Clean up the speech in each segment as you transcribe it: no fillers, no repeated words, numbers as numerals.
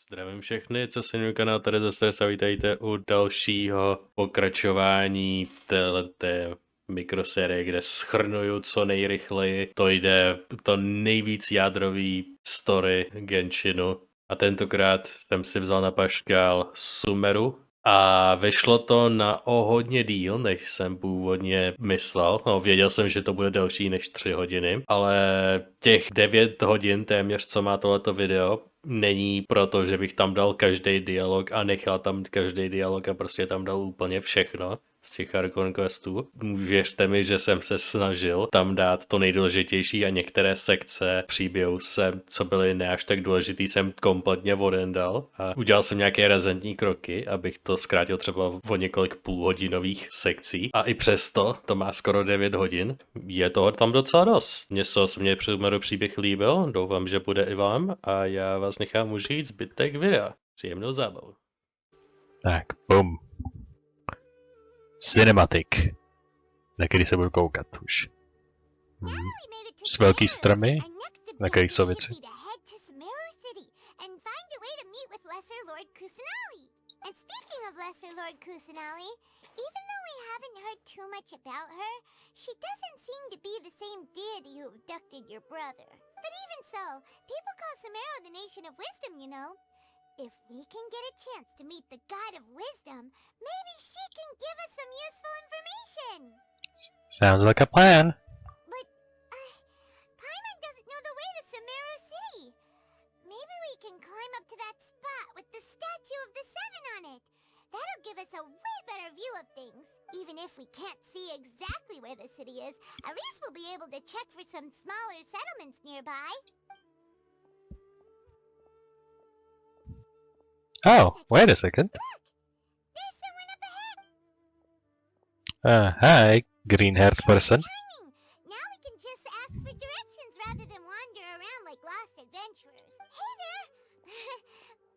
Zdravím všechny, co se na kanál, tady zase se vítejte u dalšího pokračování v této mikrosérie, kde shrnuju co nejrychleji. To jde to nejvíc jádrový story Genshinu. A tentokrát jsem si vzal na paškál Sumeru. A vyšlo to na o hodně díl, než jsem původně myslel. No, věděl jsem, že to bude delší než 3 hodiny, ale těch 9 hodin téměř, co má tohleto video, není proto, že bych tam dal každý dialog a nechal tam každý dialog a prostě tam dal úplně všechno z těch Archon Questů. Věřte mi, že jsem se snažil tam dát to nejdůležitější a některé sekce příběhů co byly ne až tak důležitý, jsem kompletně odendal a udělal jsem nějaké razantní kroky, abych to zkrátil třeba o několik půlhodinových sekcí a i přesto to má skoro 9 hodin. Je toho tam docela dost. Mně se mě Sumeru příběh líbil, doufám, že bude i vám a já vás nechám užít zbytek videa. Příjemnou zábavu. Tak, bum. Cinematic. Na který se budu koukat už. S velký stromy, na kterých jsou věci. Even though we haven't heard too much about her, she doesn't seem to be the same deity who abducted your brother. But even so, people call Sumeru the nation of wisdom, you know. If we can get a chance to meet the god of wisdom, maybe she can give us some useful information. Sounds like a plan. But, Paimon doesn't know the way to Sumeru City. Maybe we can climb up to that spot with the statue of the Seven on it. That'll give us a way better view of things. Even if we can't see exactly where the city is, at least we'll be able to check for some smaller settlements nearby. Oh, wait a second. Look! There's someone up ahead! Hi, green-haired person. Timing! Now we can just ask for directions rather than wander around like lost adventurers. Hey there!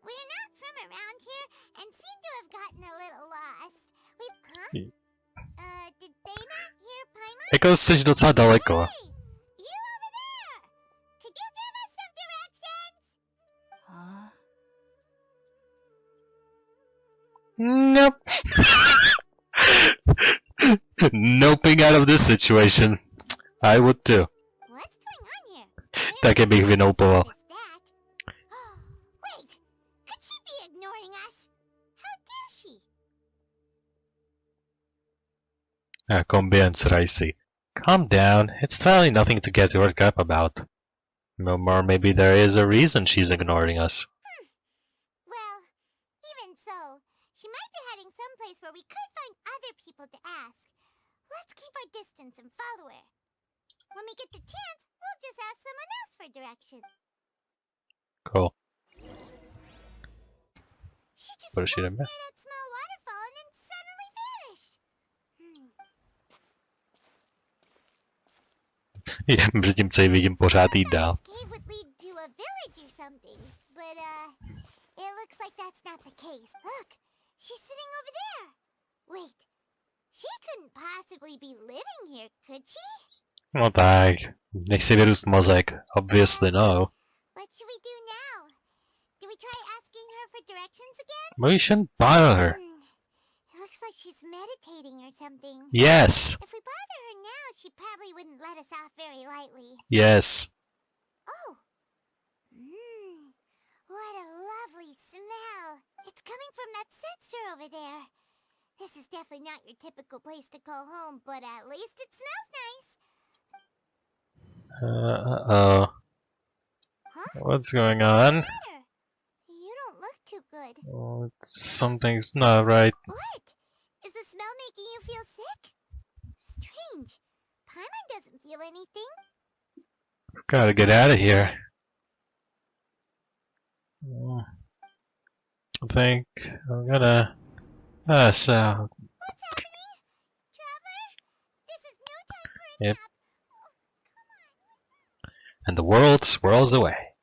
We're not from around here and seem to have gotten a little lost. Huh? Did they not hear Paimon? Jako jsi docela daleko. Hey! You over there! Could you give us some directions? Huh? Nope. Noping out of this situation. I would too. What's going on here? Také bych vynoupoval. Wait! Could she be ignoring us? How dare she? Combiance ricey. Calm down. It's totally nothing to get worked up about. No more, maybe there is a reason she's ignoring us. Well, even so, she might be heading someplace where we could find other people to ask. Let's keep our distance and follow her. When we get the chance, we'll just ask someone else for directions. Cool. She just What is she walked doing? near that small waterfall and then suddenly vanished. Mezitím co ji vidím pořád jít dál. This cave would lead to a village or something, but it looks like that's not the case. Look, she's sitting over there. Wait, she couldn't possibly be living here, could she? No tak, nech si vyrůst mozek. Obviously no. What should we do now? Do we try asking her for directions again? We shouldn't bother her. It looks like she's meditating or something. Yes. If we bother her now, she probably wouldn't let us off very lightly. Yes. Oh! What a lovely smell! It's coming from that sensor over there. This is definitely not your typical place to call home, but at least it smells nice. Uh-oh. Huh? What's going on? What's the matter? You don't look too good. Oh, something's not right. What? Is the smell making you feel sick? Strange. Paimon doesn't feel anything. Gotta get out of here. I think I'm gonna pass out. What's happening? Traveler? This is no time for a Yep. nap. Oh, come on. And the world swirls away.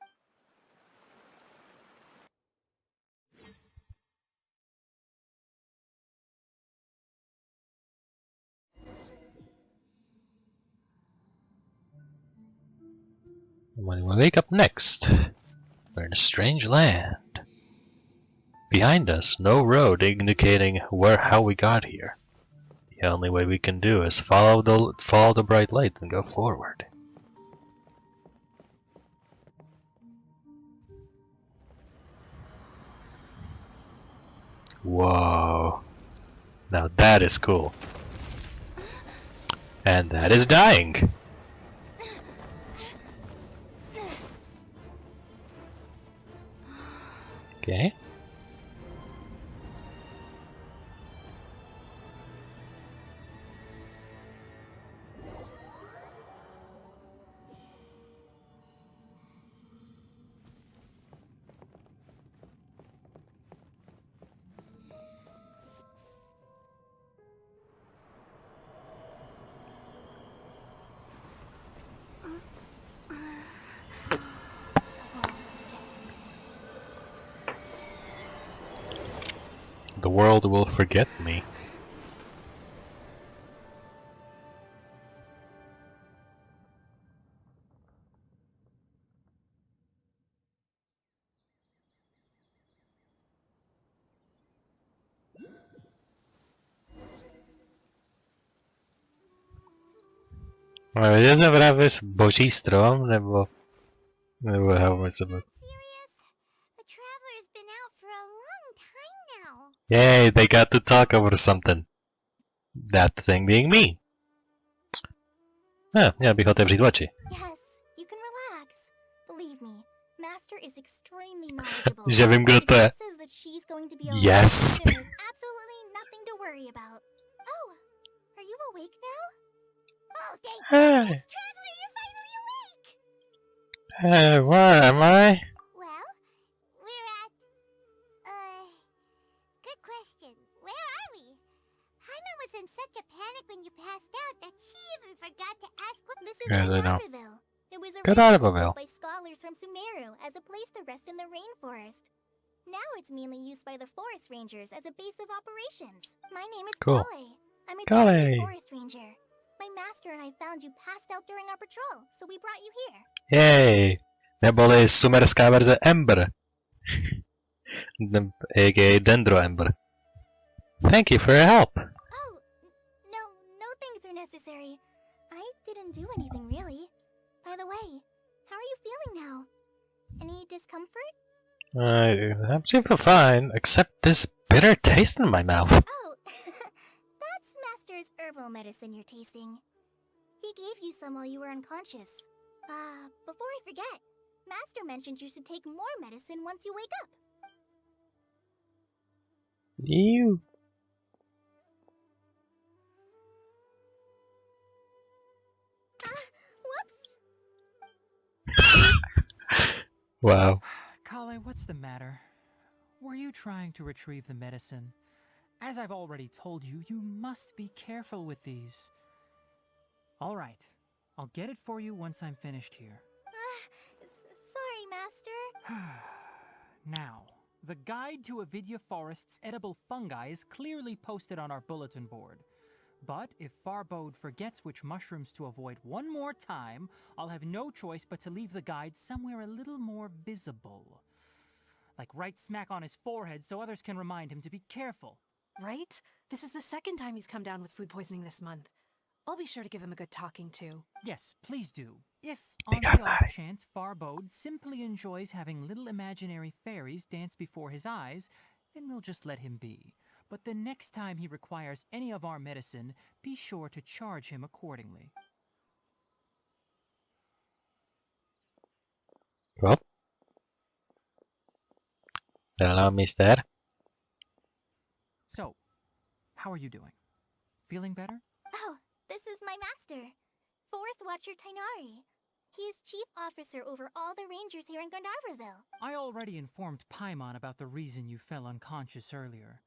When we wake up next, we're in a strange land. behind us, no road indicating how we got here. The only way we can do is follow the bright light and go forward. Whoa. Now that is cool. And that is dying. Okay. The world will forget me. Ale je se právě boží strom, nebo how am I supposed? Serious? The traveler's been out for a long time now. Yay, they got to talk over something. That thing being me. Měl bych otevřít oči. Yes, you can relax. Believe me, Master is extremely knowledgeable. Že vím, kdo to je. Says that she's going to be Yes. okay. There's absolutely nothing to worry about. Oh, are you awake now? Oh, thank Hey. goodness, traveler, you're finally awake! Hey, where am I? Well, we're at... Good question. Where are we? Hyman was in such a panic when you passed out that she even forgot to ask what... This is Yeah, I know. Gardaville. It was Good originally Gardaville. built by scholars from Sumeru as a place to rest in the rainforest. Now it's mainly used by the forest rangers as a base of operations. My name is Cool. Kale. I'm a Kale. trained forest ranger. My master and I found you passed out during our patrol, so we brought you here. Yay. Neboli sumerská verze Ember. A.k.a. Dendro Ember. Thank you for your help. Oh, no things are necessary. I didn't do anything really. By the way, how are you feeling now? Any discomfort? I'm super fine, except this bitter taste in my mouth. Oh, that's Master's herbal medicine you're tasting. He gave you some while you were unconscious. Before I forget, Master mentioned you should take more medicine once you wake up. You. Whoops! Wow. Kale, what's the matter? Were you trying to retrieve the medicine? As I've already told you, you must be careful with these. All right, I'll get it for you once I'm finished here. Sorry, Master. Now, the guide to Avidya Forest's edible fungi is clearly posted on our bulletin board. But if Farbode forgets which mushrooms to avoid one more time, I'll have no choice but to leave the guide somewhere a little more visible. Like right smack on his forehead so others can remind him to be careful. Right? This is the second time he's come down with food poisoning this month. I'll be sure to give him a good talking to. Yes, please do. If, on the off chance, Farbode simply enjoys having little imaginary fairies dance before his eyes, then we'll just let him be. But the next time he requires any of our medicine, be sure to charge him accordingly. Well. Hello, mister. So, how are you doing? Feeling better? Oh, this is my master, Forest Watcher Tainari. He is chief officer over all the rangers here in Gandharvaville. I already informed Paimon about the reason you fell unconscious earlier.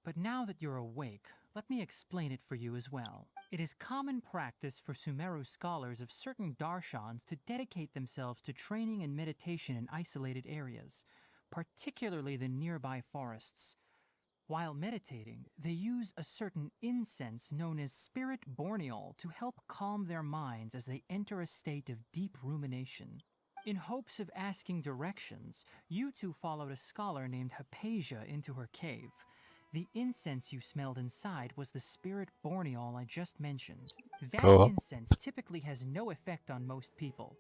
But now that you're awake, let me explain it for you as well. It is common practice for Sumeru scholars of certain darshans to dedicate themselves to training and meditation in isolated areas, particularly the nearby forests. While meditating, they use a certain incense known as spirit borneol to help calm their minds as they enter a state of deep rumination. In hopes of asking directions, you two followed a scholar named Hypatia into her cave. The incense you smelled inside was the spirit borneol I just mentioned. That incense typically has no effect on most people,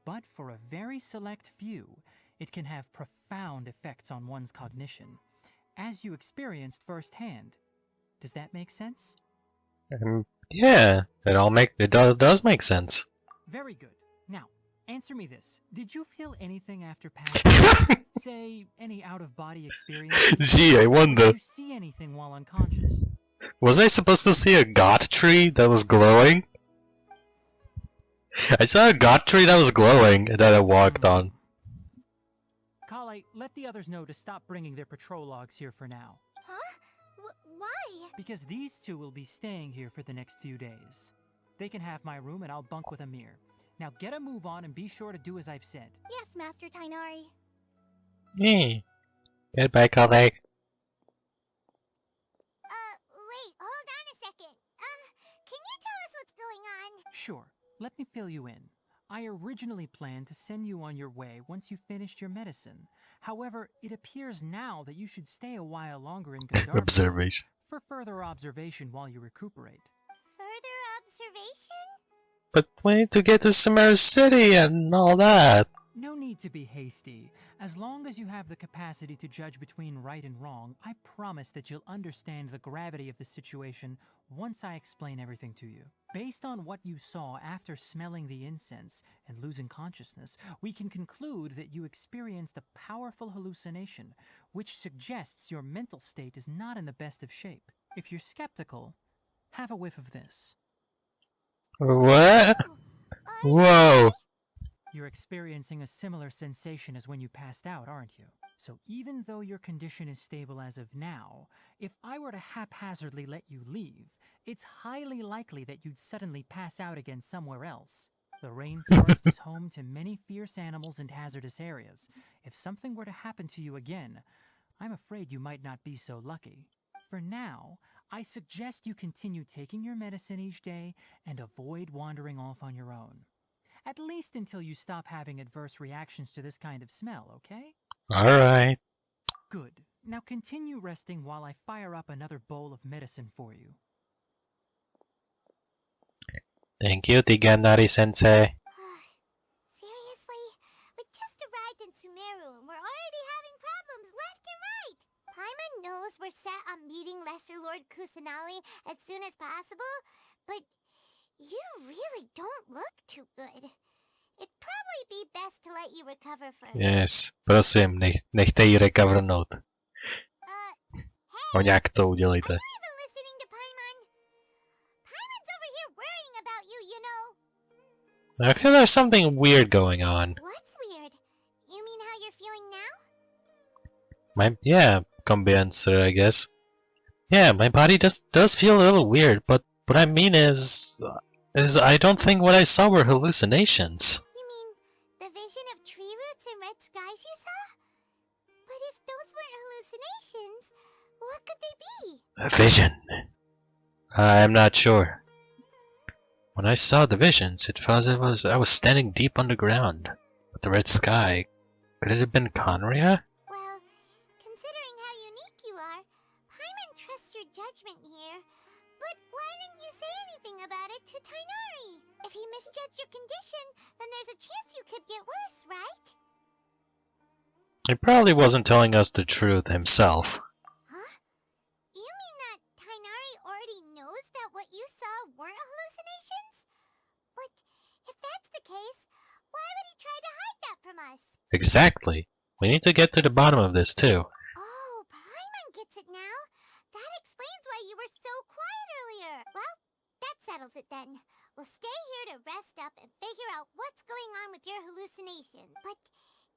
but for a very select few, it can have profound effects on one's cognition, as you experienced firsthand. Does that make sense? Yeah, it does make sense. Very good. Now, answer me this. Did you feel anything after passing? Say, any out-of-body experience? Gee, I wonder. Did you see anything while unconscious? Was I supposed to see a god tree that was glowing? I saw a god tree that was glowing and that I walked on. Kale, let the others know to stop bringing their patrol logs here for now. Huh? Why? Because these two will be staying here for the next few days. They can have my room and I'll bunk with Amir. Now get a move on and be sure to do as I've said. Yes, Master Tainari. Goodbye, Kale. Wait, hold on a second. Can you tell us what's going on? Sure, let me fill you in. I originally planned to send you on your way once you finished your medicine. However, it appears now that you should stay a while longer in Gandharva Observation. for further observation while you recuperate. Further observation? But we need to get to Sumeru City and all that. No need to be hasty. As long as you have the capacity to judge between right and wrong, I promise that you'll understand the gravity of the situation once I explain everything to you. Based on what you saw after smelling the incense and losing consciousness, we can conclude that you experienced a powerful hallucination, which suggests your mental state is not in the best of shape. If you're skeptical, have a whiff of this. What? Whoa. You're experiencing a similar sensation as when you passed out, aren't you? So even though your condition is stable as of now, if I were to haphazardly let you leave, it's highly likely that you'd suddenly pass out again somewhere else. The rainforest is home to many fierce animals and hazardous areas. If something were to happen to you again, I'm afraid you might not be so lucky. For now, I suggest you continue taking your medicine each day and avoid wandering off on your own. At least until you stop having adverse reactions to this kind of smell, okay? Alright. Good. Now continue resting while I fire up another bowl of medicine for you. Thank you, Tiganari-sensei. Seriously? We just arrived in Sumeru and we're already having problems left and right. Paimon knows we're set on meeting Lesser Lord Kusanali as soon as possible, but you really don't look too good. It'd probably be best to let you recover first. Yes, prosím, nechte ji recovernout. Hey, O nějak to udělejte. are you even listening to Paimon? Paimon's over here worrying about you, you know. I feel there's something weird going on. What's weird? You mean how you're feeling now? Yeah, combiancer, I guess. Yeah, my body does feel a little weird, but what I mean is I don't think what I saw were hallucinations. You mean the vision of tree roots and red skies you saw? But if those weren't hallucinations, what could they be? A vision. I'm not sure. When I saw the visions, it was I was standing deep underground. But the red sky, could it have been Conria? Well, considering how unique you are, Paimon trusts your judgment here. But why didn't you say anything about it to Tainari? If he misjudged your condition, then there's a chance you could get worse, right? He probably wasn't telling us the truth himself. Huh? You mean that Tainari already knows that what you saw weren't hallucinations? But if that's the case, why would he try to hide that from us? Exactly. We need to get to the bottom of this too. Oh, Paimon gets it now. That explains why you were so quiet earlier. Well, that settles it then. We'll stay here to rest up and figure out what's going on with your hallucination. But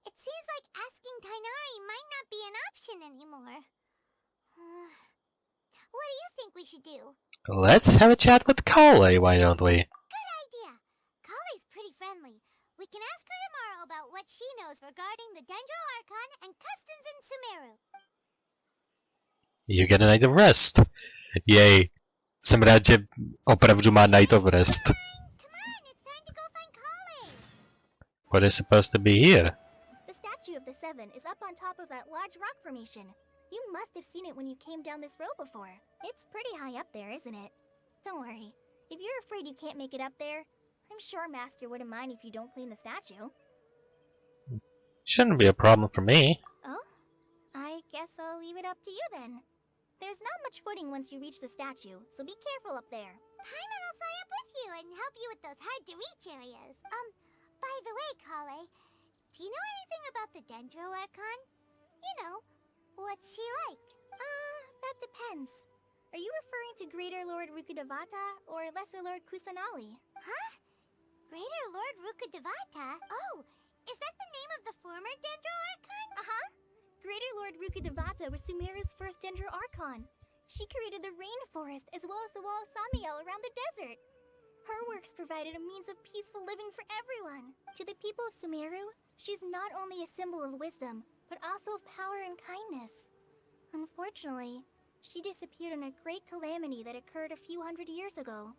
it seems like asking Tainari might not be an option anymore. What do you think we should do? Let's have a chat with Kale, why don't we? Good idea. Kale's pretty friendly. We can ask her tomorrow about what she knows regarding the Dendro Archon and customs in Sumeru. You get a night of rest. Yay. Jsem rád, že opravdu má night of rest. Come on, it's time to go find Kale. What is supposed to be here? The statue of the Seven is up on top of that large rock formation. You must have seen it when you came down this road before. It's pretty high up there, isn't it? Don't worry. If you're afraid you can't make it up there, I'm sure Master wouldn't mind if you don't clean the statue. Shouldn't be a problem for me. Oh? I guess I'll leave it up to you then. There's not much footing once you reach the statue, so be careful up there. Paimon will fly up with you and help you with those hard-to-reach areas. By the way, Kale, do you know anything about the Dendro Archon? You know, what's she like? That depends. Are you referring to Greater Lord Rukkhadevata or Lesser Lord Kusanali? Huh? Greater Lord Rukkhadevata? Oh, is that the name of the former Dendro Archon? Uh-huh. Greater Lord Rukkhadevata was Sumeru's first Dendro Archon. She created the rainforest as well as the wall of Samiel around the desert. Her works provided a means of peaceful living for everyone. To the people of Sumeru, she's not only a symbol of wisdom, but also of power and kindness. Unfortunately, she disappeared in a great calamity that occurred a few hundred years ago.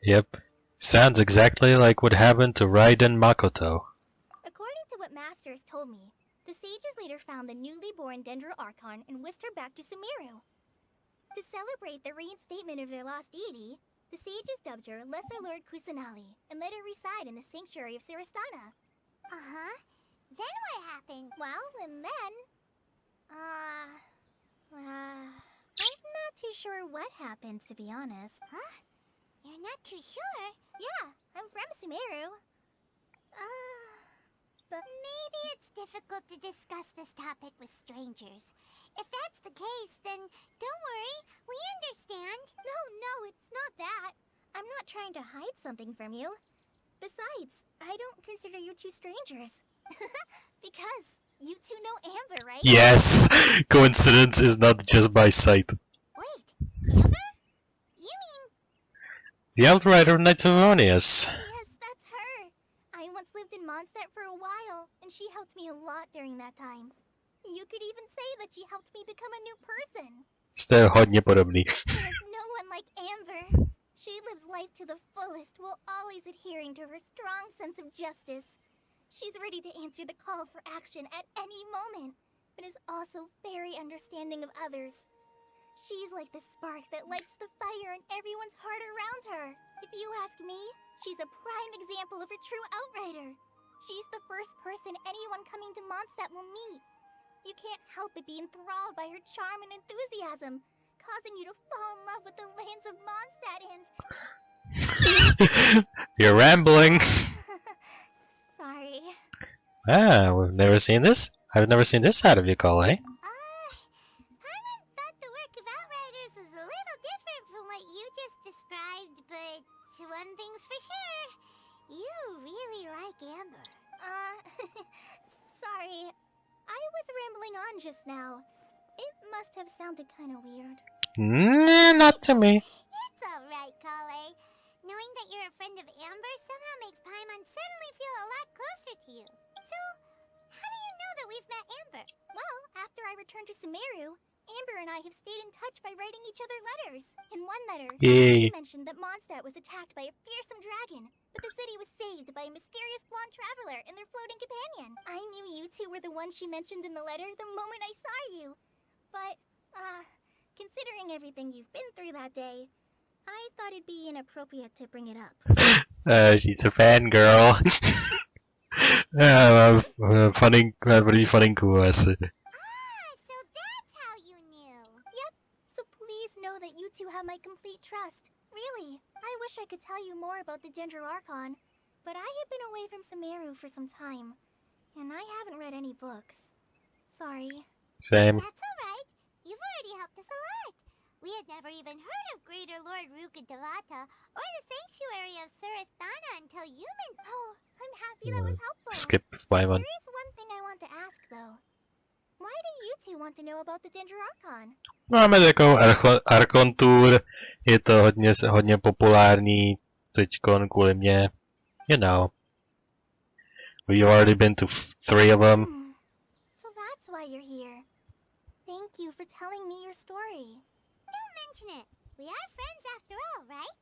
Yep. Sounds exactly like what happened to Raiden Makoto. According to what Master has told me, the sages later found the newly born Dendro Archon and whisked her back to Sumeru. To celebrate the reinstatement of their lost deity, the sages dubbed her Lesser Lord Kusanali and let her reside in the sanctuary of Sarastana. Uh-huh. Then what happened? Well, and then... I'm not too sure what happened, to be honest. Huh? You're not too sure? Yeah, I'm from Sumeru. But maybe it's difficult to discuss this topic with strangers. If that's the case, then don't worry, we understand. No, it's not that. I'm not trying to hide something from you. Besides, I don't consider you two strangers. Because you two know Amber, right? Yes! Coincidence is not just by sight. Wait, Amber? You mean... The Outrider of Knights of Avonius. Yes, that's her. I once lived in Mondstadt for a while, and she helped me a lot during that time. You could even say that she helped me become a new person. Jste hodně podobný. There's no one like Amber. She lives life to the fullest while always adhering to her strong sense of justice. She's ready to answer the call for action at any moment, but is also very understanding of others. She's like the spark that lights the fire in everyone's heart around her. If you ask me, she's a prime example of a true outrider. She's the first person anyone coming to Mondstadt will meet. You can't help but be enthralled by her charm and enthusiasm, causing you to fall in love with the lands of Mondstadt and... You're rambling. Sorry. We've never seen this? I've never seen this side of you, Kale. Paimon thought the work of Outriders was a little different from what you just described, but one thing's for sure, you really like Amber. Sorry. I was rambling on just now. It must have sounded kind of weird. Not to me. It's alright, Kale. Knowing that you're a friend of Amber somehow makes Paimon suddenly feel a lot closer to you. So, how do you know that we've met Amber? Well, after I returned to Sumeru, Amber and I have stayed in touch by writing each other letters. In one letter, Yay. she mentioned that Mondstadt was attacked by a fearsome dragon, but the city was saved by a mysterious blonde traveler and their floating companion. I knew you two were the ones she mentioned in the letter the moment I saw you. But, considering everything you've been through that day, I thought it'd be inappropriate to bring it up. She's a fangirl. Pretty funny cool. So that's how you knew. Yep, so please know that you two have my complete trust. Really, I wish I could tell you more about the Dendro Archon, but I have been away from Sumeru for some time, and I haven't read any books. Sorry. Same. That's alright. You've already helped us a lot. We had never even heard of Greater Lord Rukkhadevata or the Sanctuary of Sarastana until you mentioned... Oh, I'm happy that was helpful. Skip Paimon. There is one thing I want to ask, though. Why do you two want to know about the Dendro Archon? Máme takovou Archon Tour, je to hodně populární teďkon kvůli mě. You know. We've already been to 3 of them. So that's why you're here. Thank you for telling me your story. Don't mention it. We are friends after all, right?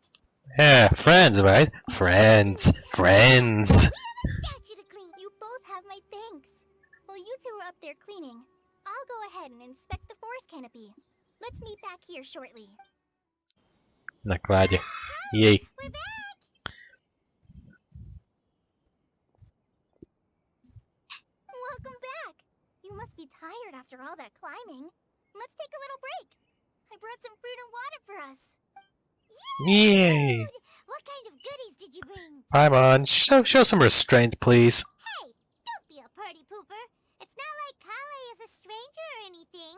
Yeah, friends, right? Friends. Wait a minute. the statue to clean. You both have my thanks. While you two are up there cleaning, I'll go ahead and inspect the forest canopy. Let's meet back here shortly. Na kládě. Jej. We're back. Welcome back. You must be tired after all that climbing. Let's take a little break. I brought some fruit and water for us. Yay! What kind of goodies did you bring? Paimon, show some restraint, please. Hey, don't be a party pooper. It's not like Kale is a stranger or anything.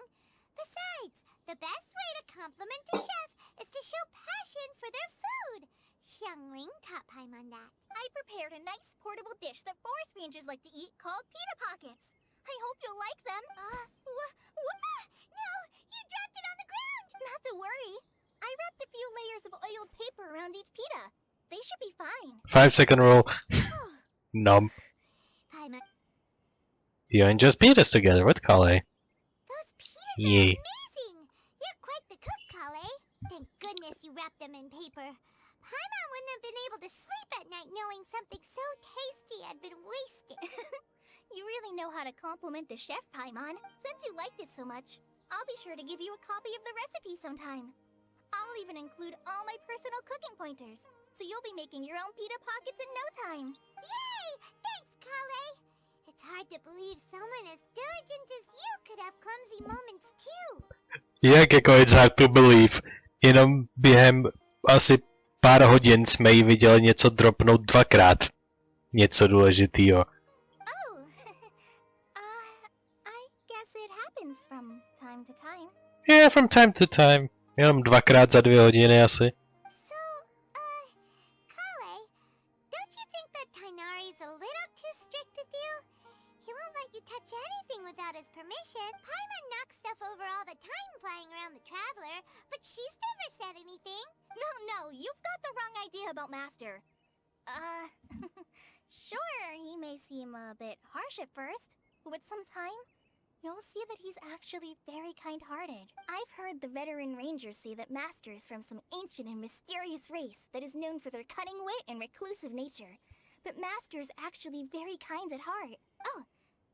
Besides, the best way to compliment a chef is to show passion for their food. Xiangling taught Paimon that. I prepared a nice portable dish that forest rangers like to eat called pita pockets. I hope you'll like them. No, you dropped it on the ground. Not to worry. I wrapped a few layers of oiled paper around each pita. They should be fine. 5-second rule. Nom. Paimon, You and just beat us together with Kale. those pitas Yay. are amazing. You're quite the cook, Kale. Thank goodness you wrapped them in paper. Paimon wouldn't have been able to sleep at night knowing something so tasty had been wasted. You really know how to compliment the chef, Paimon. Since you liked it so much, I'll be sure to give you a copy of the recipe sometime. I'll even include all my personal cooking pointers, so you'll be making your own pita pockets in no time. Yay! Thanks, Kale. It's hard to believe someone as diligent as you could have clumsy moments too. Jak jako it's hard to believe. Jenom během asi pár hodin jsme jí viděli něco dropnout 2krát. Něco důležitýho. Oh, I guess it happens from time to time. Yeah, from time to time. Jenom 2krát za 2 hodiny asi. So, Kale, don't you think that Tainari's a little too strict with you? He won't let you touch anything without his permission. Paimon knocks stuff over all the time flying around the Traveler, but she's never said anything. No, you've got the wrong idea about Master. Sure, he may seem a bit harsh at first, but with some time, you'll see that he's actually very kind-hearted. I've heard the veteran rangers say that Master is from some ancient and mysterious race that is known for their cunning wit and reclusive nature. But Master is actually very kind at heart. Oh,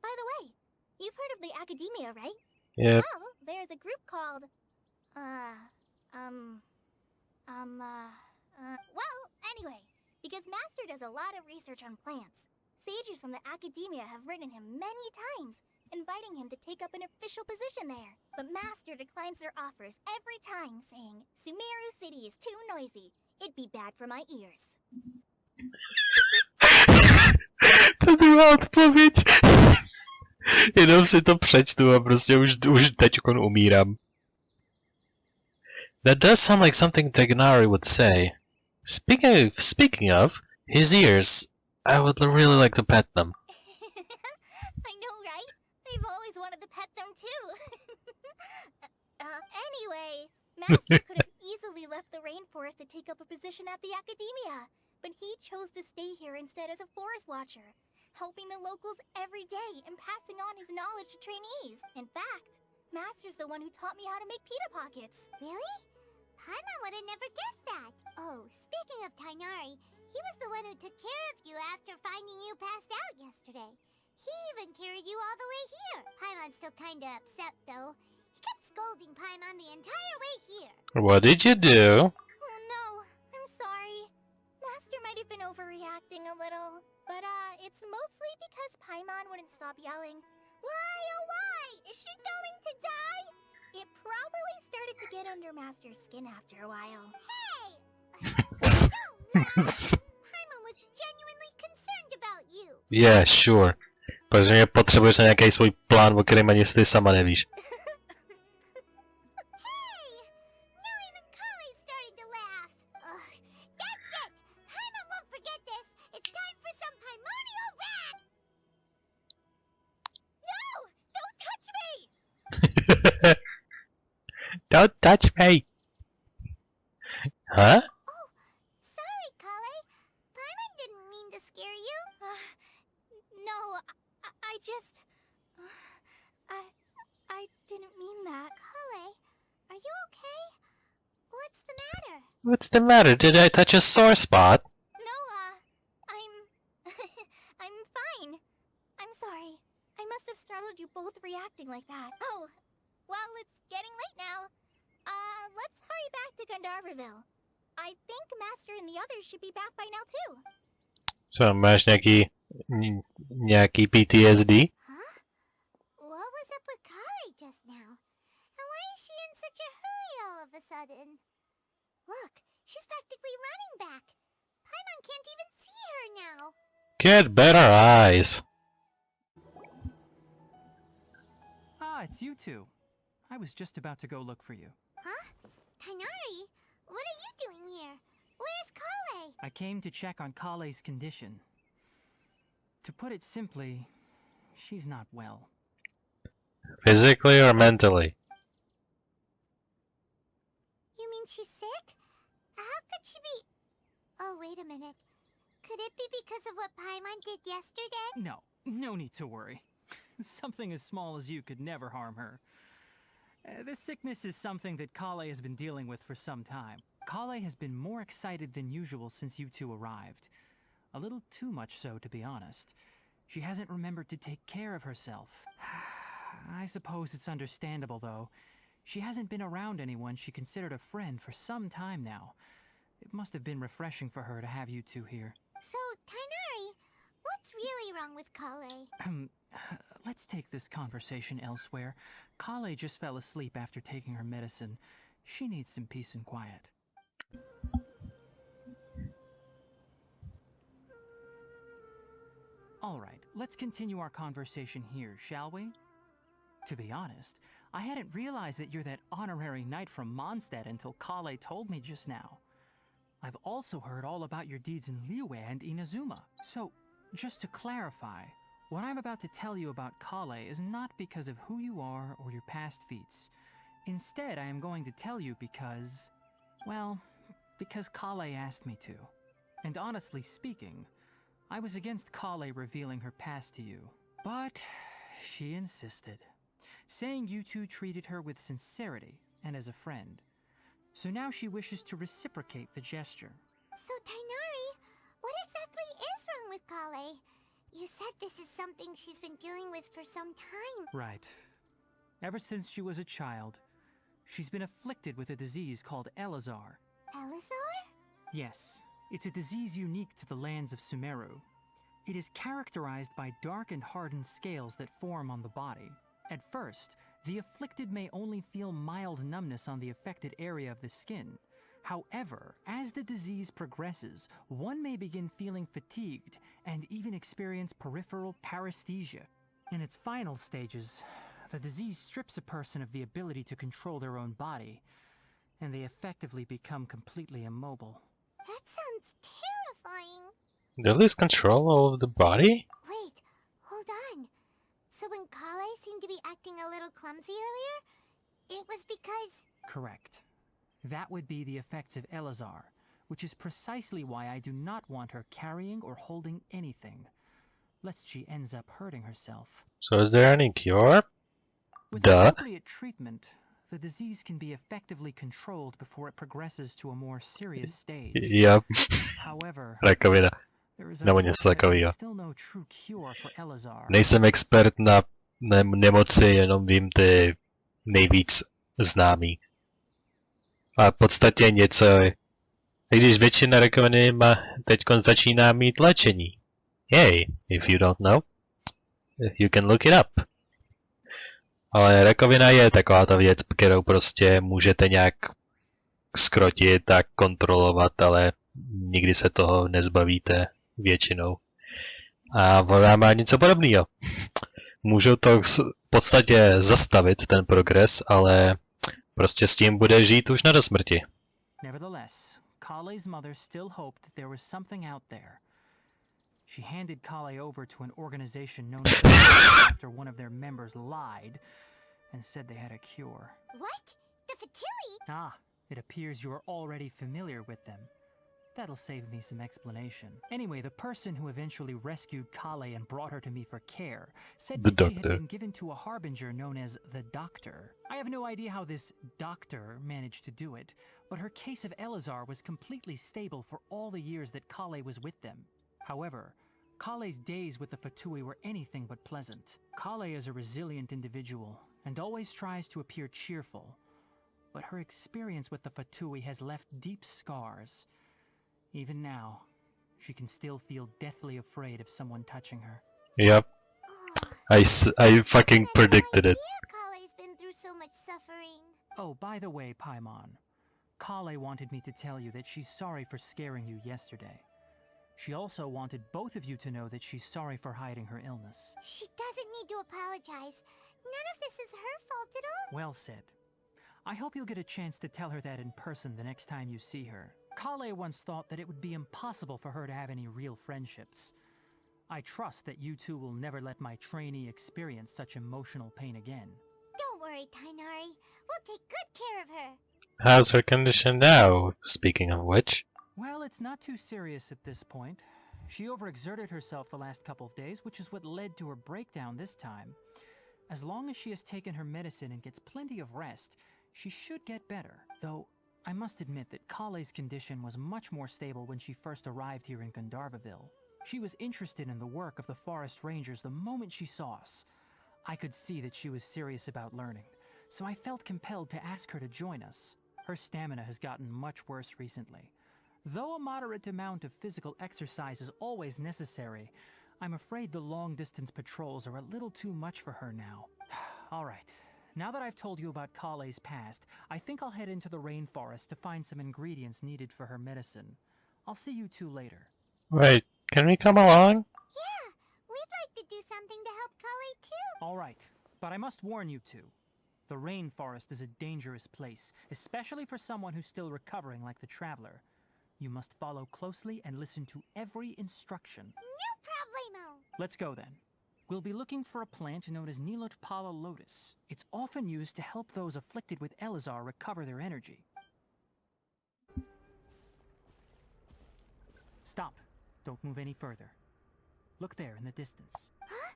by the way, you've heard of the Academia, right? Yeah. Well, there's a group called... well, anyway, because Master does a lot of research on plants, sages from the Academia have written him many times, inviting him to take up an official position there. But Master declines their offers every time, saying, Sumeru City is too noisy. It'd be bad for my ears. To druhá odpověď. Jenom si to přečtu a prostě už teď umírám. That does sound like something Dagnari would say. Speaking of, his ears, I would really like to pet them. I know, right? I've always wanted to pet them too. Anyway, Master could have easily left the rainforest to take up a position at the Academia, but he chose to stay here instead as a forest watcher, helping the locals every day and passing on his knowledge to trainees. In fact, Master's the one who taught me how to make pita pockets. Really? Paimon would have never guessed that. Oh, speaking of Tainari, he was the one who took care of you after finding you passed out yesterday. He even carried you all the way here. Paimon's still kinda upset, though. He kept scolding Paimon the entire way here. What did you do? Oh no, I'm sorry. Master might have been overreacting a little, but it's mostly because Paimon wouldn't stop yelling, "Why, oh why? Is she going to die?" It probably started to get under Master's skin after a while. Hey! No, Paimon was genuinely concerned about you. Yeah, sure. Protože potřebuješ na nějaký svůj plán, o kterém ani ty sama nevíš. Hey! Now even Kali started to laugh. Ugh, that's it! Paimon won't forget this. It's time for some Paimonial rad! No! Don't touch me! Don't touch me! Huh? Oh, sorry, Kale. Paimon didn't mean to scare you. No, I just... I didn't mean that. Kale, are you okay? What's the matter? What's the matter? Did I touch a sore spot? No, it's getting late now. Let's hurry back to Gandharville. I think Master and the others should be back by now too. Co, máš nějaký PTSD? Huh? What was up with Kali just now? And why is she in such a hurry all of a sudden? Look, she's practically running back. Paimon can't even see her now. Get better eyes. Ah, it's you two. I was just about to go look for you. Huh? Tainari? What are you doing here? Where's Kale? I came to check on Kale's condition. To put it simply, she's not well. Physically or mentally? You mean she's sick? How could she be... Oh, wait a minute. Could it be because of what Paimon did yesterday? No need to worry. Something as small as you could never harm her. This sickness is something that Kale has been dealing with for some time. Kale has been more excited than usual since you two arrived. A little too much so, to be honest. She hasn't remembered to take care of herself. I suppose it's understandable, though. She hasn't been around anyone she considered a friend for some time now. It must have been refreshing for her to have you two here. So, Tainari, what's really wrong with Kale? Let's take this conversation elsewhere. Kale just fell asleep after taking her medicine. She needs some peace and quiet. Alright, let's continue our conversation here, shall we? To be honest, I hadn't realized that you're that honorary knight from Mondstadt until Kale told me just now. I've also heard all about your deeds in Liyue and Inazuma. So, just to clarify, what I'm about to tell you about Kale is not because of who you are or your past feats. Instead, I am going to tell you because... well, because Kale asked me to. And honestly speaking, I was against Kale revealing her past to you. But she insisted, saying you two treated her with sincerity and as a friend. So now she wishes to reciprocate the gesture. So, Tainari, what exactly is wrong with Kale? You said this is something she's been dealing with for some time. Right. Ever since she was a child, she's been afflicted with a disease called Elazar. Elazar? Yes, it's a disease unique to the lands of Sumeru. It is characterized by dark and hardened scales that form on the body. At first, the afflicted may only feel mild numbness on the affected area of the skin. However, as the disease progresses, one may begin feeling fatigued and even experience peripheral paresthesia. In its final stages, the disease strips a person of the ability to control their own body, and they effectively become completely immobile. That sounds terrifying. They lose control of the body? Wait, hold on. So when Kale seemed to be acting a little clumsy earlier, it was because... Correct. That would be the effects of Elazar, which is precisely why I do not want her carrying or holding anything, lest she ends up hurting herself. So is there any cure? With Duh. appropriate treatment, the disease can be effectively controlled before it progresses to a more serious stage. Yep. However, Rakovina. there is Nebo něco unfortunately takového. still no true cure for Elazar. Nejsem expert na nemoci, jenom vím ty nejvíc známý. A v podstatě něco, i když většina rakoviny teďkon začíná mít léčení. Hey, if you don't know, you can look it up. Ale rakovina je taková ta věc, kterou prostě můžete nějak zkrotit a kontrolovat, ale nikdy se toho nezbavíte většinou. A ona má něco podobného. Můžou to v podstatě zastavit, ten progres, ale prostě s tím bude žít už na dosmrti. Nevertheless, Kale's mother still hoped that there was something out there. She handed Kale over to an organization known as after one of their members lied and said they had a cure. What? The Fatili? Ah, it appears you're already familiar with them. That'll save me some explanation. Anyway, the person who eventually rescued Kale and brought her to me for care said The that she doctor. had been given to a harbinger known as the Doctor. I have no idea how this doctor managed to do it, but her case of Elazar was completely stable for all the years that Kale was with them. However, Kale's days with the Fatui were anything but pleasant. Kale is a resilient individual, and always tries to appear cheerful. But her experience with the Fatui has left deep scars. Even now, she can still feel deathly afraid of someone touching her. Yep, I fucking predicted it. Kale's been through so much suffering. Oh, by the way, Paimon, Kale wanted me to tell you that she's sorry for scaring you yesterday. She also wanted both of you to know that she's sorry for hiding her illness. She doesn't need to apologize. None of this is her fault at all. Well said. I hope you'll get a chance to tell her that in person the next time you see her. Kale once thought that it would be impossible for her to have any real friendships. I trust that you two will never let my trainee experience such emotional pain again. Don't worry, Tainari. We'll take good care of her. How's her condition now, speaking of which? Well, it's not too serious at this point. She overexerted herself the last couple of days, which is what led to her breakdown this time. As long as she has taken her medicine and gets plenty of rest, she should get better. Though, I must admit that Kale's condition was much more stable when she first arrived here in Gandharvaville. She was interested in the work of the forest rangers the moment she saw us. I could see that she was serious about learning, so I felt compelled to ask her to join us. Her stamina has gotten much worse recently. Though a moderate amount of physical exercise is always necessary, I'm afraid the long-distance patrols are a little too much for her now. Alright, now that I've told you about Kale's past, I think I'll head into the rainforest to find some ingredients needed for her medicine. I'll see you two later. Wait, can we come along? Yeah, we'd like to do something to help Kale too. Alright, but I must warn you two. The rainforest is a dangerous place, especially for someone who's still recovering like the Traveler. You must follow closely and listen to every instruction. No problemo. Let's go then. We'll be looking for a plant known as Nilotpala lotus. It's often used to help those afflicted with Elazar recover their energy. Stop. Don't move any further. Look there in the distance. Huh?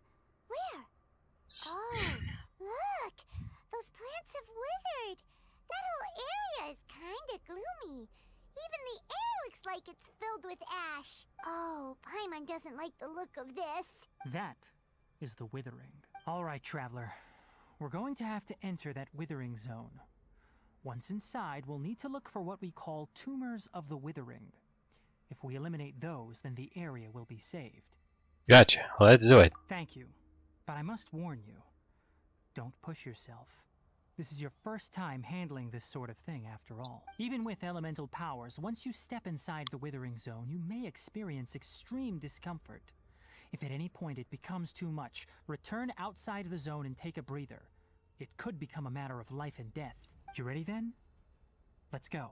Where? Oh, look! Those plants have withered. That whole area is kinda gloomy. Even the air looks like it's filled with ash. Oh, Paimon doesn't like the look of this. That is the withering. Alright, Traveler. We're going to have to enter that withering zone. Once inside, we'll need to look for what we call tumors of the withering. If we eliminate those, then the area will be saved. Gotcha, let's do it. Thank you. But I must warn you. Don't push yourself. This is your first time handling this sort of thing, after all. Even with elemental powers, once you step inside the withering zone, you may experience extreme discomfort. If at any point it becomes too much, return outside the zone and take a breather. It could become a matter of life and death. You ready then? Let's go.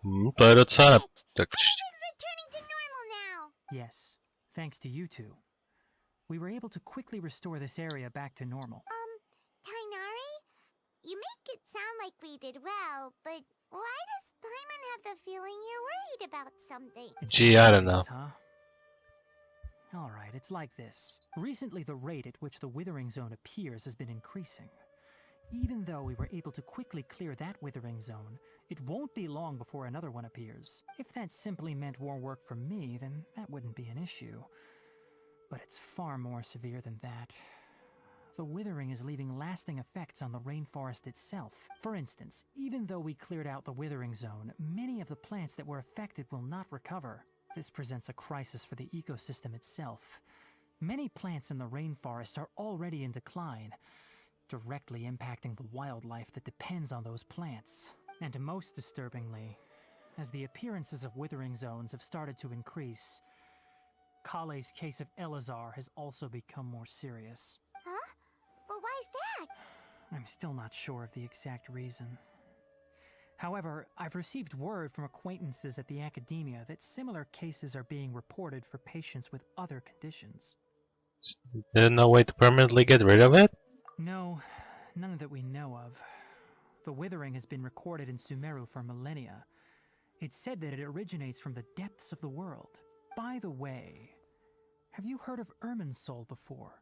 To je docela tak... Everything's returning to normal now. Yes, thanks to you two. We were able to quickly restore this area back to normal. Tainari? You make it sound like we did well, but why does Paimon have the feeling you're worried about something? Gee, I don't know. Huh? Alright, it's like this. Recently, the rate at which the withering zone appears has been increasing. Even though we were able to quickly clear that withering zone, it won't be long before another one appears. If that simply meant more work for me, then that wouldn't be an issue. But it's far more severe than that. The withering is leaving lasting effects on the rainforest itself. For instance, even though we cleared out the withering zone, many of the plants that were affected will not recover. This presents a crisis for the ecosystem itself. Many plants in the rainforest are already in decline, directly impacting the wildlife that depends on those plants. And most disturbingly, as the appearances of withering zones have started to increase, Kale's case of Elazar has also become more serious. Huh? Well, why's that? I'm still not sure of the exact reason. However, I've received word from acquaintances at the academia that similar cases are being reported for patients with other conditions. There's no way to permanently get rid of it? No, none that we know of. The withering has been recorded in Sumeru for millennia. It's said that it originates from the depths of the world. By the way, have you heard of Irminsul before?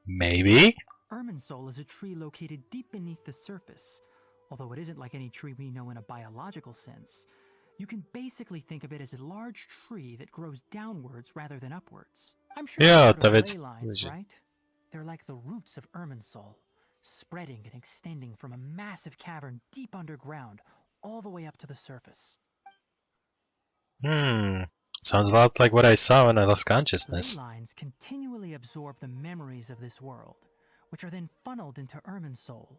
Maybe? Irminsul is a tree located deep beneath the surface. Although it isn't like any tree we know in a biological sense. You can basically think of it as a large tree that grows downwards rather than upwards. I'm sure Yeah, you've heard of that's- ley lines, right? They're like the roots of Irminsul, spreading and extending from a massive cavern deep underground all the way up to the surface. Sounds a lot like what I saw when I lost Ley consciousness. lines continually absorb the memories of this world, which are then funneled into Irminsul,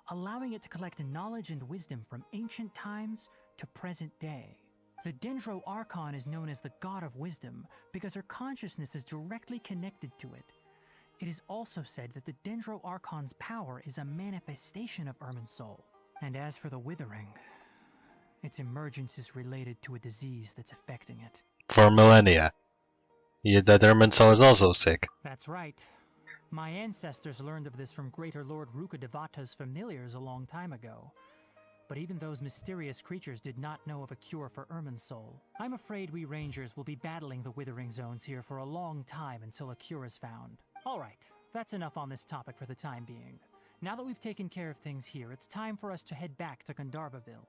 allowing it to collect knowledge and wisdom from ancient times to present day. The Dendro Archon is known as the God of Wisdom because her consciousness is directly connected to it. It is also said that the Dendro Archon's power is a manifestation of Irminsul. And as for the Withering, its emergence is related to a disease that's affecting it. For millennia. Yet that Irminsul is also sick. That's right. My ancestors learned of this from Greater Lord Rukkhadevata's familiars a long time ago. But even those mysterious creatures did not know of a cure for Irminsul. I'm afraid we rangers will be battling the Withering Zones here for a long time until a cure is found. Alright, that's enough on this topic for the time being. Now that we've taken care of things here, it's time for us to head back to Gandharvaville.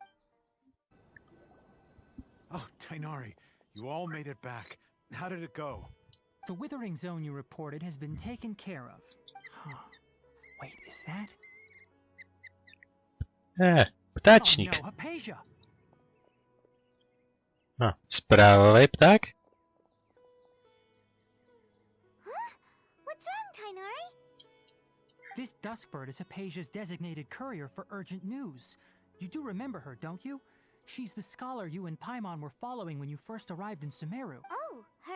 Oh, Tainari, you all made it back. How did it go? The Withering Zone you reported has been taken care of. Huh. Wait, is that? Ptáčník. Oh no, Hypatia! Správový pták? Huh? What's wrong, Tainari? This Duskbird is Hypatia's designated courier for urgent news. You do remember her, don't you? She's the scholar you and Paimon were following when you first arrived in Sumeru. Oh, her?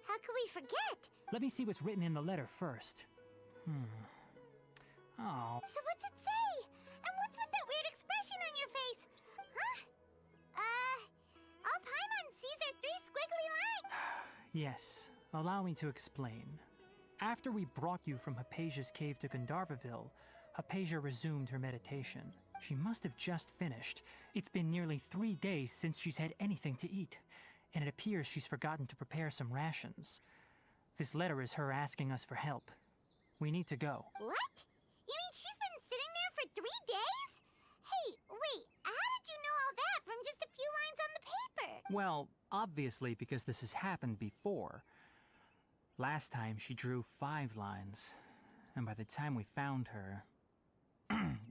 How could we forget? Let me see what's written in the letter first. Oh, So what's it say? And what's with that weird expression on your face? Huh? All Paimon sees are 3 squiggly lines. yes. Allow me to explain. After we brought you from Hypatia's cave to Gandharvaville, Hypatia resumed her meditation. She must have just finished. It's been nearly 3 days since she's had anything to eat, and it appears she's forgotten to prepare some rations. This letter is her asking us for help. We need to go. What? You mean she's been sitting there for 3 days? Hey, wait, how did you know all that from just a few lines on the paper? Well, obviously because this has happened before. Last time she drew 5 lines, and by the time we found her...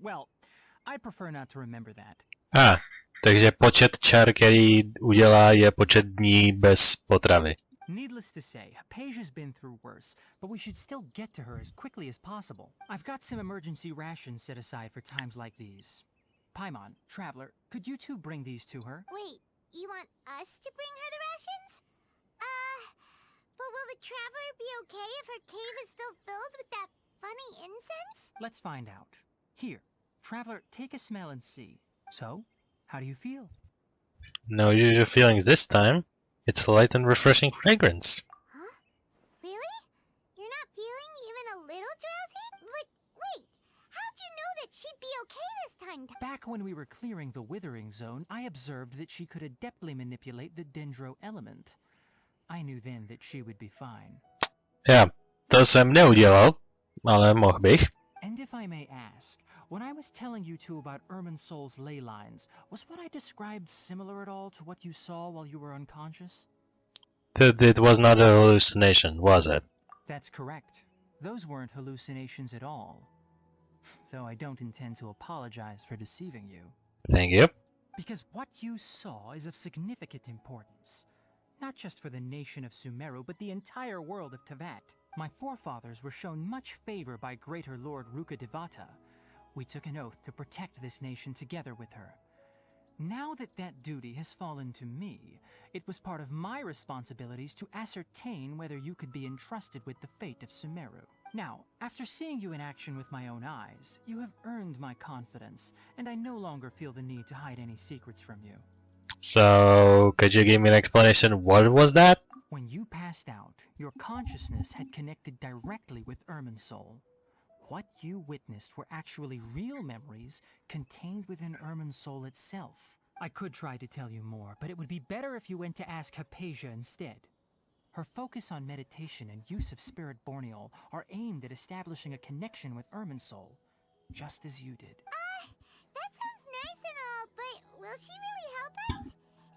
well, I'd prefer not to remember that. Takže počet čar, který udělá, je počet dní bez potravy. Needless to say, Hypatia's been through worse, but we should still get to her as quickly as possible. I've got some emergency rations set aside for times like these. Paimon, Traveler, could you two bring these to her? Wait, you want us to bring her the rations? But will the Traveler be okay if her cave is still filled with that funny incense? Let's find out. Here, Traveler, take a smell and see. So, how do you feel? No usual feelings this time. It's a light and refreshing fragrance. Huh? Really? You're not feeling even a little drowsy? But wait, how'd you know that she'd be okay this time? Back when we were clearing the Withering Zone, I observed that she could adeptly manipulate the Dendro element. I knew then that she would be fine. Já, to jsem neudělal, ale mohl bych. And if I may ask, when I was telling you two about Irminsul's ley lines, was what I described similar at all to what you saw while you were unconscious? It was not a hallucination, was it? That's correct. Those weren't hallucinations at all. Though I don't intend to apologize for deceiving you. Thank you. Because what you saw is of significant importance. Not just for the nation of Sumeru, but the entire world of Tevat. My forefathers were shown much favor by Greater Lord Rukkhadevata. We took an oath to protect this nation together with her. Now that that duty has fallen to me, it was part of my responsibilities to ascertain whether you could be entrusted with the fate of Sumeru. Now, after seeing you in action with my own eyes, you have earned my confidence, and I no longer feel the need to hide any secrets from you. So, could you give me an explanation? What was that? When you passed out, your consciousness had connected directly with Irminsul. What you witnessed were actually real memories contained within Irminsul itself. I could try to tell you more, but it would be better if you went to ask Hypatia instead. Her focus on meditation and use of Spirit Borneol are aimed at establishing a connection with Irminsul, just as you did. That sounds nice and all, but will she really help us?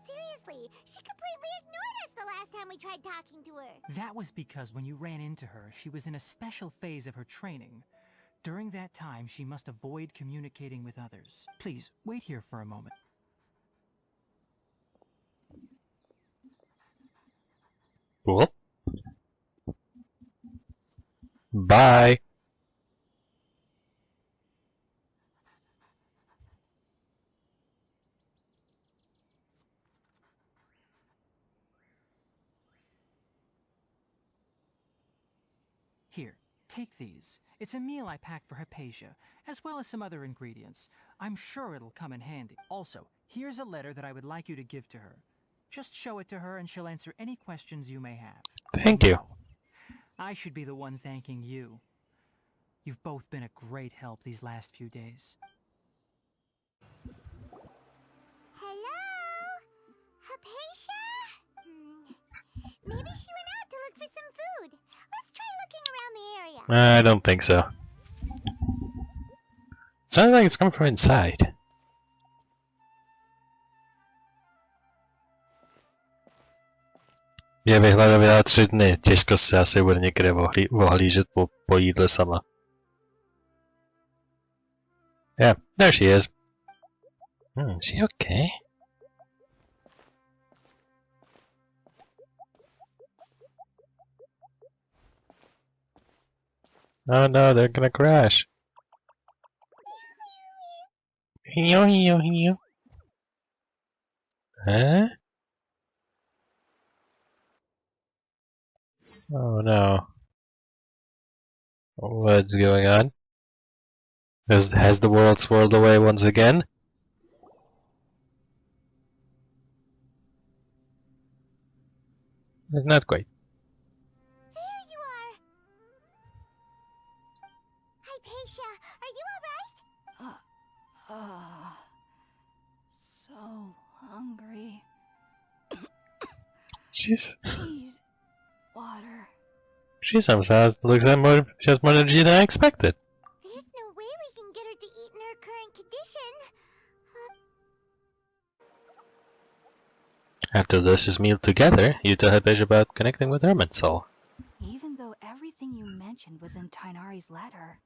seriously, she completely ignored us the last time we tried talking to her. That was because when you ran into her, she was in a special phase of her training. During that time, she must avoid communicating with others. Please, wait here for a moment. Cool. Bye. Here, take these. It's a meal I packed for Hypatia, as well as some other ingredients. I'm sure it'll come in handy. Also, here's a letter that I would like you to give to her. Just show it to her and she'll answer any questions you may have. Thank you. Now, I should be the one thanking you. You've both been a great help these last few days. Hello? Hypatia? Maybe she went out to look for some food. Let's try looking around the area. I don't think so. Sounds like it's coming from inside. Je bych hledal 3 dny, těžko se asi bude někde ohlížet po jídle sama. Yeah, there she is. Is she okay? Oh no, they're gonna crash. Huh? Oh no. What's going on? Has the world swirled away once again? Not quite. There you are. Hypatia, are you alright? So hungry. She's Need water. she somehow looks at more. She has more energy than I expected. There's no way we can get her to eat in her current condition. After this meal together, you tell Hypatia about connecting with Hermit's soul. Even though everything you mentioned was in Tainari's letter,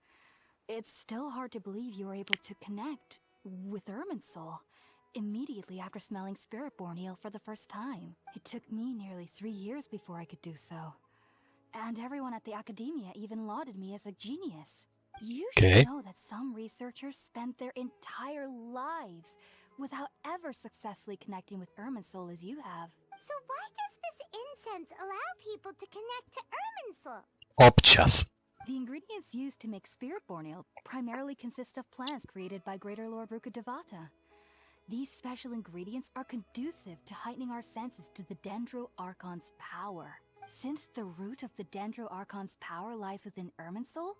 it's still hard to believe you were able to connect with Ermin's soul immediately after smelling Spiritborn eel for the first time. It took me nearly 3 years before I could do so. And everyone at the academia even lauded me as a genius. You should know that some researchers spent their entire lives without ever successfully connecting with Ermin's soul as you have. So why does this incense allow people to connect to Ermin's soul? Občas. The ingredients used to make Spiritborn eel primarily consist of plants created by Greater Lord Rukkhadevata. These special ingredients are conducive to heightening our senses to the Dendro Archon's power. Since the root of the Dendro Archon's power lies within Ermin's soul,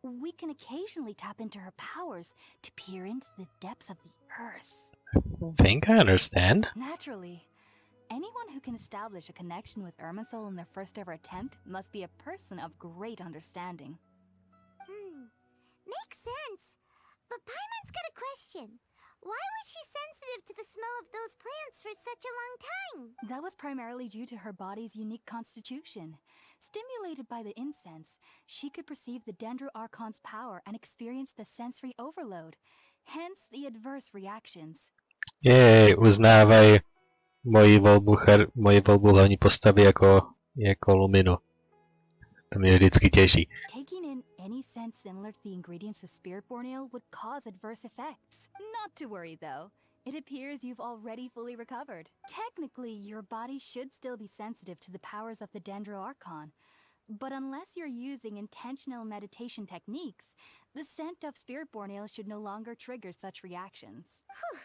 we can occasionally tap into her powers to peer into the depths of the earth. Think I understand. Naturally, anyone who can establish a connection with Ermin's soul in their first ever attempt must be a person of great understanding. Makes sense. But Paimon's got a question. Why was she sensitive to the smell of those plants for such a long time? That was primarily due to her body's unique constitution. Stimulated by the incense, she could perceive the Dendro Archon's power and experience the sensory overload, hence the adverse reactions. Jej, uznávaj moji volbu hlavní postavy jako Luminu. To mě vždycky těší. Taking in any scent similar to the ingredients of Spiritborn ale would cause adverse effects. Not to worry though. It appears you've already fully recovered. Technically, your body should still be sensitive to the powers of the Dendro Archon. But unless you're using intentional meditation techniques, the scent of Spiritborn ale should no longer trigger such reactions. Whew.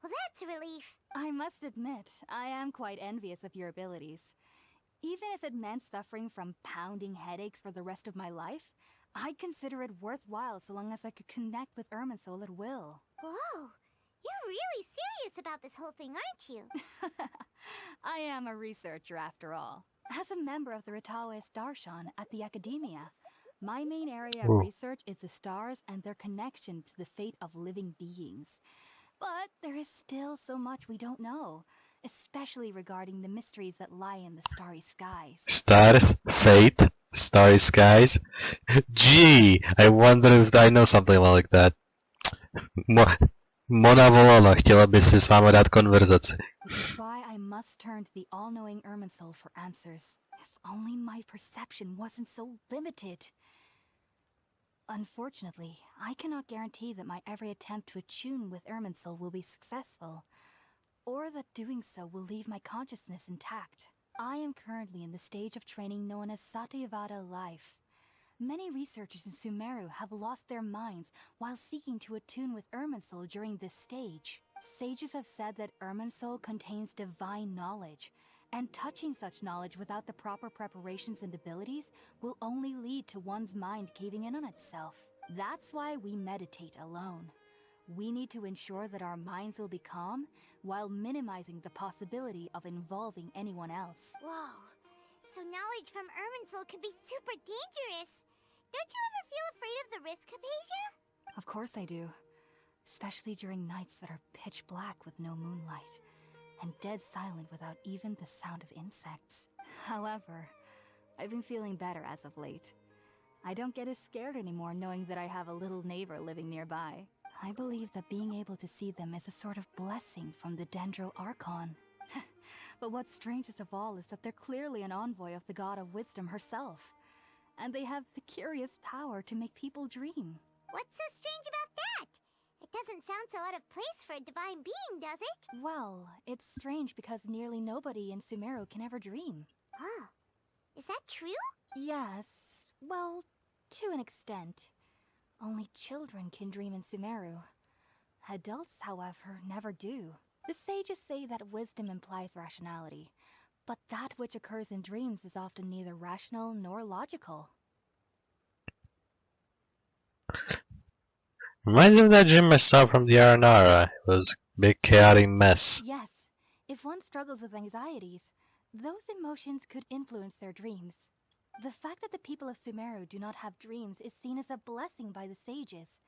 Well, that's a relief. I must admit, I am quite envious of your abilities. Even if it meant suffering from pounding headaches for the rest of my life, I'd consider it worthwhile so long as I could connect with Ermin's soul at will. Whoa. You're really serious about this whole thing, aren't you? I am a researcher after all. As a member of the Ritaoist Darshan at the Academia, my main area of research is the stars and their connection to the fate of living beings. But there is still so much we don't know, especially regarding the mysteries that lie in the starry skies. Stars, fate, starry skies. Gee, I wonder if I know something like that. Mona volala, chtěla by si s vámi dát konverzaci. Which is why I must turn to the all-knowing Irminsul for answers. If only my perception wasn't so limited. Unfortunately, I cannot guarantee that my every attempt to attune with Irminsul will be successful, or that doing so will leave my consciousness intact. I am currently in the stage of training known as Satyavada life. Many researchers in Sumeru have lost their minds while seeking to attune with Irminsul during this stage. Sages have said that Irminsul contains divine knowledge, and touching such knowledge without the proper preparations and abilities will only lead to one's mind caving in on itself. That's why we meditate alone. We need to ensure that our minds will be calm while minimizing the possibility of involving anyone else. Whoa. So knowledge from Irminsul could be super dangerous. Don't you ever feel afraid of the risk, Hypatia? Of course I do. Especially during nights that are pitch black with no moonlight, and dead silent without even the sound of insects. However, I've been feeling better as of late. I don't get as scared anymore knowing that I have a little neighbor living nearby. I believe that being able to see them is a sort of blessing from the Dendro Archon. But what's strangest of all is that they're clearly an envoy of the God of Wisdom herself. And they have the curious power to make people dream. What's so strange about that? It doesn't sound so out of place for a divine being, does it? Well, it's strange because nearly nobody in Sumeru can ever dream. Oh. Is that true? Yes, well, to an extent. Only children can dream in Sumeru. Adults, however, never do. The sages say that wisdom implies rationality, but that which occurs in dreams is often neither rational nor logical. Reminds me of that gym I saw from the Aranara. It was a big chaotic mess. Yes, if one struggles with anxieties, those emotions could influence their dreams. The fact that the people of Sumeru do not have dreams is seen as a blessing by the sages.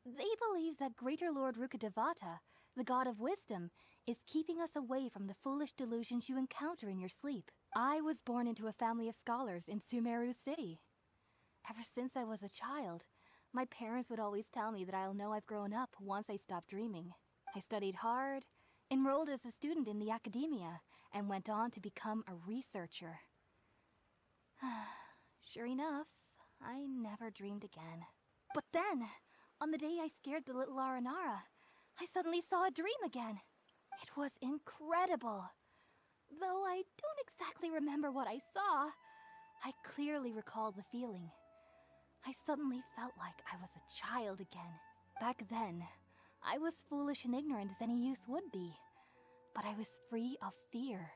They believe that Greater Lord Rukkhadevata, the god of wisdom, is keeping us away from the foolish delusions you encounter in your sleep. I was born into a family of scholars in Sumeru City. Ever since I was a child, my parents would always tell me that I'll know I've grown up once I stop dreaming. I studied hard, enrolled as a student in the academia, and went on to become a researcher. Sure enough, I never dreamed again. But then, on the day I scared the little Aranara, I suddenly saw a dream again. It was incredible. Though I don't exactly remember what I saw, I clearly recall the feeling. I suddenly felt like I was a child again. Back then, I was foolish and ignorant as any youth would be, but I was free of fear.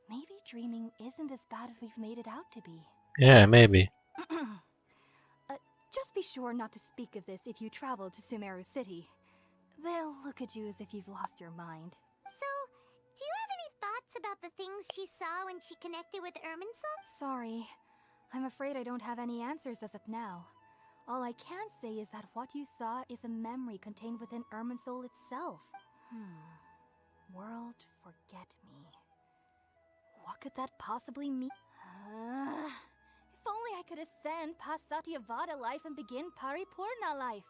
Maybe dreaming isn't as bad as we've made it out to be. Yeah, maybe. Just be sure not to speak of this if you travel to Sumeru City. They'll look at you as if you've lost your mind. So, do you have any thoughts about the things she saw when she connected with Irminsul? Sorry. I'm afraid I don't have any answers as of now. All I can say is that what you saw is a memory contained within Irminsul itself. World forget me. What could that possibly mean? If only I could ascend past Satyavada life and begin Paripurna life.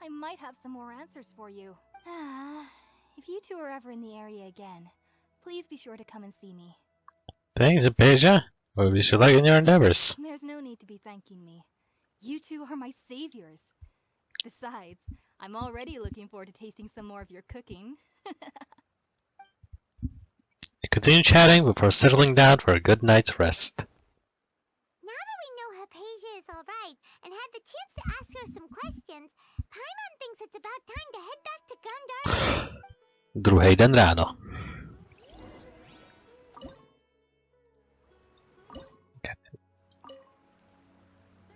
I might have some more answers for you. If you two are ever in the area again, please be sure to come and see me. Thanks, Hypatia. We wish you luck in your endeavors. There's no need to be thanking me. You two are my saviors. Besides, I'm already looking forward to tasting some more of your cooking. We continue chatting before settling down for a good night's rest. Now that we know Hypatia is alright and had the chance to ask her some questions, Paimon thinks it's about time to head back to Gandhar. Druhý den ráno.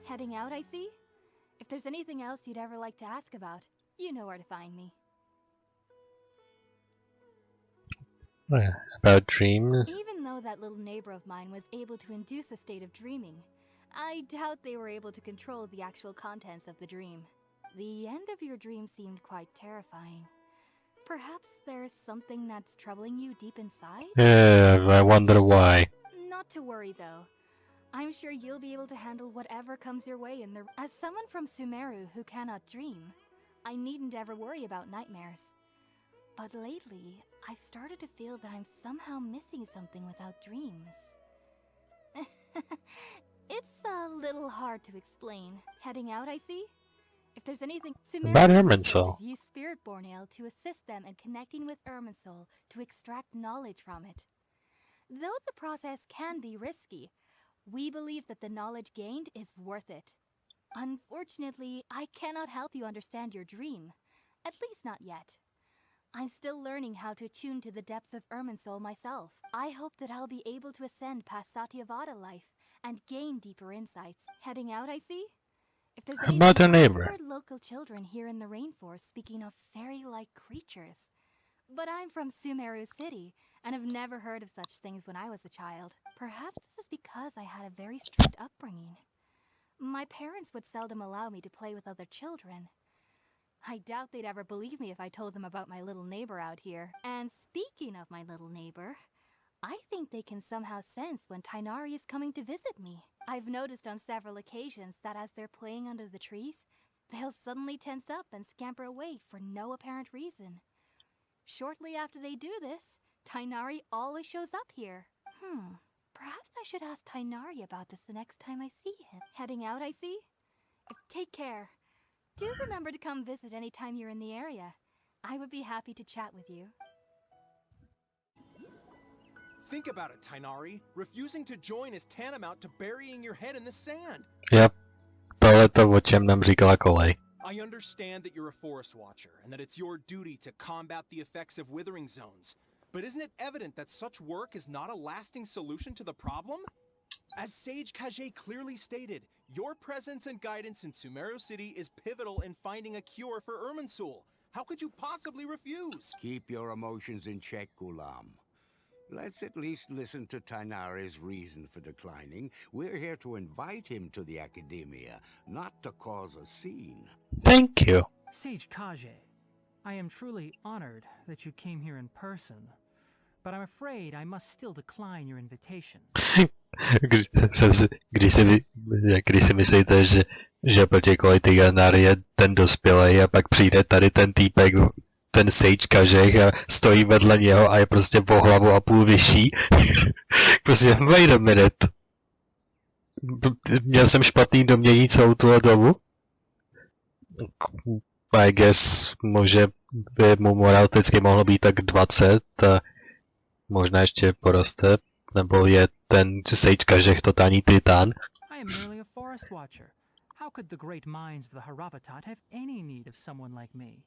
Heading out, I see? If there's anything else you'd ever like to ask about, you know where to find me. About dreams? Even though that little neighbor of mine was able to induce a state of dreaming, I doubt they were able to control the actual contents of the dream. The end of your dream seemed quite terrifying. Perhaps there's something that's troubling you deep inside? Yeah, I wonder why. Not to worry though. I'm sure you'll be able to handle whatever comes your way As someone from Sumeru who cannot dream, I needn't ever worry about nightmares. But lately, I've started to feel that I'm somehow missing something without dreams. It's a little hard to explain. Heading out, I see? If there's anything... About Sumeru Irminsul. use Spirit-born ale to assist them in connecting with Irminsul to extract knowledge from it. Though the process can be risky, we believe that the knowledge gained is worth it. Unfortunately, I cannot help you understand your dream. At least not yet. I'm still learning how to attune to the depths of Irminsul myself. I hope that I'll be able to ascend past Satyavada life and gain deeper insights. Heading out, I see? If there's anything, About your neighbor. I've heard local children here in the rainforest speaking of fairy-like creatures. But I'm from Sumeru City, and have never heard of such things when I was a child. Perhaps this is because I had a very strict upbringing. My parents would seldom allow me to play with other children. I doubt they'd ever believe me if I told them about my little neighbor out here. And speaking of my little neighbor, I think they can somehow sense when Tighnari is coming to visit me. I've noticed on several occasions that as they're playing under the trees, they'll suddenly tense up and scamper away for no apparent reason. Shortly after they do this, Tighnari always shows up here. Perhaps I should ask Tighnari about this the next time I see him. Heading out, I see? Take care. Do remember to come visit anytime you're in the area. I would be happy to chat with you. Think about it, Tighnari. Refusing to join is tantamount to burying your head in the sand. Yep. Tohleto, o čem nám říkala Kolej. I understand that you're a forest watcher and that it's your duty to combat the effects of withering zones. But isn't it evident that such work is not a lasting solution to the problem? As Sage Kage clearly stated, your presence and guidance in Sumeru City is pivotal in finding a cure for Irminsul. How could you possibly refuse? Keep your emotions in check, Ghulam. Let's at least listen to Tighnari's reason for declining. We're here to invite him to the Academia, not to cause a scene. Thank you. Sage Kage, I am truly honored that you came here in person, but I'm afraid I must still decline your invitation. Když si myslíte, že proti Kolej Tighnari je ten dospělej a pak přijde tady ten týpek, ten Sage Kažech a stojí vedle něho a je prostě o hlavu a půl vyšší. Prostě, wait a minute. Měl jsem špatný domění celou tu dobu? I guess, může by mu moralisticky mohlo být tak 20 a možná ještě poroste, nebo je ten Sage Kažech totální titán. I am merely a forest watcher. How could the great minds of the Haravatat have any need of someone like me?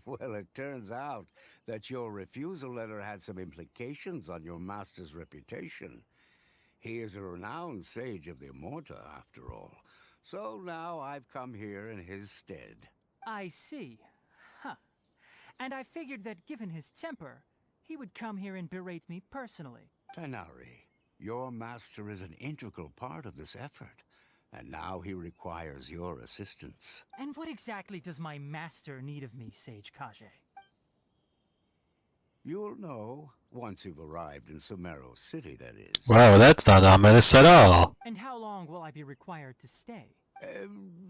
Well, it turns out that your refusal letter had some implications on your master's reputation. He is a renowned sage of the Immorta, after all. So now I've come here in his stead. I see. Huh. And I figured that given his temper, he would come here and berate me personally. Tighnari, your master is an integral part of this effort, and now he requires your assistance. And what exactly does my master need of me, Sage Kage? You'll know once you've arrived in Sumeru City, that is. Wow, that's not ominous at all. And how long will I be required to stay?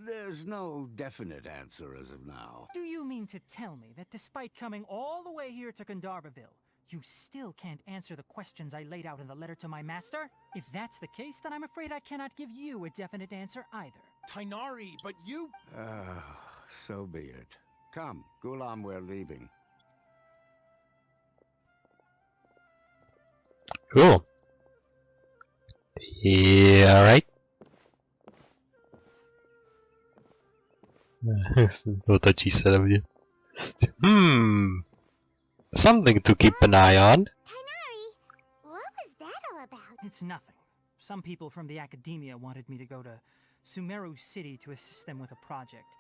There's no definite answer as of now. Do you mean to tell me that despite coming all the way here to Gandharvaville, you still can't answer the questions I laid out in the letter to my master? If that's the case, then I'm afraid I cannot give you a definite answer either. Tighnari, but you... So be it. Come, Ghulam, we're leaving. Cool. Yeah, alright. Otočí se na mě. Something to keep an eye on. Tighnari, what was that all about? It's nothing. Some people from the academia wanted me to go to Sumeru City to assist them with a project,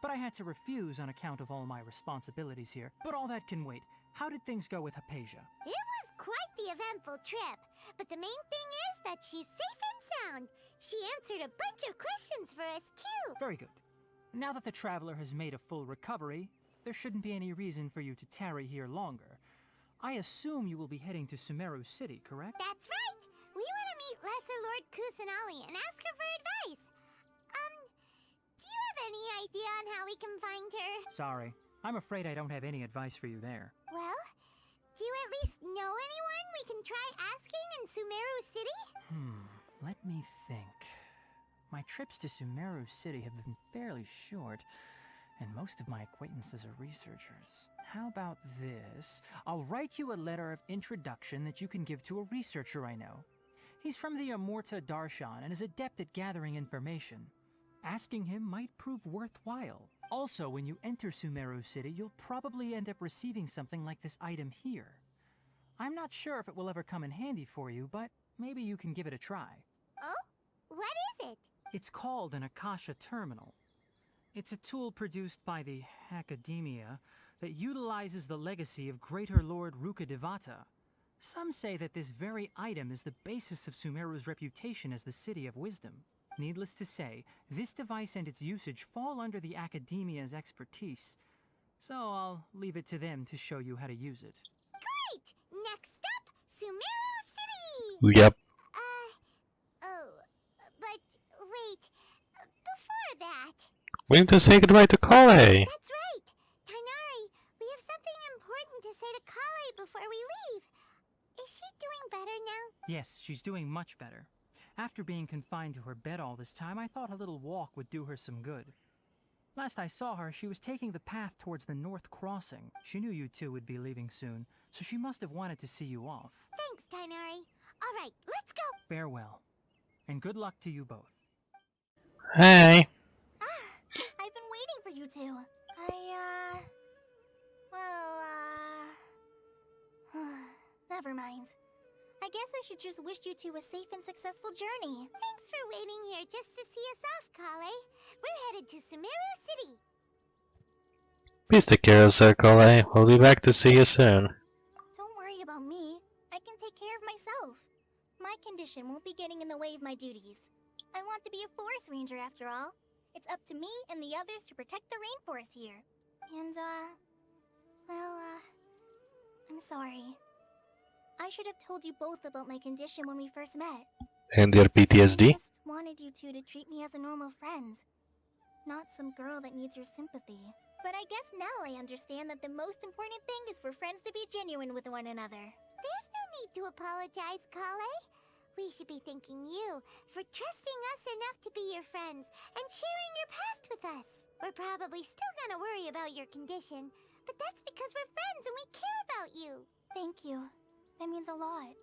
but I had to refuse on account of all my responsibilities here. But all that can wait. How did things go with Hypatia? It was quite the eventful trip, but the main thing is that she's safe and sound. She answered a bunch of questions for us too. Very good. Now that the traveler has made a full recovery, there shouldn't be any reason for you to tarry here longer. I assume you will be heading to Sumeru City, correct? That's right! We want to meet Lesser Lord Kusanali and ask her for advice. Do you have any idea on how we can find her? Sorry, I'm afraid I don't have any advice for you there. Well, do you at least know anyone we can try asking in Sumeru City? Let me think. My trips to Sumeru City have been fairly short, and most of my acquaintances are researchers. How about this? I'll write you a letter of introduction that you can give to a researcher I know. He's from the Amorta Darshan and is adept at gathering information. Asking him might prove worthwhile. Also, when you enter Sumeru City, you'll probably end up receiving something like this item here. I'm not sure if it will ever come in handy for you, but maybe you can give it a try. Oh? What is it? It's called an Akasha terminal. It's a tool produced by the Academia that utilizes the legacy of Greater Lord Rukkhadevata. Some say that this very item is the basis of Sumeru's reputation as the City of Wisdom. Needless to say, this device and its usage fall under the Academia's expertise, so I'll leave it to them to show you how to use it. Great! Next up, Sumeru City! Yep. But wait, before that... We need to say goodbye to Kale. That's right! Tainari, we have something important to say to Kale before we leave. Is she doing better now? Yes, she's doing much better. After being confined to her bed all this time, I thought a little walk would do her some good. Last I saw her, she was taking the path towards the North Crossing. She knew you two would be leaving soon, so she must have wanted to see you off. Thanks, Tainari. All right, let's go! Farewell, and good luck to you both. Hey. I've been waiting for you two. Never mind. I guess I should just wish you two a safe and successful journey. Thanks for waiting here just to see us off, Kale. We're headed to Sumeru City. Please take care of Sir Kale. We'll be back to see you soon. Don't worry about me. I can take care of myself. My condition won't be getting in the way of my duties. I want to be a forest ranger after all. It's up to me and the others to protect the rainforest here. And, I'm sorry. I should have told you both about my condition when we first met. And your PTSD? I just wanted you two to treat me as a normal friend. Not some girl that needs your sympathy. But I guess now I understand that the most important thing is for friends to be genuine with one another. There's no need to apologize, Kale. We should be thanking you for trusting us enough to be your friends and sharing your past with us. We're probably still gonna worry about your condition, but that's because we're friends and we care about you. Thank you. That means a lot.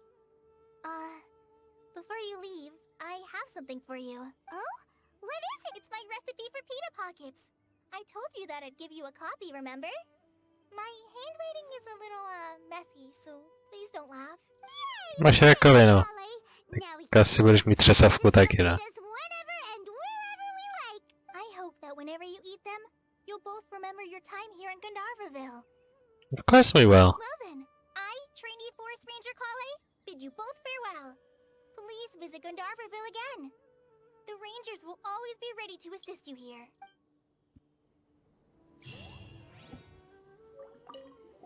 Before you leave, I have something for you. Oh? What is it? It's my recipe for pita pockets. I told you that I'd give you a copy, remember? My handwriting is a little, messy, so please don't laugh. Máš rakovinu. Tak asi budeš mít třesavku taky, no. I hope that whenever you eat them, you'll both remember your time here in Gandharvaville. Of course we will. Well then, I, trainee Forest Ranger Kale, bid you both farewell. Please visit Gandharvaville again. The Rangers will always be ready to assist you here.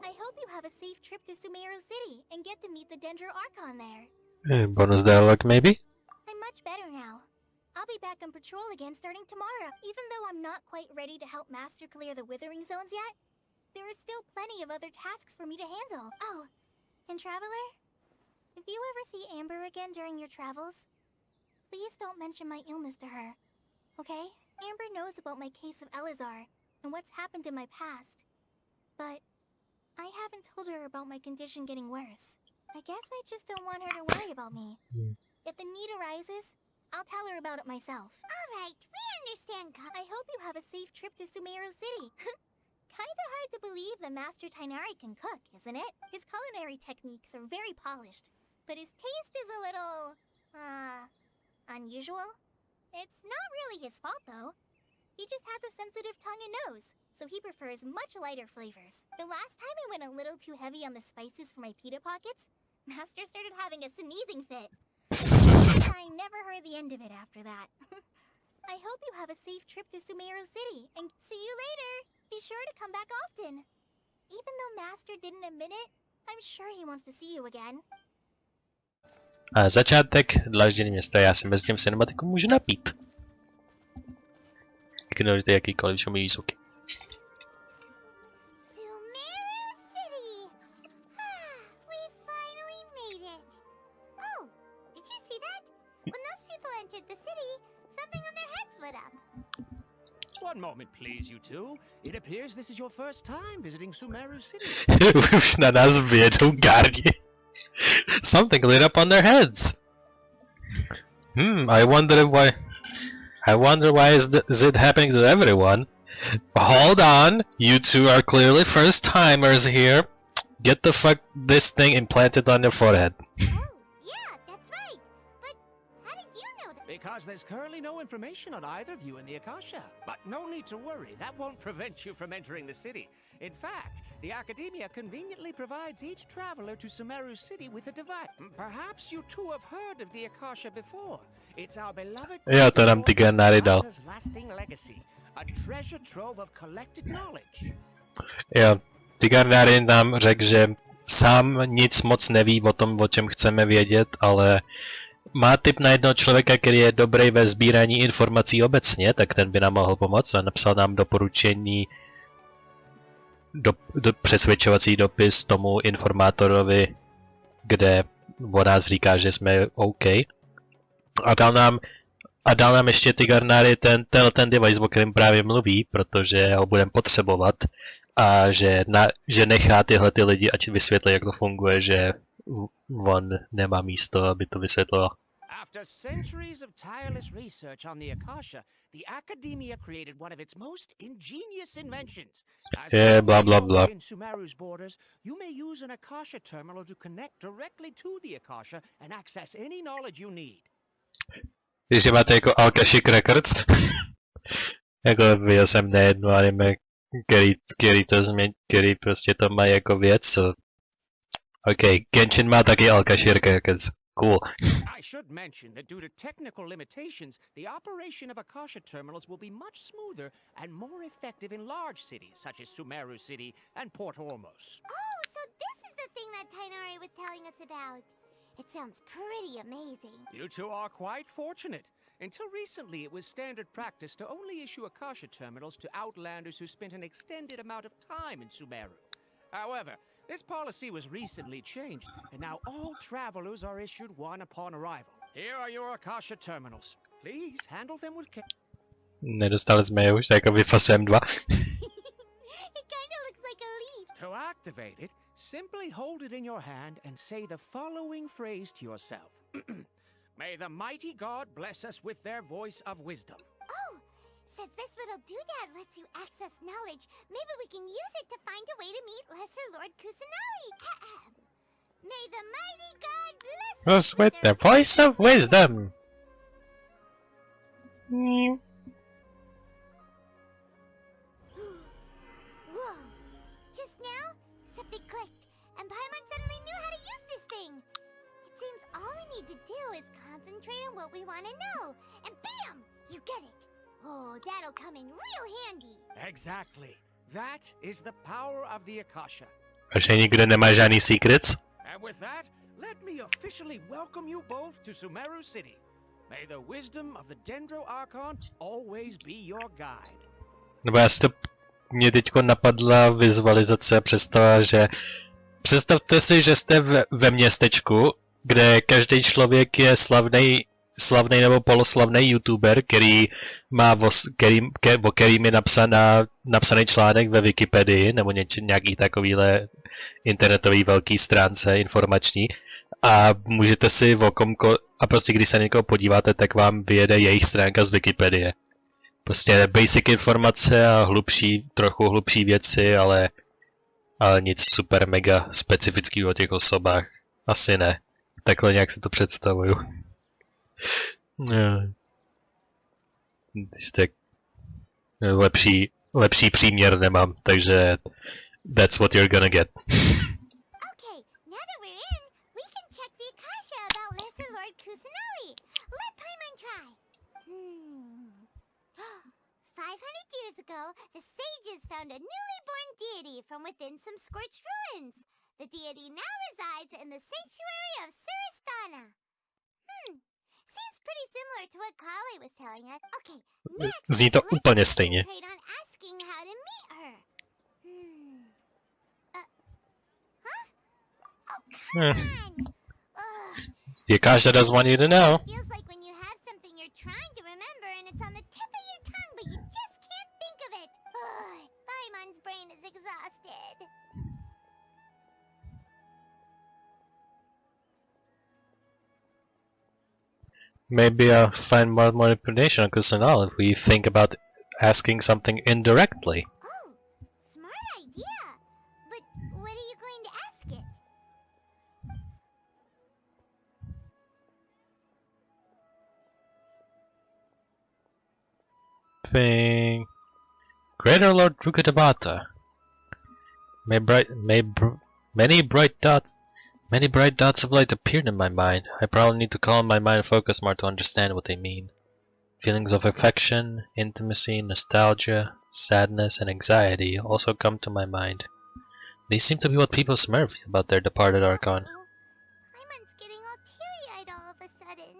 I hope you have a safe trip to Sumeru City and get to meet the Dendro Archon there. Bonus dialogue, maybe? I'm much better now. I'll be back on patrol again starting tomorrow. Even though I'm not quite ready to help Master clear the Withering Zones yet, there is still plenty of other tasks for me to handle. Oh, and Traveler, if you ever see Amber again during your travels, please don't mention my illness to her, okay? Amber knows about my case of Elazar and what's happened in my past, but I haven't told her about my condition getting worse. I guess I just don't want her to worry about me. If the need arises, I'll tell her about it myself. All right, we understand, I hope you have a safe trip to Sumeru City. Kinda hard to believe that Master Tainari can cook, isn't it? His culinary techniques are very polished, but his taste is a little, unusual. It's not really his fault, though. He just has a sensitive tongue and nose, so he prefers much lighter flavors. The last time I went a little too heavy on the spices for my pita pockets, Master started having a sneezing fit. I never heard the end of it after that. I hope you have a safe trip to Sumeru City, and see you later. Be sure to come back often. Even though Master didn't admit it, I'm sure he wants to see you again. A začátek dlaždění města, já si mezi tím cinematiku můžu napít. Ignorujte jakýkoliv šumivý zvuky. Sumeru City! We finally made it! Oh, did you see that? When those people entered the city, something on their heads lit up. One moment, please, you two. It appears this is your first time visiting Sumeru City. Už na nás vědou gardi. Something lit up on their heads. I wonder why is it happening to everyone? Hold on, you two are clearly first timers here. Get the fuck this thing implanted on your forehead. Oh, yeah, that's right. But how did you know that? Because there's currently no information on either of you in the Akasha. But no need to worry, that won't prevent you from entering the city. In fact, the Academia conveniently provides each traveler to Sumeru City with a device. Perhaps you two have heard of the Akasha before. It's our beloved Jo, to nám ty Gennary dal. lasting legacy, a treasure trove of collected knowledge. Jo, ty Gennary nám řekl, že sám nic moc neví o tom, o čem chceme vědět, ale má tip na jednoho člověka, který je dobrý ve sbírání informací obecně, tak ten by nám mohl pomoct a napsal nám doporučení přesvědčovací dopis tomu informátorovi, kde o nás říká, že jsme OK. A dal nám ještě ty Gennary ten device, o kterém právě mluví, protože ho budeme potřebovat a že nechá tyhle ty lidi, ať vysvětlí, jak to funguje, že on nemá místo, aby to vysvětlil. After centuries of tireless research on the Akasha, the Academia created one of its most ingenious inventions. Blah blah blah. In Sumeru's borders, you may use an Akasha terminal to connect directly to the Akasha and access any knowledge you need. Že máte jako Akashic Records? Jako viděl jsem nejedno anime, který prostě to má jako věc. OK, Genshin má taky Akashic Records. Cool. I should mention that due to technical limitations, the operation of Akasha terminals will be much smoother and more effective in large cities such as Sumeru City and Port Ormos. Oh, so this is the thing that Tainari was telling us about. It sounds pretty amazing. You two are quite fortunate. Until recently, it was standard practice to only issue Akasha terminals to outlanders who spent an extended amount of time in Sumeru. However, this policy was recently changed, and now all travelers are issued one upon arrival. Here are your Akasha terminals. Please handle them with care. Nedostali jsme je už, tak jako vyfasem 2. It kinda looks like a leaf. To activate it, simply hold it in your hand and say the following phrase to yourself. May the mighty God bless us with their voice of wisdom. Oh, says this little doodad lets you access knowledge. Maybe we can use it to find a way to meet Lesser Lord Kusanali. May the mighty God bless Us with the voice of wisdom. Whoa! Just now, something clicked, and Paimon suddenly knew how to use this thing. It seems all we need to do is concentrate on what we want to know, and bam! You get it. Oh, that'll come in real handy. Exactly. That is the power of the Akasha. Že nikdo nemá žádný secrets? And with that, let me officially welcome you both to Sumeru City. May the wisdom of the Dendro Archon always be your guide. Nebo mě teďko napadla vizualizace, představte si, že jste ve městečku, kde každý člověk je slavný nebo poloslavný youtuber, který má o kterým je napsaný článek ve Wikipedii nebo nějaký takovýhle internetový velký stránce informační a můžete si a prostě když se na někoho podíváte, tak vám vyjede jejich stránka z Wikipedie. Prostě basic informace a trochu hlubší věci, ale nic super mega specifického o těch osobách. Asi ne. Takhle nějak si to představuju. Lepší příměr nemám, takže that's what you're gonna get. Okay, now that we're in, we can check the Akasha about Lesser Lord Kusanali. Let Paimon try. ago, the sages found a newly born deity from within some scorched ruins. The deity now resides in the sanctuary of Suristana. Seems pretty similar to what Kali was telling us. Okay, next, Zní to let's úplně stejně. concentrate on asking how to meet her. Huh? Oh, come Eh. on! Ugh. The Akasha doesn't want you to know. Feels like when you have something you're trying to remember and it's on the tip of your tongue, but you just can't think of it. Ugh, Paimon's brain is exhausted. Maybe I'll find more information on Kusanal if we think about asking something indirectly. Oh, smart idea. But what are you going to ask it? Thing. Greater Lord Rukatabata. Many bright dots of light appeared in my mind. I probably need to calm my mind and focus more to understand what they mean. Feelings of affection, intimacy, nostalgia, sadness, and anxiety also come to my mind. These seem to be what people smurf about their departed Archon. Paimon's getting all teary-eyed all of a sudden.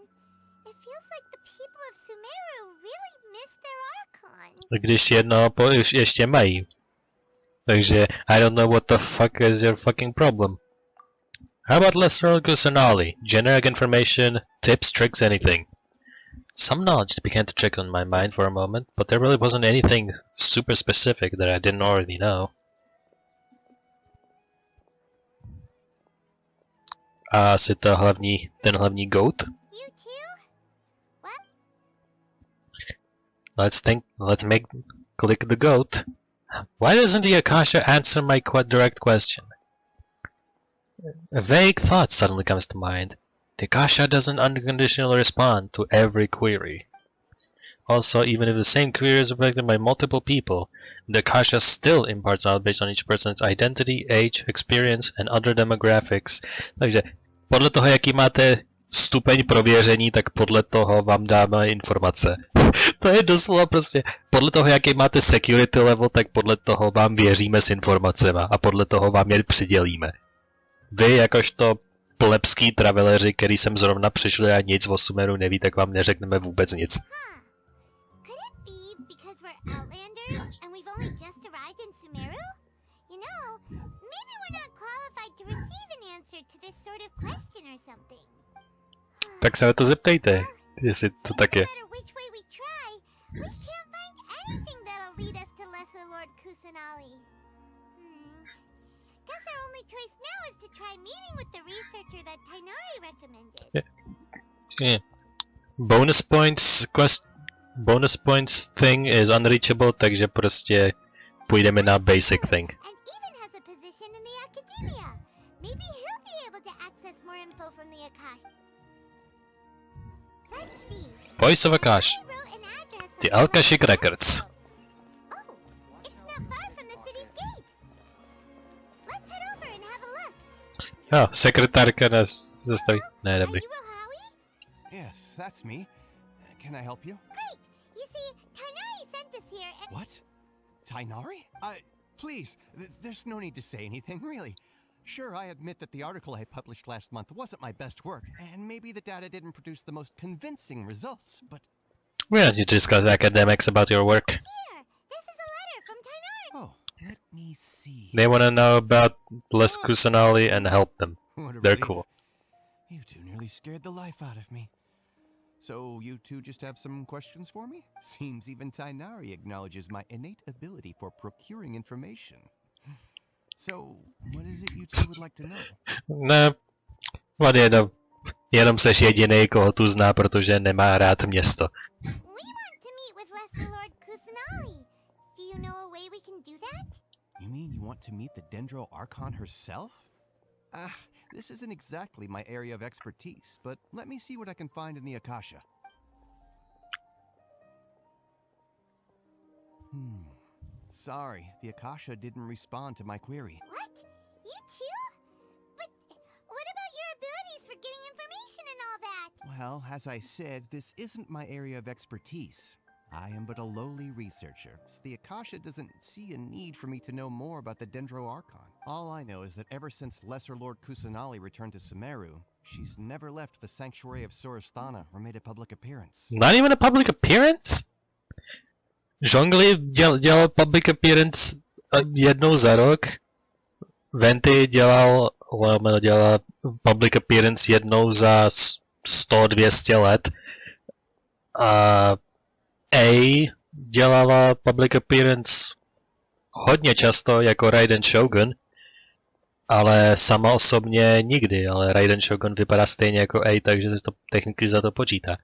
It feels like the people of Sumeru really miss their Archon. Když jednoho už ještě mají. Takže I don't know what the fuck is your fucking problem. How about Lesser Kusanali? Generic information, tips, tricks, anything. Some knowledge began to trickle in my mind for a moment, but there really wasn't anything super specific that I didn't already know. Asi ten hlavní goat? You too? What? Let's click the goat. Why doesn't the Akasha answer my direct question? A vague thought suddenly comes to mind. The Akasha doesn't unconditionally respond to every query. Also, even if the same query is reflected by multiple people, the Akasha still imparts knowledge based on each person's identity, age, experience, and other demographics. Takže podle toho, jaký máte stupeň prověření, tak podle toho vám dáme informace. To je doslova prostě, podle toho, jaký máte security level, tak podle toho vám věříme s informacema a podle toho vám je přidělíme. Vy, jakožto plebský traveleři, který sem zrovna přišli a nic o Sumeru neví, tak vám neřekneme vůbec nic. Could it be because we're Outlanders and we've only just arrived in Sumeru? You know, maybe we're not qualified to receive an answer to this sort of question or something. Tak se na to zeptejte, jestli to tak je. No matter which way we try, we can't find anything that'll lead us to Lesser Lord Kusanali. Guess our only choice now is to try meeting with the researcher that Tainari recommended. Yeah. Bonus points thing is unreachable, takže prostě půjdeme na basic thing. And even has a position in the academia. Maybe he'll be able to access more info from the Akasha. Let's see. Voice of Akasha. I wrote an address The on Akashic Records. Oh, it's not far from the city's gate. Let's head over and have a look. Jo, sekretárka nás zastaví. Ne, Are dobrý. you Rohawi? Yes, that's me. Can I help you? Great. You see, Tainari sent us here and... What? Tainari? Please, there's no need to say anything, really. Sure, I admit that the article I published last month wasn't my best work, and maybe the data didn't produce the most convincing results, but... We don't need to discuss academics about your work. Here, this is a letter from Tainari. Oh, let me see. They want to know about Les Kusanali and help them. What a They're relief. cool. You two nearly scared the life out of me. So you two just have some questions for me? Seems even Tainari acknowledges my innate ability for procuring information. So, what is it you two would like to know? Ne, on jenom seš jedinej, koho tu zná, protože nemá rád město. We want to meet with Lesser Lord Kusanali. Do you know a way we can do that? You mean you want to meet the Dendro Archon herself? This isn't exactly my area of expertise, but let me see what I can find in the Akasha. Sorry, the Akasha didn't respond to my query. What? You too? But what about your abilities for getting information and all that? Well, as I said, this isn't my area of expertise. I am but a lowly researcher, so the Akasha doesn't see a need for me to know more about the Dendro Archon. All I know is that ever since Lesser Lord Kusanali returned to Sumeru, she's never left the Sanctuary of Sorasthana or made a public appearance. Not even a public appearance? Zhongli dělal public appearance jednou za rok. Venti dělala public appearance jednou za 100-200 let. A A dělala public appearance hodně často jako Raiden Shogun, ale sama osobně nikdy, ale Raiden Shogun vypadá stejně jako A, takže se to technicky za to počítá.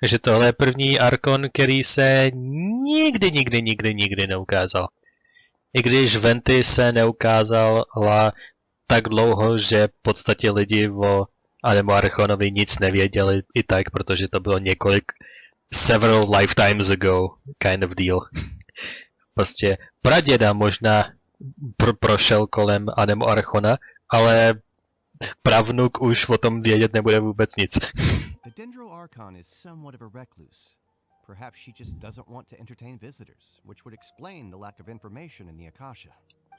Takže tohle je první Archon, který se nikdy neukázal. I když Venti se neukázala tak dlouho, že v podstatě lidi o Anemo Archonovi nic nevěděli i tak, protože to bylo several lifetimes ago kind of deal. Prostě praděda možná prošel kolem Anemo Archona, ale pravnuk už o tom vědět nebude vůbec nic. The Dendro Archon is somewhat of a recluse. Perhaps she just doesn't want to entertain visitors, which would explain the lack of information in the Akasha.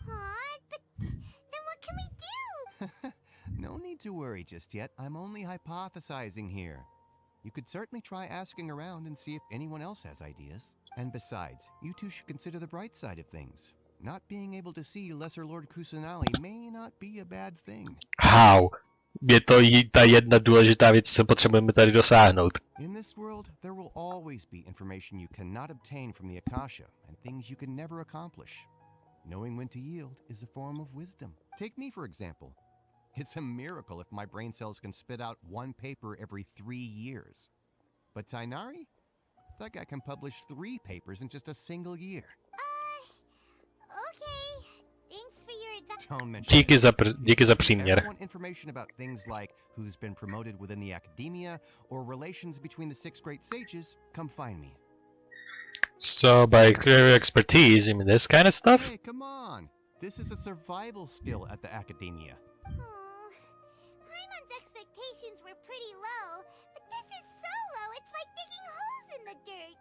Aw, but then what can we do? No need to worry just yet. I'm only hypothesizing here. You could certainly try asking around and see if anyone else has ideas. And besides, you two should consider the bright side of things. Not being able to see Lesser Lord Kusanali may not be a bad thing. How? Je to ta jedna důležitá věc, co potřebujeme tady dosáhnout. In this world, there will always be information you cannot obtain from the Akasha and things you can never accomplish. Knowing when to yield is a form of wisdom. Take me, for example. It's a miracle if my brain cells can spit out one paper every 3 years. But Tainari? That guy can publish 3 papers in just a single year. Okay. Thanks for your advice. Don't mention Díky za příměr. If you want information about things like who's been promoted within the academia or relations between the 6 great sages, come find me. So by clear expertise, you mean this kind of stuff? Hey, come on. This is a survival skill at the academia. Paimon's expectations were pretty low, but this is so low, it's like digging holes in the dirt.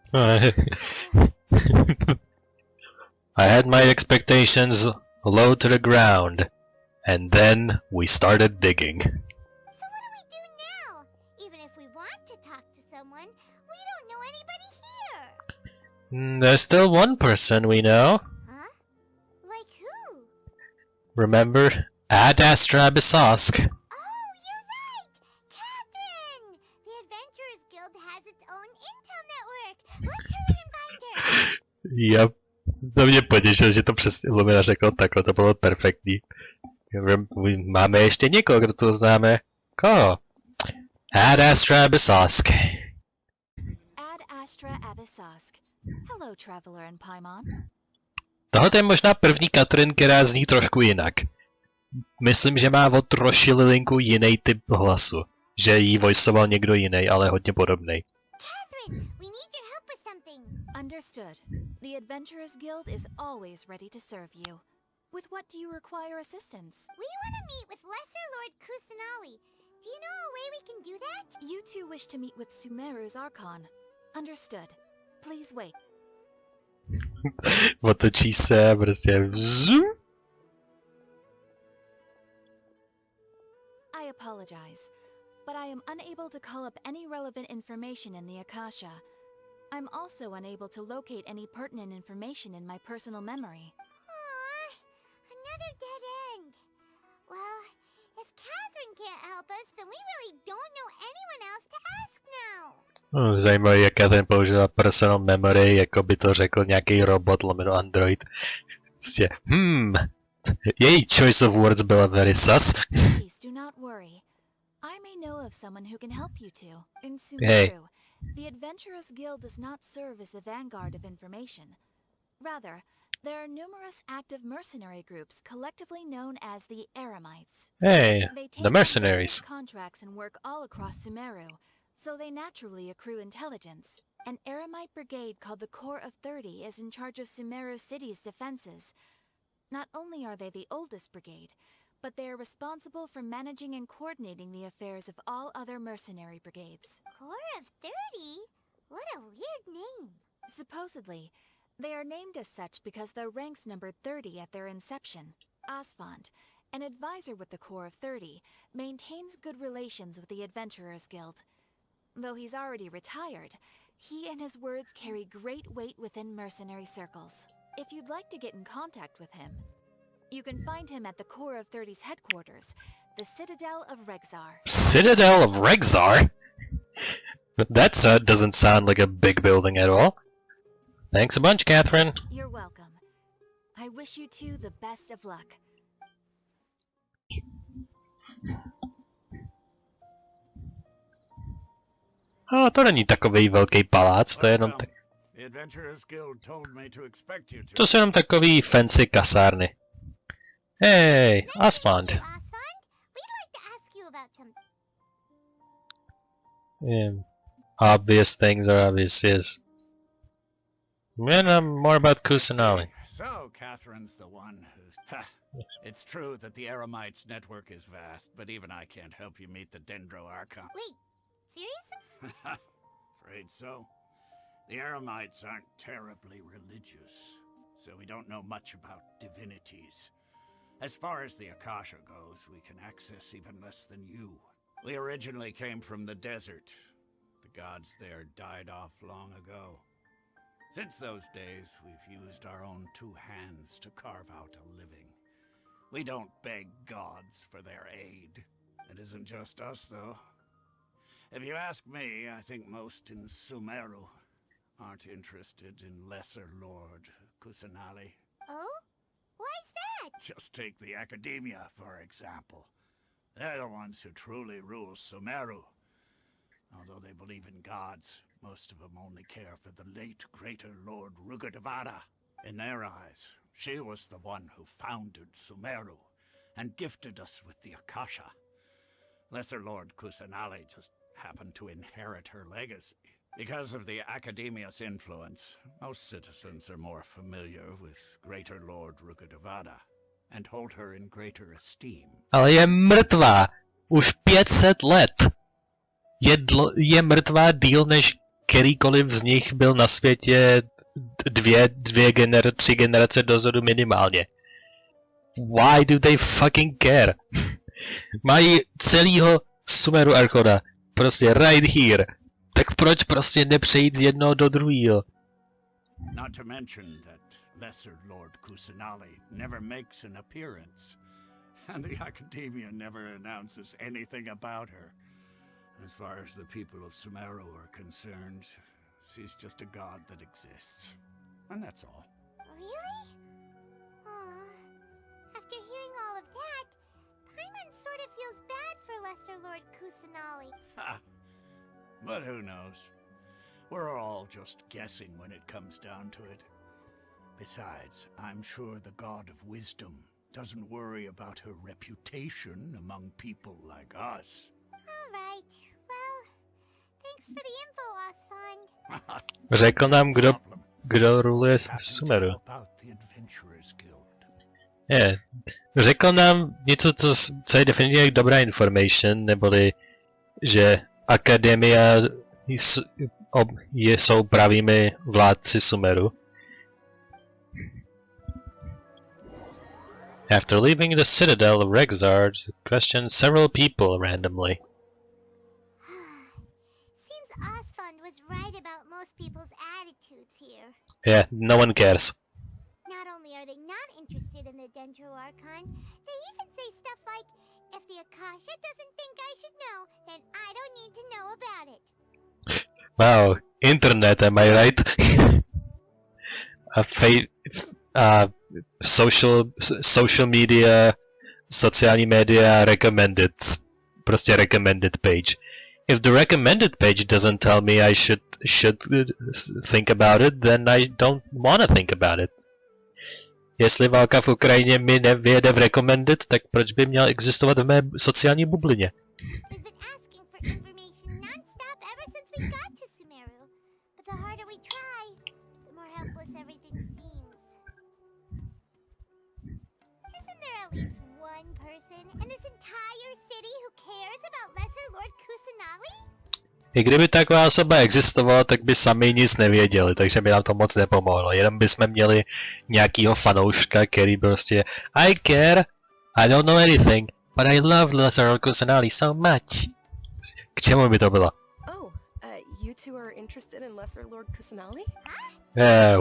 I had my expectations low to the ground, and then we started digging. So what do we do now? Even if we want to talk to someone, we don't know anybody here. There's still one person we know. Huh? Like who? Remember? Ad Astra Abyssosque. Oh, you're right! Catherine! The Adventurers Guild has its own intel network. Let's hurry and find her. Yep. To mě potěšilo, že to přesně Lumina řekl takhle, to bylo perfektní. Máme ještě někoho, kdo to známe. Koho? Ad Astra Abyssosque. Ad Astra Abyssosque. Hello, Traveler and Paimon. Tohle je možná první Catherine, která zní trošku jinak. Myslím, že má o troši linku jiný typ hlasu. Že jí voiceoval někdo jiný, ale hodně podobnej. Catherine, we need your help with something. Understood. The Adventurers Guild is always ready to serve you. With what do you require assistance? We want to meet with Lesser Lord Kusanali. Do you know a way we can do that? You two wish to meet with Sumeru's Archon. Understood. Please wait. Otočí se prostě vzum. I apologize, but I am unable to call up any relevant information in the Akasha. I'm also unable to locate any pertinent information in my personal memory. Aww, another dead end. Well, if Catherine can't help us, then we really don't know anyone else to ask now. Zajímavé, jak Catherine použila personal memory, jako by to řekl nějaký robot lomeno android. Prostě, její choice of words byla very sus. Please do not worry. I may know of someone who can help you two. In Sumeru, the Adventurers Guild does not serve as the vanguard of information. Rather, there are numerous active mercenary groups collectively known as the Eremites. Hey, They take the mercenaries. on contracts and work all across Sumeru, so they naturally accrue intelligence. An Eremite brigade called the Corps of 30 is in charge of Sumeru City's defenses. Not only are they the oldest brigade, but they are responsible for managing and coordinating the affairs of all other mercenary brigades. Core of 30? What a weird name. Supposedly, they are named as such because their ranks numbered 30 at their inception. Asfand, an advisor with the Core of 30, maintains good relations with the Adventurers Guild. Though he's already retired, he and his words carry great weight within mercenary circles. If you'd like to get in contact with him, you can find him at the Core of 30's headquarters, the Citadel of Rexar. Citadel of Rexar? That doesn't sound like a big building at all. Thanks a bunch, Catherine. You're welcome. I wish you two the best of luck. To není takový velký palác, to je jenom tak... To jsou jenom takový fancy kasárny. Hey, Asfand. Asfand, we'd like to ask you about some... Yeah. Obvious things are obvious, yes. And more about Kusanali. So, Catherine's the one who's... Ha! It's true that the Eremites' network is vast, but even I can't help you meet the Dendro Archon. Wait, serious? Afraid so. The Eremites aren't terribly religious, so we don't know much about divinities. As far as the Akasha goes, we can access even less than you. We originally came from the desert. The gods there died off long ago. Since those days, we've used our own two hands to carve out a living. We don't beg gods for their aid. It isn't just us, though. If you ask me, I think most in Sumeru aren't interested in Lesser Lord Kusanali. Oh? Why's that? Just take the Academia, for example. They're the ones who truly rule Sumeru. Although they believe in gods, most of them only care for the late Greater Lord Rugadavada. In their eyes, she was the one who founded Sumeru and gifted us with the Akasha. Lesser Lord Kusanali just happened to inherit her legacy. Because of the Academia's influence, most citizens are more familiar with Greater Lord Rugadavada and hold her in greater esteem. Ale je mrtvá! Už 500 let! Je mrtvá díl, než kterýkoliv z nich byl na světě tři generace dozadu minimálně. Why do they fucking care? Mají celýho Sumeru Archona. Prostě right here. Tak proč prostě nepřejít z jednoho do druhého? Not to mention that Lesser Lord Kusanali never makes an appearance, and the Academia never announces anything about her. As far as the people of Sumeru are concerned, she's just a god that exists. And that's all. Really? Aw. After hearing all of that, Paimon sort of feels bad for Lesser Lord Kusanali. Ha! But who knows? We're all just guessing when it comes down to it. Besides, I'm sure the God of Wisdom doesn't worry about her reputation among people like us. Alright, well, thanks for the info, Asfand. Řekl nám, kdo ruluje Sumeru. Řekl nám něco, co je definitivně dobrá information, neboli, že Akademia jsou pravými vládci Sumeru. After leaving the Citadel of Rexar, questioned several people randomly. Seems Asfand was right about most people's attitudes here. Yeah, no one cares. Not only are they not interested in the Dendro Archon, they even say stuff like, if the Akasha doesn't think I should know, then I don't need to know about it. Wow, internet, am I right? Social media, sociální média recommended. Prostě recommended page. If the recommended page doesn't tell me I should think about it, then I don't want to think about it. Jestli válka v Ukrajině mi nevyjede v recommended, tak proč by měl existovat v mé sociální bublině? We've been asking for information non-stop ever since we got to Sumeru. But the harder we try, the more helpless everything seems. Isn't there at least one person entire city who cares about Lesser Lord Kusanali? I kdyby taková osoba existovala, tak by sami nic nevěděli, takže by nám to moc nepomohlo. Jenom bychom měli nějakýho fanouška, který prostě I care, I don't know anything, but I love Lesser Lord Kusanali so much. K čemu by to bylo? Oh, you two are interested in Lesser Lord Kusanali?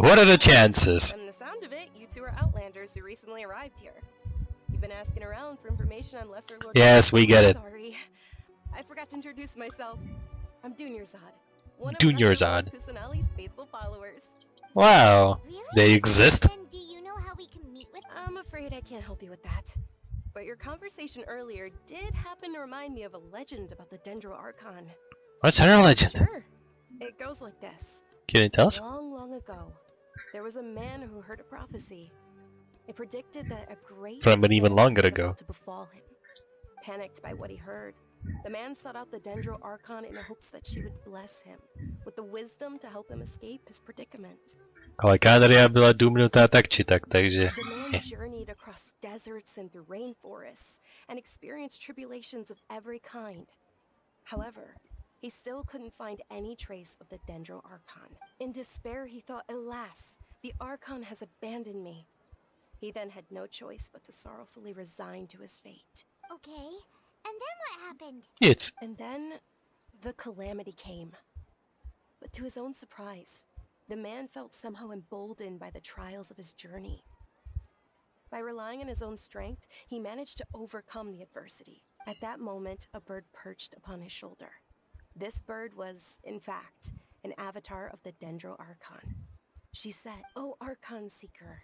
What are the chances? From the sound of it, you two are Outlanders who recently arrived here. You've been asking around for information on Lesser Lord. Yes, we get it. Sorry, I forgot to introduce myself. I'm Dunyarzad, one of Dunyarzad. Lesser Lord Kusanali's faithful followers. Wow, they exist? And do you know how we can meet with them? I'm afraid I can't help you with that. But your conversation earlier did happen to remind me of a legend about the Dendro Archon. What's her legend? Sure. It goes like this. Can you tell us? Long, long ago, there was a man who heard a prophecy. It predicted that a great From an even thing longer was ago. about to befall him. Panicked by what he heard, the man sought out the Dendro Archon in hopes that she would bless him with the wisdom to help him escape his predicament. Ale Kanaria byla důmnutá tak či tak, takže... The man journeyed across deserts and through rainforests and experienced tribulations of every kind. However, he still couldn't find any trace of the Dendro Archon. In despair, he thought, alas, the Archon has abandoned me. He then had no choice but to sorrowfully resign to his fate. Okay, and then what happened? And then the calamity came. But to his own surprise, the man felt somehow emboldened by the trials of his journey. By relying on his own strength, he managed to overcome the adversity. At that moment, a bird perched upon his shoulder. This bird was, in fact, an avatar of the Dendro Archon. She said, "Oh, Archon Seeker,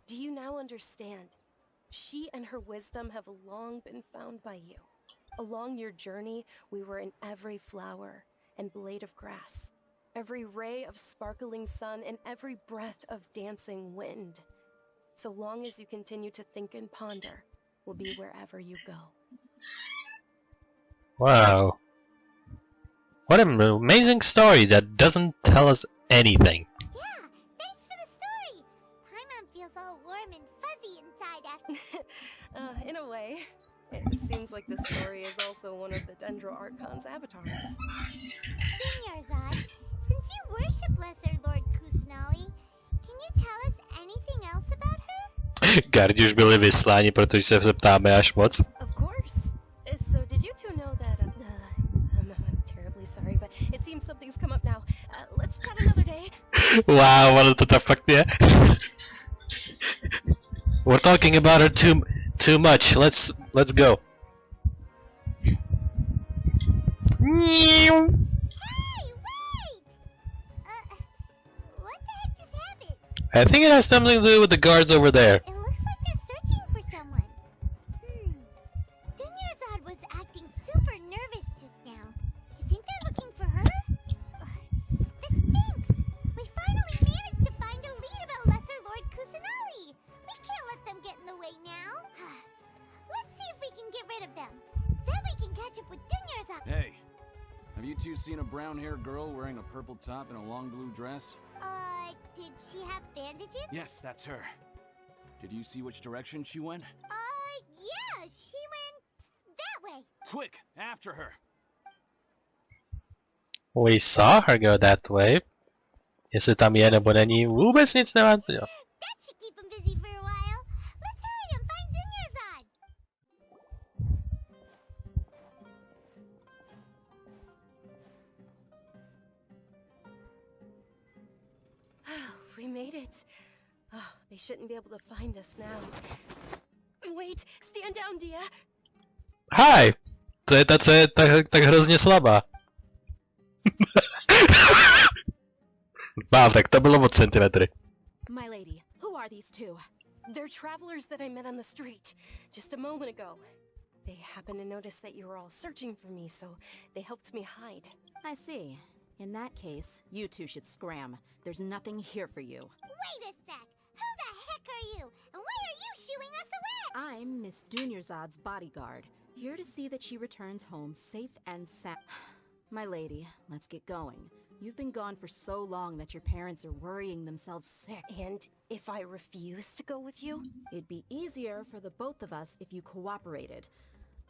do you now understand? She and her wisdom have long been found by you. Along your journey, we were in every flower and blade of grass, every ray of sparkling sun, and every breath of dancing wind. So long as you continue to think and ponder, we'll be wherever you go." Wow. What an amazing story that doesn't tell us anything. Yeah, thanks for the story. Paimon feels all warm and fuzzy inside after. In a way, it seems like this story is also one of the Dendro Archon's avatars. Dunyarzad, since you worship Lesser Lord Kusanali, can you tell us anything else about her? Gardi už byli vysláni, protože se zeptáme až moc. Of course. So did you two know that? I'm terribly sorry, but it seems something's come up now. Let's chat another day. Wow, ono to tak fakt je. We're talking about her too much. Let's go. Hey, wait! What the heck just happened? I think it has something to do with the guards over there. It looks like they're searching for someone. Dunyarzad was acting super nervous just now. You think they're looking for her? This stinks! We finally managed to find a lead about Lesser Lord Kusanali! We can't let them get in the way now. Let's see if we can get rid of them. Then we can catch up with Dunyarzad. Hey, have you two seen a brown-haired girl wearing a purple top and a long blue dress? Did she have bandages? Yes, that's her. Did you see which direction she went? Yeah, she went that way. Quick, after her! We saw her go that way. Jestli tam je nebo není, vůbec nic nemá co dělat. That should keep him busy for a while. Let's hurry and find Dunyarzad. We made it. Oh, they shouldn't be able to find us now. Wait, stand down, Dia. Hi! To je ta, co je tak hrozně slabá. Mám, tak to bylo od centimetry. My lady, who are these two? They're travelers that I met on the street just a moment ago. They happened to notice that you were all searching for me, so they helped me hide. I see. In that case, you two should scram. There's nothing here for you. Wait a sec. Who the heck are you? And why are you shooing us away? I'm Miss Dunyarzad's bodyguard, here to see that she returns home safe and sound. My lady, let's get going. You've been gone for so long that your parents are worrying themselves sick. And if I refuse to go with you? It'd be easier for the both of us if you cooperated.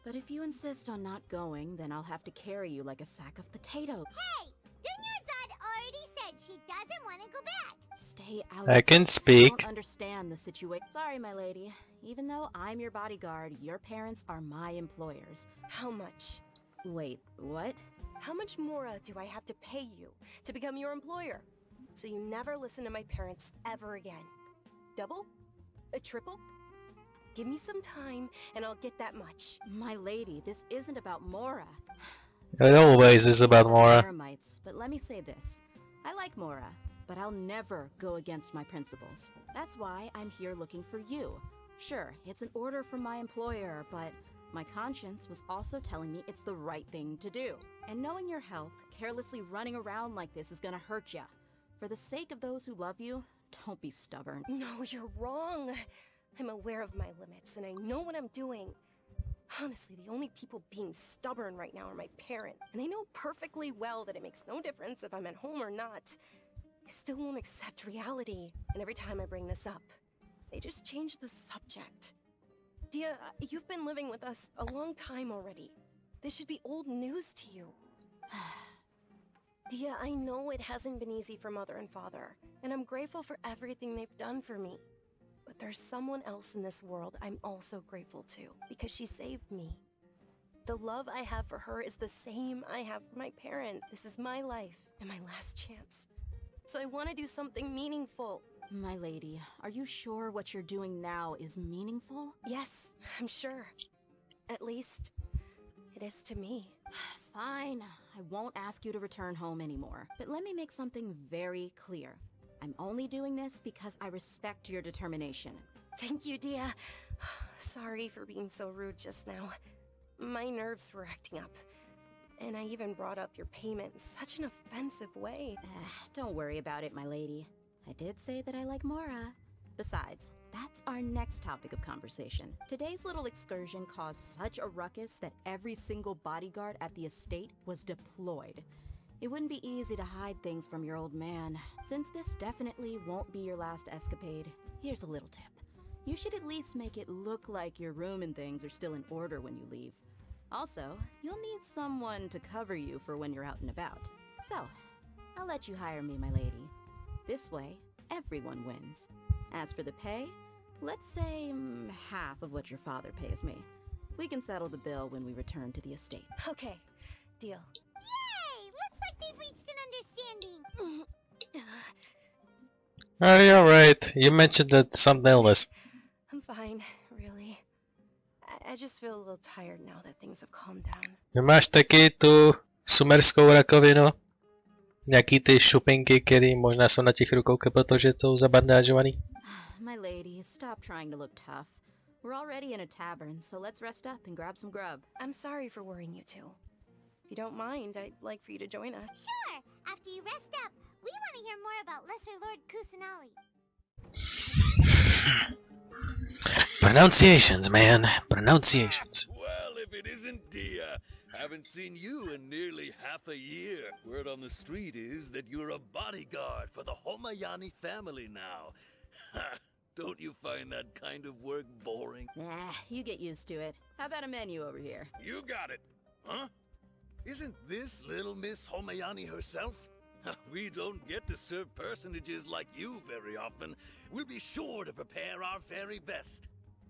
But if you insist on not going, then I'll have to carry you like a sack of potatoes. Hey! Dunyarzad already said she doesn't want to go back. Stay out I of can this. speak. I don't understand the situation. Sorry, my lady. Even though I'm your bodyguard, your parents are my employers. How much? Wait, what? How much more do I have to pay you to become your employer? So you never listen to my parents ever again. Double? A triple? Give me some time and I'll get that much. My lady, this isn't about Mora. It always is about Mora. Eremites, but let me say this. I like Mora, but I'll never go against my principles. That's why I'm here looking for you. Sure, it's an order from my employer, but my conscience was also telling me it's the right thing to do. And knowing your health, carelessly running around like this is gonna hurt ya. For the sake of those who love you, don't be stubborn. No, you're wrong. I'm aware of my limits and I know what I'm doing. Honestly, the only people being stubborn right now are my parents. And they know perfectly well that it makes no difference if I'm at home or not. They still won't accept reality. And every time I bring this up, they just change the subject. Dia, you've been living with us a long time already. This should be old news to you. Dia, I know it hasn't been easy for Mother and Father, and I'm grateful for everything they've done for me. But there's someone else in this world I'm also grateful to, because she saved me. The love I have for her is the same I have for my parent. This is my life, and my last chance. So I want to do something meaningful. My lady, are you sure what you're doing now is meaningful? Yes, I'm sure. At least, it is to me. Fine, I won't ask you to return home anymore. But let me make something very clear. I'm only doing this because I respect your determination. Thank you, Dia. Sorry for being so rude just now. My nerves were acting up. And I even brought up your payment in such an offensive way. Don't worry about it, my lady. I did say that I like Mora. Besides, that's our next topic of conversation. Today's little excursion caused such a ruckus that every single bodyguard at the estate was deployed. It wouldn't be easy to hide things from your old man. Since this definitely won't be your last escapade, here's a little tip. You should at least make it look like your room and things are still in order when you leave. Also, you'll need someone to cover you for when you're out and about. So, I'll let you hire me, my lady. This way, everyone wins. As for the pay, let's say half of what your father pays me. We can settle the bill when we return to the estate. Okay, deal. Yay! Looks like they've reached an understanding. Alright. You mentioned that some illness. I'm fine, really. I just feel a little tired now that things have calmed down. Máš taky tu sumerskou rakovinu? Nějaký ty šupinky, které možná jsou na těch rukou, protože jsou zabandážovaný? My lady, stop trying to look tough. We're already in a tavern, so let's rest up and grab some grub. I'm sorry for worrying you two. If you don't mind, I'd like for you to join us. Sure! After you rest up, we want to hear more about Lesser Lord Kusanali. Pronunciations, man. Pronunciations. Well, if it isn't Dia. Haven't seen you in nearly half a year. Word on the street is that you're a bodyguard for the Homayani family now. Don't you find that kind of work boring? Nah, you get used to it. How about a menu over here? You got it. Huh? Isn't this little Miss Homayani herself? We don't get to serve personages like you very often. We'll be sure to prepare our very best.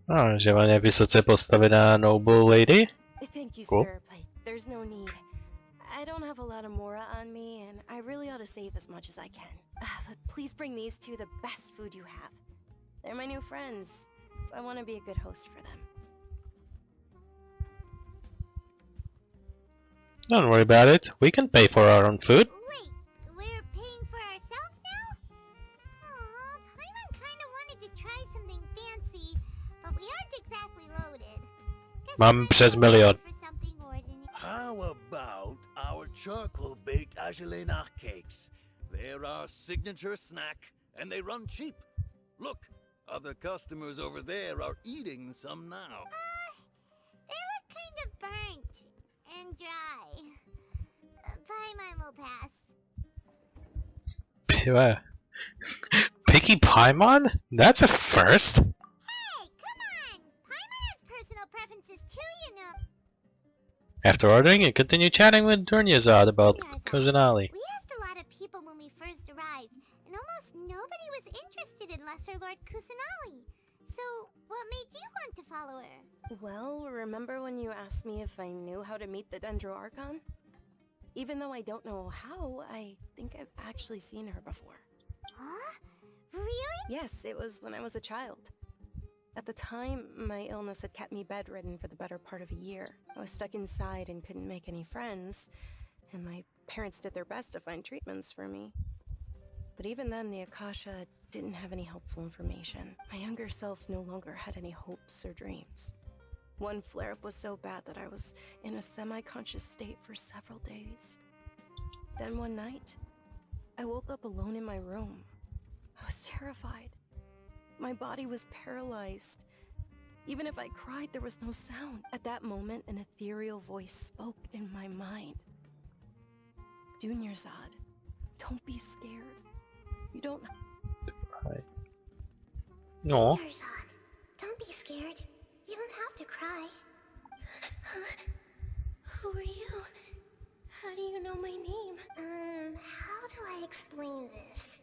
No, že on je vysoce postavená noble lady? Thank you, Cool. sir, but there's no need. I don't have a lot of Mora on me, and I really ought to save as much as I can. But please bring these two the best food you have. They're my new friends, so I want to be a good host for them. Don't worry about it. We can pay for our own food. Wait, we're paying for ourselves now? Aw, Paimon kinda wanted to try something fancy, but we aren't exactly loaded. Mám přes milion. How about our charcoal-baked agelenach cakes? They're our signature snack, and they run cheap. Look, other customers over there are eating some now. They look kind of burnt and dry. Paimon will pass. Picky Paimon? That's a first. Hey, come on! Paimon has personal preferences too, you know. After ordering, you continue chatting with Dunyazad about Kusanali. We asked a lot of people when we first arrived, and almost nobody was interested in Lesser Lord Kusanali. So, what made you want to follow her? Well, remember when you asked me if I knew how to meet the Dendro Archon? Even though I don't know how, I think I've actually seen her before. Huh? Really? Yes, it was when I was a child. At the time, my illness had kept me bedridden for the better part of a year. I was stuck inside and couldn't make any friends, and my parents did their best to find treatments for me. But even then, the Akasha didn't have any helpful information. My younger self no longer had any hopes or dreams. One flare-up was so bad that I was in a semi-conscious state for several days. Then one night, I woke up alone in my room. I was terrified. My body was paralyzed. Even if I cried, there was no sound. At that moment, an ethereal voice spoke in my mind. Dunyarzad, don't be scared. You don't... Right. No. Dunyarzad, don't be scared. You don't have to cry. Who are you? How do you know my name? How do I explain this?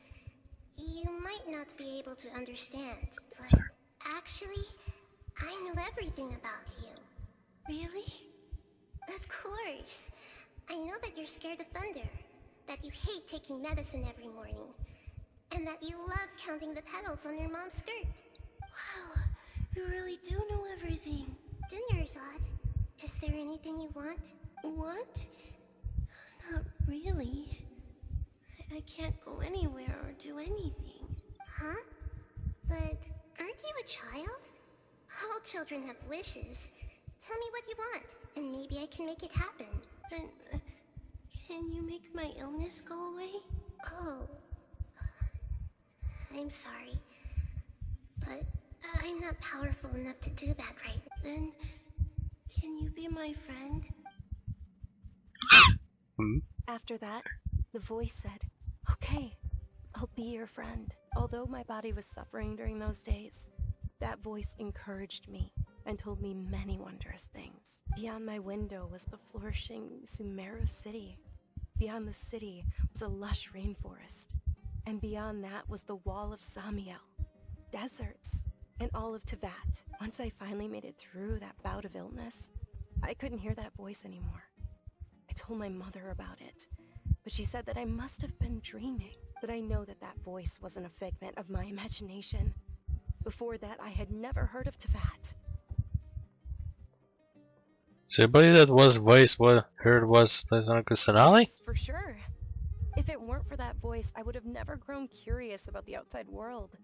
You might not be able to understand, but actually, I know everything about you. Really? Of course. I know that you're scared of thunder, that you hate taking medicine every morning, and that you love counting the petals on your mom's skirt. Wow, you really do know everything. Dunyarzad, is there anything you want? Want? Not really. I can't go anywhere or do anything. Huh? But aren't you a child? All children have wishes. Tell me what you want, and maybe I can make it happen. And can you make my illness go away? Oh. I'm sorry. But I'm not powerful enough to do that right. Then can you be my friend? After that, the voice said, "Okay, I'll be your friend." Although my body was suffering during those days, that voice encouraged me and told me many wondrous things. Beyond my window was the flourishing Sumeru city. Beyond the city was a lush rainforest. And beyond that was the wall of Samiel, deserts, and all of Teyvat. Once I finally made it through that bout of illness, I couldn't hear that voice anymore. I told my mother about it, but she said that I must have been dreaming. But I know that that voice wasn't a figment of my imagination. Before that, I had never heard of Teyvat. So you believe that voice heard was Lieutenant Kusanali? For sure. If it weren't for that voice, I would have never grown curious about the outside world.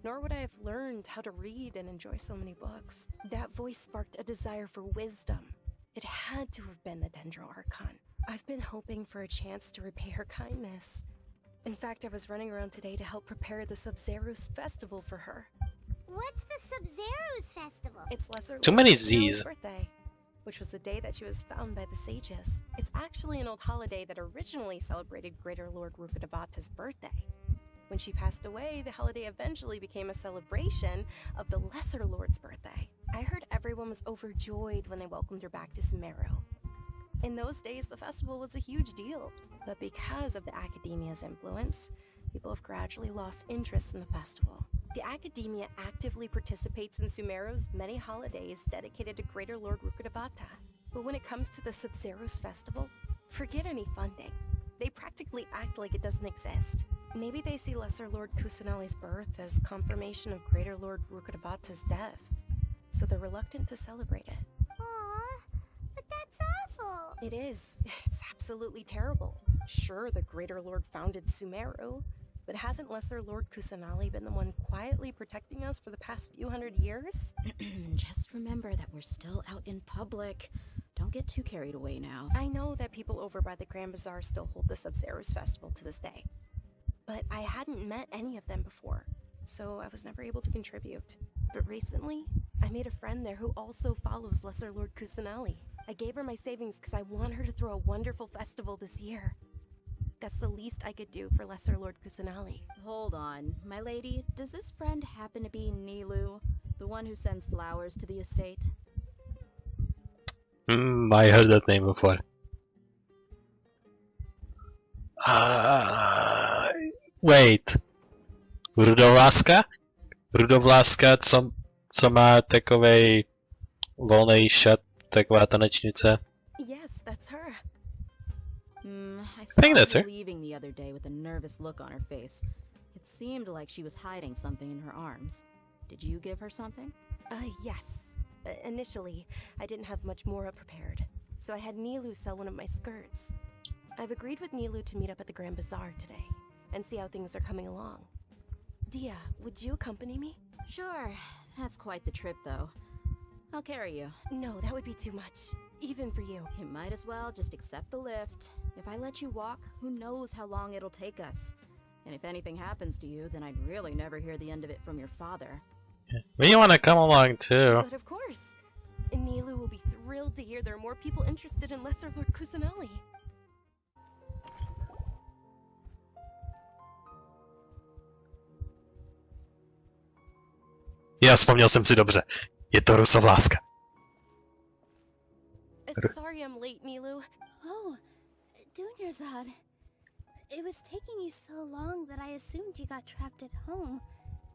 Nor would I have learned how to read and enjoy so many books. That voice sparked a desire for wisdom. It had to have been the Dendro Archon. I've been hoping for a chance to repay her kindness. In fact, I was running around today to help prepare the Sub-Zero's festival for her. What's the Sub-Zero's festival? It's Lesser Too many Lord Z's. birthday, which was the day that she was found by the sages. It's actually an old holiday that originally celebrated Greater Lord Rukkhadevata's birthday. When she passed away, the holiday eventually became a celebration of the Lesser Lord's birthday. I heard everyone was overjoyed when they welcomed her back to Sumeru. In those days, the festival was a huge deal, but because of the Academia's influence, people have gradually lost interest in the festival. The Academia actively participates in Sumeru's many holidays dedicated to Greater Lord Rukkhadevata. But when it comes to the Sub-Zero's festival, forget any funding. They practically act like it doesn't exist. Maybe they see Lesser Lord Kusanali's birth as confirmation of Greater Lord Rukkhadevata's death, so they're reluctant to celebrate it. Aw, but that's awful. It is. It's absolutely terrible. Sure, the Greater Lord founded Sumeru, but hasn't Lesser Lord Kusanali been the one quietly protecting us for the past few hundred years? Just remember that we're still out in public. Don't get too carried away now. I know that people over by the Grand Bazaar still hold the Sub-Zero's festival to this day, but I hadn't met any of them before, so I was never able to contribute. But recently, I made a friend there who also follows Lesser Lord Kusanali. I gave her my savings because I want her to throw a wonderful festival this year. That's the least I could do for Lesser Lord Kusanali. Hold on, my lady, does this friend happen to be Nilu, the one who sends flowers to the estate? I heard that name before. Wait. Rudovláska? Rudovláska, co má takovej volnej šat, taková tanečnice. Yes, that's her. I think saw that's her her. leaving the other day with a nervous look on her face. It seemed like she was hiding something in her arms. Did you give her something? Yes. Initially, I didn't have much Mora prepared, so I had Nilu sell one of my skirts. I've agreed with Nilu to meet up at the Grand Bazaar today, and see how things are coming along. Dia, would you accompany me? Sure. That's quite the trip, though. I'll carry you. No, that would be too much, even for you. You might as well just accept the lift. If I let you walk, who knows how long it'll take us. And if anything happens to you, then I'd really never hear the end of it from your father. We wanna come along too. But of course. Nilu will be thrilled to hear there are more people interested in Lesser Lord Kusanali. Já vzpomněl jsem si dobře. Je to rusovláska. Sorry I'm late, Nilu. Oh, Dunyarzad. It was taking you so long that I assumed you got trapped at home,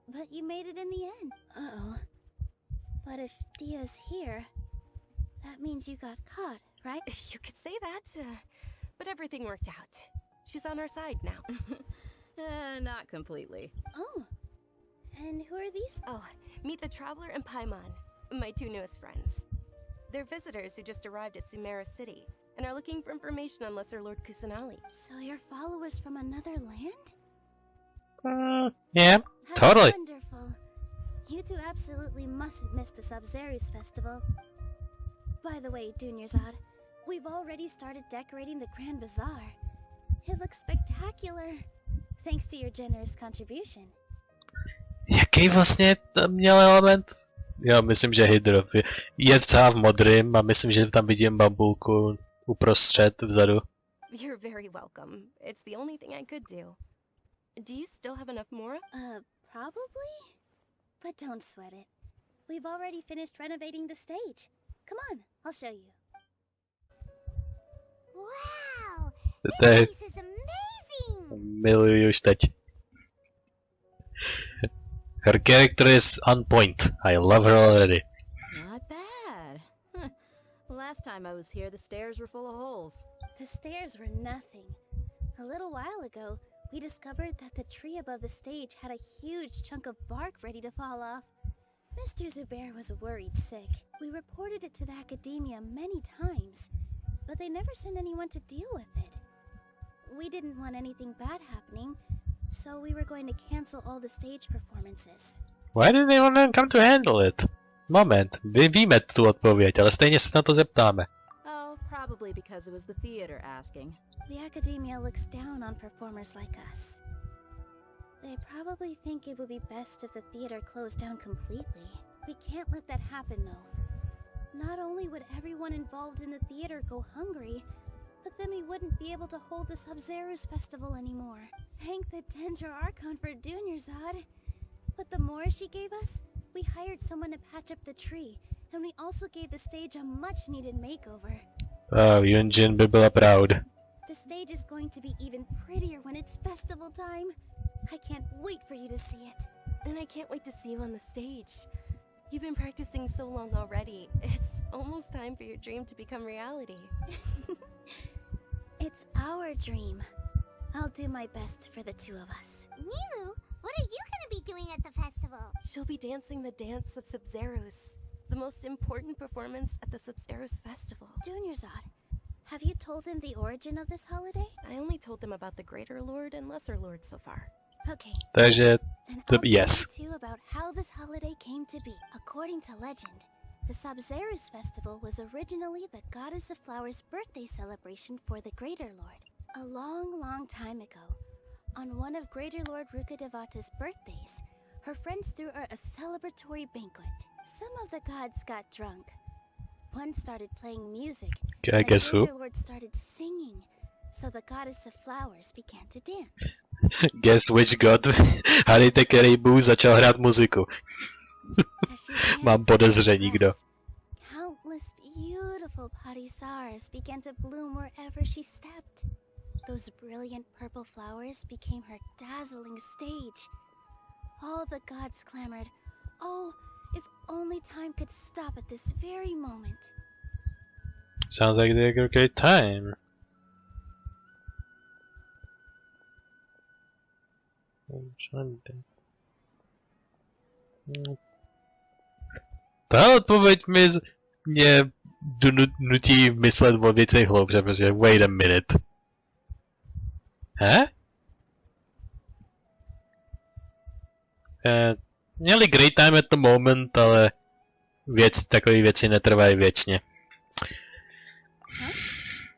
but you made it in the end. Uh-oh. But if Dia's here, that means you got caught, right? You could say that, but everything worked out. She's on our side now. Not completely. Oh, and who are these? Oh, meet the Traveler and Paimon, my two newest friends. They're visitors who just arrived at Sumeru City and are looking for information on Lesser Lord Kusanali. So you're followers from another land? Yeah, That's totally. Wonderful. You two absolutely mustn't miss the Sabzeruz festival. By the way, Dunyarzad, we've already started decorating the Grand Bazaar. It looks spectacular, thanks to your generous contribution. Jaký vlastně tam měl element? Já myslím, že hydro. Je třeba v modrým a myslím, že tam vidím bambulku uprostřed vzadu. You're very welcome. It's the only thing I could do. Do you still have enough Mora? Probably? But don't sweat it. We've already finished renovating the stage. Come on, I'll show you. Wow! To This je... place is amazing! Miluji už teď. Her character is on point. I love her already. Not bad. Last time I was here, the stairs were full of holes. The stairs were nothing. A little while ago, we discovered that the tree above the stage had a huge chunk of bark ready to fall off. Mr. Zubair was worried sick. We reported it to the academia many times, but they never sent anyone to deal with it. We didn't want anything bad happening, so we were going to cancel all the stage performances. Why didn't anyone come to handle it? Moment, víme tu odpověď, ale stejně se na to zeptáme. Oh, probably because it was the theater asking. The academia looks down on performers like us. They probably think it would be best if the theater closed down completely. We can't let that happen, though. Not only would everyone involved in the theater go hungry, but then we wouldn't be able to hold the Sabzeruz festival anymore. Thank the Dendro Archon for Dunyarzad. But the more she gave us, we hired someone to patch up the tree, and we also gave the stage a much-needed makeover. Oh, Yunjin by byla proud. The stage is going to be even prettier when it's festival time. I can't wait for you to see it. And I can't wait to see you on the stage. You've been practicing so long already. It's almost time for your dream to become reality. It's our dream. I'll do my best for the two of us. Nilu, what are you gonna be doing at the festival? She'll be dancing the dance of Sabzeruz, the most important performance at the Sabzeruz festival. Dunyarzad, have you told them the origin of this holiday? I only told them about the Greater Lord and Lesser Lord so far. Okay. Takže, Then I'll yes. tell you too about how this holiday came to be. According to legend, the Sabzeruz festival was originally the Goddess of Flowers' birthday celebration for the Greater Lord. A long, long time ago, on one of Greater Lord Rukadevata's birthdays, her friends threw her a celebratory banquet. Some of the gods got drunk. One started playing music, I and guess the who? Greater Lord started singing, so the Goddess of Flowers began to dance. Guess which god? Hádejte, který bůh začal hrát muziku. Mám podezření, kdo. Countless beautiful beautiful Padisaras began to bloom wherever she stepped. Those brilliant purple flowers became her dazzling stage. All the gods clamored, "Oh, if only time could stop at this very moment." Sounds like they had a great time. Ta odpověď mě nutí myslet o věcech hloubře, prostě wait a minute. Měli great time at the moment, ale takové věci netrvají věčně.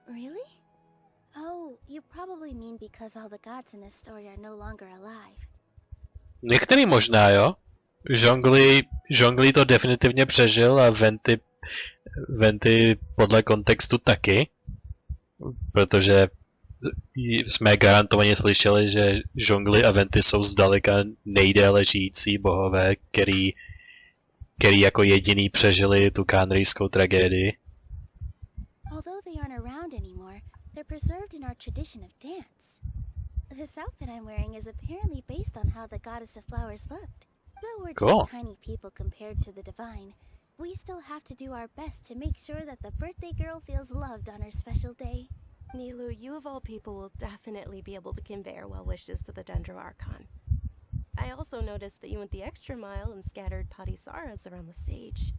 Really? Oh, you probably mean because all the gods in this story are no longer alive. Některý možná, jo? Žongli to definitivně přežil a Venty podle kontextu taky. Protože jsme garantovaně slyšeli, že Žongli a Venty jsou zdaleka nejdéle žijící bohové, který jako jediný přežili tu kánrijskou tragédii. Although they aren't around anymore, they're preserved in our tradition of dance. This outfit I'm wearing is apparently based on how the goddess of flowers looked. Though we're just tiny people compared to the divine, we still have to do our best to make sure that the birthday girl feels loved on her special day. Nilu, you of all people will definitely be able to convey our well wishes to the Dendro Archon. I also noticed that you went the extra mile and scattered Padisaras around the stage.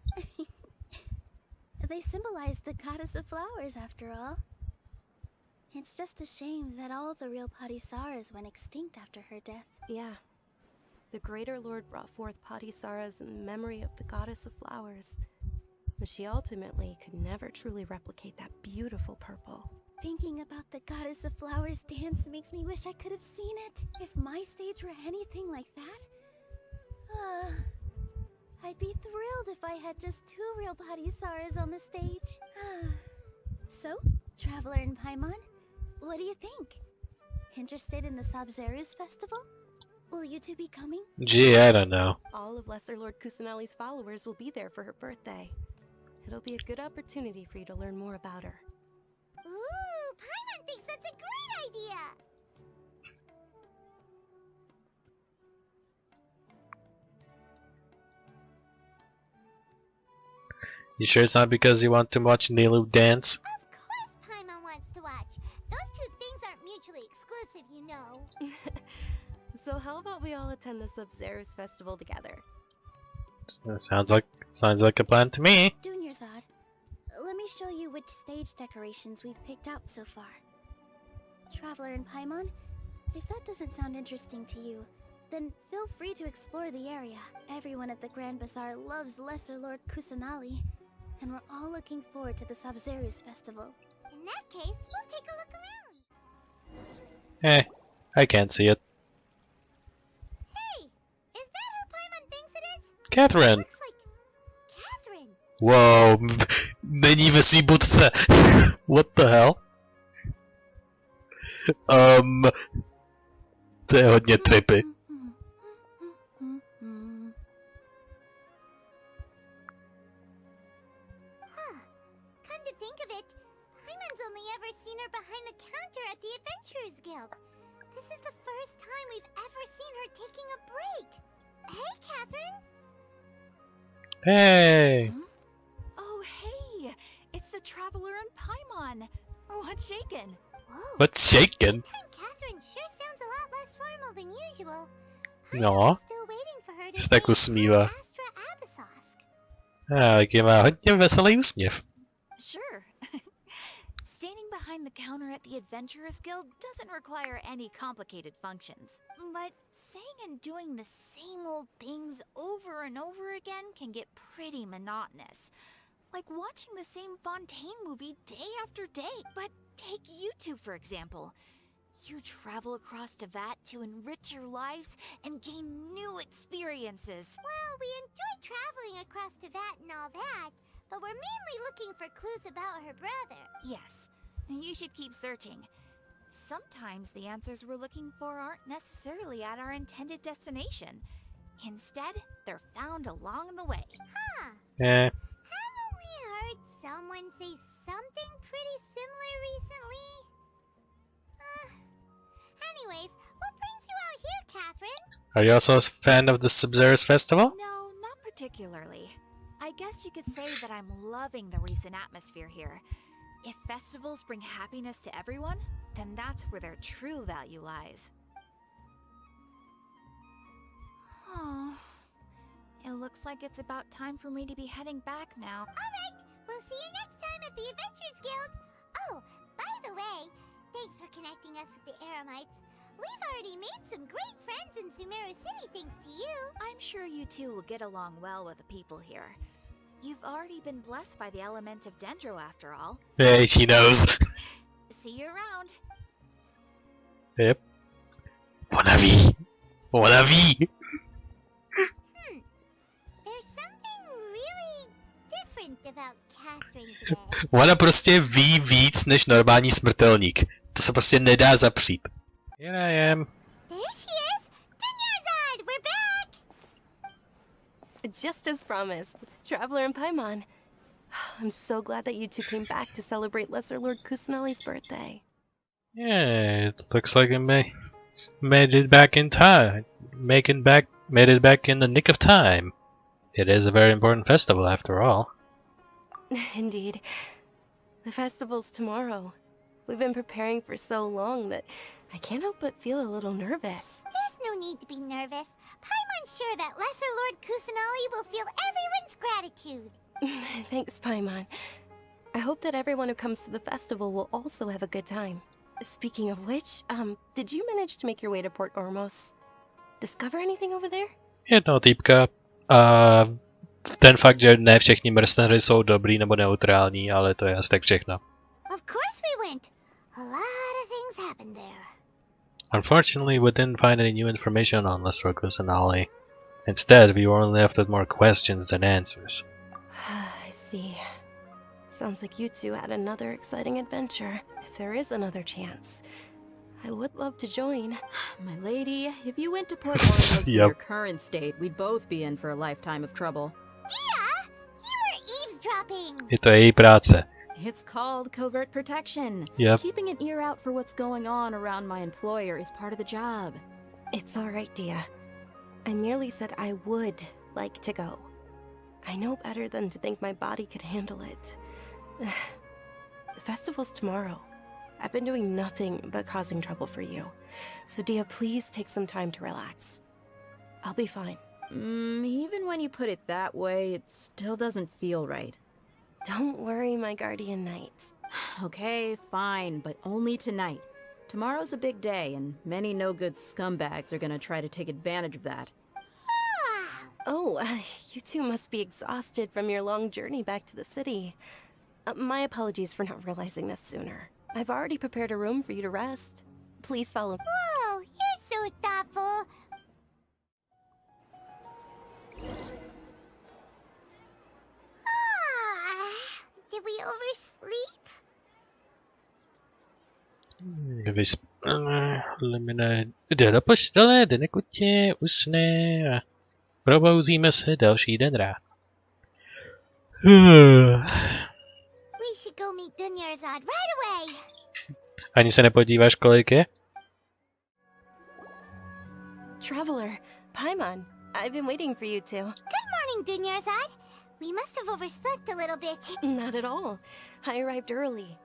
They symbolize the goddess of flowers, after all. It's just a shame that all the real Padisaras went extinct after her death. Yeah. The Greater Lord brought forth Padisaras in memory of the goddess of flowers, but she ultimately could never truly replicate that beautiful purple. Thinking about the goddess of flowers dance makes me wish I could have seen it. If my stage were anything like that, I'd be thrilled if I had just 2 real Padisaras on the stage. So, Traveler and Paimon, what do you think? Interested in the Sabzeruz festival? Will you two be coming? Gee, I don't know. All of Lesser Lord Kusanali's followers will be there for her birthday. It'll be a good opportunity for you to learn more about her. Ooh, Paimon thinks that's a great idea! You sure it's not because you want to watch Nilu dance? Of course Paimon wants to watch. Those two things aren't mutually exclusive, you know. So how about we all attend the Sub-Zerus festival together? Sounds like a plan to me. Junior Zod, let me show you which stage decorations we've picked out so far. Traveler and Paimon, if that doesn't sound interesting to you, then feel free to explore the area. Everyone at the Grand Bazaar loves Lesser Lord Kusanali, and we're all looking forward to the Sabzeruz festival. In that case, we'll take a look around. I can't see it. Hey, is that who Paimon thinks it is? Catherine! Looks like Catherine. Whoa, není ve svý budce. What the hell? To je hodně trippy. Come to think of it, Paimon's only ever seen her behind the counter at the Adventurers Guild. This is the first time we've ever seen her taking a break. Hey, Catherine! Hey! Oh, hey! It's the Traveler and Paimon! What's shaken? Whoa. What's shaken? Catherine sure sounds a lot less formal than usual. No. Still waiting for her to Se tak usmívá. Taky má hodně veselý úsměv. Sure. Standing behind the counter at the Adventurers Guild doesn't require any complicated functions. But saying and doing the same old things over and over again can get pretty monotonous. Like watching the same Fontaine movie day after day. But take you two, for example. You travel across Teyvat to enrich your lives and gain new experiences. Well, we enjoy traveling across Teyvat and all that, but we're mainly looking for clues about her brother. Yes, you should keep searching. Sometimes the answers we're looking for aren't necessarily at our intended destination. Instead, they're found along the way. Huh. Yeah. Haven't we heard someone say something pretty similar recently? Anyways, what brings you out here, Catherine? Are you also a fan of the Sub-Zero's festival? No, not particularly. I guess you could say that I'm loving the recent atmosphere here. If festivals bring happiness to everyone, then that's where their true value lies. Oh, it looks like it's about time for me to be heading back now. Alright, we'll see you next time at the Adventurers Guild. Oh, by the way, thanks for connecting us with the Eremites. We've already made some great friends in Sumeru City thanks to you. I'm sure you two will get along well with the people here. You've already been blessed by the element of Dendro after all. Hey, she knows. See you around. Yep. Bon avis. Bon avis. There's something really different about Catherine today. Ona prostě ví víc než normální smrtelník. To se prostě nedá zapřít. Here I am. There she is! Dinyarzad, we're back! Just as promised, Traveler and Paimon. I'm so glad that you two came back to celebrate Lesser Lord Kusanali's birthday. Yeah, it looks like I made it back in time. Made it back in the nick of time. It is a very important festival after all. Indeed. The festival's tomorrow. We've been preparing for so long that I can't help but feel a little nervous. There's no need to be nervous. Paimon's sure that Lesser Lord Kusanali will feel everyone's gratitude. Thanks, Paimon. I hope that everyone who comes to the festival will also have a good time. Speaking of which, did you manage to make your way to Port Ormos? Discover anything over there? Jedno týpka. Ten fakt, že ne všichni mercenaři jsou dobrý nebo neutrální, ale to je asi tak všechno. Of course we went. A lot of things happened there. Unfortunately, we didn't find any new information on Lesser Kusanali. Instead, we were only left with more questions than answers. I see. Sounds like you two had another exciting adventure. If there is another chance, I would love to join. My lady, if you went to Port Ormos in Yep. your current state, we'd both be in for a lifetime of trouble. Dia, you were eavesdropping. Je to její práce. It's called covert protection. Yep. Keeping an ear out for what's going on around my employer is part of the job. It's alright, Dia. I merely said I would like to go. I know better than to think my body could handle it. The festival's tomorrow. I've been doing nothing but causing trouble for you. So Dia, please take some time to relax. I'll be fine. Even when you put it that way, it still doesn't feel right. Don't worry, my guardian knight. Okay, fine, but only tonight. Tomorrow's a big day, and many no-good scumbags are gonna try to take advantage of that. Oh, you two must be exhausted from your long journey back to the city. My apologies for not realizing this sooner. I've already prepared a room for you to rest. Please follow. Whoa, you're so thoughtful. Did we oversleep? Limine jde do postele, jde nekutě, usne a probouzíme se další den rád. We should go meet Dinyarzad right away. Ani se nepodíváš, kolik je? Traveler, Paimon, I've been waiting for you two. Good morning, Dinyarzad. We must have overslept a little bit. Not at all. I arrived early.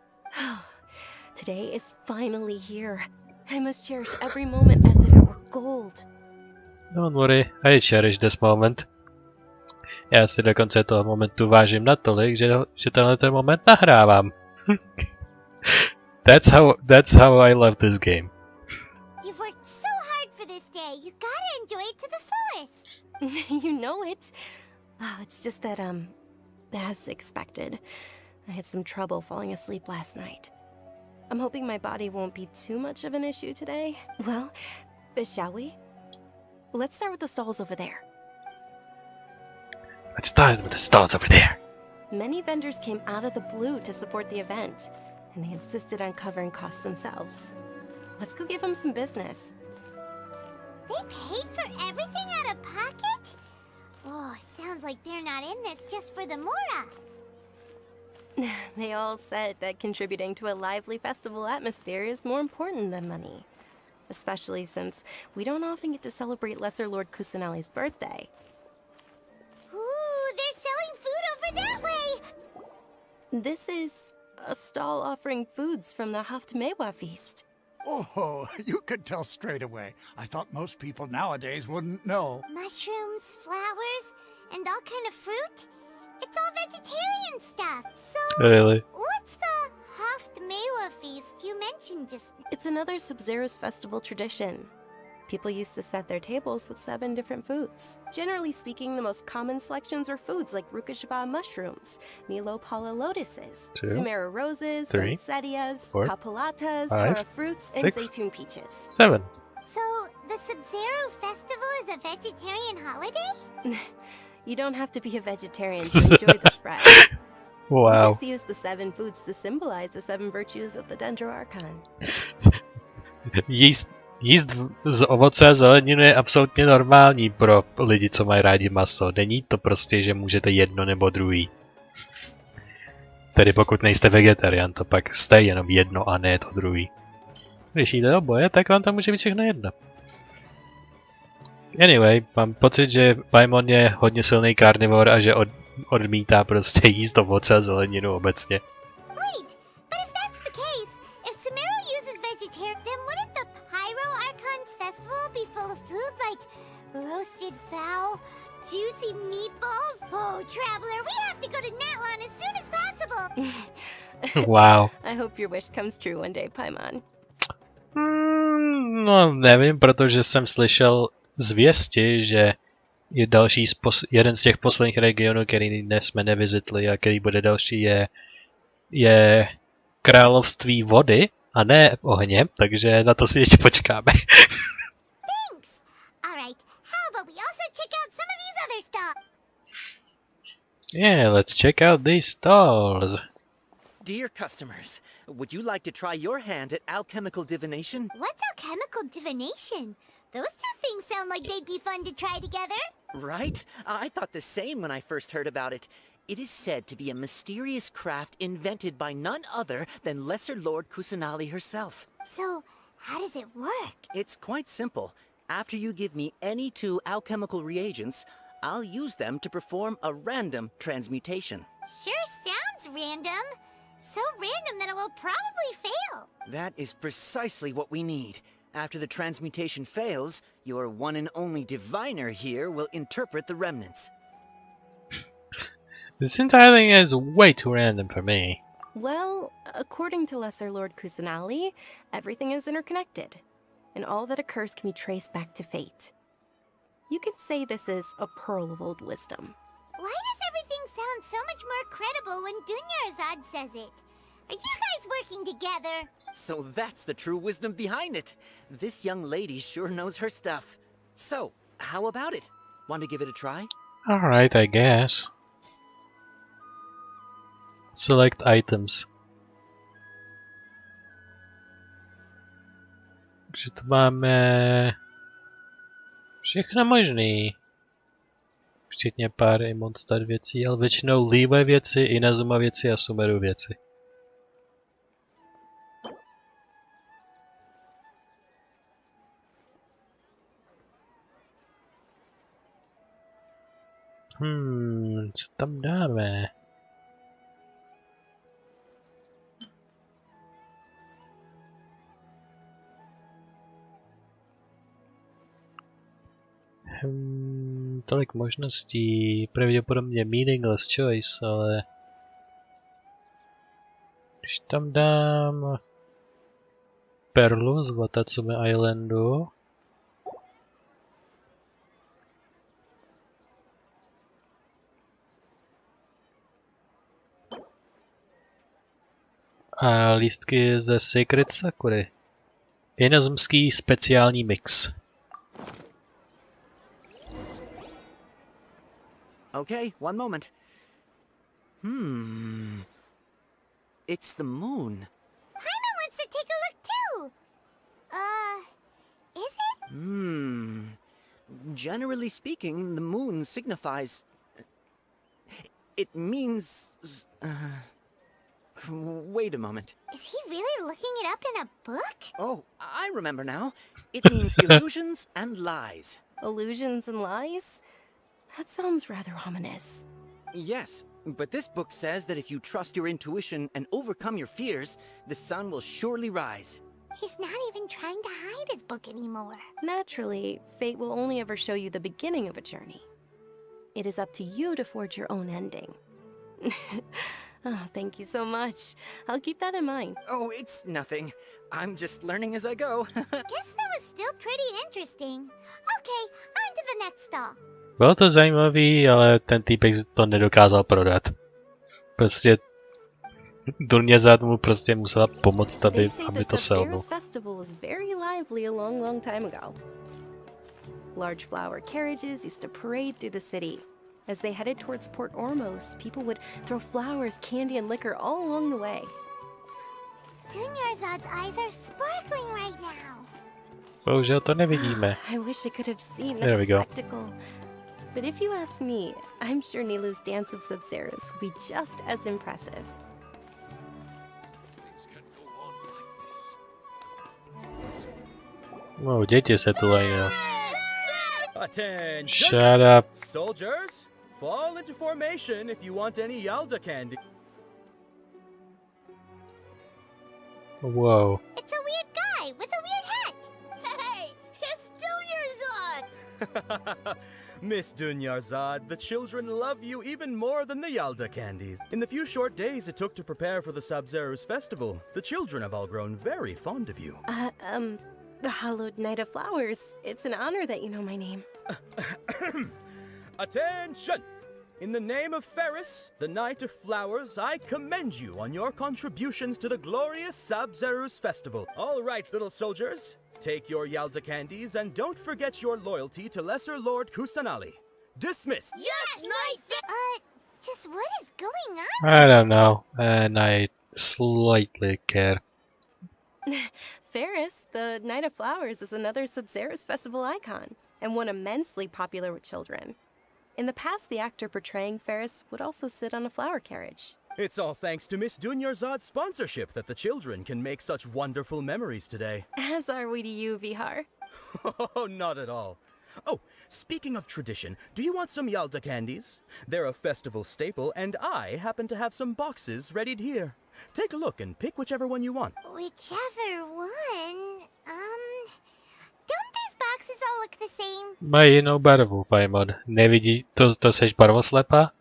Today is finally here. I must cherish every moment as if it were gold. Don't worry, I cherish this moment. Já si dokonce toho momentu vážím natolik, že tenhle ten moment nahrávám. That's how I love this game. You've worked so hard for this day. You gotta enjoy it to the fullest. You know it. Oh, it's just that, as expected, I had some trouble falling asleep last night. I'm hoping my body won't be too much of an issue today. Well, shall we? Let's start with the stalls over there. Let's start with the stalls over there. Many vendors came out of the blue to support the event, and they insisted on covering costs themselves. Let's go give them some business. They paid for everything out of pocket? Oh, sounds like they're not in this just for the Mora. They all said that contributing to a lively festival atmosphere is more important than money. Especially since we don't often get to celebrate Lesser Lord Kusanali's birthday. Ooh, they're selling food over that way! This is a stall offering foods from the Haftmewa feast. Oh, you could tell straight away. I thought most people nowadays wouldn't know. Mushrooms, flowers, and all kind of fruit? It's all vegetarian stuff. So, Really? what's the Haftmewa feast you mentioned just now? It's another Sub-Zero's festival tradition. People used to set their tables with 7 different foods. Generally speaking, the most common selections were foods like Rukashva mushrooms, Nilopala lotuses, 2, Sumeru roses, 3, Sansetias, 4, Papalatas, 5, Hara fruits, and 6, Zaytun peaches. 7. So, the Sub-Zero festival is a vegetarian holiday? You don't have to be a vegetarian to enjoy the spread. Wow. We just use the 7 foods to symbolize the 7 virtues of the Dendro Archon. Jíst z ovoce a zeleniny je absolutně normální pro lidi, co mají rádi maso. Není to prostě, že můžete jedno nebo druhý. Tedy pokud nejste vegetarián, to pak jste jenom jedno a ne to druhý. Když jíte oboje, tak vám tam může být všechno jedno. Anyway, mám pocit, že Paimon je hodně silný karnivor a že odmítá prostě jíst ovoce a zeleninu obecně. Wait, but if that's the case, if Sumeru uses vegetarian, then wouldn't the Pyro Archon's festival be full of food like roasted fowl, juicy meatballs? Oh, Traveler, we have to go to Natlan as soon as possible! Wow. I hope your wish comes true one day, Paimon. No, nevím, protože jsem slyšel zvěsti, že je další jeden z těch posledních regionů, který dnes jsme nevizitli a který bude další, je království vody a ne ohně, takže na to si ještě počkáme. Thanks! Alright, how about we also check out some of these other stalls? Yeah, let's check out these stalls. Dear customers, would you like to try your hand at alchemical divination? What's alchemical divination? Those two things sound like they'd be fun to try together. Right? I thought the same when I first heard about it. It is said to be a mysterious craft invented by none other than Lesser Lord Kusanali herself. So, how does it work? It's quite simple. After you give me any 2 alchemical reagents, I'll use them to perform a random transmutation. Sure sounds random. So random that it will probably fail. That is precisely what we need. After the transmutation fails, your one and only diviner here will interpret the remnants. This entire thing is way too random for me. Well, according to Lesser Lord Kusanali, everything is interconnected, and all that occurs can be traced back to fate. You could say this is a pearl of old wisdom. Why does everything sound so much more credible when Dunyarzad says it? Are you guys working together? So that's the true wisdom behind it. This young lady sure knows her stuff. So, how about it? Want to give it a try? Alright, I guess. Select items. Takže tu máme všechno možný. Včetně pár monster věcí, ale většinou Leeway věci, Inazuma věci a Sumeru věci. Co tam dáme? Tolik možností, pravděpodobně meaningless choice, ale když tam dám perlu z Watatsumi Islandu, a lístky ze Sacred Sakury. Inazumský speciální mix. Okay, one moment. It's the moon. Paimon wants to take a look too. Is it? Generally speaking, the moon signifies... It means... Wait a moment. Is he really looking it up in a book? Oh, I remember now. It means illusions and lies. Illusions and lies? That sounds rather ominous. Yes, but this book says that if you trust your intuition and overcome your fears, the sun will surely rise. He's not even trying to hide his book anymore. Naturally, fate will only ever show you the beginning of a journey. It is up to you to forge your own ending. Oh, thank you so much. I'll keep that in mind. Oh, it's nothing. I'm just learning as I go. Guess that was still pretty interesting. Okay, on to the next stall. Bylo to zajímavý, ale ten týpek to nedokázal prodat. Prostě Dunjazad mu prostě musela pomoct, aby to selnul. The festival was very lively a long time ago. Large flower carriages used to parade through the city. As they headed towards Port Ormos, people would throw flowers, candy, and liquor all along the way. Dunyarzad's eyes are sparkling right now. Bohužel to nevidíme. I wish I could have seen There we that go. spectacle. But if you ask me, I'm sure Nilu's dance of Sub-Zeros would be just as impressive. Wow, děti se tu lejnou. Attention! Shut up. Soldiers, fall into formation if you want any Yalda candy. Whoa. It's a weird guy with a weird hat. Hey, it's Dunyarzad! Miss Dunyarzad, the children love you even more than the Yalda candies. In the few short days it took to prepare for the Sub-Zeros festival, the children have all grown very fond of you. The Hallowed Night of Flowers. It's an honor that you know my name. Attention! In the name of Ferris, the Knight of Flowers, I commend you on your contributions to the glorious Sub-Zeros festival. All right, little soldiers, take your Yalda candies and don't forget your loyalty to Lesser Lord Kusanali. Dismissed! Yes, Knight! Just what is going on? I don't know, and I slightly care. Ferris, the Night of Flowers, is another Sub-Zeros festival icon, and one immensely popular with children. In the past, the actor portraying Ferris would also sit on a flower carriage. It's all thanks to Miss Dunyarzad's sponsorship that the children can make such wonderful memories today. As are we to you, Vihar. Oh, not at all. Oh, speaking of tradition, do you want some Yalda candies? They're a festival staple, and I happen to have some boxes readied here. Take a look and pick whichever one you want. Whichever one? Don't these boxes all look the same? Mají jinou barvu, Paimon. Nevidí to seš barvoslepa?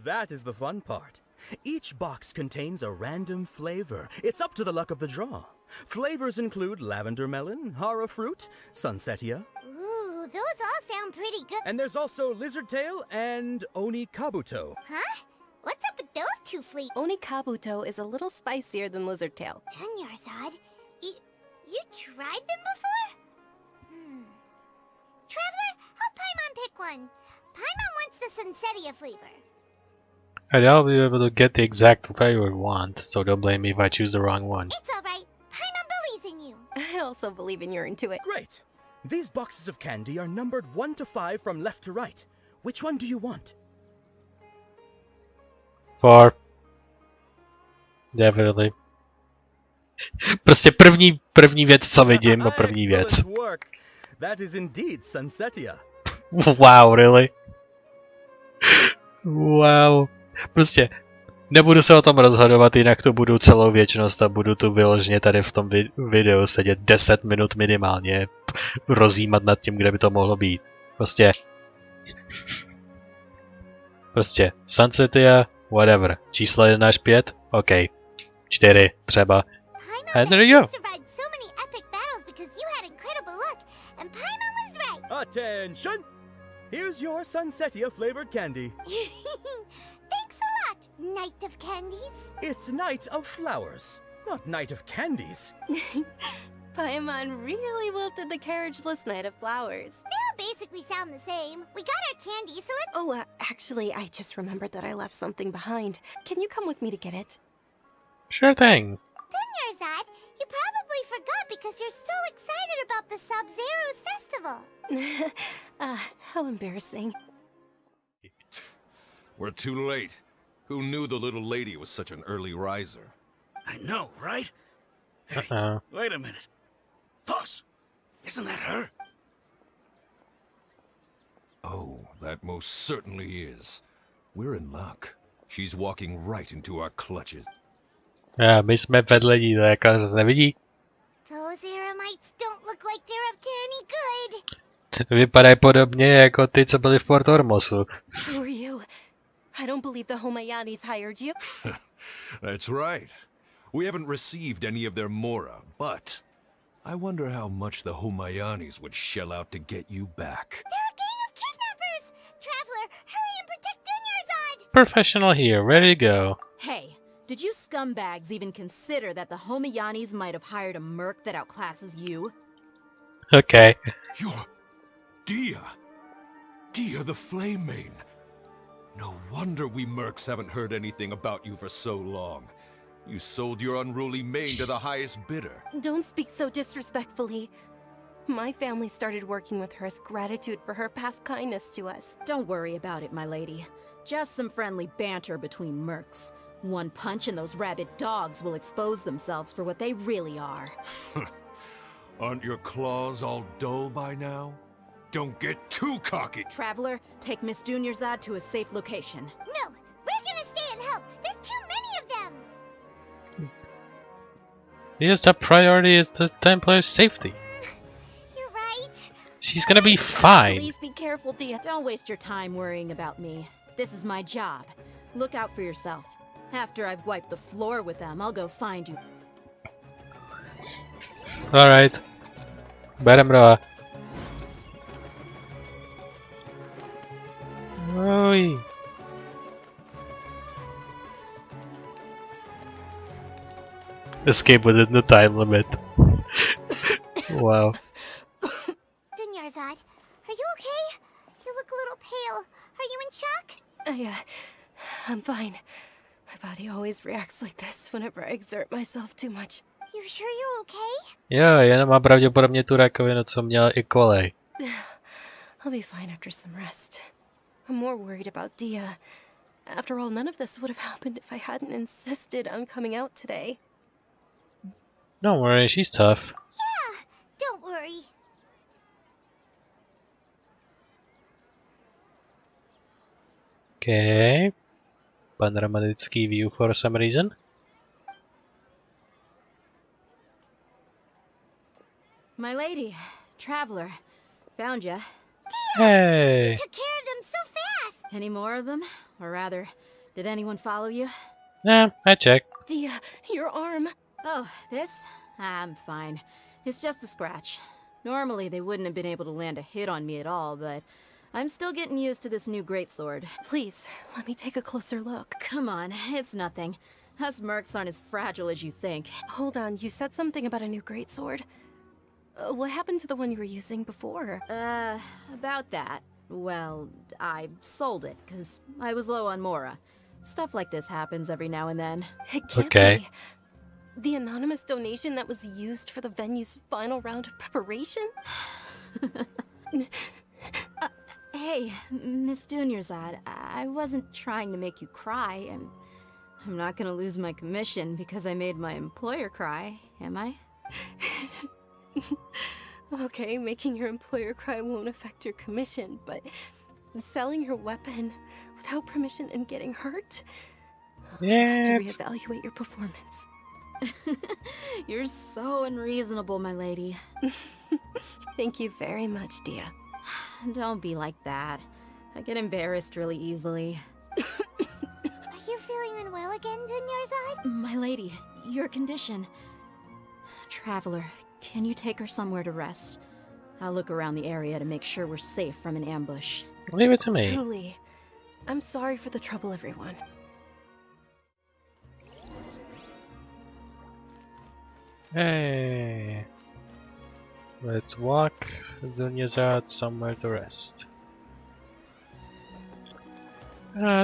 That is the fun part. Each box contains a random flavor. It's up to the luck of the draw. Flavors include lavender melon, hara fruit, sunsetia. Ooh, those all sound pretty good. And there's also lizard tail and oni kabuto. Huh? What's up with those two flavors? Oni kabuto is a little spicier than lizard tail. Dunyarzad, you tried them before? Traveler, help Paimon pick one. Paimon wants the sunsetia flavor. And I'll be able to get the exact flavor I want, so don't blame me if I choose the wrong one. It's alright. Paimon believes in you. I also believe in your intuition. Great! These boxes of candy are numbered 1 to 5 from left to right. Which one do you want? 4. Definitely. Prostě první věc, co vidím, a první věc. Work. That is indeed sunsetia. Wow, really? Wow. Prostě nebudu se o tom rozhodovat, jinak to budu celou věčnost a budu tu vyloženě tady v tom videu sedět 10 minut minimálně, rozjímat nad tím, kde by to mohlo být. Prostě sunsetia, whatever. Číslo 1 až 5? OK. 4 třeba. And there you go. Attention! Here's your sunsetia flavored candy. Thanks a lot, Knight of Candies. It's Night of Flowers, not Night of Candies. Paimon really wilted the carriageless Night of Flowers. They all basically sound the same. We got our candy, so let's... Oh, actually, I just remembered that I left something behind. Can you come with me to get it? Sure thing. Dunyarzad, you probably forgot because you're so excited about the Sub-Zeros festival. How embarrassing. We're too late. Who knew the little lady was such an early riser? I know, right? Hey, wait a minute. Boss, isn't that her? Oh, that most certainly is. We're in luck. She's walking right into our clutches. Já, my jsme vedle ní, to jaká zase nevidí. Those Eremites don't look like they're up to any good. Vypadají podobně jako ty, co byli v Port Ormosu. Who are you? I don't believe the Homayanis hired you. That's right. We haven't received any of their mora, but I wonder how much the Homayanis would shell out to get you back. They're a gang of kidnappers! Traveler, hurry and protect Dunyarzad! Professional here, ready to go. Hey, did you scumbags even consider that the Homayanis might have hired a merc that outclasses you? Okay. You're Dia! Dia the Flame Main! No wonder we mercs haven't heard anything about you for so long. You sold your unruly mane to the highest bidder. Don't speak so disrespectfully. My family started working with her as gratitude for her past kindness to us. Don't worry about it, my lady. Just some friendly banter between mercs. One punch and those rabid dogs will expose themselves for what they really are. Aren't your claws all dull by now? Don't get too cocky! Traveler, take Miss Dunyarzad to a safe location. No, we're gonna stay and help. There's too many of them. Yes, the priority is the Templar's safety. You're right. She's gonna be fine. Please be careful, Dia. Don't waste your time worrying about me. This is my job. Look out for yourself. After I've wiped the floor with them, I'll go find you. Alright. Berem roha. Oj. Escape within the time limit. Wow. Dunyarzad, are you okay? You look a little pale. Are you in shock? I'm fine. My body always reacts like this whenever I exert myself too much. You sure you're okay? Jo, jenom má pravděpodobně tu rakovinu, co měla i kolej. I'll be fine after some rest. I'm more worried about Dia. After all, none of this would have happened if I hadn't insisted on coming out today. Don't worry, she's tough. Yeah, don't worry. Okay. Panoramický view for some reason. My lady, Traveler, found ya. Hey. You took care of them so fast. Any more of them? Or rather, did anyone follow you? Nah, I checked. Dia, your arm. Oh, this? I'm fine. It's just a scratch. Normally, they wouldn't have been able to land a hit on me at all, but I'm still getting used to this new greatsword. Please, let me take a closer look. Come on, it's nothing. Us mercs aren't as fragile as you think. Hold on, you said something about a new greatsword. What happened to the one you were using before? About that. Well, I sold it, because I was low on mora. Stuff like this happens every now and then. It can't be. The anonymous donation that was used for the venue's final round of preparation? Hey, Miss Dunyarzad, I wasn't trying to make you cry, and I'm not gonna lose my commission because I made my employer cry, am I? Okay, making your employer cry won't affect your commission, but selling your weapon without permission and getting hurt? Yes. I'll have to reevaluate your performance. You're so unreasonable, my lady. Thank you very much, Dia. Don't be like that. I get embarrassed really easily. Are you feeling unwell again, Dunyarzad? My lady, your condition. Traveler, can you take her somewhere to rest? I'll look around the area to make sure we're safe from an ambush. Leave it to me. Truly. I'm sorry for the trouble, everyone. Hey. Let's walk Dunyarzad somewhere to rest.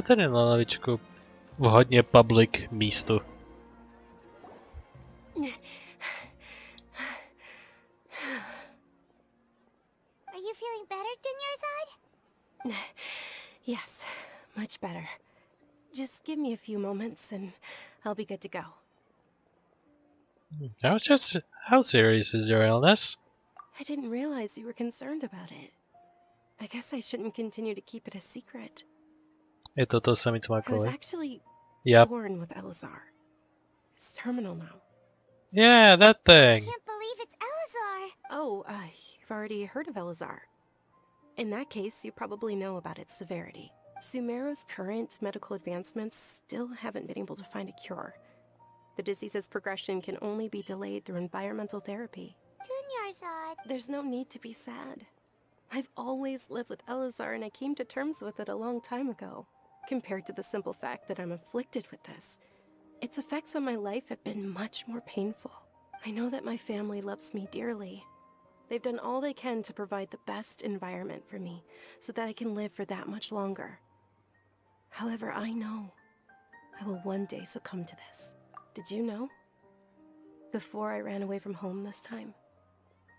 Tady na lavičku v hodně public místu. Are you feeling better, Dunyarzad? Yes, much better. Just give me a few moments and I'll be good to go. How serious is your illness? I didn't realize you were concerned about it. I guess I shouldn't continue to keep it a secret. Je to samé, co má I was Chloe. actually Yep. born with Elazar. It's terminal now. Yeah, that thing. Can't believe it's Elazar. Oh, you've already heard of Elazar. In that case, you probably know about its severity. Sumeru's current medical advancements still haven't been able to find a cure. The disease's progression can only be delayed through environmental therapy. Dunyarzad. There's no need to be sad. I've always lived with Elazar and I came to terms with it a long time ago. Compared to the simple fact that I'm afflicted with this, its effects on my life have been much more painful. I know that my family loves me dearly. They've done all they can to provide the best environment for me so that I can live for that much longer. However, I know I will one day succumb to this. Did you know? Before I ran away from home this time,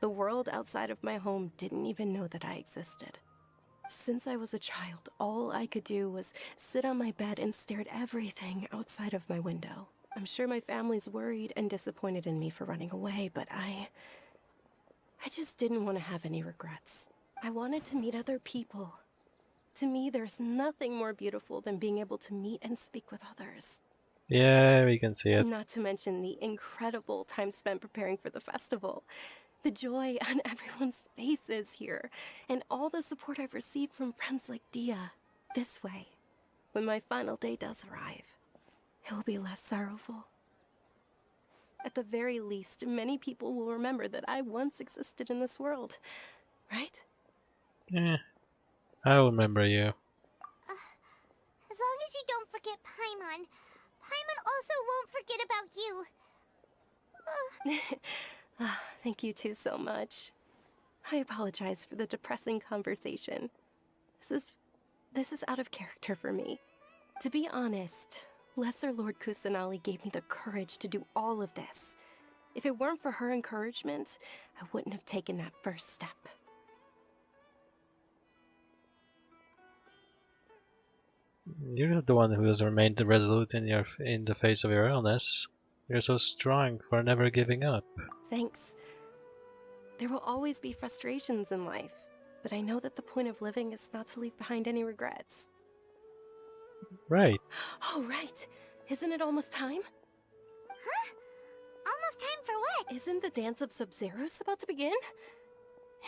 the world outside of my home didn't even know that I existed. Since I was a child, all I could do was sit on my bed and stare at everything outside of my window. I'm sure my family's worried and disappointed in me for running away, but I just didn't want to have any regrets. I wanted to meet other people. To me, there's nothing more beautiful than being able to meet and speak with others. Yeah, we can see it. Not to mention the incredible time spent preparing for the festival. The joy on everyone's faces here, and all the support I've received from friends like Dia. This way, when my final day does arrive, it will be less sorrowful. At the very least, many people will remember that I once existed in this world, right? Yeah, I'll remember you. As long as you don't forget Paimon, Paimon also won't forget about you. Thank you two so much. I apologize for the depressing conversation. This is out of character for me. To be honest, Lesser Lord Kusanali gave me the courage to do all of this. If it weren't for her encouragement, I wouldn't have taken that first step. You're the one who has remained resolute in the face of your illness. You're so strong for never giving up. Thanks. There will always be frustrations in life, but I know that the point of living is not to leave behind any regrets. Right. Oh, right. Isn't it almost time? Huh? Almost time for what? Isn't the Dance of Sub-Zeros about to begin?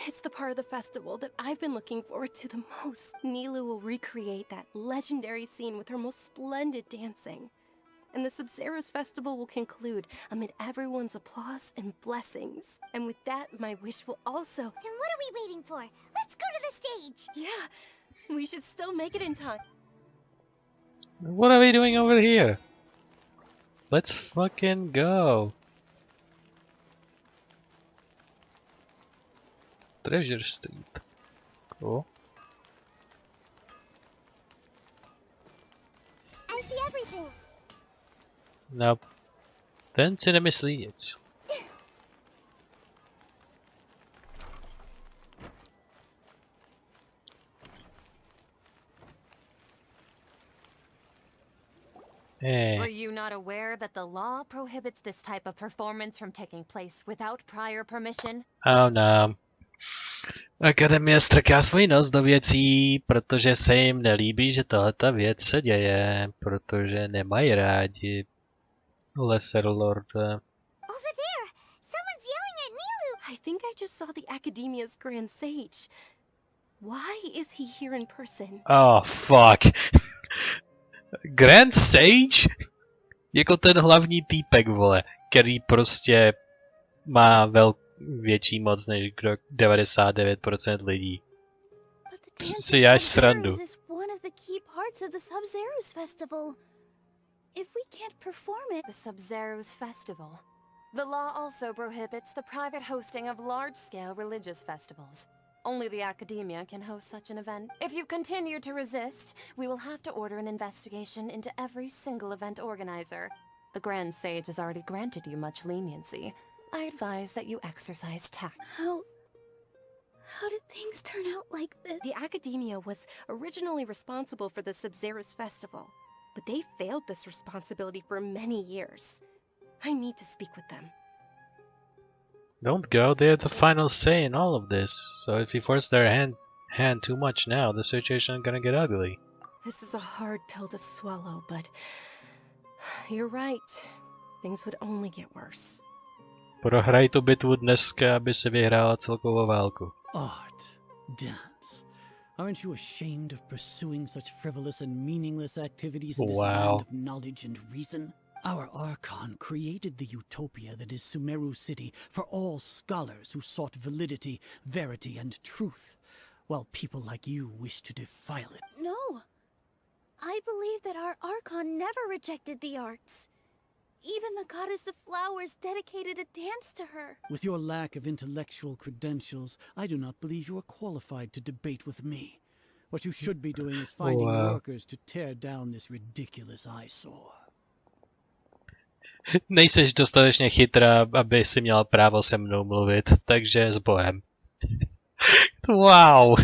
It's the part of the festival that I've been looking forward to the most. Nilu will recreate that legendary scene with her most splendid dancing. And the Sub-Zeros festival will conclude amid everyone's applause and blessings. And with that, my wish will also... Then what are we waiting for? Let's go to the stage! Yeah, we should still make it in time. What are we doing over here? Let's fucking go. Treasure Street. Cool. I see everything. Nope. Ten si nemyslí nic. Were you not aware that the law prohibits this type of performance from taking place without prior permission? Oh no. Akademie strká svůj nos do věcí, protože se jim nelíbí, že tahleta věc se děje, protože nemají rádi Lesser Lord. Over there! Someone's yelling at Nilu! I think I just saw the Academia's Grand Sage. Why is he here in person? Oh fuck. Grand Sage? Jako ten hlavní týpek, vole, který prostě má větší moc než 99% lidí. Si děláš srandu. Is one of the key parts of the Sub-Zeros festival. If we can't perform it... The Sub-Zeros festival. The law also prohibits the private hosting of large-scale religious festivals. Only the Academia can host such an event. If you continue to resist, we will have to order an investigation into every single event organizer. The Grand Sage has already granted you much leniency. I advise that you exercise tact. How did things turn out like this? The Academia was originally responsible for the Sub-Zeros festival. but they failed this responsibility for many years. I need to speak with them. Don't go, they're the final say in all of this. So if you force their hand too much now, the situation is gonna get ugly. This is a hard pill to swallow, but you're right. Things would only get worse. Prohraj tu bitvu dneska, aby se vyhrála celkovou válku. Art, dance. Aren't you ashamed of pursuing such frivolous and meaningless activities in this land of knowledge and reason? Our Archon created the utopia that is Sumeru City for all scholars who sought validity, verity, and truth, while people like you wish to defile it. No. I believe that our Archon never rejected the arts. Even the goddess of flowers dedicated a dance to her. With your lack of intellectual credentials, I do not believe you are qualified to debate with me. What you should be doing is finding workers to tear down this ridiculous eyesore. Nejseš dostatečně chytrá, aby si měla právo se mnou mluvit, takže s Bohem. Wow.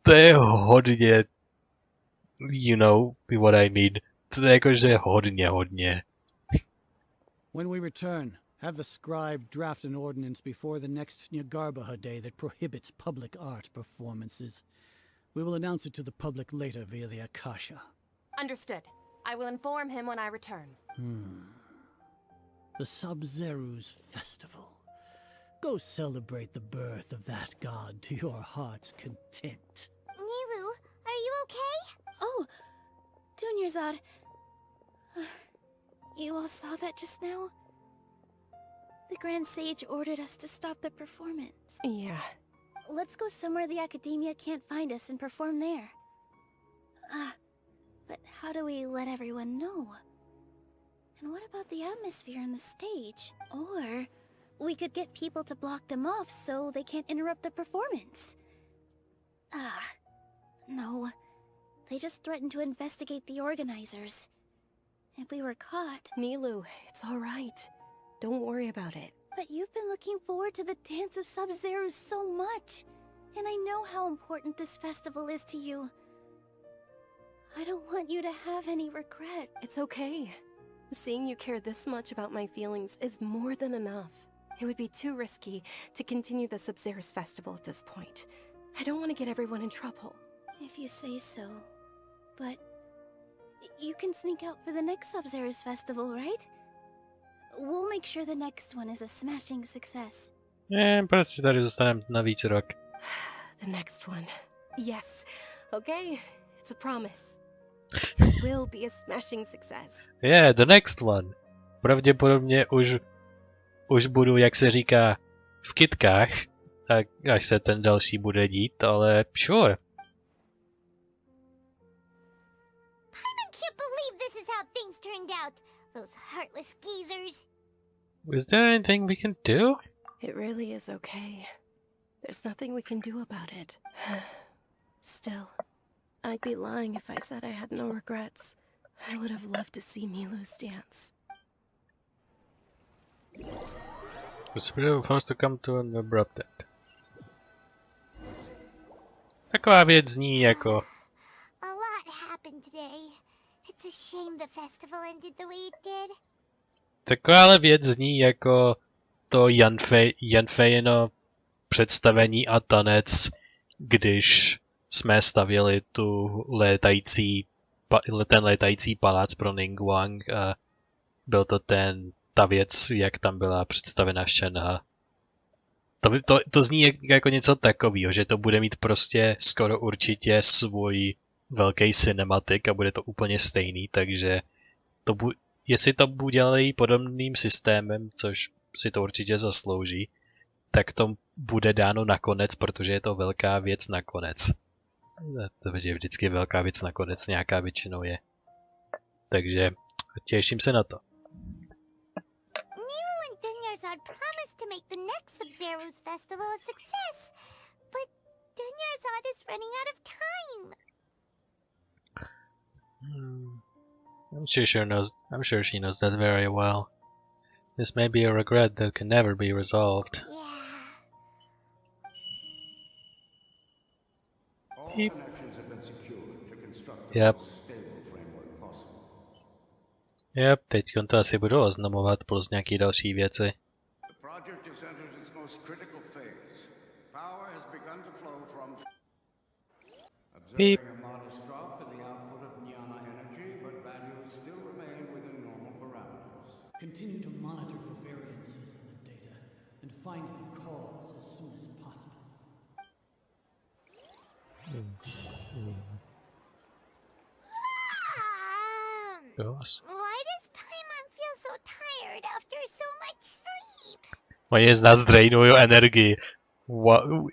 To je hodně... You know what I mean. To je jakože hodně. When we return, have the scribe draft an ordinance before the next Nyargarbaha day that prohibits public art performances. We will announce it to the public later via the Akasha. Understood. I will inform him when I return. The Sub-Zeru's festival. Go celebrate the birth of that god to your heart's content. Nilu, are you okay? Oh, Dunyarzad. You all saw that just now? The Grand Sage ordered us to stop the performance. Yeah. Let's go somewhere the Academia can't find us and perform there. But how do we let everyone know? And what about the atmosphere on the stage? Or we could get people to block them off so they can't interrupt the performance. No. They just threatened to investigate the organizers. If we were caught... Nilu, it's all right. Don't worry about it. But you've been looking forward to the Dance of Sub-Zero so much. And I know how important this festival is to you. I don't want you to have any regret. It's okay. Seeing you care this much about my feelings is more than enough. It would be too risky to continue the Sub-Zero's festival at this point. I don't want to get everyone in trouble. If you say so. But... you can sneak out for the next Sub-Zero's festival, right? We'll make sure the next one is a smashing success. Prostě tady zůstaneme na víc rok. The next one. Yes. Okay. It's a promise. It will be a smashing success. Yeah, the next one. Pravděpodobně už budu, jak se říká, v kytkách, tak až se ten další bude dít, ale sure. Turned out. Those heartless geezers. Is there anything we can do? It really is okay. There's nothing we can do about it. Still, I'd be lying if I said I had no regrets. I would have loved to see Milu's dance. The spirit of forced to come to an abrupt end. Taková věc zní jako... A lot happened today. It's a shame the festival ended the way it did. Takováhle věc zní jako to Janfejino představení a tanec, když jsme stavěli ten létající palác pro Ningguang a byl to ta věc, jak tam byla představena Shenhe. To zní jako něco takového, že to bude mít prostě skoro určitě svůj velký cinematik a bude to úplně stejný, takže jestli to udělají podobným systémem, což si to určitě zaslouží, tak to bude dáno nakonec, protože je to velká věc nakonec. To je vždycky velká věc nakonec, nějaká většinou je. Takže těším se na to. Nilu and Dunyarzad promised to make the next Sub-Zero's festival a success, but Dunyarzad is running out of time. I'm sure she knows that very well. This may be a regret that can never be resolved. All connections have been secured to construct the Yep. most stable framework possible. Yep, teď to asi budu oznamovat plus nějaký další věci. The project has entered its most critical phase. Power has begun to flow from... Beep. Observing a modest drop in the output of jnana energy, but values still remain within normal parameters. Continue to monitor for variances in the data and find the cause as soon as possible. Yes. Why does Paimon feel so tired after so much sleep? Oni z nás drainují energii. Wow.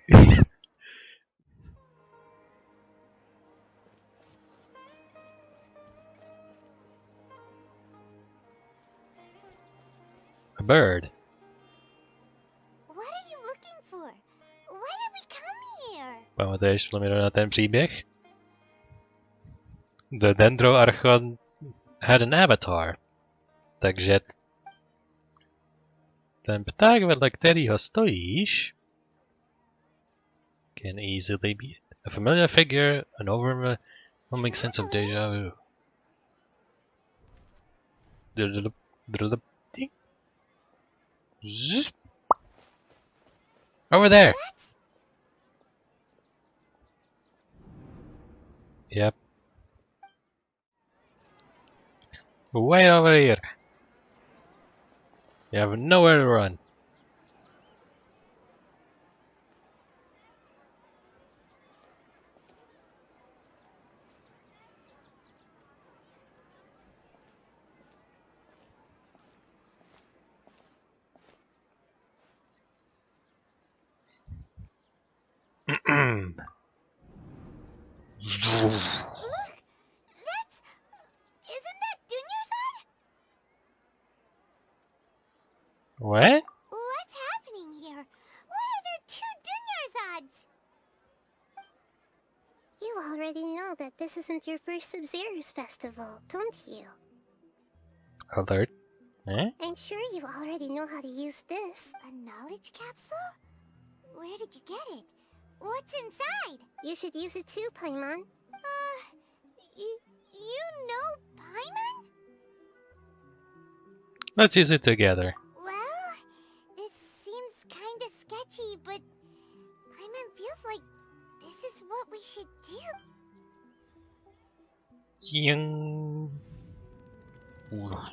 A bird. What are you looking for? Why did we come here? Pamatuješ Flumiro na ten příběh? The Dendro Archon had an avatar. Takže ten pták, vedle kterého stojíš, can easily be a familiar figure, an overwhelming sense of deja vu. Over there! Yep. Wait over here! You have nowhere to run. Look! That's... Isn't that Dunyarzad? What? What's happening here? Why are there two Dunyarzads? You already know that this isn't your first Sub-Zero's festival, don't you? Alert. Eh? I'm sure you already know how to use this. A knowledge capsule? Where did you get it? What's inside? You should use it too, Paimon. You know Paimon? Let's use it together. Well, this seems kinda sketchy, but Paimon feels like this is what we should do. Yung. What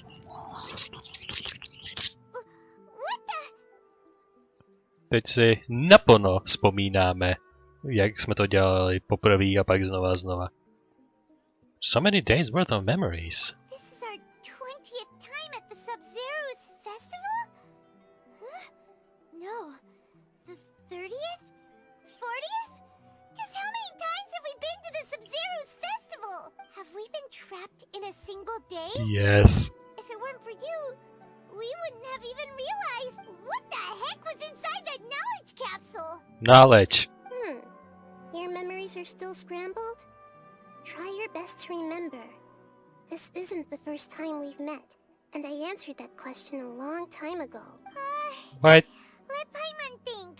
the? Teď si naplno vzpomínáme, jak jsme to dělali poprvé a pak znova. So many days worth of memories. This is our 20th time at the Sub-Zero's festival? Huh? No. The 30th? 40th? Just how many times have we been to the Sub-Zero's festival? Have we been trapped in a single day? Yes. If it weren't for you, we wouldn't have even realized what the heck was inside that knowledge capsule. Knowledge. Your memories are still scrambled? Try your best to remember. This isn't the first time we've met, and I answered that question a long time ago. What? Let Paimon think.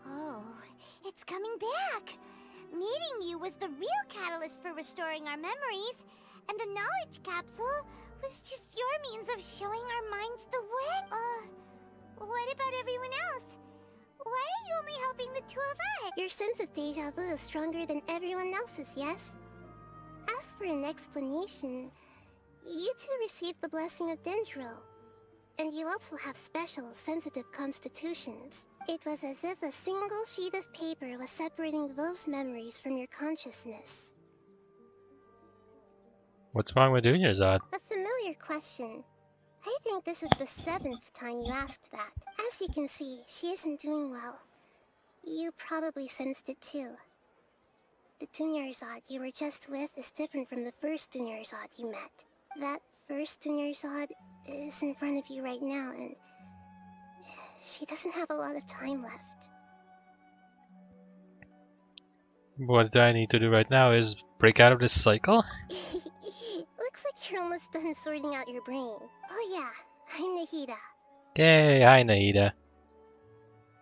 Oh, it's coming back. Meeting you was the real catalyst for restoring our memories, and the knowledge capsule was just your means of showing our minds the way. What about everyone else? Why are you only helping the two of us? Your sense of deja vu is stronger than everyone else's, yes? As for an explanation, you two received the blessing of Dendro. And you also have special, sensitive constitutions. It was as if a single sheet of paper was separating those memories from your consciousness. What's wrong with Dunyarzad? A familiar question. I think this is the 7th time you asked that. As you can see, she isn't doing well. You probably sensed it too. The Dunyarzad you were just with is different from the first Dunyarzad you met. That first Dunyarzad is in front of you right now, and she doesn't have a lot of time left. What I need to do right now is break out of this cycle? Looks like you're almost done sorting out your brain. Oh yeah, I'm Nahida. Yay, hi Naida.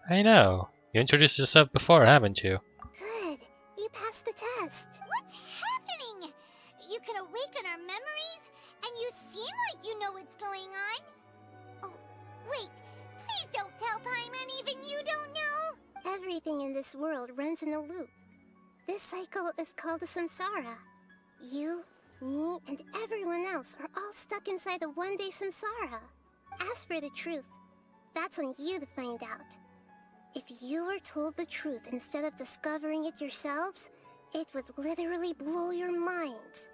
I know. You introduced yourself before, haven't you? Good. You passed the test. What's happening? You can awaken our memories, and you seem like you know what's going on. Oh, wait. Please don't tell Paimon even you don't know. Everything in this world runs in a loop. This cycle is called a samsara. You, me, and everyone else are all stuck inside a one-day samsara. As for the truth, that's on you to find out. If you were told the truth instead of discovering it yourselves, it would literally blow your minds.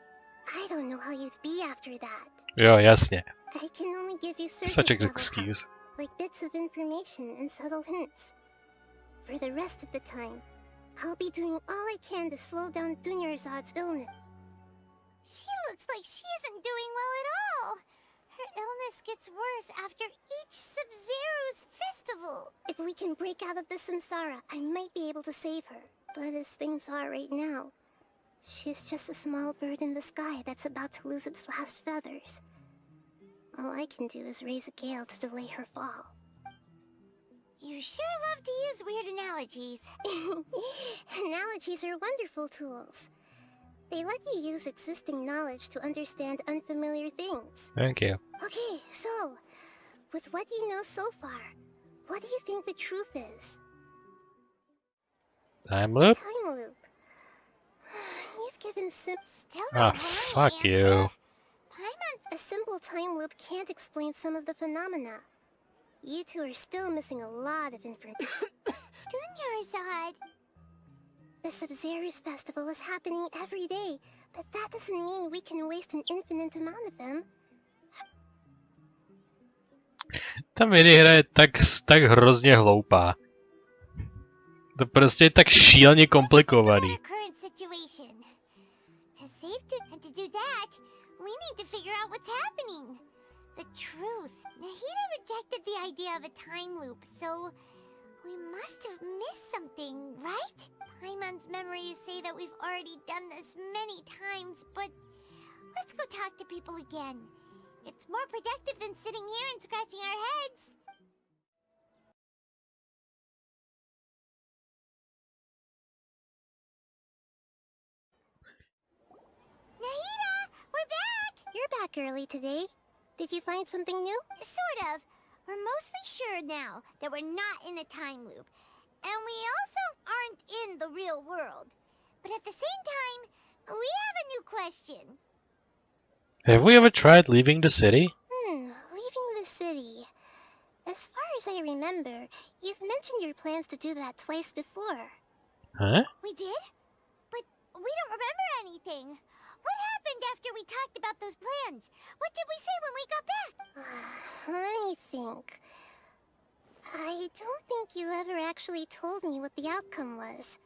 I don't know how you'd be after that. Jo, jasně. I can only give you Such an surface level excuse. help, like bits of information and subtle hints. For the rest of the time, I'll be doing all I can to slow down Dunyarzad's illness. She looks like she isn't doing well at all. Her illness gets worse after each Sub-Zero's festival. If we can break out of the samsara, I might be able to save her. But as things are right now, she's just a small bird in the sky that's about to lose its last feathers. All I can do is raise a gale to delay her fall. You sure love to use weird analogies. Analogies are wonderful tools. They let you use existing knowledge to understand unfamiliar things. Thank you. Okay, so, with what you know so far, what do you think the truth is? Time loop? Time loop. You've given Ah, fuck you. A simple time loop can't explain some of the phenomena. You two are still missing a lot of information. Dunyarzad. The Sub-Zero's festival is happening every day, but that doesn't mean we can waste an infinite amount of them. Ta minihra je tak hrozně hloupá. To prostě je tak šíleně komplikovaný. To do that, we need to figure out what's happening. The truth. Nahida rejected the idea of a time loop, so we must have missed something, right? Paimon's memories say that we've already done this many times, but let's go talk to people again. It's more productive than sitting here and scratching our heads. Nahida, we're back! You're back early today. Did you find something new? Sort of. We're mostly sure now that we're not in a time loop. And we also aren't in the real world. But at the same time, we have a new question. Have we ever tried leaving the city? Leaving the city. As far as I remember, you've mentioned your plans to do that twice before. Huh? We did? But we don't remember anything. What happened after we talked about those plans? What did we say when we got back? Let me think. I don't think you ever actually told me what the outcome was.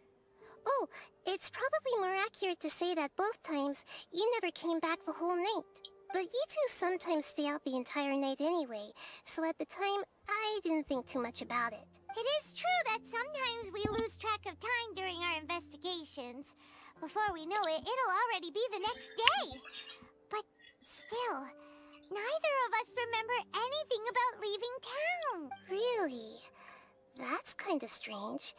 Oh, it's probably more accurate to say that both times you never came back the whole night. But you two sometimes stay out the entire night anyway, so at the time, I didn't think too much about it. It is true that sometimes we lose track of time during our investigations. Before we know it, it'll already be the next day. But still, neither of us remember anything about leaving town. Really? That's kinda strange.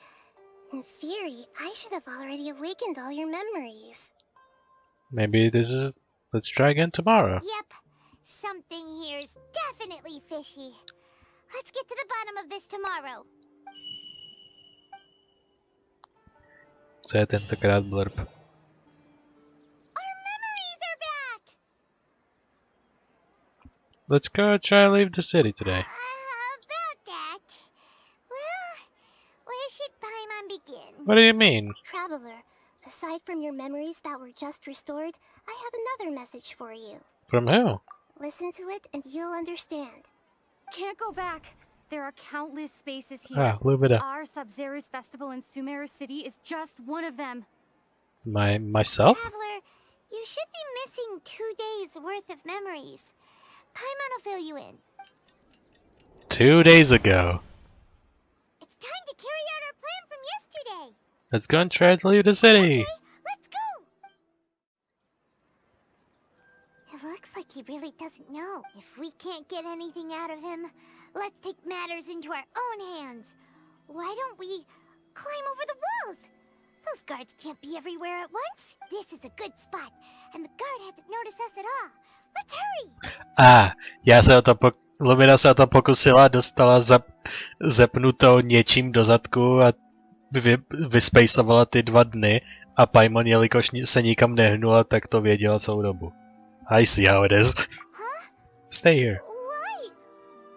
In theory, I should have already awakened all your memories. Maybe this is... Let's try again tomorrow. Yep. Something here's definitely fishy. Let's get to the bottom of this tomorrow. Co je tentokrát blurb? Our memories are back! Let's go try and leave the city today. About that. Well, where should Paimon begin? What do you mean? Traveler, aside from your memories that were just restored, I have another message for you. From who? Listen to it and you'll understand. Can't go back. There are countless spaces here. Ah, Lumina. Our Sub-Zero's festival in Sumeru City is just one of them. Myself? Traveler, you should be missing 2 days worth of memories. Paimon will fill you in. 2 days ago. It's time to carry out our plan from yesterday. Let's go and try to leave the city. Okay, let's go. It looks like he really doesn't know. If we can't get anything out of him, let's take matters into our own hands. Why don't we climb over the walls? Those guards can't be everywhere at once. This is a good spot, and the guard hasn't noticed us at all. Let's hurry! Lumina se o to pokusila, dostala zepnutou něčím do zadku a vyspejsovala ty 2 dny a Paimon, jelikož se nikam nehnula, tak to věděla celou dobu. I see how it is. Stay here. Why?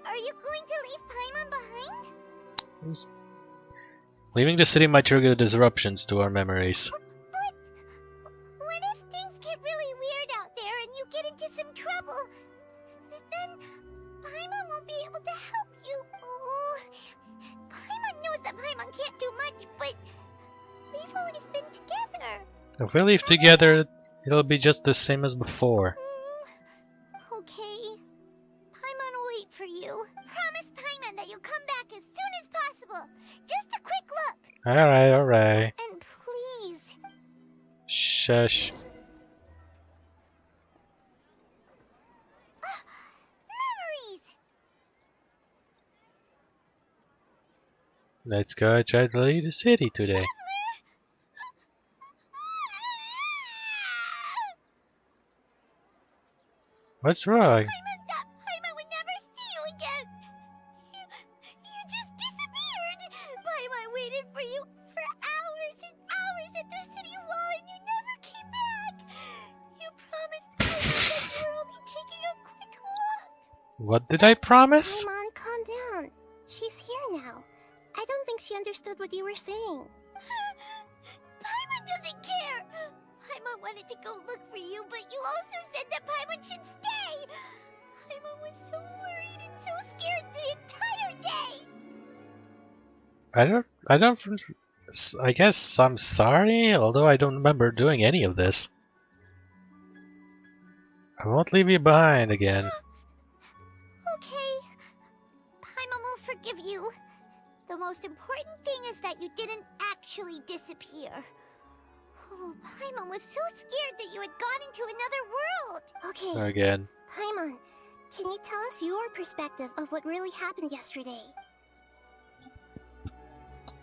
Are you going to leave Paimon behind? Leaving the city might trigger disruptions to our memories. But what if things get really weird out there and you get into some trouble? Then Paimon won't be able to help you. Oh, Paimon knows that Paimon can't do much, but we've always been together. If we leave together, it'll be just the same as before. Okay. Paimon will wait for you. Promise Paimon that you'll come back as soon as possible. Just a quick look. Alright. And please. Shush. Memories! Let's go try to leave the city today. What's wrong? Paimon would never see you again. You just disappeared. Paimon waited for you for hours and hours at the city wall and you never came back. You promised Paimon that you were only taking a quick look. What did I promise? Paimon, calm down. She's here now. I don't think she understood what you were saying. Paimon doesn't care. Paimon wanted to go look for you, but you also said that Paimon should stay. Paimon was so worried and so scared the entire day. I guess I'm sorry, although I don't remember doing any of this. I won't leave you behind again. Okay. Paimon will forgive you. The most important thing is that you didn't actually disappear. Oh, Paimon was so scared that you had gone into another world. Okay. Again. Paimon, can you tell us your perspective of what really happened yesterday?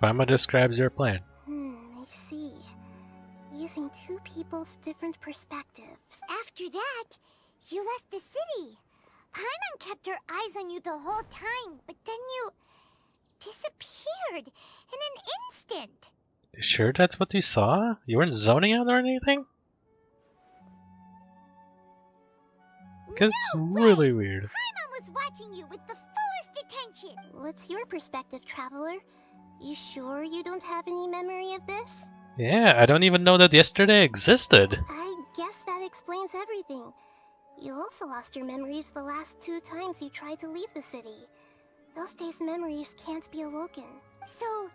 Paimon describes your plan. I see. Using 2 people's different perspectives. After that, you left the city. Paimon kept her eyes on you the whole time, but then you disappeared in an instant. You sure that's what you saw? You weren't zoning out or anything? Cause it's really weird. Paimon was watching you with the fullest attention. What's your perspective, Traveler? You sure you don't have any memory of this? Yeah, I don't even know that yesterday existed. I guess that explains everything. You also lost your memories the last 2 times you tried to leave the city. Those days' memories can't be awoken. So,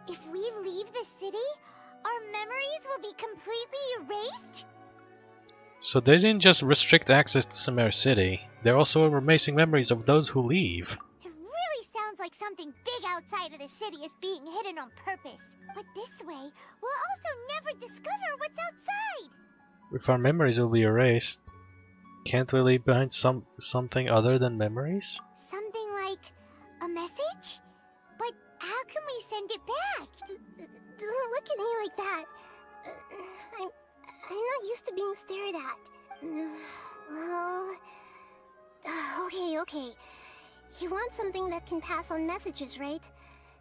if we leave the city, our memories will be completely erased? So they didn't just restrict access to Sumeru City, they're also erasing memories of those who leave. It really sounds like something big outside of the city is being hidden on purpose. But this way, we'll also never discover what's outside. If our memories will be erased, can't we leave behind something other than memories? Something like a message? But how can we send it back? Don't look at me like that. I'm not used to being stared at. Well... Okay. You want something that can pass on messages, right?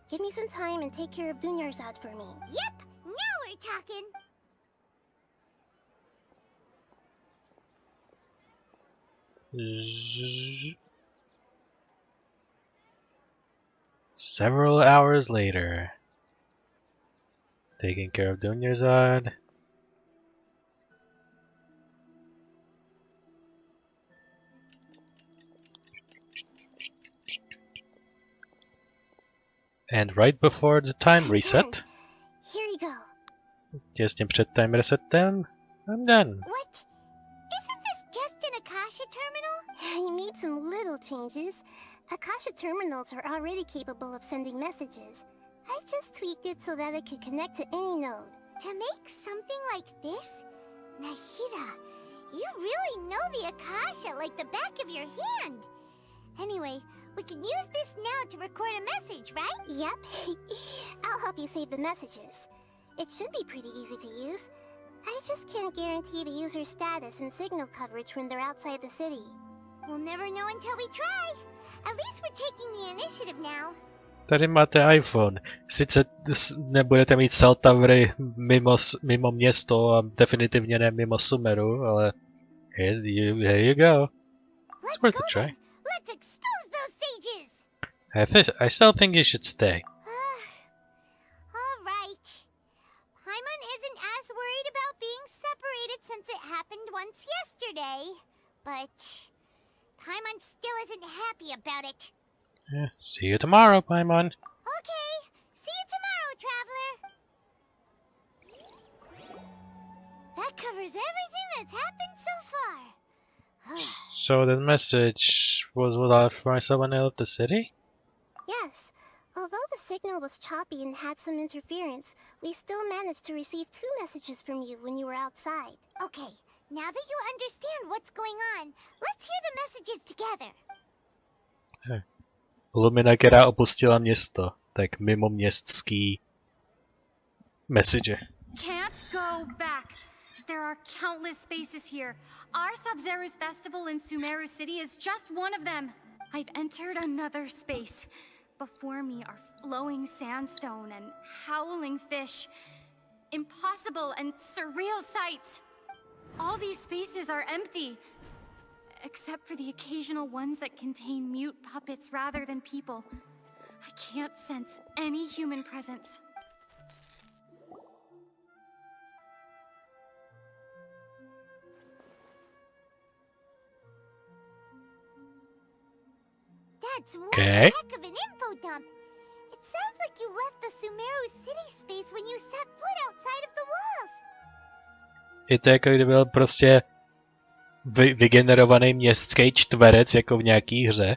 Give me some time and take care of Dunyarzad for me. Yep! Now we're talking! Several hours later. Taking care of Dunyarzad. And right before the time reset. Here you go. Těsně před time resetem, I'm done. What? Isn't this just an Akasha terminal? I made some little changes. Akasha terminals are already capable of sending messages. I just tweaked it so that it could connect to any node. To make something like this? Nahida, you really know the Akasha like the back of your hand. Anyway, we can use this now to record a message, right? Yep. I'll help you save the messages. It should be pretty easy to use. I just can't guarantee the user's status and signal coverage when they're outside the city. We'll never know until we try. At least we're taking the initiative now. Tady máte iPhone. Sice nebudete mít cell towery mimo město a definitivně ne mimo Sumeru, ale here you go. It's worth a try. Let's expose those sages! I still think you should stay. Alright. Paimon isn't as worried about being separated since it happened once yesterday. But Paimon still isn't happy about it. Yeah, see you tomorrow, Paimon. Okay, see you tomorrow, traveler. That covers everything that's happened so far. So the message was without for someone else the city? Yes. Although the signal was choppy and had some interference, we still managed to receive 2 messages from you when you were outside. Okay, now that you understand what's going on, let's hear the messages together. Lumina, která opustila město, tak mimo městský message. Can't go back. There are countless spaces here. Our Sub-Zero's festival in Sumeru City is just one of them. I've entered another space. Before me are flowing sandstone and howling fish. Impossible and surreal sights. All these spaces are empty, except for the occasional ones that contain mute puppets rather than people. I can't sense any human presence. That's one Okay. heck of an info dump. It sounds like you left the Sumeru City space when you set foot outside of the walls. Je to jako kdyby byl prostě vygenerovaný městský čtverec jako v nějaký hře.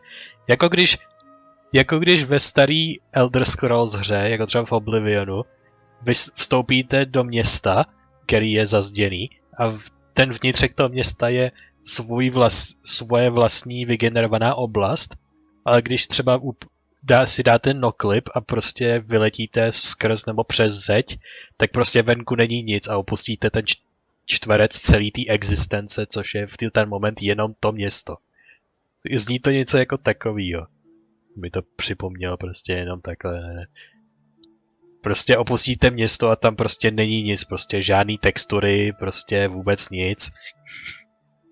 Jako když ve starý Elder Scrolls hře, jako třeba v Oblivionu, vy vstoupíte do města, který je zazděný, a ten vnitřek toho města je svoje vlastní vygenerovaná oblast, ale když třeba si dáte noklip a prostě vyletíte skrz nebo přes zeď, tak prostě venku není nic a opustíte ten čtverec celý té existence, což je v ten moment jenom to město. Zní to něco jako takovýho. Mi to připomnělo prostě jenom takhle. Prostě opustíte město a tam prostě není nic, prostě žádný textury, prostě vůbec nic.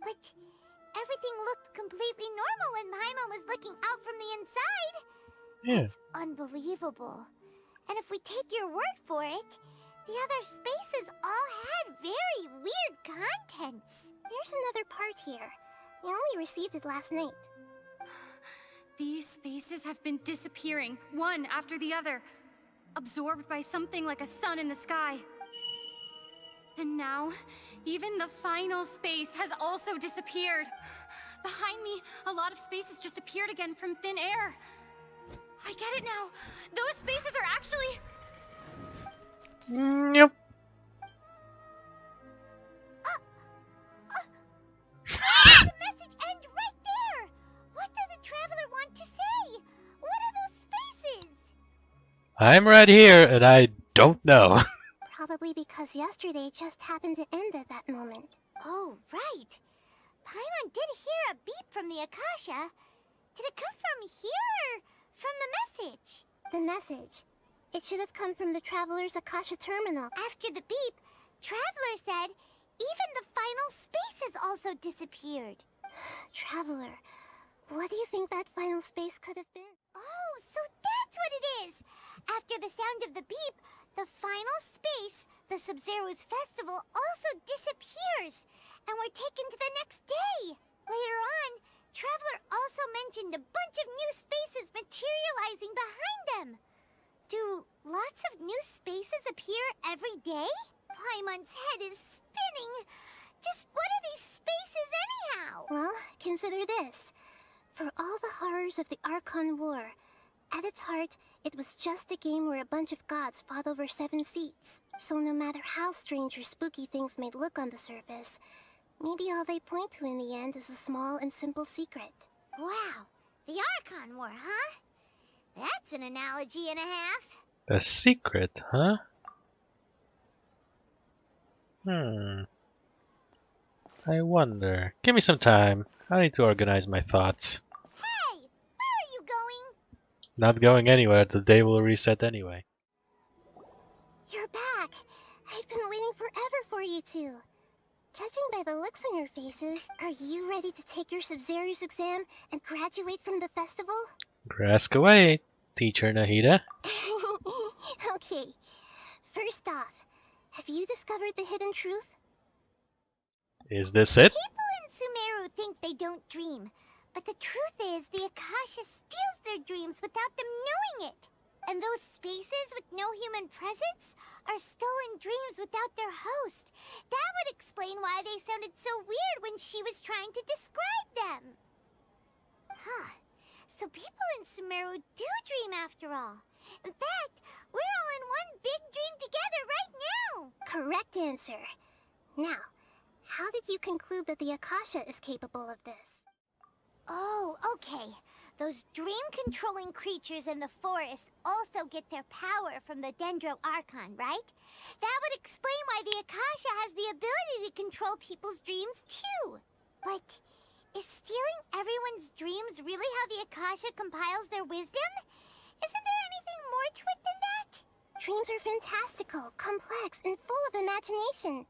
But everything looked completely normal when Paimon was looking out from the inside. Yeah. It's unbelievable. And if we take your word for it, the other spaces all had very weird contents. There's another part here. We only received it last night. These spaces have been disappearing, one after the other, absorbed by something like a sun in the sky. And now, even the final space has also disappeared. Behind me, a lot of spaces just appeared again from thin air. I get it now. Those spaces are actually... Yep. The message ends right there. What does the traveler want to say? What are those spaces? I'm right here and I don't know. Probably because yesterday just happened to end at that moment. Oh, right. Paimon did hear a beep from the Akasha. Did it come from here or from the message? The message. It should have come from the Traveler's Akasha terminal. After the beep, Traveler said even the final spaces also disappeared. Traveler, what do you think that final space could have been? Oh, so that's what it is! After the sound of the beep, the final space, the Sub-Zero's festival, also disappears, and we're taken to the next day. Later on, Traveler also mentioned a bunch of new spaces materializing behind them. Do lots of new spaces appear every day? Paimon's head is spinning. Just what are these spaces anyhow? Well, consider this. For all the horrors of the Archon War, at its heart, it was just a game where a bunch of gods fought over 7 seats. So no matter how strange or spooky things may look on the surface, maybe all they point to in the end is a small and simple secret. Wow, the Archon War, huh? That's an analogy and a half. A secret, huh? I wonder. Give me some time. I need to organize my thoughts. Hey! Where are you going? Not going anywhere. The day will reset anyway. You're back. I've been waiting forever for you two. Judging by the looks on your faces, are you ready to take your Sub-Zero's exam and graduate from the festival? Ask away, Teacher Nahida. Okay. First off, have you discovered the hidden truth? Is this it? People in Sumeru think they don't dream, but the truth is the Akasha steals their dreams without them knowing it. And those spaces with no human presence are stolen dreams without their host. That would explain why they sounded so weird when she was trying to describe them. Huh. So people in Sumeru do dream after all. In fact, we're all in one big dream together right now. Correct answer. Now, how did you conclude that the Akasha is capable of this? Oh, okay. Those dream-controlling creatures in the forest also get their power from the Dendro Archon, right? That would explain why the Akasha has the ability to control people's dreams, too. But is stealing everyone's dreams really how the Akasha compiles their wisdom? Isn't there anything more to it than that? Dreams are fantastical, complex, and full of imagination.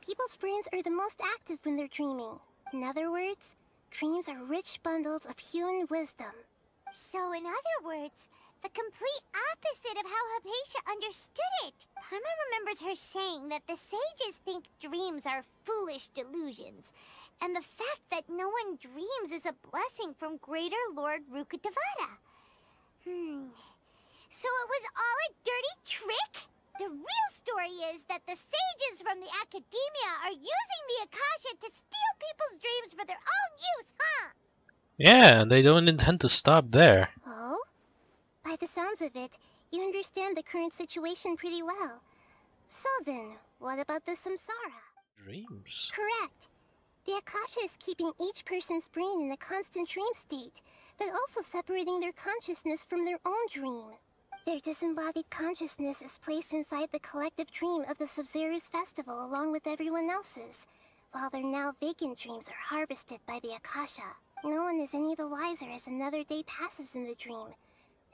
People's brains are the most active when they're dreaming. In other words, dreams are rich bundles of human wisdom. So in other words, the complete opposite of how Hypatia understood it. Paimon remembers her saying that the sages think dreams are foolish delusions, and the fact that no one dreams is a blessing from Greater Lord Rukkhadevata. So it was all a dirty trick? The real story is that the sages from the Academia are using the Akasha to steal people's dreams for their own use, huh? Yeah, and they don't intend to stop there. Oh? By the sounds of it, you understand the current situation pretty well. So then, what about the samsara? Dreams. Correct. The Akasha is keeping each person's brain in a constant dream state, but also separating their consciousness from their own dream. Their disembodied consciousness is placed inside the collective dream of the Sub-Zero's festival along with everyone else's, while their now vacant dreams are harvested by the Akasha. No one is any the wiser as another day passes in the dream,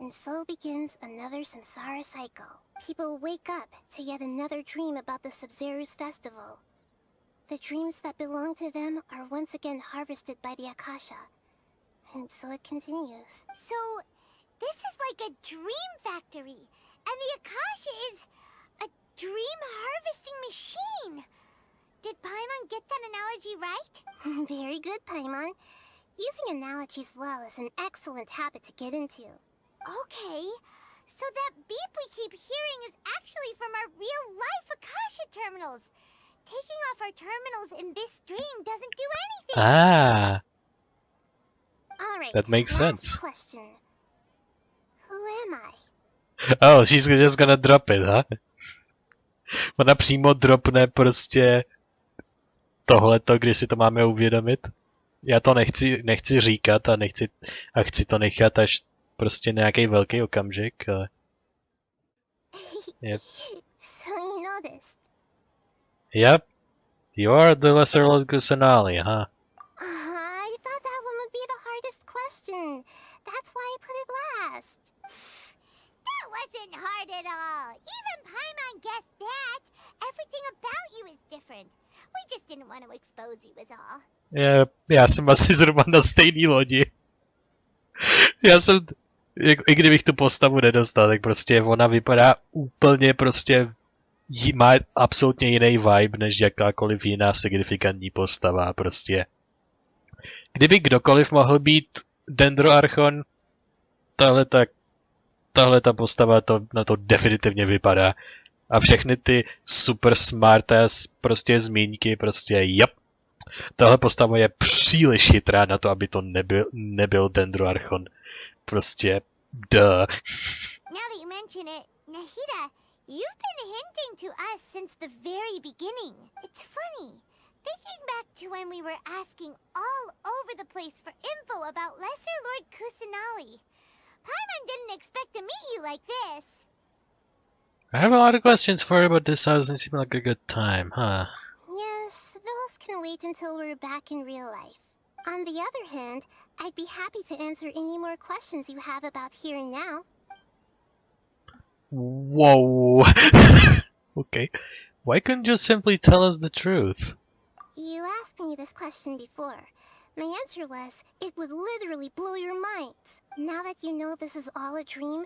and so begins another samsara cycle. People wake up to yet another dream about the Sub-Zero's festival. The dreams that belong to them are once again harvested by the Akasha, and so it continues. So, this is like a dream factory, and the Akasha is a dream harvesting machine. Did Paimon get that analogy right? Very good, Paimon. Using analogies well is an excellent habit to get into. Okay, so that beep we keep hearing is actually from our real-life Akasha terminals. Taking off our terminals in this dream doesn't do anything. Ah. All right, That makes sense. Question. Who am I? Oh, she's just gonna drop it, huh? Ona přímo dropne prostě tohleto, kdy si to máme uvědomit. Já to nechci říkat a chci to nechat až prostě nějaký velký okamžik, ale... Yep. So you noticed. Yep. You are the Lesser Lord Kusanali, huh? I thought that one would be the hardest question. That's why I put it last. That wasn't hard at all. Even Paimon guessed that. Everything about you is different. We just didn't want to expose you is all. Já jsem asi zhruba na stejný lodi. Já jsem, i kdybych tu postavu nedostal, tak prostě ona vypadá úplně prostě, má absolutně jiný vibe, než jakákoliv jiná signifikantní postava, prostě. Kdyby kdokoliv mohl být Dendro Archon, tahle ta postava na to definitivně vypadá. A všechny ty super smart ass prostě zmínky, prostě jep. Tahle postava je příliš chytrá na to, aby to nebyl Dendro Archon. Prostě duh. Now that you mention it, Nahida, you've been hinting to us since the very beginning. It's funny. Thinking back to when we were asking all over the place for info about Lesser Lord Kusanali. Paimon didn't expect to meet you like this. I have a lot of questions for her, but this doesn't seem like a good time, huh? Yes, those can wait until we're back in real life. On the other hand, I'd be happy to answer any more questions you have about here and now. Whoa. Okay. Why couldn't you simply tell us the truth? You asked me this question before. My answer was, it would literally blow your minds. Now that you know this is all a dream,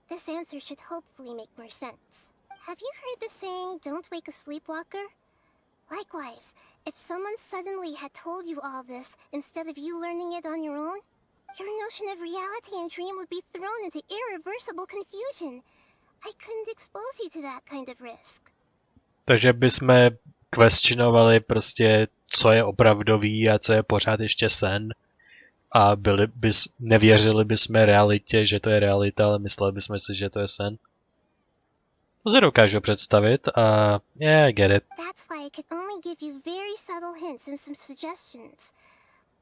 this answer should hopefully make more sense. Have you heard the saying, don't wake a sleepwalker? Likewise, if someone suddenly had told you all this instead of you learning it on your own, your notion of reality and dream would be thrown into irreversible confusion. I couldn't expose you to that kind of risk. Takže bychom questionovali prostě, co je opravdový a co je pořád ještě sen. A nevěřili bychom realitě, že to je realita, ale mysleli bychom si, že to je sen. To si dokážu představit a yeah, I get it. That's why I could only give you very subtle hints and some suggestions.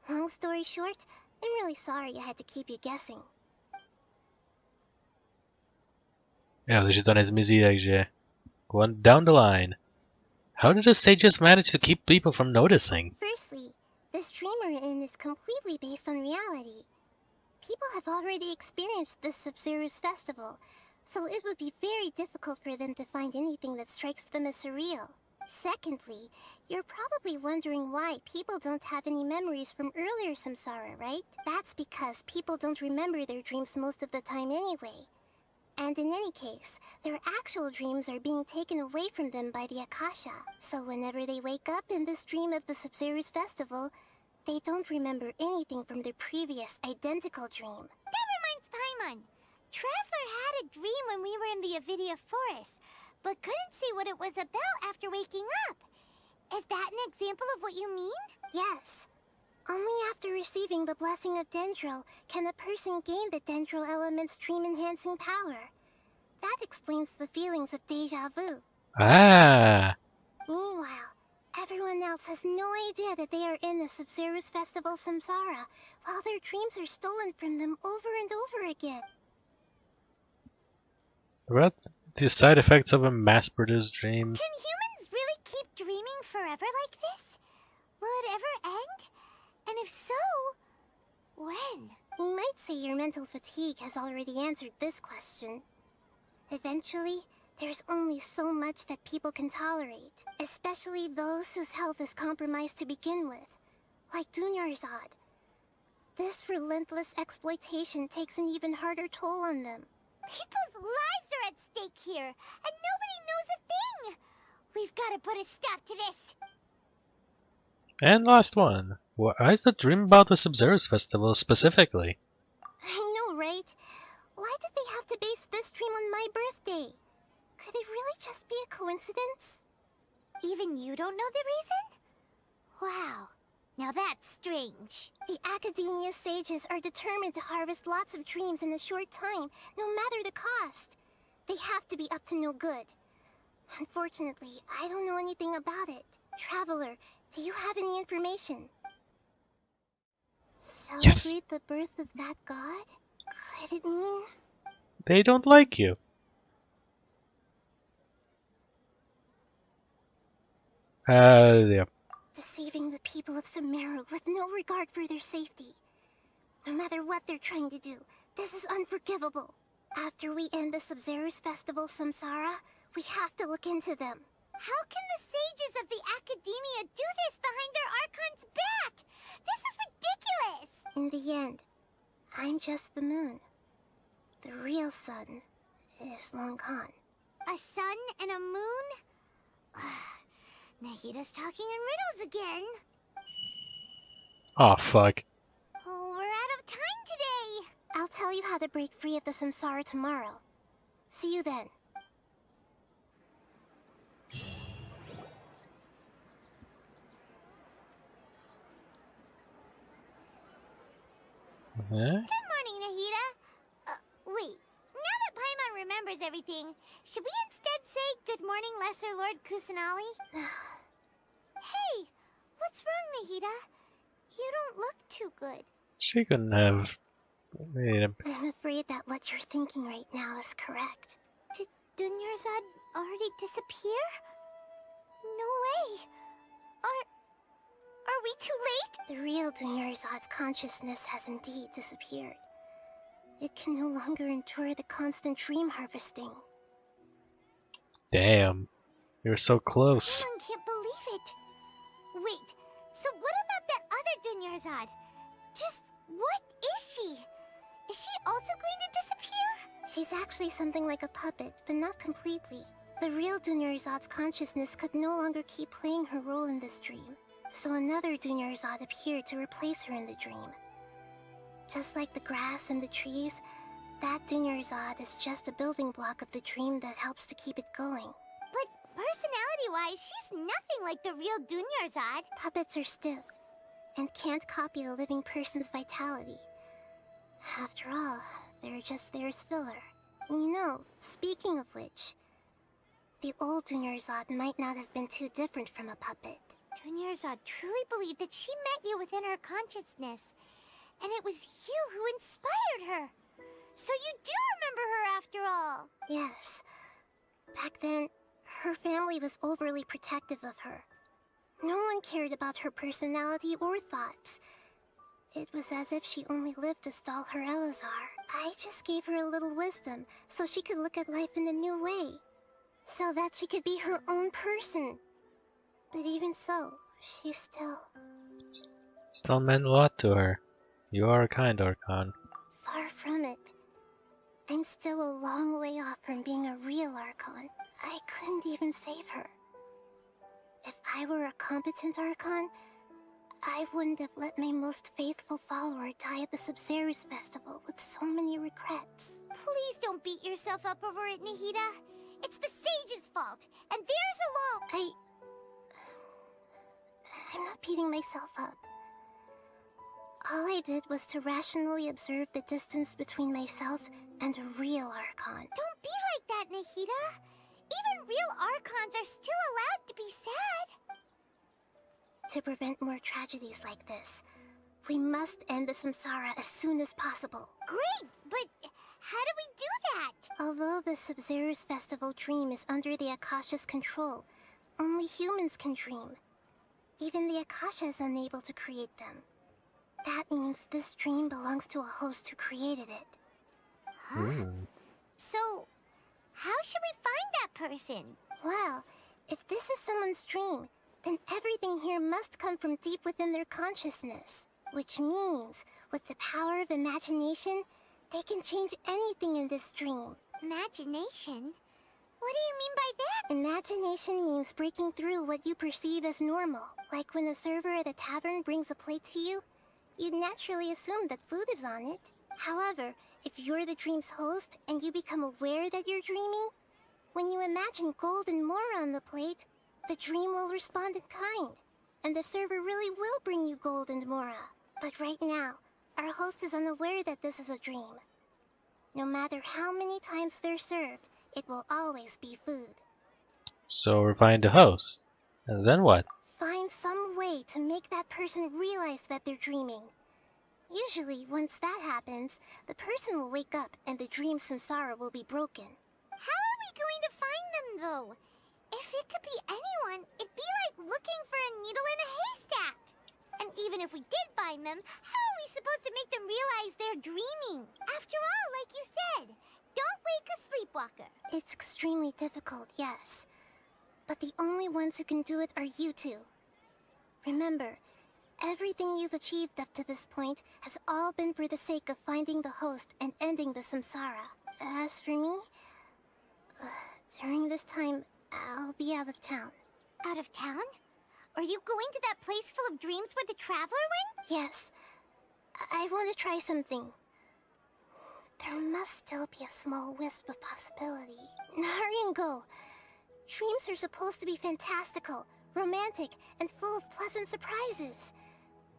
Long story short, I'm really sorry I had to keep you guessing. Jo, takže to nezmizí, takže go on down the line. How did the sages manage to keep people from noticing? Firstly, this dream we're in is completely based on reality. People have already experienced this Sub-Zero's festival, so it would be very difficult for them to find anything that strikes them as surreal. Secondly, you're probably wondering why people don't have any memories from earlier samsara, right? That's because people don't remember their dreams most of the time anyway. And in any case, their actual dreams are being taken away from them by the Akasha. So whenever they wake up in this dream of the Sub-Zero's festival, they don't remember anything from their previous identical dream. That reminds Paimon. Traveler had a dream when we were in the Avidia forest, but couldn't see what it was about after waking up. Is that an example of what you mean? Yes. Only after receiving the blessing of Dendril can a person gain the Dendril element's dream-enhancing power. That explains the feelings of déjà vu. Ah. Meanwhile, everyone else has no idea that they are in the Sub-Zero's festival samsara, while their dreams are stolen from them over and over again. What the side effects of a mass-produced dream? Can humans really keep dreaming forever like this? Will it ever end? And if so, when? You might say your mental fatigue has already answered this question. Eventually, there's only so much that people can tolerate, especially those whose health is compromised to begin with, like Dunyarzad. This relentless exploitation takes an even harder toll on them. People's lives are at stake here, and nobody knows a thing! We've got to put a stop to this! And last one. Why is the dream about the Sub-Zero's festival specifically? I know, right? Why did they have to base this dream on my birthday? Could it really just be a coincidence? Even you don't know the reason? Wow, now that's strange. The Academia sages are determined to harvest lots of dreams in a short time, no matter the cost. They have to be up to no good. Unfortunately, I don't know anything about it. Traveler, do you have any information? Celebrate the birth of that god? Could it mean... They don't like you. Yeah. Deceiving the people of Sumeru with no regard for their safety. No matter what they're trying to do, this is unforgivable. After we end the Sub-Zero's festival samsara, we have to look into them. How can the sages of the Academia do this behind their Archon's back? This is ridiculous! In the end, I'm just the moon. The real sun is long gone. A sun and a moon? Nahida's talking in riddles again. Oh, fuck. Oh, we're out of time today. I'll tell you how to break free of the samsara tomorrow. See you then. Good morning, Nahida. Wait. Now that Paimon remembers everything, should we instead say good morning, Lesser Lord Kusanali? Hey, what's wrong, Nahida? You don't look too good. She couldn't have... I'm afraid that what you're thinking right now is correct. Dunyarzad already disappear? No way. Are we too late? The real Dunyarzad's consciousness has indeed disappeared. It can no longer endure the constant dream harvesting. Damn. You're so close. I can't believe it. Wait, so what about that other Dunyarzad? Just what is she? Is she also going to disappear? She's actually something like a puppet, but not completely. The real Dunyarzad's consciousness could no longer keep playing her role in this dream. So another Dunyarzad appeared to replace her in the dream. Just like the grass and the trees, that Dunyarzad is just a building block of the dream that helps to keep it going. But personality-wise, she's nothing like the real Dunyarzad. Puppets are stiff, and can't copy a living person's vitality. After all, they're just there as filler. And you know, speaking of which, the old Dunyarzad might not have been too different from a puppet. Dunyarzad truly believed that she met you within her consciousness, and it was you who inspired her. So you do remember her after all. Yes. Back then, her family was overly protective of her. No one cared about her personality or thoughts. It was as if she only lived to stall her Elazar. I just gave her a little wisdom so she could look at life in a new way. So that she could be her own person. But even so, she still meant a lot to her. You are a kind Archon. Far from it. I'm still a long way off from being a real Archon. I couldn't even save her. If I were a competent Archon, I wouldn't have let my most faithful follower die at the Sabzeruz festival with so many regrets. Please don't beat yourself up over it, Nahida. It's the sage's fault, and theirs alone. I'm not beating myself up. All I did was to rationally observe the distance between myself and a real Archon. Don't be like that, Nahida. Even real Archons are still allowed to be sad. To prevent more tragedies like this, we must end the samsara as soon as possible. Great, but how do we do that? Although the Sabzeruz festival dream is under the Akasha's control, only humans can dream. Even the Akasha is unable to create them. That means this dream belongs to a host who created it. Huh? So, how should we find that person? Well, if this is someone's dream, then everything here must come from deep within their consciousness. Which means, with the power of imagination, they can change anything in this dream. Imagination? What do you mean by that? Imagination means breaking through what you perceive as normal. Like when the server at a tavern brings a plate to you, you'd naturally assume that food is on it. However, if you're the dream's host and you become aware that you're dreaming, when you imagine gold and more on the plate, the dream will respond in kind, and the server really will bring you gold and mora. But right now, our host is unaware that this is a dream. No matter how many times they're served, it will always be food. So we're find the host. And then what? Find some way to make that person realize that they're dreaming. Usually, once that happens, the person will wake up and the dream samsara will be broken. How are we going to find them, though? If it could be anyone, it'd be like looking for a needle in a haystack. And even if we did find them, how are we supposed to make them realize they're dreaming? After all, like you said, don't wake a sleepwalker. It's extremely difficult, yes. But the only ones who can do it are you two. Remember, everything you've achieved up to this point has all been for the sake of finding the host and ending the samsara. As for me, during this time, I'll be out of town. Out of town? Are you going to that place full of dreams where the traveler went? Yes. I want to try something. There must still be a small wisp of possibility. Hurry and go. Dreams are supposed to be fantastical, romantic, and full of pleasant surprises.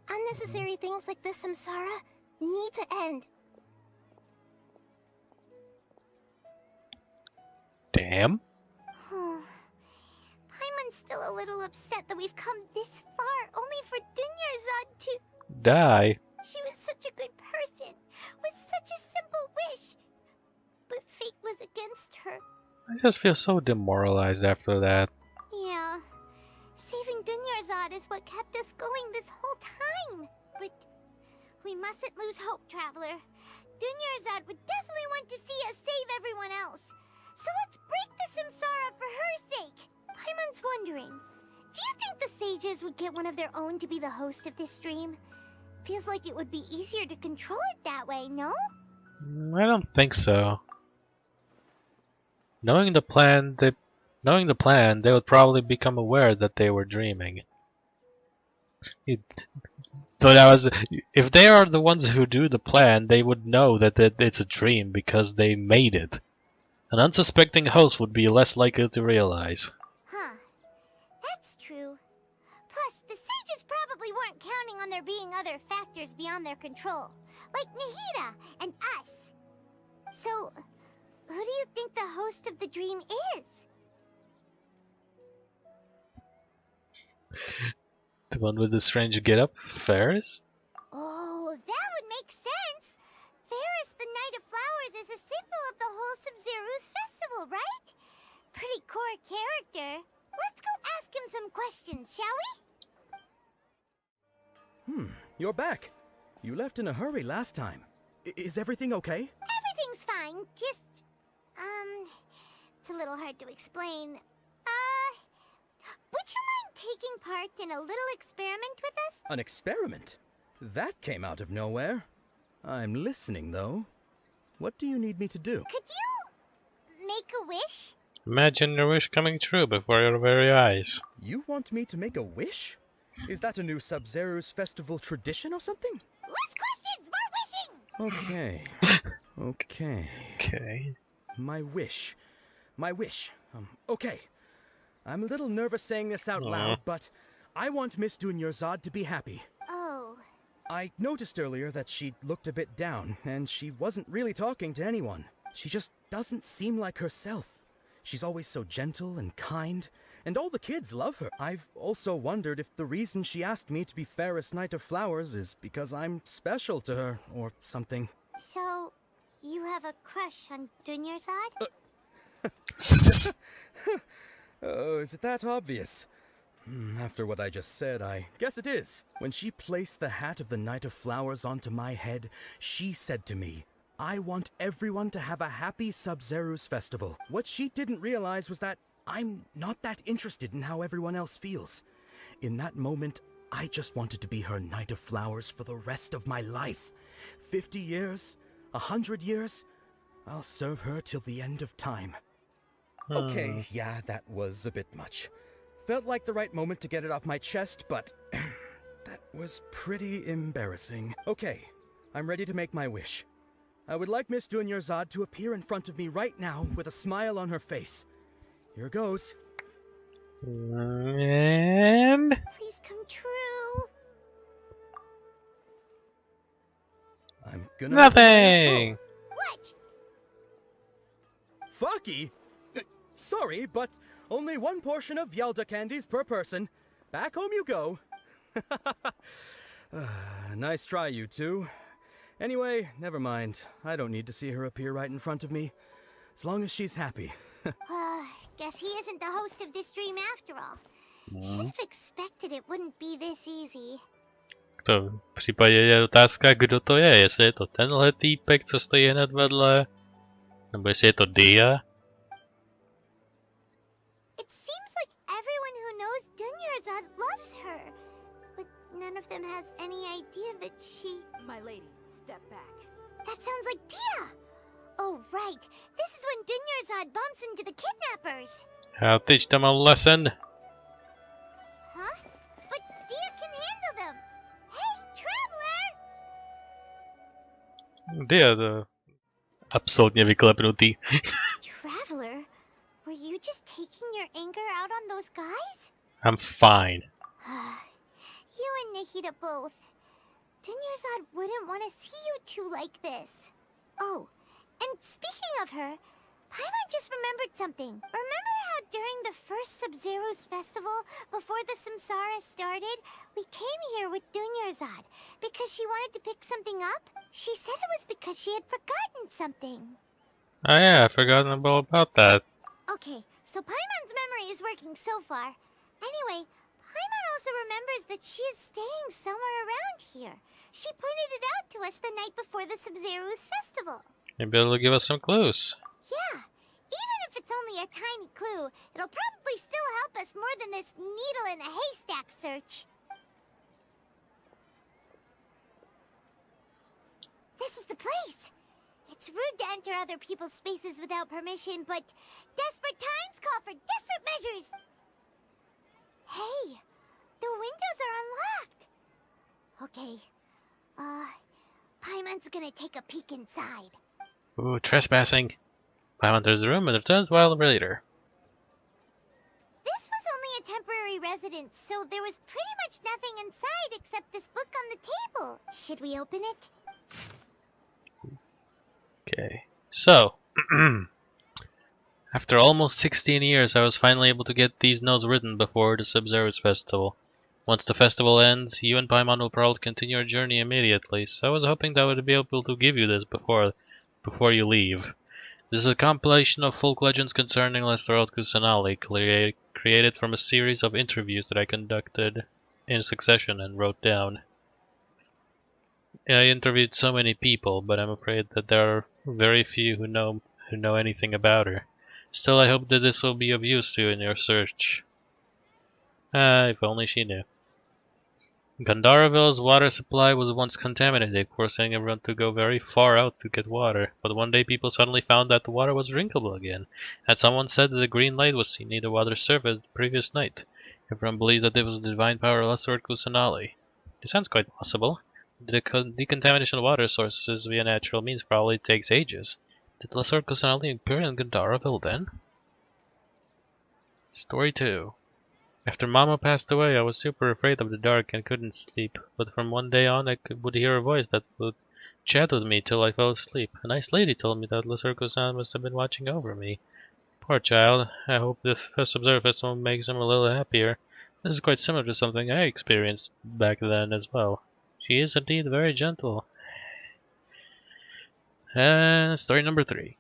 Unnecessary things like this samsara need to end. Damn. Paimon's still a little upset that we've come this far, only for Dunyarzad to Die. She was such a good person, with such a simple wish. But fate was against her. I just feel so demoralized after that. Yeah. Saving Dunyarzad is what kept us going this whole time. But we mustn't lose hope, Traveler. Dunyarzad would definitely want to see us save everyone else. So let's break the Samsara for her sake. Paimon's wondering, do you think the sages would get one of their own to be the host of this stream? Feels like it would be easier to control it that way, no? I don't think so. Knowing the plan, they would probably become aware that they were dreaming. So that was, if they are the ones who do the plan, they would know that it's a dream because they made it. An unsuspecting host would be less likely to realize. Huh. That's true. Plus, the sages probably weren't counting on there being other factors beyond their control, like Nahida and us. So, who do you think the host of the dream is? The one with the strange getup? Ferris? Oh, that would make sense. Ferris, the Knight of Flowers, is a symbol of the whole Sub-Zeru's festival, right? Pretty core character. Let's go ask him some questions, shall we? You're back. You left in a hurry last time. Is everything okay? Everything's fine, just... it's a little hard to explain. Would you mind taking part in a little experiment with us? An experiment? That came out of nowhere. I'm listening, though. What do you need me to do? Could you make a wish? Imagine your wish coming true before your very eyes. You want me to make a wish? Is that a new Sub-Zeru's festival tradition or something? Less questions, more wishing! Okay. Okay. My wish. Okay. I'm a little nervous saying this out loud, but I want Miss Dunyarzad to be happy. Oh. I noticed earlier that she looked a bit down, and she wasn't really talking to anyone. She just doesn't seem like herself. She's always so gentle and kind, and all the kids love her. I've also wondered if the reason she asked me to be Ferris Knight of Flowers is because I'm special to her, or something. So, you have a crush on Dunyarzad? Oh, is it that obvious? After what I just said, I guess it is. When she placed the hat of the Knight of Flowers onto my head, she said to me, I want everyone to have a happy Sub-Zeru's festival. What she didn't realize was that I'm not that interested in how everyone else feels. In that moment, I just wanted to be her Knight of Flowers for the rest of my life. 50 years, 100 years, I'll serve her till the end of time. Okay, yeah, that was a bit much. Felt like the right moment to get it off my chest, but that was pretty embarrassing. Okay, I'm ready to make my wish. I would like Miss Dunyarzad to appear in front of me right now with a smile on her face. Here goes. And... Please come true. I'm gonna... Nothing! What? Fucky? Sorry, but only one portion of Yelda candies per person. Back home you go. Nice try, you two. Anyway, never mind. I don't need to see her appear right in front of me. As long as she's happy. Guess he isn't the host of this dream after all. Should have expected it wouldn't be this easy. To v případě je otázka, kdo to je. Jestli je to tenhle týpek, co stojí hned vedle, nebo jestli je to Dia. It seems like everyone who knows Dunyarzad loves her, but none of them has any idea that she... My lady, step back. That sounds like Dia! Oh, right. This is when Dunyarzad bumps into the kidnappers. I'll teach them a lesson. Huh? But Dia can handle them. Hey, Traveler! Dia, absolutně vyklepnutý. Traveler? Were you just taking your anger out on those guys? I'm fine. You and Nahida both. Dunyarzad wouldn't want to see you two like this. Oh, and speaking of her, Paimon just remembered something. Remember how during the first Sub-Zeru's festival, before the Samsara started, we came here with Dunyarzad because she wanted to pick something up? She said it was because she had forgotten something. Oh yeah, I've forgotten about that. Okay, so Paimon's memory is working so far. Anyway, Paimon also remembers that she is staying somewhere around here. She pointed it out to us the night before the Sub-Zero's festival. Maybe it'll give us some clues. Yeah, even if it's only a tiny clue, it'll probably still help us more than this needle in a haystack search. This is the place. It's rude to enter other people's spaces without permission, but desperate times call for desperate measures. Hey, the windows are unlocked. Okay, Paimon's gonna take a peek inside. Ooh, trespassing. Paimon enters the room and returns while later. This was only a temporary residence, so there was pretty much nothing inside except this book on the table. Should we open it? Okay, so after almost 16 years, I was finally able to get these notes written before the Sub-Zero's festival. Once the festival ends, you and Paimon will probably continue your journey immediately, so I was hoping that I would be able to give you this before you leave. This is a compilation of folk legends concerning Lord Kusanali, created from a series of interviews that I conducted in succession and wrote down. I interviewed so many people, but I'm afraid that there are very few who know anything about her. Still, I hope that this will be of use to you in your search. If only she knew. Gandaraville's water supply was once contaminated, forcing everyone to go very far out to get water. But one day people suddenly found that the water was drinkable again, and someone said that a green light was seen near the water surface the previous night. Everyone believes that it was the divine power of Lord Kusanali. It sounds quite possible. The decontamination of water sources via natural means probably takes ages. Did Lord Kusanali appear in Gandaraville then? Story 2. After Mama passed away, I was super afraid of the dark and couldn't sleep, but from one day on I would hear a voice that would chat with me till I fell asleep. A nice lady told me that Lizurko-san must have been watching over me. Poor child, I hope the Sub-Zero Festival makes him a little happier. This is quite similar to something I experienced back then as well. She is indeed very gentle. Story number 3.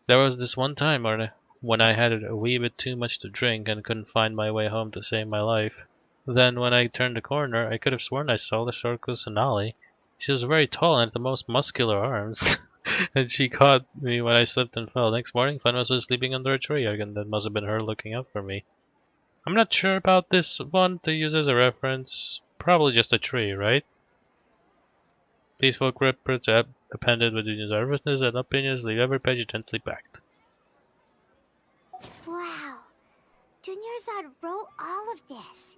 There was this one time when I had a wee bit too much to drink and couldn't find my way home to save my life. Then, when I turned the corner, I could have sworn I saw the Lord Kusanali. She was very tall and had the most muscular arms, and she caught me when I slipped and fell. Next morning, Fun was sleeping under a tree, and that must have been her looking out for me. I'm not sure about this one to use as a reference. Probably just a tree, right? These folk reports appended with the nervousness and opinions leave every page intensely packed. Wow, Dunyarzad wrote all of this.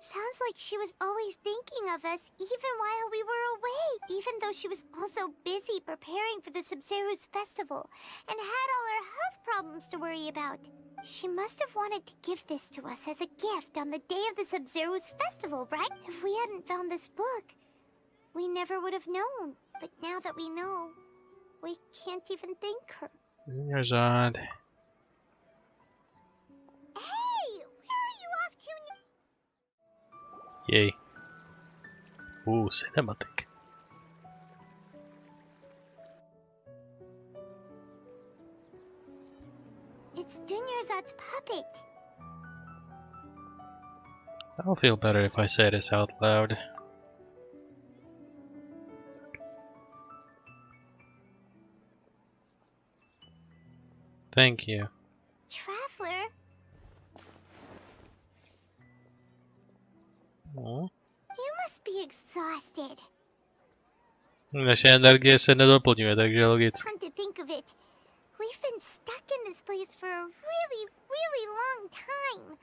Sounds like she was always thinking of us even while we were away, even though she was also busy preparing for the Sub-Zero's festival and had all her health problems to worry about. She must have wanted to give this to us as a gift on the day of the Sub-Zero's festival, right? If we hadn't found this book, we never would have known. But now that we know, we can't even thank her. Dunyarzad. Hey, where are you off to? Yay. Ooh, cinematic. It's Dunyarzad's puppet. I'll feel better if I say this out loud. Thank you. Traveler? O. You must be exhausted. Naše energie se nedoplňuje, takže logicky. Come to think of it, we've been stuck in this place for a really, really long time.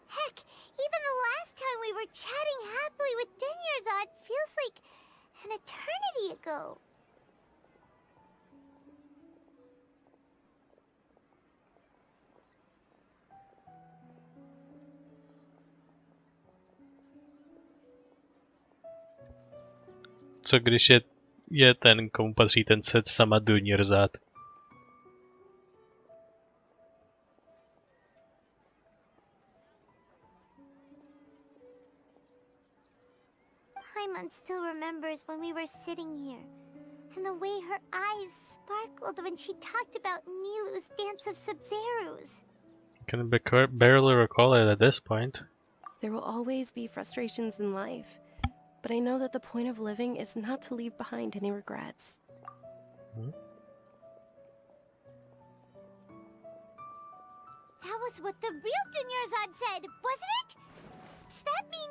Heck, even the last time we were chatting happily with Dunyarzad feels like an eternity ago. Co když je ten, komu patří ten set sama Dunyarzad? Paimon still remembers when we were sitting here, and the way her eyes sparkled when she talked about Nilu's dance of Sub-Zerus. Can barely recall it at this point. There will always be frustrations in life, but I know that the point of living is not to leave behind any regrets. That was what the real Dunyarzad said, wasn't it? Does that mean...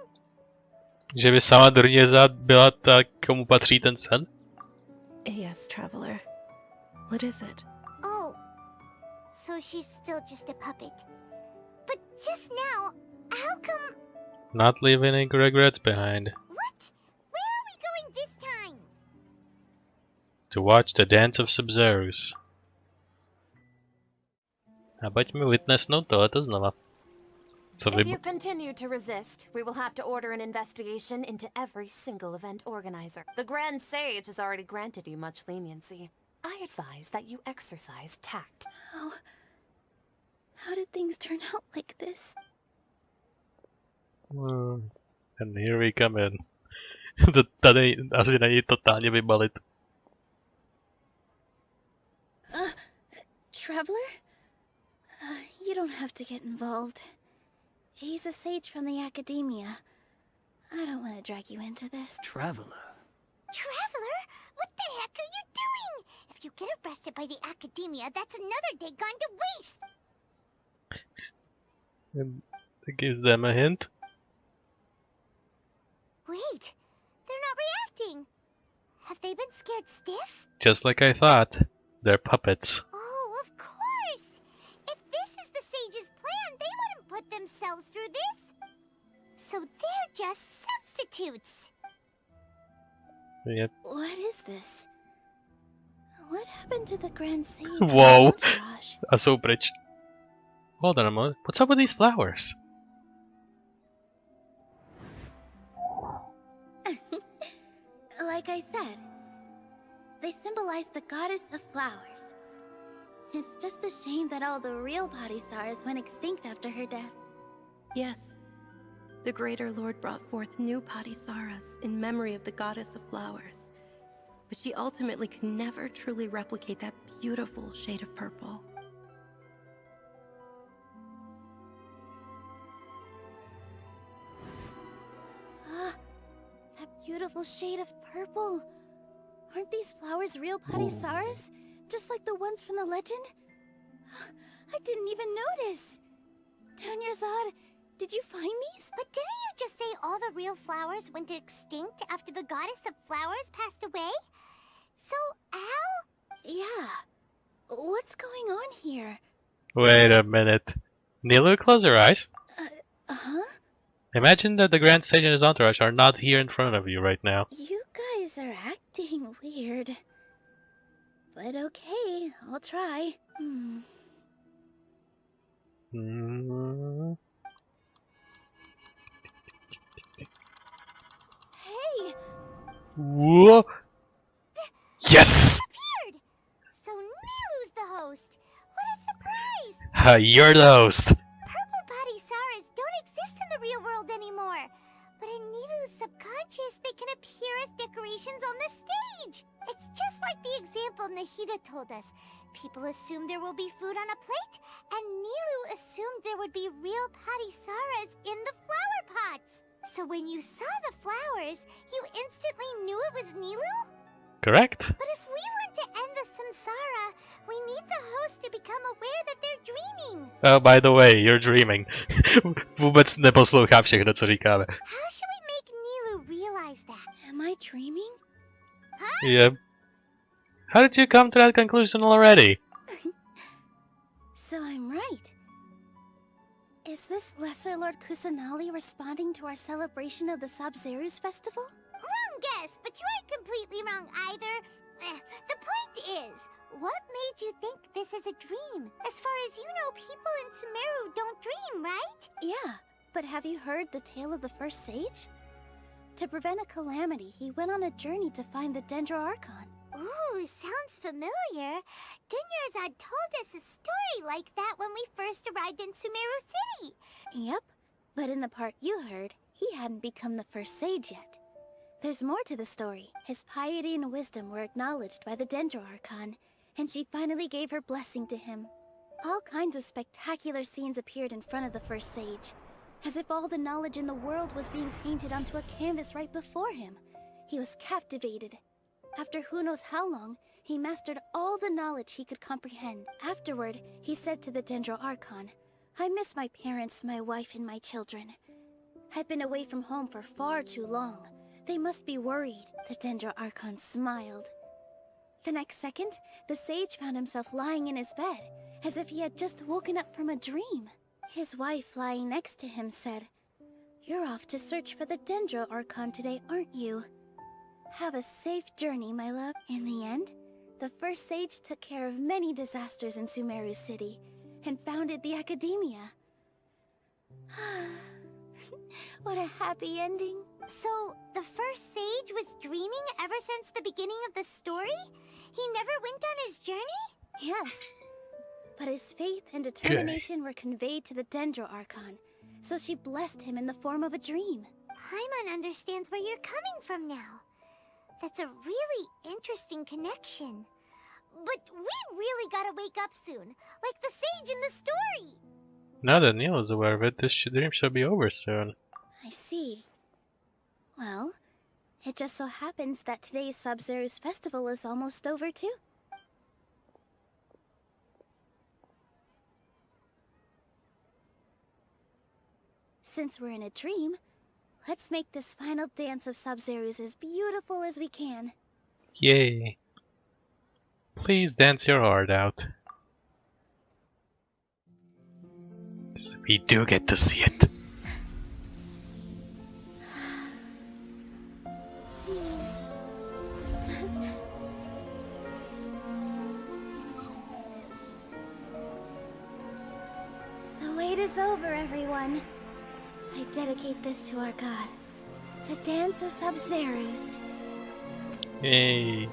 Že by sama Dunyarzad byla ta, komu patří ten sen? Yes, traveler. What is it? Oh, so she's still just a puppet. But just now, how come... Not leaving any regrets behind. What? Where are we going this time? To watch the dance of Sub-Zerus. A pojďme witnessnout tohleto znova. If you continue to resist, we will have to order an investigation into every single event organizer. The Grand Sage has already granted you much leniency. I advise that you exercise tact. How did things turn out like this? And here we come in. To tady asi není totálně vybalit. Traveler? You don't have to get involved. He's a sage from the academia. I don't want to drag you into this. Traveler? Traveler? What the heck are you doing? If you get arrested by the academia, that's another day gone to waste. And it gives them a hint. Wait, they're not reacting. Have they been scared stiff? Just like I thought. They're puppets. Oh, of course. If this is the sage's plan, they wouldn't put themselves through this. So they're just substitutes. Yep. What is this? What happened to the Grand Sage? Whoa. A jsou pryč. Hold on a moment. What's up with these flowers? Like I said, they symbolize the goddess of flowers. It's just a shame that all the real Padisarahs went extinct after her death. Yes. The Greater Lord brought forth new Padisarahs in memory of the goddess of flowers. But she ultimately could never truly replicate that beautiful shade of purple. That beautiful shade of purple. Aren't these flowers real Padisarahs? Just like the ones from the legend? I didn't even notice. Dunyarzad, did you find these? But didn't you just say all the real flowers went extinct after the goddess of flowers passed away? So, how? Yeah. What's going on here? Wait a minute. Nilu, close your eyes. Huh? Imagine that the Grand Sage and his entourage are not here in front of you right now. You guys are acting weird. But okay, I'll try. Hey! Whoa! Yes! Disappeared! So Nilu's the host. What a surprise! You're the host. Purple Padisarahs don't exist in the real world anymore. But in Nilu's subconscious, they can appear as decorations on the stage. It's just like the example Nahida told us. People assumed there will be food on a plate, and Nilu assumed there would be real Padisarahs in the flower pots. So when you saw the flowers, you instantly knew it was Nilu? Correct. But if we want to end the samsara, we need the host to become aware that they're dreaming. Oh, by the way, you're dreaming. Vůbec neposlouchá všechno, co říkáme. How should we make Nilu realize that? Am I dreaming? Huh? Yep. How did you come to that conclusion already? So I'm right. Is this Lesser Lord Kusanali responding to our celebration of the Sub-Zerus festival? Wrong guess, but you aren't completely wrong either. The point is, what made you think this is a dream? As far as you know, people in Sumeru don't dream, right? Yeah, but have you heard the tale of the first sage? To prevent a calamity, he went on a journey to find the Dendro Archon. Ooh, sounds familiar. Dunyarzad told us a story like that when we first arrived in Sumeru City. Yep, but in the part you heard, he hadn't become the first sage yet. There's more to the story. His piety and wisdom were acknowledged by the Dendro Archon, and she finally gave her blessing to him. All kinds of spectacular scenes appeared in front of the first sage, as if all the knowledge in the world was being painted onto a canvas right before him. He was captivated. After who knows how long, he mastered all the knowledge he could comprehend. Afterward, he said to the Dendro Archon, "I miss my parents, my wife, and my children. I've been away from home for far too long. They must be worried." The Dendro Archon smiled. The next second, the sage found himself lying in his bed, as if he had just woken up from a dream. His wife, lying next to him, said, "You're off to search for the Dendro Archon today, aren't you? Have a safe journey, my love." In the end, the first sage took care of many disasters in Sumeru City, and founded the Academia. What a happy ending. So, the first sage was dreaming ever since the beginning of the story? He never went on his journey? Yes. But his faith and determination were conveyed to the Dendro Archon, so she blessed him in the form of a dream. Paimon understands where you're coming from now. That's a really interesting connection. But we really gotta wake up soon, like the sage in the story. Now that Neil is aware of it, this dream should be over soon. I see. Well, it just so happens that today's Sub-Zero's festival is almost over too. Since we're in a dream, let's make this final dance of Sub-Zero's as beautiful as we can. Yay. Please dance your heart out. We do get to see it. The wait is over, everyone. I dedicate this to our god, the dance of Sub-Zero's. Yay.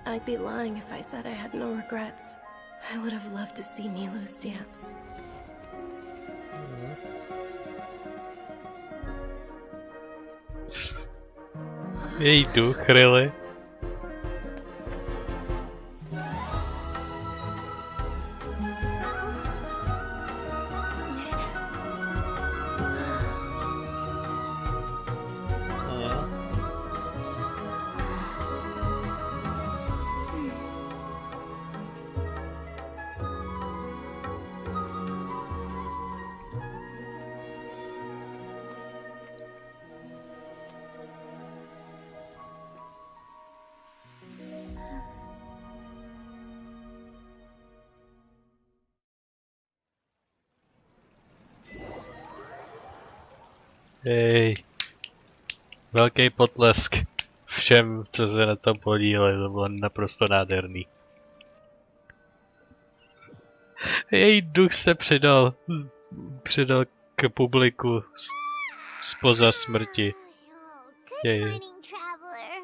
I'd be lying if I said I had no regrets. I would have loved to see Nilou's dance. Jej duch, really? Hej. Velký potlesk všem, co se na tom podíleli, to bylo naprosto nádherný. Její duch se přidal k publiku spoza smrti. Good morning, traveler.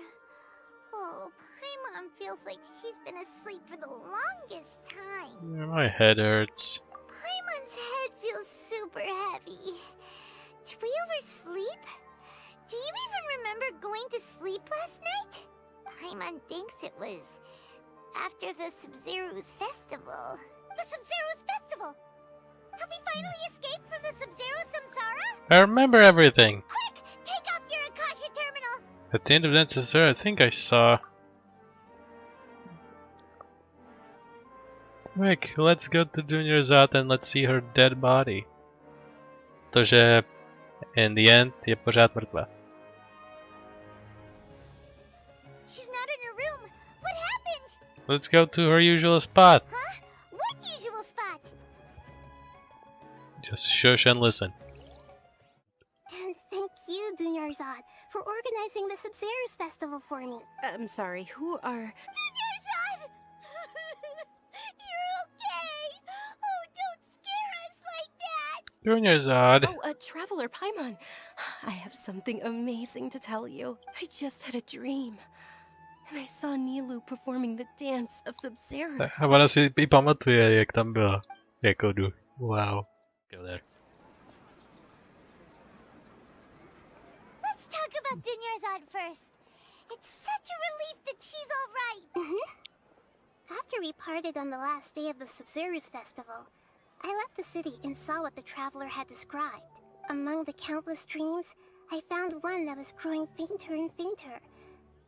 Oh, Paimon feels like she's been asleep for the longest time. My head hurts. Paimon's head feels super heavy. Did we oversleep? Do you even remember going to sleep last night? Paimon thinks it was after the Sub-Zero's festival. The Sub-Zero's festival! Have we finally escaped from the Sub-Zero samsara? I remember everything. Quick! Take off your Akasha terminal! At the end of Necessary, I think I saw... Quick, let's go to Junior's hut and let's see her dead body. Protože in the end je pořád mrtvá. She's not in her room. What happened? Let's go to her usual spot. Huh? What usual spot? Just shush and listen. Dunyarzad, for organizing the Sub-Zero's festival for me. I'm sorry, who are... Dunyarzad! You're okay! Oh, don't scare us like that! Dunyarzad. Oh, Traveler Paimon. I have something amazing to tell you. I just had a dream. And I saw Nilou performing the dance of Sub-Zerus. A ona si i pamatuje, jak tam byla. Jako wow. Go there. Let's talk about Dunyarzad first. It's such a relief that she's all right. After we parted on the last day of the Sub-Zero's festival, I left the city and saw what the traveler had described. Among the countless dreams, I found one that was growing fainter and fainter.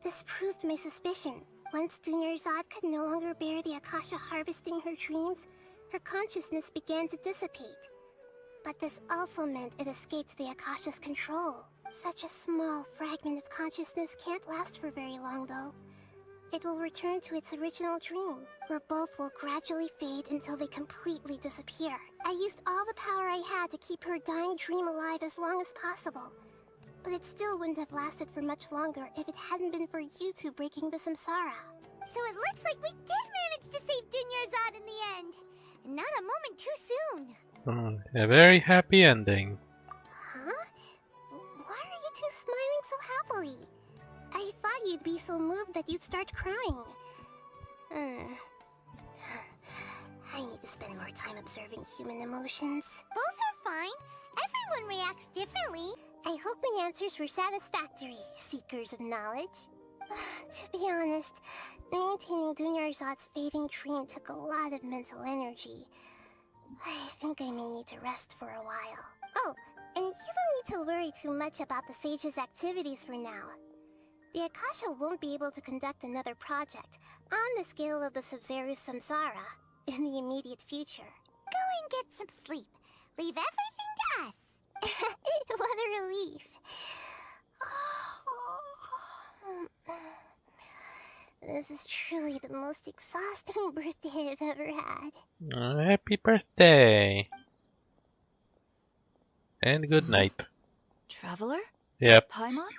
This proved my suspicion. Once Dunyarzad could no longer bear the Akasha harvesting her dreams, her consciousness began to dissipate. But this also meant it escaped the Akasha's control. Such a small fragment of consciousness can't last for very long, though. It will return to its original dream, where both will gradually fade until they completely disappear. I used all the power I had to keep her dying dream alive as long as possible. But it still wouldn't have lasted for much longer if it hadn't been for you two breaking the samsara. So it looks like we did manage to save Dunyarzad in the end. And not a moment too soon. A very happy ending. Huh? Why are you two smiling so happily? I thought you'd be so moved that you'd start crying. I need to spend more time observing human emotions. Both are fine. Everyone reacts differently. I hope my answers were satisfactory, seekers of knowledge. To be honest, maintaining Dunyarzad's fading dream took a lot of mental energy. I think I may need to rest for a while. Oh, and you don't need to worry too much about the Sage's activities for now. The Akasha won't be able to conduct another project on the scale of the Sub-Zero's samsara in the immediate future. Go and get some sleep. Leave everything to us. What a relief. This is truly the most exhausting birthday I've ever had. Happy birthday! And good night. Traveler? Yep. Paimon?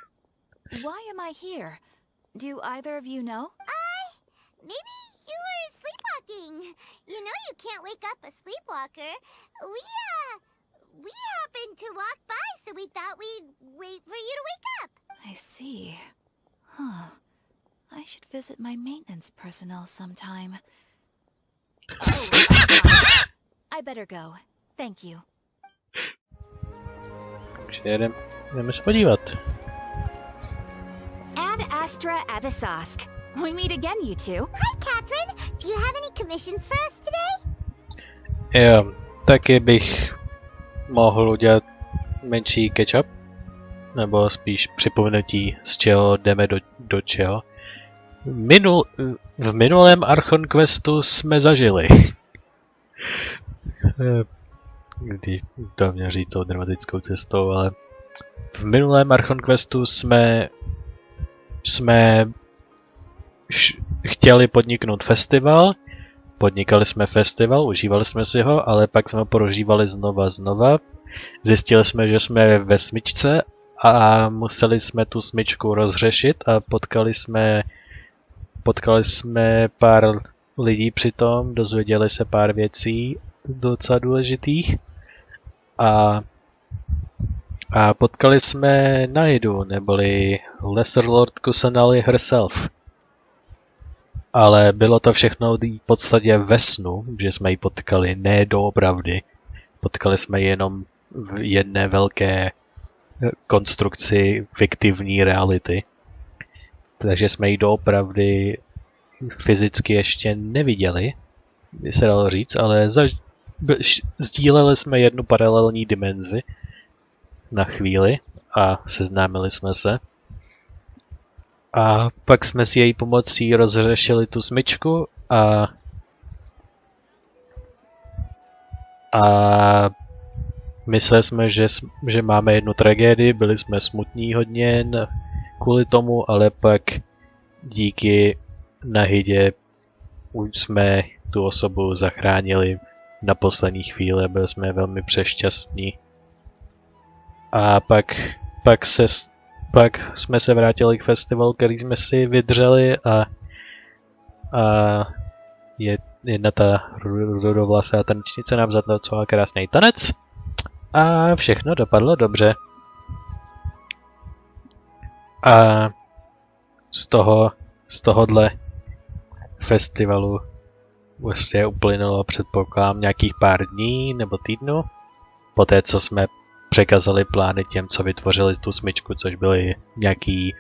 Why am I here? Do either of you know? Maybe you were sleepwalking. You know you can't wake up a sleepwalker. We happened to walk by, so we thought we'd wait for you to wake up. I see. Huh. I should visit my maintenance personnel sometime. I better go. Thank you. Jdeme se podívat. Ad Astra Abysask. We meet again, you two. Hi, Catherine. Do you have any commissions for us today? Jo, taky bych mohl udělat menší catch-up, nebo spíš připomenutí, z čeho jdeme do čeho. V minulém Archon Questu jsme zažili. Když to měl říct tou dramatickou cestou, ale v minulém Archon Questu jsme chtěli podniknout festival. Podnikali jsme festival, užívali jsme si ho, ale pak jsme ho prožívali znova. Zjistili jsme, že jsme ve smyčce a museli jsme tu smyčku rozřešit a potkali jsme pár lidí přitom, dozvěděli se pár věcí docela důležitých a potkali jsme Naidu, neboli Lesser Lord Kusanali herself. Ale bylo to všechno v podstatě ve snu, že jsme ji potkali, ne doopravdy. Potkali jsme ji jenom v jedné velké konstrukci fiktivní reality. Takže jsme ji doopravdy fyzicky ještě neviděli, by se dalo říct, ale sdíleli jsme jednu paralelní dimenzi na chvíli a seznámili jsme se. A pak jsme s její pomocí rozřešili tu smyčku a mysleli jsme, že máme jednu tragédii, byli jsme smutní hodně kvůli tomu, ale pak díky Nahidě už jsme tu osobu zachránili na poslední chvíli, byli jsme velmi přešťastní. A pak pak jsme se vrátili k festivalu, který jsme si vydřeli a jedna ta rudovlasá tanečnice nám zatnocovala krásný tanec a všechno dopadlo dobře. A z tohohle festivalu vlastně uplynulo, předpokládám, nějakých pár dní nebo týdnů. Poté, co jsme překazali plány těm, co vytvořili tu smyčku, což byli nějaký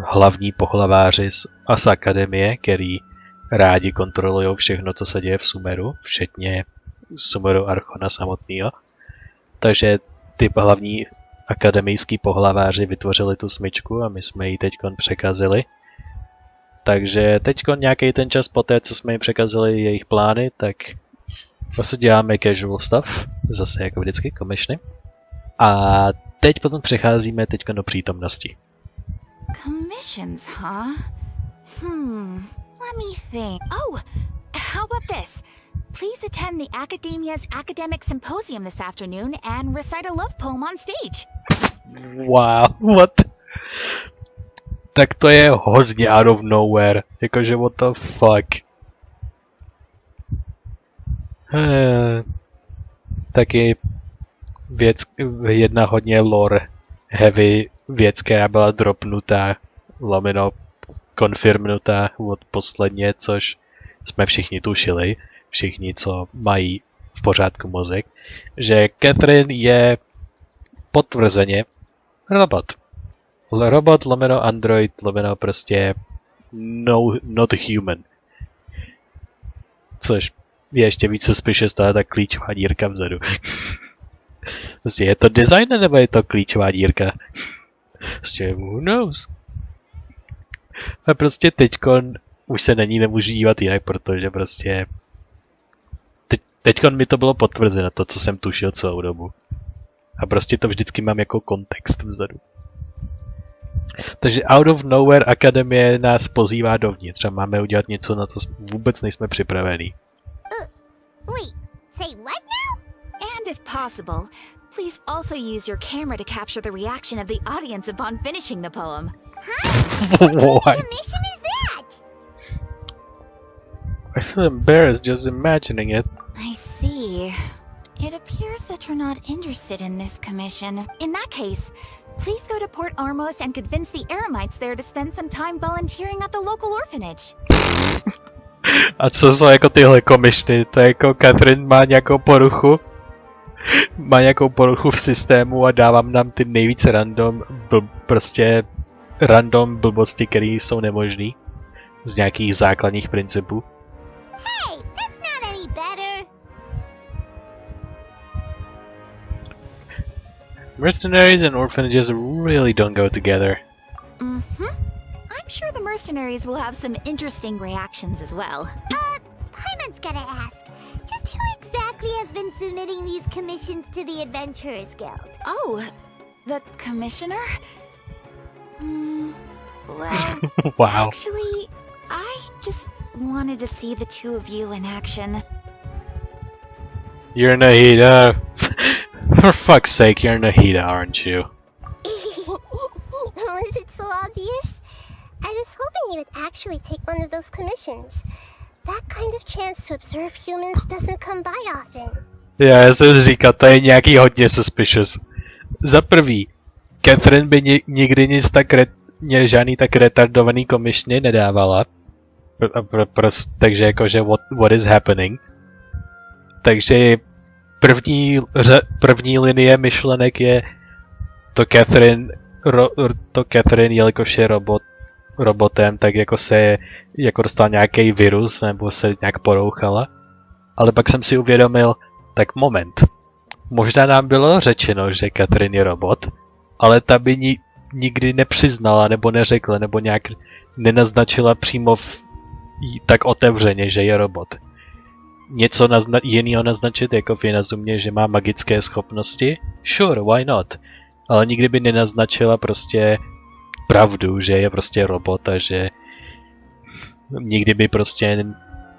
hlavní pohlaváři z Akademie, který rádi kontrolují všechno, co se děje v Sumeru, včetně Sumeru Archona samotného. Takže ty hlavní akademijský pohlaváři vytvořili tu smyčku a my jsme ji teďkon překazili. Takže teďkon nějaký ten čas poté, co jsme jim překazili jejich plány, tak vlastně děláme casual stuff, zase jako vždycky komishny. A teď potom přecházíme teďkon do přítomnosti. Commissions, huh? Let me think. Oh, how about this? Please attend the Academia's Academic Symposium this afternoon and recite a love poem on stage. Wow, what? Tak to je hodně out of nowhere. Jakože what the fuck. Taky jedna hodně lore heavy věc, která byla dropnutá, lomeno konfirmnutá od posledně, což jsme všichni tušili, všichni, co mají v pořádku mozek, že Catherine je potvrzeně robot. Robot lomeno android lomeno prostě not human. Což je ještě víc suspicious, ta klíčová dírka vzadu. Prostě je to design, nebo je to klíčová dírka? Prostě who knows? A prostě teďkon už se na ní nemůžu dívat jinak, protože prostě teďkon mi to bylo potvrzeno, to, co jsem tušil celou dobu. A prostě to vždycky mám jako kontext vzadu. Takže out of nowhere Akademie nás pozývá dovnitř a máme udělat něco, na co vůbec nejsme připravení. Wait, say what now? And if possible, please also use your camera to capture the reaction of the audience upon finishing the poem. What? What mission is that? I feel embarrassed just imagining it. I see. It appears that you're not interested in this commission. In that case, please go to Port Armos and convince the Eremites there to spend some time volunteering at the local orphanage. A co jsou jako tyhle komishny? To je jako Catherine má nějakou poruchu? Má nějakou poruchu v systému a dávám nám ty nejvíc random blbosti, které jsou nemožný. Z nějakých základních principů. Hey, that's not any better. Mercenaries and orphanages really don't go together. I'm sure the mercenaries will have some interesting reactions as well. Paimon's gotta ask. Just who exactly has been submitting these commissions to the Adventurers Guild? Oh, the commissioner? Well, wow. Actually, I just wanted to see the two of you in action. You're Nahida. For fuck's sake, you're Nahida, aren't you? Was it so obvious? I was hoping you would actually take one of those commissions. That kind of chance to observe humans doesn't come by often. Já jsem říkal, to je nějaký hodně suspicious. Za prvý, Catherine by nikdy nic žádný tak retardovaný komishny nedávala. Takže jakože what is happening. Takže první linie myšlenek je to Catherine, jelikož je robotem, tak jako se jako dostal nějaký virus nebo se nějak porouchala. Ale pak jsem si uvědomil, tak moment. Možná nám bylo řečeno, že Catherine je robot, ale ta by nikdy nepřiznala nebo neřekla nebo nějak nenaznačila přímo tak otevřeně, že je robot. Něco jiného naznačit, jako v Inazumě, že má magické schopnosti? Sure, why not? Ale nikdy by nenaznačila prostě pravdu, že je prostě robot a že nikdy by prostě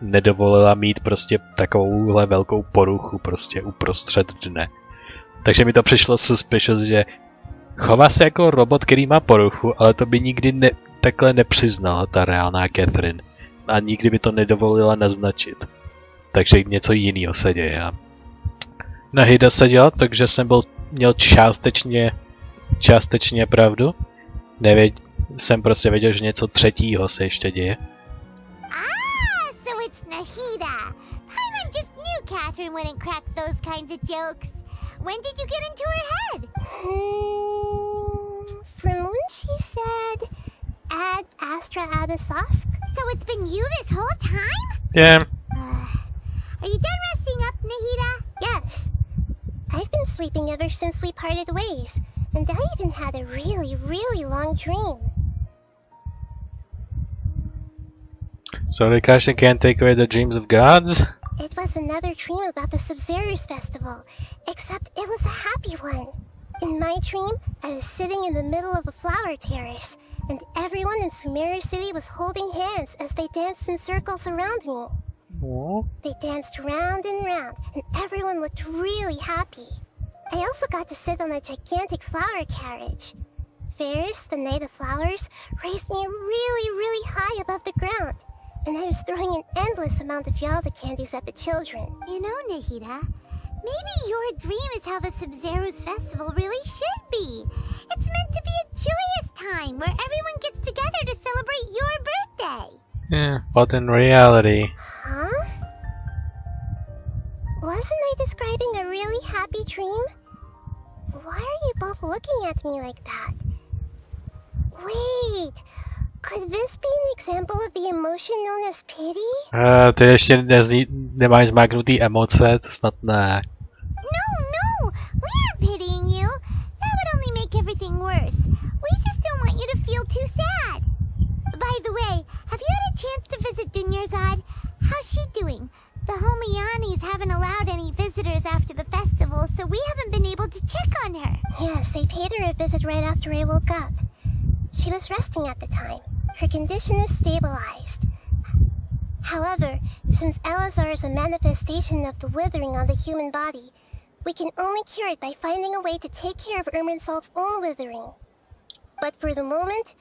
nedovolila mít prostě takovouhle velkou poruchu prostě uprostřed dne. Takže mi to přišlo suspicious, že Chová se jako robot, který má poruchu, ale to by nikdy takhle nepřiznala ta reálná Catherine. A nikdy by to nedovolila naznačit. Takže něco jiného se děje. Nahida se dělal, takže jsem měl částečně pravdu. Jsem prostě věděl, že něco třetího se ještě děje. So it's Nahida. Paimon just knew Catherine wouldn't crack those kinds of jokes. When did you get into her head? From when she said, "Ad Astra Abysosk." So it's been you this whole time? Yeah. Are you done resting up, Nahida? Yes. I've been sleeping ever since we parted ways, and I even had a really, really long dream. So the Akasha can't take away the dreams of gods? It was another dream about the Sub-Zero's festival, except it was a happy one. In my dream, I was sitting in the middle of a flower terrace, and everyone in Sumeru City was holding hands as they danced in circles around me. Aww. They danced round and round, and everyone looked really happy. I also got to sit on a gigantic flower carriage. Ferris, the Knight of Flowers, raised me really, really high above the ground, and I was throwing an endless amount of Yalda candies at the children. You know, Nahida, maybe your dream is how the Sub-Zero's festival really should be. It's meant to be a joyous time where everyone gets together to celebrate your birthday. Yeah, but in reality... Huh? Wasn't I describing a really happy dream? Why are you both looking at me like that? Wait, could this be an example of the emotion known as pity? Ty ještě nemáš zmáknutý emoce, to snad ne. No, we aren't pitying you. That would only make everything worse. We just don't want you to feel too sad. By the way, have you had a chance to visit Dunyarzad? How's she doing? The Homayanis haven't allowed any visitors after the festival, so we haven't been able to check on her. Yes, I paid her a visit right after I woke up. She was resting at the time. Her condition is stabilized. However, since Elazar is a manifestation of the withering on the human body, we can only cure it by finding a way to take care of Irminsul's own withering. But for the moment,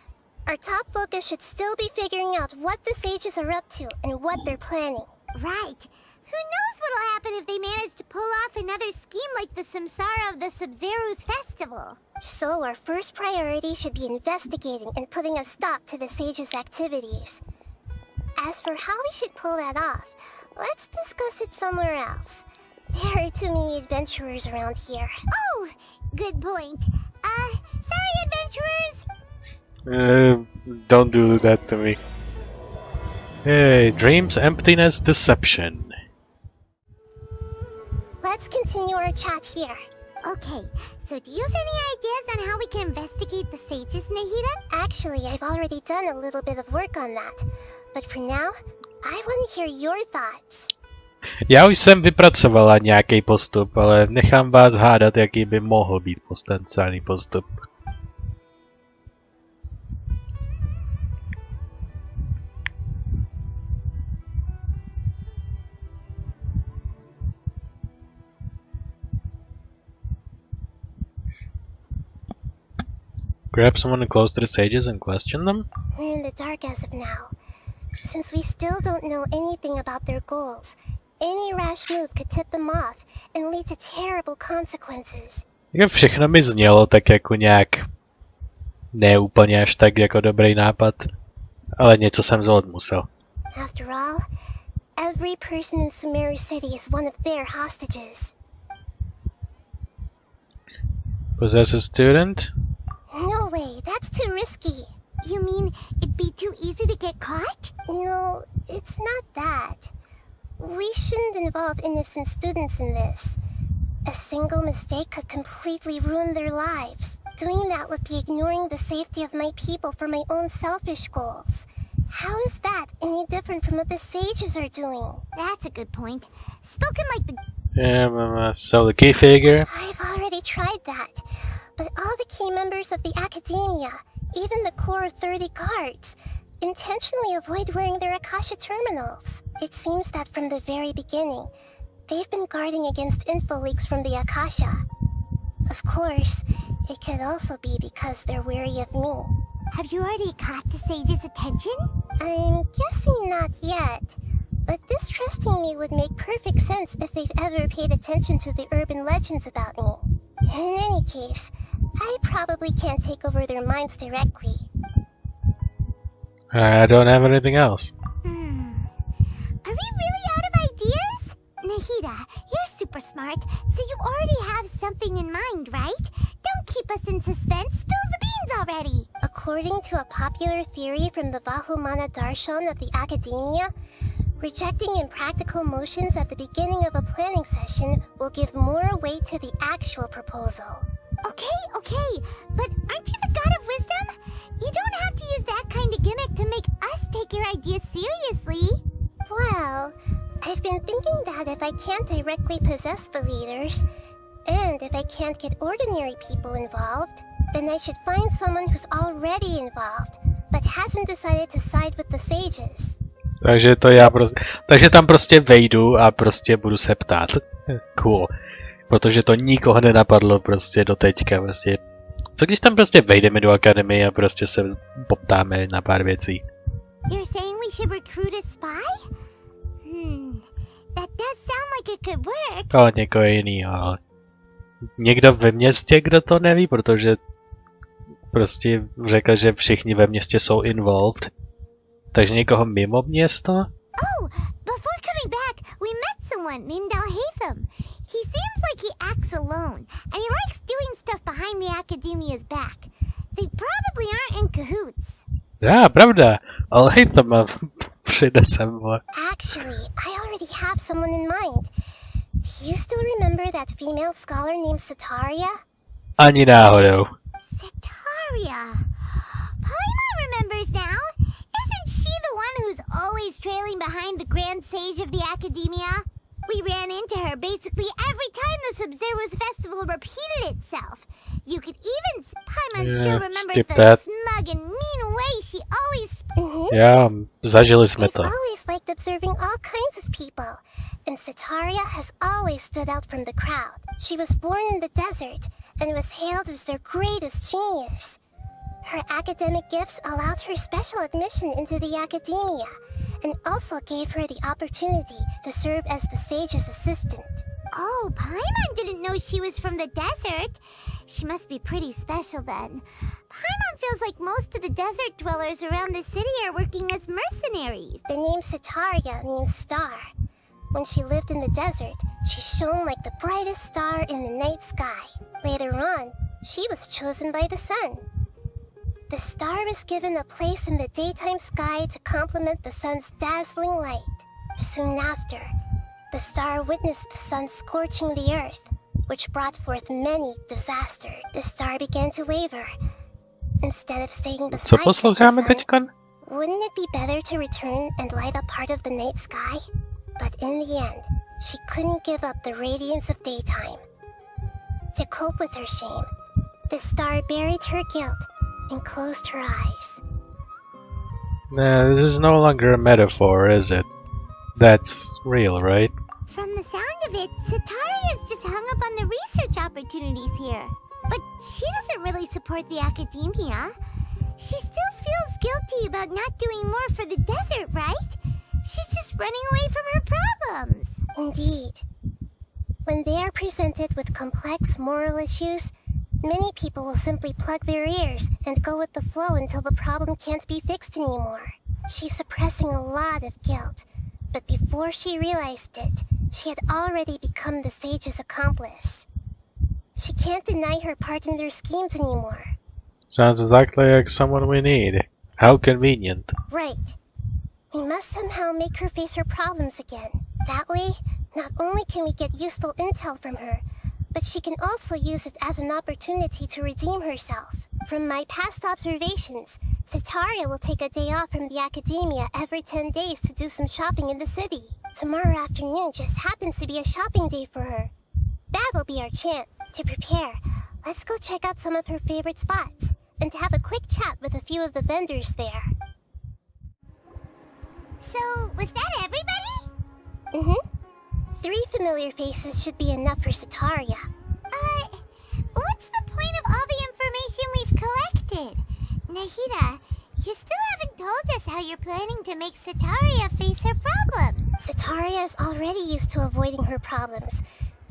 our top focus should still be figuring out what the sages are up to and what they're planning. Right. Who knows what'll happen if they manage to pull off another scheme like the Samsara of the Sub-Zero's festival. So our first priority should be investigating and putting a stop to the sages' activities. As for how we should pull that off, let's discuss it somewhere else. There are too many adventurers around here. Oh, good point. Sorry, adventurers! Don't do that to me. Hey, dreams, emptiness, deception. Let's continue our chat here. Okay, so do you have any ideas on how we can investigate the sages, Nahida? Actually, I've already done a little bit of work on that. But for now, I want to hear your thoughts. Já už jsem vypracovala nějaký postup, ale nechám vás hádat, jaký by mohl být potenciální postup. Grab someone close to the sages and question them? We're in the dark as of now. Since we still don't know anything about their goals, any rash move could tip them off and lead to terrible consequences. Všechno mi znělo tak jako nějak ne úplně až tak jako dobrý nápad, ale něco jsem zvolit musel. After all, every person in Sumeru City is one of their hostages. Possess a student? No way, that's too risky. You mean it'd be too easy to get caught? No, it's not that. We shouldn't involve innocent students in this. A single mistake could completely ruin their lives. Doing that would be ignoring the safety of my people for my own selfish goals. How is that any different from what the sages are doing? That's a good point. Spoken like the... Yeah, so the key figure? I've already tried that. But all the key members of the Academia, even the core 30 guards, intentionally avoid wearing their Akasha terminals. It seems that from the very beginning, they've been guarding against info leaks from the Akasha. Of course, It could also be because they're wary of me. Have you already caught the sage's attention? I'm guessing not yet. But distrusting me would make perfect sense if they've ever paid attention to the urban legends about me. In any case, I probably can't take over their minds directly. I don't have anything else. Are we really out of ideas? Nahida, you're super smart, so you already have something in mind, right? Don't keep us in suspense. Spill the beans already. According to a popular theory from the Vahumana Darshan of the Academia, rejecting impractical motions at the beginning of a planning session will give more weight to the actual proposal. Okay, but aren't you the god of wisdom? You don't have to use that kind of gimmick to make us take your ideas seriously. Well, I've been thinking that if I can't directly possess the leaders, and if I can't get ordinary people involved, then I should find someone who's already involved, but hasn't decided to side with the sages. Takže tam prostě vejdu a prostě budu se ptát. Cool. Protože to nikoho nenapadlo prostě do teďka. Prostě. Co když tam prostě vejdeme do akademie a prostě se poptáme na pár věcí? You're saying we should recruit a spy? That does sound like it could work. Někoho jinýho. Někdo ve městě, kdo to neví, protože prostě řekl, že všichni ve městě jsou involved. Takže někoho mimo město? Oh, before coming back, we met someone named Alhaitham. He seems like he acts alone, and he likes doing stuff behind the Academia's back. They probably aren't in cahoots. Pravda. Alhaithama přinesem. Actually, I already have someone in mind. Do you still remember that female scholar named Setaria? Ani náhodou. Setaria. Paimon remembers now. Isn't she the one who's always trailing behind the Grand Sage of the Academia? We ran into her basically every time the Sub-Zero's festival repeated itself. You could even... Paimon still remembers the smug and mean way she always... zažili jsme to. I've always liked observing all kinds of people, and Setaria has always stood out from the crowd. She was born in the desert, and was hailed as their greatest genius. Her academic gifts allowed her special admission into the Academia, and also gave her the opportunity to serve as the sage's assistant. Oh, Paimon didn't know she was from the desert. She must be pretty special then. Paimon feels like most of the desert dwellers around the city are working as mercenaries. The name Setaria means star. When she lived in the desert, she shone like the brightest star in the night sky. Later on, she was chosen by the sun. The star was given a place in the daytime sky to complement the sun's dazzling light. Soon after, the star witnessed the sun scorching the earth, which brought forth many disasters. The star began to waver. Instead of staying beside the sun, wouldn't it be better to return and light up part of the night sky? But in the end, she couldn't give up the radiance of daytime. To cope with her shame, the star buried her guilt and closed her eyes. Nah, this is no longer a metaphor, is it? That's real, right? From the sound of it, Setaria's just hung up on the research opportunities here. But she doesn't really support the Academia. She still feels guilty about not doing more for the desert, right? She's just running away from her problems. Indeed. When they are presented with complex moral issues, many people will simply plug their ears and go with the flow until the problem can't be fixed anymore. She's suppressing a lot of guilt, but before she realized it, she had already become the sage's accomplice. She can't deny her part in their schemes anymore. Sounds exactly like someone we need. How convenient. Right. We must somehow make her face her problems again. That way, not only can we get useful intel from her, but she can also use it as an opportunity to redeem herself. From my past observations, Setaria will take a day off from the Academia every 10 days to do some shopping in the city. Tomorrow afternoon just happens to be a shopping day for her. That'll be our chance to prepare. Let's go check out some of her favorite spots, and have a quick chat with a few of the vendors there. So, was that everybody? 3 familiar faces should be enough for Setaria. What's the point of all the unexpected. Nahida, you still haven't told us how you're planning to make Setaria face her problems. Setaria is already used to avoiding her problems,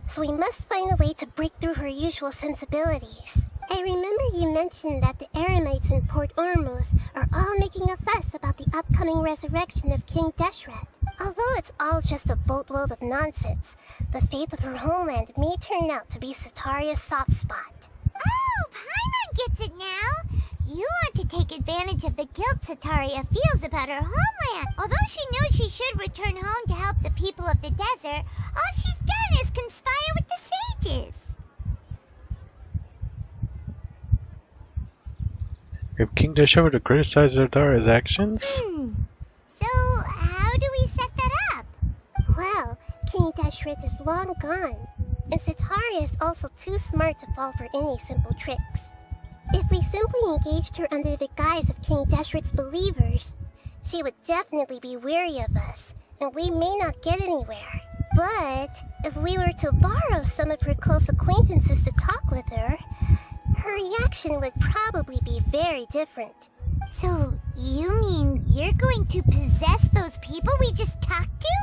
so we must find a way to break through her usual sensibilities. I remember you mentioned that the Eremites in Port Ormuz are all making a fuss about the upcoming resurrection of King Deshret. Although it's all just a boatload of nonsense, the fate of her homeland may turn out to be Setaria's soft spot. Oh, Paimon gets it now! You want to take advantage of the guilt Setaria feels about her homeland. Although she knows she should return home to help the people of the desert, all she's done is conspire with the sages. If King Deshret were to criticize Zerdara's actions? So, how do we set that up? Well, King Deshret is long gone, and Setaria is also too smart to fall for any simple tricks. If we simply engaged her under the guise of King Deshret's believers, she would definitely be wary of us, and we may not get anywhere. But if we were to borrow some of her close acquaintances to talk with her, her reaction would probably be very different. So, you mean you're going to possess those people we just talked to?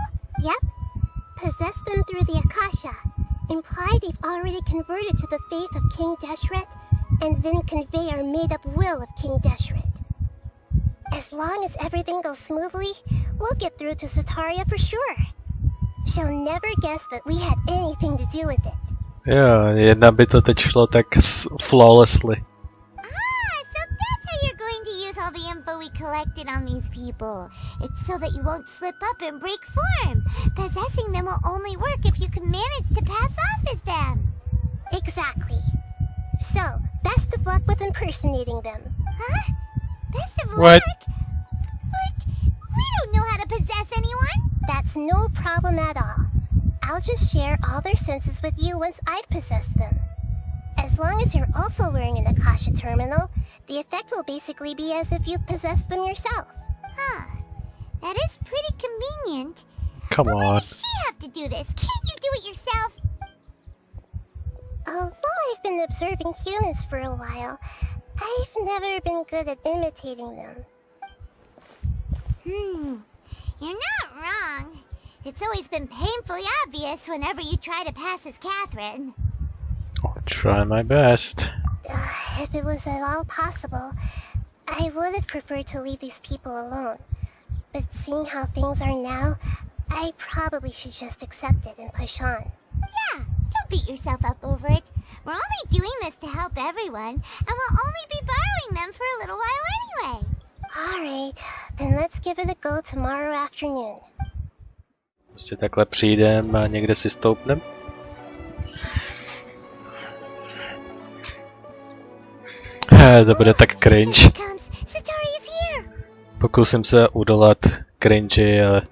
Yep. Possess them through the Akasha. Imply they've already converted to the faith of King Deshret, and then convey our made-up will of King Deshret. As long as everything goes smoothly, we'll get through to Setaria for sure. She'll never guess that we had anything to do with it. Jo, jedna by to teď šlo tak flawlessly. So that's how you're going to use all the info we collected on these people. It's so that you won't slip up and break form. Possessing them will only work if you can manage to pass off as them. Exactly. So, best of luck with impersonating them. Huh? Best of What? luck? But we don't know how to possess anyone. That's no problem at all. I'll just share all their senses with you once I've possessed them. As long as you're also wearing an Akasha terminal, the effect will basically be as if you've possessed them yourself. Huh. That is pretty convenient. Come Why on. does she have to do this? Can't you do it yourself? Although I've been observing humans for a while, I've never been good at imitating them. You're not wrong. It's always been painfully obvious whenever you try to pass as Catherine. I'll try my best. If it was at all possible, I would have preferred to leave these people alone. But seeing how things are now, I probably should just accept it and push on. Yeah, don't beat yourself up over it. We're only doing this to help everyone, and we'll only be borrowing them for a little while anyway. Alright, then let's give it a go tomorrow afternoon. Prostě takhle přijdem a někde si stoupnem. To bude tak cringe. Pokusím se udolat cringe, ale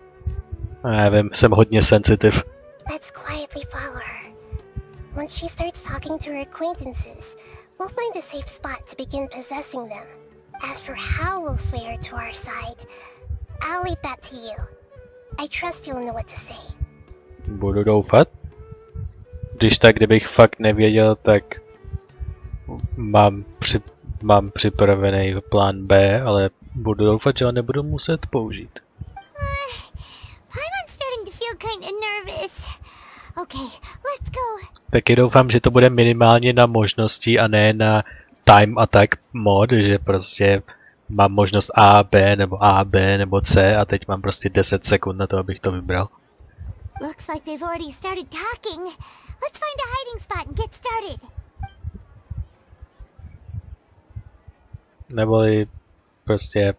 nevím, jsem hodně sensitive. Let's quietly follow her. Once she starts talking to her acquaintances, we'll find a safe spot to begin possessing them. As for how we'll sway her to our side, I'll leave that to you. I trust you'll know what to say. Budu doufat. Když tak, kdybych fakt nevěděl, tak mám připravený plán B, ale budu doufat, že ho nebudu muset použít. I'm starting to feel kind of nervous. Okay, let's go. Taky doufám, že to bude minimálně na možnosti a ne na time attack mod, že prostě mám možnost A, B nebo C a teď mám prostě 10 sekund na to, abych to vybral. Looks like they've already started talking. Let's find a hiding spot and get started. Neboli prostě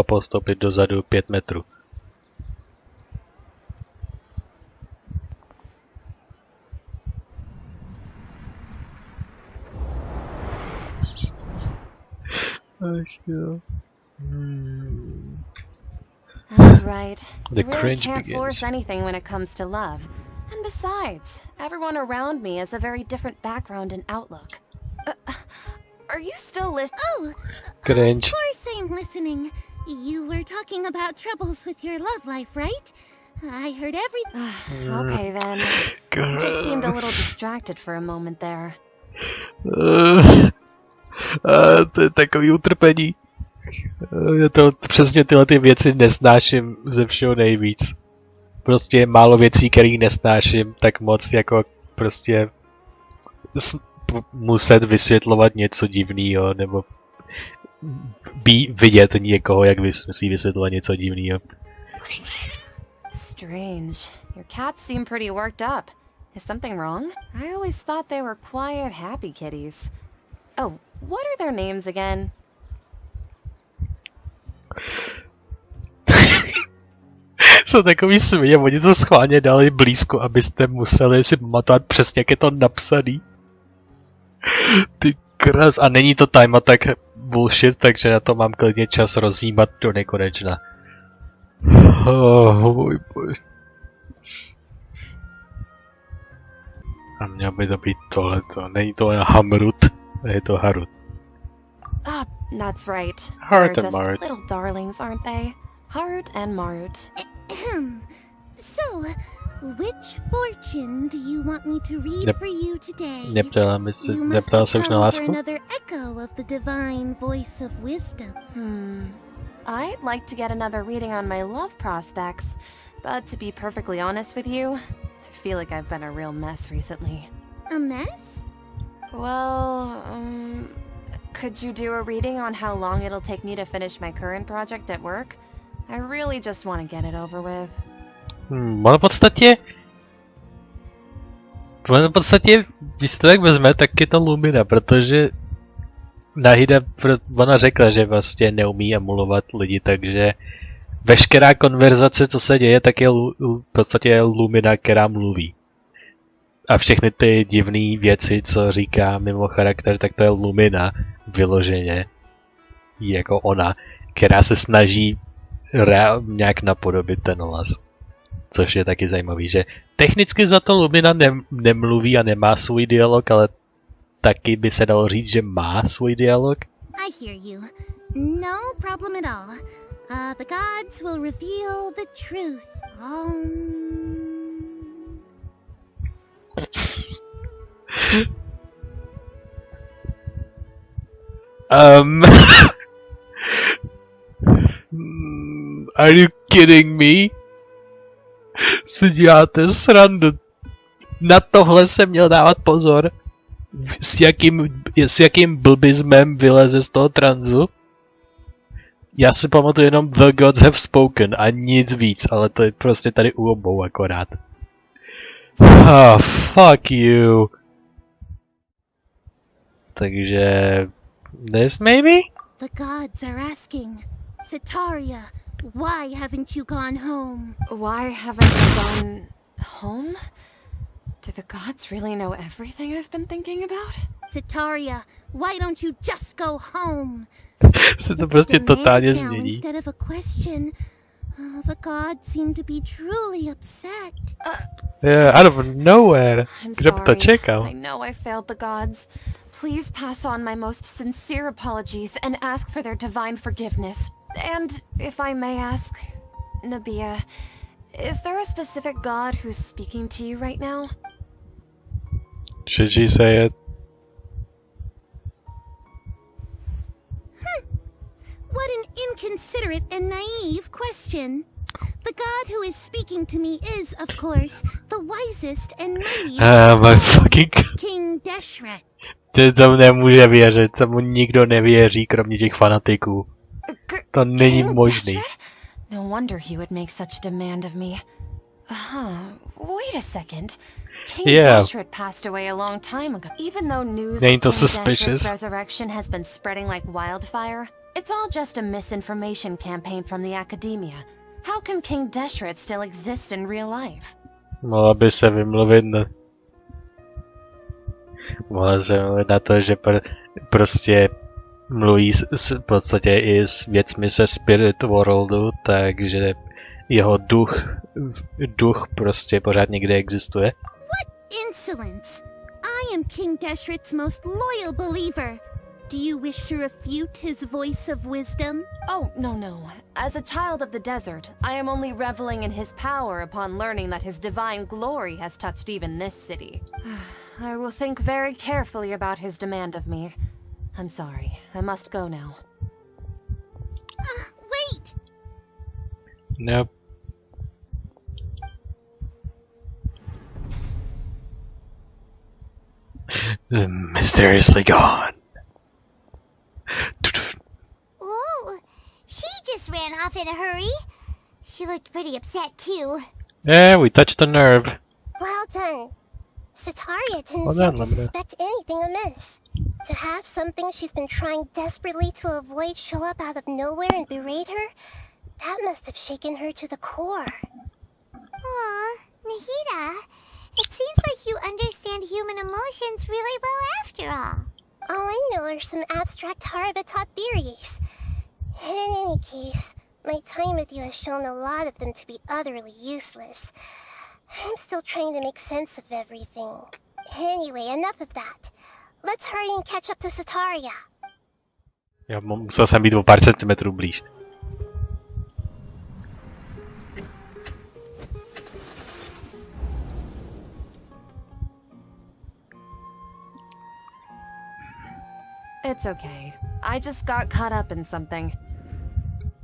postoupit dozadu 5 metrů. Ach jo. That's right. The You really cringe can't begins. force anything when it comes to love. And besides, everyone around me has a very different background and outlook. Are you still listening? Oh, Cringe. of course I'm listening. You were talking about troubles with your love life, right? I heard everything. Okay then. You just seemed a little distracted for a moment there. To je takový utrpení. Přesně tyhle ty věci nesnáším ze všeho nejvíc. Prostě málo věcí, které nesnáším tak moc, jako prostě muset vysvětlovat něco divného, nebo vidět někoho, jak musí vysvětlovat něco divného. Strange. Your cats seem pretty worked up. Is something wrong? I always thought they were quiet, happy kitties. Oh, what are their names again? Jsou takový svině, oni to schválně dali blízko, abyste museli si pamatovat přesně, jak je to napsaný. Ty kras, a není to time attack bullshit, takže na to mám klidně čas rozjímat do nekonečna. Můj bože. A měl by to být tohleto, není to Hamrut, je to Harut. Ah, that's right. Harut They're and just Marut. little darlings, aren't they? Harut and Marut. So, which fortune do you want me to read for you today? Neptala se už na lásku? Another echo of the divine voice of wisdom. I'd like to get another reading on my love prospects, but to be perfectly honest with you, I feel like I've been a real mess recently. A mess? Well, could you do a reading on how long it'll take me to finish my current project at work? I really just want to get it over with. Ono v podstatě, když se to tak vezme, tak je to Lumina, protože Nahida, ona řekla, že vlastně neumí emulovat lidi, takže veškerá konverzace, co se děje, tak je v podstatě Lumina, která mluví. A všechny ty divné věci, co říká mimo charakter, tak to je Lumina vyloženě. Jako ona, která se snaží nějak napodobit ten hlas. Což je taky zajímavý, že technicky za to Lumina nemluví a nemá svůj dialog, ale taky by se dalo říct, že má svůj dialog. I hear you. No problem at all. The gods will reveal the truth. Are you kidding me? Si děláte srandu. Na tohle jsem měl dávat pozor. S jakým blbizmem vyleze z toho tranzu. Já si pamatuju jenom The Gods Have Spoken a nic víc, ale to je prostě tady u obou akorát. Oh, fuck you. Takže... This maybe? The gods are asking, Sitaria, why haven't you gone home? Why haven't I gone home? Do the gods really know everything I've been thinking about? Sitaria, why don't you just go home? Se to prostě totálně změní. Instead of a question, the gods seem to be truly upset. Yeah, out of nowhere. I'm Kdo by to sorry. čekal? I know I failed the gods. Please pass on my most sincere apologies and ask for their divine forgiveness. And if I may ask, Nabia, is there a specific god who's speaking to you right now? Should she say it? What an inconsiderate and naive question. The god who is speaking to me is, of course, the wisest and mightiest My fucking... King Deshret. Ty tomu nemůže věřit, tomu nikdo nevěří, kromě těch fanatiků. To není možný. No wonder he would make such a demand of me. Wait a second. King Deshret passed away a long time ago. Even though news of King Deshret's resurrection has been spreading like wildfire, it's all just a misinformation campaign from the academia. How can King Deshret still exist in real life? Mohla by se vymluvit na to, že prostě mluví v podstatě i s věcmi se Spirit Worldu, takže jeho duch prostě pořád někde existuje. What insolence! I am King Deshret's most loyal believer. Do you wish to refute his voice of wisdom? Oh, no. As a child of the desert, I am only reveling in his power upon learning that his divine glory has touched even this city. I will think very carefully about his demand of me. I'm sorry. I must go now. Wait! Nope. Mysteriously gone. Ooh, she just ran off in a hurry. She looked pretty upset too. Yeah, we touched a nerve. Well done. Sataria didn't Well seem done, to Lamina. suspect anything amiss. To have something she's been trying desperately to avoid show up out of nowhere and berate her, that must have shaken her to the core. Aw, Nahida, it seems like you understand human emotions really well after all. All I know are some abstract Harabatot theories. And in any case, my time with you has shown a lot of them to be utterly useless. I'm still trying to make sense of everything. Anyway, enough of that. Let's hurry and catch up to Sataria. Já musel jsem být o pár centimetrů blíž. It's okay. I just got caught up in something.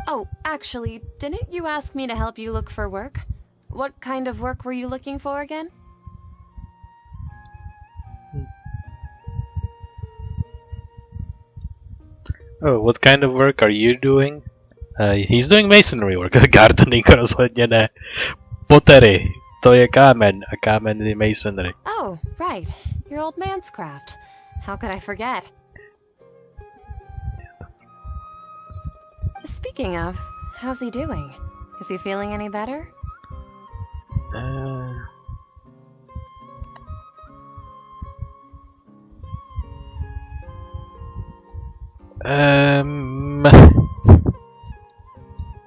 Oh, actually, didn't you ask me to help you look for work? What kind of work were you looking for again? Oh, what kind of work are you doing? He's doing masonry work. Gardening rozhodně ne. Pottery. To je kámen. A kámen je masonry. Oh, right. Your old man's craft. How could I forget? Speaking of, how's he doing? Is he feeling any better?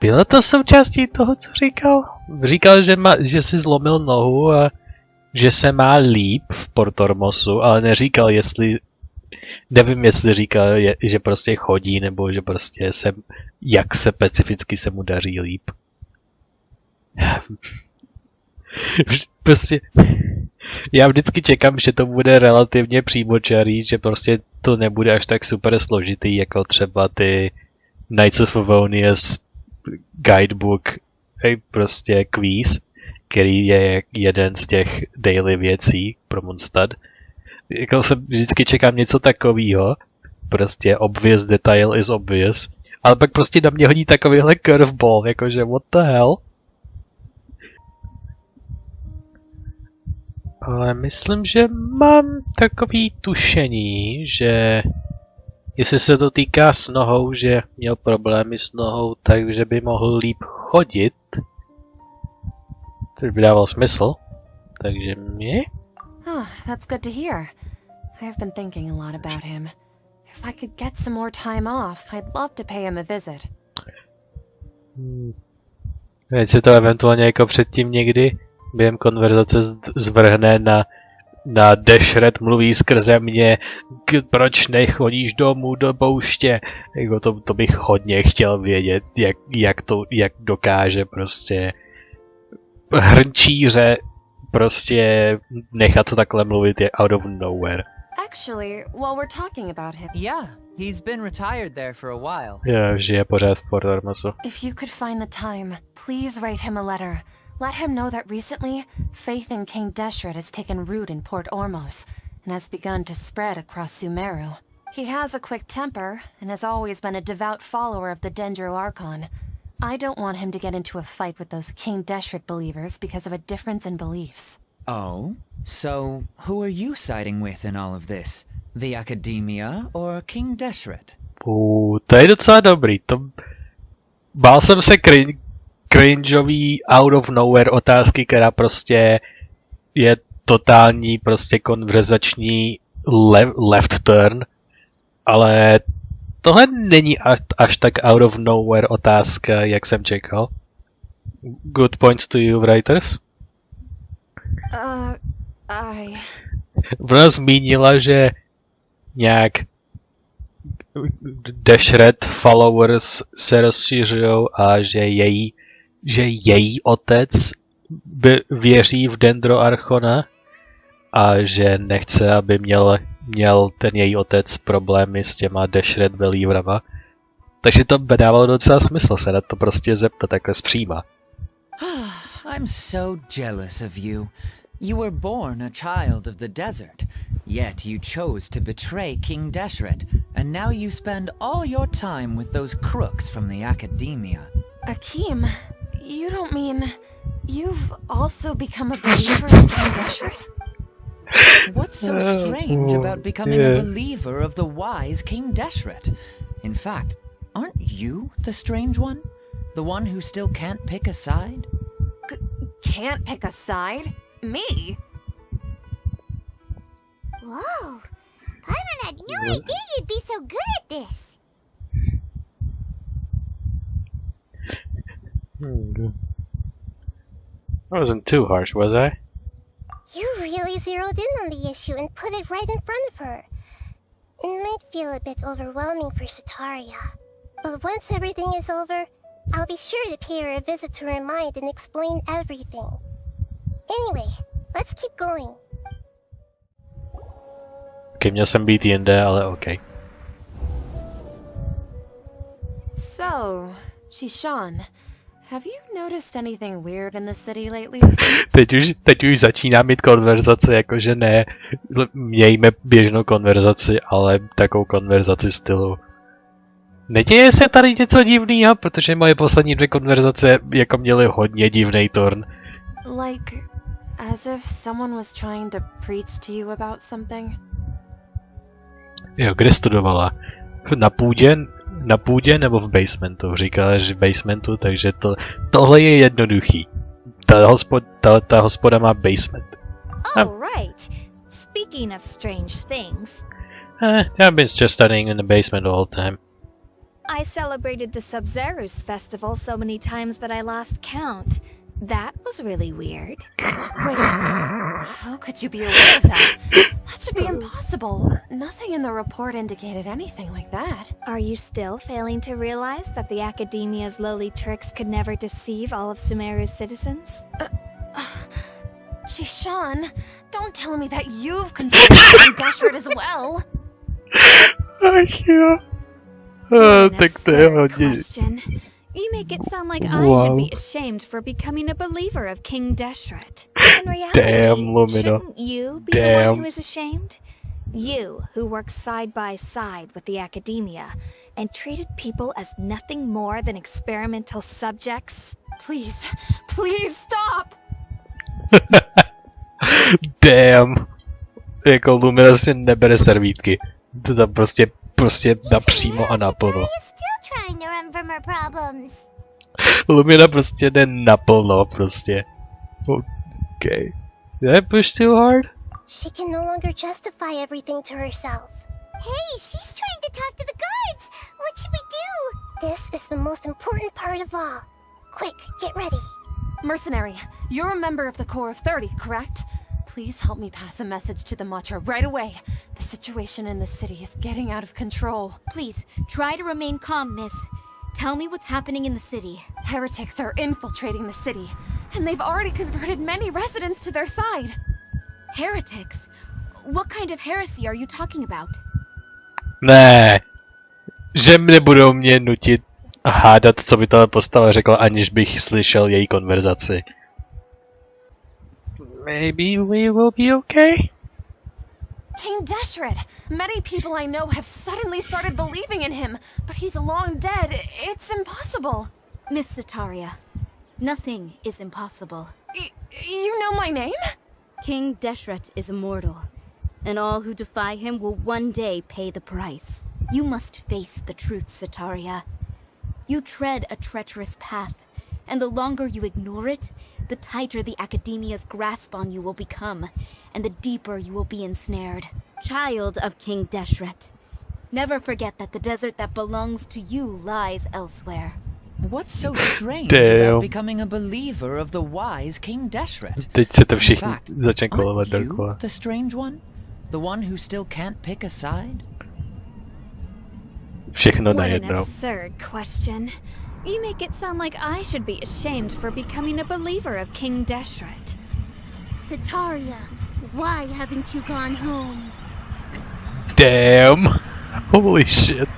Bylo to součástí toho, co říkal? Říkal, že si zlomil nohu a že se má líp v Portormosu, ale neříkal, jestli... Nevím, jestli říkal, že prostě chodí, nebo že prostě jak se specificky se mu daří líp. Prostě... Já vždycky čekám, že to bude relativně přímočarý, že prostě to nebude až tak super složitý, jako třeba ty Knights of Favonius guidebook, prostě quiz, který je jeden z těch daily věcí pro Mondstadt. Jako se vždycky čekám něco takového, prostě obvious detail is obvious, ale pak prostě na mě hodí takovýhle curveball, jakože what the hell? Ale myslím, že mám takový tušení, že jestli se to týká s nohou, že měl problémy s nohou, takže by mohl líp chodit. Což by dával smysl. Takže mě? Oh, that's good to hear. I've been thinking a lot about him. If I could get some more time off, I'd love to pay him a visit. Věď si to eventuálně jako předtím někdy během konverzace zvrhne na Deshret mluví skrze mě, proč nechodíš domů do pouště. Jako to bych hodně chtěl vědět, jak dokáže prostě hrnčíře prostě nechat to takhle mluvit je out of nowhere. Actually, while we're talking about him... Yeah, he's been retired there for a while. Jo, žije pořád v Portormosu. If you could find the time, please write him a letter. Let him know that recently, faith in King Deshret has taken root in Port Ormos and has begun to spread across Sumeru. He has a quick temper and has always been a devout follower of the Sumeru Archon. I don't want him to get into a fight with those King Deshret believers because of a difference in beliefs. Oh? So, who are you siding with in all of this? The Academia or King Deshret? To je docela dobrý. Bál jsem se cringeový out of nowhere otázky, která prostě je totální prostě konverzační left turn, ale tohle není až tak out of nowhere otázka, jak jsem čekal. Good points to you, writers. Ona zmínila, že nějak Deshret followers se rozšiřují a že její otec věří v Dendro Archona a že nechce, aby měl měl ten její otec problémy s těma Deshret believerama. Takže to by dávalo docela smysl se na to prostě zeptat takhle zpříma. I'm so jealous of you. You were born a child of the desert, yet you chose to betray King Deshret, and now you spend all your time with those crooks from the academia. Akeem, you don't mean you've also become a believer of King Deshret? What's so strange about becoming a believer of the wise King Deshret? In fact, aren't you the strange one? The one who still can't pick a side? Can't pick a side? Me? Whoa! Paimon had no idea you'd be so good at this! I wasn't too harsh, was I? You really zeroed in on the issue and put it right in front of her. It might feel a bit overwhelming for Sataria, but once everything is over, I'll be sure to pay her a visit to her mind and explain everything. Anyway, let's keep going. Okay, měl jsem být jinde, ale okay. So, Shishan, have you noticed anything weird in the city lately? Teď už začíná mít konverzace, jakože ne, mějme běžnou konverzaci, ale takovou konverzaci stylu. Neděje se tady něco divného, protože moje poslední 2 konverzace jako měly hodně divnej turn. Like, as if someone was trying to preach to you about something? Jo, kde studovala? Na půdě nebo v basementu? Říkala, že v basementu, takže tohle je jednoduchý. Ta hospoda má basement. Oh, right. Speaking of strange things. I've been just studying in the basement all the time. I celebrated the Sub-Zerus festival so many times that I lost count. That was really weird. Wait, how could you be aware of that? That should be impossible. Nothing in the report indicated anything like that. Are you still failing to realize that the Academia's lowly tricks could never deceive all of Sumeru's citizens? Shishan, don't tell me that you've confessed King Deshret as well. Tak to je hodně. You make it sound like I should be ashamed for becoming a believer of King Deshret. In reality, Damn, Lumina. shouldn't you be the one who is ashamed? You, who worked side by side with the Academia and treated people as nothing more than experimental subjects. Please, please stop! Damn. Jako Lumina si nebere servítky. To tam prostě napřímo a naplno. Trying to run from her problems. Lumina prostě jde naplno, prostě. Okay. Did I push too hard? She can no longer justify everything to herself. Hey, she's trying to talk to the guards! What should we do? This is the most important part of all. Quick, get ready. Mercenary, you're a member of the Corps of 30, correct? Please help me pass a message to the Matcha right away. The situation in the city is getting out of control. Please, try to remain calm, miss. Tell me what's happening in the city. Heretics are infiltrating the city, and they've already converted many residents to their side. Heretics? What kind of heresy are you talking about? Ne, že nebudou mě nutit hádat, co by tahle postava řekla, aniž bych slyšel její konverzaci. Maybe we will be okay? King Deshret! Many people I know have suddenly started believing in him, but he's long dead. It's impossible. Miss Sataria, nothing is impossible. You know my name? King Deshret is immortal, and all who defy him will one day pay the price. You must face the truth, Sataria. You tread a treacherous path, and the longer you ignore it, the tighter the Academia's grasp on you will become, and the deeper you will be ensnared. Child of King Deshret, never forget that the desert that belongs to you lies elsewhere. What's so strange about becoming a believer of the wise King Deshret? Teď se to všichni začne kolovat Aren't you dokola. the strange one? The one who still can't pick a side? Všechno What an najednou. absurd question. You make it sound like I should be ashamed for becoming a believer of King Deshret. Sataria, why haven't you gone home? Damn. Holy shit.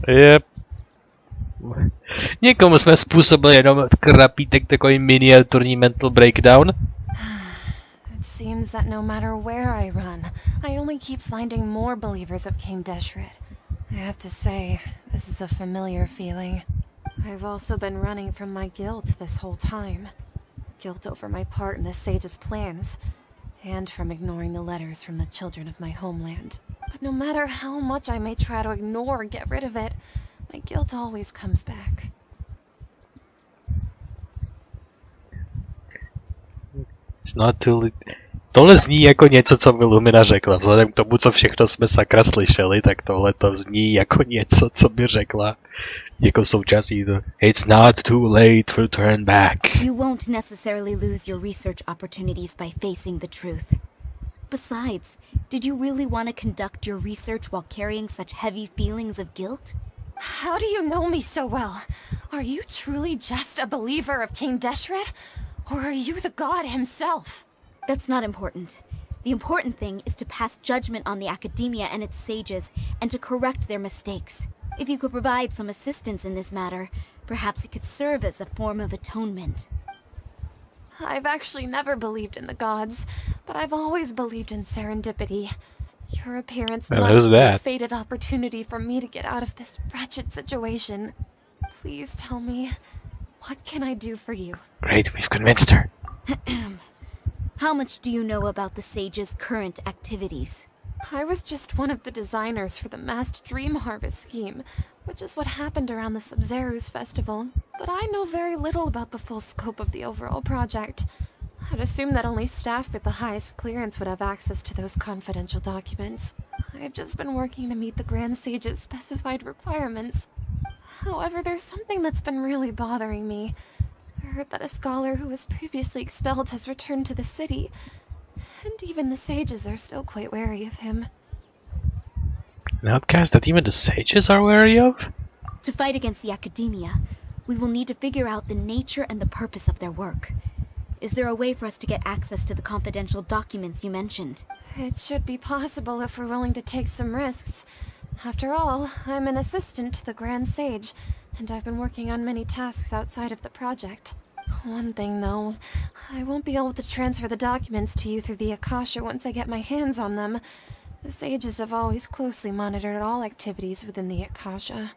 Yep. Někomu jsme způsobili jenom krapítek takový miniaturní mental breakdown. It seems that no matter where I run, I only keep finding more believers of King Deshret. I have to say, this is a familiar feeling. I've also been running from my guilt this whole time. Guilt over my part in the sage's plans, and from ignoring the letters from the children of my homeland. But no matter how much I may try to ignore or get rid of it, my guilt always comes back. It's not too late. Tohle zní jako něco, co by Lumina řekla. Vzhledem k tomu, co všechno jsme sakra slyšeli, tak tohle to zní jako něco, co by řekla jako součástí to. It's not too late to turn back. You won't necessarily lose your research opportunities by facing the truth. Besides, did you really want to conduct your research while carrying such heavy feelings of guilt? How do you know me so well? Are you truly just a believer of King Deshret? Or are you the god himself? That's not important. The important thing is to pass judgment on the academia and its sages, and to correct their mistakes. If you could provide some assistance in this matter, perhaps it could serve as a form of atonement. I've actually never believed in the gods, but I've always believed in serendipity. Your appearance must be a fated opportunity for me to get out of this wretched situation. Please tell me, what can I do for you? Great, we've convinced her. How much do you know about the sage's current activities? I was just one of the designers for the massed dream harvest scheme, which is what happened around the Sub-Zeru's festival. But I know very little about the full scope of the overall project. I'd assume that only staff with the highest clearance would have access to those confidential documents. I've just been working to meet the Grand Sage's specified requirements. However, there's something that's been really bothering me. I heard that a scholar who was previously expelled has returned to the city, and even the sages are still quite wary of him. An outcast that even the sages are wary of? To fight against the academia, we will need to figure out the nature and the purpose of their work. Is there a way for us to get access to the confidential documents you mentioned? It should be possible if we're willing to take some risks. After all, I'm an assistant to the Grand Sage, and I've been working on many tasks outside of the project. One thing, though, I won't be able to transfer the documents to you through the Akasha once I get my hands on them. The sages have always closely monitored all activities within the Akasha.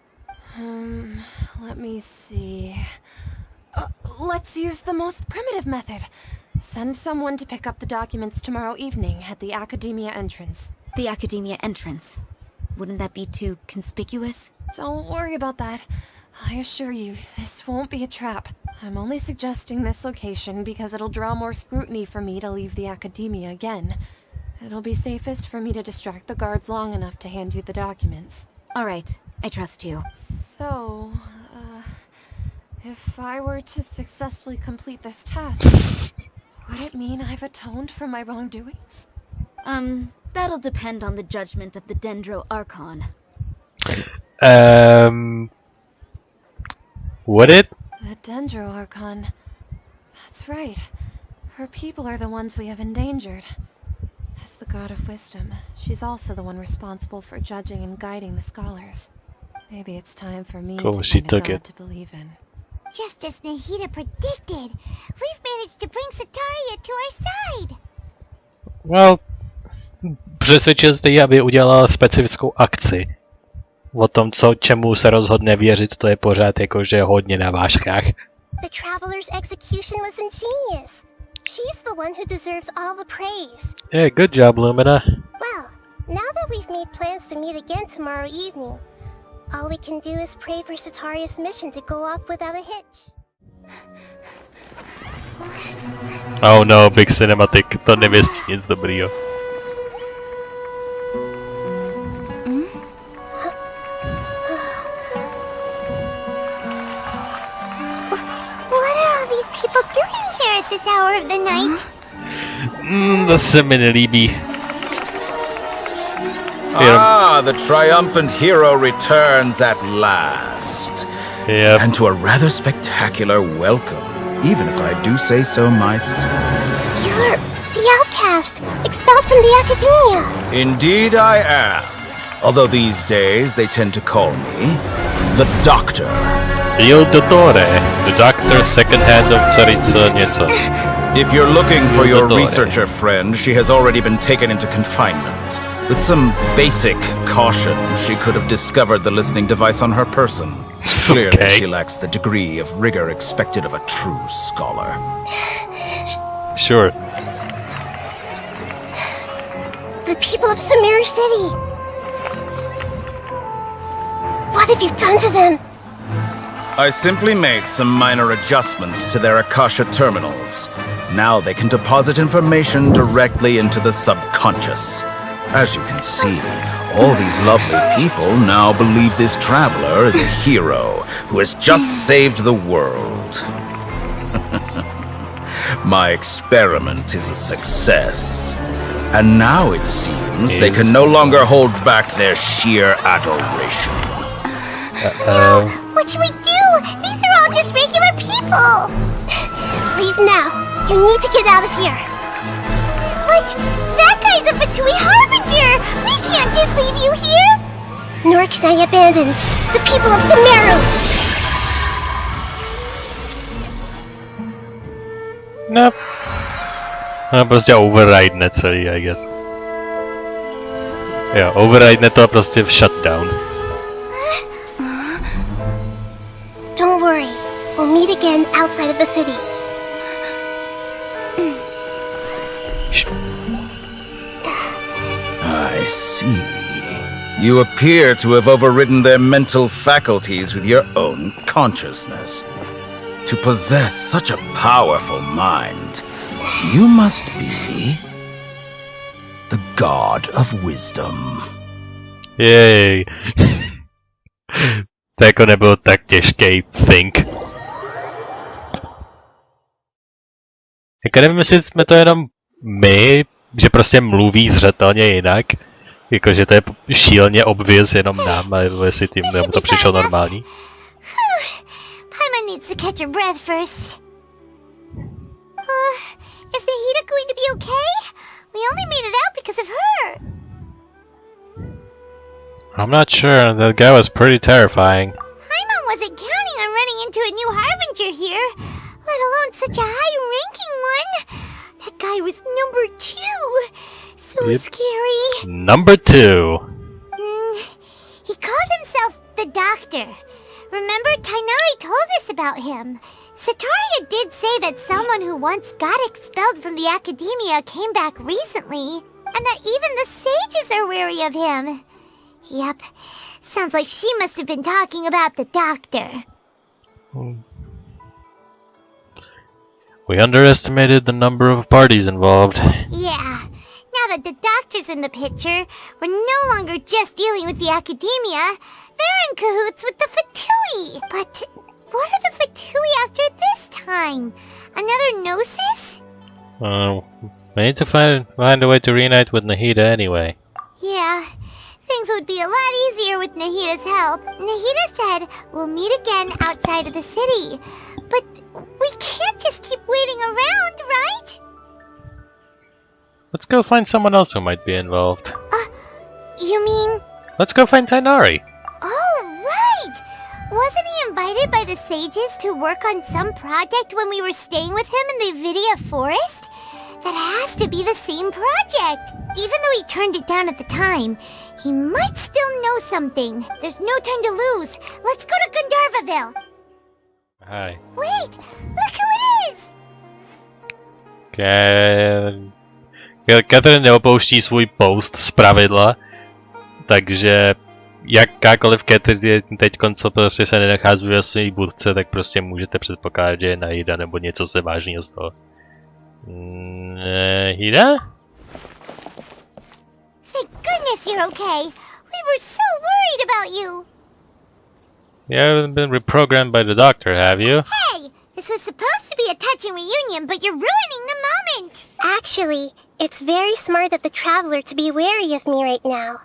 Let me see... let's use the most primitive method. Send someone to pick up the documents tomorrow evening at the Academia entrance. The Academia entrance? Wouldn't that be too conspicuous? Don't worry about that. I assure you, this won't be a trap. I'm only suggesting this location because it'll draw more scrutiny for me to leave the Academia again. It'll be safest for me to distract the guards long enough to hand you the documents. All right, I trust you. So, if I were to successfully complete this task, would it mean I've atoned for my wrongdoings? That'll depend on the judgment of the Dendro Archon. Would it? The Dendro Archon. That's right. Her people are the ones we have endangered. As the god of wisdom, she's also the one responsible for judging and guiding the scholars. Maybe it's time for me to find a god to believe in. Just as Nahida predicted, we've managed to bring Sataria to our side. Well, přesvědčil jste ji, aby udělala specifickou akci. O tom, čemu se rozhodne věřit, to je pořád jakože hodně na vážkách. The traveler's execution was ingenious. She's the one who deserves all the praise. Yeah, good job, Lumina. Well, now that we've made plans to meet again tomorrow evening, all we can do is pray for Sataria's mission to go off without a hitch. Oh no, big cinematic, to nevěstí nic dobrýho. What are all these people doing here at this hour of the night? To se mi nelíbí. Ah, the triumphant hero returns at last. Yep. And to a rather spectacular welcome, even if I do say so myself. You're the outcast, expelled from the academia. Indeed I am. Although these days they tend to call me the Doctor. Il Dottore, the Doctor, second hand of Tsaritsa Nieco. If you're looking for your researcher friend, she has already been taken into confinement. With some basic caution, she could have discovered the listening device on her person. Clearly, she lacks the degree of rigor expected of a true scholar. Sure. The people of Sumeru City. What have you done to them? I simply made some minor adjustments to their Akasha terminals. Now they can deposit information directly into the subconscious. As you can see, all these lovely people now believe this traveler is a hero who has just saved the world. My experiment is a success. And now it seems they can no longer hold back their sheer adoration. No, what should we do? These are all just regular people. Leave now. You need to get out of here. But that guy's a Fatui Harbinger. We can't just leave you here. Nor can I abandon the people of Sumeru. Nope. Prostě override celý, I guess. Jo, override to a prostě v shutdown. Don't worry. We'll meet again outside of the city. I see. You appear to have overridden their mental faculties with your own consciousness. To possess such a powerful mind, you must be the god of wisdom. Yay. To jako nebylo tak těžký think. Jako nevím, jestli jsme to jenom my, že prostě mluví zřetelně jinak. Jakože to je šíleně obvious jenom nám, ale jestli tím nebo to přišlo normální. Paimon needs to catch her breath first. Is Nahida going to be okay? We only made it out because of her. I'm not sure. That guy was pretty terrifying. Paimon wasn't counting on running into a new Harbinger here, let alone such a high-ranking one. That guy was number 2. So scary. Number 2. He called himself the Doctor. Remember, Tainari told us about him. Sataria did say that someone who once got expelled from the academia came back recently, and that even the sages are wary of him. Yep, sounds like she must have been talking about the Doctor. We underestimated the number of parties involved. Yeah, now that the Doctor's in the picture, we're no longer just dealing with the academia. They're in cahoots with the Fatui. But what are the Fatui after this time? Another Gnosis? We need to find a way to reunite with Nahida anyway. Yeah, things would be a lot easier with Nahida's help. Nahida said we'll meet again outside of the city. But we can't just keep waiting around, right? Let's go find someone else who might be involved. You mean? Let's go find Tainari. Oh, right! Wasn't he invited by the sages to work on some project when we were staying with him in the Vidya forest? That has to be the same project! Even though he turned it down at the time, he might still know something. There's no time to lose. Let's go to Gandharvaville! Hi. Wait! Look who it is! Catherine neopouští svůj post z pravidla, takže jakákoliv Catherine teď, co prostě se nenachází ve své budce, tak prostě můžete předpokládat, že je Nahida nebo něco se vážného z toho. Nahida? Thank goodness you're okay. We were so worried about you. You haven't been reprogrammed by the doctor, have you? Hey! This was supposed to be a touching reunion, but you're ruining the moment! Actually, it's very smart of the Traveler to be wary of me right now.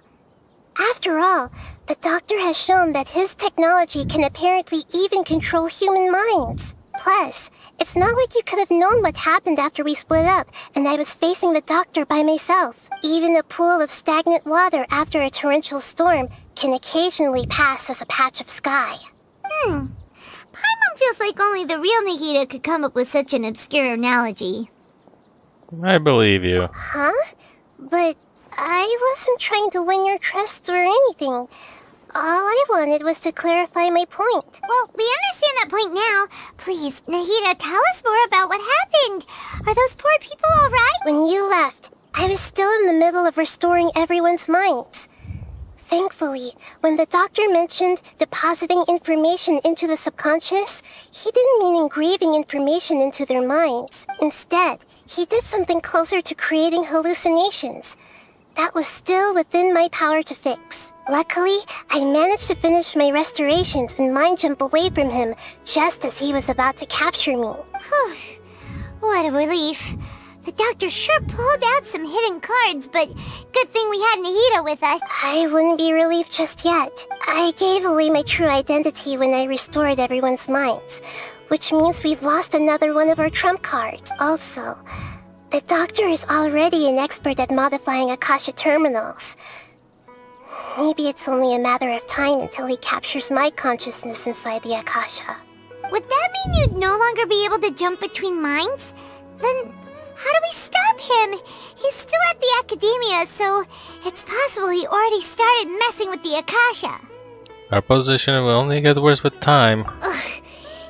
After all, the Doctor has shown that his technology can apparently even control human minds. Plus, it's not like you could have known what happened after we split up and I was facing the Doctor by myself. Even a pool of stagnant water after a torrential storm can occasionally pass as a patch of sky. Paimon feels like only the real Nahida could come up with such an obscure analogy. I believe you. Huh? But I wasn't trying to win your trust or anything. All I wanted was to clarify my point. Well, we understand that point now. Please, Nahida, tell us more about what happened. Are those poor people all right? When you left, I was still in the middle of restoring everyone's minds. Thankfully, when the Doctor mentioned depositing information into the subconscious, he didn't mean engraving information into their minds. Instead, he did something closer to creating hallucinations. That was still within my power to fix. Luckily, I managed to finish my restorations and mind jump away from him just as he was about to capture me. What a relief. The Doctor sure pulled out some hidden cards, but good thing we had Nahida with us. I wouldn't be relieved just yet. I gave away my true identity when I restored everyone's minds, which means we've lost another one of our trump cards. Also, the Doctor is already an expert at modifying Akasha terminals. Maybe it's only a matter of time until he captures my consciousness inside the Akasha. Would that mean you'd no longer be able to jump between minds? Then how do we stop him? He's still at the Academia, so it's possible he already started messing with the Akasha. Our position will only get worse with time. Ugh,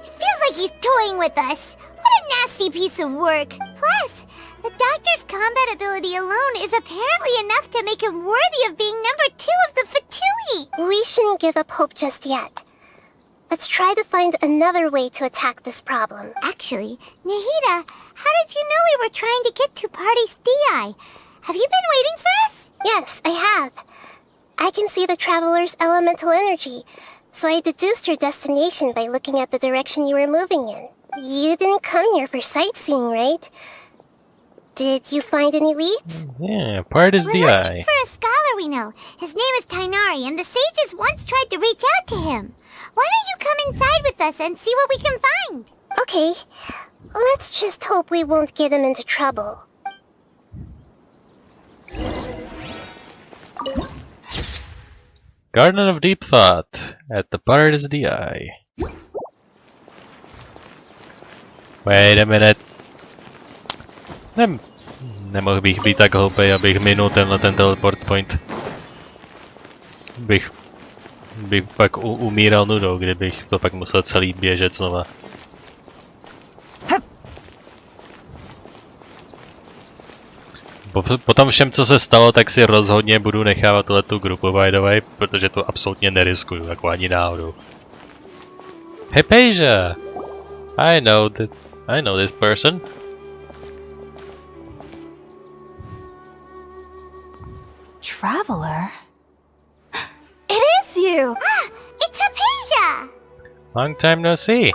it feels like he's toying with us. What a nasty piece of work. Plus, the Doctor's combat ability alone is apparently enough to make him worthy of being number 2 of the Fatui. We shouldn't give up hope just yet. Let's try to find another way to attack this problem. Actually, Nahida, how did you know we were trying to get to Party's DI? Have you been waiting for us? Yes, I have. I can see the Traveler's elemental energy, so I deduced your destination by looking at the direction you were moving in. You didn't come here for sightseeing, right? Did you find any leads? Yeah, Party's DI. We're looking for a scholar we know. His name is Tainari, and the sages once tried to reach out to him. Why don't you come inside with us and see what we can find? Okay, let's just hope we won't get him into trouble. Garden of Deep Thought at the Party's DI. Wait a minute. Nemohl bych být tak hloupej, abych minul ten teleport point. Bych pak umíral nudou, kdybych to pak musel celý běžet znova. Po tom všem, co se stalo, tak si rozhodně budu nechávat tu grupu, by the way, protože to absolutně neriskuju, jako ani náhodou. Hypatia! I know this person. Traveler? It is you! It's Hypatia! Long time no see.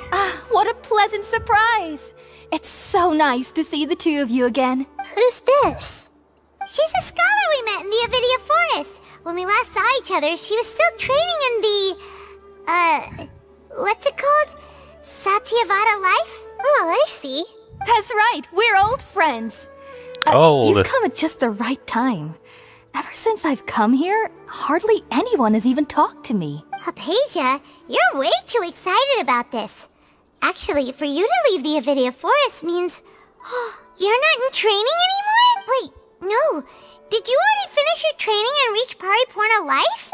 What a pleasant surprise! It's so nice to see the two of you again. Who's this? She's a scholar we met in the Avidia Forest. When we last saw each other, she was still training in the... what's it called? Satyavada life? Oh, I see. That's right, we're old friends. You've come at just the right time. Ever since I've come here, hardly anyone has even talked to me. Hypatia, you're way too excited about this. Actually, for you to leave the Avidia Forest means... you're not in training anymore? Wait, no. Did you already finish your training and reach Paripurna life?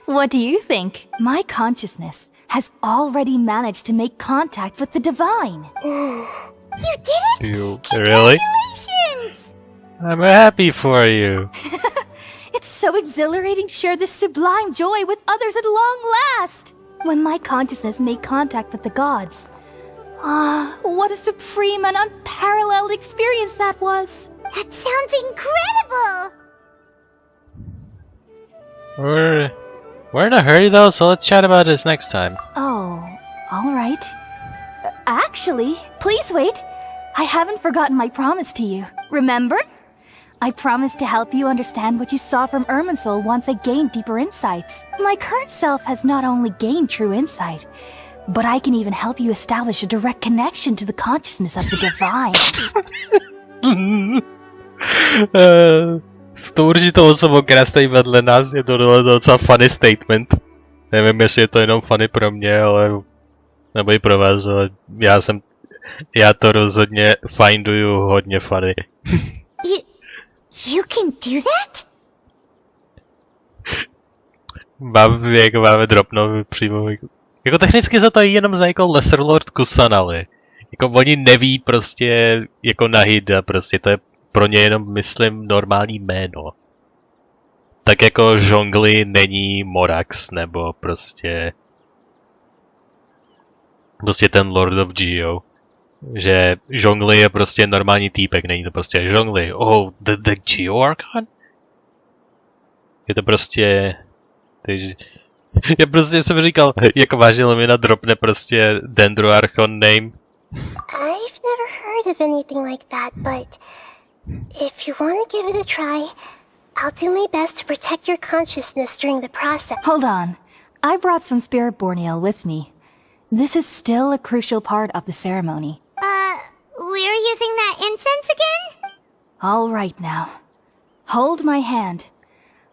What do you think? My consciousness has already managed to make contact with the divine. You did it? Really? Congratulations! I'm happy for you. It's so exhilarating to share this sublime joy with others at long last. When my consciousness made contact with the gods. What a supreme and unparalleled experience that was. That sounds incredible! We're in a hurry though, so let's chat about this next time. Oh, alright. Actually, please wait. I haven't forgotten my promise to you. Remember? I promise to help you understand what you saw from Irminsul once I gained deeper insights. My current self has not only gained true insight, but I can even help you establish a direct connection to the consciousness of the divine. S tou určitou osobou, která stojí vedle nás, je to docela funny statement. Nevím, jestli je to jenom funny pro mě, ale nebo i pro vás, ale já to rozhodně finduju hodně funny. You can do that? Máme dropnout přímo. Jako technicky se to jenom zná jako Lesser Lord Kusanali. Jako oni neví prostě jako Nahida, prostě to je pro ně jenom, myslím, normální jméno. Tak jako Zhongli není Morax, nebo prostě ten Lord of Geo. Že Zhongli je prostě normální týpek, není to prostě Zhongli. Oh, the Geo Archon? Je to prostě... Já prostě jsem říkal, jako vážně mi dropne prostě Dendro Archon name. I've never heard of anything like that, but if you want to give it a try, I'll do my best to protect your consciousness during the process. Hold on. I brought some spirit borneal with me. This is still a crucial part of the ceremony. We're using that incense again? All right now. Hold my hand.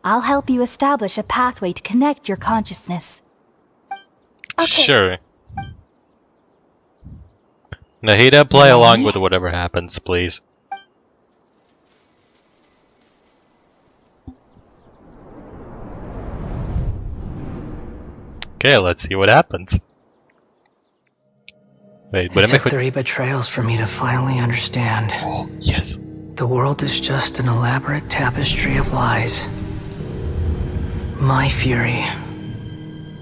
I'll help you establish a pathway to connect your consciousness. Okay. Sure. Nahida, play along with whatever happens, please. Okay, let's see what happens. Wait, It took 3 betrayals for me to finally understand. Oh, yes. The world is just an elaborate tapestry of lies. My fury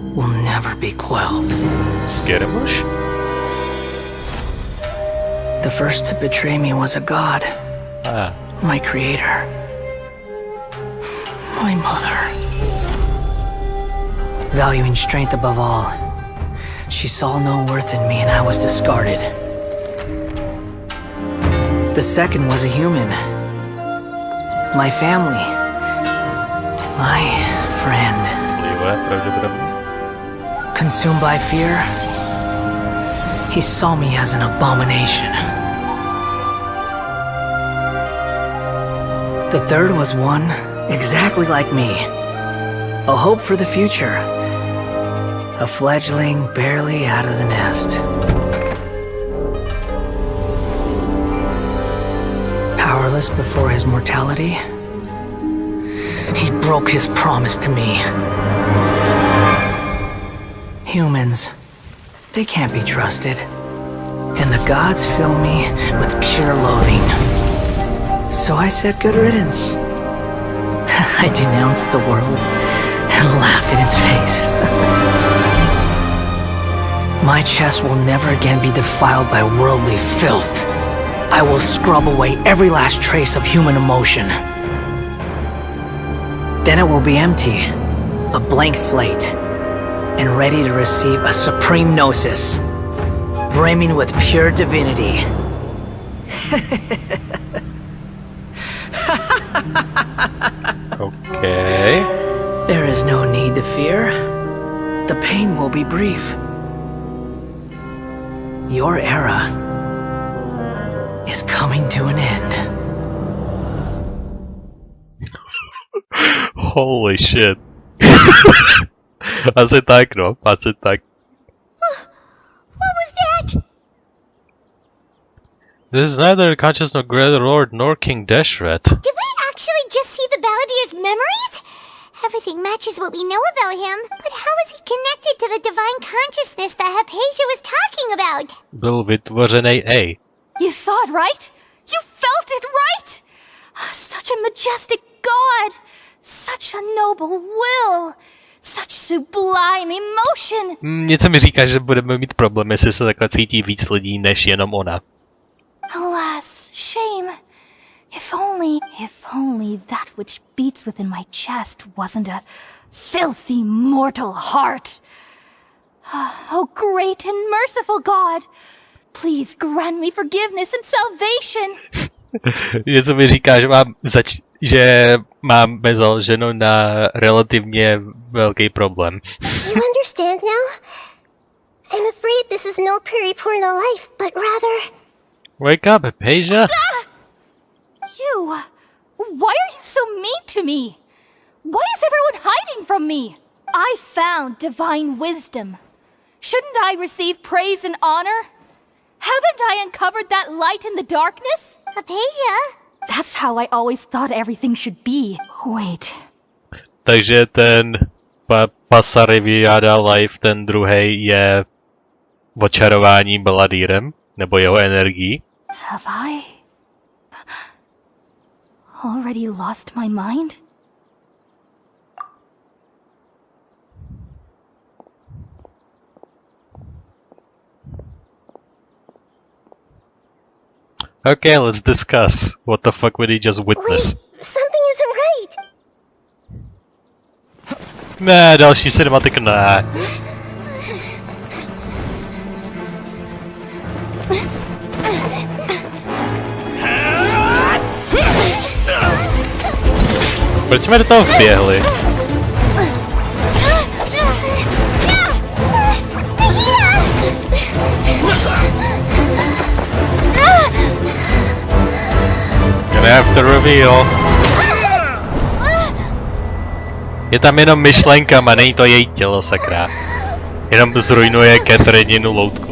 will never be quelled. Skirmish? The first to betray me was a god. My creator. My mother. Valuing strength above all, she saw no worth in me and I was discarded. The second was a human. My family. My friend. Consumed by fear, he saw me as an abomination. The third was one exactly like me. A hope for the future. A fledgling barely out of the nest. Powerless before his mortality, he broke his promise to me. Humans, they can't be trusted. And the gods fill me with pure loathing. So I said good riddance. I denounce the world and laugh in its face. My chest will never again be defiled by worldly filth. I will scrub away every last trace of human emotion. Then it will be empty, a blank slate, and ready to receive a supreme gnosis, brimming with pure divinity. Okay. There is no need to fear. The pain will be brief. Your era is coming to an end. Holy shit. Asi tak, no. Asi tak. What was that? This is neither the conscious nor Greater Lord nor King Deshret. Did we actually just see the Baladier's memories? Everything matches what we know about him, but how is he connected to the divine consciousness that Hypatia was talking about? Byl vytvořený A. You saw it, right? You felt it, right? Such a majestic god! Such a noble will! Such sublime emotion! Něco mi říká, že budeme mít problém, jestli se takhle cítí víc lidí, než jenom ona. Alas, shame. If only that which beats within my chest wasn't a filthy mortal heart. Oh, great and merciful God, please grant me forgiveness and salvation. Něco mi říká, že máme založeno na relativně velký problém. You understand now? I'm afraid this is no periportal life, but rather... Wake up, Apasia! You! Why are you so mean to me? Why is everyone hiding from me? I found divine wisdom. Shouldn't I receive praise and honor? Haven't I uncovered that light in the darkness? Apasia? That's how I always thought everything should be. Wait. Takže ten Pasariviada Life, ten druhej, je očarování Baladírem, nebo jeho energií. Have I already lost my mind? Okay, let's discuss. What the fuck would he just witness? Wait, something isn't right. Ne, další cinematic, ne. Proč jsme do toho vběhli? Gonna have to reveal. Je tam jenom myšlenkama, není to její tělo, sakra. Jenom zrujnuje Catherininu loutku.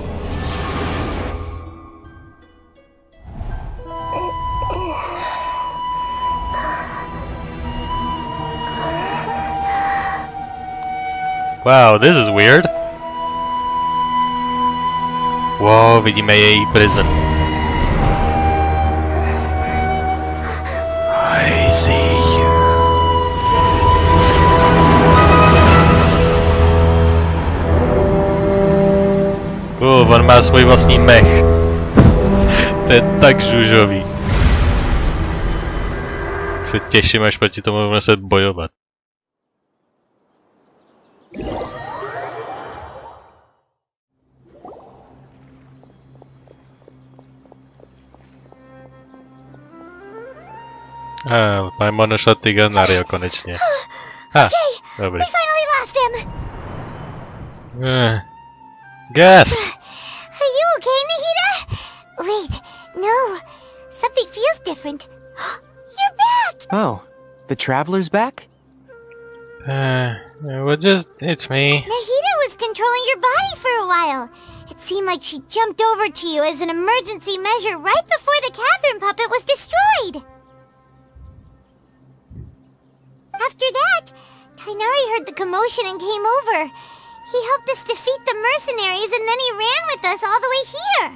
Wow, this is weird. Wow, vidíme její prison. I see you. On má svůj vlastní mech. To je tak žužový. Se těším, až proti tomu budeme muset bojovat. Paimon našla ty Ganario konečně. Dobrý. We finally lost him. Gasp! Are you okay, Nahida? Wait, no. Something feels different. You're back! Oh, the traveler's back? It's me. Nahida was controlling your body for a while. It seemed like she jumped over to you as an emergency measure right before the Catherine puppet was destroyed. After that, Tainari heard the commotion and came over. He helped us defeat the mercenaries and then he ran with us all the way here.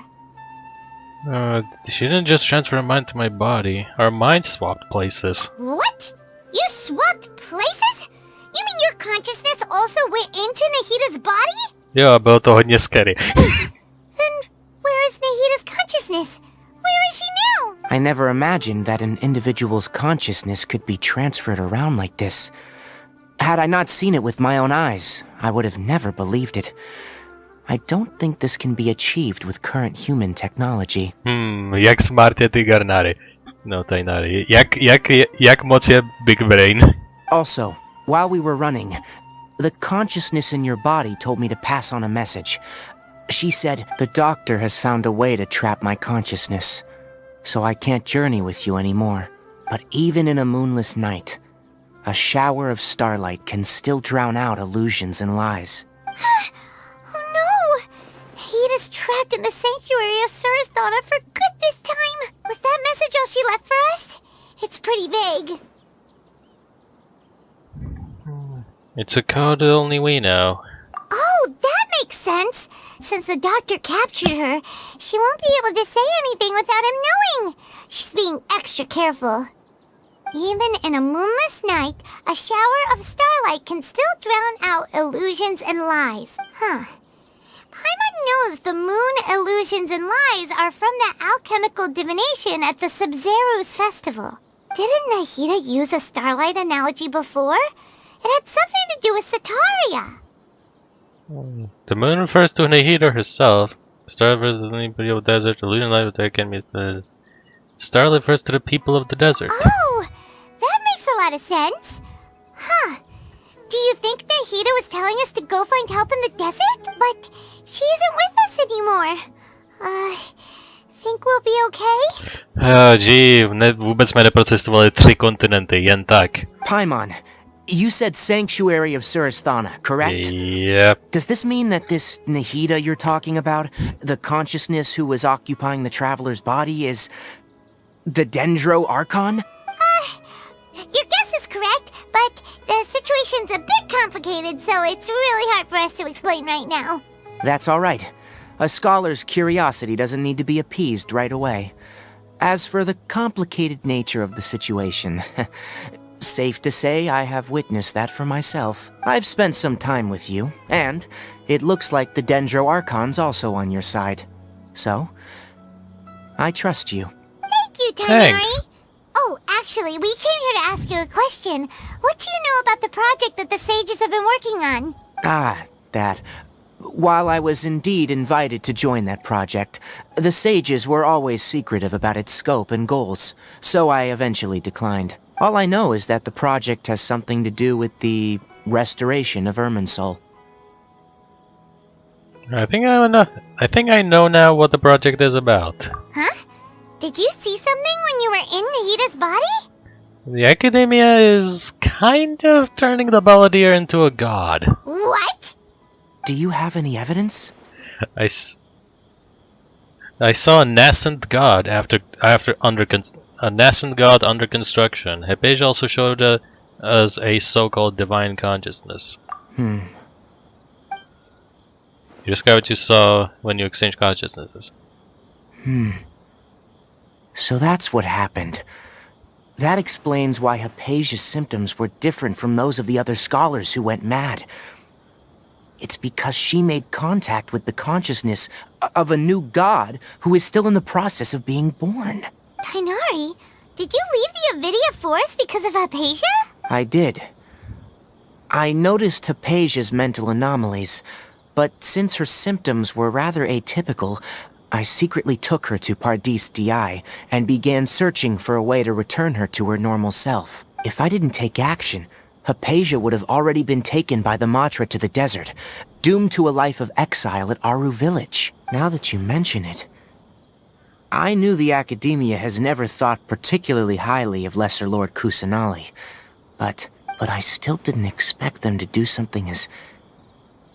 She didn't just transfer her mind to my body. Our minds swapped places. What? You swapped places? You mean your consciousness also went into Nahida's body? Jo, bylo to hodně scary. Then where is Nahida's consciousness? Where is she now? I never imagined that an individual's consciousness could be transferred around like this. Had I not seen it with my own eyes, I would have never believed it. I don't think this can be achieved with current human technology. Jak smart je ty Garnary? No, Tainari. Jak moc je Big Brain? Also, while we were running, the consciousness in your body told me to pass on a message. She said, the doctor has found a way to trap my consciousness, so I can't journey with you anymore. But even in a moonless night, a shower of starlight can still drown out illusions and lies. Oh no! Nahida's trapped in the sanctuary of Surasthana for good this time! Was that message all she left for us? It's pretty vague. It's a code that only we know. Oh, that makes sense! Since the doctor captured her, she won't be able to say anything without him knowing. She's being extra careful. Even in a moonless night, a shower of starlight can still drown out illusions and lies. Huh. Paimon knows the moon illusions and lies are from the alchemical divination at the Sub-Zeru's festival. Didn't Nahida use a starlight analogy before? It had something to do with Sataria. The moon refers to Nahida herself. Star versus the imperial desert, illusion light that can be Star refers to the people of the desert. Oh, that makes a lot of sense. Huh. Do you think that Hida was telling us to go find help in the desert? But she isn't with us anymore. Think we'll be okay? Gee, vůbec jsme neprocestovali 3 kontinenty, jen tak. Paimon, you said Sanctuary of Surasthana, correct? Yep. Does this mean that this Nahida you're talking about, the consciousness who was occupying the traveler's body, is the Dendro Archon? Your guess is correct, but the situation's a bit complicated, so it's really hard for us to explain right now. That's all right. A scholar's curiosity doesn't need to be appeased right away. As for the complicated nature of the situation, safe to say I have witnessed that for myself. I've spent some time with you, and it looks like the Dendro Archon's also on your side. So, I trust you. Thank you, Tainari. Thanks. Oh, actually, we came here to ask you a question. What do you know about the project that the sages have been working on? That. While I was indeed invited to join that project, the sages were always secretive about its scope and goals, so I eventually declined. All I know is that the project has something to do with the restoration of Irminsul. I think I know now what the project is about. Huh? Did you see something when you were in Nahida's body? The Academia is kind of turning the balladeer into a god. What? Do you have any evidence? I saw a nascent god under construction. Hypatia also showed us a so-called divine consciousness. You describe what you saw when you exchanged consciousnesses. So that's what happened. That explains why Hypatia's symptoms were different from those of the other scholars who went mad. It's because she made contact with the consciousness of a new god who is still in the process of being born. Tainari, did you leave the Avidia Forest because of Hypatia? I did. I noticed Hypatia's mental anomalies, but since her symptoms were rather atypical, I secretly took her to Pardis Di and began searching for a way to return her to her normal self. If I didn't take action, Hypatia would have already been taken by the Matra to the desert, doomed to a life of exile at Aru village. Now that you mention it, I knew the Academia has never thought particularly highly of Lesser Lord Kusanali, but I still didn't expect them to do something as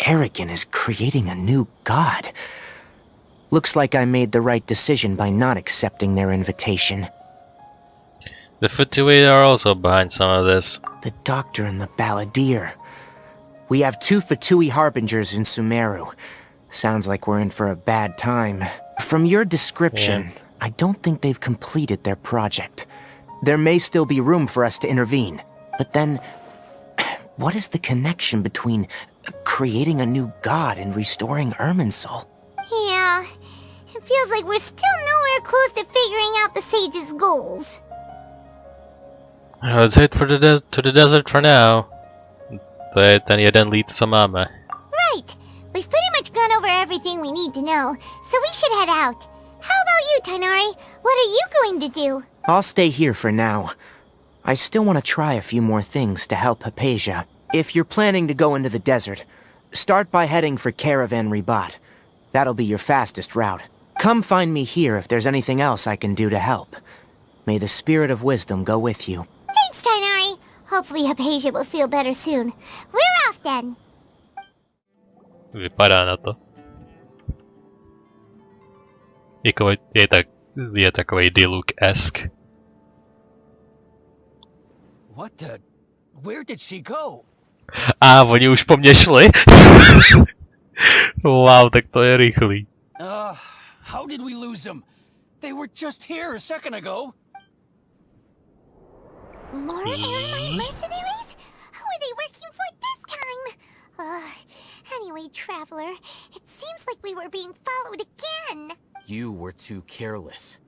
arrogant as creating a new god. Looks like I made the right decision by not accepting their invitation. The Futui are also behind some of this. The Doctor and the Balladeer. We have 2 Futui Harbingers in Sumeru. Sounds like we're in for a bad time. From your description, I don't think they've completed their project. There may still be room for us to intervene. But then, what is the connection between creating a new god and restoring Irminsul? Yeah, it feels like we're still nowhere close to figuring out the sage's goals. Let's head to the desert for now. But then you then lead to Samama. Right. We've pretty much gone over everything we need to know, so we should head out. How about you, Tainari? What are you going to do? I'll stay here for now. I still want to try a few more things to help Hypatia. If you're planning to go into the desert, start by heading for Caravan Ribat. That'll be your fastest route. Come find me here if there's anything else I can do to help. May the spirit of wisdom go with you. Thanks, Tainari. Hopefully Hypatia will feel better soon. We're off then. Vypadá na to. Je takovej Diluc-esque. What the? Where did she go? Oni už po mně šli? Wow, tak to je rychlý. How did we lose them? They were just here a second ago. More Aramite mercenaries? Who are they working for this time? Anyway, Traveler, it seems like we were being followed again. You were too careless.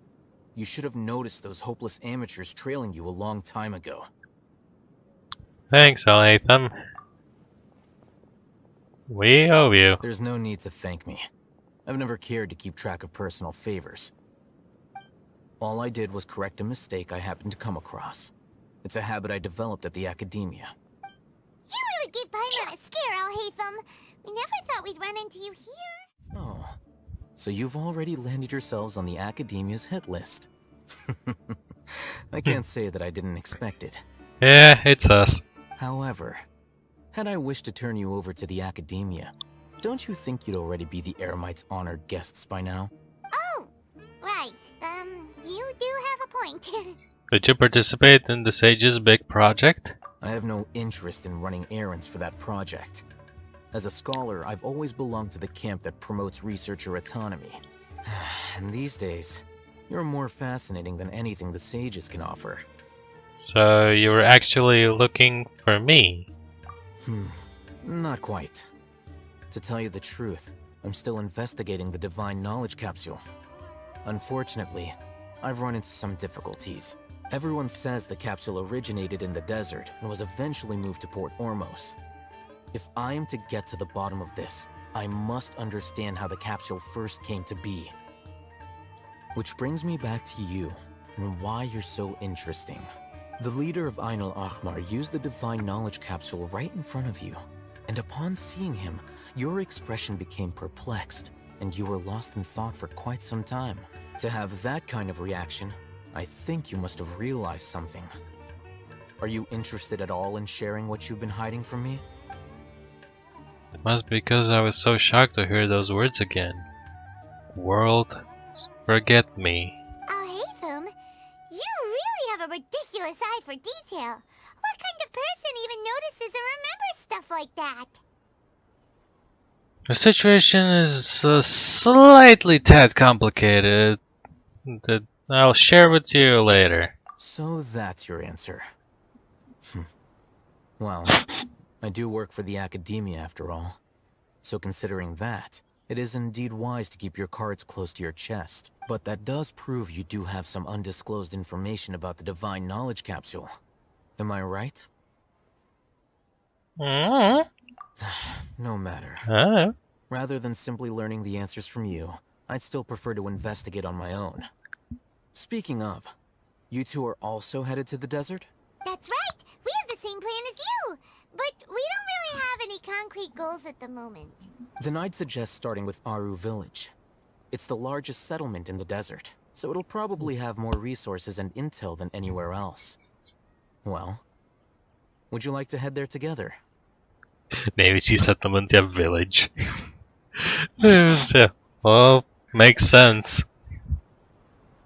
You should have noticed those hopeless amateurs trailing you a long time ago. Thanks, Alatham. We owe you. There's no need to thank me. I've never cared to keep track of personal favors. All I did was correct a mistake I happened to come across. It's a habit I developed at the Academia. You really gave Paimon a scare, Alhaitham. We never thought we'd run into you here. Oh, so you've already landed yourselves on the Academia's hit list. I can't say that I didn't expect it. Yeah, it's us. However, had I wished to turn you over to the Academia, don't you think you'd already be the Eremites' honored guests by now? Oh, right. You do have a point. Did you participate in the Sage's big project? I have no interest in running errands for that project. As a scholar, I've always belonged to the camp that promotes researcher autonomy. And these days, you're more fascinating than anything the Sages can offer. So you were actually looking for me? Not quite. To tell you the truth, I'm still investigating the Divine Knowledge Capsule. Unfortunately, I've run into some difficulties. Everyone says the capsule originated in the desert and was eventually moved to Port Ormos. If I am to get to the bottom of this, I must understand how the capsule first came to be. Which brings me back to you, and why you're so interesting. The leader of Ain al-Ahmar used the Divine Knowledge Capsule right in front of you, and upon seeing him, your expression became perplexed, and you were lost in thought for quite some time. To have that kind of reaction, I think you must have realized something. Are you interested at all in sharing what you've been hiding from me? It must be because I was so shocked to hear those words again. World, forget me. Alhaitham, you really have a ridiculous eye for detail. What kind of person even notices or remembers stuff like that? The situation is slightly tad complicated. That I'll share with you later. So that's your answer. Well, I do work for the Academia after all. So considering that, it is indeed wise to keep your cards close to your chest. But that does prove you do have some undisclosed information about the Divine Knowledge Capsule. Am I right? No matter. Rather than simply learning the answers from you, I'd still prefer to investigate on my own. Speaking of, you two are also headed to the desert? That's right! We have the same plan as you! But we don't really have any concrete goals at the moment. Then I'd suggest starting with Aru Village. It's the largest settlement in the desert, so it'll probably have more resources and intel than anywhere else. Well, would you like to head there together? Největší settlement je village. Well, makes sense.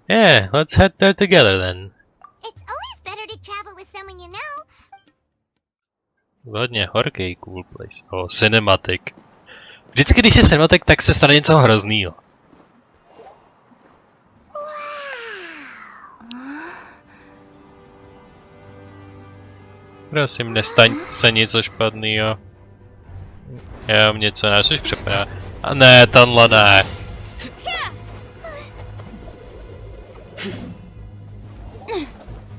Yeah, let's head there together then. It's always better to travel with someone you know. Hodně horký cool place. Cinematic. Vždycky, když je cinematic, tak se stane něco hroznýho. Prosím, nestaň se něco špatného. Já mám něco, což přepadá. A ne, tenhle ne.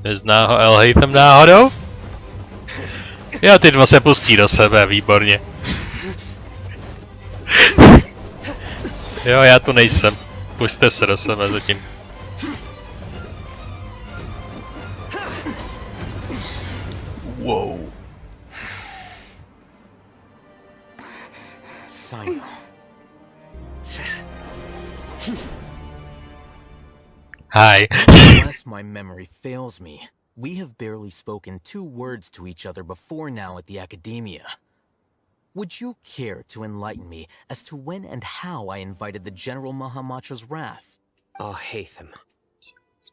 Nezná ho Alhaitham náhodou? Jo, ty dva se pustí do sebe, výborně. Jo, já tu nejsem. Pusťte se do sebe zatím. Wow. Hi. Unless my memory fails me, we have barely spoken 2 words to each other before now at the Academia. Would you care to enlighten me as to when and how I invited the General Mahamatra's wrath? Alhaitham,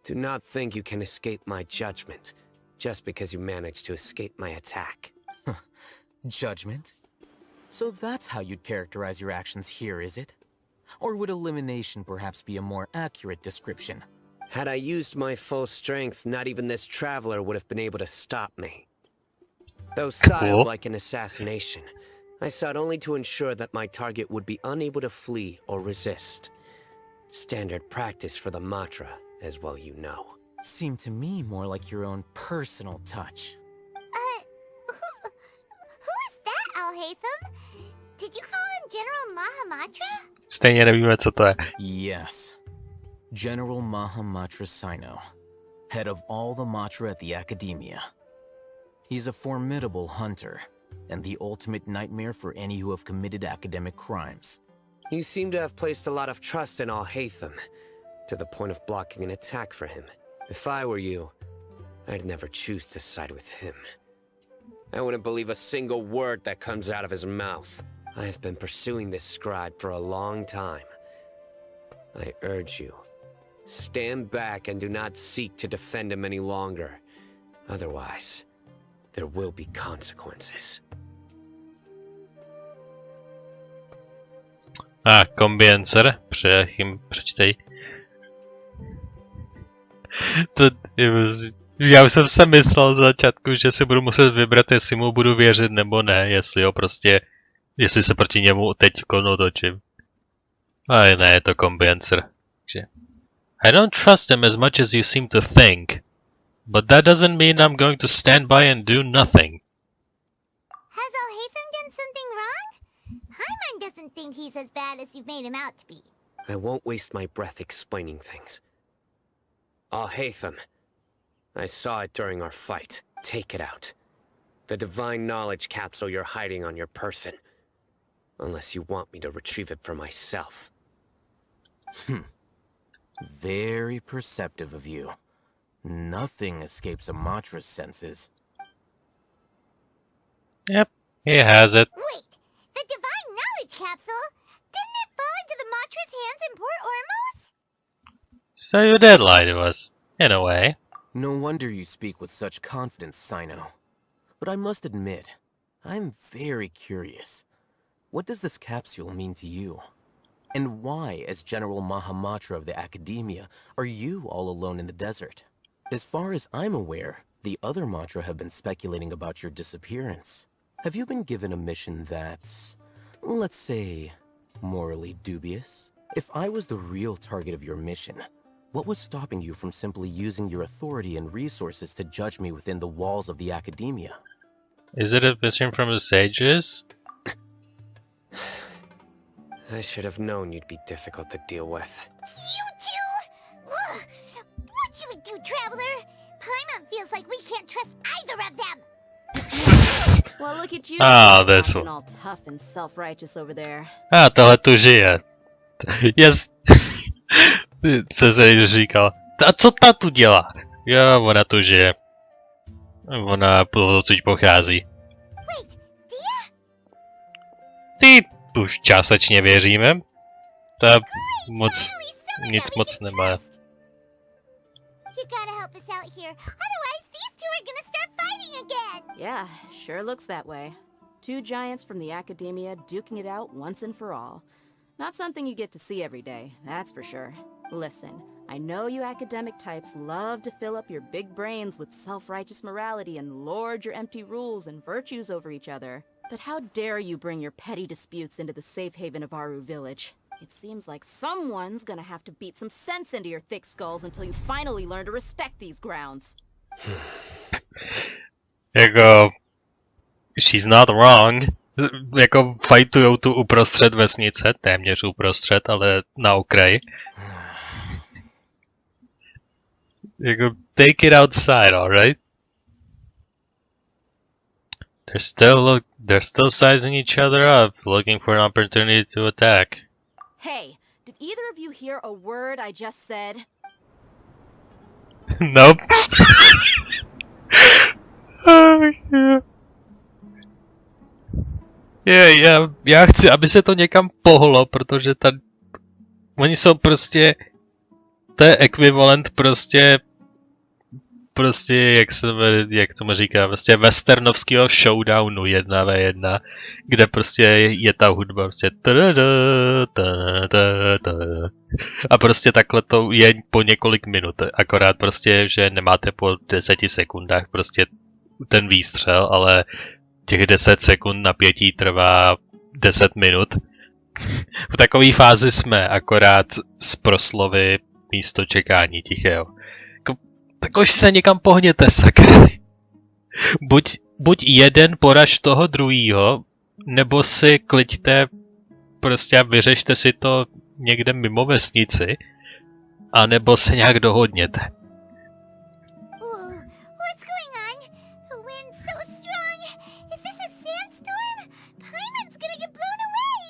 do not think you can escape my judgment just because you managed to escape my attack. Judgment? So that's how you'd characterize your actions here, is it? Or would elimination perhaps be a more accurate description? Had I used my full strength, not even this traveler would have been able to stop me. Though styled like an assassination, I sought only to ensure that my target would be unable to flee or resist. Standard practice for the Matra, as well you know. Seemed to me more like your own personal touch. Who is that, Alhaitham? Did you call him General Mahamatra? Stejně nevíme, co to je. Yes. General Mahamatra Sino, head of all the Matra at the Academia. He's a formidable hunter, and the ultimate nightmare for any who have committed academic crimes. You seem to have placed a lot of trust in Alhaitham, to the point of blocking an attack for him. If I were you, I'd never choose to side with him. I wouldn't believe a single word that comes out of his mouth. I have been pursuing this scribe for a long time. I urge you, stand back and do not seek to defend him any longer. Otherwise, there will be consequences. Kombiencer, přečtej. Já už jsem se myslel z začátku, že si budu muset vybrat, jestli mu budu věřit nebo ne, jestli se proti němu teď otočím. Ale ne, je to kombiencer. I don't trust him as much as you seem to think, but that doesn't mean I'm going to stand by and do nothing. Has Alhaitham done something wrong? Paimon doesn't think he's as bad as you've made him out to be. I won't waste my breath explaining things. Alhaitham, I saw it during our fight. Take it out. The divine knowledge capsule you're hiding on your person. Unless you want me to retrieve it for myself. Very perceptive of you. Nothing escapes a Matra's senses. Yep, he has it. Wait, the divine knowledge capsule? Didn't it fall into the Matra's hands in Port Ormos? So you did lie to us, in a way. No wonder you speak with such confidence, Sino. But I must admit, I'm very curious. What does this capsule mean to you? And why, as General Mahamatra of the Academia, are you all alone in the desert? As far as I'm aware, the other Matra have been speculating about your disappearance. Have you been given a mission that's, let's say, morally dubious? If I was the real target of your mission, what was stopping you from simply using your authority and resources to judge me within the walls of the Academia? Is it a mission from the sages? I should have known you'd be difficult to deal with. You two? Ugh. What should we do, Traveler? Paimon feels like we can't trust either of them. Well, look at you. This one. All tough and self-righteous over there. Tohle tu žije. Yes. Co se říkal. A co ta tu dělá? Jo, ona tu žije. Ona odsud pochází. Ty už částečně věříme. Ta nic moc nemá. You gotta help us out here, otherwise these two are gonna start fighting again. Yeah, sure looks that way. Two giants from the Academia duking it out once and for all. Not something you get to see every day, that's for sure. Listen, I know you academic types love to fill up your big brains with self-righteous morality and lord your empty rules and virtues over each other. But how dare you bring your petty disputes into the safe haven of Aru Village? It seems like someone's gonna have to beat some sense into your thick skulls until you finally learn to respect these grounds. Jako... She's not wrong. Jako fightujou tu uprostřed vesnice, téměř uprostřed, ale na okraji. Jako, take it outside, alright? They're still sizing each other up, looking for an opportunity to attack. Hey, did either of you hear a word I just said? Nope. Oh, yeah. Já chci, aby se to někam pohlo, protože oni jsou prostě, to je ekvivalent prostě, jak tomu říká, prostě westernovského showdownu 1v1, kde prostě je ta hudba prostě a prostě takhle to je po několik minut, akorát prostě, že nemáte po 10 sekundách prostě ten výstřel, ale těch 10 sekund napětí trvá 10 minut. V takové fázi jsme, akorát z proslovy místo čekání tichého. Tak už se někam pohněte, sakra. Buď jeden poraž toho druhýho, nebo si kliďte prostě a vyřešte si to někde mimo vesnici. A nebo se nějak dohodněte. Whoa, what's going on? The wind's so strong. Is this a sandstorm? Paimon's gonna get blown away.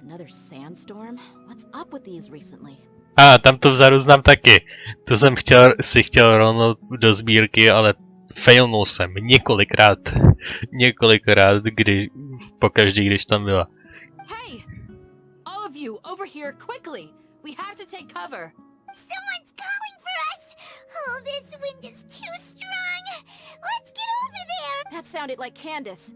Another sandstorm? What's up with these recently? Tam to vzadu znám taky. To jsem chtěl rovnou do sbírky, ale failnul jsem několikrát. Pokaždý, když tam byla. Hey! All of you, over here, quickly! We have to take cover! Someone's calling for us! Oh, this wind is too strong! Let's get over there! That sounded like Candace.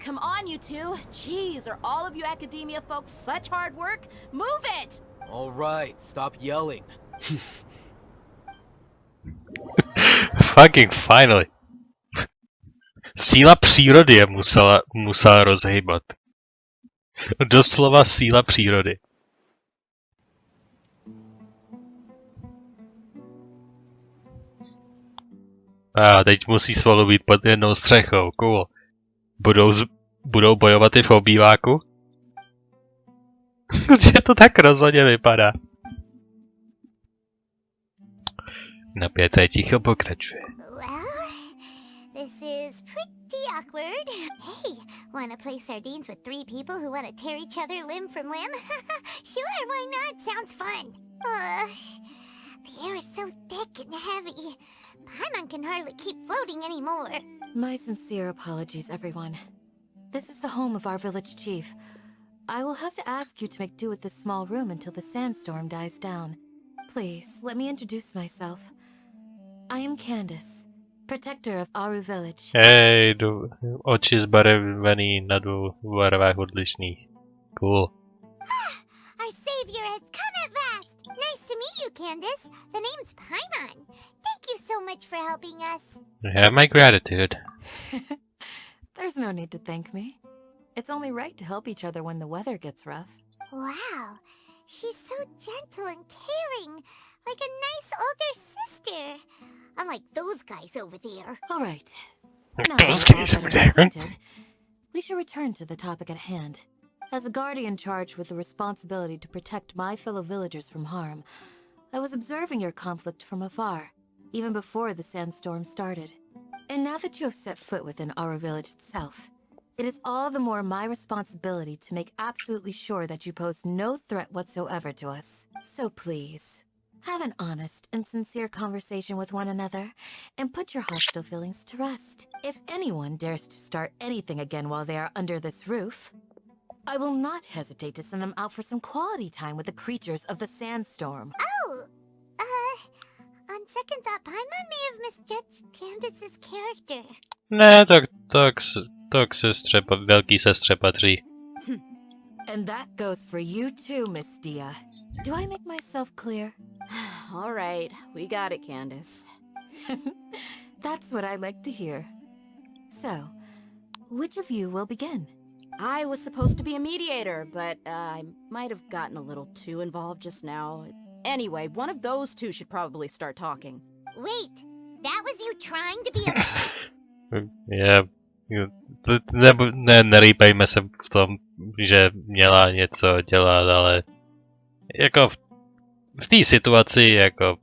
Come on, you two. Jeez, are all of you academia folks such hard work? Move it! All right, stop yelling. Fucking finally. Síla přírody je musela rozhýbat. Doslova síla přírody. Teď musí spolu být pod jednou střechou, cool. Budou bojovat i v obýváku? Že to tak rozhodně vypadá. Napěté ticho pokračuje. Well, this is pretty awkward. Hey, wanna play sardines with 3 people who wanna tear each other limb from limb? Sure, why not? Sounds fun. The air is so thick and heavy. Paimon can hardly keep floating anymore. My sincere apologies, everyone. This is the home of our village chief. I will have to ask you to make do with this small room until the sandstorm dies down. Please, let me introduce myself. I am Candace, protector of Aru village. Hej, oči zbarvený na 2 barvách odlišných. Cool. Our savior has come at last. Nice to meet you, Candace. The name's Paimon. Thank you so much for helping us. You have my gratitude. There's no need to thank me. It's only right to help each other when the weather gets rough. Wow, she's so gentle and caring, like a nice older sister. Unlike those guys over there. All right. Those guys over there. We should return to the topic at hand. As a guardian charged with the responsibility to protect my fellow villagers from harm, I was observing your conflict from afar, even before the sandstorm started. And now that you have set foot within our village itself, it is all the more my responsibility to make absolutely sure that you pose no threat whatsoever to us. So please, have an honest and sincere conversation with one another, and put your hostile feelings to rest. If anyone dares to start anything again while they are under this roof, I will not hesitate to send them out for some quality time with the creatures of the sandstorm. Oh, on second thought, Paimon may have misjudged Candace's character. Ne, tak sestře, velký sestře patří. And that goes for you too, Miss Dia. Do I make myself clear? All right, we got it, Candace. That's what I like to hear. So, which of you will begin? I was supposed to be a mediator, but I might have gotten a little too involved just now. Anyway, one of those two should probably start talking. Wait, that was you trying to be a... Nerýpejme se v tom, že měla něco dělat, ale jako v té situaci, jako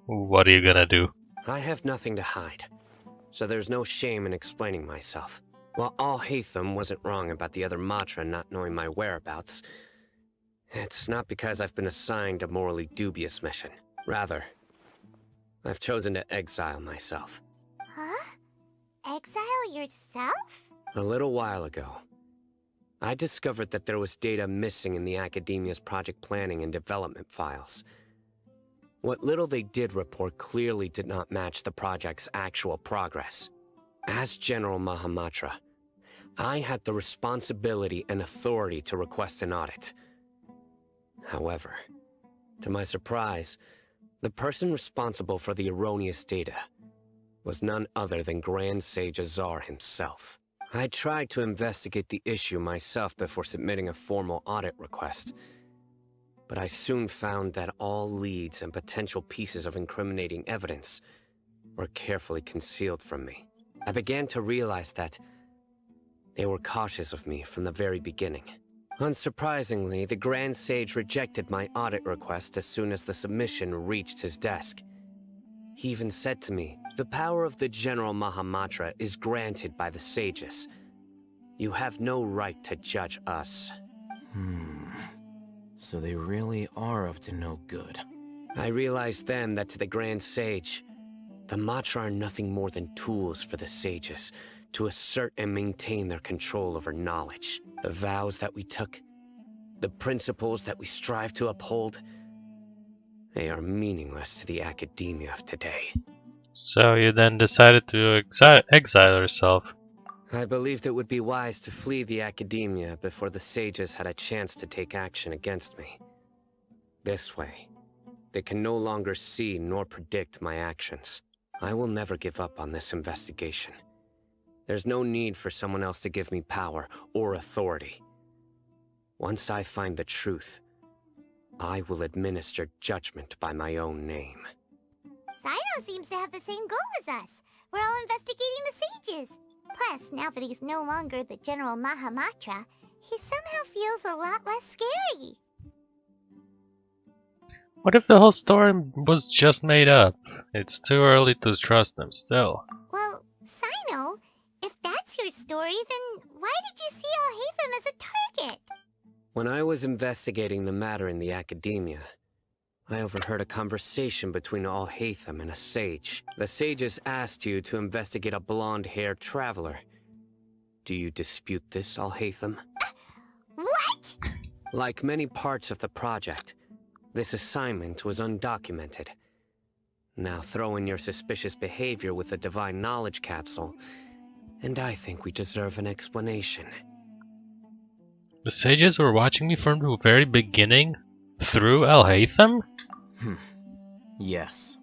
what are you gonna do? I have nothing to hide, so there's no shame in explaining myself. While Al-Haytham wasn't wrong about the other Matra not knowing my whereabouts, it's not because I've been assigned a morally dubious mission. Rather, I've chosen to exile myself. Huh? Exile yourself? A little while ago, I discovered that there was data missing in the Academia's project planning and development files. What little they did report clearly did not match the project's actual progress. As General Mahamatra, I had the responsibility and authority to request an audit. However, to my surprise, the person responsible for the erroneous data was none other than Grand Sage Azar himself. I tried to investigate the issue myself before submitting a formal audit request, but I soon found that all leads and potential pieces of incriminating evidence were carefully concealed from me. I began to realize that they were cautious of me from the very beginning. Unsurprisingly, the Grand Sage rejected my audit request as soon as the submission reached his desk. He even said to me, "The power of the General Mahamatra is granted by the sages. You have no right to judge us." So they really are up to no good. I realized then that to the Grand Sage, the Matra are nothing more than tools for the sages to assert and maintain their control over knowledge. The vows that we took, the principles that we strive to uphold, they are meaningless to the academia of today. So you then decided to exile yourself. I believed it would be wise to flee the academia before the sages had a chance to take action against me. This way, they can no longer see nor predict my actions. I will never give up on this investigation. There's no need for someone else to give me power or authority. Once I find the truth, I will administer judgment by my own name. Sino seems to have the same goal as us. We're all investigating the sages. Plus, now that he's no longer the General Mahamatra, he somehow feels a lot less scary. What if the whole story was just made up? It's too early to trust them still. Well, Sino, if that's your story, then why did you see Alhaitham as a target? When I was investigating the matter in the academia, I overheard a conversation between Alhaitham and a sage. The sages asked you to investigate a blonde-haired traveler. Do you dispute this, Alhaitham? What? Like many parts of the project, this assignment was undocumented. Now throw in your suspicious behavior with the divine knowledge capsule, and I think we deserve an explanation. The sages were watching me from the very beginning? Through Alhaitham? Yes.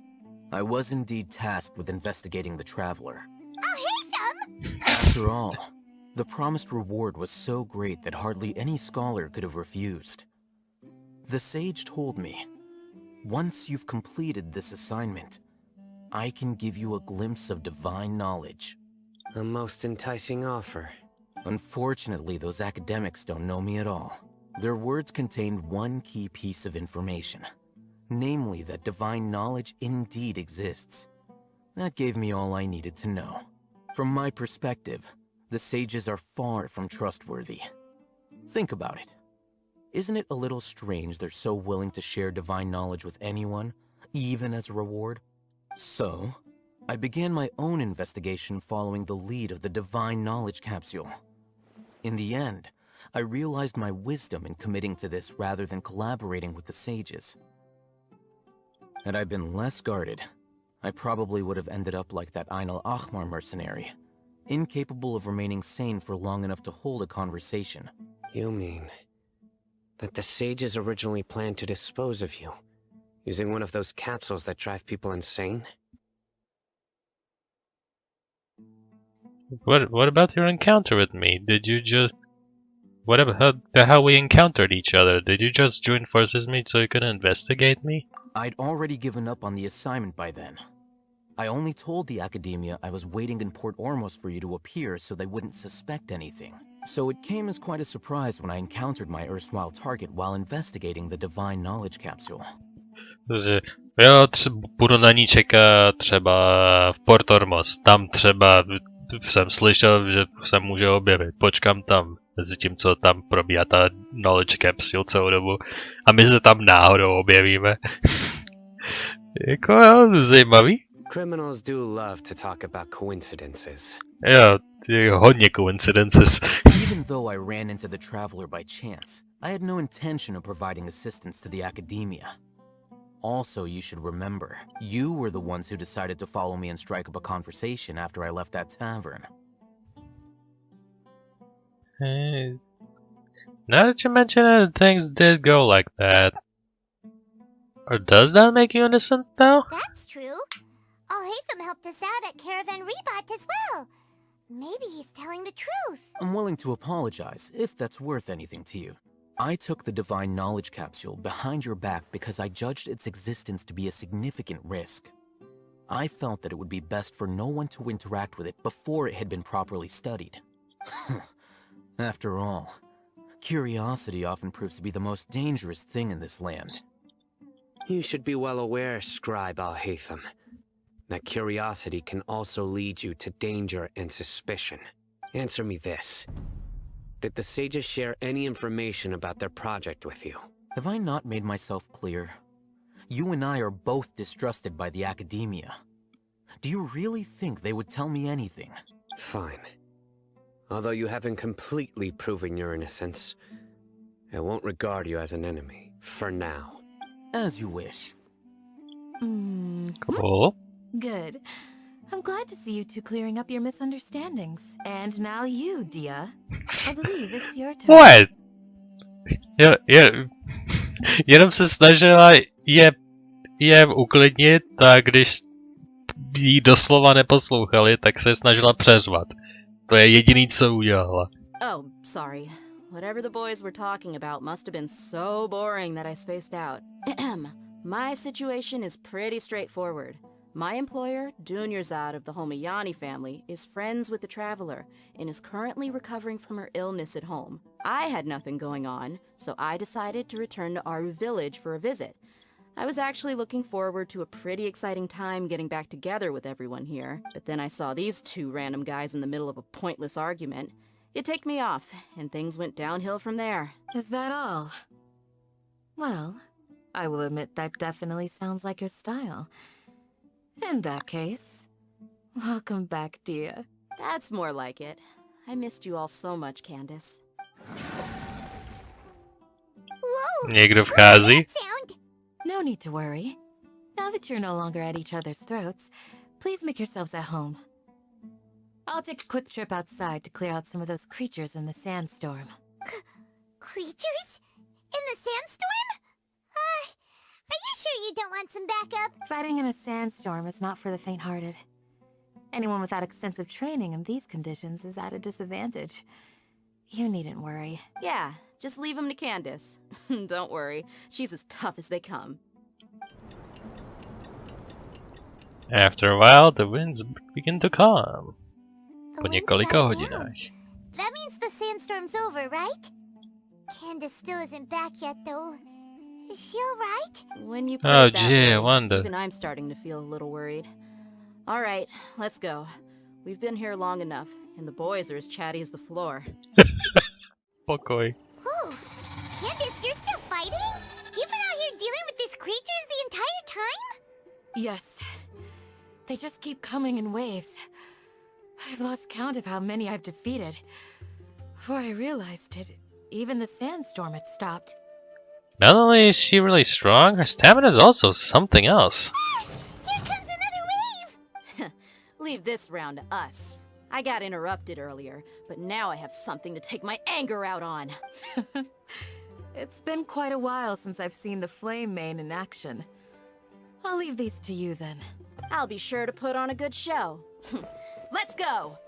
I was indeed tasked with investigating the traveler. Alhaitham? After all, the promised reward was so great that hardly any scholar could have refused. The sage told me, once you've completed this assignment, I can give you a glimpse of divine knowledge. A most enticing offer. Unfortunately, those academics don't know me at all. Their words contained one key piece of information, namely that divine knowledge indeed exists. That gave me all I needed to know. From my perspective, the sages are far from trustworthy. Think about it. Isn't it a little strange they're so willing to share divine knowledge with anyone, even as a reward? So, I began my own investigation following the lead of the divine knowledge capsule. In the end, I realized my wisdom in committing to this rather than collaborating with the sages. Had I been less guarded, I probably would have ended up like that Ain al-Ahmar mercenary, incapable of remaining sane for long enough to hold a conversation. You mean that the sages originally planned to dispose of you, using one of those capsules that drive people insane? What about your encounter with me? Did you just... What about how we encountered each other? Did you just join forces with me so you could investigate me? I'd already given up on the assignment by then. I only told the academia I was waiting in Port Ormos for you to appear so they wouldn't suspect anything. So it came as quite a surprise when I encountered my erstwhile target while investigating the divine knowledge capsule. Já budu na ní čekat třeba v Port Ormos. Tam třeba jsem slyšel, že se může objevit. Počkám tam, mezi tím, co tam probíhá ta knowledge capsule celou dobu. A my se tam náhodou objevíme. Jako zajímavý. Criminals do love to talk about coincidences. Jo, hodně coincidences. Even though I ran into the traveler by chance, I had no intention of providing assistance to the academia. Also, you should remember, you were the ones who decided to follow me and strike up a conversation after I left that tavern. Hey. Now that you mention it, things did go like that. Or does that make you innocent, though? That's true. Alhaitham helped us out at Caravan Rebat as well. Maybe he's telling the truth. I'm willing to apologize, if that's worth anything to you. I took the divine knowledge capsule behind your back because I judged its existence to be a significant risk. I felt that it would be best for no one to interact with it before it had been properly studied. After all, Curiosity often proves to be the most dangerous thing in this land. You should be well aware, Scribe Al-Haytham, that curiosity can also lead you to danger and suspicion. Answer me this. Did the sages share any information about their project with you? Have I not made myself clear? You and I are both distrusted by the academia. Do you really think they would tell me anything? Fine. Although you haven't completely proven your innocence, I won't regard you as an enemy, for now. As you wish. Cool. Good. I'm glad to see you two clearing up your misunderstandings. And now you, Dia. I believe it's your turn. What? Jenom se snažila je uklidnit, a když jí doslova neposlouchali, tak se snažila přeřvat. To je jediný, co udělala. Oh, sorry. Whatever the boys were talking about must have been so boring that I spaced out. My situation is pretty straightforward. My employer, Dunyarzad of the Homayani family, is friends with the Traveler and is currently recovering from her illness at home. I had nothing going on, so I decided to return to Aru village for a visit. I was actually looking forward to a pretty exciting time getting back together with everyone here, but then I saw these two random guys in the middle of a pointless argument. It ticked me off, and things went downhill from there. Is that all? Well, I will admit that definitely sounds like your style. In that case, welcome back, Dia. That's more like it. I missed you all so much, Candace. Někdo vchází? No need to worry. Now that you're no longer at each other's throats, please make yourselves at home. I'll take a quick trip outside to clear out some of those creatures in the sandstorm. Creatures? In the sandstorm? Are you sure you don't want some backup? Fighting in a sandstorm is not for the faint-hearted. Anyone without extensive training in these conditions is at a disadvantage. You needn't worry. Yeah, just leave them to Candace. Don't worry, she's as tough as they come. After a while, the winds begin to calm. Po několika hodinách. That means the sandstorm's over, right? Candace still isn't back yet, though. Is she alright? When you put Oh it that gee, way, I wonder. even I'm starting to feel a little worried. All right, let's go. We've been here long enough, and the boys are as chatty as the floor. Pokoj. Ooh, Candace, you're still fighting? You've been out here dealing with these creatures the entire time? Yes. They just keep coming in waves. I've lost count of how many I've defeated. Before I realized it, even the sandstorm had stopped. Not only is she really strong, her stamina is also something else. Here comes another wave! Leave this round to us. I got interrupted earlier, but now I have something to take my anger out on. It's been quite a while since I've seen the Flame Mane in action. I'll leave these to you then. I'll be sure to put on a good show. Let's go!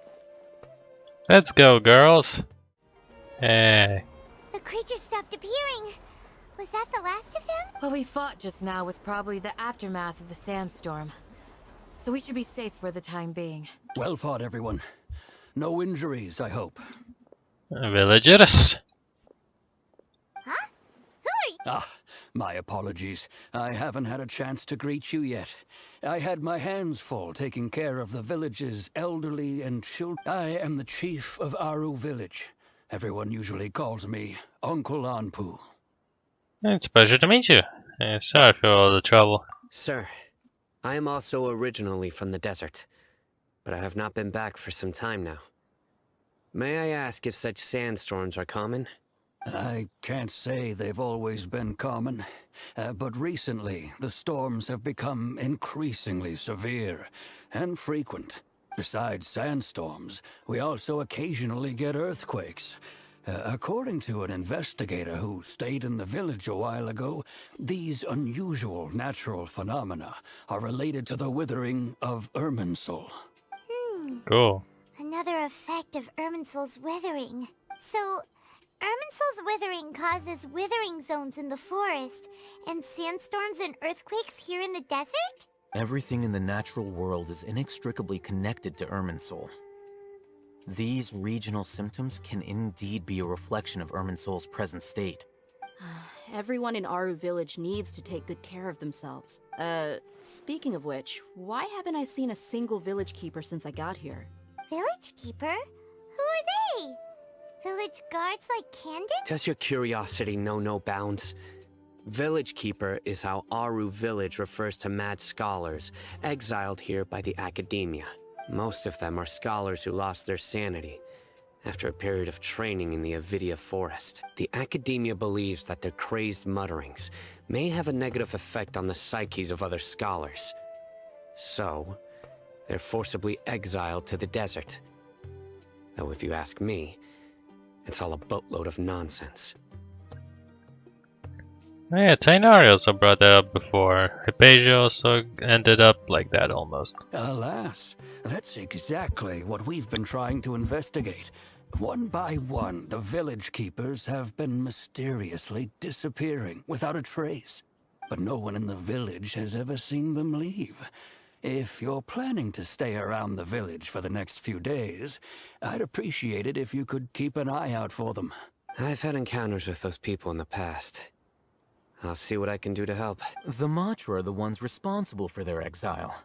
Let's go, girls. Hey. The creatures stopped appearing. Was that the last of them? What we fought just now was probably the aftermath of the sandstorm. So we should be safe for the time being. Well fought, everyone. No injuries, I hope. Villagers. Huh? Who are you? Ah, my apologies. I haven't had a chance to greet you yet. I had my hands full taking care of the village's elderly and children. I am the chief of Aru village. Everyone usually calls me Uncle Anpu. It's a pleasure to meet you. Sorry for all the trouble. Sir, I am also originally from the desert, but I have not been back for some time now. May I ask if such sandstorms are common? I can't say they've always been common, but recently the storms have become increasingly severe and frequent. Besides sandstorms, we also occasionally get earthquakes. According to an investigator who stayed in the village a while ago, these unusual natural phenomena are related to the withering of Irminsul. Cool. Another effect of Irminsul's withering. So, Irminsul's withering causes withering zones in the forest, and sandstorms and earthquakes here in the desert? Everything in the natural world is inextricably connected to Irminsul. These regional symptoms can indeed be a reflection of Irminsul's present state. Everyone in Aru Village needs to take good care of themselves. Speaking of which, why haven't I seen a single village keeper since I got here? Village keeper? Who are they? Village guards like Candid? Does your curiosity know no bounds? Village Keeper is how Aru Village refers to mad scholars exiled here by the Academia. Most of them are scholars who lost their sanity after a period of training in the Avidia forest. The Academia believes that their crazed mutterings may have a negative effect on the psyches of other scholars. So, they're forcibly exiled to the desert. Though if you ask me, it's all a boatload of nonsense. Yeah, Tainari also brought that up before. Hypatia also ended up like that almost. Alas, that's exactly what we've been trying to investigate. One by one, the village keepers have been mysteriously disappearing without a trace. But no one in the village has ever seen them leave. If you're planning to stay around the village for the next few days, I'd appreciate it if you could keep an eye out for them. I've had encounters with those people in the past. I'll see what I can do to help. The Matra are the ones responsible for their exile.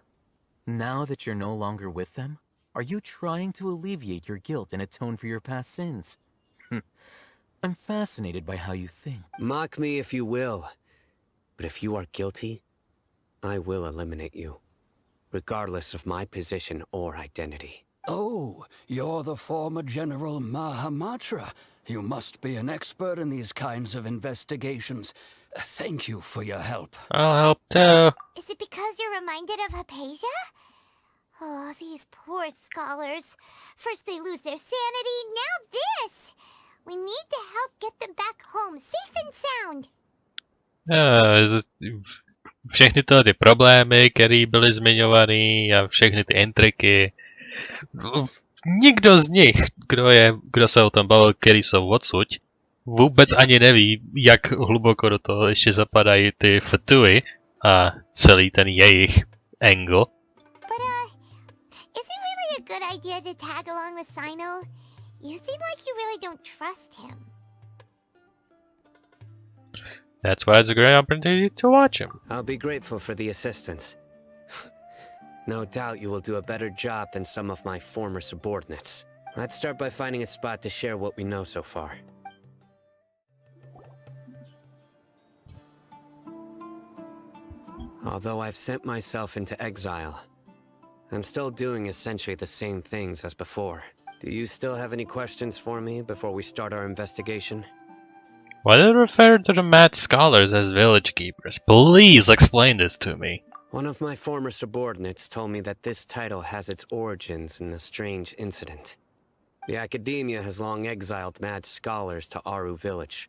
Now that you're no longer with them, are you trying to alleviate your guilt and atone for your past sins? I'm fascinated by how you think. Mock me if you will. But if you are guilty, I will eliminate you, regardless of my position or identity. Oh, you're the former General Mahamatra. You must be an expert in these kinds of investigations. Thank you for your help. I'll help too. Is it because you're reminded of Hypatia? Oh, these poor scholars. First they lose their sanity, now this! We need to help get them back home, safe and sound. Všechny ty problémy, které byly zmiňované a všechny ty intriky. Nikdo z nich, kdo se o tom bavil, který jsou odsud, vůbec ani neví, jak hluboko do toho ještě zapadají ty Fatui a celý ten jejich angle. But, is it really a good idea to tag along with Sino? You seem like you really don't trust him. That's why it's a great opportunity to watch him. I'll be grateful for the assistance. No doubt you will do a better job than some of my former subordinates. Let's start by finding a spot to share what we know so far. Although I've sent myself into exile, I'm still doing essentially the same things as before. Do you still have any questions for me before we start our investigation? Why did it refer to the mad scholars as village keepers? Please explain this to me. One of my former subordinates told me that this title has its origins in a strange incident. The Academia has long exiled mad scholars to Aru Village.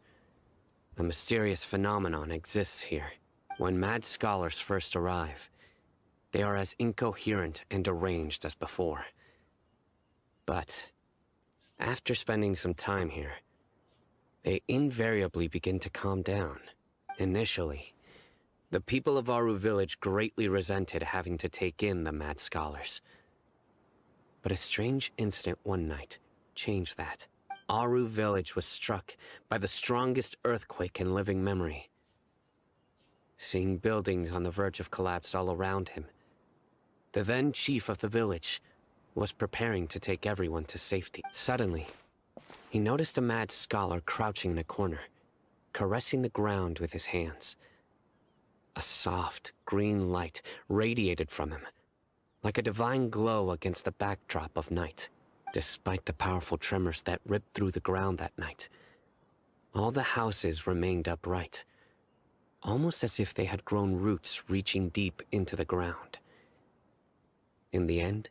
A mysterious phenomenon exists here. When mad scholars first arrive, they are as incoherent and deranged as before. But after spending some time here, they invariably begin to calm down. Initially, the people of Aru Village greatly resented having to take in the mad scholars. But a strange incident one night changed that. Aru Village was struck by the strongest earthquake in living memory. Seeing buildings on the verge of collapse all around him, the then chief of the village was preparing to take everyone to safety. Suddenly, he noticed a mad scholar crouching in a corner, caressing the ground with his hands. A soft, green light radiated from him, like a divine glow against the backdrop of night. Despite the powerful tremors that ripped through the ground that night, all the houses remained upright, almost as if they had grown roots reaching deep into the ground. In the end,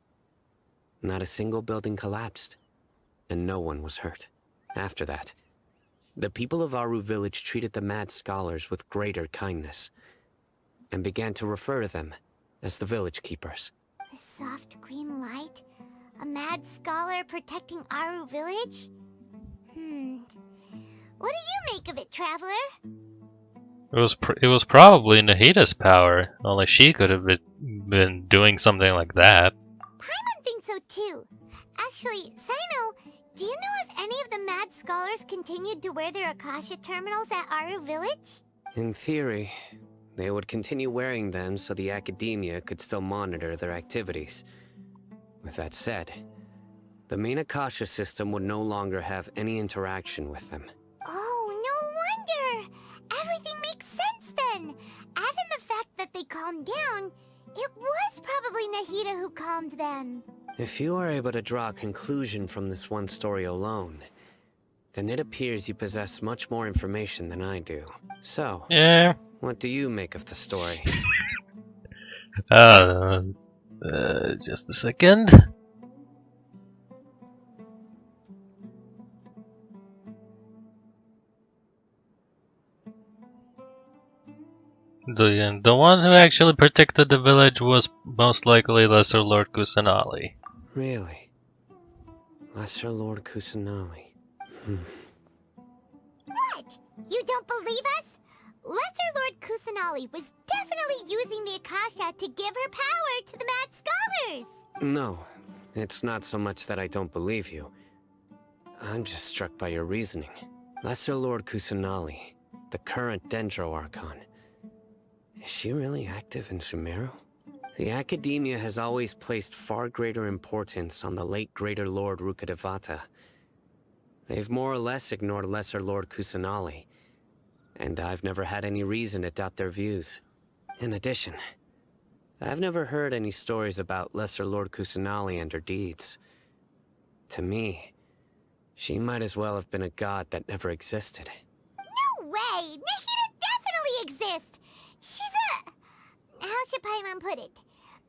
not a single building collapsed, and no one was hurt. After that, the people of Aru Village treated the mad scholars with greater kindness, and began to refer to them as the village keepers. The soft green light? A mad scholar protecting Aru Village? What do you make of it, Traveler? It was probably Nahida's power. Only she could have been doing something like that. Paimon thinks so too. Actually, Sino, do you know if any of the mad scholars continued to wear their Akasha terminals at Aru Village? In theory, they would continue wearing them so the academia could still monitor their activities. With that said, the main Akasha system would no longer have any interaction with them. Oh, no wonder! Everything makes sense then! Add in the fact that they calmed down, it was probably Nahida who calmed them. If you are able to draw a conclusion from this one story alone, then it appears you possess much more information than I do. So, yeah. What do you make of the story? Just a second. The one who actually protected the village was most likely Lesser Lord Kusanali. Really? Lesser Lord Kusanali. What? You don't believe us? Lesser Lord Kusanali was definitely using the Akasha to give her power to the mad scholars! No, it's not so much that I don't believe you. I'm just struck by your reasoning. Lesser Lord Kusanali, the current Dendro Archon. Is she really active in Sumeru? The Academia has always placed far greater importance on the late Greater Lord Rukkhadevata. They've more or less ignored Lesser Lord Kusanali, and I've never had any reason to doubt their views. In addition, I've never heard any stories about Lesser Lord Kusanali and her deeds. To me, she might as well have been a god that never existed. No way! Nahida definitely exists! She's a... how should Paimon put it?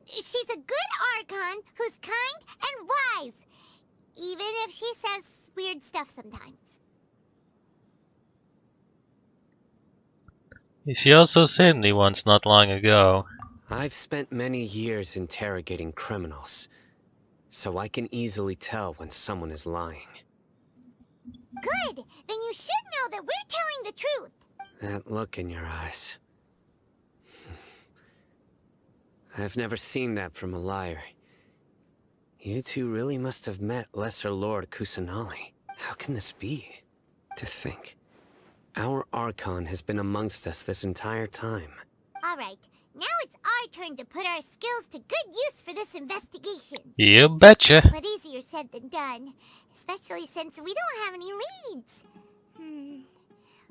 She's a good Archon who's kind and wise, even if she says weird stuff sometimes. She also saved me once not long ago. I've spent many years interrogating criminals, so I can easily tell when someone is lying. Good! Then you should know that we're telling the truth! That look in your eyes. I've never seen that from a liar. You two really must have met Lesser Lord Kusanali. How can this be? To think, our Archon has been amongst us this entire time. Alright, now it's our turn to put our skills to good use for this investigation. You betcha. But easier said than done, especially since we don't have any leads.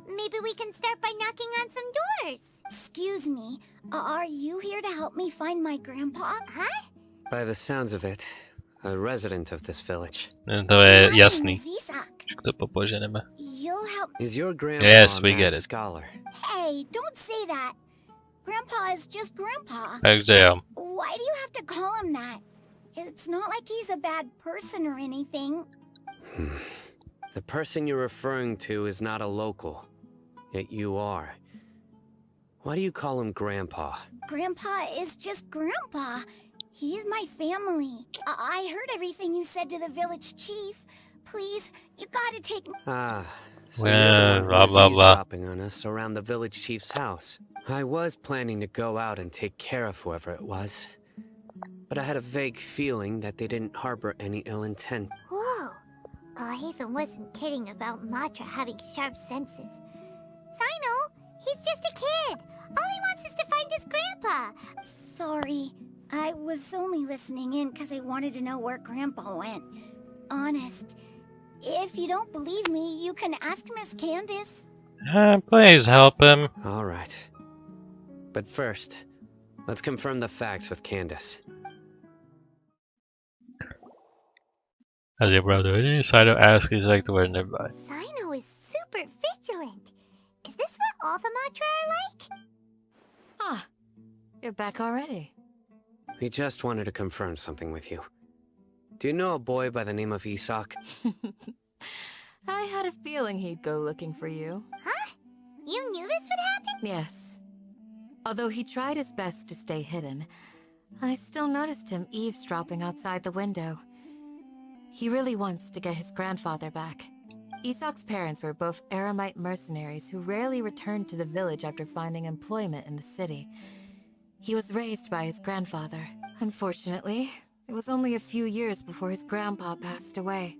Maybe we can start by knocking on some doors. Excuse me, are you here to help me find my grandpa? Huh? By the sounds of it, a resident of this village. To je jasný. To popoženeme. You'll help. Is your grandpa Yes, we a get mad it. scholar? Hey, don't say that. Grandpa is just Grandpa. Takže jo. Why do you have to call him that? It's not like he's a bad person or anything. The person you're referring to is not a local, yet you are. Why do you call him Grandpa? Grandpa is just Grandpa. He's my family. I heard everything you said to the village chief. Please, you gotta take me. So you're the one blah, who's blah, blah. eavesdropping on us around the village chief's house. I was planning to go out and take care of whoever it was, but I had a vague feeling that they didn't harbor any ill intent. Whoa. Oh, Haven wasn't kidding about Matra having sharp senses. Sino, he's just a kid. All he wants is to find his grandpa. Sorry, I was only listening in because I wanted to know where Grandpa went. Honest. If you don't believe me, you can ask Miss Candace. Please help him. All right. But first, let's confirm the facts with Candace. As your brother, you decide to ask Isaac to where nearby. Sino is super vigilant. Is this what all the Matra are like? Ah, you're back already. We just wanted to confirm something with you. Do you know a boy by the name of Isak? I had a feeling he'd go looking for you. Huh? You knew this would happen? Yes. Although he tried his best to stay hidden, I still noticed him eavesdropping outside the window. He really wants to get his grandfather back. Isak's parents were both Eremite mercenaries who rarely returned to the village after finding employment in the city. He was raised by his grandfather. Unfortunately, It was only a few years before his grandpa passed away.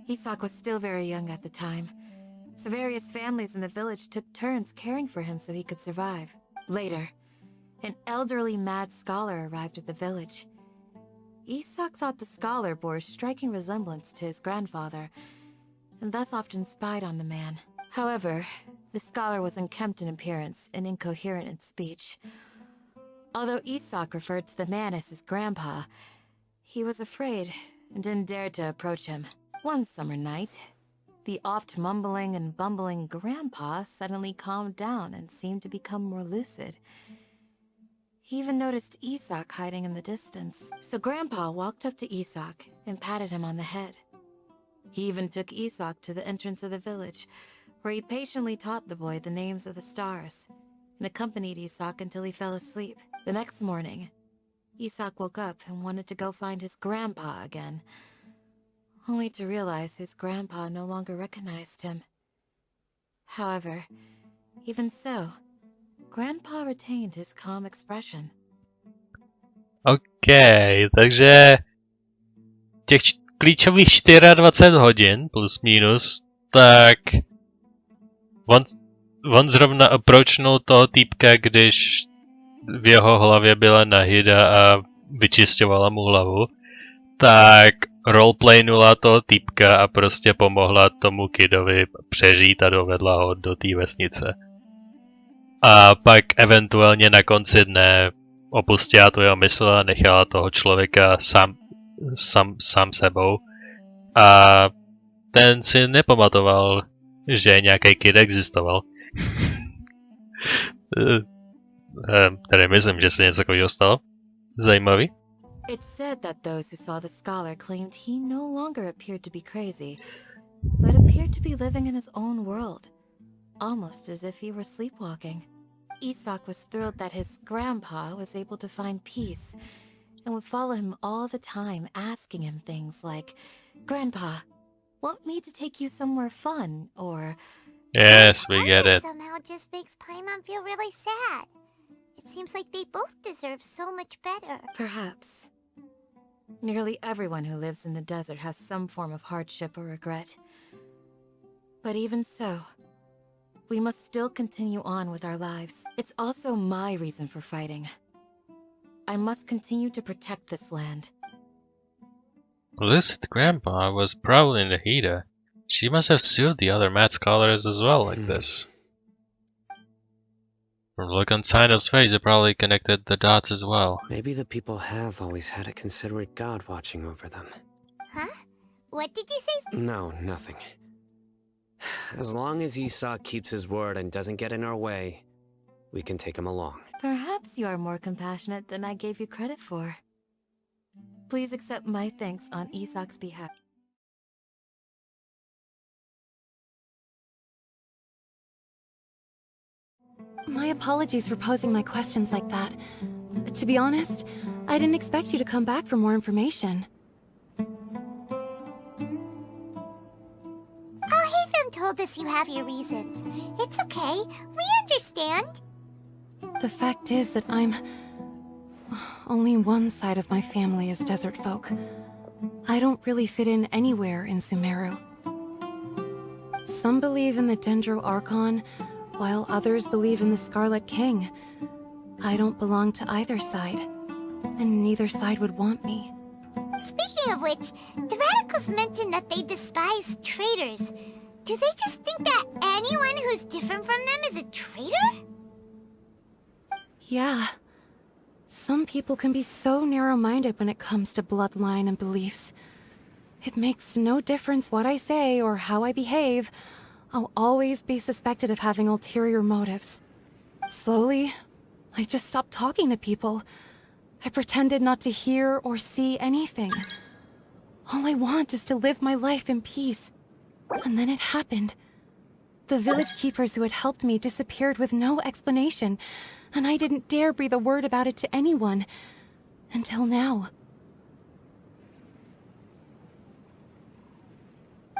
Isak was still very young at the time, so various families in the village took turns caring for him so he could survive. Later, an elderly mad scholar arrived at the village. Isak thought the scholar bore a striking resemblance to his grandfather, and thus often spied on the man. However, the scholar was unkempt in appearance and incoherent in speech. Although Isak referred to the man as his grandpa, he was afraid and didn't dare to approach him. One summer night, the oft mumbling and bumbling grandpa suddenly calmed down and seemed to become more lucid. He even noticed Isak hiding in the distance, so Grandpa walked up to Isak and patted him on the head. He even took Isak to the entrance of the village, where he patiently taught the boy the names of the stars, and accompanied Isak until he fell asleep. The next morning, Isak woke up and wanted to go find his grandpa again, only to realize his grandpa no longer recognized him. However, even so, Grandpa retained his calm expression. OK, takže těch klíčových 24 hodin plus minus, tak on zrovna approachnul toho týpka, když v jeho hlavě byla nahida a vyčisťovala mu hlavu, tak roleplaynula toho týpka a prostě pomohla tomu kidovi přežít a dovedla ho do té vesnice. A pak eventuálně na konci dne opustila tu jeho mysl a nechala toho člověka sám sebou. A ten si nepamatoval, že nějaký kid existoval. Tady myslím, že se něco takového stalo. Zajímavý. It's said that those who saw the scholar claimed he no longer appeared to be crazy, but appeared to be living in his own world, almost as if he were sleepwalking. Isak was thrilled that his grandpa was able to find peace, and would follow him all the time, asking him things like, "Grandpa, want me to take you somewhere fun?" or Yes, we get it. Somehow just makes Paimon feel really sad. It seems like they both deserve so much better. Perhaps. Nearly everyone who lives in the desert has some form of hardship or regret. But even so, we must still continue on with our lives. It's also my reason for fighting. I must continue to protect this land. Lucid Grandpa was probably Nahida. She must have sued the other mad scholars as well like this. From the look on Sino's face, it probably connected the dots as well. Maybe the people have always had a considerate god watching over them. Huh? What did you say? No, nothing. As long as Isak keeps his word and doesn't get in our way, we can take him along. Perhaps you are more compassionate than I gave you credit for. Please accept my thanks on Isak's behalf. My apologies for posing my questions like that. To be honest, I didn't expect you to come back for more information. Oh, Hatham told us you have your reasons. It's okay. We understand. The fact is that only one side of my family is desert folk. I don't really fit in anywhere in Sumeru. Some believe in the Sumeru Archon, while others believe in the Scarlet King. I don't belong to either side, and neither side would want me. Speaking of which, the radicals mentioned that they despise traitors. Do they just think that anyone who's different from them is a traitor? Yeah. Some people can be so narrow-minded when it comes to bloodline and beliefs. It makes no difference what I say or how I behave. I'll always be suspected of having ulterior motives. Slowly, I just stopped talking to people. I pretended not to hear or see anything. All I want is to live my life in peace. And then it happened. The village keepers who had helped me disappeared with no explanation, and I didn't dare breathe a word about it to anyone. Until now.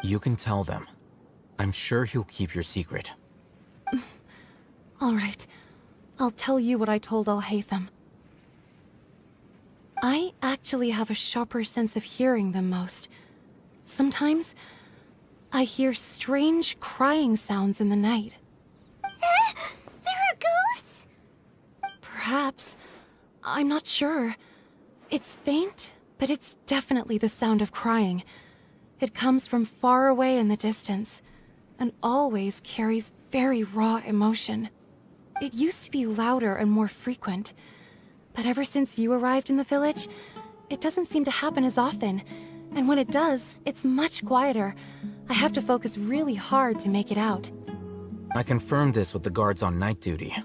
You can tell them. I'm sure he'll keep your secret. All right. I'll tell you what I told Al-Haytham. I actually have a sharper sense of hearing than most. Sometimes, I hear strange crying sounds in the night. There are ghosts? Perhaps. I'm not sure. It's faint, but it's definitely the sound of crying. It comes from far away in the distance, and always carries very raw emotion. It used to be louder and more frequent, but ever since you arrived in the village, it doesn't seem to happen as often, and when it does, it's much quieter. I have to focus really hard to make it out. I confirmed this with the guards on night duty.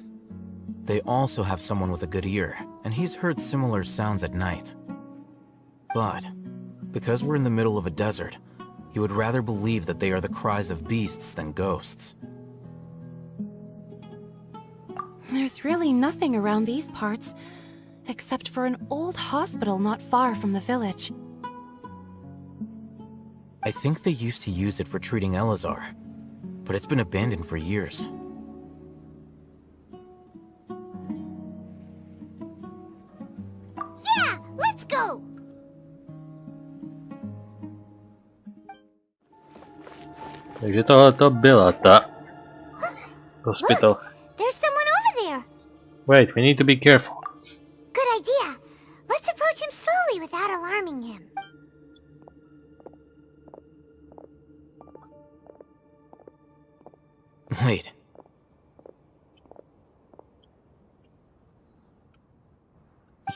They also have someone with a good ear, and he's heard similar sounds at night. But, because we're in the middle of a desert, he would rather believe that they are the cries of beasts than ghosts. There's really nothing around these parts, except for an old hospital not far from the village. I think they used to use it for treating Elazar, but it's been abandoned for years. Yeah, let's go! Takže tohle byla ta hospital. There's someone over there! Wait, we need to be careful. Good idea. Let's approach him slowly without alarming him. Wait.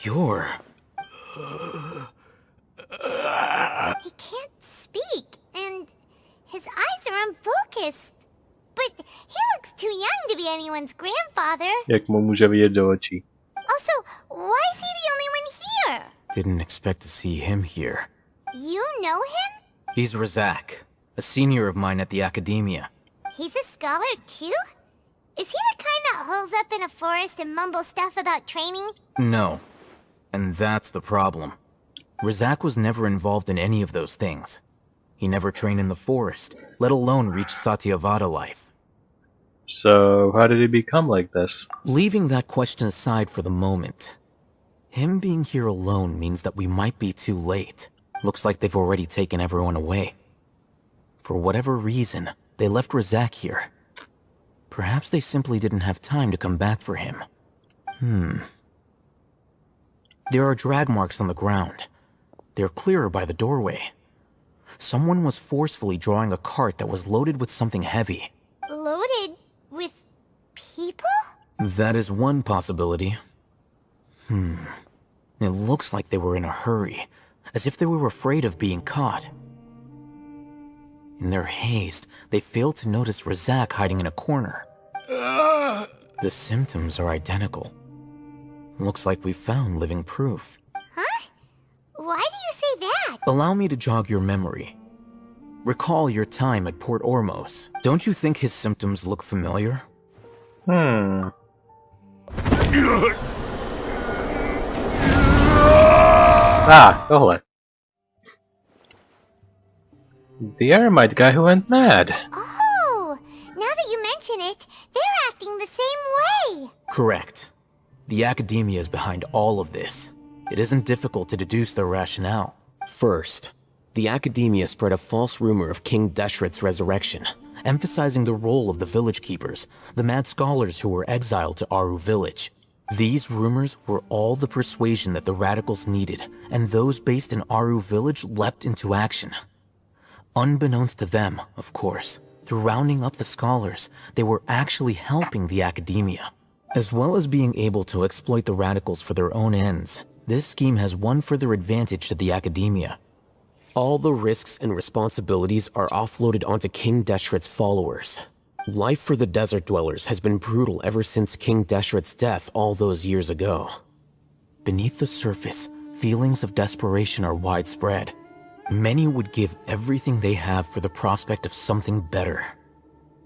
You're... He can't speak, and his eyes are unfocused. But he looks too young to be anyone's grandfather. Jak mu může vidět do očí? Also, why is he the only one here? Didn't expect to see him here. You know him? He's Razak, a senior of mine at the Academia. He's a scholar too? Is he the kind that holes up in a forest and mumbles stuff about training? No. And that's the problem. Razak was never involved in any of those things. He never trained in the forest, let alone reach Satyavada life. So, how did he become like this? Leaving that question aside for the moment, him being here alone means that we might be too late. Looks like they've already taken everyone away. For whatever reason, they left Razak here. Perhaps they simply didn't have time to come back for him. There are drag marks on the ground. They're clearer by the doorway. Someone was forcefully drawing a cart that was loaded with something heavy. Loaded with people? That is one possibility. It looks like they were in a hurry, as if they were afraid of being caught. In their haste, they failed to notice Razak hiding in a corner. The symptoms are identical. Looks like we found living proof. Huh? Why do you say that? Allow me to jog your memory. Recall your time at Port Ormos. Don't you think his symptoms look familiar? Tohle. The Eremite guy who went mad. Oh, now that you mention it, they're acting the same way. Correct. The Academia is behind all of this. It isn't difficult to deduce their rationale. First, the Academia spread a false rumor of King Deshret's resurrection, emphasizing the role of the village keepers, the mad scholars who were exiled to Aru village. These rumors were all the persuasion that the radicals needed, and those based in Aru village leapt into action. Unbeknownst to them, of course, through rounding up the scholars, they were actually helping the Academia. As well as being able to exploit the radicals for their own ends, this scheme has one further advantage to the Academia. All the risks and responsibilities are offloaded onto King Deshret's followers. Life for the desert dwellers has been brutal ever since King Deshret's death all those years ago. Beneath the surface, feelings of desperation are widespread. Many would give everything they have for the prospect of something better.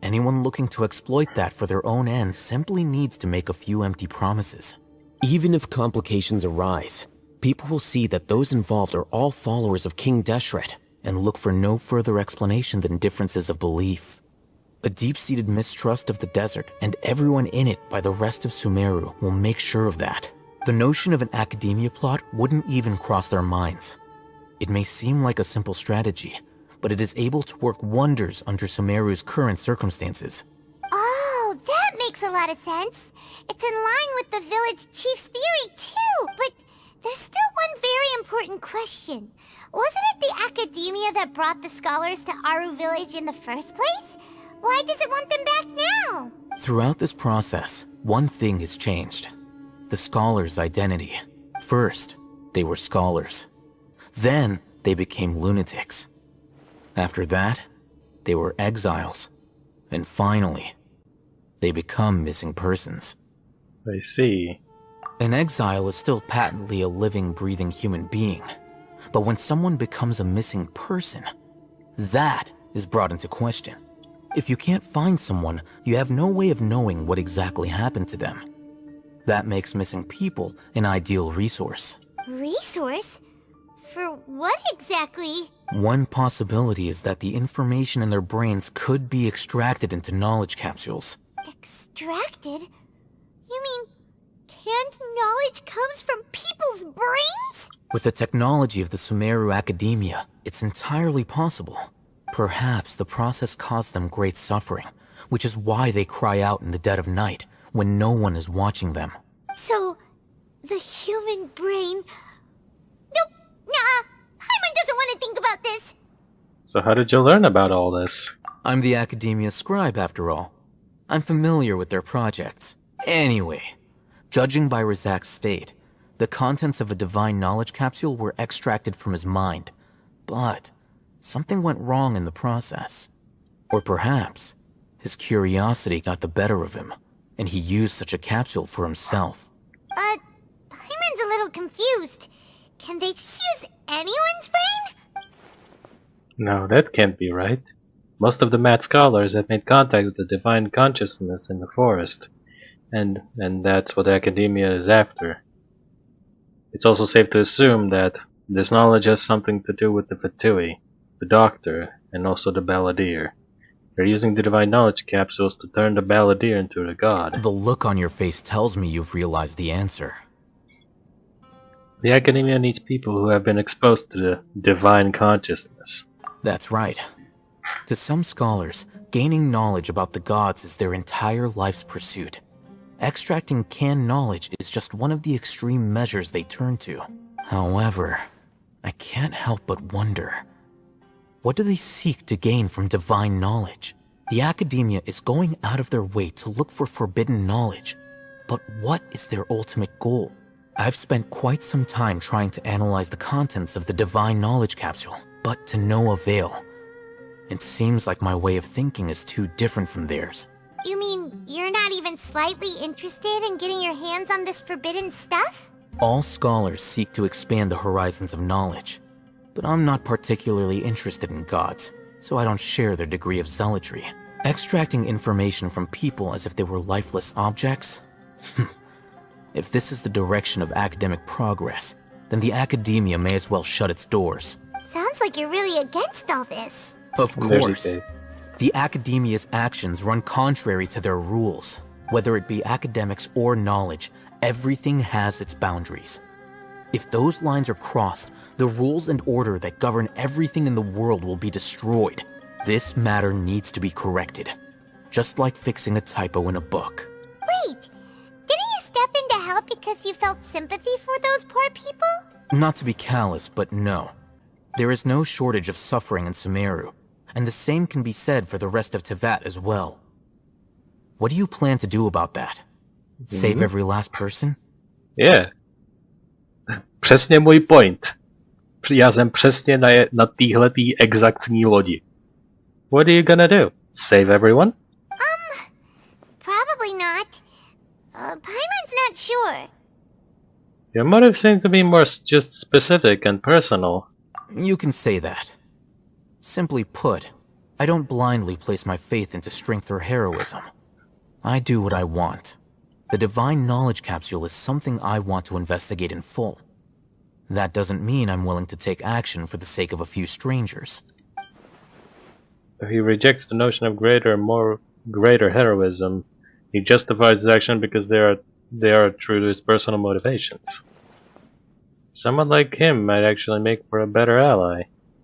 Anyone looking to exploit that for their own ends simply needs to make a few empty promises. Even if complications arise, people will see that those involved are all followers of King Deshret and look for no further explanation than differences of belief. A deep-seated mistrust of the desert and everyone in it by the rest of Sumeru will make sure of that. The notion of an academia plot wouldn't even cross their minds. It may seem like a simple strategy, but it is able to work wonders under Sumeru's current circumstances. Oh, that makes a lot of sense. It's in line with the village chief's theory, too. But there's still one very important question. Wasn't it the academia that brought the scholars to Aru village in the first place? Why does it want them back now? Throughout this process, one thing has changed. The scholars' identity. First, they were scholars. Then, they became lunatics. After that, they were exiles. And finally, they become missing persons. I see. An exile is still patently a living, breathing human being. But when someone becomes a missing person, that is brought into question. If you can't find someone, you have no way of knowing what exactly happened to them. That makes missing people an ideal resource. Resource? For what exactly? One possibility is that the information in their brains could be extracted into knowledge capsules. Extracted? You mean canned knowledge comes from people's brains? With the technology of the Sumeru Academia, it's entirely possible. Perhaps the process caused them great suffering, which is why they cry out in the dead of night when no one is watching them. So, the human brain... Nope, nah, Paimon doesn't want to think about this. So how did you learn about all this? I'm the Academia scribe, after all. I'm familiar with their projects. Anyway, judging by Razak's state, the contents of a divine knowledge capsule were extracted from his mind. But something went wrong in the process. Or perhaps his curiosity got the better of him, and he used such a capsule for himself. Paimon's a little confused. Can they just use anyone's brain? No, that can't be right. Most of the mad scholars have made contact with the divine consciousness in the forest, and that's what academia is after. It's also safe to assume that this knowledge has something to do with the Fatui, the Doctor, and also the Balladeer. They're using the divine knowledge capsules to turn the Balladeer into a god. The look on your face tells me you've realized the answer. The Academia needs people who have been exposed to the divine consciousness. That's right. To some scholars, gaining knowledge about the gods is their entire life's pursuit. Extracting canned knowledge is just one of the extreme measures they turn to. However, I can't help but wonder, what do they seek to gain from divine knowledge? The Academia is going out of their way to look for forbidden knowledge, but what is their ultimate goal? I've spent quite some time trying to analyze the contents of the divine knowledge capsule, but to no avail. It seems like my way of thinking is too different from theirs. You mean you're not even slightly interested in getting your hands on this forbidden stuff? All scholars seek to expand the horizons of knowledge, but I'm not particularly interested in gods, so I don't share their degree of zealotry. Extracting information from people as if they were lifeless objects? If this is the direction of academic progress, then the Academia may as well shut its doors. Sounds like you're really against all this. Of course. The Academia's actions run contrary to their rules. Whether it be academics or knowledge, everything has its boundaries. If those lines are crossed, the rules and order that govern everything in the world will be destroyed. This matter needs to be corrected, just like fixing a typo in a book. Wait, didn't you step in to help because you felt sympathy for those poor people? Not to be callous, but no. There is no shortage of suffering in Sumeru, and the same can be said for the rest of Teyvat as well. What do you plan to do about that? Save every last person? Yeah. Přesně můj point. Já jsem přesně na téhletý exaktní lodi. What are you gonna do? Save everyone? Probably not. Paimon's not sure. Your motive seems to be more just specific and personal. You can say that. Simply put, I don't blindly place my faith into strength or heroism. I do what I want. The divine knowledge capsule is something I want to investigate in full. That doesn't mean I'm willing to take action for the sake of a few strangers. Though he rejects the notion of greater heroism, he justifies his action because there are they are true to his personal motivations. Someone like him might actually make for a better ally.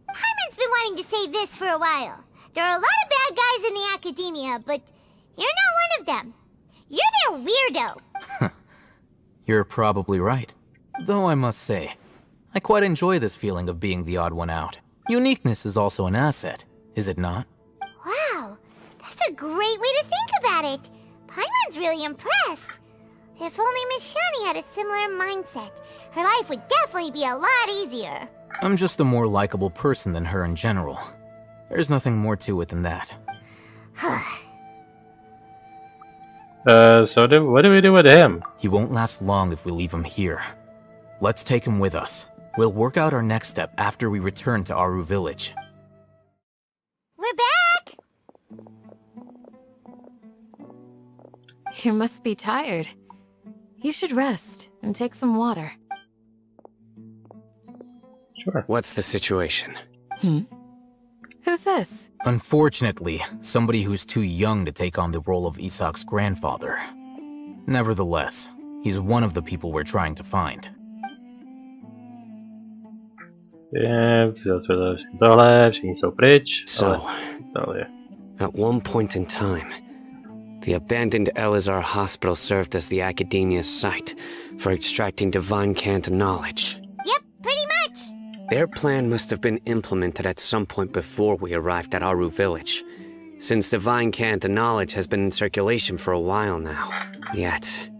Paimon's been wanting to say this for a while. There are a lot of bad guys in the academia, but you're not one of them. You're their weirdo. You're probably right. Though I must say, I quite enjoy this feeling of being the odd one out. Uniqueness is also an asset, is it not? Wow, that's a great way to think about it. Paimon's really impressed. If only Miss Shani had a similar mindset, her life would definitely be a lot easier. I'm just a more likable person than her in general. There's nothing more to it than that. So what do we do with him? He won't last long if we leave him here. Let's take him with us. We'll work out our next step after we return to Aru village. We're back! You must be tired. You should rest and take some water. Sure. What's the situation? Who's this? Unfortunately, somebody who's too young to take on the role of Isak's grandfather. Nevertheless, he's one of the people we're trying to find. So, at one point in time, the abandoned Elazar Hospital served as the Academia's site for extracting divine cant knowledge. Yep, pretty much. Their plan must have been implemented at some point before we arrived at Aru village, since divine cant knowledge has been in circulation for a while now. Yet,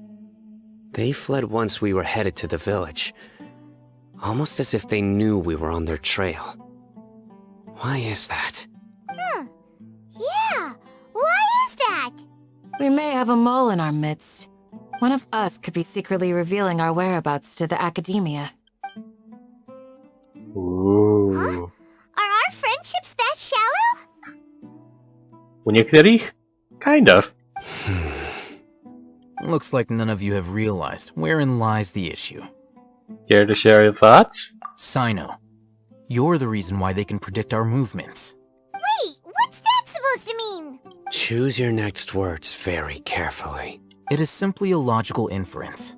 they fled once we were headed to the village, almost as if they knew we were on their trail. Why is that? Yeah, why is that? We may have a mole in our midst. One of us could be secretly revealing our whereabouts to the Academia. Ooh. Are our friendships that shallow? U některých? Kind of. Looks like none of you have realized wherein lies the issue. Care to share your thoughts? Sino, you're the reason why they can predict our movements. Wait, what's that supposed to mean? Choose your next words very carefully. It is simply a logical inference.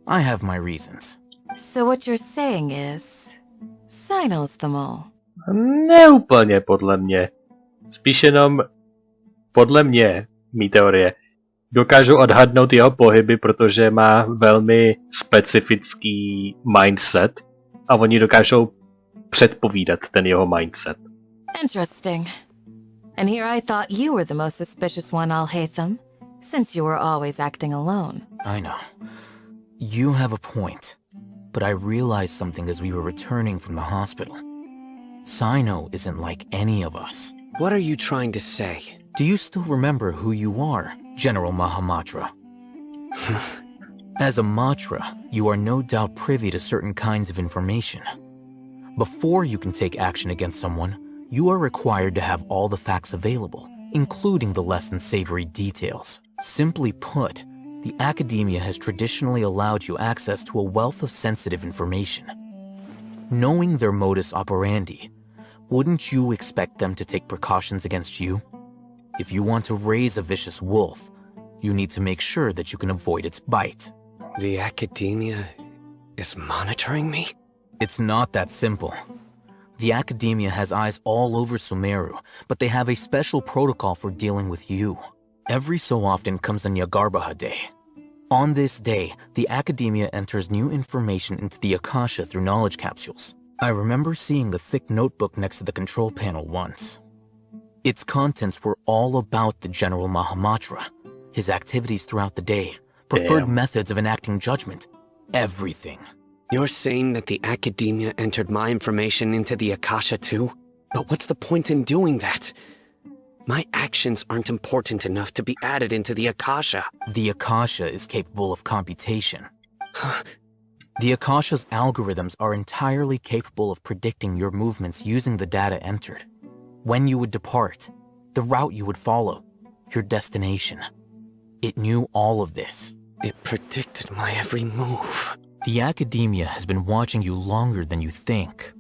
I have my reasons. So what you're saying is, Sino's the mole. Ne úplně podle mě. Spíš jenom podle mě, mý teorie. Dokážu odhadnout jeho pohyby, protože má velmi specifický mindset a oni dokážou předpovídat ten jeho mindset. Interesting. And here I thought you were the most suspicious one, Alhaitham, since you were always acting alone. I know. You have a point. But I realized something as we were returning from the hospital. Sino isn't like any of us. What are you trying to say? Do you still remember who you are, General Mahamatra? As a Matra, you are no doubt privy to certain kinds of information. Before you can take action against someone, you are required to have all the facts available, including the less than savory details. Simply put, the Academia has traditionally allowed you access to a wealth of sensitive information. Knowing their modus operandi, wouldn't you expect them to take precautions against you? If you want to raise a vicious wolf, you need to make sure that you can avoid its bite. The Academia is monitoring me? It's not that simple. The Academia has eyes all over Sumeru, but they have a special protocol for dealing with you. Every so often comes a Nyagarbaha day. On this day, the Academia enters new information into the Akasha through knowledge capsules. I remember seeing a thick notebook next to the control panel once. Its contents were all about the General Mahamatra, his activities throughout the day, preferred methods of enacting judgment, everything. You're saying that the Academia entered my information into the Akasha too? But what's the point in doing that? My actions aren't important enough to be added into the Akasha. The Akasha is capable of computation. The Akasha's algorithms are entirely capable of predicting your movements using the data entered. When you would depart, the route you would follow, your destination. It knew all of this. It predicted my every move. The Academia has been watching you longer than you think.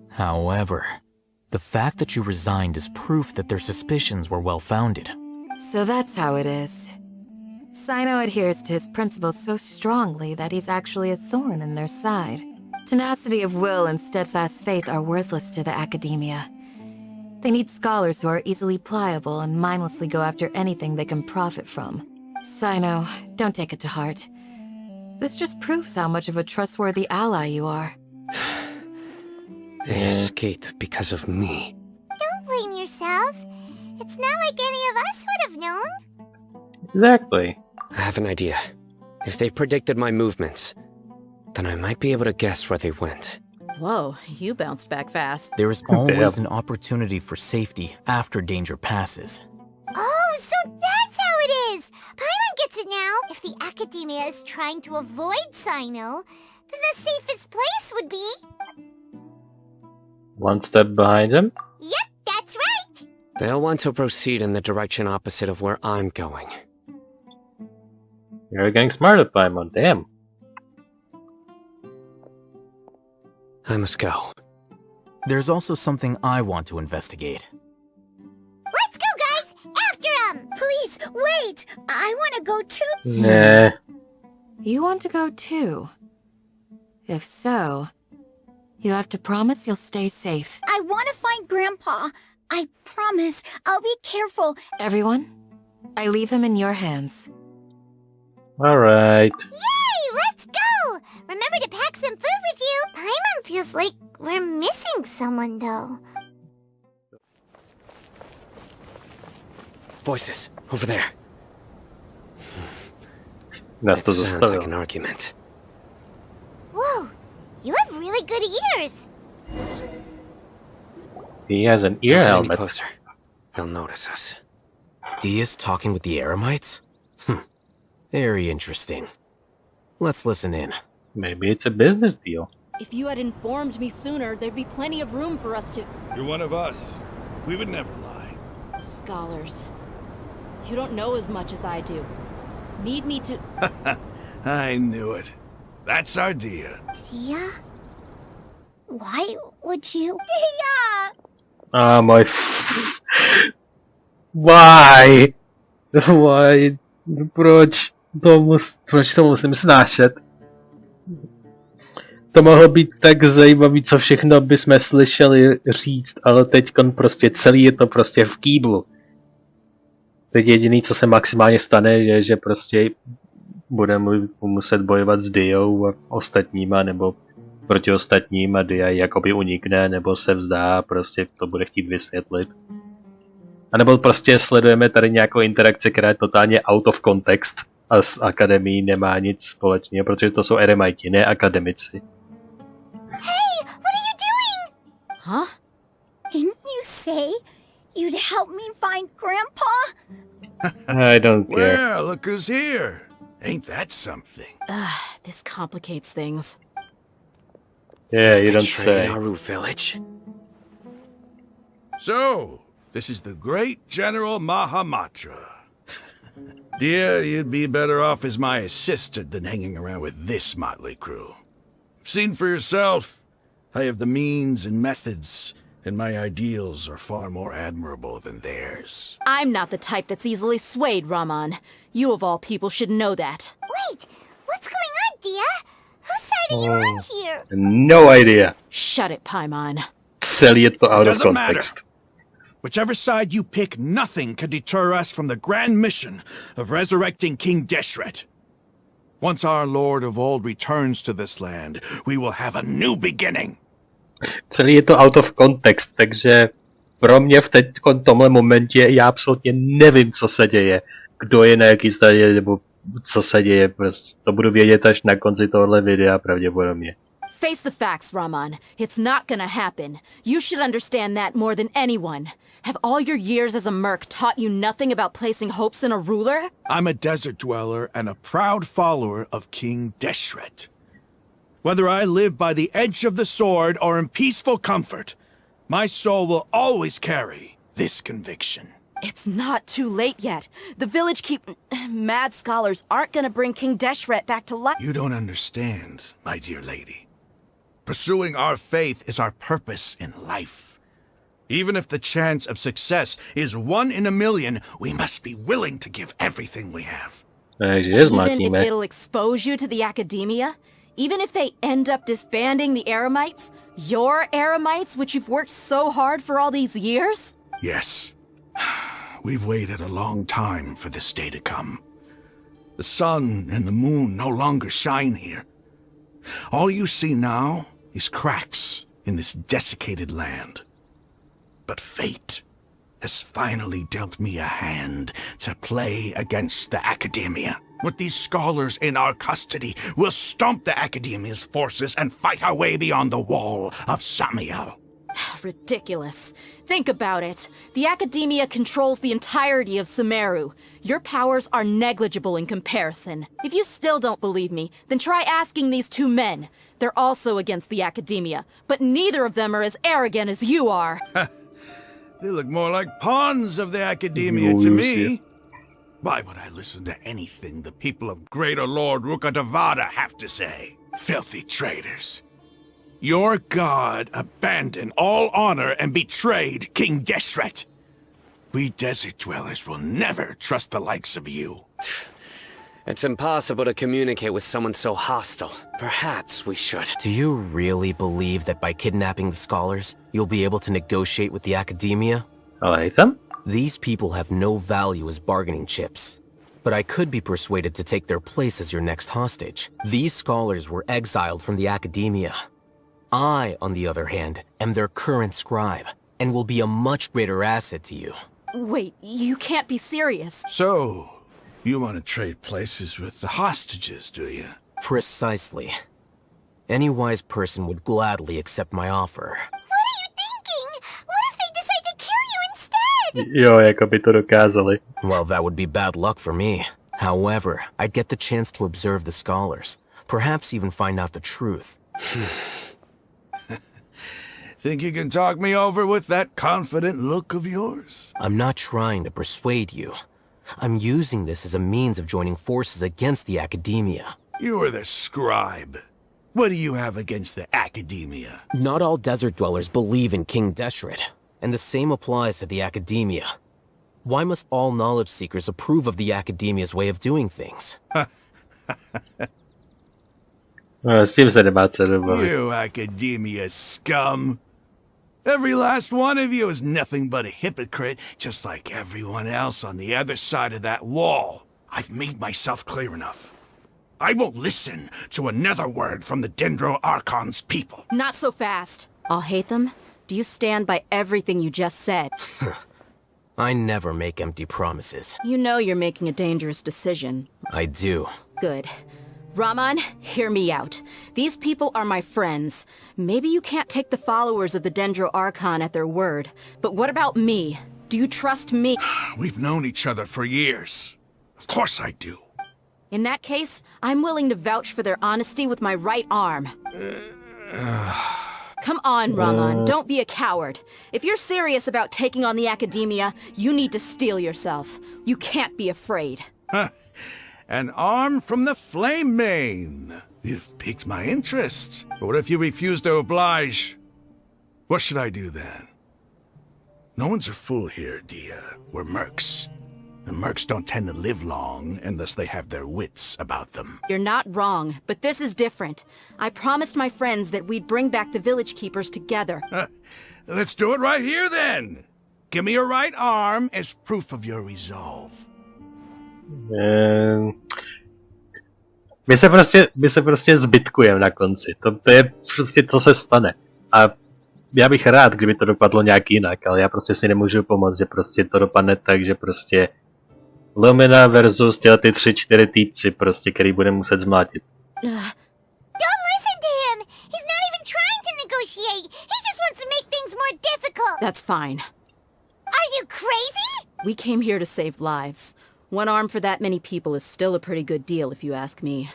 However, the fact that you resigned is proof that their suspicions were well-founded. So that's how it is. Sino adheres to his principles so strongly that he's actually a thorn in their side. Tenacity of will and steadfast faith are worthless to the academia. They need scholars who are easily pliable and mindlessly go after anything they can profit from. Sino, don't take it to heart. This just proves how much of a trustworthy ally you are. They escaped because of me. Don't blame yourself. It's not like any of us would have known. Exactly. I have an idea. If they predicted my movements, then I might be able to guess where they went. Whoa, you bounced back fast. There is always an opportunity for safety after danger passes. Oh, so that's how it is! Paimon gets it now. If the academia is trying to avoid Sino, then the safest place would be... One step behind him? Yep, that's right! They'll want to proceed in the direction opposite of where I'm going. You're getting smarter, Paimon. Damn. I must go. There's also something I want to investigate. Let's go, guys! After him! Please, wait! I want to go too. Nah. You want to go too? If so, you have to promise you'll stay safe. I want to find Grandpa. I promise. I'll be careful. Everyone, I leave him in your hands. Alright. Yay! Let's go! Remember to pack some food with you. Paimon feels like we're missing someone, though. Voices, over there. That's the sounds like an argument. Whoa! You have really good ears. He has an ear Don't get any helmet. closer. They'll notice us. Dia's talking with the Eremites? Very interesting. Let's listen in. Maybe it's a business deal. If you had informed me sooner, there'd be plenty of room for us to... You're one of us. We would never lie. Scholars. You don't know as much as I do. Need me to... I knew it. That's our Dia. Dia? Why would you... Dia! Ah, my... Why? Why? Proč to musím snášet? To mohlo být tak zajímavý, co všechno bychom slyšeli říct, ale teďkon prostě celý je to prostě v kýblu. Teď jediný, co se maximálně stane, je, že prostě budeme muset bojovat s Diou a ostatníma, nebo proti ostatním a Dia jakoby unikne, nebo se vzdá, prostě to bude chtít vysvětlit. A nebo prostě sledujeme tady nějakou interakci, která je totálně out of context a s akademií nemá nic společného, protože to jsou eremiti, ne akademici. Hey, what are you doing? Huh? Didn't you say you'd help me find Grandpa? I don't care. Well, look who's here. Ain't that something? This complicates things. Yeah, you don't say. Naru village. So, this is the great General Mahamatra. Dear, you'd be better off as my assistant than hanging around with this motley crew. Seen for yourself, I have the means and methods, and my ideals are far more admirable than theirs. I'm not the type that's easily swayed, Raman. You of all people should know that. Wait, what's going on, Dia? Whose side are you on here? No idea. Shut it, Paimon. Celý je to out of Doesn't context. matter. Whichever side you pick, nothing can deter us from the grand mission of resurrecting King Deshret. Once our Lord of Old returns to this land, we will have a new beginning. Celý je to out of context, takže pro mě v tomhle momentě já absolutně nevím, co se děje. Kdo je na jaký straně, nebo co se děje. Prostě to budu vědět až na konci tohohle videa pravděpodobně. Face the facts, Raman. It's not gonna happen. You should understand that more than anyone. Have all your years as a merc taught you nothing about placing hopes in a ruler? I'm a desert dweller and a proud follower of King Deshret. Whether I live by the edge of the sword or in peaceful comfort, my soul will always carry this conviction. It's not too late yet. The village mad scholars aren't gonna bring King Deshret back to life. You don't understand, my dear lady. Pursuing our faith is our purpose in life. Even if the chance of success is 1 in a million, we must be willing to give everything we have. Takže Even if zmátíme. it'll expose you to the academia, even if they end up disbanding the Eremites, your Eremites, which you've worked so hard for all these years? Yes. We've waited a long time for this day to come. The sun and the moon no longer shine here. All you see now is cracks in this desiccated land. But fate has finally dealt me a hand to play against the Academia. With these scholars in our custody, we'll stomp the Academia's forces and fight our way beyond the wall of Samiel. Ridiculous. Think about it. The Academia controls the entirety of Sumeru. Your powers are negligible in comparison. If you still don't believe me, then try asking these two men. They're also against the Academia, but neither of them are as arrogant as you are. They look more like pawns of the Academia to me. Why would I listen to anything the people of Greater Lord Rukkhadevata have to say? Filthy traitors. Your god abandoned all honor and betrayed King Deshret. We desert dwellers will never trust the likes of you. It's impossible to communicate with someone so hostile. Perhaps we should. Do you really believe that by kidnapping the scholars, you'll be able to negotiate with the Academia? I'll hate them. These people have no value as bargaining chips. But I could be persuaded to take their place as your next hostage. These scholars were exiled from the Academia. I, on the other hand, am their current scribe, and will be a much greater asset to you. Wait, you can't be serious. So, you want to trade places with the hostages, do you? Precisely. Any wise person would gladly accept my offer. What are you thinking? What if they decide to kill you instead? Jo, jako by to dokázali. Well, that would be bad luck for me. However, I'd get the chance to observe the scholars, perhaps even find out the truth. Think you can talk me over with that confident look of yours? I'm not trying to persuade you. I'm using this as a means of joining forces against the Academia. You are the scribe. What do you have against the Academia? Not all desert dwellers believe in King Deshret, and the same applies to the Academia. Why must all knowledge seekers approve of the Academia's way of doing things? S tím se nemá co dobavit. You Academia scum. Every last one of you is nothing but a hypocrite, just like everyone else on the other side of that wall. I've made myself clear enough. I won't listen to another word from the Dendro Archon's people. Not so fast. I'll hate them. Do you stand by everything you just said? I never make empty promises. You know you're making a dangerous decision. I do. Good. Raman, hear me out. These people are my friends. Maybe you can't take the followers of the Dendro Archon at their word, but what about me? Do you trust me? We've known each other for years. Of course I do. In that case, I'm willing to vouch for their honesty with my right arm. Come on, Raman, don't be a coward. If you're serious about taking on the Academia, you need to steel yourself. You can't be afraid. An arm from the Flame Mane. You've piqued my interest. But what if you refuse to oblige? What should I do then? No one's a fool here, Dia. We're mercs. And mercs don't tend to live long unless they have their wits about them. You're not wrong, but this is different. I promised my friends that we'd bring back the village keepers together. Let's do it right here then. Give me your right arm as proof of your resolve. My se prostě zbytkujeme na konci. To je prostě co se stane. A já bych rád, kdyby to dopadlo nějak jinak, ale já prostě si nemůžu pomoct, že prostě to dopadne tak, že prostě Lumina versus ty 3-4 týpci prostě, který bude muset zmlátit. Don't listen to him! He's not even trying to negotiate! He just wants to make things more difficult! That's fine. Are you crazy? We came here to save lives. One arm for that many people is still a pretty good deal, if you ask me.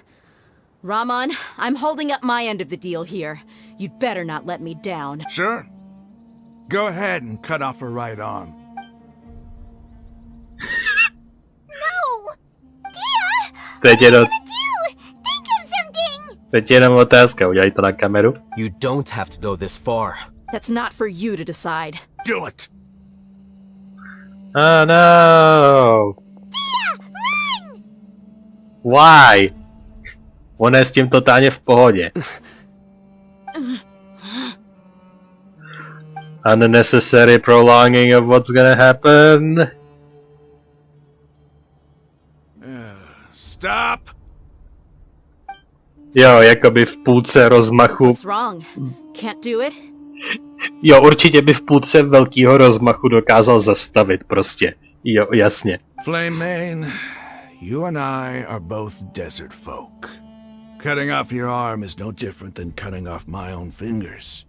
Raman, I'm holding up my end of the deal here. You'd better not let me down. Sure. Go ahead and cut off her right arm. No! Dia! Teď jenom, Think of something! teď jenom otázka, udělej to na kameru. You don't have to go this far. That's not for you to decide. Do it! Oh no! Why? Ona je s tím totálně v pohodě. Unnecessary prolonging of what's gonna happen. Stop! Jo, jakoby v půlce rozmachu. What's wrong? Can't do it? Jo, určitě by v půlce velkého rozmachu dokázal zastavit prostě. Jo, jasně. Flame Mane, you and I are both desert folk. Cutting off your arm is no different than cutting off my own fingers.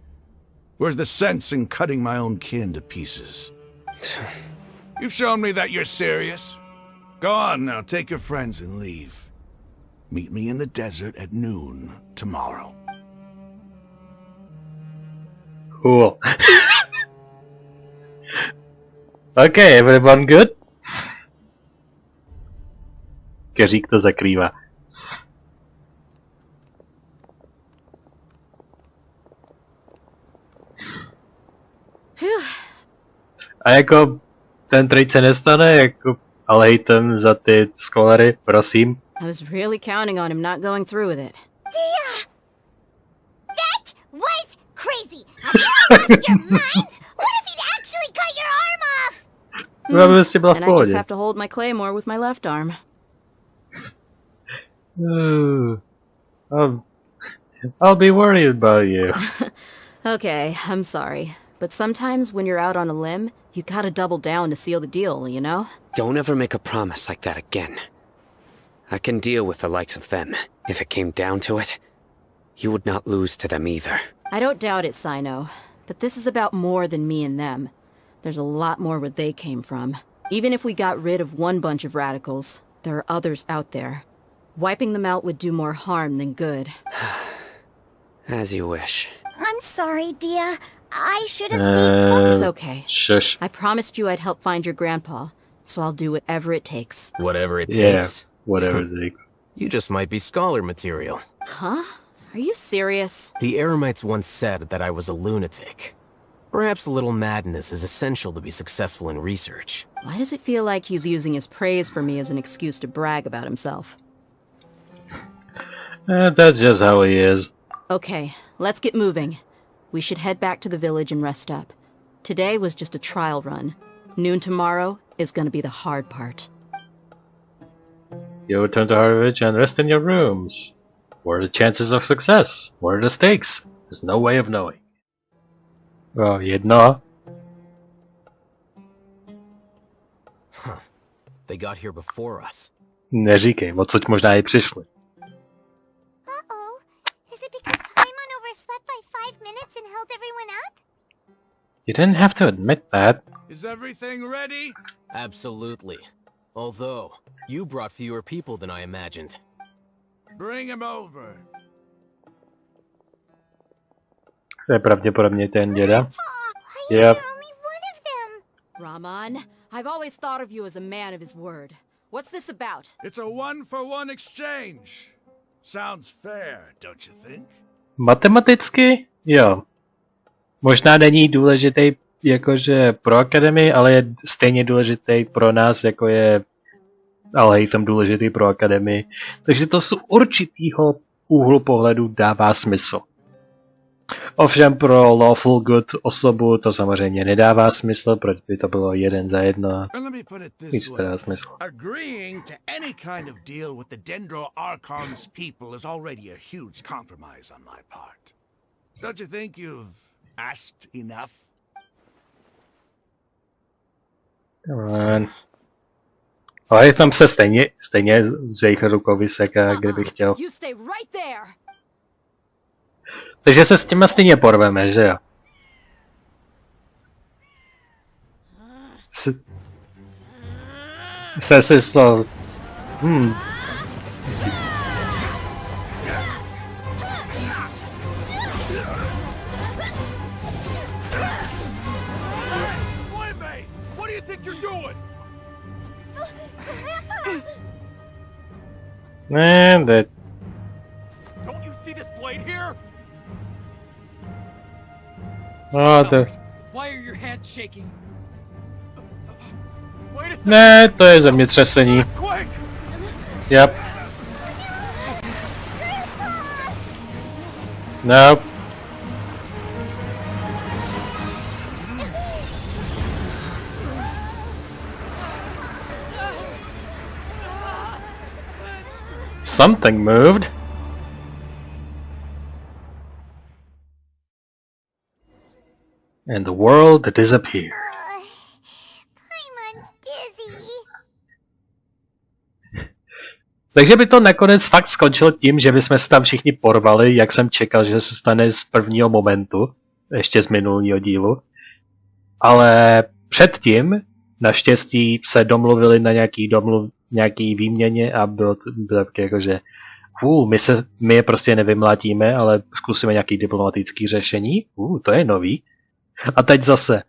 Where's the sense in cutting my own kin to pieces? You've shown me that you're serious. Go on now, take your friends and leave. Meet me in the desert at noon tomorrow. Cool. Okay, everyone good? Keřík to zakrývá. A jako ten trade se nestane, jako alejtem za ty skolary, prosím. I was really counting on him not going through with it. Dia! That was crazy! Have you lost your mind? What if he'd actually cut your arm off? And I just have to hold my claymore with my left arm. I'll be worried about you. Okay, I'm sorry. But sometimes when you're out on a limb, you gotta double down to seal the deal, you know? Don't ever make a promise like that again. I can deal with the likes of them. If it came down to it, you would not lose to them either. I don't doubt it, Sino. But this is about more than me and them. There's a lot more where they came from. Even if we got rid of one bunch of radicals, there are others out there. Wiping them out would do more harm than good. As you wish. I'm sorry, Dia. I should have stayed. It's okay. Shush. I promised you I'd help find your grandpa, so I'll do whatever it takes. Whatever it Yeah, takes. whatever it takes. You just might be scholar material. Huh? Are you serious? The Eremites once said that I was a lunatic. Perhaps a little madness is essential to be successful in research. Why does it feel like he's using his praise for me as an excuse to brag about himself? That's just how he is. Okay, let's get moving. We should head back to the village and rest up. Today was just a trial run. Noon tomorrow is gonna be the hard part. You return to Harvage and rest in your rooms. What are the chances of success? What are the stakes? There's no way of knowing. Oh, jedno. Huh. They got here before us. Neříkej, odsud možná i přišli. Uh-oh. Is it because Paimon overslept by 5 minutes and held everyone up? You didn't have to admit that. Is everything ready? Absolutely. Although, you brought fewer people than I imagined. Bring him over. To je pravděpodobně ten děda. Yep. Raman, I've always thought of you as a man of his word. What's this about? It's a one-for-one exchange. Sounds fair, don't you think? Matematicky? Jo. Možná není důležitý jakože pro akademii, ale je stejně důležitý pro nás, jako je Alhejtem důležitý pro akademii. Takže to z určitýho úhlu pohledu dává smysl. Ovšem pro lawful good osobu to samozřejmě nedává smysl, protože by to bylo 1 za 1. Nic to dává smysl. Agreeing to any kind of deal with the Dendro Archon's people is already a huge compromise on my part. Don't you think you've asked enough? Come on. Ale tam se stejně z jejich rukou vyseká, kdyby chtěl. Takže se s těma stejně porveme, že jo? Se si to... Man, that... Don't you see this blade here? Oh, the... Why are your hands shaking? Wait a second. Ne, to je zemětřesení. Yep. Nope. Something moved. And the world disappeared. Paimon's dizzy. Takže by to nakonec fakt skončilo tím, že bychom se tam všichni porvali, jak jsem čekal, že se stane z prvního momentu, ještě z minulého dílu. Ale předtím, naštěstí, se domluvili na nějaký výměně a bylo taky jako, že my je prostě nevymlátíme, ale zkusíme nějaký diplomatický řešení. To je nový. A teď zase.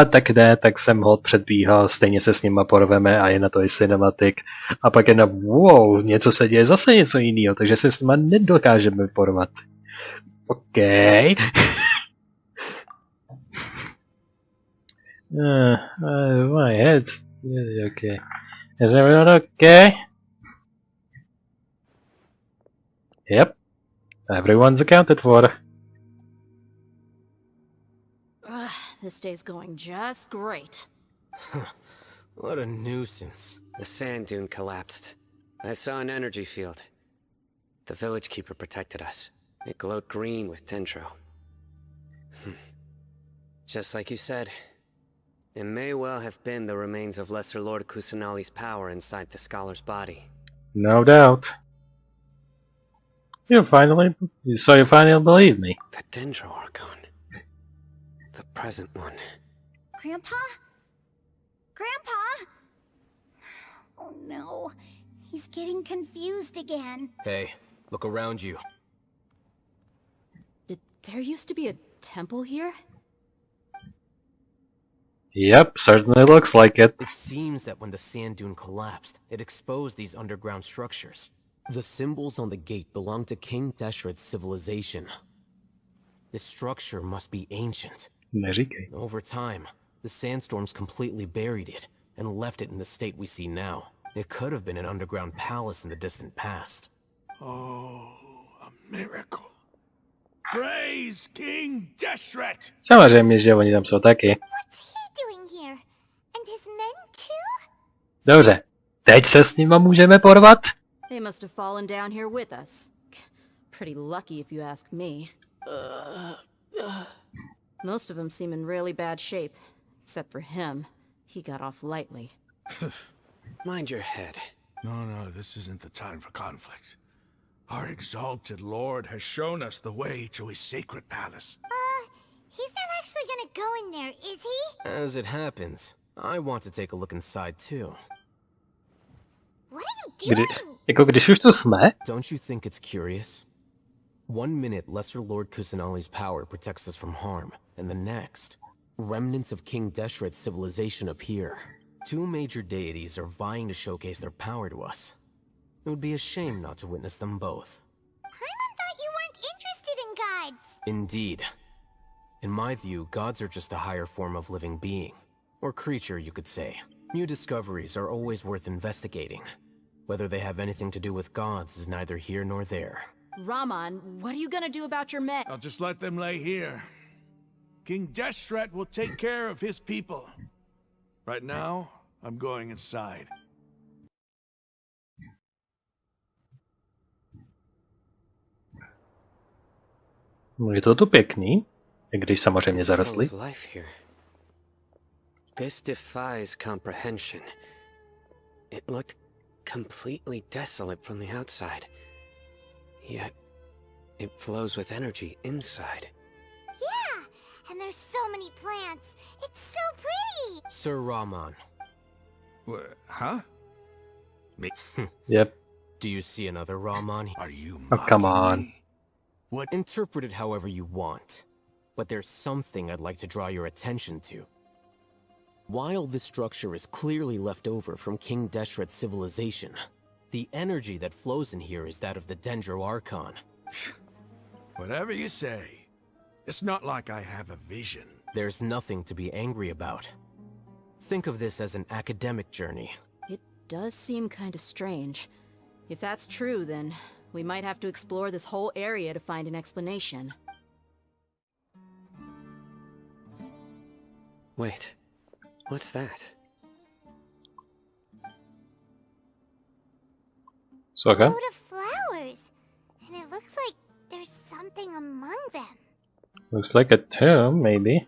Tak ne, tak jsem ho předbíhal, stejně se s nima porveme a je na to i cinematik. A pak je na něco se děje, zase něco jiného, takže se s nima nedokážeme porvat. OK. My head. Okay. Is everyone okay? Yep. Everyone's accounted for. This day's going just great. What a nuisance. The sand dune collapsed. I saw an energy field. The village keeper protected us. It glowed green with dendro. Just like you said, it may well have been the remains of Lesser Lord Kusanali's power inside the scholar's body. No doubt. You finally believe me. The Dendro Archon. The present one. Grandpa? Grandpa? Oh no. He's getting confused again. Hey, look around you. Did there used to be a temple here? Yep, certainly looks like it. It seems that when the sand dune collapsed, it exposed these underground structures. The symbols on the gate belong to King Deshret's civilization. This structure must be ancient. Over time, the sandstorms completely buried it and left it in the state we see now. It could have been an underground palace in the distant past. Oh, a miracle. Praise King Deshret! Samozřejmě, že oni tam jsou taky. What's he doing here? And his men too? Dobře, teď se s nima můžeme porvat? They must have fallen down here with us. Pretty lucky if you ask me. Most of them seem in really bad shape. Except for him. He got off lightly. Mind your head. No, this isn't the time for conflict. Our exalted lord has shown us the way to his sacred palace. He's not actually gonna go in there, is he? As it happens, I want to take a look inside too. What are you doing? Jako když už tu jsme? Don't you think it's curious? 1 minute, Lesser Lord Kusanali's power protects us from harm, and the next, remnants of King Deshret's civilization appear. 2 major deities are vying to showcase their power to us. It would be a shame not to witness them both. Paimon thought you weren't interested in gods. Indeed. In my view, gods are just a higher form of living being. Or creature, you could say. New discoveries are always worth investigating. Whether they have anything to do with gods is neither here nor there. Raman, what are you gonna do about your men? I'll just let them lay here. King Deshret will take care of his people. Right now, I'm going inside. Je to tu pěkný, i když samozřejmě zarostli. This defies comprehension. It looked completely desolate from the outside. Yet, it flows with energy inside. Yeah, and there's so many plants. It's so pretty. Sir Raman. Huh? Me? Yep. Do you see another Raman? Are you come on. What? Interpret it however you want. But there's something I'd like to draw your attention to. While this structure is clearly left over from King Deshret's civilization, the energy that flows in here is that of the Dendro Archon. Whatever you say. It's not like I have a vision. There's nothing to be angry about. Think of this as an academic journey. It does seem kind of strange. If that's true, then We might have to explore this whole area to find an explanation. Wait, what's that? So okay. A load of flowers. And it looks like there's something among them. Looks like a tomb, maybe.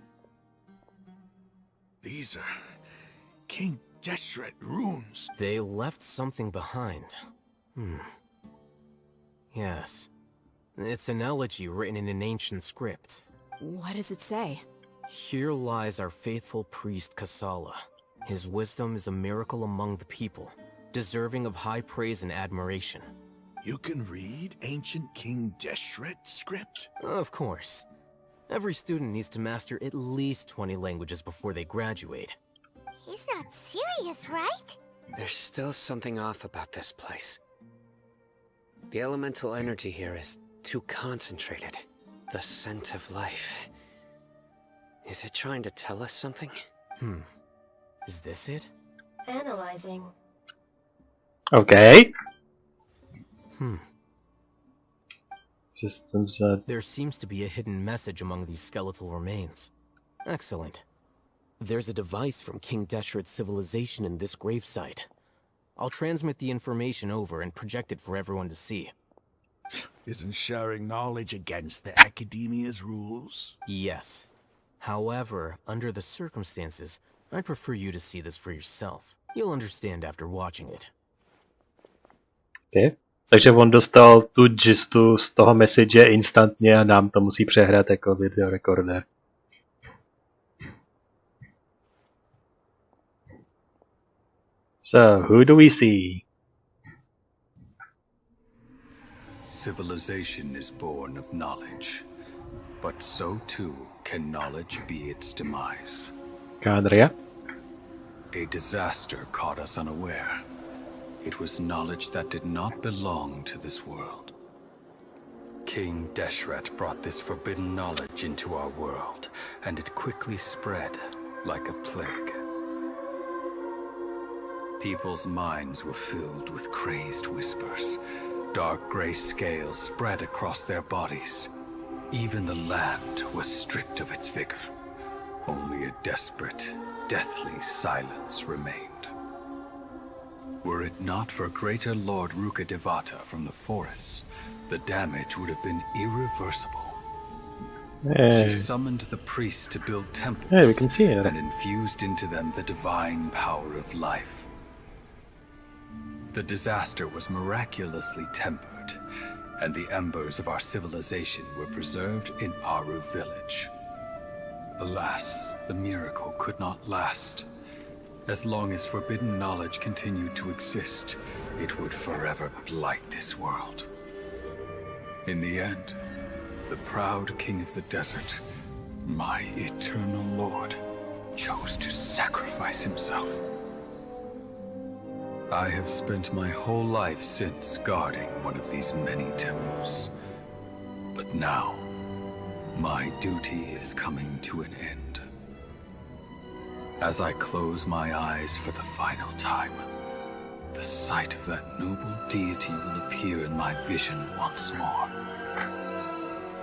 These are King Deshret runes. They left something behind. Yes. It's an elegy written in an ancient script. What does it say? Here lies our faithful priest Kasala. His wisdom is a miracle among the people, deserving of high praise and admiration. You can read ancient King Deshret script? Of course. Every student needs to master at least 20 languages before they graduate. He's not serious, right? There's still something off about this place. The elemental energy here is too concentrated. The scent of life. Is it trying to tell us something? Is this it? Analyzing. Okay. Systems. There seems to be a hidden message among these skeletal remains. Excellent. There's a device from King Deshret's civilization in this gravesite. I'll transmit the information over and project it for everyone to see. Isn't sharing knowledge against the Academia's rules? Yes. However, under the circumstances, I'd prefer you to see this for yourself. You'll understand after watching it. Okay. Takže on dostal tu gistu z toho message instantně a nám to musí přehrát jako videorekorder. So, who do we see? Civilization is born of knowledge, but so too can knowledge be its demise. Kádria. A disaster caught us unaware. It was knowledge that did not belong to this world. King Deshret brought this forbidden knowledge into our world, and it quickly spread like a plague. People's minds were filled with crazed whispers. Dark gray scales spread across their bodies. Even the land was stripped of its vigor. Only a desperate, deathly silence remained. Were it not for greater Lord Rukkhadevata from the forests, the damage would have been irreversible. She summoned the priests to build temples we can see it. and infused into them the divine power of life. The disaster was miraculously tempered, and the embers of our civilization were preserved in Aru village. Alas, the miracle could not last. As long as forbidden knowledge continued to exist, it would forever blight this world. In the end, the proud king of the desert, my eternal lord, chose to sacrifice himself. I have spent my whole life since guarding one of these many temples. But now, my duty is coming to an end. As I close my eyes for the final time, the sight of that noble deity will appear in my vision once more.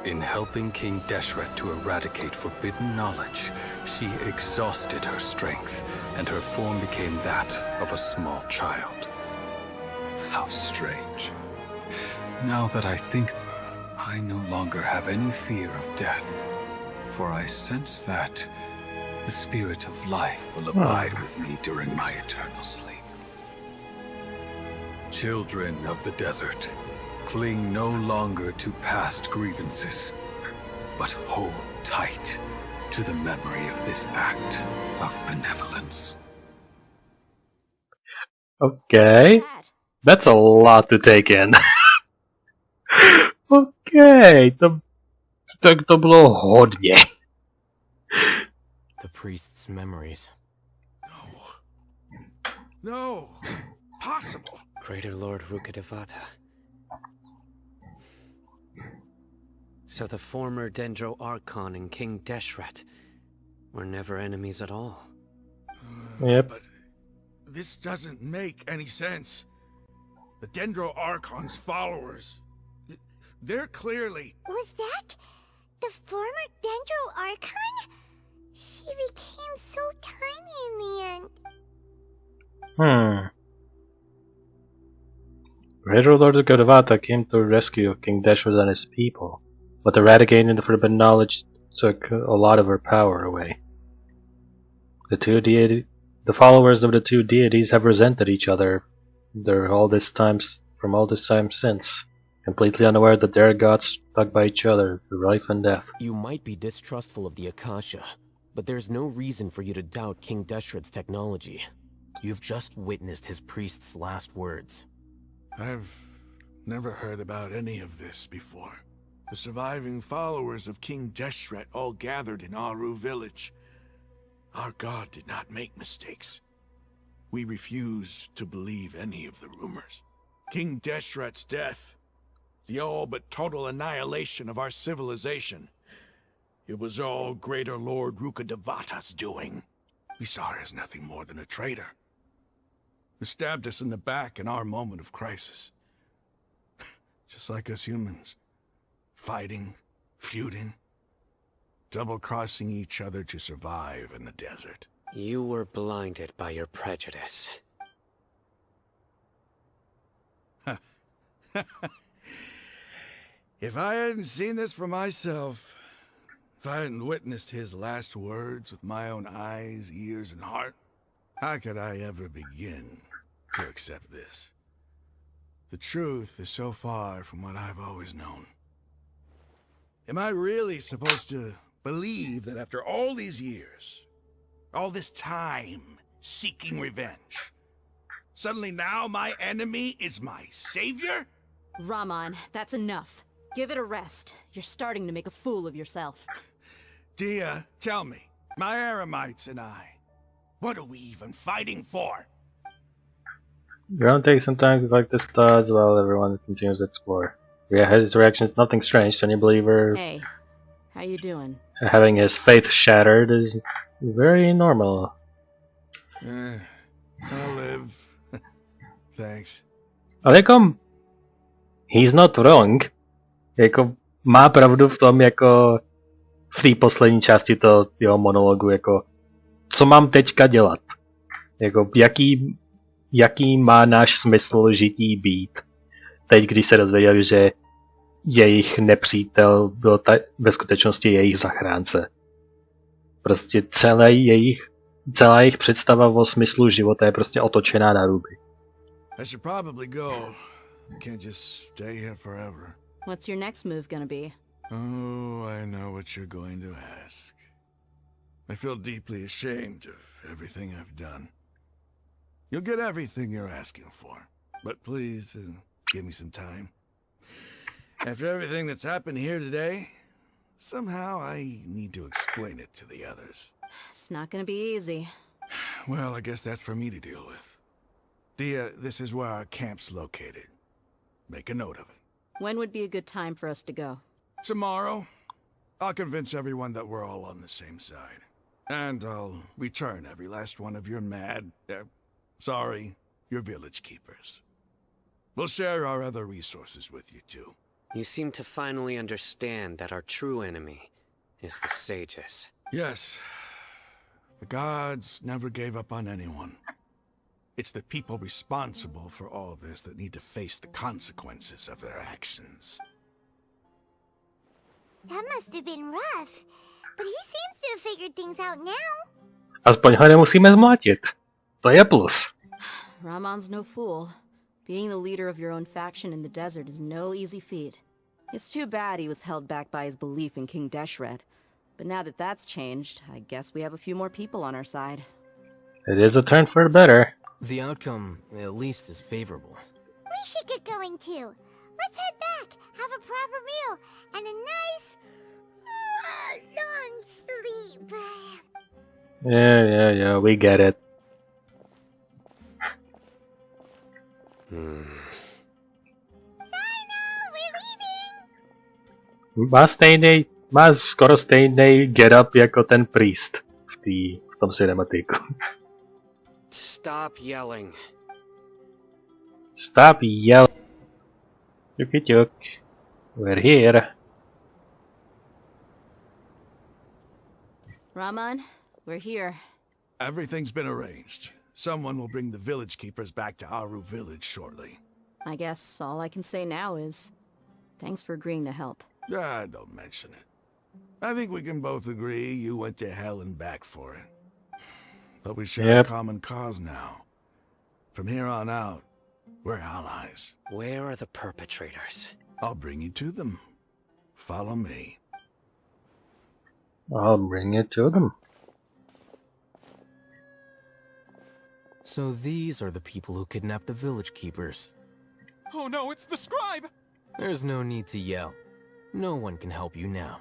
In helping King Deshret to eradicate forbidden knowledge, she exhausted her strength, and her form became that of a small child. How strange. Now that I think of her, I no longer have any fear of death, for I sense that the spirit of life will abide with me during my eternal sleep. Children of the desert, cling no longer to past grievances, but hold tight to the memory of this act of benevolence. Okay. That's a lot to take in. Okay, to bylo hodně. The priest's memories. No, possible. Greater Lord Rukkhadevata. So the former Dendro Archon and King Deshret were never enemies at all. Yep. But this doesn't make any sense. The Dendro Archon's followers They're clearly... Was that the former Dendro Archon? She became so tiny in the end. Greater Lord Godavata came to rescue King Deshret and his people, but eradicating the forbidden knowledge took a lot of her power away. The followers of the two deities have resented each other from all this time since, completely unaware that their gods stuck by each other through life and death. You might be distrustful of the Akasha, but there's no reason for you to doubt King Deshret's technology. You've just witnessed his priest's last words. I've never heard about any of this before. The surviving followers of King Deshret all gathered in Aru village. Our god did not make mistakes. We refuse to believe any of the rumors. King Deshret's death, the all but total annihilation of our civilization, it was all Greater Lord Rukkhadevata's doing. We saw her as nothing more than a traitor, who stabbed us in the back in our moment of crisis. Just like us humans. Fighting, feuding, double-crossing each other to survive in the desert. You were blinded by your prejudice. If I hadn't seen this for myself, if I hadn't witnessed his last words with my own eyes, ears, and heart, how could I ever begin to accept this? The truth is so far from what I've always known. Am I really supposed to believe that after all these years, all this time seeking revenge, suddenly now my enemy is my savior? Raman, that's enough. Give it a rest. You're starting to make a fool of yourself. Dia, tell me, my Eremites and I, what are we even fighting for? You're gonna take some time to collect the studs while everyone continues to explore. His reaction is nothing strange to any believer. Hey, how you doing? Having his faith shattered is very normal. I'll live. Thanks. Ale jako... He's not wrong. Jako má pravdu v tom, jako v té poslední části toho jeho monologu, jako co mám teďka dělat? Jako jaký má náš smysl žití být? Teď, když se dozvěděli, že jejich nepřítel byl ve skutečnosti jejich zachránce. Prostě celá jejich představa o smyslu života je prostě otočená na ruby. I should probably go. I can't just stay here forever. What's your next move gonna be? Oh, I know what you're going to ask. I feel deeply ashamed of everything I've done. You'll get everything you're asking for, but please give me some time. After everything that's happened here today, somehow I need to explain it to the others. It's not gonna be easy. Well, I guess that's for me to deal with. Dia, this is where our camp's located. Make a note of it. When would be a good time for us to go? Tomorrow. I'll convince everyone that we're all on the same side. And I'll return every last one of your your village keepers. We'll share our other resources with you too. You seem to finally understand that our true enemy is the sages. Yes. The gods never gave up on anyone. It's the people responsible for all this that need to face the consequences of their actions. That must have been rough, but he seems to have figured things out now. Aspoň ho nemusíme zmlátit. To je plus. Ramon's no fool. Being the leader of your own faction in the desert is no easy feat. It's too bad he was held back by his belief in King Deshret. But now that that's changed, I guess we have a few more people on our side. It is a turn for the better. The outcome, at least, is favorable. We should get going too. Let's head back, have a proper meal, and a nice, long sleep. Yeah, we get it. Má skoro stejný get up jako ten priest v tom cinematiku. Stop yelling. Stop yelling. Tuk. We're here. Raman, we're here. Everything's been arranged. Someone will bring the village keepers back to Aru village shortly. I guess all I can say now is thanks for agreeing to help. Ah, don't mention it. I think we can both agree you went to hell and back for it. But we share a common cause now. From here on out, we're allies. Where are the perpetrators? I'll bring you to them. Follow me. I'll bring it to them. So these are the people who kidnapped the village keepers. Oh no, it's the scribe! There's no need to yell. No one can help you now.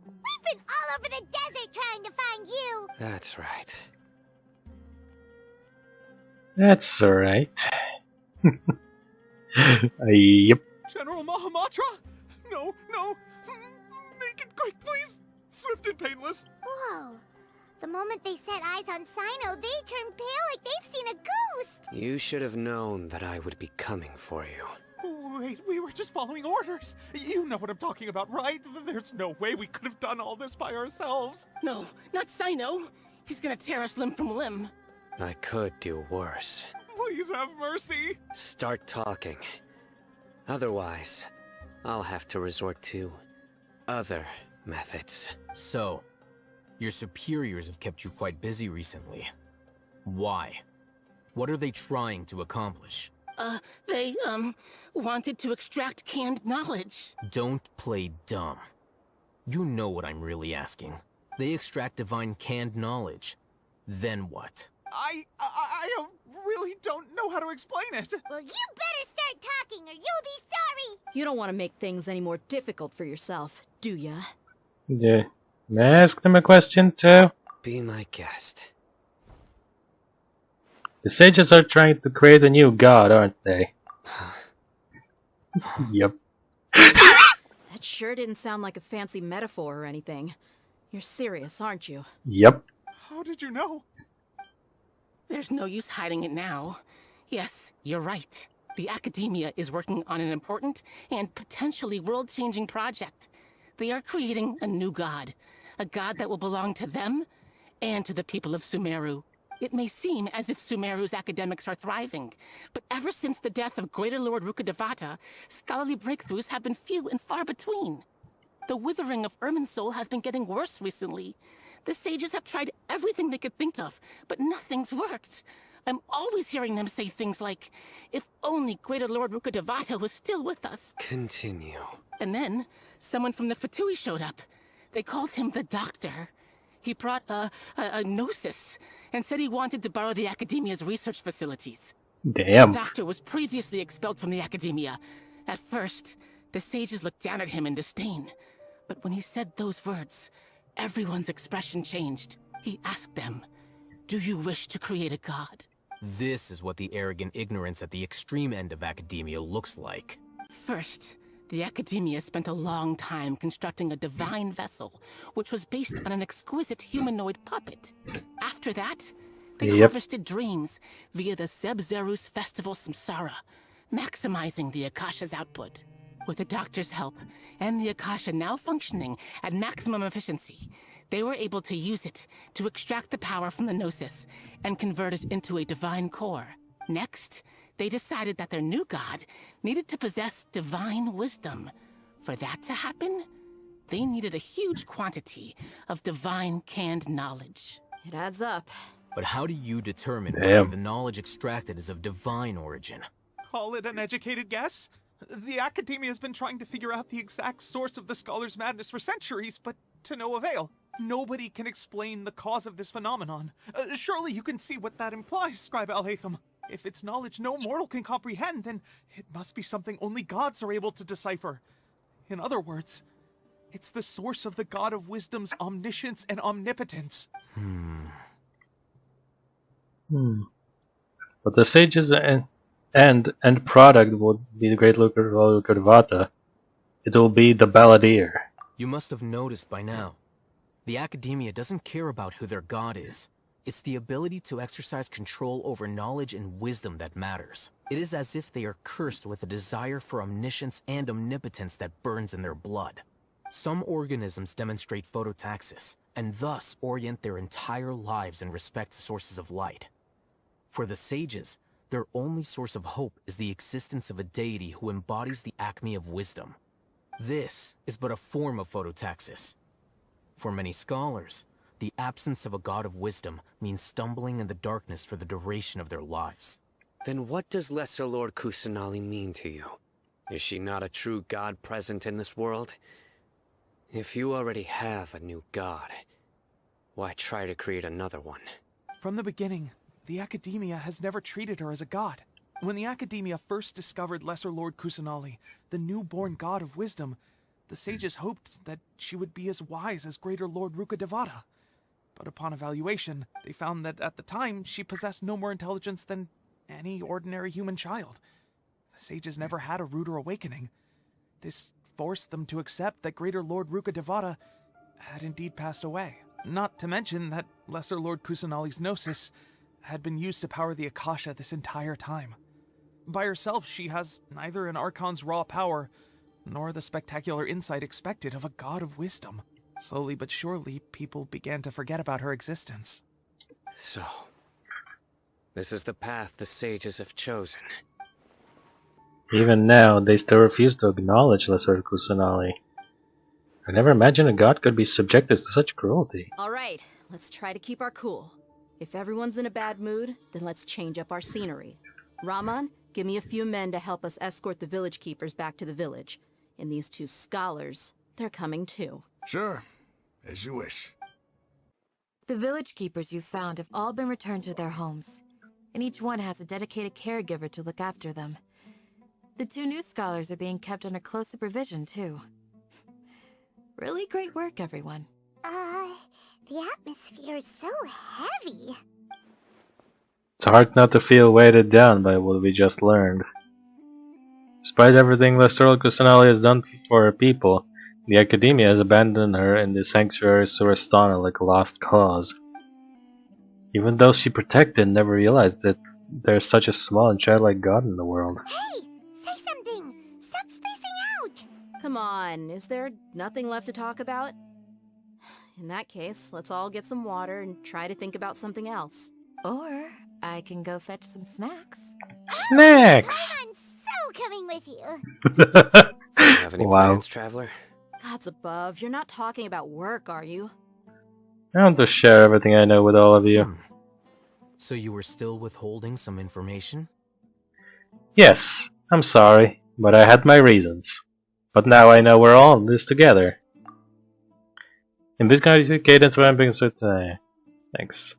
We've been all over the desert trying to find you! That's right. That's alright. Yep. General Mahamatra? No, no! Make it quick, please! Swift and painless! Whoa. The moment they set eyes on Sino, they turn pale like they've seen a ghost! You should have known that I would be coming for you. Wait, we were just following orders. You know what I'm talking about, right? There's no way we could have done all this by ourselves. No, not Sino. He's gonna tear us limb from limb. I could do worse. Please have mercy. Start talking. Otherwise, I'll have to resort to other methods. So, your superiors have kept you quite busy recently. Why? What are they trying to accomplish? They, wanted to extract canned knowledge. Don't play dumb. You know what I'm really asking. They extract divine canned knowledge. Then what? I really don't know how to explain it. Well, you better start talking or you'll be sorry! You don't want to make things any more difficult for yourself, do ya? Yeah. May I ask them a question too? Be my guest. The sages are trying to create a new god, aren't they? Yep. That sure didn't sound like a fancy metaphor or anything. You're serious, aren't you? Yep. How did you know? There's no use hiding it now. Yes, you're right. The Academia is working on an important and potentially world-changing project. They are creating a new god. A god that will belong to them and to the people of Sumeru. It may seem as if Sumeru's academics are thriving, but ever since the death of Greater Lord Rukkhadevata, scholarly breakthroughs have been few and far between. The withering of Irminsul has been getting worse recently. The sages have tried everything they could think of, but nothing's worked. I'm always hearing them say things like, if only Greater Lord Rukkhadevata was still with us. Continue. And then, someone from the Fatui showed up. They called him the Doctor. He brought a gnosis and said he wanted to borrow the Academia's research facilities. Damn. The Doctor was previously expelled from the Academia. At first, the sages looked down at him in disdain. But when he said those words, everyone's expression changed. He asked them, "Do you wish to create a god?" This is what the arrogant ignorance at the extreme end of academia looks like. First, the Academia spent a long time constructing a divine vessel, which was based on an exquisite humanoid puppet. After that, they harvested dreams via the Sebzerus Festival Samsara, maximizing the Akasha's output. With the Doctor's help, and the Akasha now functioning at maximum efficiency, they were able to use it to extract the power from the Gnosis and convert it into a divine core. Next, they decided that their new god needed to possess divine wisdom. For that to happen, they needed a huge quantity of divine canned knowledge. It adds up. But how do you determine whether the knowledge extracted is of divine origin? Call it an educated guess? The Academia has been trying to figure out the exact source of the scholar's madness for centuries, but to no avail. Nobody can explain the cause of this phenomenon. Surely you can see what that implies, Scribe Alhaitham. If it's knowledge no mortal can comprehend, then it must be something only gods are able to decipher. In other words, it's the source of the God of Wisdom's omniscience and omnipotence. But the sages end product would be the Great Lord Rukkhadevata. It will be the Balladeer. You must have noticed by now. The Academia doesn't care about who their god is. It's the ability to exercise control over knowledge and wisdom that matters. It is as if they are cursed with a desire for omniscience and omnipotence that burns in their blood. Some organisms demonstrate phototaxis, and thus orient their entire lives in respect to sources of light. For the sages, their only source of hope is the existence of a deity who embodies the acme of wisdom. This is but a form of phototaxis. For many scholars, the absence of a god of wisdom means stumbling in the darkness for the duration of their lives. Then what does Lesser Lord Kusanali mean to you? Is she not a true god present in this world? If you already have a new god, why try to create another one? From the beginning, the Academia has never treated her as a god. When the Academia first discovered Lesser Lord Kusanali, the newborn god of wisdom, the sages hoped that she would be as wise as Greater Lord Rukkhadevata. But upon evaluation, they found that at the time, she possessed no more intelligence than any ordinary human child. The sages never had a ruder awakening. This forced them to accept that Greater Lord Rukkhadevata had indeed passed away. Not to mention that Lesser Lord Kusanali's gnosis had been used to power the Akasha this entire time. By herself, she has neither an Archon's raw power, nor the spectacular insight expected of a god of wisdom. Slowly but surely, people began to forget about her existence. So, this is the path the sages have chosen. Even now, they still refuse to acknowledge Lesser Kusanali. I never imagined a god could be subjected to such cruelty. Alright, let's try to keep our cool. If everyone's in a bad mood, then let's change up our scenery. Raman, give me a few men to help us escort the village keepers back to the village. And these two scholars, they're coming too. Sure, as you wish. The village keepers you found have all been returned to their homes, and each one has a dedicated caregiver to look after them. The two new scholars are being kept under close supervision, too. Really great work, everyone. The atmosphere is so heavy. It's hard not to feel weighted down by what we just learned. Despite everything Lesser Lord Kusanali has done for her people, the Academia has abandoned her in the sanctuary Surastana like a lost cause. Even those she protected never realized that there's such a small and childlike god in the world. Hey! Say something! Stop spacing out! Come on, is there nothing left to talk about? In that case, let's all get some water and try to think about something else. Or I can go fetch some snacks. Snacks! I'm so coming with you! Do you have any plans, Traveler? Gods above, you're not talking about work, are you? I want to share everything I know with all of you. So you were still withholding some information? Yes, I'm sorry, but I had my reasons. But now I know we're all in this together. In this kind of cadence, ramping certain. Thanks.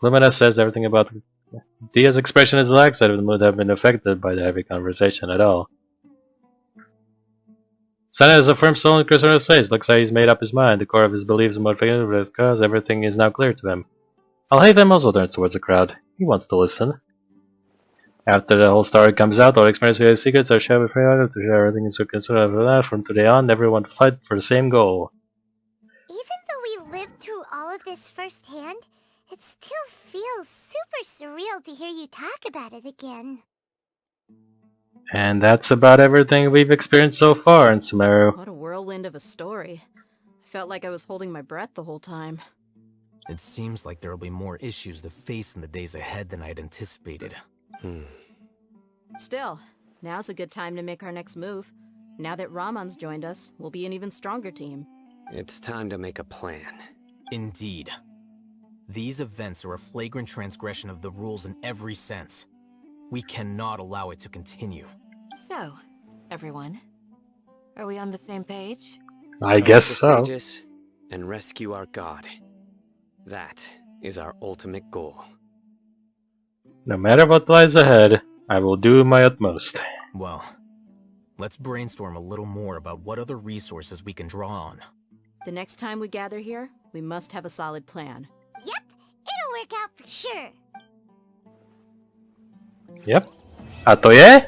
Lumina says everything about Dia's expression is lax that it would have been affected by the heavy conversation at all. Sana has a firm soul in Christopher's face. Looks like he's made up his mind. The core of his beliefs and motivations for his cause, everything is now clear to him. Al-Haytham also turns towards the crowd. He wants to listen. After the whole story comes out, all experience secrets are shared with her to share everything in circumstances of that. From today on, everyone fight for the same goal. Even though we lived through all of this firsthand, it still feels super surreal to hear you talk about it again. And that's about everything we've experienced so far in Sumeru. What a whirlwind of a story. I felt like I was holding my breath the whole time. It seems like there will be more issues to face in the days ahead than I'd anticipated. Still, now's a good time to make our next move. Now that Raman's joined us, we'll be an even stronger team. It's time to make a plan. Indeed. These events are a flagrant transgression of the rules in every sense. We cannot allow it to continue. So, everyone, are we on the same page? I guess so. Sages and rescue our god. That is our ultimate goal. No matter what lies ahead, I will do my utmost. Well, let's brainstorm a little more about what other resources we can draw on. The next time we gather here, we must have a solid plan. Yep, it'll work out for sure. Yep. A to je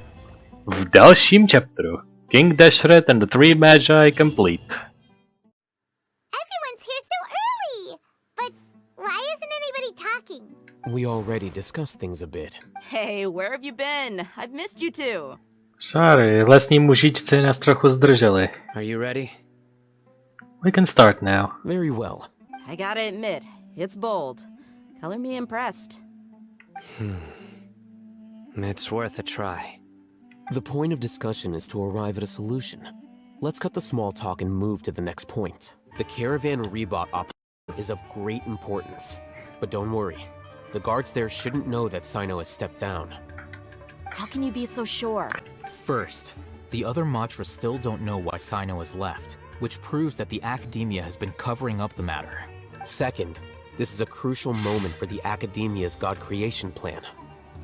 v dalším chapteru. King Deshret and the three Magi complete. Everyone's here so early! But why isn't talking. We already discussed things a bit. Hey, where have you been? I've missed you too. Sorry, lesní mužičci nás trochu zdrželi. Are you ready? We can start now. Very well. I gotta admit, it's bold. Color me impressed. It's worth a try. The point of discussion is to arrive at a solution. Let's cut the small talk and move to the next point. The caravan rebot operation is of great importance. But don't worry, the guards there shouldn't know that Sino has stepped down. How can you be so sure? First, the other Matras still don't know why Sino has left, which proves that the Academia has been covering up the matter. Second, this is a crucial moment for the Academia's God creation plan.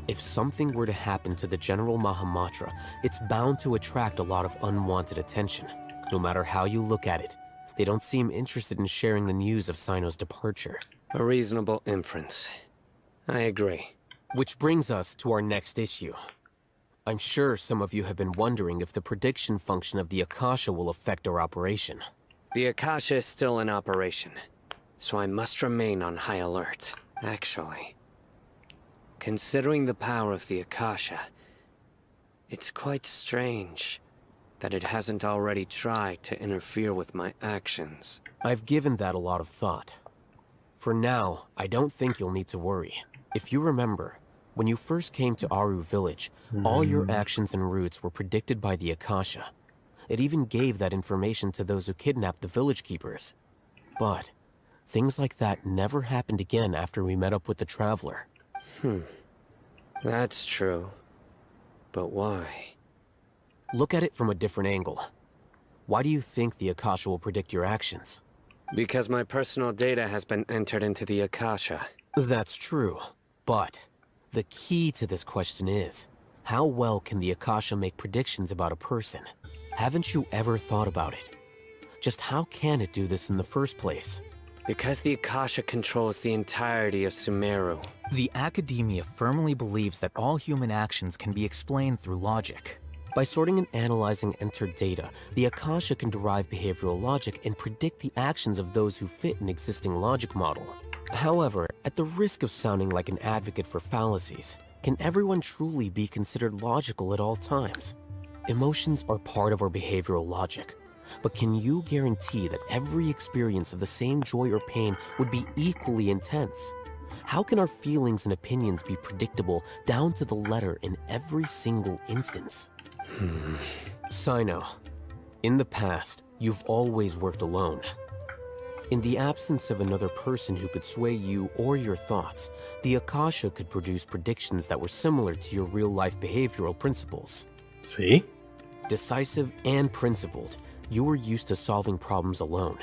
If something were to happen to the General Mahamatra, it's bound to attract a lot of unwanted attention. No matter how you look at it, they don't seem interested in sharing the news of Sino's departure. A reasonable inference. I agree. Which brings us to our next issue. I'm sure some of you have been wondering if the prediction function of the Akasha will affect our operation. The Akasha is still in operation, so I must remain on high alert. Actually, considering the power of the Akasha, it's quite strange that it hasn't already tried to interfere with my actions. I've given that a lot of thought. For now, I don't think you'll need to worry. If you remember, when you first came to Aru village, all your actions and routes were predicted by the Akasha. It even gave that information to those who kidnapped the village keepers. But things like that never happened again after we met up with the Traveler. That's true. But why? Look at it from a different angle. Why do you think the Akasha will predict your actions? Because my personal data has been entered into the Akasha. That's true, but the key to this question is, how well can the Akasha make predictions about a person? Haven't you ever thought about it? Just how can it do this in the first place? Because the Akasha controls the entirety of Sumeru. The Academia firmly believes that all human actions can be explained through logic. By sorting and analyzing entered data, the Akasha can derive behavioral logic and predict the actions of those who fit an existing logic model. However, at the risk of sounding like an advocate for fallacies, can everyone truly be considered logical at all times? Emotions are part of our behavioral logic, but can you guarantee that every experience of the same joy or pain would be equally intense? How can our feelings and opinions be predictable down to the letter in every single instance? Sino, in the past, you've always worked alone. In the absence of another person who could sway you or your thoughts, the Akasha could produce predictions that were similar to your real-life behavioral principles. See? Decisive and principled, you were used to solving problems alone.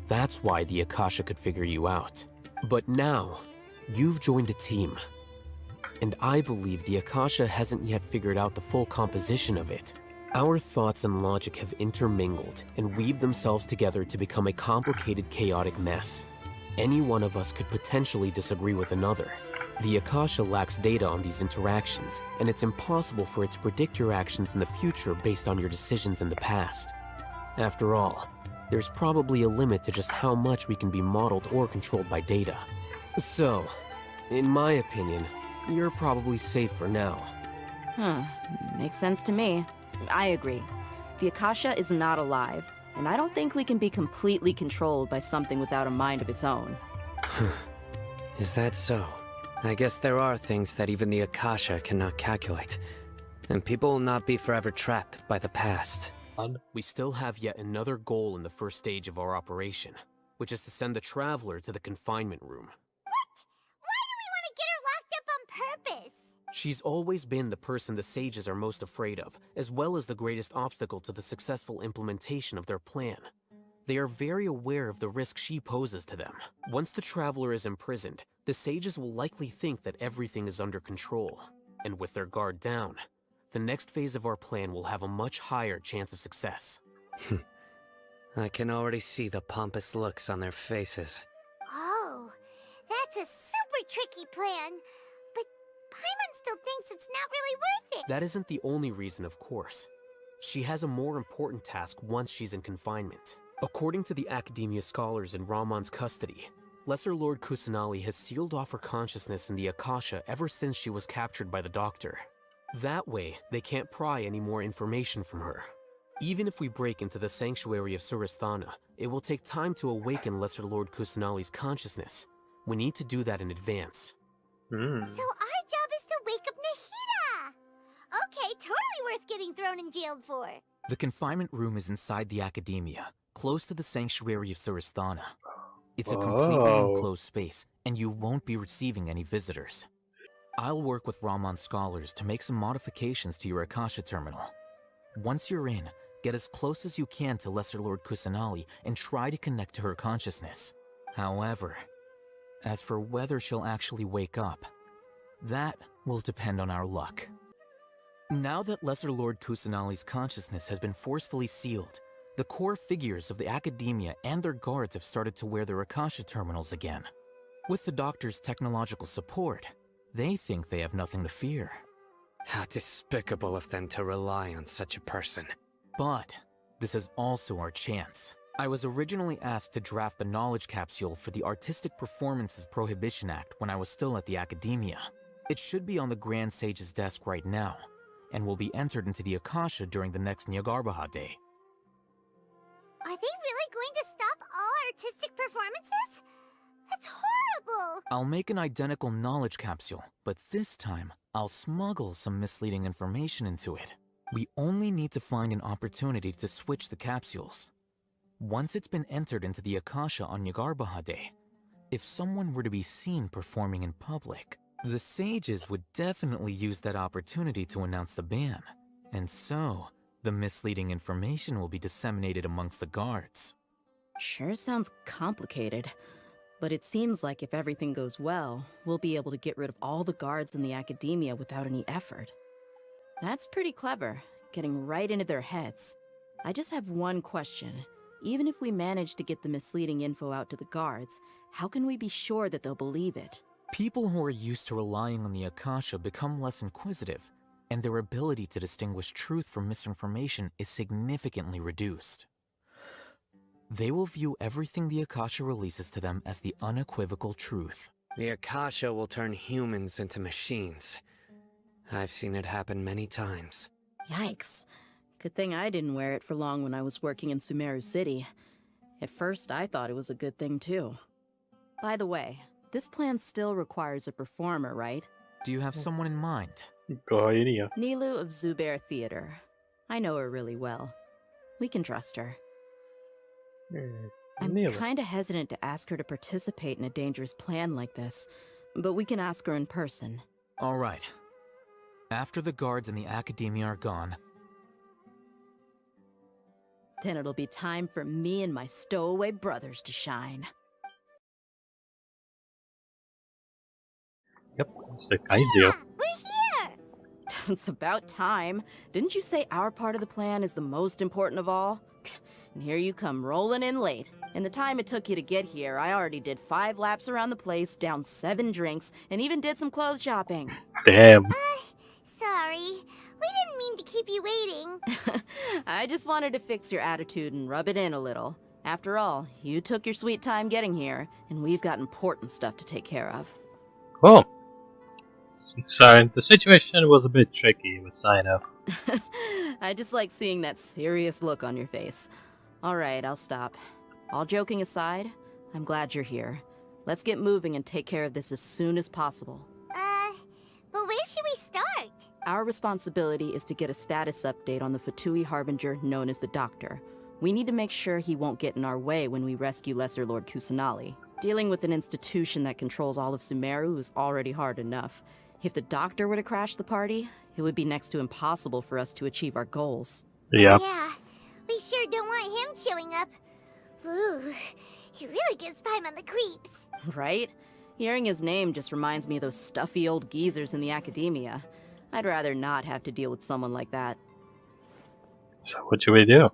That's why the Akasha could figure you out. But now, you've joined a team. And I believe the Akasha hasn't yet figured out the full composition of it. Our thoughts and logic have intermingled and weaved themselves together to become a complicated, chaotic mess. Any one of us could potentially disagree with another. The Akasha lacks data on these interactions, and it's impossible for it to predict your actions in the future based on your decisions in the past. After all, there's probably a limit to just how much we can be modeled or controlled by data. So, in my opinion, you're probably safe for now. Makes sense to me. I agree. The Akasha is not alive, and I don't think we can be completely controlled by something without a mind of its own. Is that so? I guess there are things that even the Akasha cannot calculate, and people will not be forever trapped by the past. We still have yet another goal in the first stage of our operation, which is to send the Traveler to the confinement room. Purpose. She's always been the person the sages are most afraid of, as well as the greatest obstacle to the successful implementation of their plan. They are very aware of the risk she poses to them. Once the Traveler is imprisoned, the sages will likely think that everything is under control. And with their guard down, the next phase of our plan will have a much higher chance of success. I can already see the pompous looks on their faces. Oh, that's a super tricky plan. But Paimon still thinks it's not really worth it. That isn't the only reason, of course. She has a more important task once she's in confinement. According to the Academia scholars in Ramon's custody, Lesser Lord Kusanali has sealed off her consciousness in the Akasha ever since she was captured by the Doctor. That way, they can't pry any more information from her. Even if we break into the sanctuary of Surasthana, it will take time to awaken Lesser Lord Kusanali's consciousness. We need to do that in advance. So our job is to wake up Nahida! Okay, totally worth getting thrown and jailed for. The confinement room is inside the Academia, close to the sanctuary of Surasthana. It's a completely enclosed space, and you won't be receiving any visitors. I'll work with Raman scholars to make some modifications to your Akasha terminal. Once you're in, get as close as you can to Lesser Lord Kusanali and try to connect to her consciousness. However, as for whether she'll actually wake up, that will depend on our luck. Now that Lesser Lord Kusanali's consciousness has been forcefully sealed, the core figures of the Academia and their guards have started to wear their Akasha terminals again. With the Doctor's technological support, they think they have nothing to fear. How despicable of them to rely on such a person. But this is also our chance. I was originally asked to draft the knowledge capsule for the Artistic Performances Prohibition Act when I was still at the Academia. It should be on the Grand Sage's desk right now, and will be entered into the Akasha during the next Nyagarbha Day. Are they really going to stop all artistic performances? That's horrible! I'll make an identical knowledge capsule, but this time, I'll smuggle some misleading information into it. We only need to find an opportunity to switch the capsules. Once it's been entered into the Akasha on Nyagarbha Day, if someone were to be seen performing in public, the sages would definitely use that opportunity to announce the ban, and so the misleading information will be disseminated amongst the guards. Sure sounds complicated, but it seems like if everything goes well, we'll be able to get rid of all the guards in the Academia without any effort. That's pretty clever, getting right into their heads. I just have one question. Even if we manage to get the misleading info out to the guards, how can we be sure that they'll believe it? People who are used to relying on the Akasha become less inquisitive, and their ability to distinguish truth from misinformation is significantly reduced. They will view everything the Akasha releases to them as the unequivocal truth. The Akasha will turn humans into machines. I've seen it happen many times. Yikes. Good thing I didn't wear it for long when I was working in Sumeru City. At first, I thought it was a good thing too. By the way, this plan still requires a performer, right? Do you have someone in mind? Nilu of Zubair Theater. I know her really well. We can trust her. I'm kinda hesitant to ask her to participate in a dangerous plan like this, but we can ask her in person. All right. After the guards in the Academia are gone, then it'll be time for me and my stowaway brothers to shine. Yep, it's the guy's deal. It's about time. Didn't you say our part of the plan is the most important of all? And here you come rolling in late. In the time it took you to get here, I already did 5 laps around the place, downed 7 drinks, and even did some clothes shopping. Damn. Sorry. We didn't mean to keep you waiting. I just wanted to fix your attitude and rub it in a little. After all, you took your sweet time getting here, and we've got important stuff to take care of. Cool. Sorry, the situation was a bit tricky with Sino. I just like seeing that serious look on your face. Alright, I'll stop. All joking aside, I'm glad you're here. Let's get moving and take care of this as soon as possible. But where should we start? Our responsibility is to get a status update on the Fatui Harbinger known as the Doctor. We need to make sure he won't get in our way when we rescue Lesser Lord Kusanali. Dealing with an institution that controls all of Sumeru is already hard enough. If the Doctor were to crash the party, it would be next to impossible for us to achieve our goals. Yeah. Yeah, we sure don't want him showing up. Ooh, he really gives Paimon the creeps. Right? Hearing his name just reminds me of those stuffy old geezers in the Academia. I'd rather not have to deal with someone like that. So what should we do?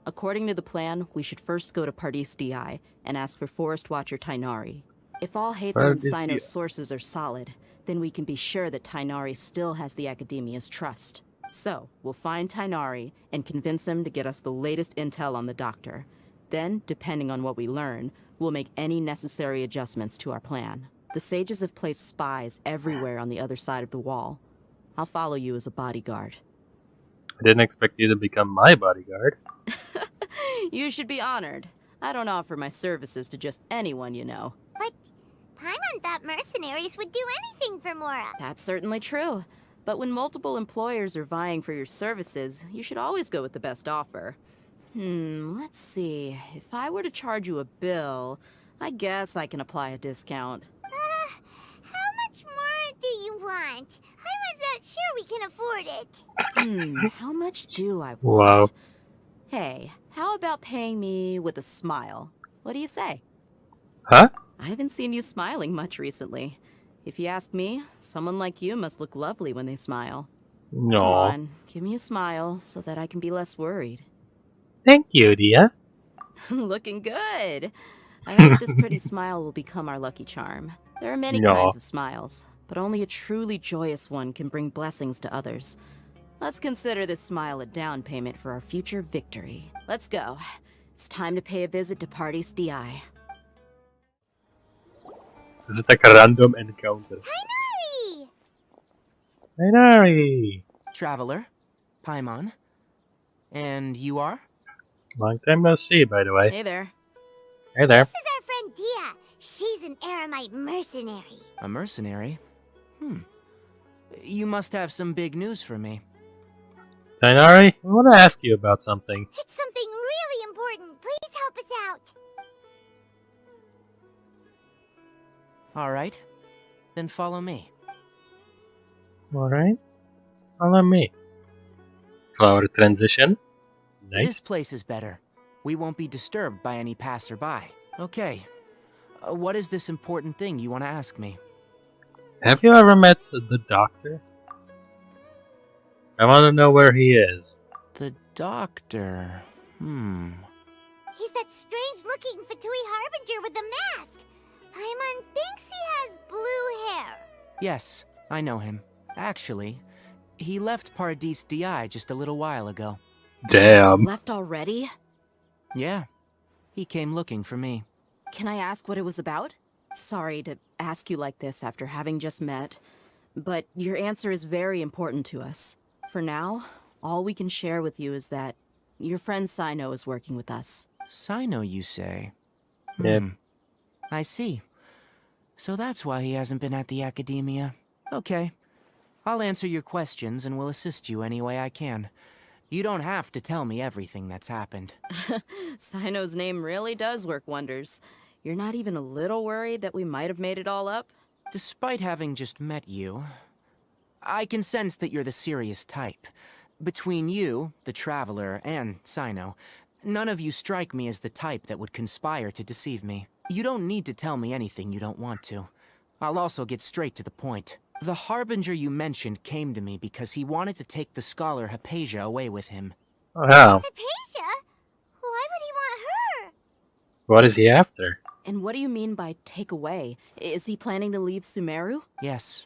According to the plan, we should first go to Pardis Di and ask for Forest Watcher Tainari. If all Hathor and Sino's sources are solid, then we can be sure that Tainari still has the Academia's trust. So, we'll find Tainari and convince him to get us the latest intel on the Doctor. Then, depending on what we learn, we'll make any necessary adjustments to our plan. The sages have placed spies everywhere on the other side of the wall. I'll follow you as a bodyguard. I didn't expect you to become my bodyguard. You should be honored. I don't offer my services to just anyone you know. But Paimon thought mercenaries would do anything for Mora. That's certainly true. But when multiple employers are vying for your services, you should always go with the best offer. Let's see. If I were to charge you a bill, I guess I can apply a discount. How much more do you want? Paimon's not sure we can afford it. How much do I want? Wow. Hey, how about paying me with a smile? What do you say? Huh? I haven't seen you smiling much recently. If you ask me, someone like you must look lovely when they smile. No. Come on, give me a smile so that I can be less worried. Thank you, Dia. Looking good. I hope this pretty smile will become our lucky charm. There are many kinds of smiles, but only a truly joyous one can bring blessings to others. Let's consider this smile a down payment for our future victory. Let's go. It's time to pay a visit to Party's DI. This is like a random encounter. Tainari! Tainari! Traveler, Paimon. And you are? Long time no see, by the way. Hey there. Hey there. This is our friend Dia. She's an Aramite mercenary. A mercenary? You must have some big news for me. Tainari, I want to ask you about something. It's something really important. Please help us out. Alright. Then follow me. Alright. Follow me. Flower transition. Nice. This place is better. We won't be disturbed by any passerby. Okay. What is this important thing you want to ask me? Have you ever met the doctor? I want to know where he is. The doctor. He's that strange-looking Fatui Harbinger with the mask. Paimon thinks he has blue hair. Yes, I know him. Actually, he left Paradis DI just a little while ago. Damn. Left already? Yeah. He came looking for me. Can I ask what it was about? Sorry to ask you like this after having just met, but your answer is very important to us. For now, all we can share with you is that your friend Sino is working with us. Sino, you say? Yep. I see. So that's why he hasn't been at the Academia. Okay. I'll answer your questions and will assist you any way I can. You don't have to tell me everything that's happened. Sino's name really does work wonders. You're not even a little worried that we might have made it all up? Despite having just met you, I can sense that you're the serious type. Between you, the Traveler, and Sino, none of you strike me as the type that would conspire to deceive me. You don't need to tell me anything you don't want to. I'll also get straight to the point. The Harbinger you mentioned came to me because he wanted to take the scholar Hypatia away with him. Wow. Hypatia? Why would he want her? What is he after? And what do you mean by take away? Is he planning to leave Sumeru? Yes.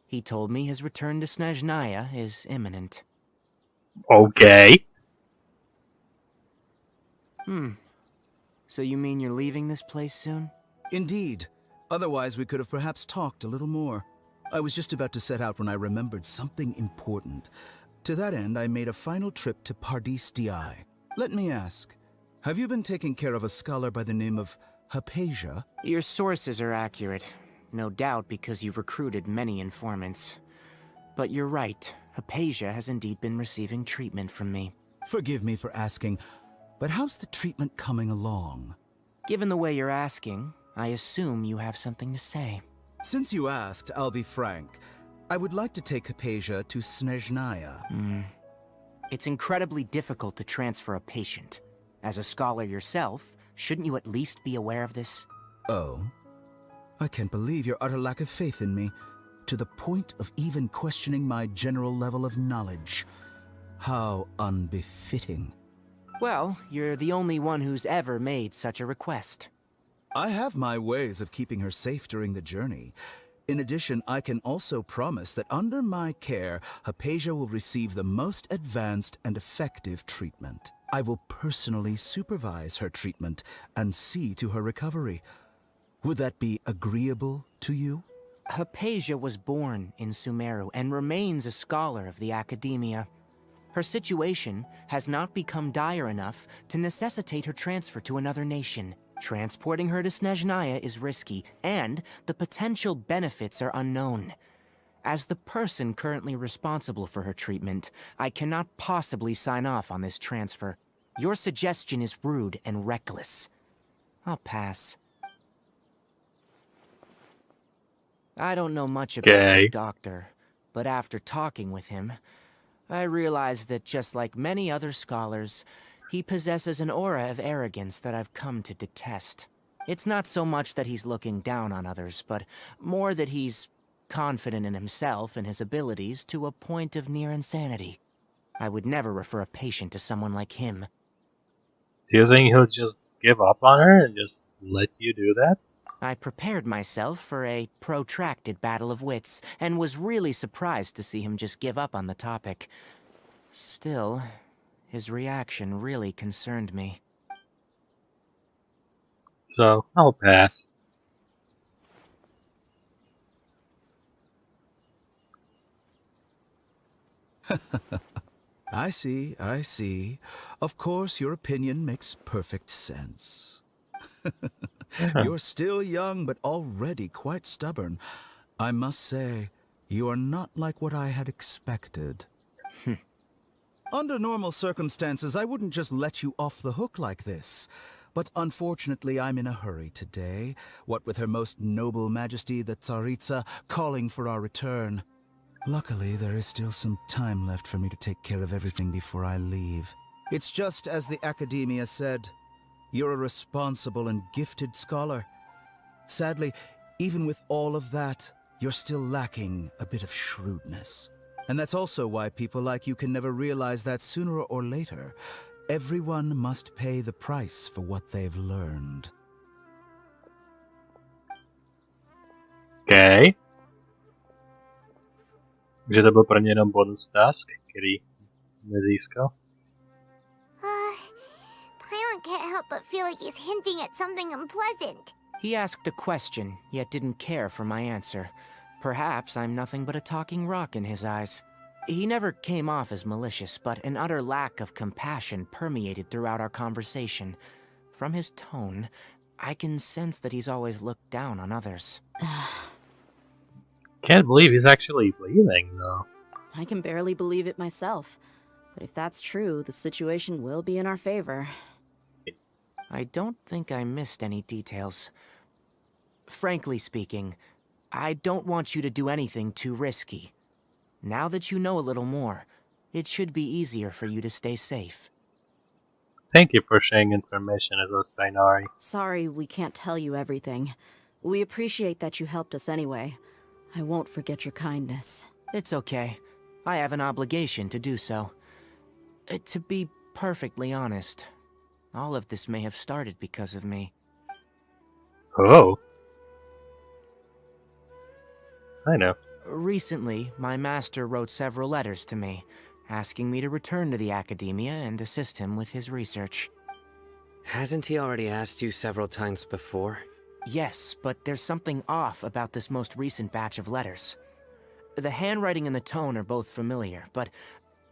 He told me his return to Snezhnaya is imminent. Okay. So you mean you're leaving this place soon? Indeed. Otherwise, we could have perhaps talked a little more. I was just about to set out when I remembered something important. To that end, I made a final trip to Paradis DI. Let me ask, have you been taking care of a scholar by the name of Hypatia? Your sources are accurate. No doubt because you've recruited many informants. But you're right. Hypatia has indeed been receiving treatment from me. Forgive me for asking, but how's the treatment coming along? Given the way you're asking, I assume you have something to say. Since you asked, I'll be frank. I would like to take Hypatia to Snezhnaya. It's incredibly difficult to transfer a patient. As a scholar yourself, shouldn't you at least be aware of this? Oh? I can't believe your utter lack of faith in me, to the point of even questioning my general level of knowledge. How unbefitting. Well, you're the only one who's ever made such a request. I have my ways of keeping her safe during the journey. In addition, I can also promise that under my care, Hypatia will receive the most advanced and effective treatment. I will personally supervise her treatment and see to her recovery. Would that be agreeable to you? Hypatia was born in Sumeru and remains a scholar of the Academia. Her situation has not become dire enough to necessitate her transfer to another nation. Transporting her to Snezhnaya is risky, and the potential benefits are unknown. As the person currently responsible for her treatment, I cannot possibly sign off on this transfer. Your suggestion is rude and reckless. I'll pass. I don't know much about the doctor, but after talking with him, I realized that just like many other scholars, he possesses an aura of arrogance that I've come to detest. It's not so much that he's looking down on others, but more that he's confident in himself and his abilities to a point of near insanity. I would never refer a patient to someone like him. Do you think he'll just give up on her and just let you do that? I prepared myself for a protracted battle of wits, and was really surprised to see him just give up on the topic. Still, his reaction really concerned me. So, I'll pass. I see, I see. Of course, your opinion makes perfect sense. You're still young, but already quite stubborn. I must say, you are not like what I had expected. Under normal circumstances, I wouldn't just let you off the hook like this. But unfortunately, I'm in a hurry today, what with Her Most Noble Majesty the Tsaritsa calling for our return. Luckily, there is still some time left for me to take care of everything before I leave. It's just as the Academia said, you're a responsible and gifted scholar. Sadly, even with all of that, you're still lacking a bit of shrewdness. And that's also why people like you can never realize that sooner or later, everyone must pay the price for what they've learned. Okay. Takže to byl pro ně jenom bonus task, který nezískal. Paimon can't help but feel like he's hinting at something unpleasant. He asked a question, yet didn't care for my answer. Perhaps I'm nothing but a talking rock in his eyes. He never came off as malicious, but an utter lack of compassion permeated throughout our conversation. From his tone, I can sense that he's always looked down on others. Can't believe he's actually leaving, though. I can barely believe it myself. But if that's true, the situation will be in our favor. I don't think I missed any details. Frankly speaking, I don't want you to do anything too risky. Now that you know a little more, it should be easier for you to stay safe. Thank you for sharing information as a Steinari. Sorry we can't tell you everything. We appreciate that you helped us anyway. I won't forget your kindness. It's okay. I have an obligation to do so. To be perfectly honest, all of this may have started because of me. Oh. I know. Recently, my master wrote several letters to me, asking me to return to the Academia and assist him with his research. Hasn't he already asked you several times before? Yes, but there's something off about this most recent batch of letters. The handwriting and the tone are both familiar, but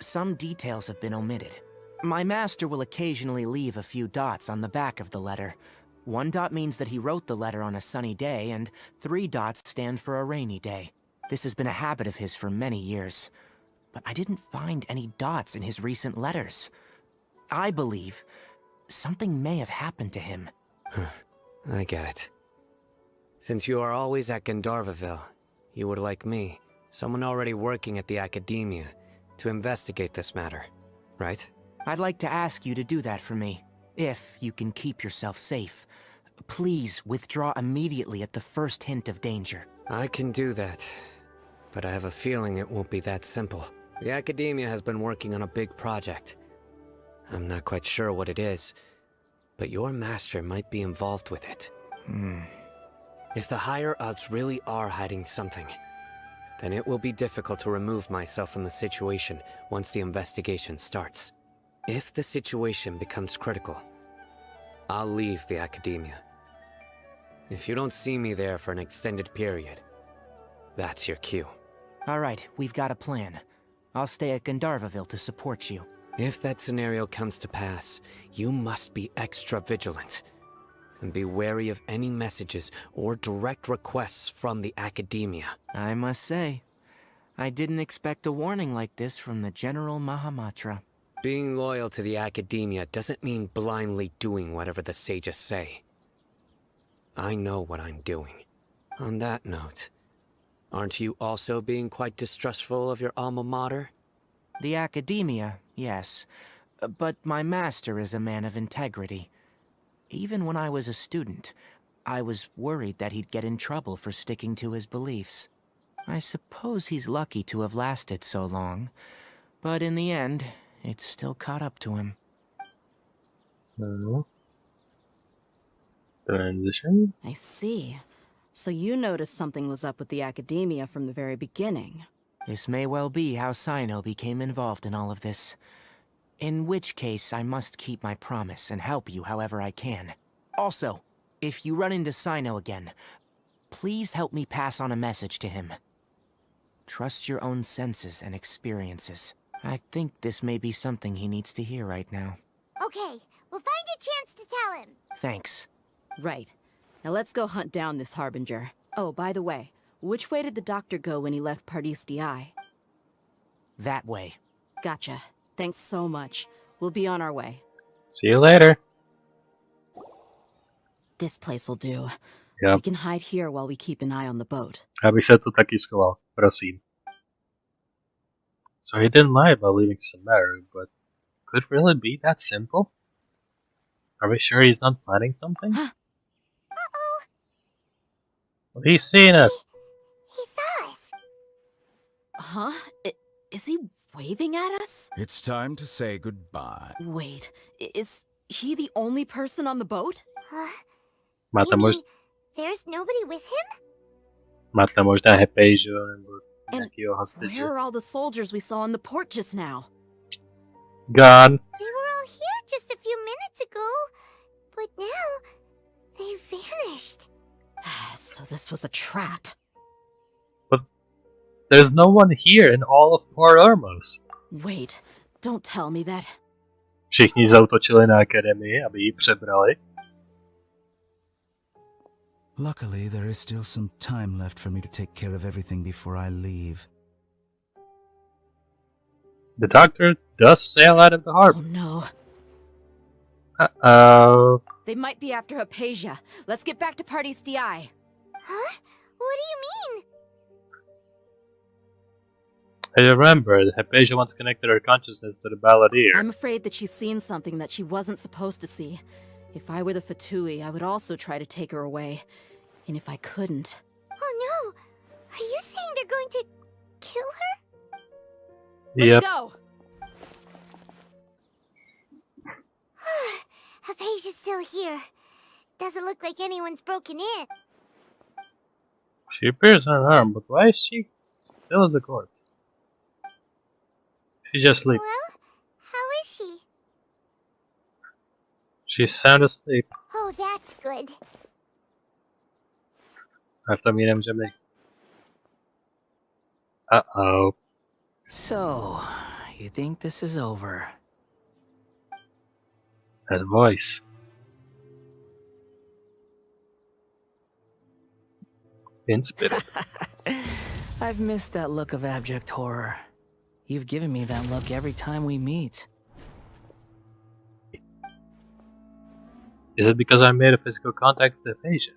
some details have been omitted. My master will occasionally leave a few dots on the back of the letter. 1 dot means that he wrote the letter on a sunny day, and 3 dots stand for a rainy day. This has been a habit of his for many years. But I didn't find any dots in his recent letters. I believe something may have happened to him. I get it. Since you are always at Gandharvaville, you would like me, someone already working at the Academia, to investigate this matter, right? I'd like to ask you to do that for me, if you can keep yourself safe. Please withdraw immediately at the first hint of danger. I can do that, but I have a feeling it won't be that simple. The Academia has been working on a big project. I'm not quite sure what it is, but your master might be involved with it. If the higher-ups really are hiding something, then it will be difficult to remove myself from the situation once the investigation starts. If the situation becomes critical, I'll leave the academia. If you don't see me there for an extended period, that's your cue. Alright, we've got a plan. I'll stay at Gandharvaville to support you. If that scenario comes to pass, you must be extra vigilant. And be wary of any messages or direct requests from the academia. I must say, I didn't expect a warning like this from the General Mahamatra. Being loyal to the academia doesn't mean blindly doing whatever the sages say. I know what I'm doing. On that note, aren't you also being quite distrustful of your alma mater? The academia, yes. But my master is a man of integrity. Even when I was a student, I was worried that he'd get in trouble for sticking to his beliefs. I suppose he's lucky to have lasted so long, but in the end, it's still caught up to him. Transition? I see. So you noticed something was up with the academia from the very beginning. This may well be how Sino became involved in all of this. In which case, I must keep my promise and help you however I can. Also, if you run into Sino again, please help me pass on a message to him. Trust your own senses and experiences. I think this may be something he needs to hear right now. Okay, we'll find a chance to tell him. Thanks. Right. Now let's go hunt down this Harbinger. Oh, by the way, which way did the doctor go when he left Pardis Di? That way. Gotcha. Thanks so much. We'll be on our way. See you later. This place will do. Yep. We can hide here while we keep an eye on the boat. Abych se tu taky schoval, prosím. So he didn't lie about leaving Sumeru, but could it really be that simple? Are we sure he's not planning something? Uh-oh. Well, he's seen us. He saw us. Huh? Is he waving at us? It's time to say goodbye. Wait, is he the only person on the boat? Máte možná There's nobody with him? možná Hepejžu nebo And nějakýho hostaže. where are all the soldiers we saw on the port just now? Gone. They were all here just a few minutes ago, but now they vanished. So this was a trap. But there's no one here in all of Port Ormos. Wait, don't tell me that. Všichni zautočili na akademii, aby ji přebrali. Luckily, there is still some time left for me to take care of everything before I leave. The doctor does sail out of the harbor. Oh no. Uh-oh. They might be after Hypatia. Let's get back to Pardis Di. Huh? What do you mean? I remember that Hypatia once connected her consciousness to the balladeer. I'm afraid that she's seen something that she wasn't supposed to see. If I were the Fatui, I would also try to take her away. And if I couldn't... Oh no! Are you saying they're going to kill her? Yep. Let's go! Hypatia's still here. Doesn't look like anyone's broken in. She appears unharmed, but why is she still as a corpse? She just sleeps. Well, how is she? She's sound asleep. Oh, that's good. A to mi nemůžeme. Uh-oh. So, you think this is over? That voice. Inspired. I've missed that look of abject horror. You've given me that look every time we meet. Is it because I made a physical contact with Aphasia?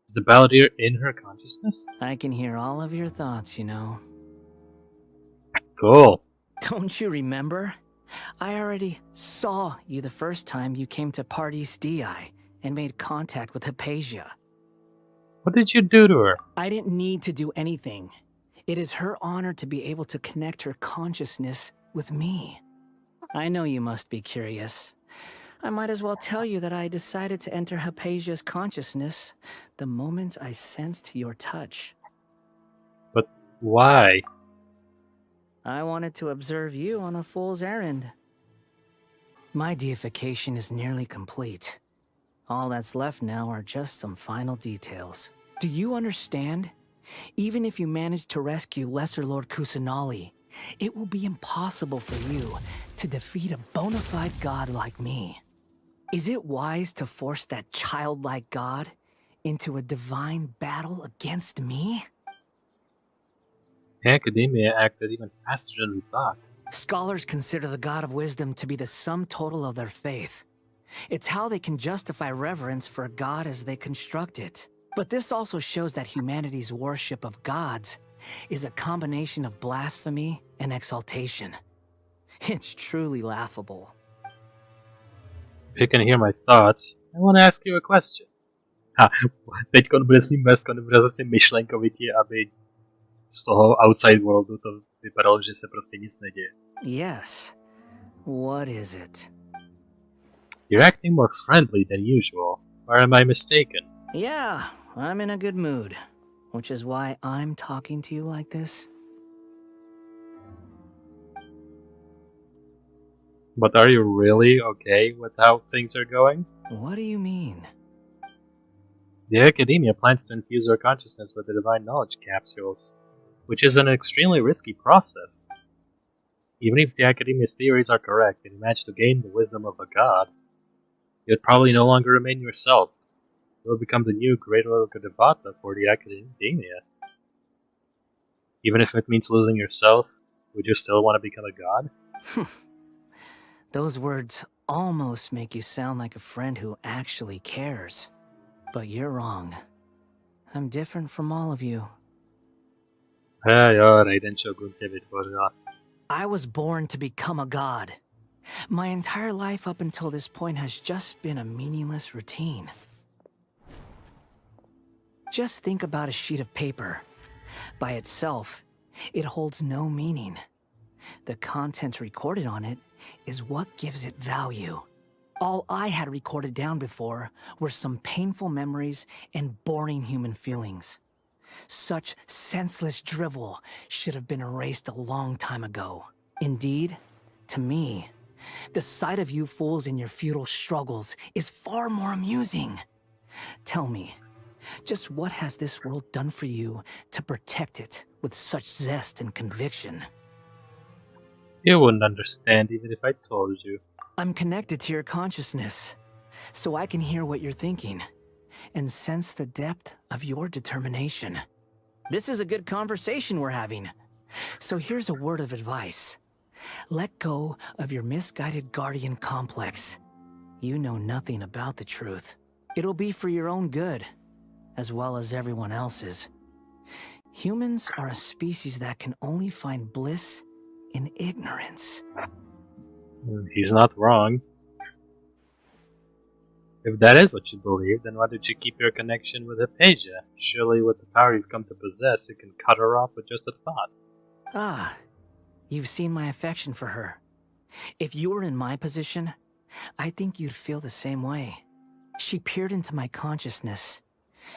Is the balladeer in her consciousness? I can hear all of your thoughts, you know. Cool. Don't you remember? I already saw you the first time you came to Pardis Di and made contact with Hypatia. What did you do to her? I didn't need to do anything. It is her honor to be able to connect her consciousness with me. I know you must be curious. I might as well tell you that I decided to enter Hypatia's consciousness the moment I sensed your touch. But why? I wanted to observe you on a fool's errand. My deification is nearly complete. All that's left now are just some final details. Do you understand? Even if you manage to rescue Lesser Lord Kusanali, it will be impossible for you to defeat a bona fide god like me. Is it wise to force that childlike god into a divine battle against me? Academia acted even faster than we thought. Scholars consider the god of wisdom to be the sum total of their faith. It's how they can justify reverence for a god as they construct it. But this also shows that humanity's worship of gods is a combination of blasphemy and exaltation. It's truly laughable. If you can hear my thoughts, I want to ask you a question. Teďkon bude s ním vést konverzaci myšlenkovitě, aby z toho outside worldu to vypadalo, že se prostě nic neděje. Yes. What is it? You're acting more friendly than usual, or am I mistaken? Yeah, I'm in a good mood, which is why I'm talking to you like this. But are you really okay with how things are going? What do you mean? The Academia plans to infuse our consciousness with the divine knowledge capsules, which is an extremely risky process. Even if the Academia's theories are correct and you manage to gain the wisdom of a god, you'd probably no longer remain yourself. You will become the new Great Devata for the Academia. Even if it means losing yourself, would you still want to become a god? Those words almost make you sound like a friend who actually cares. But you're wrong. I'm different from all of you. I was born to become a god. My entire life up until this point has just been a meaningless routine. Just think about a sheet of paper. By itself, it holds no meaning. The content recorded on it is what gives it value. All I had recorded down before were some painful memories and boring human feelings. Such senseless drivel should have been erased a long time ago. Indeed, to me, the sight of you fools in your futile struggles is far more amusing. Tell me, just what has this world done for you to protect it with such zest and conviction? You wouldn't understand even if I told you. I'm connected to your consciousness, so I can hear what you're thinking, and sense the depth of your determination. This is a good conversation we're having. So here's a word of advice. Let go of your misguided guardian complex. You know nothing about the truth. It'll be for your own good, as well as everyone else's. Humans are a species that can only find bliss in ignorance. He's not wrong. If that is what you believe, then why did you keep your connection with Hypatia? Surely with the power you've come to possess, you can cut her off with just a thought. Ah, you've seen my affection for her. If you were in my position, I think you'd feel the same way. She peered into my consciousness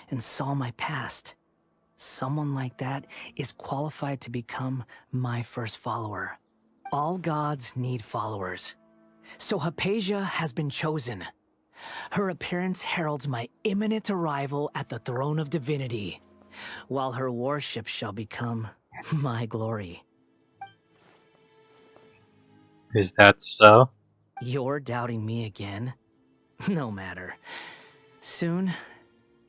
and saw my past. Someone like that is qualified to become my first follower. All gods need followers. So Hypatia has been chosen. Her appearance heralds my imminent arrival at the throne of divinity, while her worship shall become my glory. Is that so? You're doubting me again? No matter. Soon,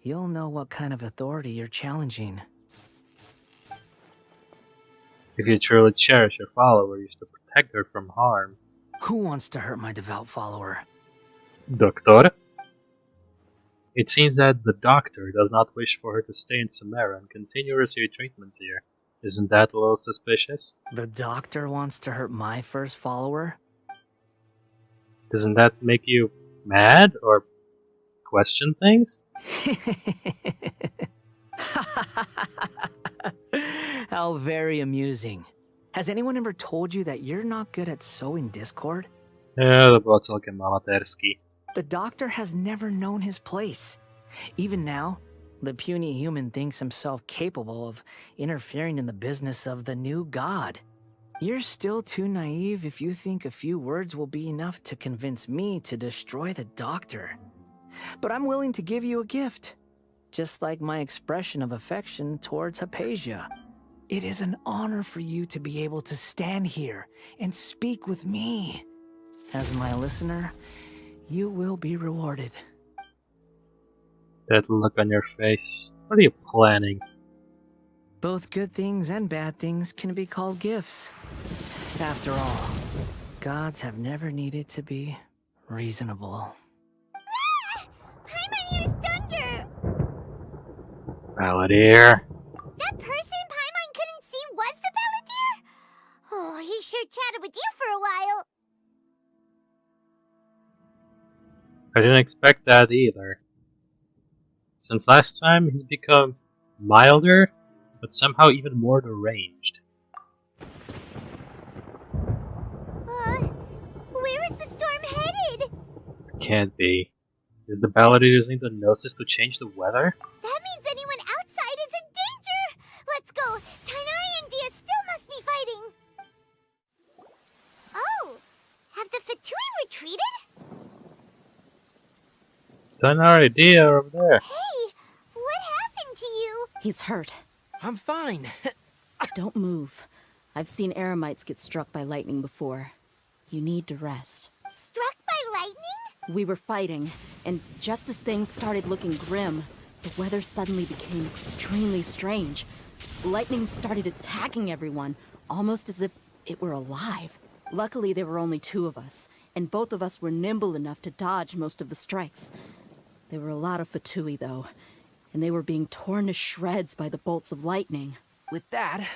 you'll know what kind of authority you're challenging. If you truly cherish your follower, you should protect her from harm. Who wants to hurt my devout follower? Doctor? It seems that the doctor does not wish for her to stay in Sumeru and continue to receive treatments here. Isn't that a little suspicious? The doctor wants to hurt my first follower? Doesn't that make you mad or question things? How very amusing. Has anyone ever told you that you're not good at sowing discord? To bylo celkem amatérský. The doctor has never known his place. Even now, the puny human thinks himself capable of interfering in the business of the new god. You're still too naive if you think a few words will be enough to convince me to destroy the doctor. But I'm willing to give you a gift, just like my expression of affection towards Hypatia. It is an honor for you to be able to stand here and speak with me. As my listener, you will be rewarded. That look on your face. What are you planning? Both good things and bad things can be called gifts. After all, gods have never needed to be reasonable. Paimon hears thunder! Balladeer. That person Paimon couldn't see was the Balladeer? Oh, he sure chatted with you for a while. I didn't expect that either. Since last time, he's become milder, but somehow even more deranged. Where is the storm headed? Can't be. Is the Balladeer using the Gnosis to change the weather? That means anyone outside is in danger! Let's go! Tighnari and Dia still must be fighting! Oh! Have the Fatui retreated? Done our idea over there. Hey! What happened to you? He's hurt. I'm fine. Don't move. I've seen eremites get struck by lightning before. You need to rest. Struck by lightning? We were fighting, and just as things started looking grim, the weather suddenly became extremely strange. Lightning started attacking everyone, almost as if it were alive. Luckily, there were only two of us, and both of us were nimble enough to dodge most of the strikes. There were a lot of Fatui, though, and they were being torn to shreds by the bolts of lightning. With that,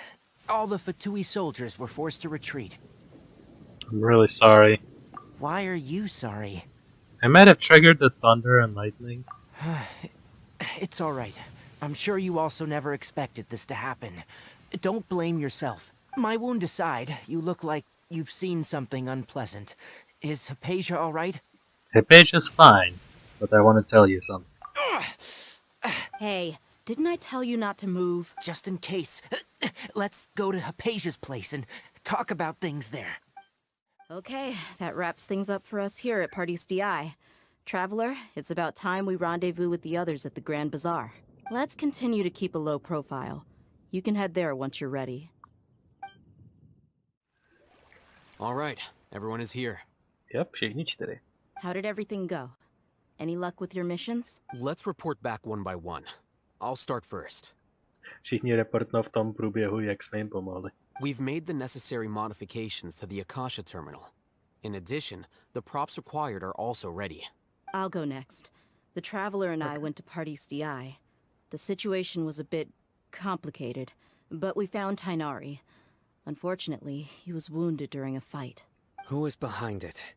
all the Fatui soldiers were forced to retreat. I'm really sorry. Why are you sorry? I might have triggered the thunder and lightning. It's alright. I'm sure you also never expected this to happen. Don't blame yourself. My wound aside, you look like you've seen something unpleasant. Is Hypatia alright? Hypatia's fine, but I want to tell you something. Hey, didn't I tell you not to move? Just in case. Let's go to Hypatia's place and talk about things there. Okay, that wraps things up for us here at Party's DI. Traveler, it's about time we rendezvous with the others at the Grand Bazaar. Let's continue to keep a low profile. You can head there once you're ready. All right, everyone is here. Yep, všichni čtyři. How did everything go? Any luck with your missions? Let's report back one by one. I'll start first. Všichni reportnou v tom průběhu, jak jsme jim pomohli. We've made the necessary modifications to the Akasha terminal. In addition, the props required are also ready. I'll go next. The Traveler and I went to Party's DI. The situation was a bit complicated, but we found Tighnari. Unfortunately, he was wounded during a fight. Who was behind it?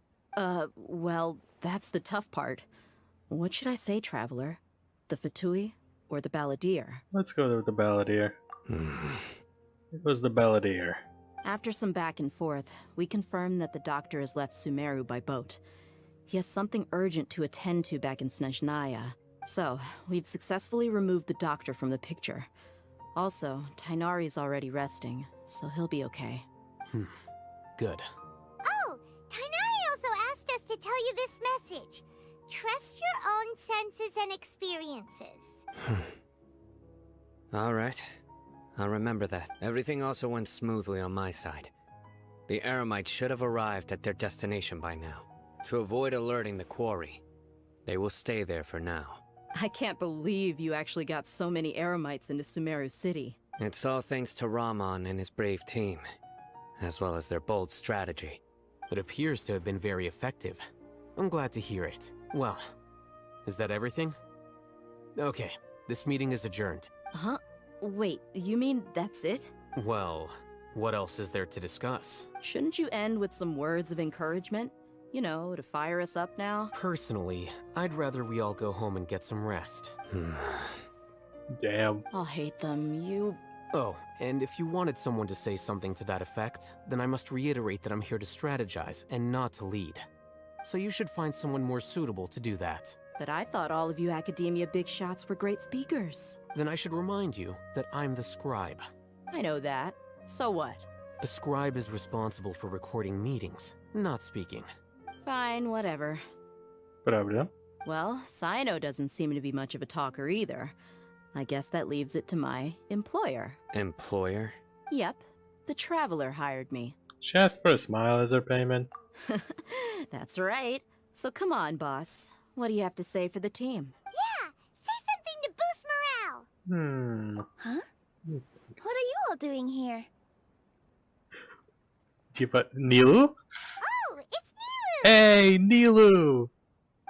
Well, that's the tough part. What should I say, Traveler? The Fatui or the Balladeer? Let's go with the Balladeer. It was the Balladeer. After some back and forth, we confirmed that the doctor has left Sumeru by boat. He has something urgent to attend to back in Snezhnaya. So, we've successfully removed the doctor from the picture. Also, Tighnari's already resting, so he'll be okay. Good. Oh, Tighnari also asked us to tell you this message. Trust your own senses and experiences. All right. I'll remember that. Everything also went smoothly on my side. The eremites should have arrived at their destination by now. To avoid alerting the quarry, they will stay there for now. I can't believe you actually got so many eremites into Sumeru City. It's all thanks to Rahman and his brave team, as well as their bold strategy. It appears to have been very effective. I'm glad to hear it. Well, is that everything? Okay, this meeting is adjourned. Huh? Wait, you mean that's it? Well, what else is there to discuss? Shouldn't you end with some words of encouragement? You know, to fire us up now? Personally, I'd rather we all go home and get some rest. Damn. I'll hate them, you... Oh, and if you wanted someone to say something to that effect, then I must reiterate that I'm here to strategize and not to lead. So you should find someone more suitable to do that. But I thought all of you Academia big shots were great speakers. Then I should remind you that I'm the scribe. I know that. So what? A scribe is responsible for recording meetings, not speaking. Fine, whatever. Правда? Well, Cyno doesn't seem to be much of a talker either. I guess that leaves it to my employer. Employer? Yep, the Traveler hired me. She asked for a smile as her payment. That's right. So come on, boss. What do you have to say for the team? Yeah, say something to boost morale. Huh? What are you all doing here? Типа, Нилу? Oh, it's Nilu! Hey, Nilu!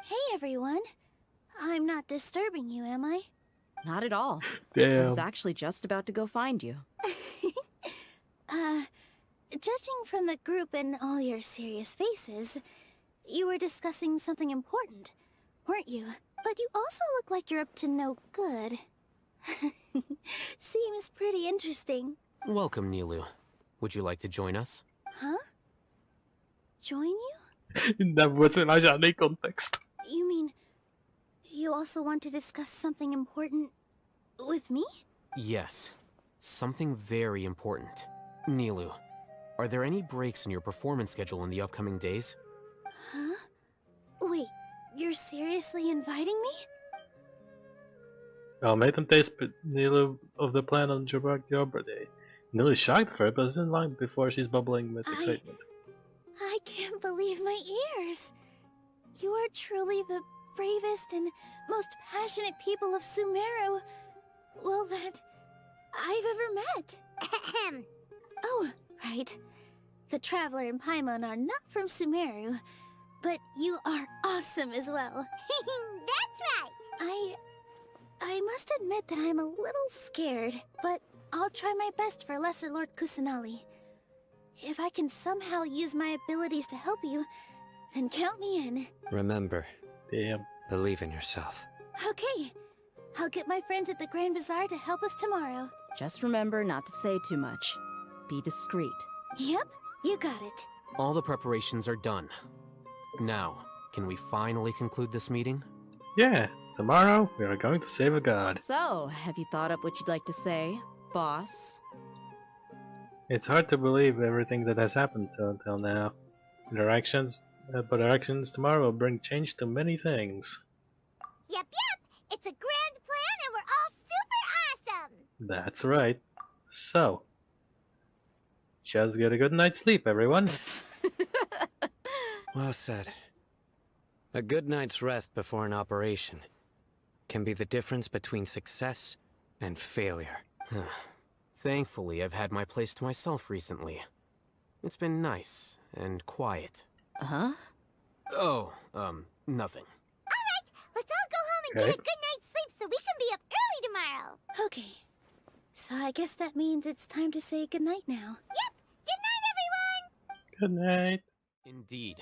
Hey everyone. I'm not disturbing you, am I? Not at all. Damn. I was actually just about to go find you. Judging from the group and all your serious faces, you were discussing something important, weren't you? But you also look like you're up to no good. Seems pretty interesting. Welcome, Nilu. Would you like to join us? Huh? Join you? Наводится на žádný kontext. You mean you also want to discuss something important with me? Yes. Something very important. Nilu, are there any breaks in your performance schedule in the upcoming days? Huh? Wait, you're seriously inviting me? I'll make them taste Nilu of the plan on your birthday. Nilu's shocked at first, but is in line before she's bubbling with excitement. I can't believe my ears. You are truly the bravest and most passionate people of Sumeru, well, that I've ever met. Oh, right. The Traveler and Paimon are not from Sumeru, but you are awesome as well. That's right! I must admit that I'm a little scared, but I'll try my best for Lesser Lord Kusanali. If I can somehow use my abilities to help you, then count me in. Remember. Damn. Believe in yourself. Okay. I'll get my friends at the Grand Bazaar to help us tomorrow. Just remember not to say too much. Be discreet. Yep, you got it. All the preparations are done. Now, can we finally conclude this meeting? Yeah, tomorrow we are going to save a god. So, have you thought up what you'd like to say, boss? It's hard to believe everything that has happened until now. But our actions tomorrow will bring change to many things. Yep, it's a grand plan and we're all super awesome! That's right. So, just get a good night's sleep, everyone. Well said. A good night's rest before an operation can be the difference between success and failure. Thankfully, I've had my place to myself recently. It's been nice and quiet. Huh? Oh, nothing. Alright, let's all go home and get a good night's sleep so we can be up early tomorrow. Okay. So I guess that means it's time to say goodnight now. Yep! Good night, everyone! Good night. Indeed.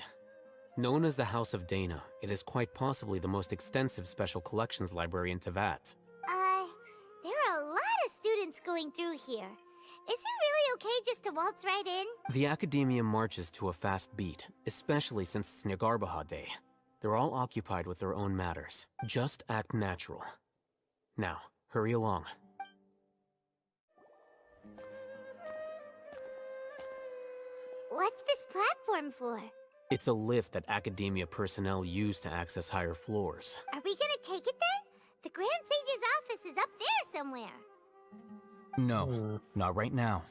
Known as the House of Dana, it is quite possibly the most extensive special collections library in Teyvat. There are a lot of students going through here. Is it really okay just to waltz right in? The Academia marches to a fast beat, especially since it's Nyagarbaha Day. They're all occupied with their own matters. Just act natural. Now, hurry along. What's this platform for? It's a lift that Academia personnel use to access higher floors. Are we gonna take it then? The Grand Sage's office is up there somewhere. No, not right now.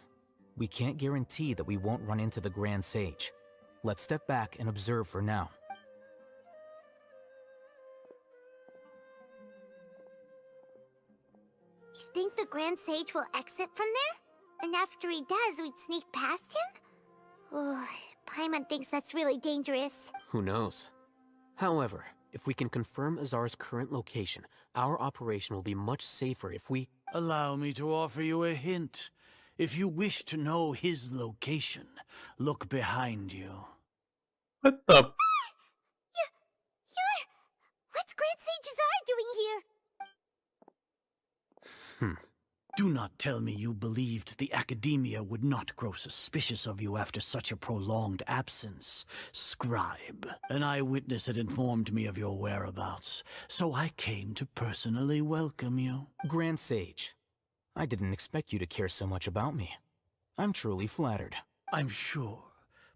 We can't guarantee that we won't run into the Grand Sage. Let's step back and observe for now. You think the Grand Sage will exit from there? And after he does, we'd sneak past him? Oh, Paimon thinks that's really dangerous. Who knows? However, if we can confirm Azar's current location, our operation will be much safer if we... Allow me to offer you a hint. If you wish to know his location, look behind you. What the? What's Grand Sage Azar doing here? Do not tell me you believed the Academia would not grow suspicious of you after such a prolonged absence, Scribe. An eyewitness had informed me of your whereabouts, so I came to personally welcome you. Grand Sage, I didn't expect you to care so much about me. I'm truly flattered. I'm sure.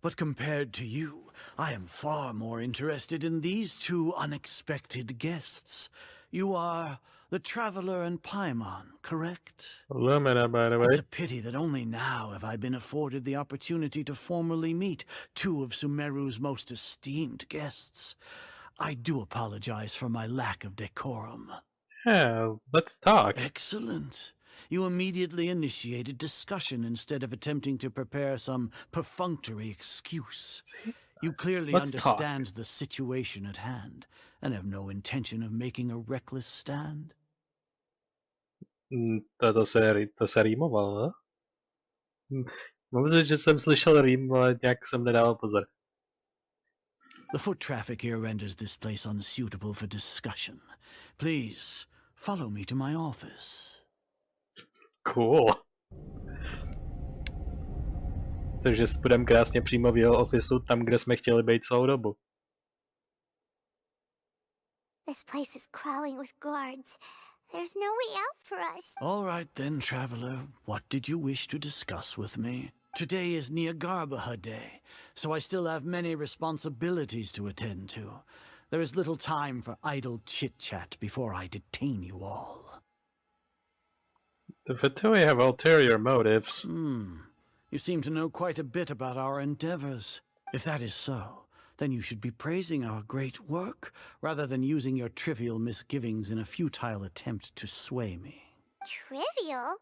But compared to you, I am far more interested in these two unexpected guests. You are the Traveler and Paimon, correct? Lumina, by the way. It's a pity that only now have I been afforded the opportunity to formally meet two of Sumeru's most esteemed guests. I do apologize for my lack of decorum. Yeah, let's talk. Excellent. You immediately initiated discussion instead of attempting to prepare some perfunctory excuse. You clearly understand the situation at hand and have no intention of making a reckless stand. To se rýmovalo, ne? Mám pocit, že jsem slyšel rým, ale nějak jsem nedával pozor. The foot traffic here renders this place unsuitable for discussion. Please, follow me to my office. Cool. Takže půjdeme krásně přímo v jeho ofisu, tam, kde jsme chtěli být celou dobu. This place is crawling with guards. There's no way out for us. All right then, traveler. What did you wish to discuss with me? Today is Niagarbaha Day, so I still have many responsibilities to attend to. There is little time for idle chit-chat before I detain you all. The Fatui have ulterior motives. You seem to know quite a bit about our endeavors. If that is so, then you should be praising our great work, rather than using your trivial misgivings in a futile attempt to sway me. Trivial?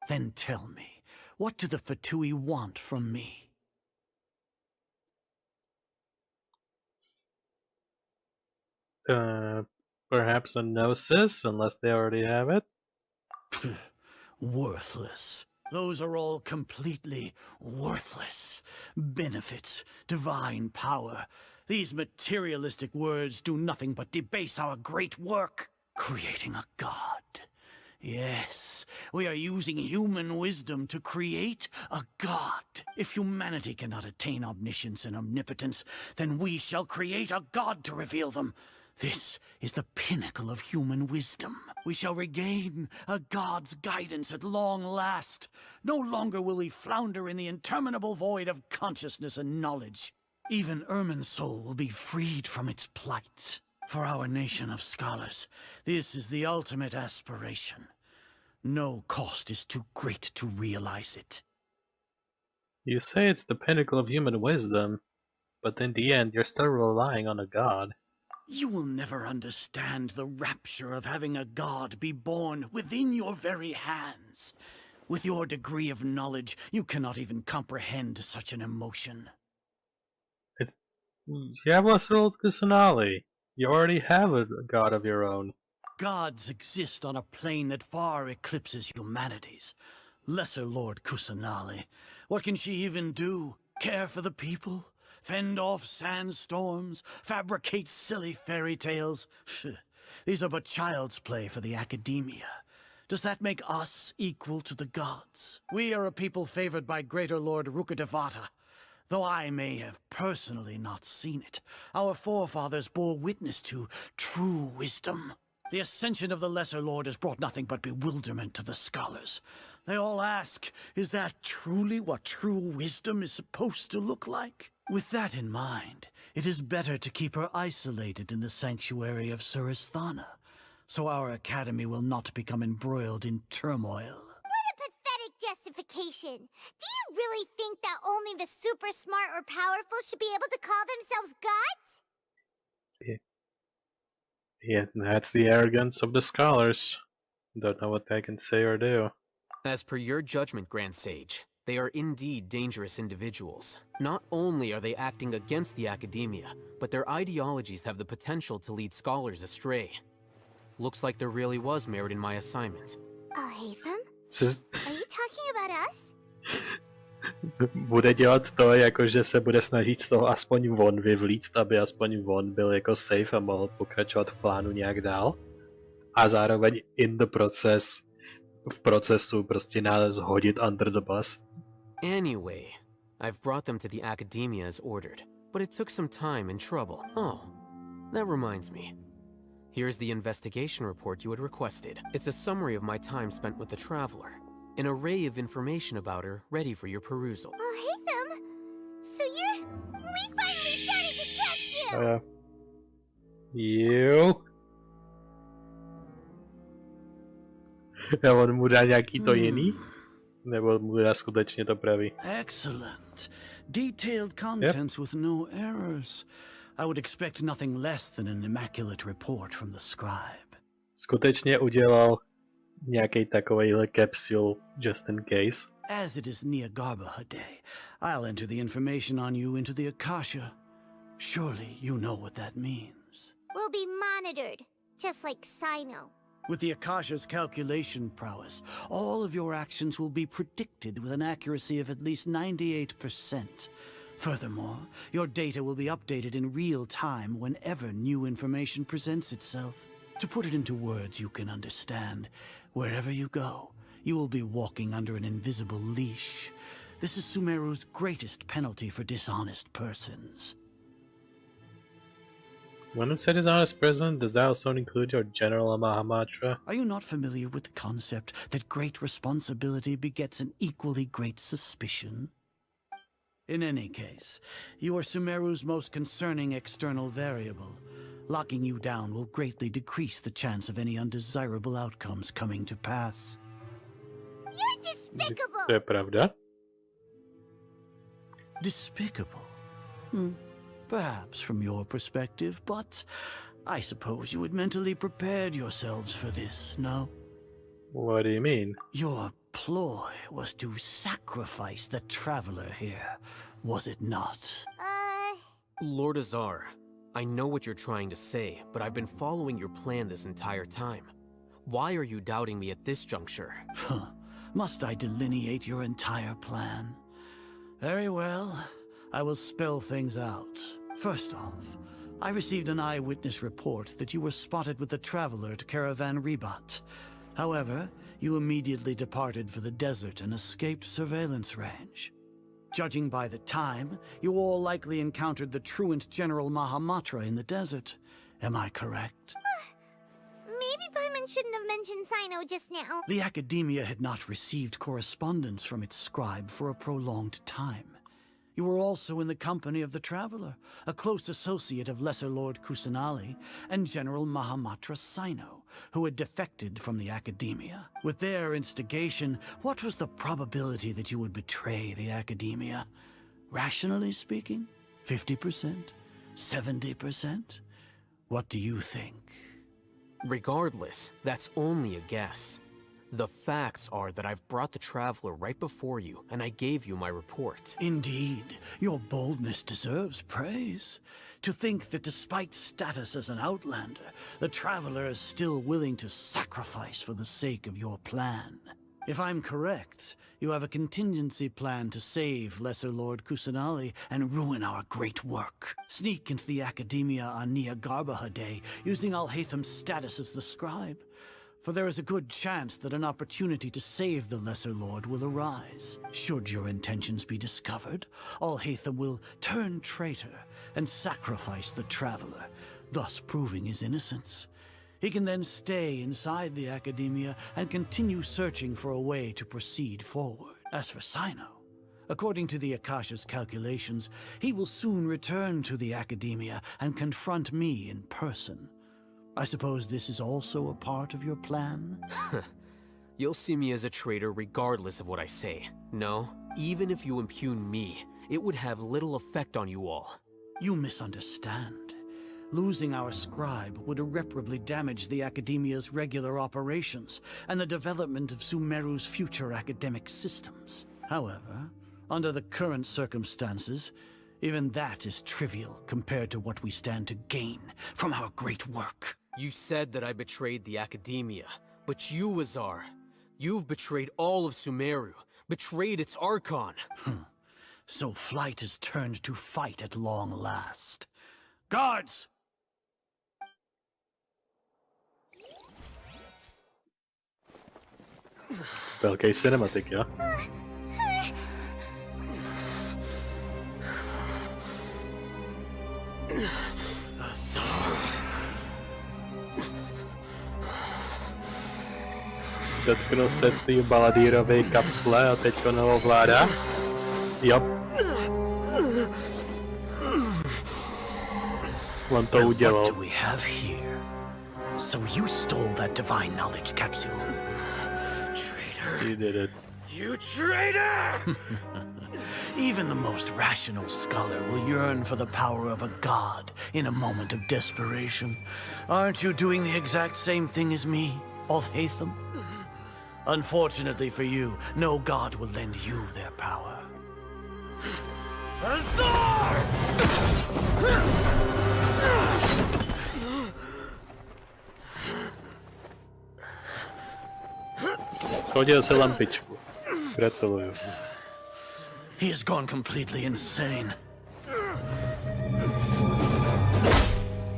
Then tell me, what do the Fatui want from me? Perhaps a gnosis, unless they already have it? Worthless. Those are all completely worthless. Benefits, divine power. These materialistic words do nothing but debase our great work. Creating a god. Yes, we are using human wisdom to create a god. If humanity cannot attain omniscience and omnipotence, then we shall create a god to reveal them. This is the pinnacle of human wisdom. We shall regain a god's guidance at long last. No longer will we flounder in the interminable void of consciousness and knowledge. Even Ermin's soul will be freed from its plight. For our nation of scholars, this is the ultimate aspiration. No cost is too great to realize it. You say it's the pinnacle of human wisdom, but in the end you're still relying on a god. You will never understand the rapture of having a god be born within your very hands. With your degree of knowledge, you cannot even comprehend such an emotion. You already have a god of your own. Gods exist on a plane that far eclipses humanity's. Lesser Lord Kusanali. What can she even do? Care for the people? Fend off sandstorms? Fabricate silly fairy tales? These are but child's play for the academia. Does that make us equal to the gods? We are a people favored by Greater Lord Rukadevata. Though I may have personally not seen it, our forefathers bore witness to true wisdom. The ascension of the Lesser Lord has brought nothing but bewilderment to the scholars. They all ask, is that truly what true wisdom is supposed to look like? With that in mind, it is better to keep her isolated in the sanctuary of Suristhana, so our academy will not become embroiled in turmoil. What a pathetic justification! Do you really think that only the super smart or powerful should be able to call themselves gods? Yeah, that's the arrogance of the scholars. Don't know what they can say or do. As per your judgment, Grand Sage, they are indeed dangerous individuals. Not only are they acting against the academia, but their ideologies have the potential to lead scholars astray. Looks like there really was merit in my assignment. Hatham? Are you talking about us? Bude dělat to, jako že se bude snažit z toho aspoň von vyvlíct, aby aspoň von byl jako safe a mohl pokračovat v plánu nějak dál. A zároveň v procesu prostě nás hodit under the bus. Anyway, I've brought them to the academia as ordered, but it took some time and trouble. Oh, that reminds me. Here's the investigation report you had requested. It's a summary of my time spent with the Traveler. An array of information about her ready for your perusal. Hatham, Jo. A on mu dá nějaký to jiný? Nebo mu dá skutečně to pravý? Excellent. Detailed contents with no errors. I would expect nothing less than an immaculate report from the scribe. Skutečně udělal nějaký takovejhle capsule just in case. As it is Niagarbaha Day, I'll enter the information on you into the Akasha. Surely you know what that means. We'll be monitored, just like Sino. With the Akasha's calculation prowess, all of your actions will be predicted with an accuracy of at least 98%. Furthermore, your data will be updated in real time whenever new information presents itself. To put it into words you can understand, wherever you go, you will be walking under an invisible leash. This is Sumeru's greatest penalty for dishonest persons. When it said dishonest person, does that also include your general Mahamatra? Are you not familiar with the concept that great responsibility begets an equally great suspicion? In any case, you are Sumeru's most concerning external variable. Locking you down will greatly decrease the chance of any undesirable outcomes coming to pass. You're despicable! To je pravda? Despicable? Perhaps from your perspective, but I suppose you had mentally prepared yourselves for this, no? What do you mean? Your ploy was to sacrifice the traveler here, was it not? Lord Azar, I know what you're trying to say, but I've been following your plan this entire time. Why are you doubting me at this juncture? Must I delineate your entire plan? Very well, I will spell things out. First off, I received an eyewitness report that you were spotted with the traveler to Caravan Rebat. However, you immediately departed for the desert and escaped surveillance range. Judging by the time, you all likely encountered the truant General Mahamatra in the desert. Am I correct? Maybe Paimon shouldn't have mentioned Sino just now. The Academia had not received correspondence from its scribe for a prolonged time. You were also in the company of the Traveler, a close associate of Lesser Lord Kusanali and General Mahamatra Sino, who had defected from the Academia. With their instigation, what was the probability that you would betray the Academia? Rationally speaking, 50%? 70%? What do you think? Regardless, that's only a guess. The facts are that I've brought the Traveler right before you, and I gave you my report. Indeed, your boldness deserves praise. To think that despite status as an outlander, the Traveler is still willing to sacrifice for the sake of your plan. If I'm correct, you have a contingency plan to save Lesser Lord Kusanali and ruin our great work. Sneak into the Academia on Niagarbaha Day, using Alhaitham's status as the scribe. For there is a good chance that an opportunity to save the Lesser Lord will arise. Should your intentions be discovered, Alhaitham will turn traitor and sacrifice the Traveler, thus proving his innocence. He can then stay inside the Academia and continue searching for a way to proceed forward. As for Sino, according to the Akasha's calculations, he will soon return to the Academia and confront me in person. I suppose this is also a part of your plan? You'll see me as a traitor regardless of what I say. No, even if you impugn me, it would have little effect on you all. You misunderstand. Losing our scribe would irreparably damage the Academia's regular operations and the development of Sumeru's future academic systems. However, under the current circumstances, even that is trivial compared to what we stand to gain from our great work. You said that I betrayed the Academia, but you, Azar, you've betrayed all of Sumeru, betrayed its Archon. So flight has turned to fight at long last. Guards! Velký cinematik, jo? Dotknul se té baladírové kapsle a teďko neovládá. Jo. On to Well, udělal. what do we have here? So you stole that divine knowledge capsule. Traitor. You did it. You traitor! Even the most rational scholar will yearn for the power of a god in a moment of desperation. Aren't you doing the exact same thing as me, Alhaitham? Unfortunately for you, no god will lend you their power. Azar! Shodil si lampičku. Gratuluju. He has gone completely insane.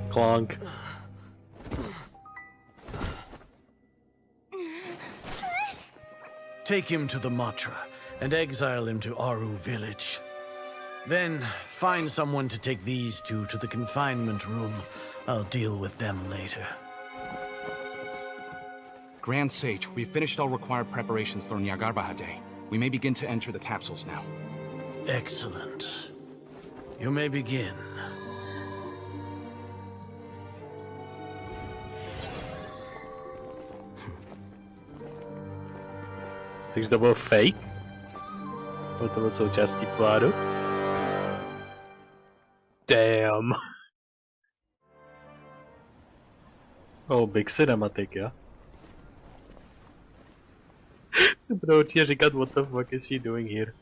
Clonk. Take him to the Matra and exile him to Aru village. Then find someone to take these two to the confinement room. I'll deal with them later. Grand Sage, we've finished all required preparations for Nyargarbaha Day. We may begin to enter the capsules now. Excellent. You may begin. Takže to byl fake? Nebo to byl součástí plánu? Damn. Oh, big cinematic, jo? Si budou určitě říkat, what the fuck is she doing here?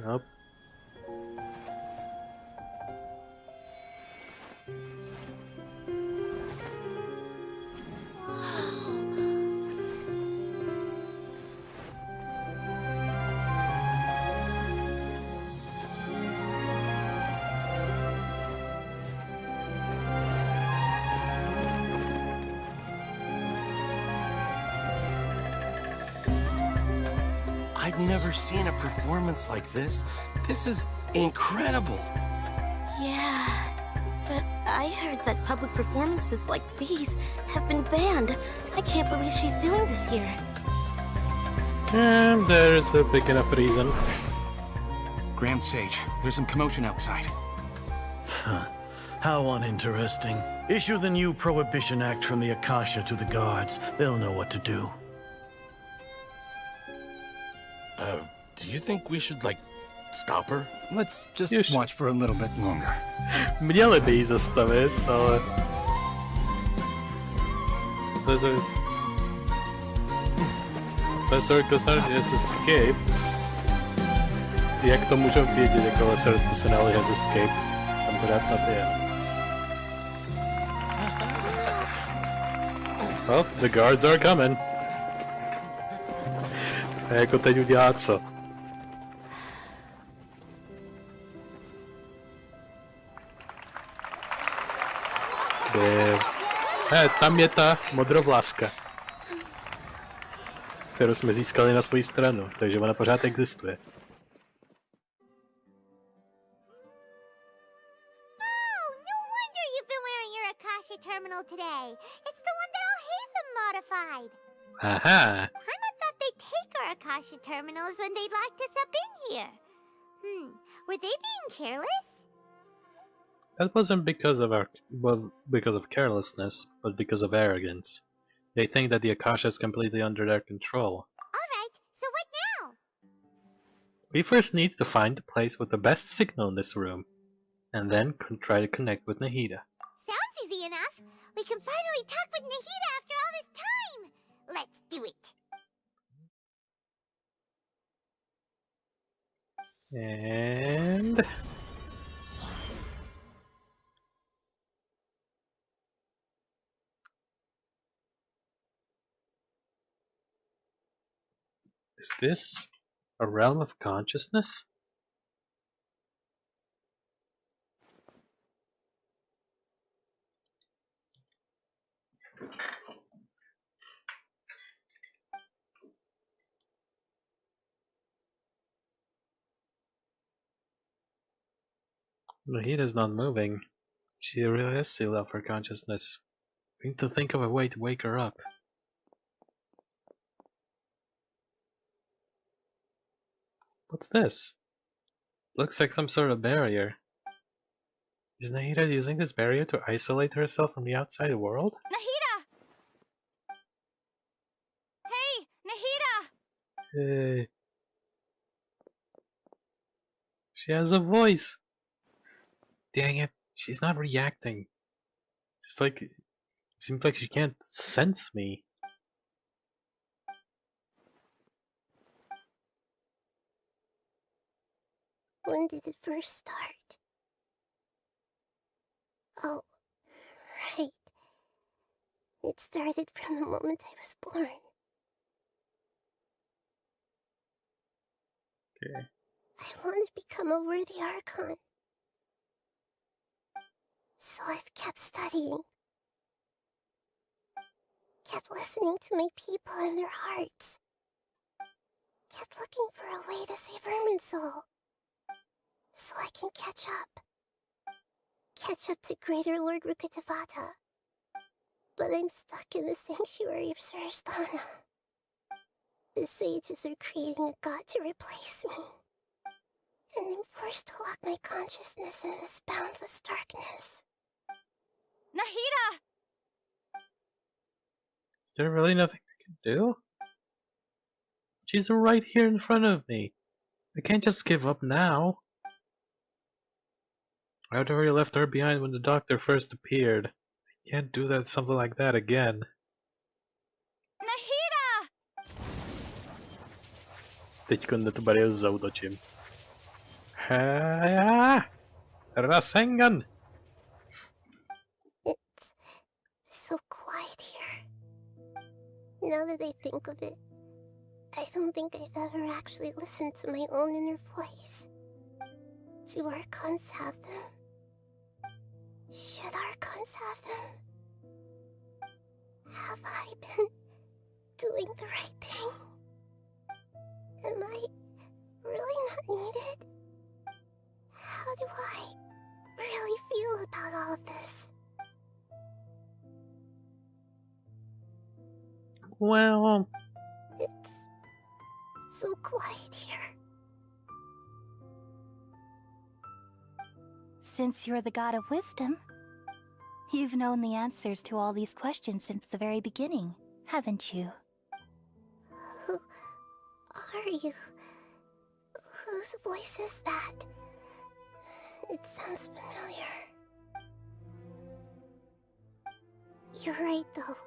Nope. I've never seen a performance like this. This is incredible. Yeah, but I heard that public performances like these have been banned. I can't believe she's doing this here. And there's a big enough reason. Grand Sage, there's some commotion outside. How uninteresting. Issue the new Prohibition Act from the Akasha to the guards. They'll know what to do. Do you think we should, stop her? Let's just watch for a little bit longer. Měli by jí zastavit, ale... Professor has escaped. Jak to můžou vědět, jako lesser personality has escaped? Tam that's not the end. Well, the guards are coming. A jako teď udělá co? Tam je ta modrovláska, kterou jsme získali na svoji stranu, takže ona pořád existuje. Oh, no wonder you've been wearing your Akasha terminal today. It's the one that Alhaitham modified. Aha. Paimon thought they'd take our Akasha terminals when they locked us up in here. Were they being careless? That wasn't because of carelessness, but because of arrogance. They think that the Akasha is completely under their control. Alright, so what now? We first need to find the place with the best signal in this room, and then try to connect with Nahida. Sounds easy enough. We can finally talk with Nahida after all this time. Let's do it. And... is this a realm of consciousness? Nahida's not moving. She really is still up for consciousness. We need to think of a way to wake her up. What's this? Looks like some sort of barrier. Is Nahida using this barrier to isolate herself from the outside world? Nahida! Hey, Nahida! Hey. She has a voice! Dang it, she's not reacting. It's like... It seems like she can't sense me. When did it first start? Oh, right. It started from the moment I was born. Okay. I want to become a worthy Archon. So I've kept studying. Kept listening to my people and their hearts. Kept looking for a way to save Irminsul. So I can catch up. Catch up to Greater Lord Rukkhadevata. But I'm stuck in the sanctuary of Surasthana. The sages are creating a god to replace me. And I'm forced to lock my consciousness in this boundless darkness. Nahida! Is there really nothing I can do? She's right here in front of me. I can't just give up now. I'd already left her behind when the doctor first appeared. I can't do that something like that again. Nahida! Teďko na tu bariéru zautočím. Rasengan! It's so quiet here. Now that I think of it, I don't think I've ever actually listened to my own inner voice. Do Archons have them? Should Archons have them? Have I been doing the right thing? Am I really not needed? How do I really feel about all of this? Well... It's so quiet here. Since you're the god of wisdom, you've known the answers to all these questions since the very beginning, haven't you? Who are you? Whose voice is that? It sounds familiar. You're right, though.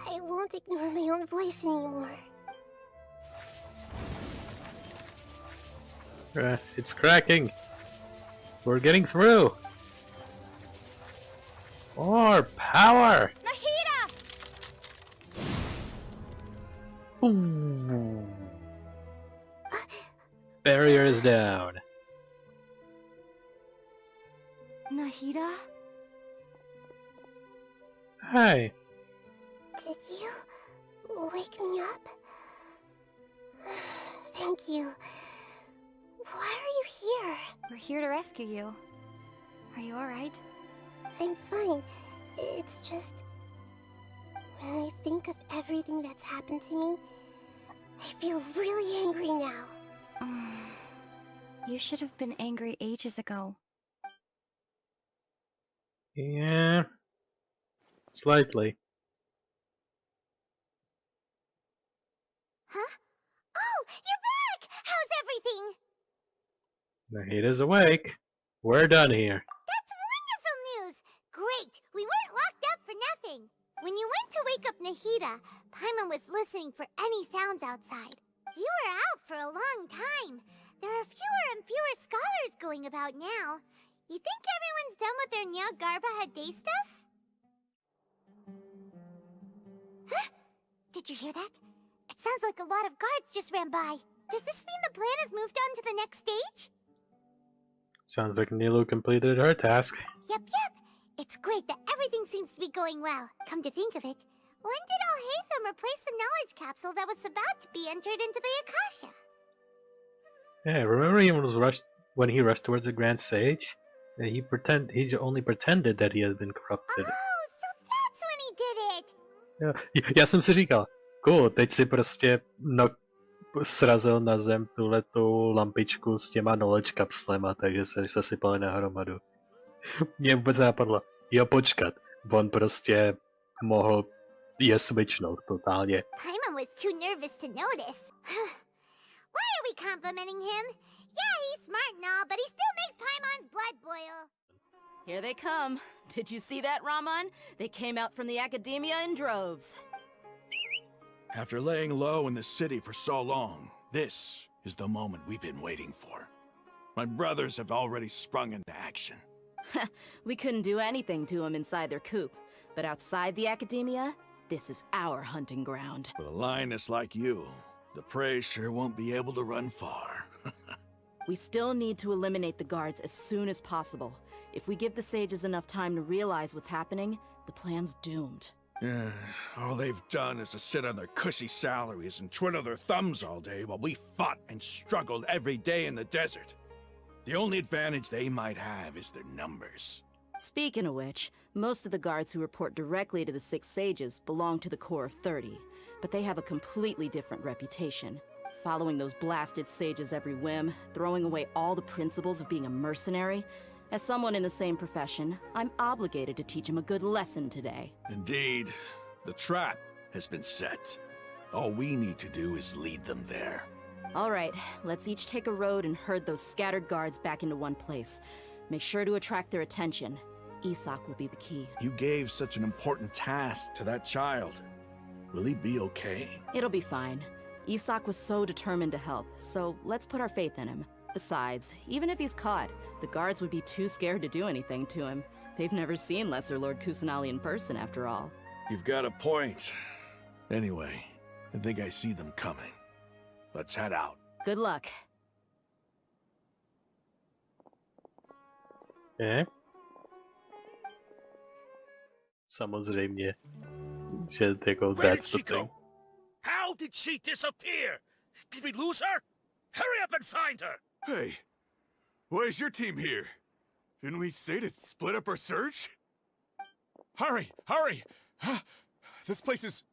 I won't ignore my own voice anymore. It's cracking. We're getting through. More power. Nahida! Ooh. Barrier is down. Nahida? Hi. Did you wake me up? Thank you. Why are you here? We're here to rescue you. Are you alright? I'm fine. It's just... when I think of everything that's happened to me, I feel really angry now. You should have been angry ages ago. Yeah. Slightly. Huh? Oh, you're back! How's everything? Nahida's awake. We're done here. That's wonderful news! Great! We weren't locked up for nothing. When you went to wake up Nahida, Paimon was listening for any sounds outside. You were out for a long time. There are fewer and fewer scholars going about now. You think everyone's done with their Nyagarbaha day stuff? Huh? Did you hear that? It sounds like a lot of guards just ran by. Does this mean the plan has moved on to the next stage? Sounds like Nilu completed her task. Yep. It's great that everything seems to be going well. Come to think of it, when did Alhaitham replace the knowledge capsule that was about to be entered into the Akasha? Yeah, remember when he rushed towards the Grand Sage? He only pretended that he had been corrupted. Oh, so that's when he did it! Já jsem si říkal, Cool, teď si prostě srazil na zem tuhletu lampičku s těma knowledge kapslema, takže se zasypali na hromadu. Mě vůbec napadlo, jo počkat, on prostě mohl je switchnout totálně. Paimon was too nervous to notice. Why are we complimenting him? Yeah, he's smart and all, but he still makes Paimon's blood boil. Here they come. Did you see that, Ramon? They came out from the academia in droves. After laying low in the city for so long, this is the moment we've been waiting for. My brothers have already sprung into action. We couldn't do anything to them inside their coop, but outside the academia, this is our hunting ground. With a lioness like you, the prey sure won't be able to run far. We still need to eliminate the guards as soon as possible. If we give the sages enough time to realize what's happening, the plan's doomed. Yeah, all they've done is to sit on their cushy salaries and twiddle their thumbs all day while we fought and struggled every day in the desert. The only advantage they might have is their numbers. Speaking of which, most of the guards who report directly to the Six Sages belong to the Corps of 30, but they have a completely different reputation. Following those blasted sages every whim, throwing away all the principles of being a mercenary. As someone in the same profession, I'm obligated to teach him a good lesson today. Indeed, the trap has been set. All we need to do is lead them there. All right, let's each take a road and herd those scattered guards back into one place. Make sure to attract their attention. Isak will be the key. You gave such an important task to that child. Will he be okay? It'll be fine. Isak was so determined to help, so let's put our faith in him. Besides, even if he's caught, the guards would be too scared to do anything to him. They've never seen Lesser Lord Kusanali in person, after all. You've got a point. Anyway, I think I see them coming. Let's head out. Good luck. Samozřejmě, že jako that's the thing. How did she disappear? Did we lose her? Hurry up and find her! Hey, why is your team here? Didn't we say to split up our search? Hurry, hurry! This place is...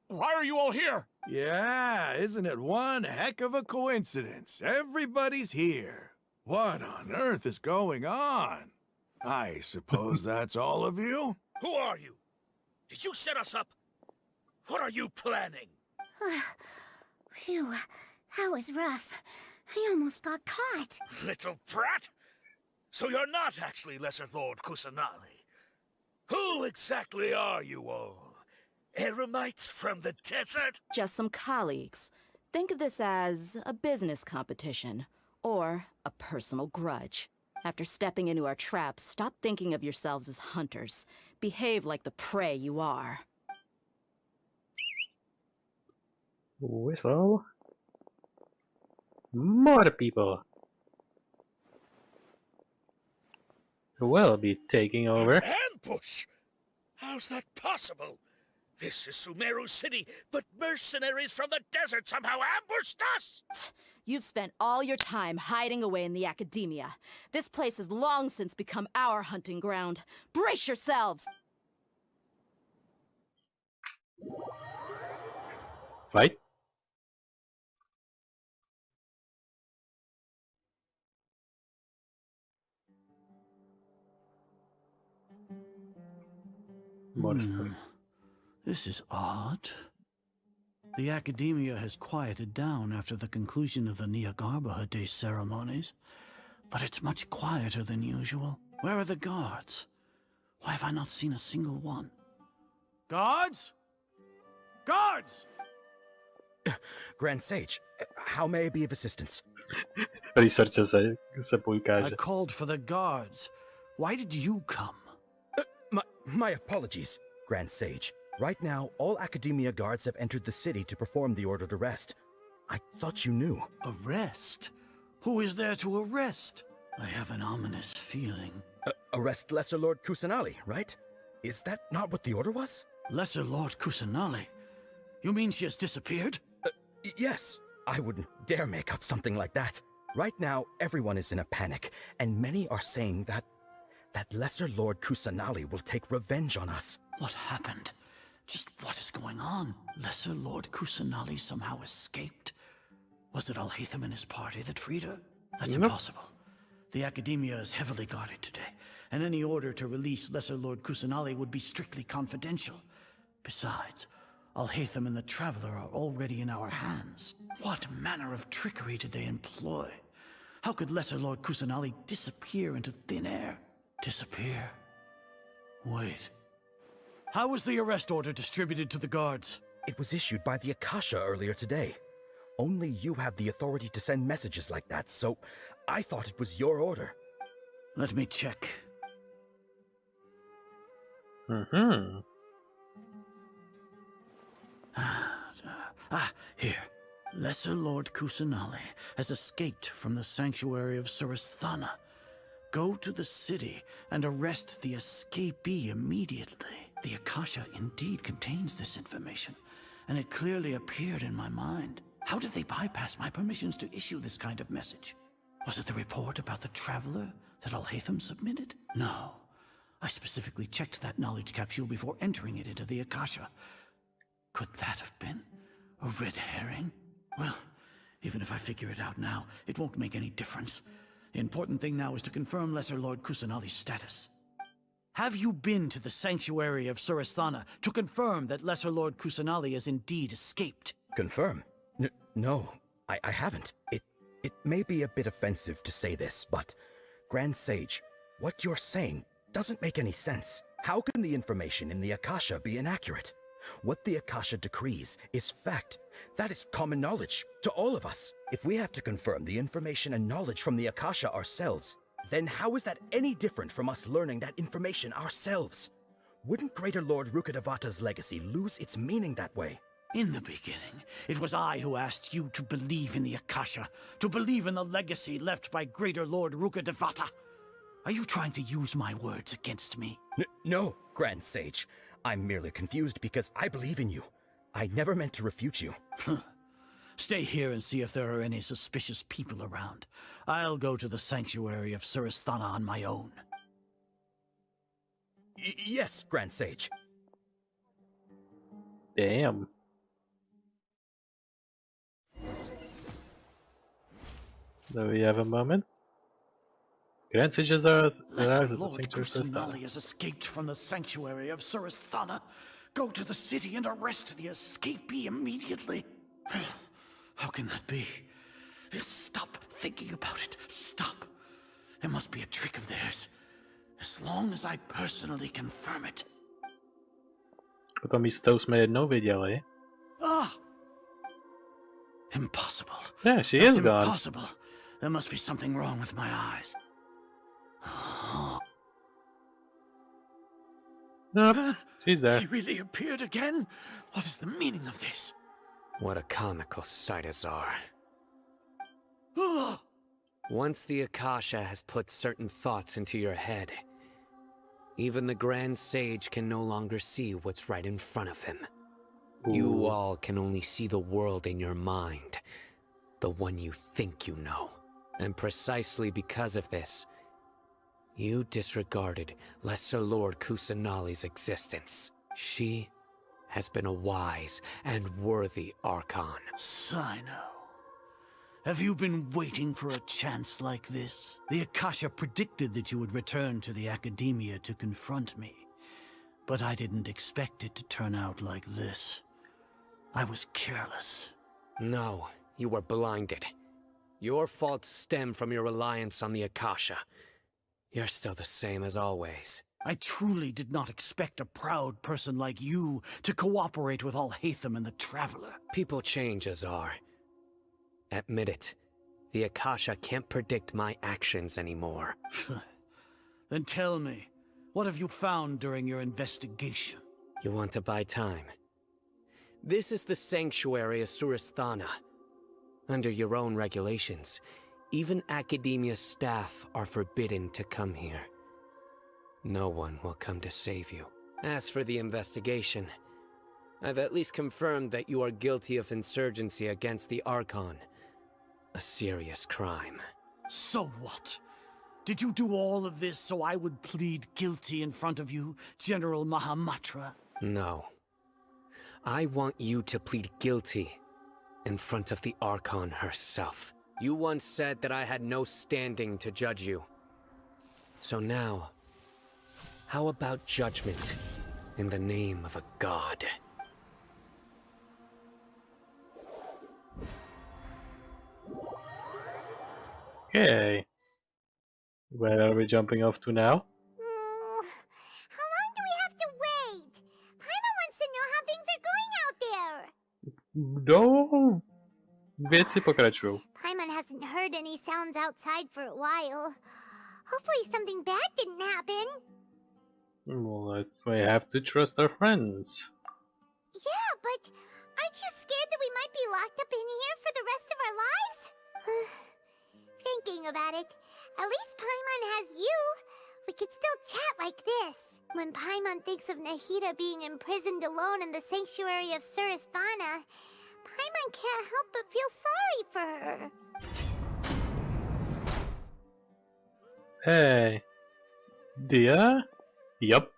Why are you all here? Yeah, isn't it one heck of a coincidence? Everybody's here. What on earth is going on? I suppose that's all of you? Who are you? Did you set us up? What are you planning? Phew, that was rough. I almost got caught. Little brat! So you're not actually Lesser Lord Kusanali. Who exactly are you all? Eremites from the desert? Just some colleagues. Think of this as a business competition, or a personal grudge. After stepping into our traps, stop thinking of yourselves as hunters. Behave like the prey you are. Whistle. More people. Who will be taking over. An ambush? How's that possible? This is Sumeru City, but mercenaries from the desert somehow ambushed us! You've spent all your time hiding away in the academia. This place has long since become our hunting ground. Brace yourselves! Fight? This is odd. The academia has quieted down after the conclusion of the Niagarbha Day ceremonies, but it's much quieter than usual. Where are the guards? Why have I not seen a single one? Guards? Guards! Grand Sage, how may I be of assistance? I called for the guards. Why did you come? My apologies, Grand Sage. Right now, all Academia guards have entered the city to perform the ordered arrest. I thought you knew. Arrest? Who is there to arrest? I have an ominous feeling. Arrest Lesser Lord Kusanali, right? Is that not what the order was? Lesser Lord Kusanali? You mean she has disappeared? Yes. I wouldn't dare make up something like that. Right now, everyone is in a panic, and many are saying that Lesser Lord Kusanali will take revenge on us. What happened? Just what is going on? Lesser Lord Kusanali somehow escaped? Was it Alhaitham and his party that freed her? That's impossible. The Academia is heavily guarded today, and any order to release Lesser Lord Kusanali would be strictly confidential. Besides, Alhaitham and the Traveler are already in our hands. What manner of trickery did they employ? How could Lesser Lord Kusanali disappear into thin air? Disappear? Wait. How was the arrest order distributed to the guards? It was issued by the Akasha earlier today. Only you have the authority to send messages like that, so I thought it was your order. Let me check. Here. Lesser Lord Kusanali has escaped from the sanctuary of Surasthana. Go to the city and arrest the escapee immediately. The Akasha indeed contains this information, and it clearly appeared in my mind. How did they bypass my permissions to issue this kind of message? Was it the report about the Traveler that Alhaitham submitted? No. I specifically checked that knowledge capsule before entering it into the Akasha. Could that have been a red herring? Well, even if I figure it out now, it won't make any difference. The important thing now is to confirm Lesser Lord Kusanali's status. Have you been to the sanctuary of Surasthana to confirm that Lesser Lord Kusanali has indeed escaped? Confirm? No, I haven't. It may be a bit offensive to say this, but Grand Sage, what you're saying doesn't make any sense. How can the information in the Akasha be inaccurate? What the Akasha decrees is fact. That is common knowledge to all of us. If we have to confirm the information and knowledge from the Akasha ourselves, then how is that any different from us learning that information ourselves? Wouldn't Greater Lord Rukkhadevata's legacy lose its meaning that way? In the beginning, it was I who asked you to believe in the Akasha, to believe in the legacy left by Greater Lord Rukkhadevata. Are you trying to use my words against me? No, Grand Sage. I'm merely confused because I believe in you. I never meant to refute you. Stay here and see if there are any suspicious people around. I'll go to the sanctuary of Surasthana on my own. Yes, Grand Sage. Damn. Do we have a moment? Grand Sages are arrived at the sanctuary of Surasthana. Has escaped from the sanctuary of Surasthana. Go to the city and arrest the escapee immediately. How can that be? Stop thinking about it. Stop. It must be a trick of theirs. As long as I personally confirm it. To místo jsme jednou viděli. Ah! Impossible. Yeah, she That's is gone. Impossible. There must be something wrong with my eyes. Nope, she's there. She really appeared again? What is the meaning of this? What a comical sight, Azar. Once the Akasha has put certain thoughts into your head, even the Grand Sage can no longer see what's right in front of him. You all can only see the world in your mind, the one you think you know. And precisely because of this, you disregarded Lesser Lord Kusanali's existence. She has been a wise and worthy Archon. Sino, have you been waiting for a chance like this? The Akasha predicted that you would return to the Academia to confront me. But I didn't expect it to turn out like this. I was careless. No, you were blinded. Your faults stem from your reliance on the Akasha. You're still the same as always. I truly did not expect a proud person like you to cooperate with Alhaitham and the Traveler. People change, Azar. Admit it. The Akasha can't predict my actions anymore. Then tell me, what have you found during your investigation? You want to buy time? This is the sanctuary of Surasthana. Under your own regulations, even Academia staff are forbidden to come here. No one will come to save you. As for the investigation, I've at least confirmed that you are guilty of insurgency against the Archon. A serious crime. So what? Did you do all of this so I would plead guilty in front of you, General Mahamatra? No. I want you to plead guilty in front of the Archon herself. You once said that I had no standing to judge you. So now, how about judgment in the name of a god? Okay. Where are we jumping off to now? How long do we have to wait? Paimon wants to know how things are going out there. No. Věci pokračují. Paimon hasn't heard any sounds outside for a while. Hopefully something bad didn't happen. Well, we have to trust our friends. Yeah, but aren't you scared that we might be locked up in here for the rest of our lives? Thinking about it, at least Paimon has you. We could still chat like this. When Paimon thinks of Nahida being imprisoned alone in the sanctuary of Surasthana, Paimon can't help but feel sorry for her. Hey. Dia? Yup.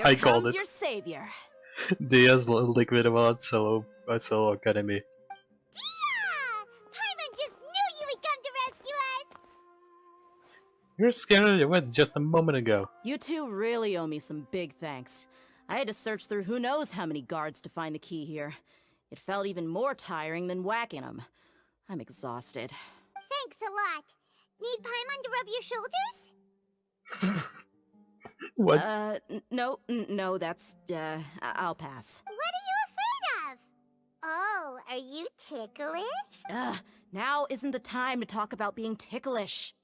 I called it. Your savior. Dia likvidovala celou akademii. Paimon just knew you would come to rescue us! You were scared of your wits just a moment ago. You two really owe me some big thanks. I had to search through who knows how many guards to find the key here. It felt even more tiring than whacking them. I'm exhausted. Thanks a lot. Need Paimon to rub your shoulders? What? No, that's, I'll pass. What are you afraid of? Oh, are you ticklish? Now isn't the time to talk about being ticklish.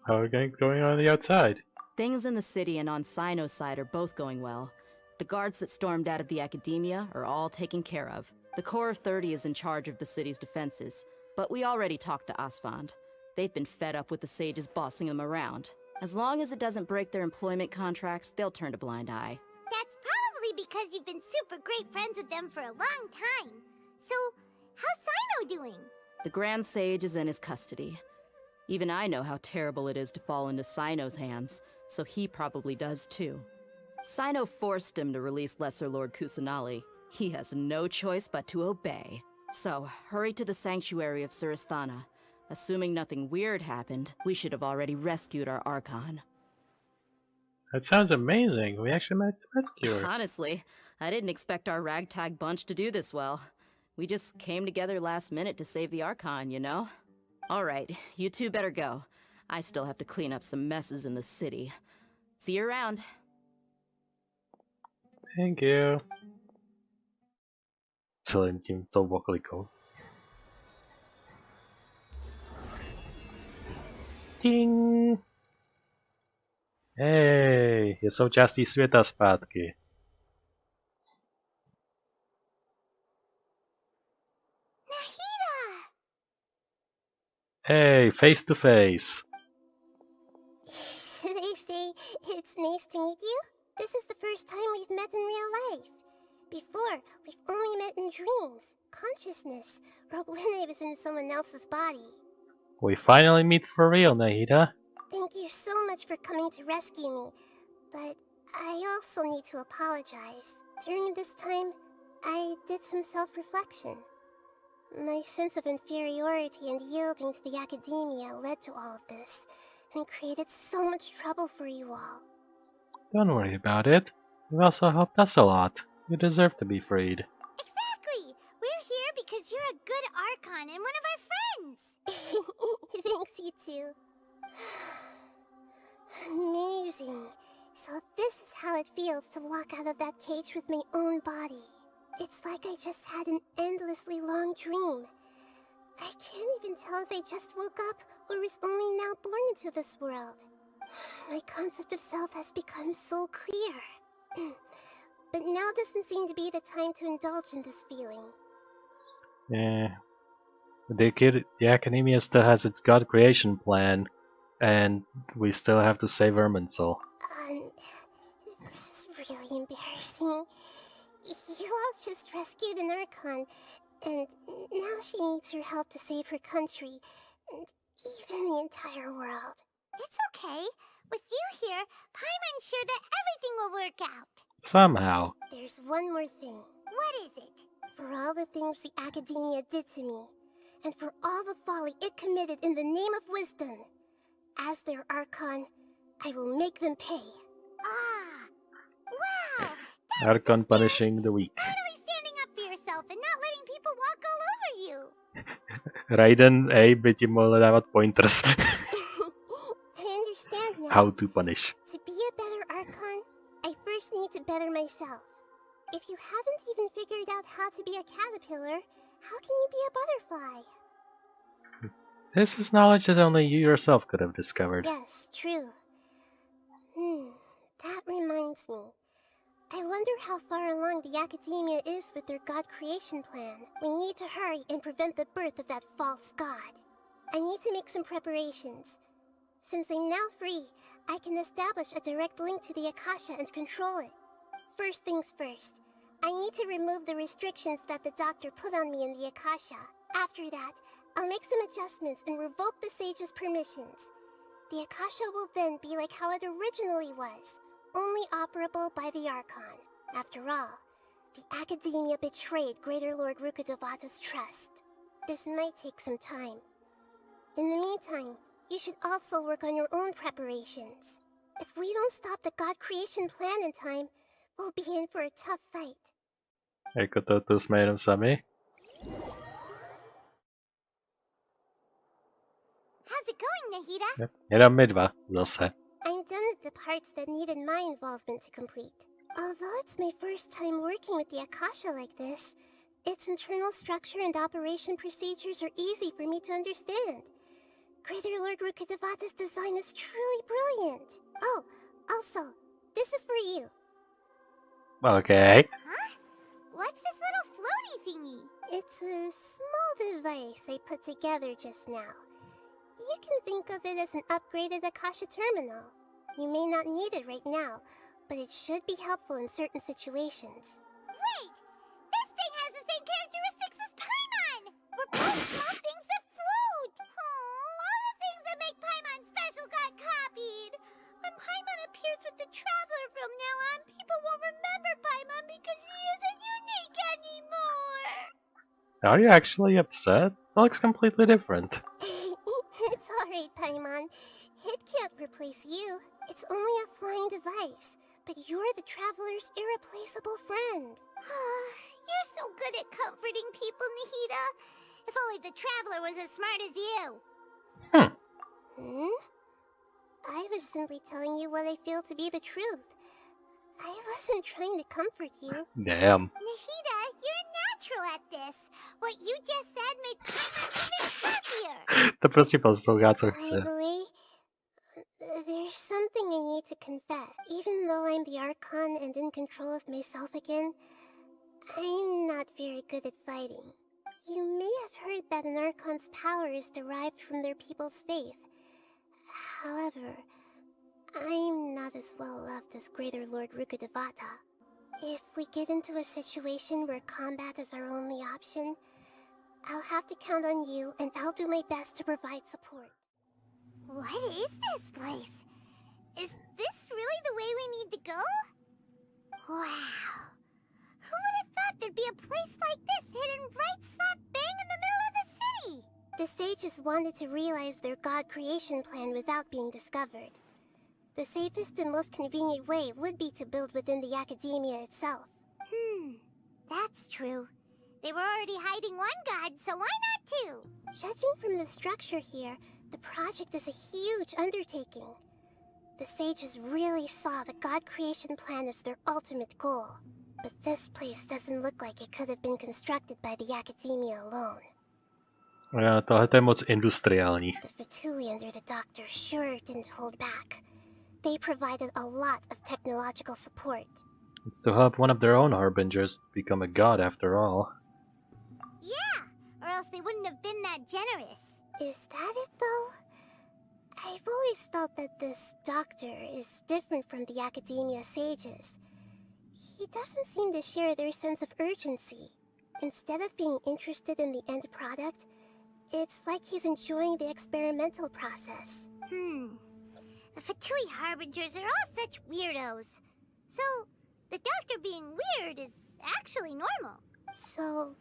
How are we going on the outside? Things in the city and on Sino's side are both going well. The guards that stormed out of the academia are all taken care of. The Corps of 30 is in charge of the city's defenses, but we already talked to Asfand. They've been fed up with the sages bossing them around. As long as it doesn't break their employment contracts, they'll turn a blind eye. That's probably because you've been super great friends with them for a long time. So, how's Sino doing? The Grand Sage is in his custody. Even I know how terrible it is to fall into Sino's hands, so he probably does too. Sino forced him to release Lesser Lord Kusanali. He has no choice but to obey. So, hurry to the sanctuary of Surasthana. Assuming nothing weird happened, we should have already rescued our Archon. That sounds amazing. We actually managed to rescue her. Honestly, I didn't expect our ragtag bunch to do this well. We just came together last minute to save the Archon, you know? Alright, you two better go. I still have to clean up some messes in the city. See you around. Thank you. Celým tímto oklikou. Ding! Hej, je součástí světa zpátky. Nahida! Hey, face to face. Should I say it's nice to meet you? This is the first time we've met in real life. Before, we've only met in dreams, consciousness, or when I was in someone else's body. We finally meet for real, Nahida. Thank you so much for coming to rescue me, but I also need to apologize. During this time, I did some self-reflection. My sense of inferiority and yielding to the academia led to all of this, and created so much trouble for you all. Don't worry about it. You also helped us a lot. You deserve to be freed. Exactly! We're here because you're a good Archon and one of our friends! Thanks, you too. Amazing. So this is how it feels to walk out of that cage with my own body. It's like I just had an endlessly long dream. I can't even tell if I just woke up or was only now born into this world. My concept of self has become so clear. But now doesn't seem to be the time to indulge in this feeling. Yeah. The academia still has its god creation plan, and we still have to save Irminsul. This is really embarrassing. You all just rescued an Archon, and now she needs your help to save her country, and even the entire world. It's okay. With you here, Paimon's sure that everything will work out. Somehow. There's one more thing. What is it? For all the things the Academia did to me, and for all the folly it committed in the name of wisdom, as their Archon, I will make them pay. Wow! Archon punishing the weak. Totally standing up for yourself and not letting people walk all over you. Raiden A by ti mohl dávat pointers. I understand now. How to punish. To be a better Archon, I first need to better myself. If you haven't even figured out how to be a caterpillar, how can you be a butterfly? This is knowledge that only you yourself could have discovered. Yes, true. That reminds me. I wonder how far along the Academia is with their god creation plan. We need to hurry and prevent the birth of that false god. I need to make some preparations. Since I'm now free, I can establish a direct link to the Akasha and control it. First things first, I need to remove the restrictions that the doctor put on me in the Akasha. After that, I'll make some adjustments and revoke the sage's permissions. The Akasha will then be like how it originally was, only operable by the Archon. After all, the Academia betrayed Greater Lord Rukkhadevata's trust. This might take some time. In the meantime, you should also work on your own preparations. If we don't stop the god creation plan in time, we'll be in for a tough fight. Jako to jsme jenom sami. How's it going, Nahida? Jenom my dva, zase. I'm done with the parts that needed my involvement to complete. Although it's my first time working with the Akasha like this, its internal structure and operation procedures are easy for me to understand. Greater Lord Rukkhadevata's design is truly brilliant. Oh, also, this is for you. Okay. Huh? What's this little floaty thingy? It's a small device I put together just now. You can think of it as an upgraded Akasha terminal. You may not need it right now, but it should be helpful in certain situations. Wait! This thing has the same characteristics as Paimon! We're both small things that float! Oh, all the things that make Paimon special got copied! When Paimon appears with the Traveler from now on, people won't remember Paimon because she isn't unique anymore! Are you actually upset? It looks completely different. It's alright, Paimon. It can't replace you. It's only a flying device. But you're the Traveler's irreplaceable friend. You're so good at comforting people, Nahida. If only the Traveler was as smart as you. I was simply telling you what I feel to be the truth. I wasn't trying to comfort you. Damn. Nahida, you're a natural at this. What you just said made Paimon even happier. To prostě poslouchá, co By chce. the way, there's something I need to confess. Even though I'm the Archon and in control of myself again, I'm not very good at fighting. You may have heard that an Archon's power is derived from their people's faith. However, I'm not as well loved as Greater Lord Rukkhadevata. If we get into a situation where combat is our only option, I'll have to count on you, and I'll do my best to provide support. What is this place? Is this really the way we need to go? Wow. Who would have thought there'd be a place like this hidden right slap bang in the middle of the city? The sages wanted to realize their god creation plan without being discovered. The safest and most convenient way would be to build within the Academia itself. That's true. They were already hiding one god, so why not two? Judging from the structure here, the project is a huge undertaking. The sages really saw the god creation plan as their ultimate goal. But this place doesn't look like it could have been constructed by the Academia alone. Tohle je moc industriální. The Fatui under the Doctor sure didn't hold back. They provided a lot of technological support. It's to help one of their own harbingers become a god after all. Yeah, or else they wouldn't have been that generous. Is that it, though? I've always thought that this Doctor is different from the Academia sages. He doesn't seem to share their sense of urgency. Instead of being interested in the end product, it's like he's enjoying the experimental process. The Fatui Harbingers are all such weirdos. So, the Doctor being weird is actually normal. So,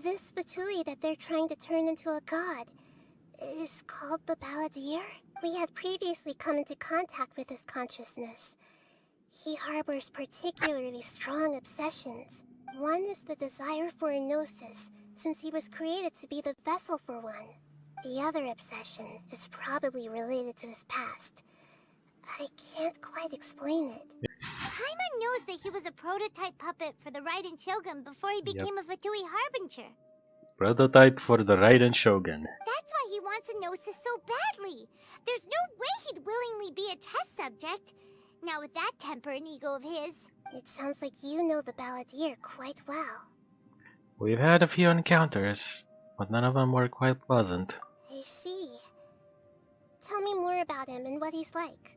this Fatui that they're trying to turn into a god is called the Balladeer? We had previously come into contact with his consciousness. He harbors particularly strong obsessions. One is the desire for a gnosis, since he was created to be the vessel for one. The other obsession is probably related to his past. I can't quite explain it. Paimon knows that he was a prototype puppet for the Raiden Shogun before he became a Fatui Harbinger. Prototype for the Raiden Shogun. That's why he wants a gnosis so badly. There's no way he'd willingly be a test subject. Now with that temper and ego of his. It sounds like you know the Balladeer quite well. We've had a few encounters, but none of them were quite pleasant. I see. Tell me more about him and what he's like.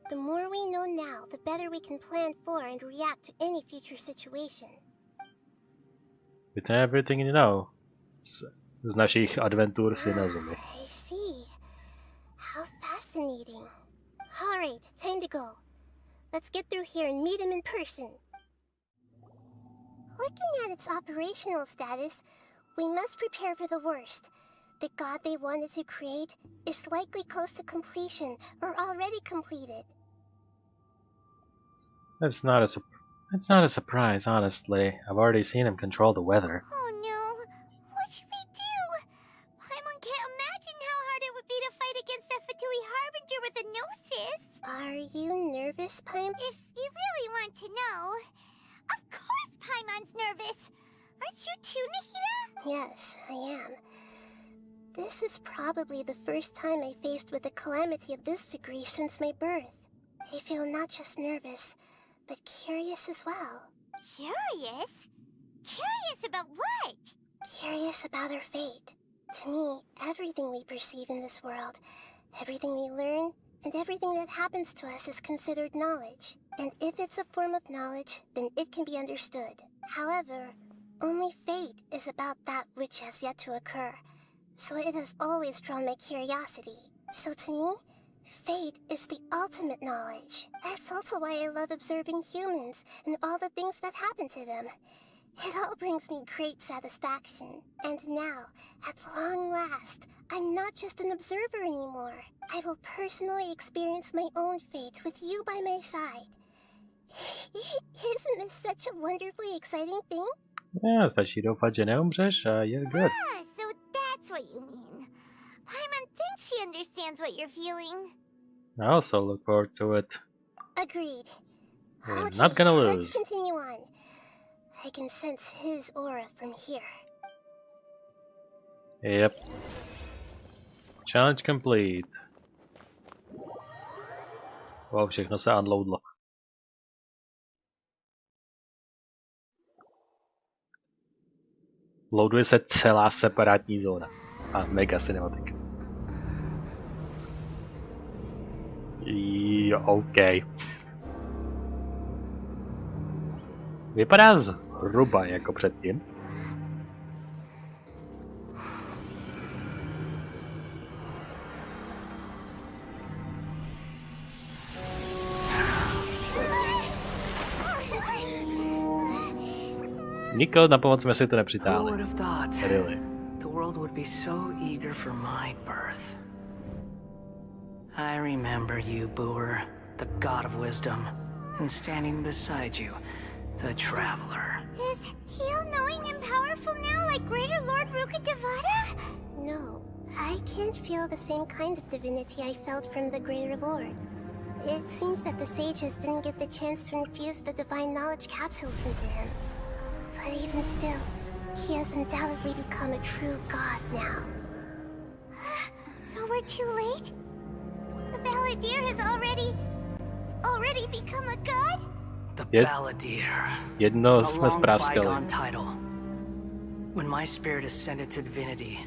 The more we know now, the better we can plan for and react to any future situation. With everything you know z našich adventur si na Zemi. I see. How fascinating. Alright, time to go. Let's get through here and meet him in person. Looking at its operational status, we must prepare for the worst. The god they wanted to create is likely close to completion or already completed. It's not a surprise, honestly. I've already seen him control the weather. Oh no, what should we do? Paimon can't imagine how hard it would be to fight against a Fatui Harbinger with a gnosis. Are you nervous, Paimon? If you really want to know, of course Paimon's nervous. Aren't you too, Nahida? Yes, I am. This is probably the first time I faced with a calamity of this degree since my birth. I feel not just nervous, but curious as well. Curious? Curious about what? Curious about our fate. To me, everything we perceive in this world, everything we learn, and everything that happens to us is considered knowledge. And if it's a form of knowledge, then it can be understood. However, only fate is about that which has yet to occur. So it has always drawn my curiosity. So to me, fate is the ultimate knowledge. That's also why I love observing humans and all the things that happen to them. It all brings me great satisfaction. And now, at long last, I'm not just an observer anymore. I will personally experience my own fate with you by my side. Isn't this such a wonderfully exciting thing? Yeah, stačí doufat, že neumřeš a you're good. Ah, so that's what you mean. Paimon thinks she understands what you're feeling. I also look forward to it. Agreed. We're Okay, not gonna let's lose. continue on. I can sense his aura from here. Yep. Challenge complete. Wow, všechno se unloadlo. Loaduje se celá separátní zóna. A mega cinematic. Jo, OK. Vypadá zhruba jako předtím. Nikoho na pomoc jsme si to nepřitáhli. Really. The world would be so eager for my birth. I remember you, Booer, the god of wisdom, and standing beside you, the traveler. Is he all-knowing and powerful now like Greater Lord Rukkhadevata? No, I can't feel the same kind of divinity I felt from the Greater Lord. It seems that the sages didn't get the chance to infuse the divine knowledge capsules into him. But even still, he has undoubtedly become a true god now. So we're too late? The Balladeer has already become a god? The Yet- Balladeer. Jedno A jsme long spráskali. bygone title. When my spirit ascended to divinity,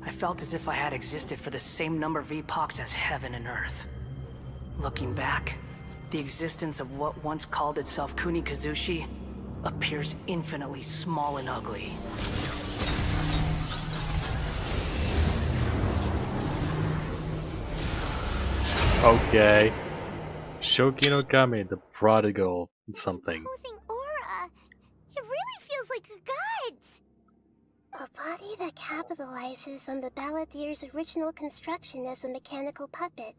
I felt as if I had existed for the same number of epochs as heaven and earth. Looking back, the existence of what once called itself Kunikazushi appears infinitely small and ugly. Okay. Shoki no Kami, the prodigal something. Aura. It really A body that capitalizes on the Balladier's original construction as a mechanical puppet,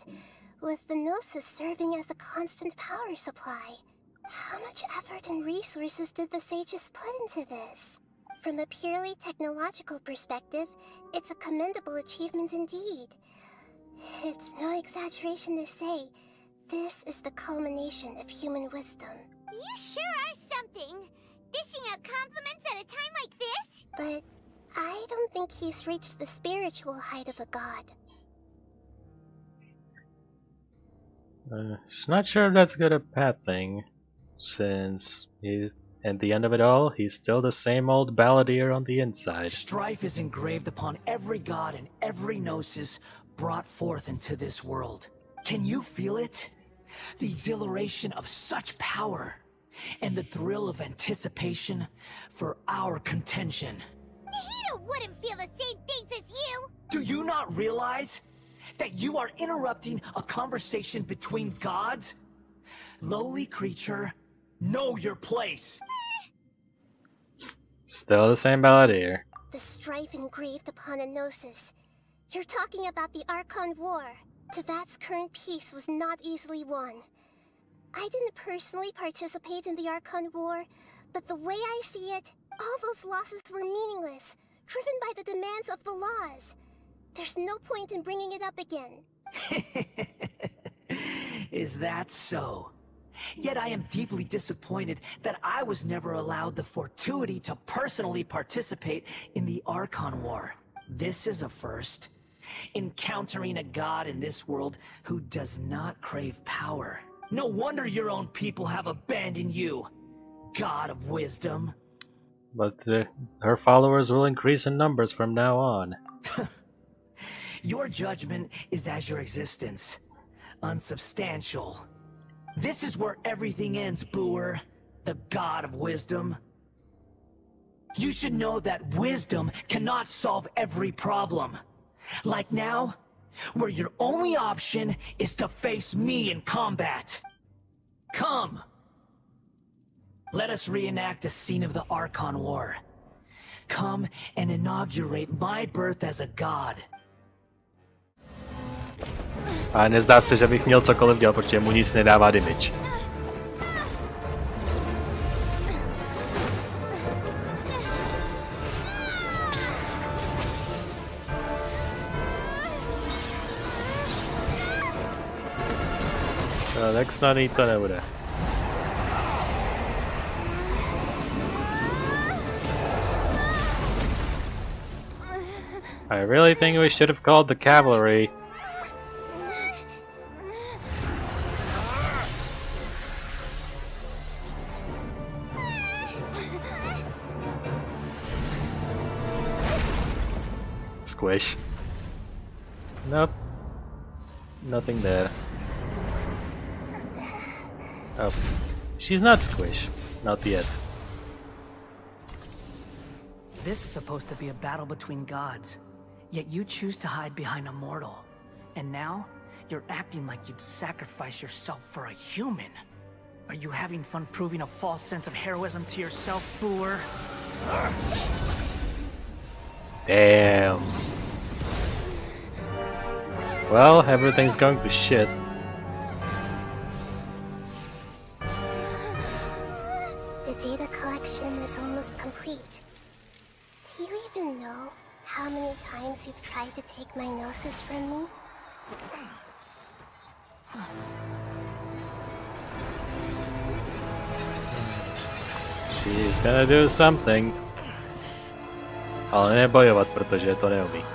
with the Gnosis serving as a constant power supply. How much effort and resources did the sages put into this? From a purely technological perspective, it's a commendable achievement indeed. It's no exaggeration to say, this is the culmination of human wisdom. You sure are something! Dishing out compliments at a time like this? But I don't think he's reached the spiritual height of a god. It's not sure if that's good or bad thing, since at the end of it all, he's still the same old balladeer on the inside. Strife is engraved upon every god and every gnosis brought forth into this world. Can you feel it? The exhilaration of such power, and the thrill of anticipation for our contention. Nahida wouldn't feel the same things as you! Do you not realize that you are interrupting a conversation between gods? Lowly creature, know your place. Still the same balladeer. The strife engraved upon a Gnosis. You're talking about the Archon War. Tevat's current peace was not easily won. I didn't personally participate in the Archon War, but the way I see it, all those losses were meaningless, driven by the demands of the laws. There's no point in bringing it up again. Is that so? Yet I am deeply disappointed that I was never allowed the fortuity to personally participate in the Archon War. This is a first. Encountering a god in this world who does not crave power. No wonder your own people have abandoned you, God of Wisdom. But her followers will increase in numbers from now on. Your judgment is as your existence, unsubstantial. This is where everything ends, Booer, the God of Wisdom. You should know that wisdom cannot solve every problem. Like now, where your only option is to face me in combat. Come! Let us reenact a scene of the Archon War. Come and inaugurate my birth as a god. A nezdá se, že bych měl cokoliv dělat, protože mu nic nedává damage. No, tak snadný to nebude. I really think we should have called the cavalry. Squish. Nope. Nothing there. Oh. She's not Squish. Not yet. This is supposed to be a battle between gods, yet you choose to hide behind a mortal. And now, you're acting like you'd sacrifice yourself for a human. Are you having fun proving a false sense of heroism to yourself, Booer? Damn. Well, everything's going to shit. The data collection is almost complete. Do you even know how many times you've tried to take my Gnosis from me? She's gonna do something. Ale nebojovat, protože to neumí.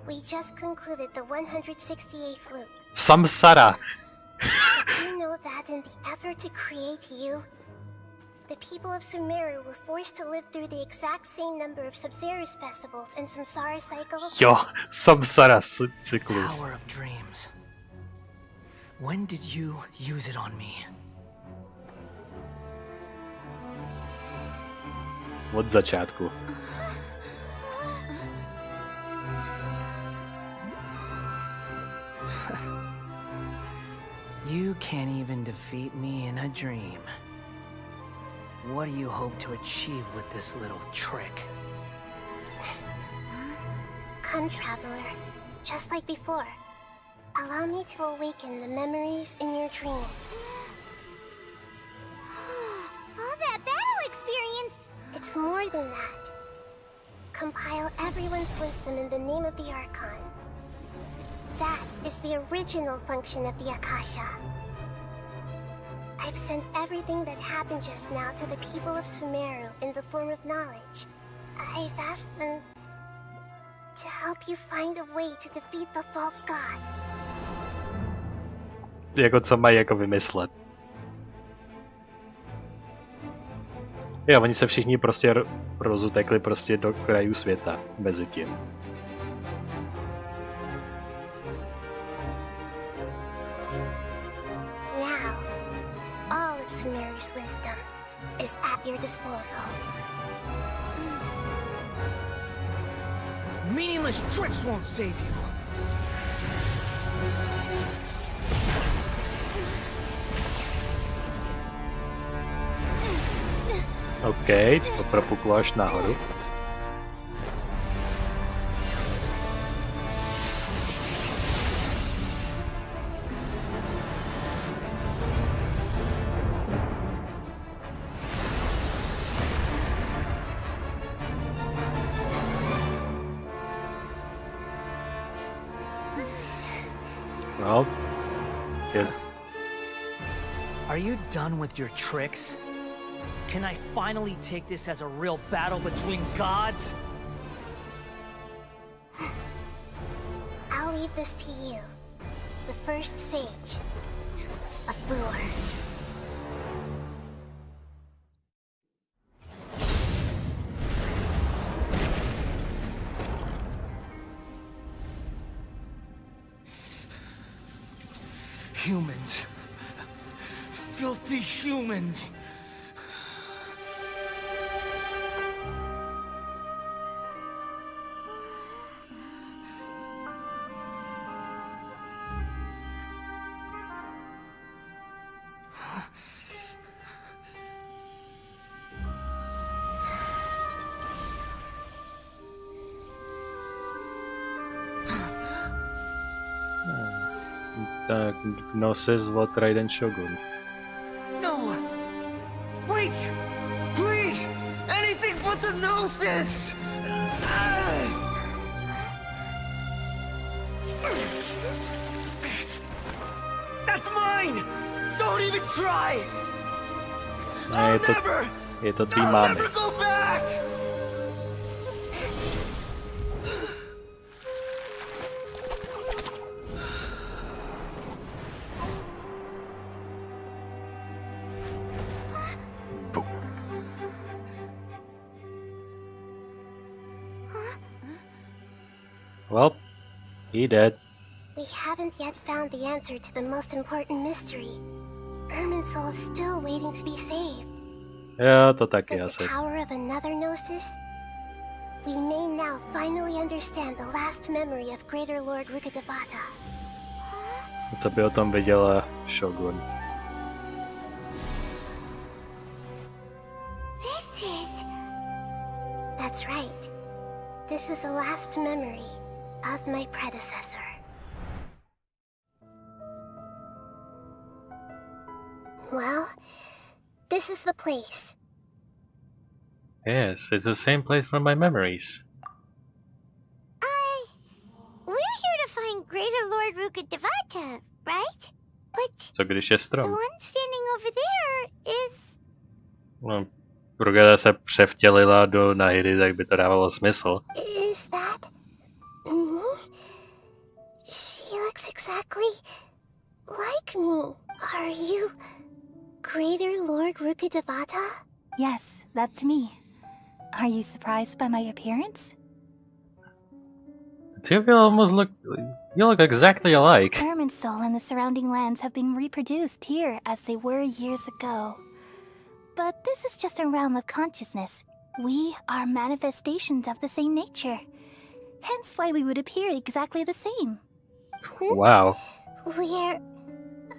We just concluded the 168th loop. Samsara! Did you know that in the effort to create you, the people of Sumeru were forced to live through the exact same number of Sub-Zerus festivals and Samsara cycles? Jo, Samsara cyklus. Power of dreams. When did you use it on me? Od začátku. You can't even defeat me in a dream. What do you hope to achieve with this little trick? Come, traveler. Just like before. Allow me to awaken the memories in your dreams. All that battle experience! It's more than that. Compile everyone's wisdom in the name of the Archon. That is the original function of the Akasha. I've sent everything that happened just now to the people of Sumeru in the form of knowledge. I've asked them to help you find a way to defeat the false god. Jako co mají jako vymyslet. Jo, oni se všichni prostě rozutekli prostě do krajů světa mezi tím. Now, all of Sumeru's wisdom is at your disposal. Meaningless tricks won't save you. OK, to propuklo až nahoru. Well, yes. Are you done with your tricks? Can I finally take this as a real battle between gods? I'll leave this to you. The first sage of Boor. Humans. Filthy humans. Tak, Gnosis od Raiden Shogun. No! Wait! Please! Anything but the Gnosis! That's mine! Don't even try! Ne, je to tvý mámy. Never go back! Well, he did. We haven't yet found the answer to the most important mystery. Irminsul is still waiting to be saved. Jo, to taky With asi. the power of another Gnosis, we may now finally understand the last memory of Greater Lord Rukkhadevata. Co by o tom věděla Shogun? This is... That's right. This is the last memory of my predecessor. Well, this is the place. Yes, it's the same place from my memories. We're here to find Greater Lord Rukkhadevata, right? But Co když je the strom? one standing over there is... No, Rukkhada se převtělila do Nahiry, tak by to dávalo smysl. Is that... me? She looks exactly like me. Are you Greater Lord Rukkhadevata? Yes, that's me. Are you surprised by my appearance? You almost look... You look exactly alike. Irminsul and the surrounding lands have been reproduced here as they were years ago. But this is just a realm of consciousness. We are manifestations of the same nature. Hence why we would appear exactly the same. Wow. We're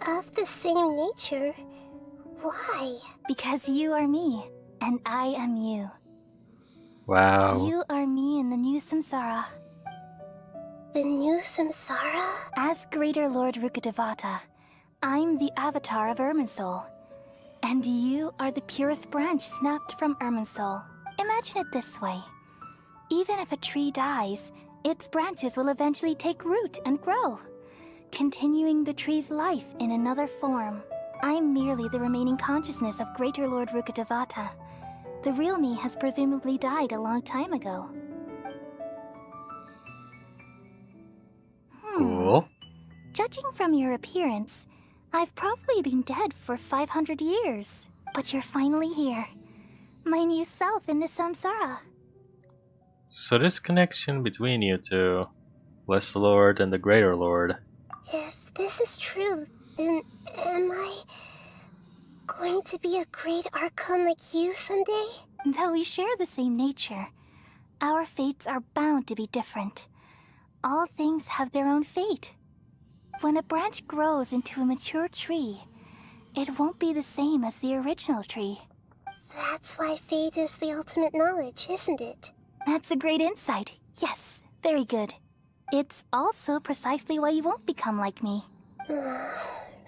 of the same nature. Why? Because you are me, and I am you. Wow. You are me in the new samsara. The new samsara? As Greater Lord Rukkhadevata, I'm the avatar of Irminsul. And you are the purest branch snapped from Irminsul. Imagine it this way. Even if a tree dies, its branches will eventually take root and grow, continuing the tree's life in another form. I'm merely the remaining consciousness of Greater Lord Rukkhadevata. The real me has presumably died a long time ago. Cool. Judging from your appearance, I've probably been dead for 500 years. But you're finally here. My new self in the samsara. So this connection between you two, Lesser Lord and the Greater Lord. If this is true, then am I going to be a great Archon like you someday? Though we share the same nature, our fates are bound to be different. All things have their own fate. When a branch grows into a mature tree, it won't be the same as the original tree. That's why fate is the ultimate knowledge, isn't it? That's a great insight. Yes, very good. It's also precisely why you won't become like me.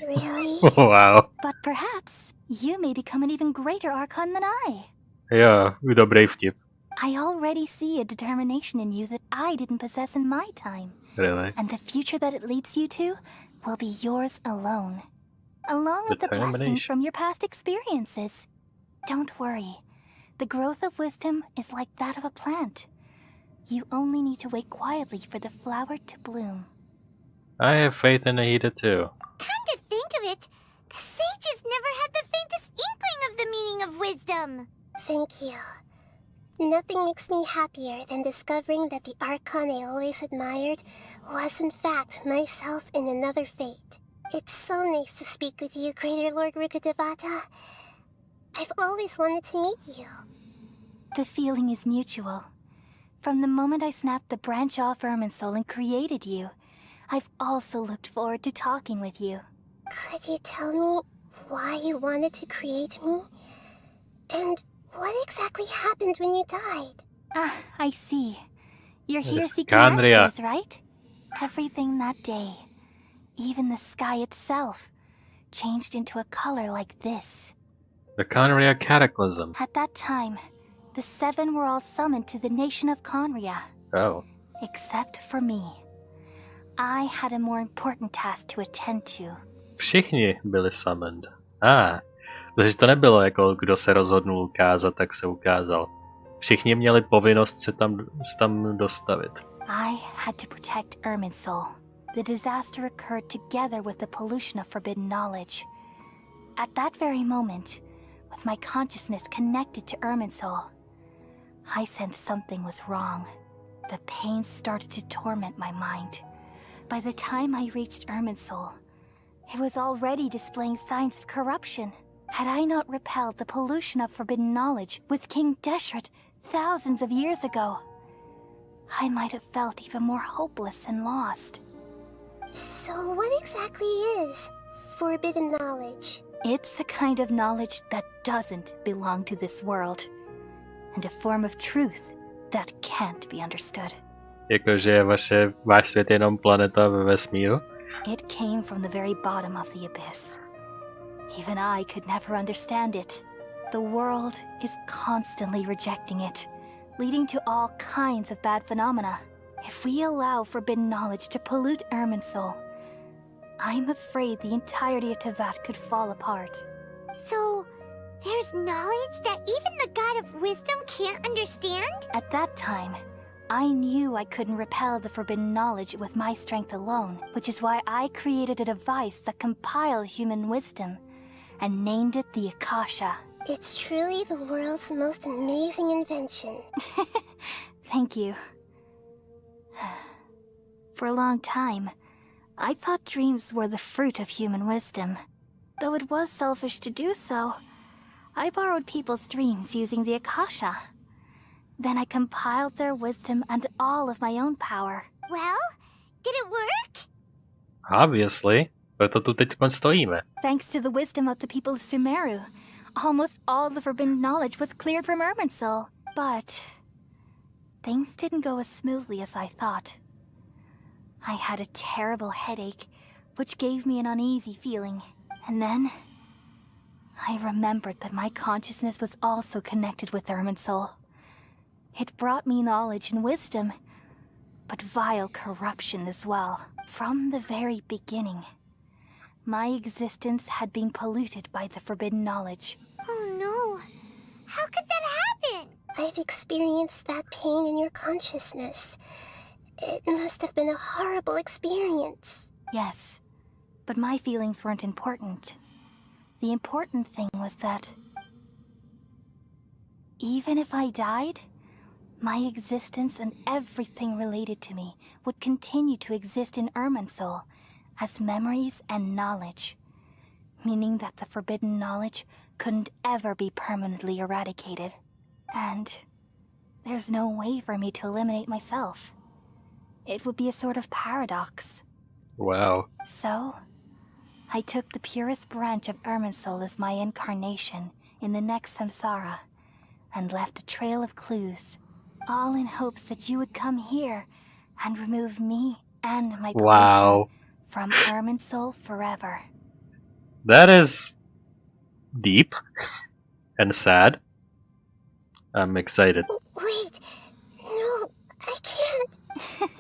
Really? Wow. But perhaps you may become an even greater Archon than I. Jo, dobrý vtip. I already see a determination in you that I didn't possess in my time. Really? And the future that it leads you to will be yours alone. Along with the blessings from your past experiences. Don't worry. The growth of wisdom is like that of a plant. You only need to wait quietly for the flower to bloom. I have faith in Ahita too. Come to think of it, the sages never had the faintest inkling of the meaning of wisdom. Thank you. Nothing makes me happier than discovering that the Archon I always admired was in fact myself in another fate. It's so nice to speak with you, Greater Lord Rukkhadevata. I've always wanted to meet you. The feeling is mutual. From the moment I snapped the branch off Irminsul and created you, I've also looked forward to talking with you. Could you tell me why you wanted to create me? And what exactly happened when you died? Ah, I see. You're here Yes, seeking Canria. answers, right? Everything that day, even the sky itself, changed into a color like this. The Conria Cataclysm. At that time, the seven were all summoned to the nation of Conria. Oh. Except for me. I had a more important task to attend to. Všichni byli summoned. Takže to nebylo jako kdo se rozhodnul ukázat, tak se ukázal. Všichni měli povinnost se tam dostavit. I had to protect Irminsul. The disaster occurred together with the pollution of forbidden knowledge. At that very moment, with my consciousness connected to Irminsul, I sensed something was wrong. The pain started to torment my mind. By the time I reached Irminsul, it was already displaying signs of corruption. Had I not repelled the pollution of forbidden knowledge with King Deshret thousands of years ago, I might have felt even more hopeless and lost. So what exactly is forbidden knowledge? It's a kind of knowledge that doesn't belong to this world, and a form of truth that can't be understood. Jakože je váš svět jenom planeta ve vesmíru? It came from the very bottom of the abyss. Even I could never understand it. The world is constantly rejecting it, leading to all kinds of bad phenomena. If we allow forbidden knowledge to pollute Irminsul, I'm afraid the entirety of Tevat could fall apart. So, there's knowledge that even the God of Wisdom can't understand? At that time, I knew I couldn't repel the forbidden knowledge with my strength alone, which is why I created a device that compiled human wisdom and named it the Akasha. It's truly the world's most amazing invention. Thank you. For a long time, I thought dreams were the fruit of human wisdom. Though it was selfish to do so, I borrowed people's dreams using the Akasha. Then I compiled their wisdom and all of my own power. Well, did it work? Obviously. proto tu teď stojíme. Thanks to the wisdom of the people of Sumeru, almost all the forbidden knowledge was cleared from Irminsul. But things didn't go as smoothly as I thought. I had a terrible headache, which gave me an uneasy feeling. And then I remembered that my consciousness was also connected with Irminsul. It brought me knowledge and wisdom, but vile corruption as well. From the very beginning, my existence had been polluted by the forbidden knowledge. Oh no. How could that happen? I've experienced that pain in your consciousness. It must have been a horrible experience. Yes, but my feelings weren't important. The important thing was that even if I died, my existence and everything related to me would continue to exist in Irminsul as memories and knowledge, meaning that the forbidden knowledge couldn't ever be permanently eradicated. And there's no way for me to eliminate myself. It would be a sort of paradox. Wow. So, I took the purest branch of Irminsul as my incarnation in the next samsara, and left a trail of clues, all in hopes that you would come here and remove me and my pollution from Irminsul forever. That is deep and sad. I'm excited. Wait, no, I can't.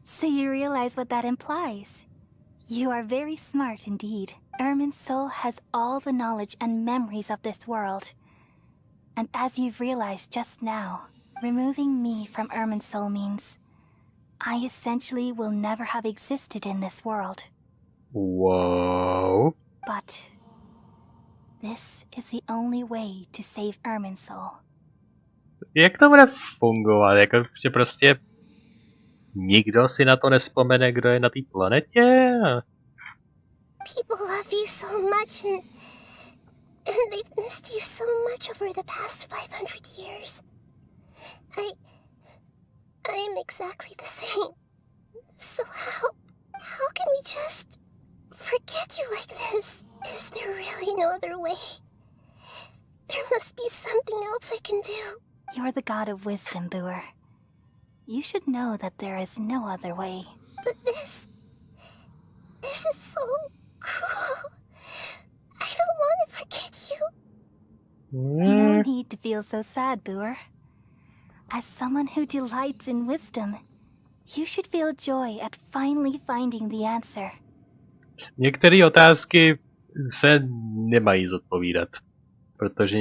So you realize what that implies? You are very smart indeed. Irminsul has all the knowledge and memories of this world. And as you've realized just now, removing me from Irminsul means I essentially will never have existed in this world. Whoa. But this is the only way to save Irminsul. Jak to bude fungovat? Jako, že prostě nikdo si na to nespomene, kdo je na té planetě? People love you so much and they've missed you so much over the past 500 years. I am exactly the same. So how can we just forget you like this? Is there really no other way? There must be something else I can do. You're the god of wisdom, Boer. You should know that there is no other way. But this is so cruel. I don't want to forget you. No need to feel so sad, Boer. As someone who delights in wisdom, you should feel joy at finally finding the answer. Některé otázky se nemají zodpovídat, protože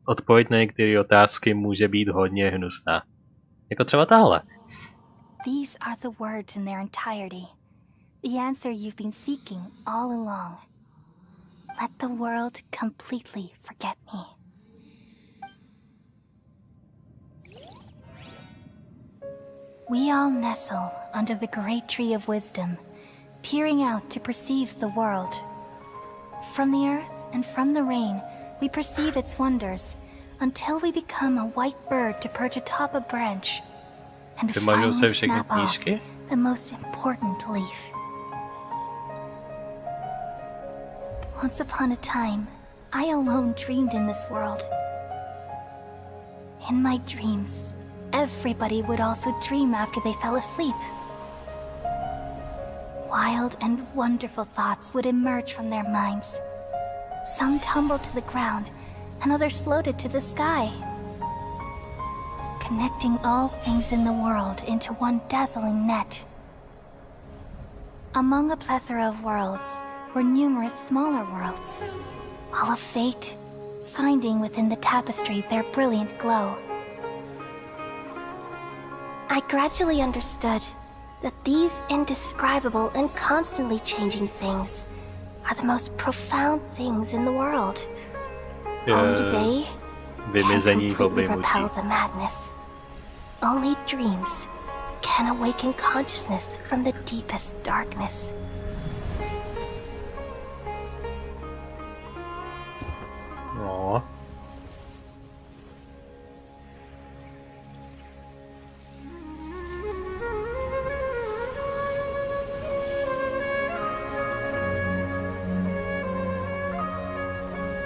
odpověď na některé otázky může být hodně hnusná. Jako třeba tahle. These are the words in their entirety. The answer you've been seeking all along. Let the world completely forget me. We all nestle under the great tree of wisdom, peering out to perceive the world. From the earth and from the rain, we perceive its wonders, until we become a white bird to perch atop a branch and finally snap off the most important leaf. Once upon a time, I alone dreamed in this world. In my dreams, everybody would also dream after they fell asleep. Wild and wonderful thoughts would emerge from their minds. Some tumbled to the ground, and others floated to the sky, connecting all things in the world into one dazzling net. Among a plethora of worlds were numerous smaller worlds, all of fate, finding within the tapestry their brilliant glow. I gradually understood that these indescribable and constantly changing things are the most profound things in the world. Only they can completely repel the madness. Only dreams can awaken consciousness from the deepest darkness. Aww.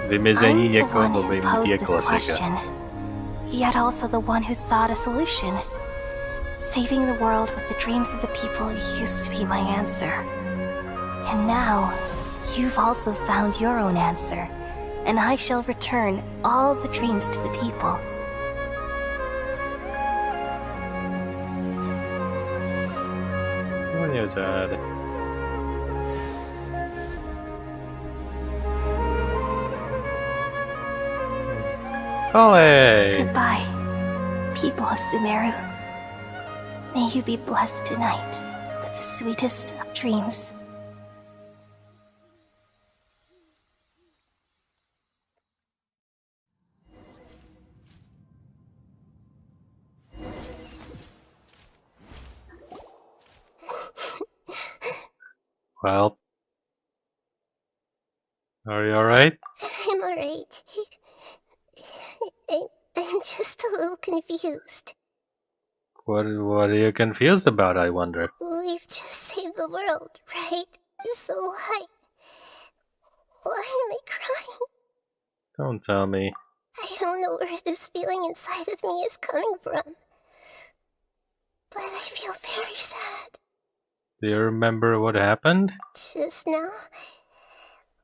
Vymizení I'm the někoho one who by posed je this klasika. question, yet also the one who sought a solution. Saving the world with the dreams of the people used to be my answer. And now, you've also found your own answer, and I shall return all the dreams to the people. No nie żart. Olej! Goodbye, people of Sumeru. May you be blessed tonight with the sweetest of dreams. Well, are you alright? I'm alright. I'm just a little confused. What are you confused about, I wonder? We've just saved the world, right? So why am I crying? Don't tell me. I don't know where this feeling inside of me is coming from, but I feel very sad. Do you remember what happened? Just now,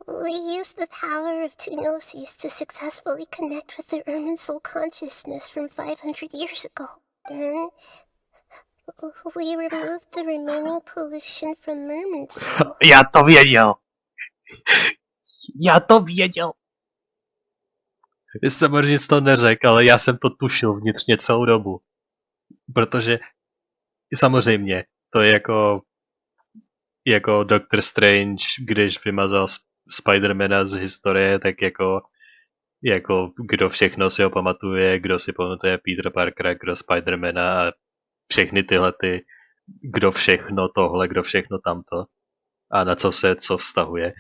we used the power of two gnosis to successfully connect with the Ermin soul consciousness from 500 years ago. Then, we removed the remaining pollution from Merman's soul. Já to věděl! Já to věděl! Samozřejmě jsi to neřekl, ale já jsem to tušil vnitřně celou dobu. Protože samozřejmě to je jako Doctor Strange, když vymazal Spidermana z historie, tak jako kdo všechno si ho pamatuje, kdo si pamatuje Peter Parkera, kdo Spidermana a všechny tyhle kdo všechno tohle, kdo všechno tamto a na co se co vztahuje.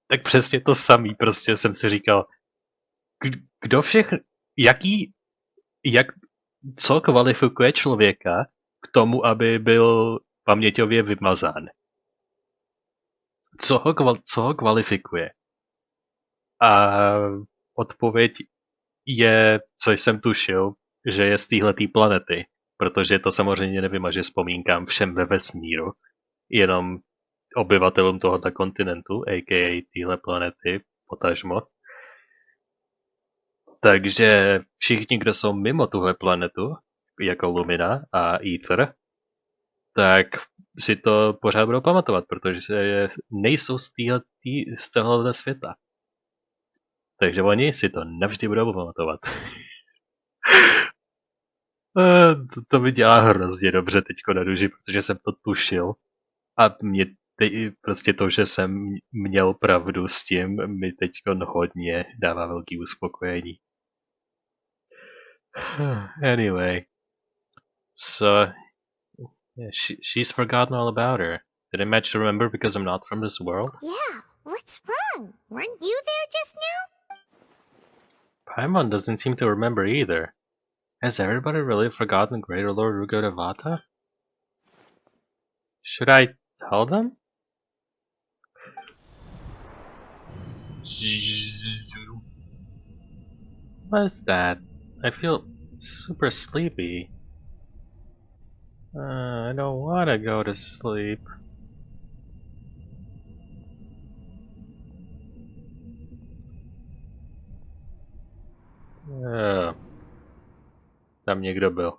Tak přesně to samý, prostě jsem si říkal, kdo všechno, co kvalifikuje člověka k tomu, aby byl paměťově vymazán. Co ho kvalifikuje? A odpověď je, co jsem tušil, že je z téhletý planety, protože to samozřejmě nevymaže vzpomínkám všem ve vesmíru, jenom obyvatelům tohoto kontinentu, a.k.a. téhle planety, potažmo. Takže všichni, kdo jsou mimo tuhle planetu, jako Lumina a Ether, tak si to pořád budou pamatovat, protože nejsou z tohohle světa. Takže oni si to navždy budou pamatovat. To mi dělá hrozně dobře teďko na duši, protože jsem to tušil. A mě prostě to, že jsem měl pravdu s tím, mi teďko hodně dává velký uspokojení. Anyway. So, yeah, she's forgotten all about her. Did I manage to remember because I'm not from this world? Yeah, what's wrong? Weren't you there just now? Paimon doesn't seem to remember either. Has everybody really forgotten Greater Lord Rugodavata? Should I tell them? What's that? I feel super sleepy. I don't want to go to sleep. Tam někdo byl.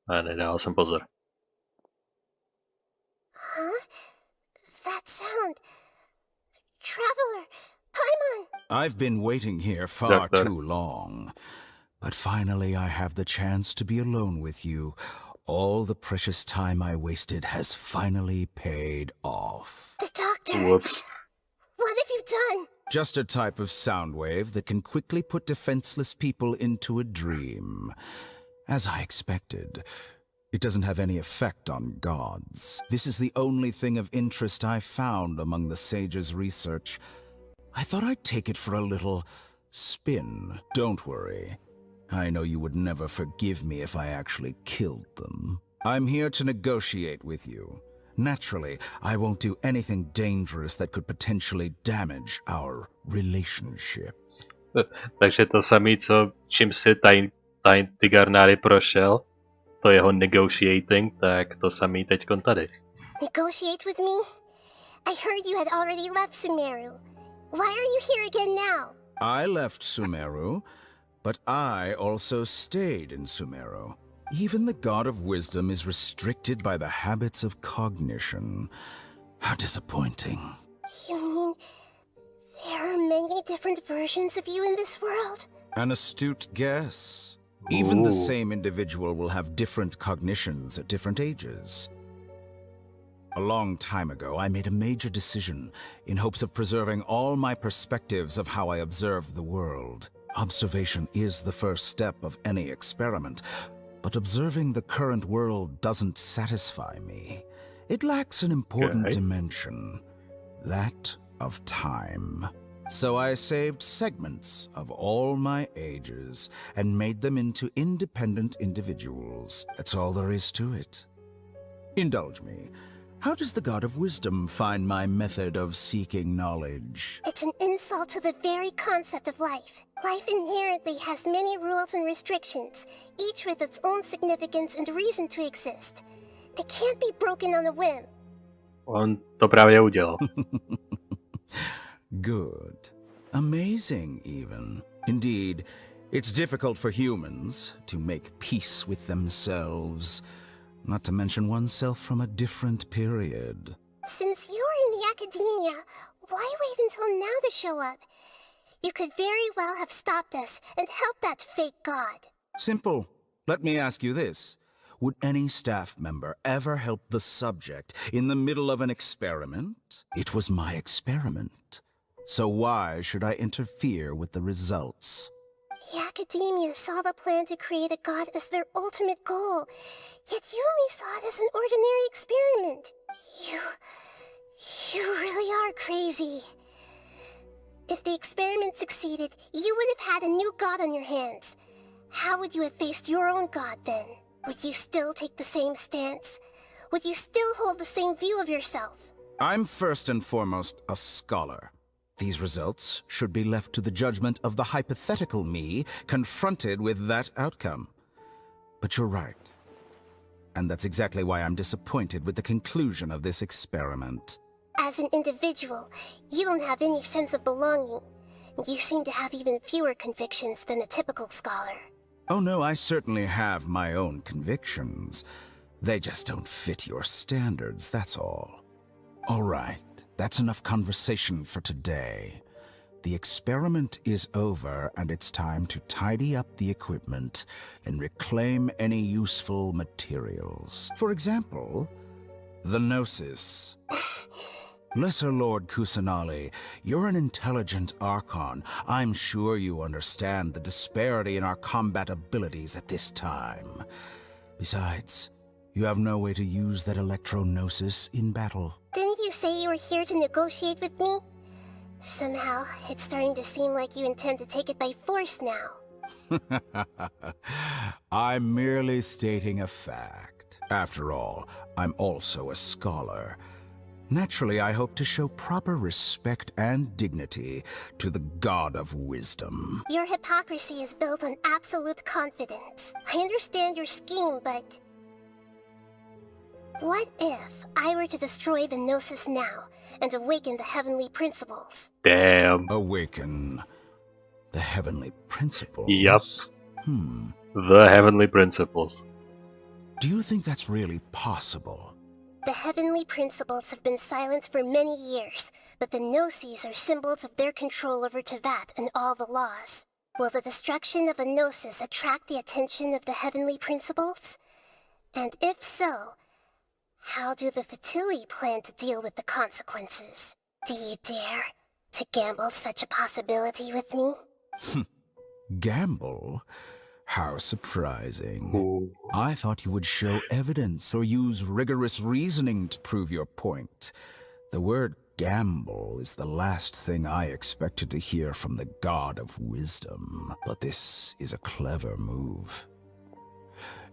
A nedal jsem pozor. Huh? That sound. Traveler! Paimon! I've been waiting here far Doctor. too long. But finally I have the chance to be alone with you. All the precious time I wasted has finally paid off. The doctor! Whoops. What have you done? Just a type of sound wave that can quickly put defenseless people into a dream. As I expected, it doesn't have any effect on gods. This is the only thing of interest I found among the sage's research. I thought I'd take it for a little spin. Don't worry. I know you would never forgive me if I actually killed them. I'm here to negotiate with you. Naturally, I won't do anything dangerous that could potentially damage our relationship. Takže to samé, co čím si ty Garnary prošel, to jeho negotiating, tak to samé teďkon tady. Negotiate with me? I heard you had already left Sumeru. Why are you here again now? I left Sumeru, but I also stayed in Sumeru. Even the God of Wisdom is restricted by the habits of cognition. How disappointing. You mean there are many different versions of you in this world? An astute guess. Even the Ooh. same individual will have different cognitions at different ages. A long time ago, I made a major decision in hopes of preserving all my perspectives of how I observed the world. Observation is the first step of any experiment, but observing the current world doesn't satisfy me. It lacks an important dimension, that of time. So I saved segments of all my ages and made them into independent individuals. That's all there is to it. Indulge me. How does the God of Wisdom find my method of seeking knowledge? It's an insult to the very concept of life. Life inherently has many rules and restrictions, each with its own significance and reason to exist. They can't be broken on a whim. On to právě udělal. Good. Amazing, even. Indeed, it's difficult for humans to make peace with themselves, not to mention oneself from a different period. Since you're in the academia, why wait until now to show up? You could very well have stopped us and helped that fake god. Simple. Let me ask you this. Would any staff member ever help the subject in the middle of an experiment? It was my experiment. So why should I interfere with the results? The academia saw the plan to create a god as their ultimate goal, yet you only saw it as an ordinary experiment. You really are crazy. If the experiment succeeded, you would have had a new god on your hands. How would you have faced your own god then? Would you still take the same stance? Would you still hold the same view of yourself? I'm first and foremost a scholar. These results should be left to the judgment of the hypothetical me confronted with that outcome. But you're right. And that's exactly why I'm disappointed with the conclusion of this experiment. As an individual, you don't have any sense of belonging. You seem to have even fewer convictions than a typical scholar. Oh no, I certainly have my own convictions. They just don't fit your standards, that's all. All right, that's enough conversation for today. The experiment is over, and it's time to tidy up the equipment and reclaim any useful materials. For example, the Gnosis. Lesser Lord Kusanali, you're an intelligent Archon. I'm sure you understand the disparity in our combat abilities at this time. Besides, you have no way to use that Electro-Gnosis in battle. Didn't you say you were here to negotiate with me? Somehow, it's starting to seem like you intend to take it by force now. I'm merely stating a fact. After all, I'm also a scholar. Naturally, I hope to show proper respect and dignity to the God of Wisdom. Your hypocrisy is built on absolute confidence. I understand your scheme, but... what if I were to destroy the Gnosis now and awaken the heavenly principles? Damn. Awaken the heavenly principles? Yup. The heavenly principles. Do you think that's really possible? The heavenly principles have been silent for many years, but the Gnosis are symbols of their control over Tevat and all the laws. Will the destruction of a Gnosis attract the attention of the heavenly principles? And if so, how do the Fatui plan to deal with the consequences? Do you dare to gamble such a possibility with me? Gamble? How surprising. I thought you would show evidence or use rigorous reasoning to prove your point. The word gamble is the last thing I expected to hear from the God of Wisdom. But this is a clever move.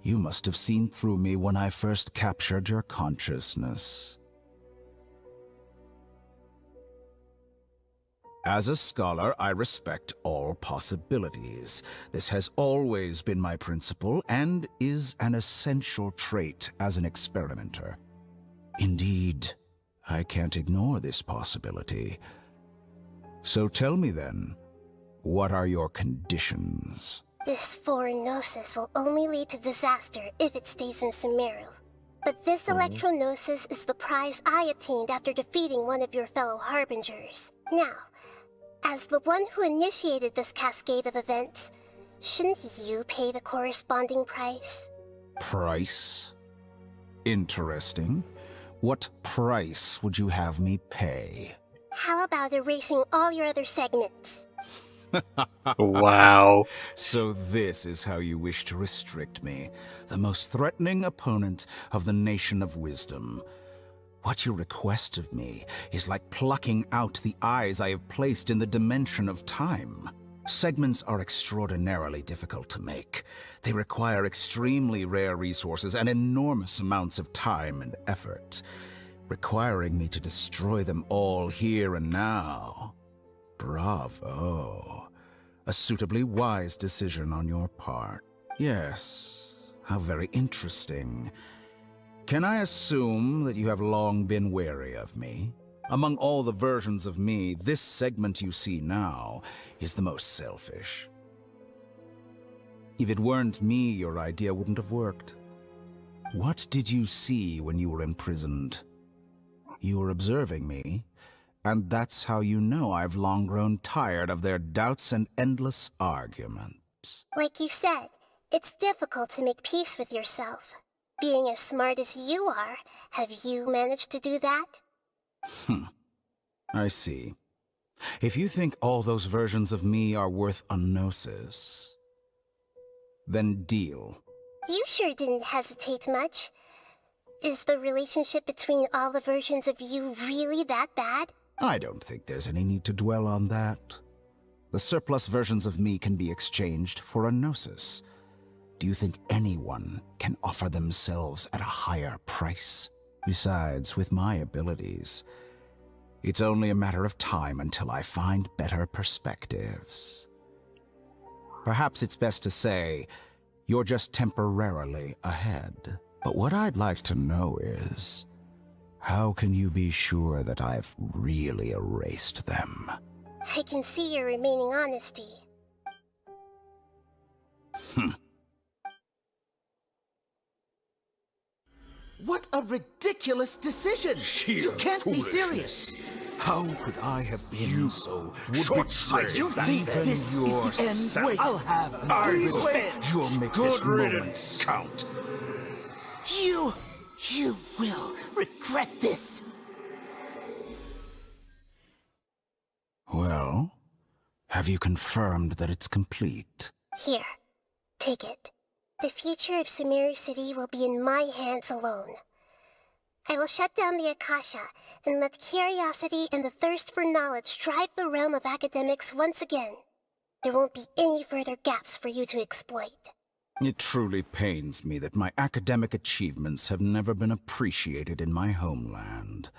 You must have seen through me when I first captured your consciousness. As a scholar, I respect all possibilities. This has always been my principle and is an essential trait as an experimenter. Indeed, I can't ignore this possibility. So tell me then, what are your conditions? This foreign gnosis will only lead to disaster if it stays in Sumeru. But this electro-gnosis is the prize I obtained after defeating one of your fellow harbingers. Now, as the one who initiated this cascade of events, shouldn't you pay the corresponding price? Price? Interesting. What price would you have me pay? How about erasing all your other segments? Wow. So this is how you wish to restrict me, the most threatening opponent of the Nation of Wisdom. What you request of me is like plucking out the eyes I have placed in the dimension of time. Segments are extraordinarily difficult to make. They require extremely rare resources and enormous amounts of time and effort, requiring me to destroy them all here and now. Bravo. A suitably wise decision on your part. Yes, how very interesting. Can I assume that you have long been wary of me? Among all the versions of me, this segment you see now is the most selfish. If it weren't me, your idea wouldn't have worked. What did you see when you were imprisoned? You were observing me, and that's how you know I've long grown tired of their doubts and endless arguments. Like you said, it's difficult to make peace with yourself. Being as smart as you are, have you managed to do that? I see. If you think all those versions of me are worth a gnosis, then deal. You sure didn't hesitate much. Is the relationship between all the versions of you really that bad? I don't think there's any need to dwell on that. The surplus versions of me can be exchanged for a gnosis. Do you think anyone can offer themselves at a higher price? Besides, with my abilities, it's only a matter of time until I find better perspectives. Perhaps it's best to say, you're just temporarily ahead. But what I'd like to know is, how can you be sure that I've really erased them? I can see your remaining honesty. What a ridiculous decision! You can't be serious! How could I have been so short-sighted? You think this is the end? Wait, I'll have You'll make this moment count. You will regret this! Well, have you confirmed that it's complete? Here, take it. The future of Sumeru City will be in my hands alone. I will shut down the Akasha and let curiosity and the thirst for knowledge drive the realm of academics once again. There won't be any further gaps for you to exploit. It truly pains me that my academic achievements have never been appreciated in my homeland.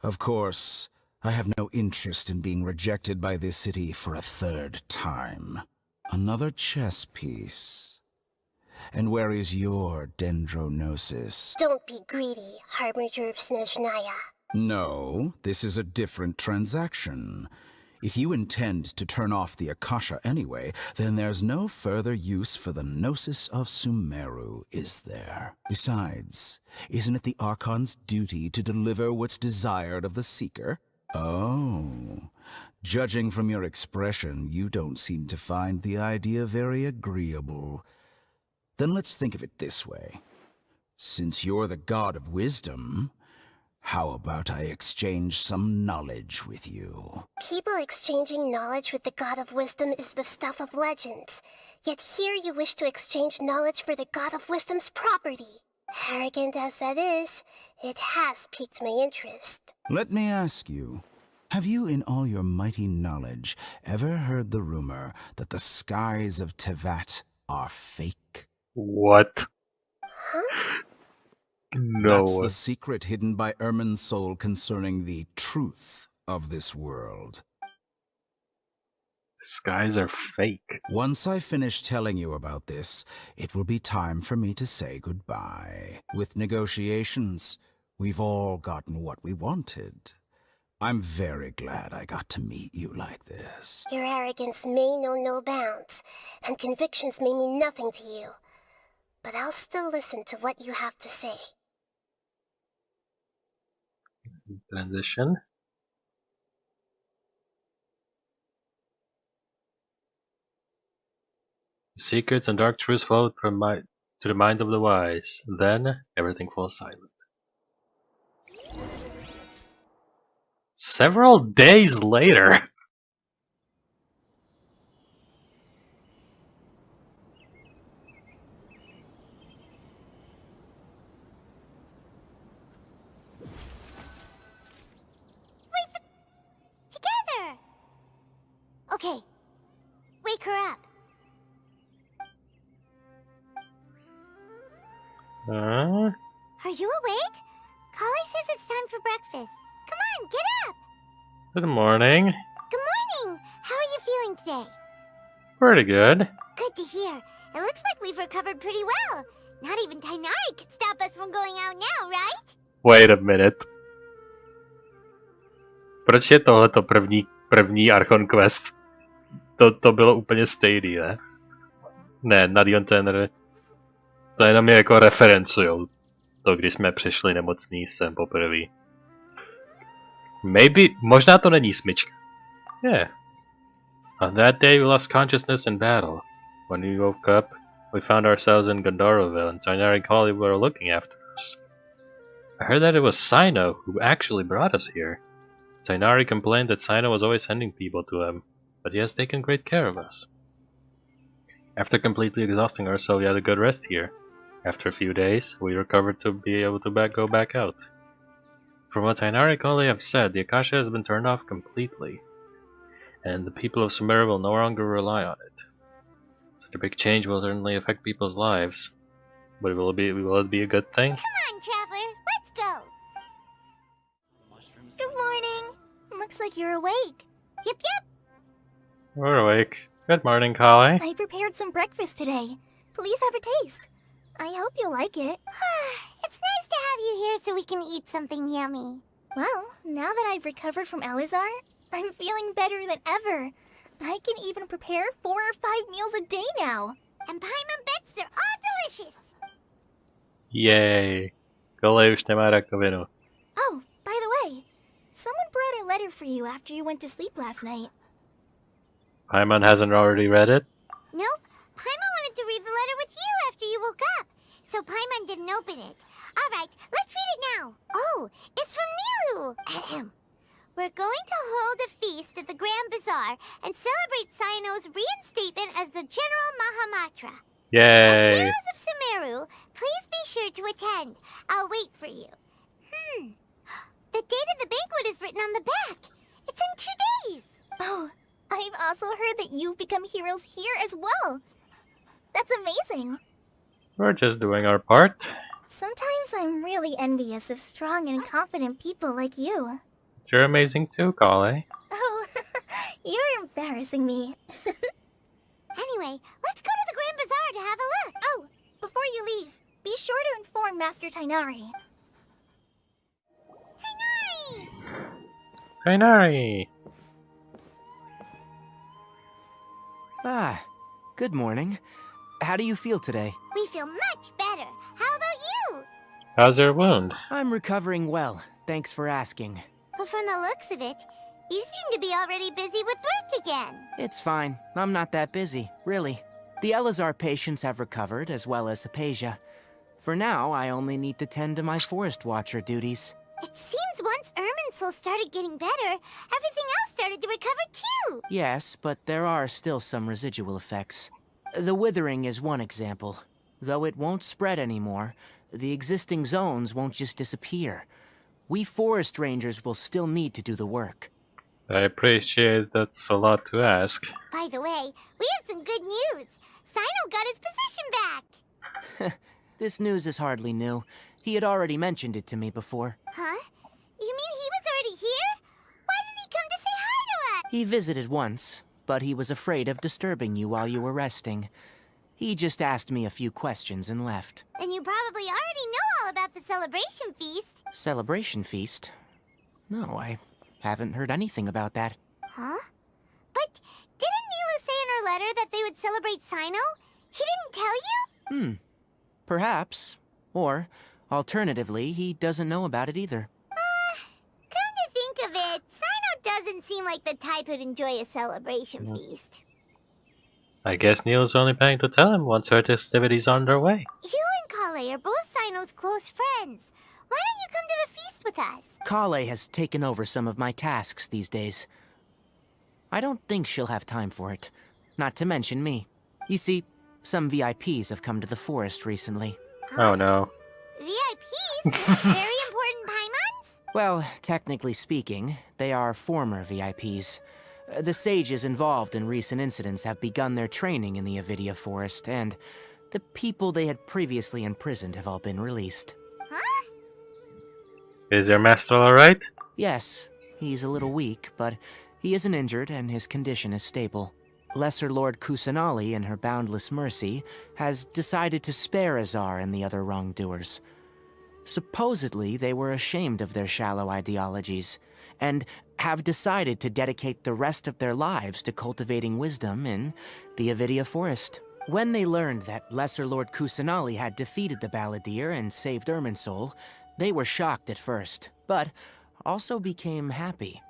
Of course, I have no interest in being rejected by this city for a third time. Another chess piece. And where is your dendrognosis? Don't be greedy, Harbinger of Snezhnaya. No, this is a different transaction. If you intend to turn off the Akasha anyway, then there's no further use for the Gnosis of Sumeru, is there? Besides, isn't it the Archon's duty to deliver what's desired of the Seeker? Oh, judging from your expression, you don't seem to find the idea very agreeable. Then let's think of it this way. Since you're the god of wisdom, how about I exchange some knowledge with you? People exchanging knowledge with the god of wisdom is the stuff of legends. Yet here you wish to exchange knowledge for the god of wisdom's property. Arrogant as that is, it has piqued my interest. Let me ask you, have you in all your mighty knowledge ever heard the rumor that the skies of Tevat are fake? What? No. That's the secret hidden by Ermin's soul concerning the truth of this world. Skies are fake. Once I finish telling you about this, it will be time for me to say goodbye. With negotiations, we've all gotten what we wanted. I'm very glad I got to meet you like this. Your arrogance may know no bounds, and convictions may mean nothing to you. But I'll still listen to what you have to say. Transition. Secrets and dark truths flow to the mind of the wise. Then everything falls silent. Several days later. Together! Okay. Wake her up. Huh? Are you awake? Kali says it's time for breakfast. Come on, get up! Good morning. Good morning! How are you feeling today? Pretty good. Good to hear. It looks like we've recovered pretty well. Not even Tighnari could stop us from going out now, right? Wait a minute. Proč je tohleto první Archon Quest? To bylo úplně stejný, ne? Ne, na Tenor. To jenom je jako referencujou. To, když jsme přišli nemocný sem poprvé. Možná to není smyčka. Yeah. On that day we lost consciousness in battle. When we woke up, we found ourselves in Gondoroville and Tighnari and Kali were looking after us. I heard that it was Sino who actually brought us here. Tighnari complained that Sino was always sending people to him, but he has taken great care of us. After completely exhausting ourselves, we had a good rest here. After a few days, we recovered to be able to go back out. From what Tighnari and Kali have said, the Akasha has been turned off completely, and the people of Sumeru will no longer rely on it. Such a big change will certainly affect people's lives, but will it be a good thing? Come on, Traveler, let's go! Good morning. Looks like you're awake. Yep, yep. We're awake. Good morning, Kali. I prepared some breakfast today. Please have a taste. I hope you'll like it. It's nice to have you here so we can eat something yummy. Well, now that I've recovered from Elazar, I'm feeling better than ever. I can even prepare 4 or 5 meals a day now. And Paimon bets they're all delicious. Yay. Kali už nemá rakovinu. Oh, by the way, someone brought a letter for you after you went to sleep last night. Paimon hasn't already read it? Nope. Paimon wanted to read the letter with you after you woke up, so Paimon didn't open it. Alright, let's read it now. Oh, it's from Nilu. Ahem. We're going to hold a feast at the Grand Bazaar and celebrate Sino's reinstatement as the General Mahamatra. Yay! As heroes of Sumeru, please be sure to attend. I'll wait for you. The date of the banquet is written on the back. It's in 2 days. Oh, I've also heard that you've become heroes here as well. That's amazing. We're just doing our part. Sometimes I'm really envious of strong and confident people like you. You're amazing too, Kali. Oh, you're embarrassing me. Anyway, let's go to the Grand Bazaar to have a look. Oh, before you leave, be sure to inform Master Tighnari. Tighnari! Ah, good morning. How do you feel today? We feel much better. How about you? How's your wound? I'm recovering well, thanks for asking. But from the looks of it, you seem to be already busy with work again. It's fine. I'm not that busy, really. The Elazar patients have recovered, as well as Hypatia. For now, I only need to tend to my Forest Watcher duties. It seems once Ermin's soul started getting better, everything else started to recover too. Yes, but there are still some residual effects. The withering is one example. Though it won't spread anymore, the existing zones won't just disappear. We forest rangers will still need to do the work. I appreciate that's a lot to ask. By the way, we have some good news. Sino got his position back. This news is hardly new. He had already mentioned it to me before. Huh? You mean he was already here? Why didn't he come to say hi to us? He visited once, but he was afraid of disturbing you while you were resting. He just asked me a few questions and left. Then you probably already know all about the celebration feast. Celebration feast? No, I haven't heard anything about that. Huh? But didn't Nilu say in her letter that they would celebrate Sino? He didn't tell you? Perhaps. Or, alternatively, he doesn't know about it either. Come to think of it, Sino doesn't seem like the type who'd enjoy a celebration feast. I guess Neil's only planning to tell him once her festivities are underway. You and Kale are both Sino's close friends. Why don't you come to the feast with us? Kale has taken over some of my tasks these days. I don't think she'll have time for it. Not to mention me. You see, some VIPs have come to the forest recently. Oh no. VIPs? Very important Paimons? Well, technically speaking, they are former VIPs. The sages involved in recent incidents have begun their training in the Avidia Forest, and the people they had previously imprisoned have all been released. Huh? Is your master alright? Yes, he's a little weak, but he isn't injured and his condition is stable. Lesser Lord Kusanali, in her boundless mercy, has decided to spare Azar and the other wrongdoers. Supposedly, they were ashamed of their shallow ideologies, and have decided to dedicate the rest of their lives to cultivating wisdom in the Avidia Forest. When they learned that Lesser Lord Kusanali had defeated the Balladeer and saved Irminsul, they were shocked at first, but also became happy,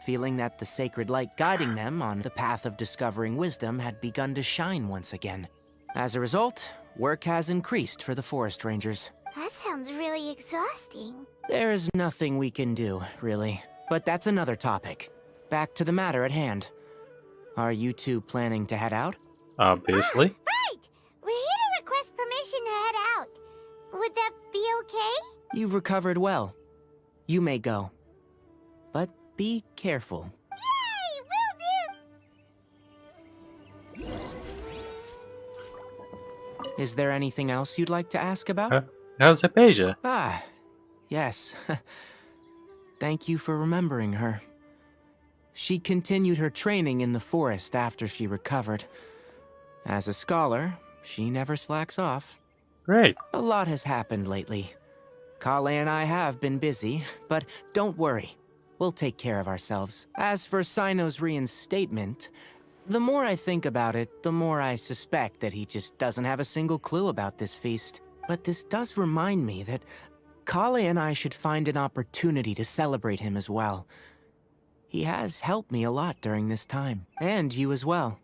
feeling that the sacred light guiding them on the path of discovering wisdom had begun to shine once again. As a result, work has increased for the forest rangers. That sounds really exhausting. There is nothing we can do, really. But that's another topic. Back to the matter at hand. Are you two planning to head out? Obviously. Right! We're here to request permission to head out. Would that be okay? You've recovered well. You may go. But be careful. Yay! Will do! Is there anything else you'd like to ask about? How's Apasia? Ah, yes. Thank you for remembering her. She continued her training in the forest after she recovered. As a scholar, she never slacks off. Great. A lot has happened lately. Kale and I have been busy, but don't worry. We'll take care of ourselves. As for Sino's reinstatement, the more I think about it, the more I suspect that he just doesn't have a single clue about this feast. But this does remind me that Kale and I should find an opportunity to celebrate him as well. He has helped me a lot during this time. And you as well.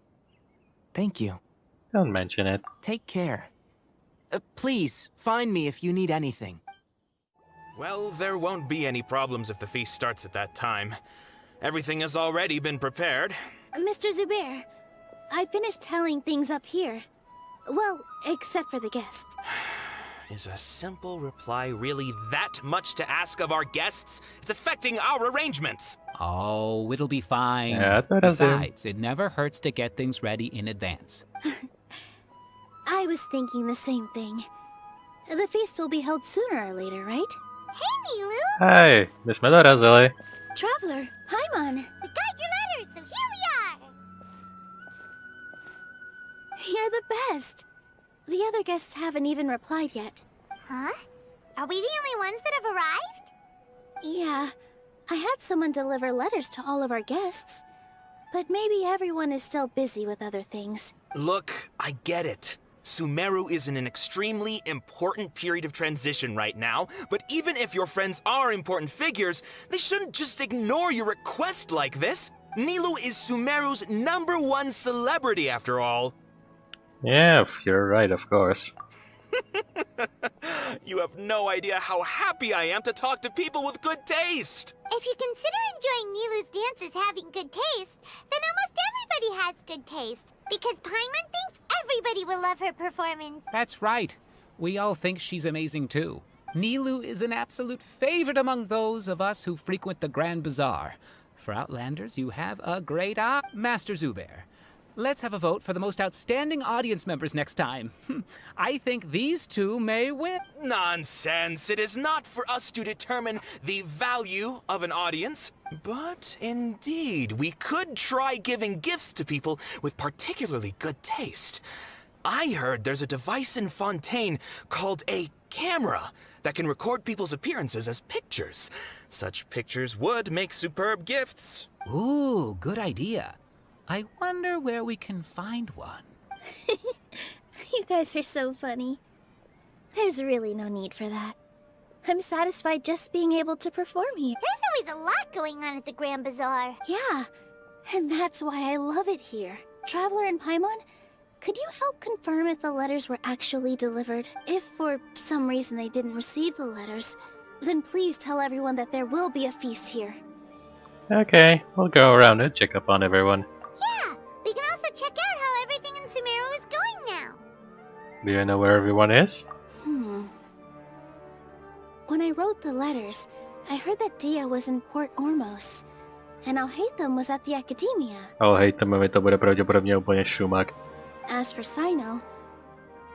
Thank you. Don't mention it. Take care. Please, find me if you need anything. Well, there won't be any problems if the feast starts at that time. Everything has already been prepared. Mr. Zubair, I finished tallying things up here. Well, except for the guests. Is a simple reply really that much to ask of our guests? It's affecting our arrangements. Oh, it'll be fine. Yeah, Besides, it never hurts to get things ready in advance. I was thinking the same thing. The feast will be held sooner or later, right? Hey, Nilu! Hi, Miss Melora, Zilly. Traveler, Paimon. We got your letters, so here we are! You're the best. The other guests haven't even replied yet. Huh? Are we the only ones that have arrived? Yeah, I had someone deliver letters to all of our guests. But maybe everyone is still busy with other things. Look, I get it. Sumeru is in an extremely important period of transition right now, but even if your friends are important figures, they shouldn't just ignore your request like this. Nilu is Sumeru's #1 celebrity after all. Yeah, you're right, of course. You have no idea how happy I am to talk to people with good taste. If you consider enjoying Nilu's dances having good taste, then almost everybody has good taste. Because Paimon thinks everybody will love her performance. That's right. We all think she's amazing too. Nilu is an absolute favorite among those of us who frequent the Grand Bazaar. For Outlanders, you have a great eye, Master Zubair. let's have a vote for the most outstanding audience members next time. I think these two may win. Nonsense. It is not for us to determine the value of an audience. But indeed, we could try giving gifts to people with particularly good taste. I heard there's a device in Fontaine called a camera that can record people's appearances as pictures. Such pictures would make superb gifts. Ooh, good idea. I wonder where we can find one. You guys are so funny. There's really no need for that. I'm satisfied just being able to perform here. There's always a lot going on at the Grand Bazaar. Yeah, and that's why I love it here. Traveler and Paimon, could you help confirm if the letters were actually delivered? If for some reason they didn't receive the letters, then please tell everyone that there will be a feast here. Okay, we'll go around and check up on everyone. Yeah, we can also check out how everything in Sumeru is going now. Do you know where everyone is? When I wrote the letters, I heard that Dia was in Port Ormos, and Alhaitham was at the Academia. Alhaithamovi to bude pravděpodobně úplně šumak. As for Sino,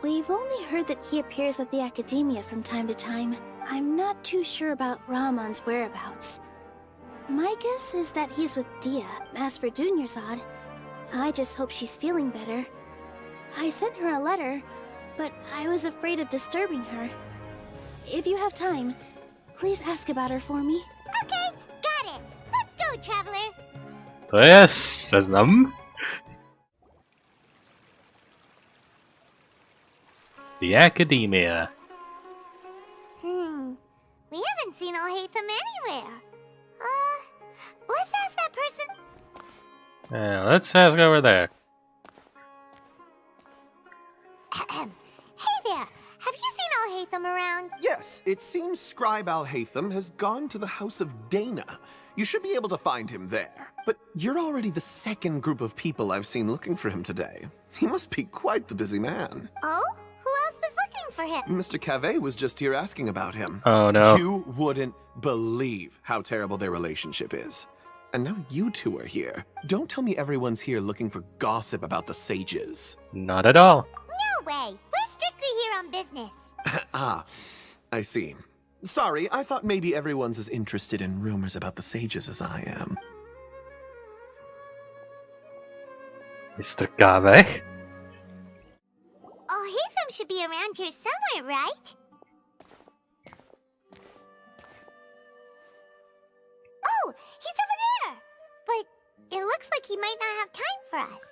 we've only heard that he appears at the Academia from time to time. I'm not too sure about Ramon's whereabouts. My guess is that he's with Dia. As for Dunyarzad, I just hope she's feeling better. I sent her a letter, but I was afraid of disturbing her. If you have time, please ask about her for me. Okay, got it. Let's go, Traveler. To je seznam. The Academia. We haven't seen Alhaitham anywhere. Let's ask that person. Yeah, let's ask over there. Hey there, have you seen Alhaitham around? Yes, it seems Scribe Alhaitham has gone to the House of Dana. You should be able to find him there. But you're already the second group of people I've seen looking for him today. He must be quite the busy man. Oh? Who else was looking for him? Mr. Cave was just here asking about him. Oh no. You wouldn't believe how terrible their relationship is. And now you two are here. Don't tell me everyone's here looking for gossip about the sages. Not at all. No way. We're strictly here on business. Ah, I see. Sorry, I thought maybe everyone's as interested in rumors about the sages as I am. Mr. Cave? Alhaitham should be around here somewhere, right? Oh, he's over there! But it looks like he might not have time for us.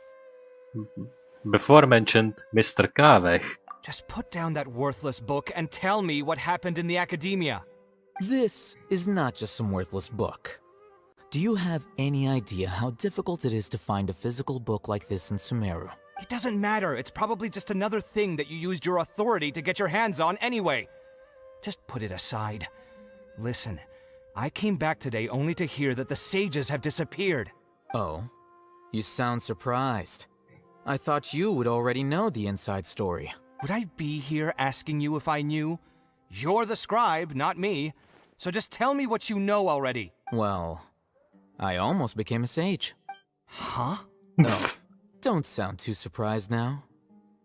Before mentioned Mr. Cave. Just put down that worthless book and tell me what happened in the Academia. This is not just some worthless book. Do you have any idea how difficult it is to find a physical book like this in Sumeru? It doesn't matter. It's probably just another thing that you used your authority to get your hands on anyway. Just put it aside. Listen, I came back today only to hear that the sages have disappeared. Oh, you sound surprised. I thought you would already know the inside story. Would I be here asking you if I knew? You're the scribe, not me. So just tell me what you know already. Well, I almost became a sage. Huh? Oh, don't sound too surprised now.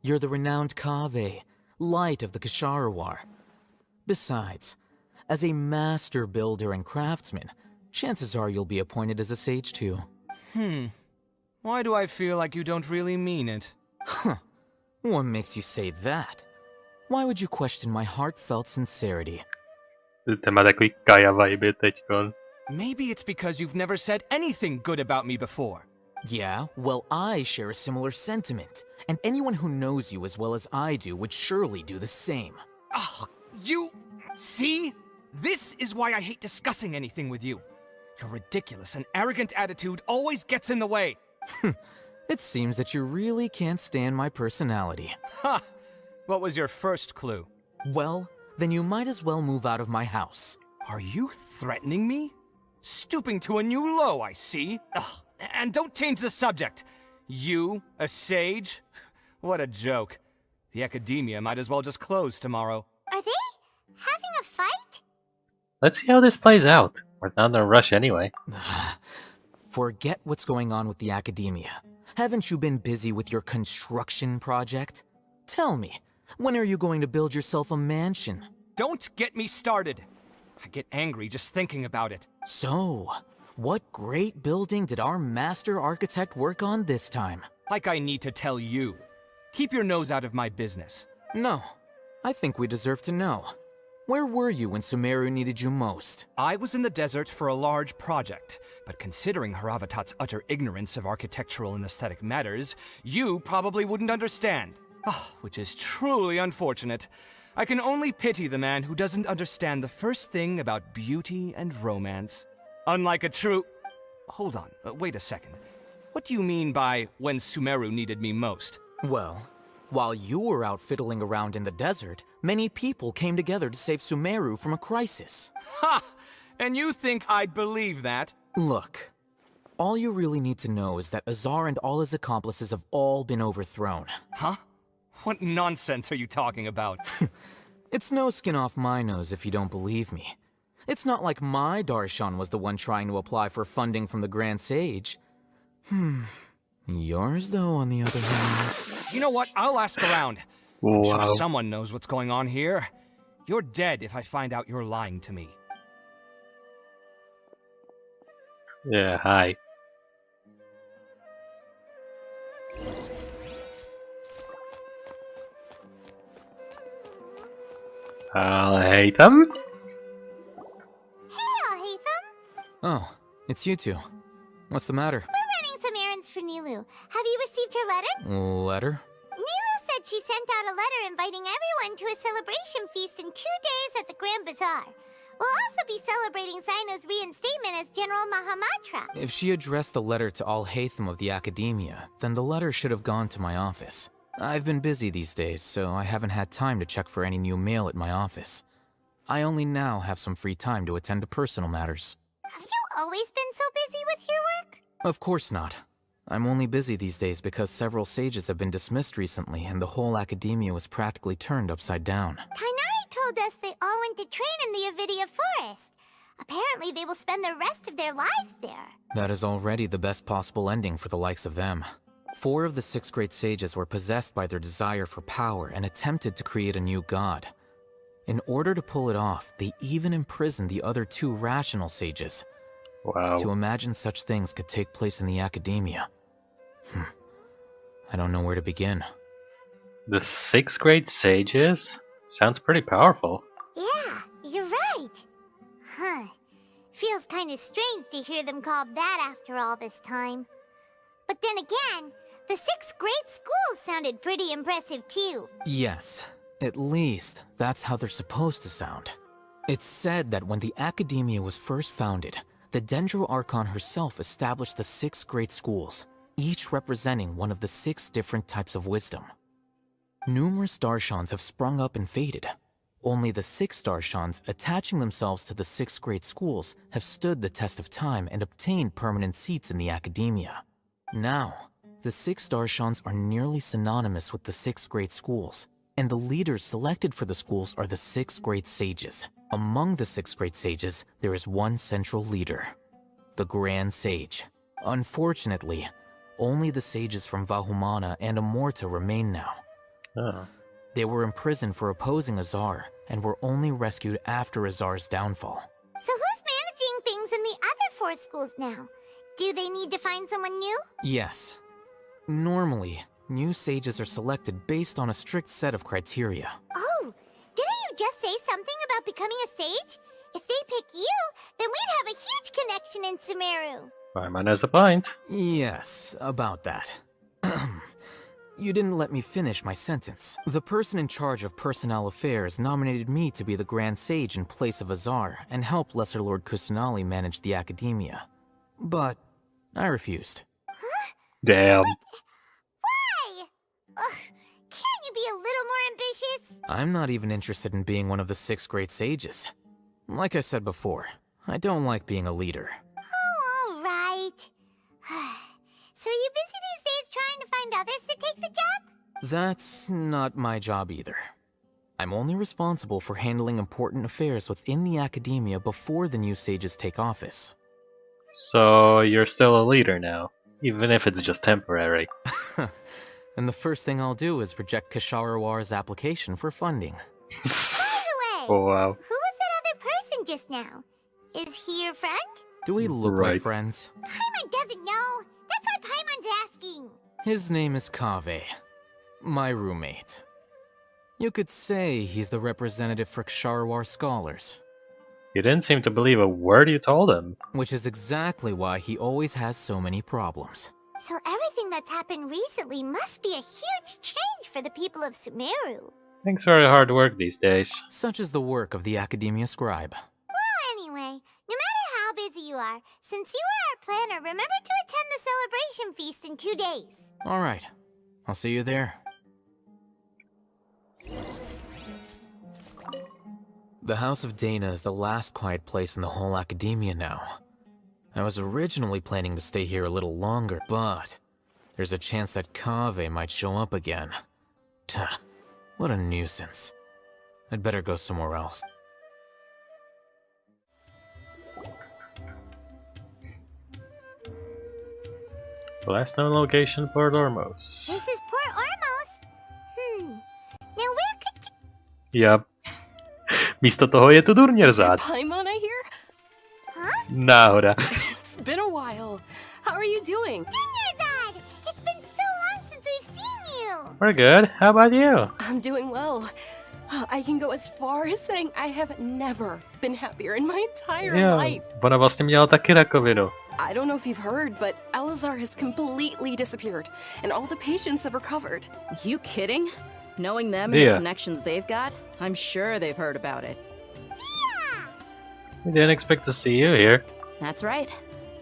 You're the renowned Kaveh, light of the Ksharawar. Besides, as a master builder and craftsman, chances are you'll be appointed as a sage too. Why do I feel like you don't really mean it? Huh. What makes you say that? Why would you question my heartfelt sincerity? Maybe it's because you've never said anything good about me before. Yeah, well, I share a similar sentiment, and anyone who knows you as well as I do would surely do the same. Ah, you... See? This is why I hate discussing anything with you. Your ridiculous and arrogant attitude always gets in the way. It seems that you really can't stand my personality. Ha! What was your first clue? Well, then you might as well move out of my house. Are you threatening me? Stooping to a new low, I see. Ugh. And don't change the subject. You, a sage? What a joke. The Academia might as well just close tomorrow. Are they having a fight? Let's see how this plays out. We're not in a rush anyway. Forget what's going on with the Academia. Haven't you been busy with your construction project? Tell me, when are you going to build yourself a mansion? Don't get me started. I get angry just thinking about it. So, what great building did our master architect work on this time? Like I need to tell you. Keep your nose out of my business. No, I think we deserve to know. Where were you when Sumeru needed you most? I was in the desert for a large project, but considering Haravatat's utter ignorance of architectural and aesthetic matters, you probably wouldn't understand. Which is truly unfortunate. I can only pity the man who doesn't understand the first thing about beauty and romance. Unlike a true... Hold on, wait a second. What do you mean by when Sumeru needed me most? Well, while you were out fiddling around in the desert, many people came together to save Sumeru from a crisis. Ha! And you think I'd believe that? Look, all you really need to know is that Azar and all his accomplices have all been overthrown. Huh? What nonsense are you talking about? It's no skin off my nose if you don't believe me. It's not like my Darshan was the one trying to apply for funding from the Grand Sage. Yours, though, on the other hand... You know what? I'll ask around. I'm sure someone knows what's going on here. You're dead if I find out you're lying to me. Yeah, hi. I'll hate them. Hey, Haytham! Oh, it's you two. What's the matter? We're running some errands for Nilu. Have you received her letter? Letter? Nilu said she sent out a letter inviting everyone to a celebration feast in 2 days at the Grand Bazaar. We'll also be celebrating Zaino's reinstatement as General Mahamatra. If she addressed the letter to all Haytham of the Academia, then the letter should have gone to my office. I've been busy these days, so I haven't had time to check for any new mail at my office. I only now have some free time to attend to personal matters. Have you always been so busy with your work? Of course not. I'm only busy these days because several sages have been dismissed recently and the whole Academia was practically turned upside down. Tainari told us they all went to train in the Avidia Forest. Apparently they will spend the rest of their lives there. That is already the best possible ending for the likes of them. 4 of the 6 great sages were possessed by their desire for power and attempted to create a new god. In order to pull it off, they even imprisoned the other 2 rational sages. Wow. To imagine such things could take place in the Academia. I don't know where to begin. The 6th grade sages? Sounds pretty powerful. Yeah, you're right. Feels kind of strange to hear them called that after all this time. But then again, the 6th grade schools sounded pretty impressive too. Yes, at least that's how they're supposed to sound. It's said that when the Academia was first founded, the Dendro Archon herself established the 6 great schools, each representing one of the 6 different types of wisdom. Numerous Darshans have sprung up and faded. Only the 6 Darshans attaching themselves to the 6 great schools have stood the test of time and obtained permanent seats in the Academia. Now, the 6 Darshans are nearly synonymous with the 6 great schools, and the leaders selected for the schools are the 6 great sages. Among the 6 great sages, there is one central leader, the Grand Sage. Unfortunately, only the sages from Vahumana and Amorta remain now. Oh. They were imprisoned for opposing Azar, and were only rescued after Azar's downfall. So who's managing things in the other 4 schools now? Do they need to find someone new? Yes. Normally, new sages are selected based on a strict set of criteria. Oh, didn't you just say something about becoming a sage? If they pick you, then we'd have a huge connection in Sumeru. Fireman has a point. Yes, about that. You didn't let me finish my sentence. The person in charge of personnel affairs nominated me to be the Grand Sage in place of Azar and help Lesser Lord Kusanali manage the Academia. But I refused. Damn. Why? Can't you be a little more ambitious? I'm not even interested in being one of the 6 great sages. Like I said before, I don't like being a leader. Oh, all right. So are you busy these days trying to find others to take the job? That's not my job either. I'm only responsible for handling important affairs within the Academia before the new sages take office. So you're still a leader now? Even if it's just temporary. And the first thing I'll do is reject Kasharawar's application for funding. By the way, Oh, wow. who was that other person just now? Is he your friend? Do we look Right. like friends? Paimon doesn't know. That's why Paimon's asking. His name is Kaveh, my roommate. You could say he's the representative for Ksharawar scholars. He didn't seem to believe a word you told him. Which is exactly why he always has so many problems. So everything that's happened recently must be a huge change for the people of Sumeru. Thanks for your hard work these days. Such is the work of the Academia Scribe. Well, anyway, no matter how busy you are, since you are our planner, remember to attend the celebration feast in 2 days. Alright, I'll see you there. The House of Dana is the last quiet place in the whole Academia now. I was originally planning to stay here a little longer, but there's a chance that Kaveh might show up again. Tuh, what a nuisance. I'd better go somewhere else. The last known location, Port Ormos. This is Port Ormos. Now where could... Yep. Místo toho je tu Durněrzad. Paimon, I hear? Náhoda. It's been a while. How are you doing? Durněrzad! It's been so long since we've seen you! We're good. How about you? I'm doing well. I can go as far as saying I have never been happier in my entire life. Ona vlastně měla taky rakovinu. I don't know if you've heard, but Elazar has completely disappeared, and all the patients have recovered. You kidding? Knowing them and the connections they've got, I'm sure they've heard about it. We didn't expect to see you here. That's right.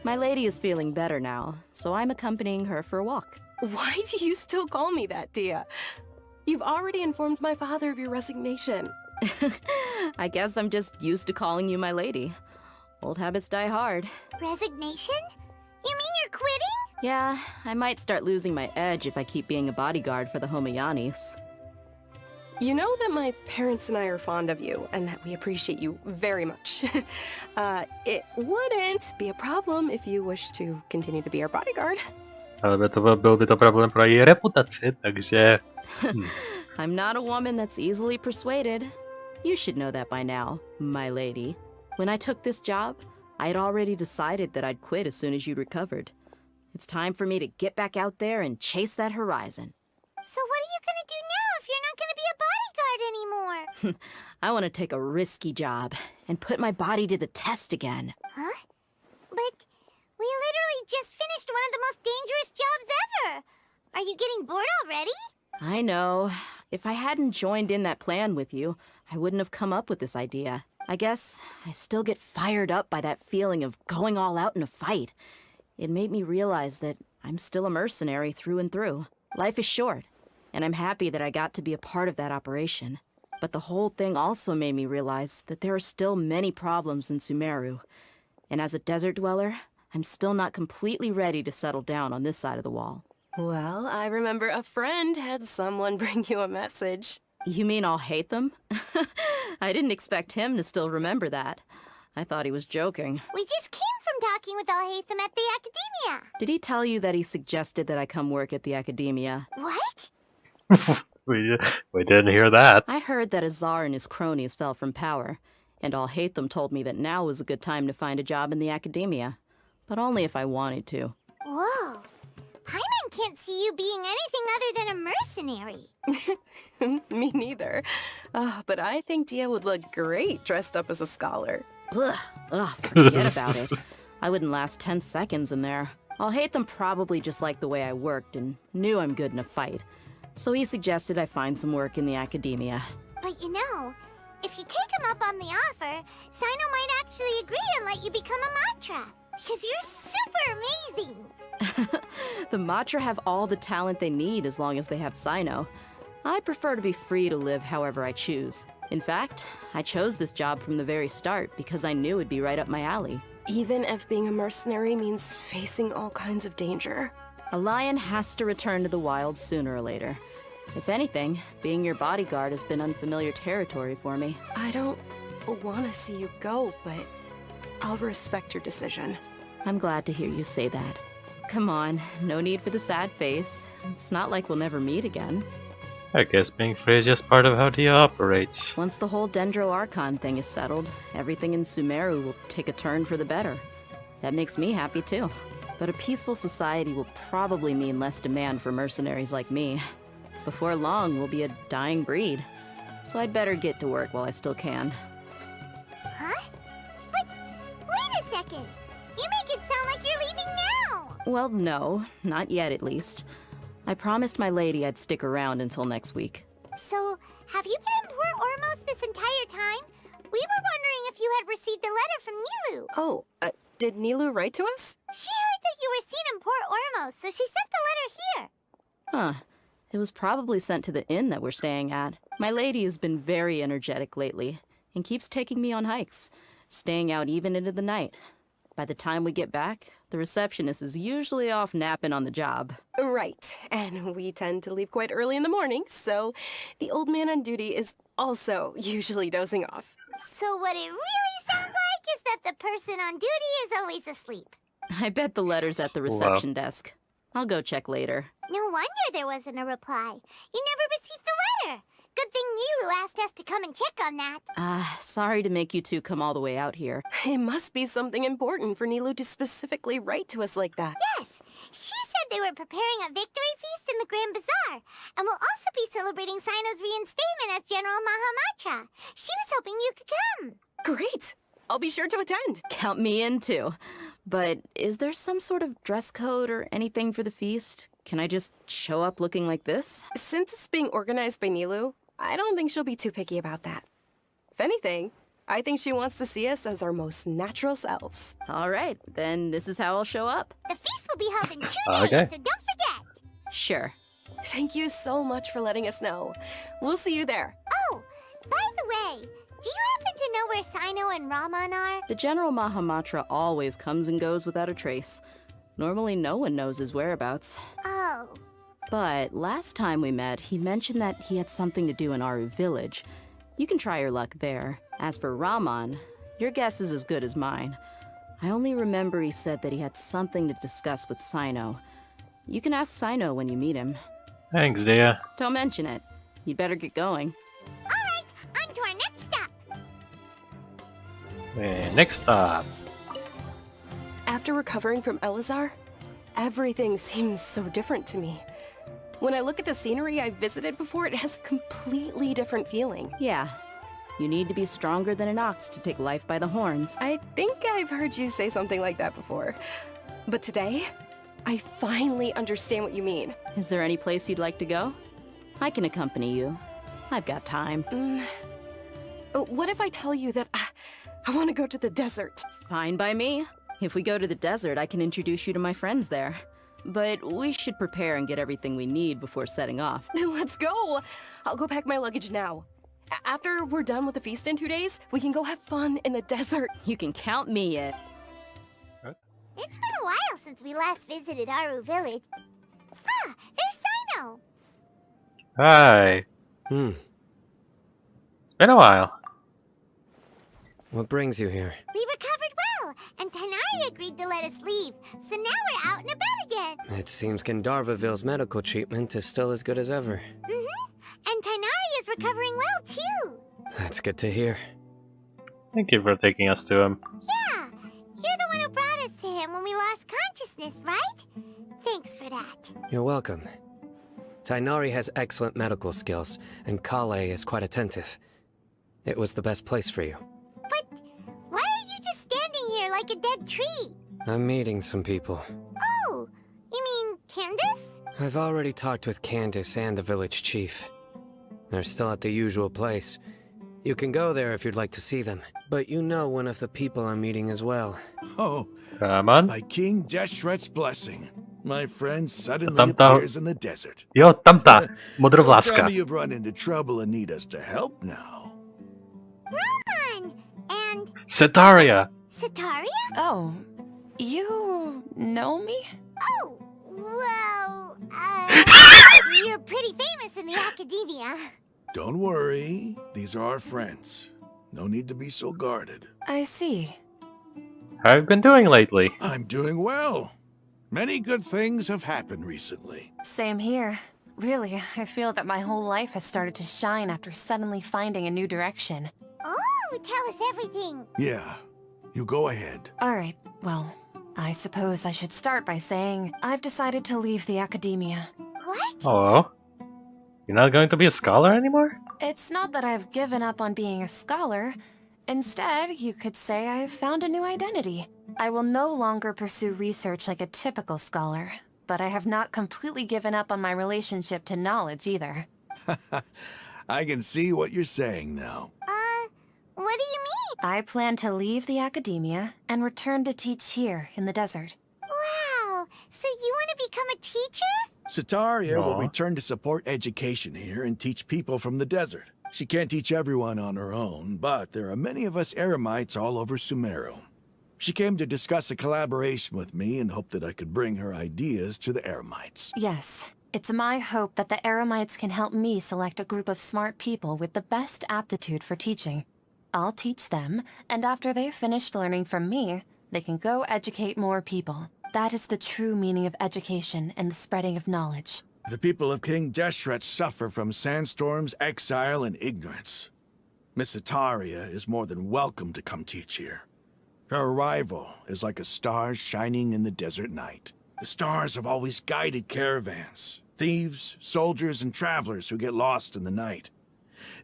My lady is feeling better now, so I'm accompanying her for a walk. Why do you still call me that, Dia? You've already informed my father of your resignation. I guess I'm just used to calling you my lady. Old habits die hard. Resignation? You mean you're quitting? Yeah, I might start losing my edge if I keep being a bodyguard for the Homayanis. You know that my parents and I are fond of you, and that we appreciate you very much. It wouldn't be a problem if you wish to continue to be our bodyguard. Ale byl by to problém pro její reputaci, takže... I'm not a woman that's easily persuaded. You should know that by now, my lady. When I took this job, I had already decided that I'd quit as soon as you'd recovered. It's time for me to get back out there and chase that horizon. So what are you gonna do now if you're not gonna be a bodyguard anymore? I want to take a risky job and put my body to the test again. Huh? But we literally just finished one of the most dangerous jobs ever. Are you getting bored already? I know. If I hadn't joined in that plan with you, I wouldn't have come up with this idea. I guess I still get fired up by that feeling of going all out in a fight. It made me realize that I'm still a mercenary through and through. Life is short, and I'm happy that I got to be a part of that operation. But the whole thing also made me realize that there are still many problems in Sumeru. And as a desert dweller, I'm still not completely ready to settle down on this side of the wall. Well, I remember a friend had someone bring you a message. You mean I'll hate them? I didn't expect him to still remember that. I thought he was joking. We just came from talking with Alhaitham at the Academia. Did he tell you that he suggested that I come work at the Academia? What? we didn't hear that. I heard that Azar and his cronies fell from power, and Alhaitham told me that now was a good time to find a job in the Academia, but only if I wanted to. Whoa. Paimon can't see you being anything other than a mercenary. Me neither. But I think Dia would look great dressed up as a scholar. Forget about it. I wouldn't last 10 seconds in there. Alhaitham probably just liked the way I worked and knew I'm good in a fight. So he suggested I find some work in the Academia. But you know, if you take him up on the offer, Sino might actually agree and let you become a Matra. Because you're super amazing. The Matra have all the talent they need as long as they have Sino. I prefer to be free to live however I choose. In fact, I chose this job from the very start because I knew it'd be right up my alley. Even if being a mercenary means facing all kinds of danger? A lion has to return to the wild sooner or later. If anything, being your bodyguard has been unfamiliar territory for me. I don't want to see you go, but I'll respect your decision. I'm glad to hear you say that. Come on, no need for the sad face. It's not like we'll never meet again. I guess being free is just part of how Dia operates. Once the whole Dendro Archon thing is settled, everything in Sumeru will take a turn for the better. That makes me happy too. But a peaceful society will probably mean less demand for mercenaries like me. Before long, we'll be a dying breed. So I'd better get to work while I still can. Huh? But wait a second! You make it sound like you're leaving now! Well, no, not yet at least. I promised my lady I'd stick around until next week. So, have you been in Port Ormos this entire time? We were wondering if you had received a letter from Nilou. Oh, did Nilou write to us? She heard that you were seen in Port Ormos, so she sent the letter here. Huh. It was probably sent to the inn that we're staying at. My lady has been very energetic lately, and keeps taking me on hikes, staying out even into the night. By the time we get back, the receptionist is usually off napping on the job. Right, and we tend to leave quite early in the morning, so the old man on duty is also usually dozing off. So what it really sounds like is that the person on duty is always asleep. I bet the letter's at the reception desk. I'll go check later. No wonder there wasn't a reply. You never received the letter. Good thing Nilou asked us to come and check on that. Sorry to make you two come all the way out here. It must be something important for Nilou to specifically write to us like that. Yes, she said they were preparing a victory feast in the Grand Bazaar, and will also be celebrating Sino's reinstatement as General Mahamatra. She was hoping you could come. Great! I'll be sure to attend. Count me in too. But is there some sort of dress code or anything for the feast? Can I just show up looking like this? Since it's being organized by Nilou, I don't think she'll be too picky about that. If anything, I think she wants to see us as our most natural selves. All right, then this is how I'll show up. The feast will be held in 2 days, so don't forget. Sure. Thank you so much for letting us know. We'll see you there. Oh, by the way, do you happen to know where Sino and Raman are? The General Mahamatra always comes and goes without a trace. Normally no one knows his whereabouts. Oh. But last time we met, he mentioned that he had something to do in Aru village. You can try your luck there. As for Raman, your guess is as good as mine. I only remember he said that he had something to discuss with Sino. You can ask Sino when you meet him. Thanks, Dia. Don't mention it. You'd better get going. Alright, on to our next stop. Next stop. After recovering from Elazar, everything seems so different to me. When I look at the scenery I visited before, it has a completely different feeling. Yeah. You need to be stronger than an ox to take life by the horns. I think I've heard you say something like that before. But today, I finally understand what you mean. Is there any place you'd like to go? I can accompany you. I've got time. What if I tell you that I want to go to the desert? Fine by me. If we go to the desert, I can introduce you to my friends there. But we should prepare and get everything we need before setting off. Let's go! I'll go pack my luggage now. After we're done with the feast in 2 days, we can go have fun in the desert. You can count me in. It's been a while since we last visited Aru village. Ah, there's Sino! Hi. It's been a while. What brings you here? We recovered well, and Tanari agreed to let us leave, so now we're out and about again. It seems Gandharvaville's medical treatment is still as good as ever. And Tanari is recovering well, too. That's good to hear. Thank you for taking us to him. Yeah, you're the one who brought us to him when we lost consciousness, right? Thanks for that. You're welcome. Tainari has excellent medical skills, and Kale is quite attentive. It was the best place for you. But why are you just standing here like a dead tree? I'm meeting some people. Oh, you mean Candace? I've already talked with Candace and the village chief. They're still at the usual place. You can go there if you'd like to see them. But you know one of the people I'm meeting as well. Oh, come on. By King Deshret's blessing, my friend suddenly appears in the desert. Jo, tamta, modrovláska. Tell me you've run into trouble and need us to help now. Raman! And... Setaria! Setaria? Oh, you know me? Oh, well, you're pretty famous in the academia. Don't worry, these are our friends. No need to be so guarded. I see. How have you been doing lately? I'm doing well. Many good things have happened recently. Same here. Really, I feel that my whole life has started to shine after suddenly finding a new direction. Oh, tell us everything. Yeah, you go ahead. Alright, well, I suppose I should start by saying I've decided to leave the academia. What? Oh, you're not going to be a scholar anymore? It's not that I've given up on being a scholar. Instead, you could say I've found a new identity. I will no longer pursue research like a typical scholar, but I have not completely given up on my relationship to knowledge either. I can see what you're saying now. What do you mean? I plan to leave the academia and return to teach here in the desert. Wow, so you want to become a teacher? Sataria will Aw. return to support education here and teach people from the desert. She can't teach everyone on her own, but there are many of us Eremites all over Sumeru. She came to discuss a collaboration with me and hoped that I could bring her ideas to the Eremites. Yes, it's my hope that the Eremites can help me select a group of smart people with the best aptitude for teaching. I'll teach them, and after they've finished learning from me, they can go educate more people. That is the true meaning of education and the spreading of knowledge. The people of King Deshret suffer from sandstorms, exile, and ignorance. Miss Sataria is more than welcome to come teach here. Her arrival is like a star shining in the desert night. The stars have always guided caravans, thieves, soldiers, and travelers who get lost in the night.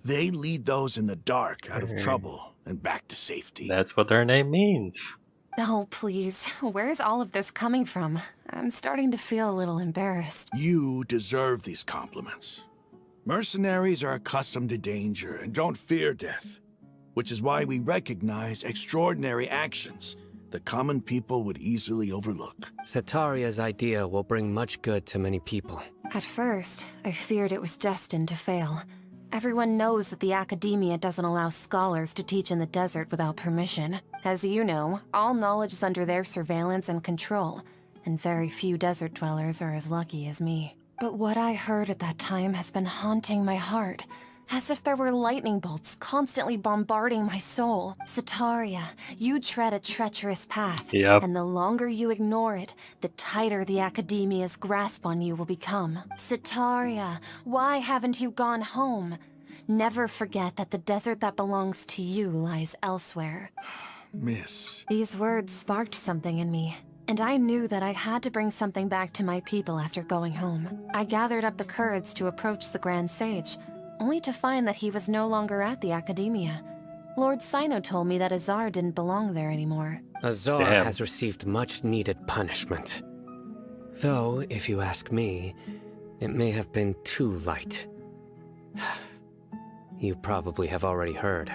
They lead those in the dark out of trouble and back to safety. That's what their name means. Oh, please, where's all of this coming from? I'm starting to feel a little embarrassed. You deserve these compliments. Mercenaries are accustomed to danger and don't fear death, which is why we recognize extraordinary actions that common people would easily overlook. Sataria's idea will bring much good to many people. At first, I feared it was destined to fail. Everyone knows that the academia doesn't allow scholars to teach in the desert without permission. As you know, all knowledge is under their surveillance and control, and very few desert dwellers are as lucky as me. But what I heard at that time has been haunting my heart, as if there were lightning bolts constantly bombarding my soul. Sataria, you tread a treacherous path, Yep. and the longer you ignore it, the tighter the academia's grasp on you will become. Sataria, why haven't you gone home? Never forget that the desert that belongs to you lies elsewhere. Miss. These words sparked something in me, and I knew that I had to bring something back to my people after going home. I gathered up the courage to approach the Grand Sage, only to find that he was no longer at the academia. Lord Sino told me that Azar didn't belong there anymore. Azar Damn. has received much needed punishment. Though, if you ask me, it may have been too light. You probably have already heard.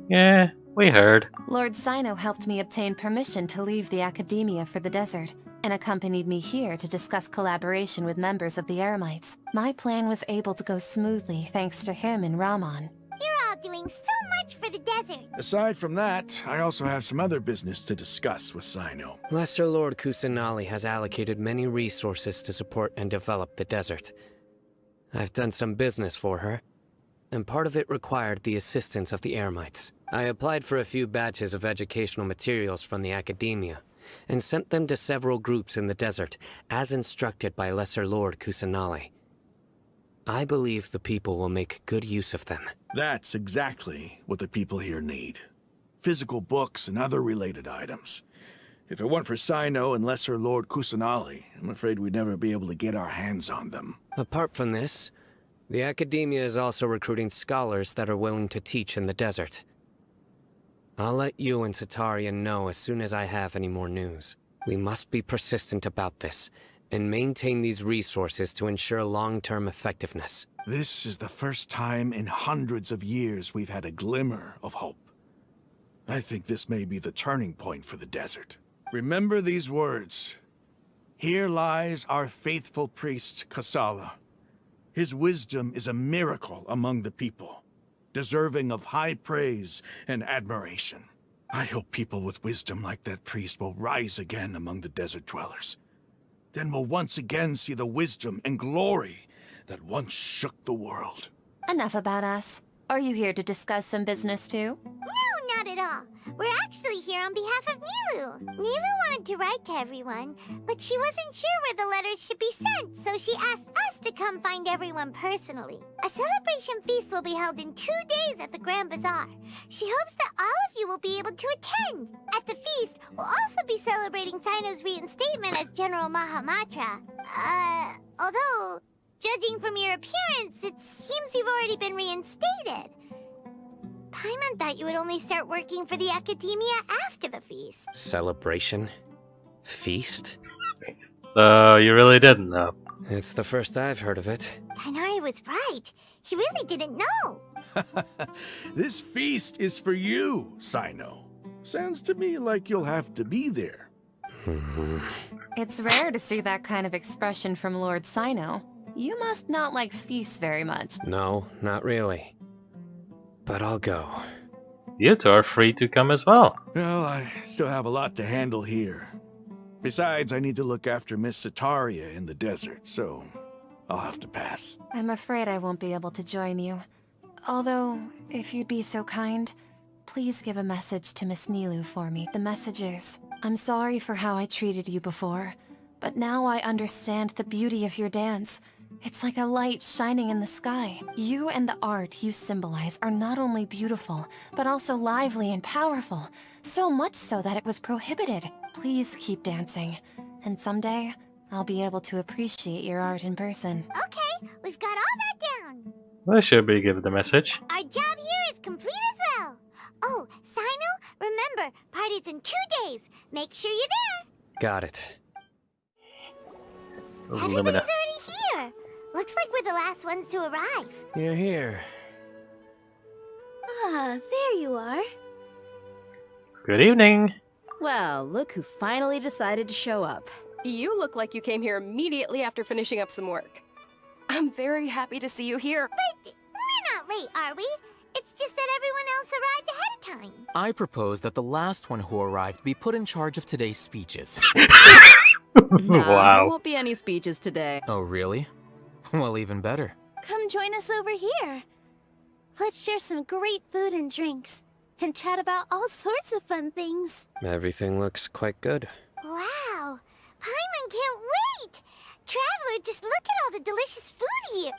Yeah, we heard. Lord Sino helped me obtain permission to leave the academia for the desert, and accompanied me here to discuss collaboration with members of the Eremites. My plan was able to go smoothly thanks to him and Rahman. You're all doing so much for the desert. Aside from that, I also have some other business to discuss with Sino. Lesser Lord Kusanali has allocated many resources to support and develop the desert. I've done some business for her, and part of it required the assistance of the Eremites. I applied for a few batches of educational materials from the academia, and sent them to several groups in the desert, as instructed by Lesser Lord Kusanali. I believe the people will make good use of them. That's exactly what the people here need. Physical books and other related items. If it weren't for Sino and Lesser Lord Kusanali, I'm afraid we'd never be able to get our hands on them. Apart from this, the academia is also recruiting scholars that are willing to teach in the desert. I'll let you and Sataria know as soon as I have any more news. We must be persistent about this, and maintain these resources to ensure long-term effectiveness. This is the first time in hundreds of years we've had a glimmer of hope. I think this may be the turning point for the desert. Remember these words. Here lies our faithful priest, Kasala. His wisdom is a miracle among the people, deserving of high praise and admiration. I hope people with wisdom like that priest will rise again among the desert dwellers. Then we'll once again see the wisdom and glory that once shook the world. Enough about us. Are you here to discuss some business too? No, not at at all. We're actually here on behalf of Nilou. Nilou wanted to write to everyone, but she wasn't sure where the letters should be sent, so she asked us to come find everyone personally. A celebration feast will be held in 2 days at the Grand Bazaar. She hopes that all of you will be able to attend. At the feast, we'll also be celebrating Sino's reinstatement as General Mahamatra. Although, judging from your appearance, it seems you've already been reinstated. Paimon thought you would only start working for the Academia after the feast. Celebration? Feast? So, you really didn't know? It's the first I've heard of it. Tighnari was right. He really didn't know. This feast is for you, Sino. Sounds to me like you'll have to be there. It's rare to see that kind of expression from Lord Sino. You must not like feasts very much. No, not really. But I'll go. You two are free to come as well. Well, I still have a lot to handle here. Besides, I need to look after Miss Sataria in the desert, so I'll have to pass. I'm afraid I won't be able to join you. Although, if you'd be so kind, please give a message to Miss Nilou for me. The message is, I'm sorry for how I treated you before, but now I understand the beauty of your dance. It's like a light shining in the sky. You and the art you symbolize are not only beautiful, but also lively and powerful. So much so that it was prohibited. Please keep dancing, and someday, I'll be able to appreciate your art in person. Okay, we've got all that down. I should be given the message. Our job here is complete as well. Oh, Sino, remember, party's in 2 days. Make sure you're there. Got it. Everybody's already here. Looks like we're the last ones to arrive. You're here. Ah, there you are. Good evening. Well, look who finally decided to show up. You look like you came here immediately after finishing up some work. I'm very happy to see you here. But we're not late, are we? It's just that everyone else arrived ahead of time. I propose that the last one who arrived be put in charge of today's speeches. There won't be any speeches today. Oh, really? Well, even better. Come join us over here. Let's share some great food and drinks, and chat about all sorts of fun things. Everything looks quite good. Wow, Paimon can't wait! Traveler, just look at all the delicious food here.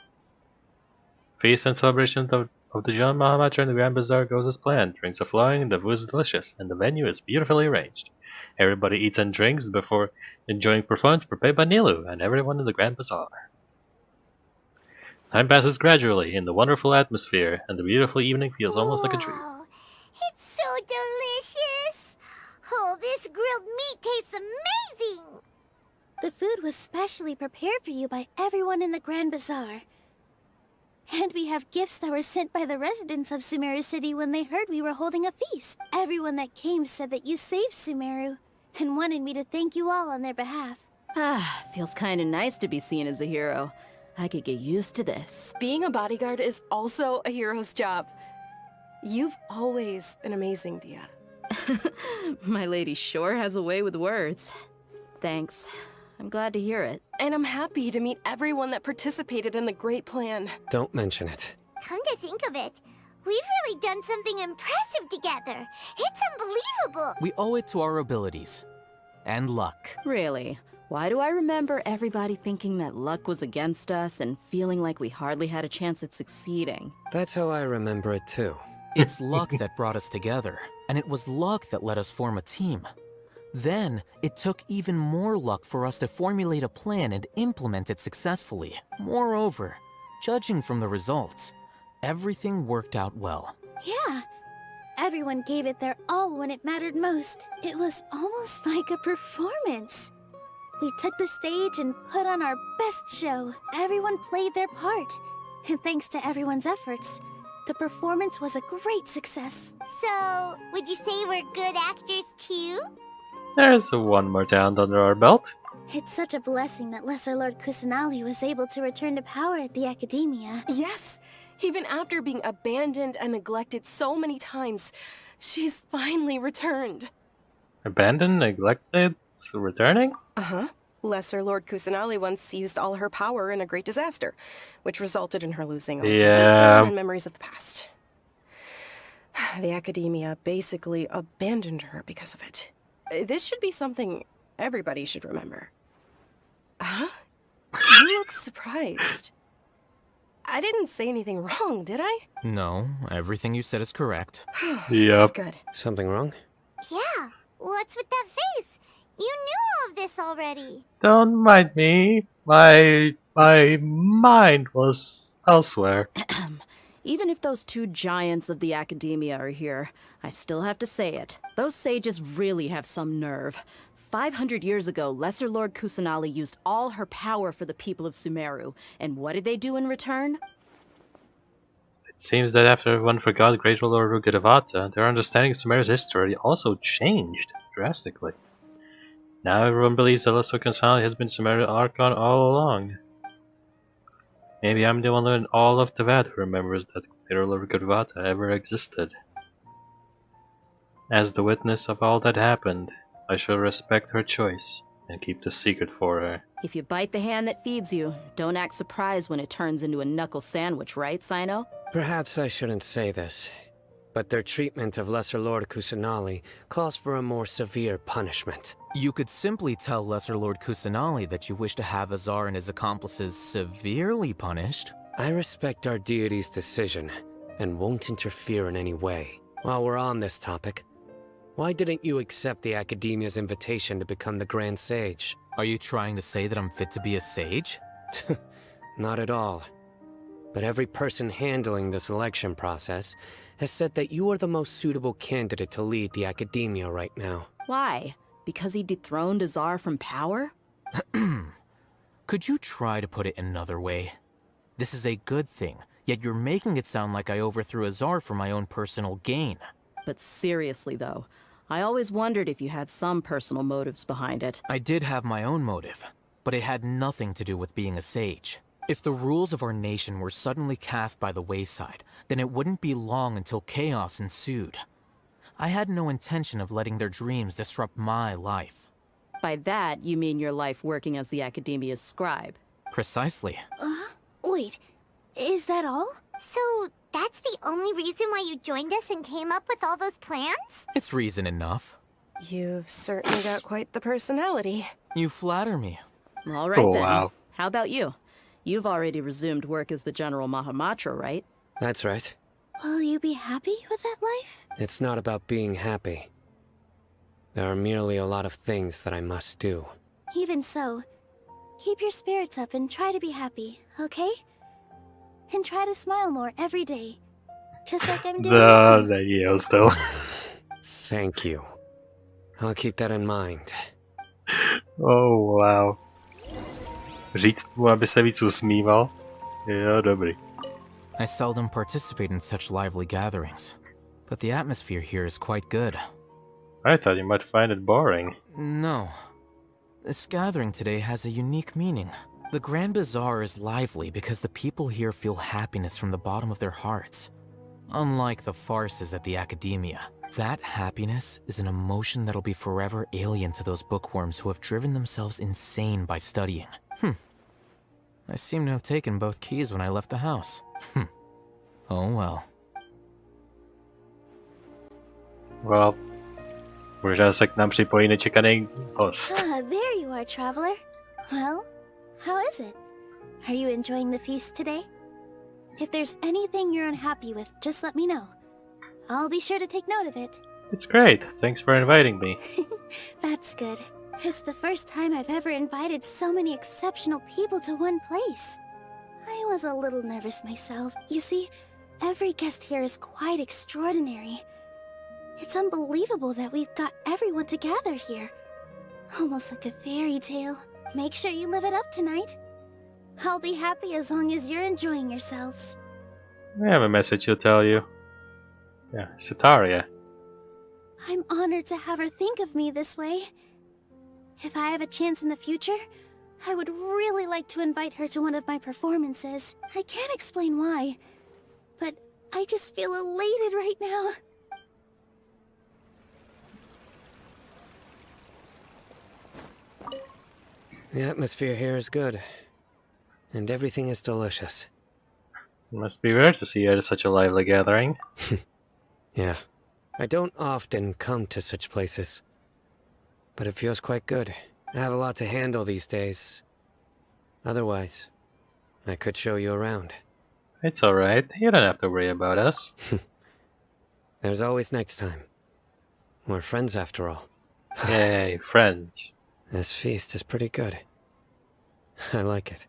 Feast and celebration of the John Mahamatra in the Grand Bazaar goes as planned. Drinks are flowing, the food is delicious, and the venue is beautifully arranged. Everybody eats and drinks before enjoying performance prepared by Nilou and everyone in the Grand Bazaar. Time passes gradually in the wonderful atmosphere, and the beautiful evening feels almost like a dream. It's so delicious! Oh, this grilled meat tastes amazing! The food was specially prepared for you by everyone in the Grand Bazaar. And we have gifts that were sent by the residents of Sumeru City when they heard we were holding a feast. Everyone that came said that you saved Sumeru, and wanted me to thank you all on their behalf. Ah, feels kinda nice to be seen as a hero. I could get used to this. Being a bodyguard is also a hero's job. You've always been amazing, Dia. My lady sure has a way with words. Thanks. I'm glad to hear it. And I'm happy to meet everyone that participated in the great plan. Don't mention it. Come to think of it, we've really done something impressive together. It's unbelievable. We owe it to our abilities. And luck. Really? Why do I remember everybody thinking that luck was against us and feeling like we hardly had a chance of succeeding? That's how I remember it too. It's luck that brought us together, and it was luck that let us form a team. Then, it took even more luck for us to formulate a plan and implement it successfully. Moreover, judging from the results, everything worked out well. Yeah. Everyone gave it their all when it mattered most. It was almost like a performance. We took the stage and put on our best show. Everyone played their part. And thanks to everyone's efforts, the performance was a great success. So, would you say we're good actors too? There's one more talent under our belt. It's such a blessing that Lesser Lord Kusanali was able to return to power at the Academia. Yes, even after being abandoned and neglected so many times, she's finally returned. Abandoned, neglected, returning? Uh-huh. Lesser Lord Kusanali once used all her power in a great disaster, which resulted in her losing all her wisdom and memories of the past. The Academia basically abandoned her because of it. This should be something everybody should remember. Huh? You look surprised. I didn't say anything wrong, did I? No, everything you said is correct. Yep. Good. Something wrong? Yeah, what's with that face? You knew all of this already. Don't mind me. My mind was elsewhere. Even if those two giants of the Academia are here, I still have to say it. Those sages really have some nerve. 500 years ago, Lesser Lord Kusanali used all her power for the people of Sumeru, and what did they do in return? It seems that after everyone forgot Great Lord Rukadavata, their understanding of Sumeru's history also changed drastically. Now everyone believes that Lesser Kusanali has been Sumeru Archon all along. Maybe I'm the one in all of Tavad who remembers that Great Lord Rukadavata ever existed. As the witness of all that happened, I shall respect her choice and keep the secret for her. If you bite the hand that feeds you, don't act surprised when it turns into a knuckle sandwich, right, Sino? Perhaps I shouldn't say this, but their treatment of Lesser Lord Kusanali calls for a more severe punishment. You could simply tell Lesser Lord Kusanali that you wish to have Azar and his accomplices severely punished. I respect our deity's decision and won't interfere in any way. While we're on this topic, why didn't you accept the Academia's invitation to become the Grand Sage? Are you trying to say that I'm fit to be a sage? Not at all. But every person handling the selection process has said that you are the most suitable candidate to lead the Academia right now. Why? Because he dethroned Azar from power? Could you try to put it another way? This is a good thing, yet you're making it sound like I overthrew Azar for my own personal gain. But seriously, though, I always wondered if you had some personal motives behind it. I did have my own motive, but it had nothing to do with being a sage. If the rules of our nation were suddenly cast by the wayside, then it wouldn't be long until chaos ensued. I had no intention of letting their dreams disrupt my life. By that, you mean your life working as the Academia's scribe. Precisely. Wait, is that all? So, that's the only reason why you joined us and came up with all those plans? It's reason enough. You've certainly got quite the personality. You flatter me. All right, Oh, then. wow. How about you? You've already resumed work as the General Mahamatra, right? That's right. Will you be happy with that life? It's not about being happy. There are merely a lot of things that I must do. Even so, keep your spirits up and try to be happy, okay? And try to smile more every day. Just like I'm doing now. Yeah, still. Thank you. I'll keep that in mind. Oh, wow. Říct mu, aby se víc usmíval? Jo, dobrý. I seldom participate in such lively gatherings, but the atmosphere here is quite good. I thought you might find it boring. No. This gathering today has a unique meaning. The Grand Bazaar is lively because the people here feel happiness from the bottom of their hearts. Unlike the farces at the Academia, that happiness is an emotion that'll be forever alien to those bookworms who have driven themselves insane by studying. I seem to have taken both keys when I left the house. Oh well. Well, možná se k nám připojí nečekaný host. There you are, traveler. Well, how is it? Are you enjoying the feast today? If there's anything you're unhappy with, just let me know. I'll be sure to take note of it. It's great. Thanks for inviting me. That's good. It's the first time I've ever invited so many exceptional people to one place. I was a little nervous myself. You see, every guest here is quite extraordinary. It's unbelievable that we've got everyone together here. Almost like a fairy tale. Make sure you live it up tonight. I'll be happy as long as you're enjoying yourselves. I have a message to tell you. Yeah, Sataria. I'm honored to have her think of me this way. If I have a chance in the future, I would really like to invite her to one of my performances. I can't explain why, but I just feel elated right now. The atmosphere here is good, and everything is delicious. It must be rare to see you at such a lively gathering. Yeah, I don't often come to such places, but it feels quite good. I have a lot to handle these days. Otherwise, I could show you around. It's alright. You don't have to worry about us. There's always next time. We're friends after all. Yay, friends. This feast is pretty good. I like it.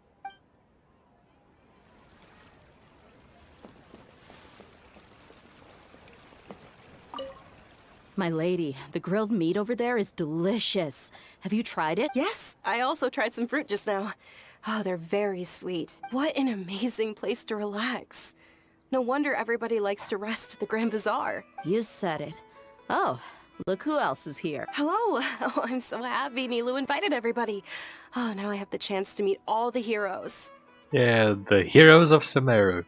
My lady, the grilled meat over there is delicious. Have you tried it? Yes, I also tried some fruit just now. Oh, they're very sweet. What an amazing place to relax. No wonder everybody likes to rest at the Grand Bazaar. You said it. Oh, look who else is here. Hello. Oh, I'm so happy Nilou invited everybody. Oh, now I have the chance to meet all the heroes. Yeah, the heroes of Sumeru.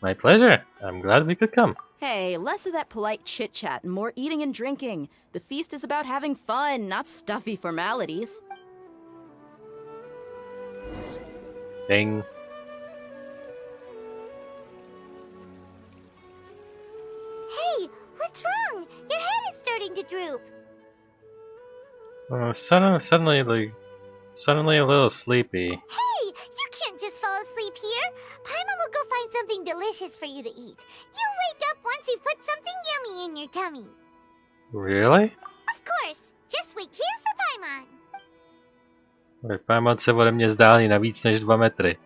My pleasure. I'm glad we could come. Hey, less of that polite chit-chat and more eating and drinking. The feast is about having fun, not stuffy formalities. Ding. Hey, what's wrong? Your head is starting to droop. Suddenly a little sleepy. Hey, you can't just fall asleep here. Paimon will go find something delicious for you to eat. You wake up once you've put something yummy in your tummy. Really? Of course. Just wait here for Paimon. Paimon se ode mě zdálí na víc než 2 metry.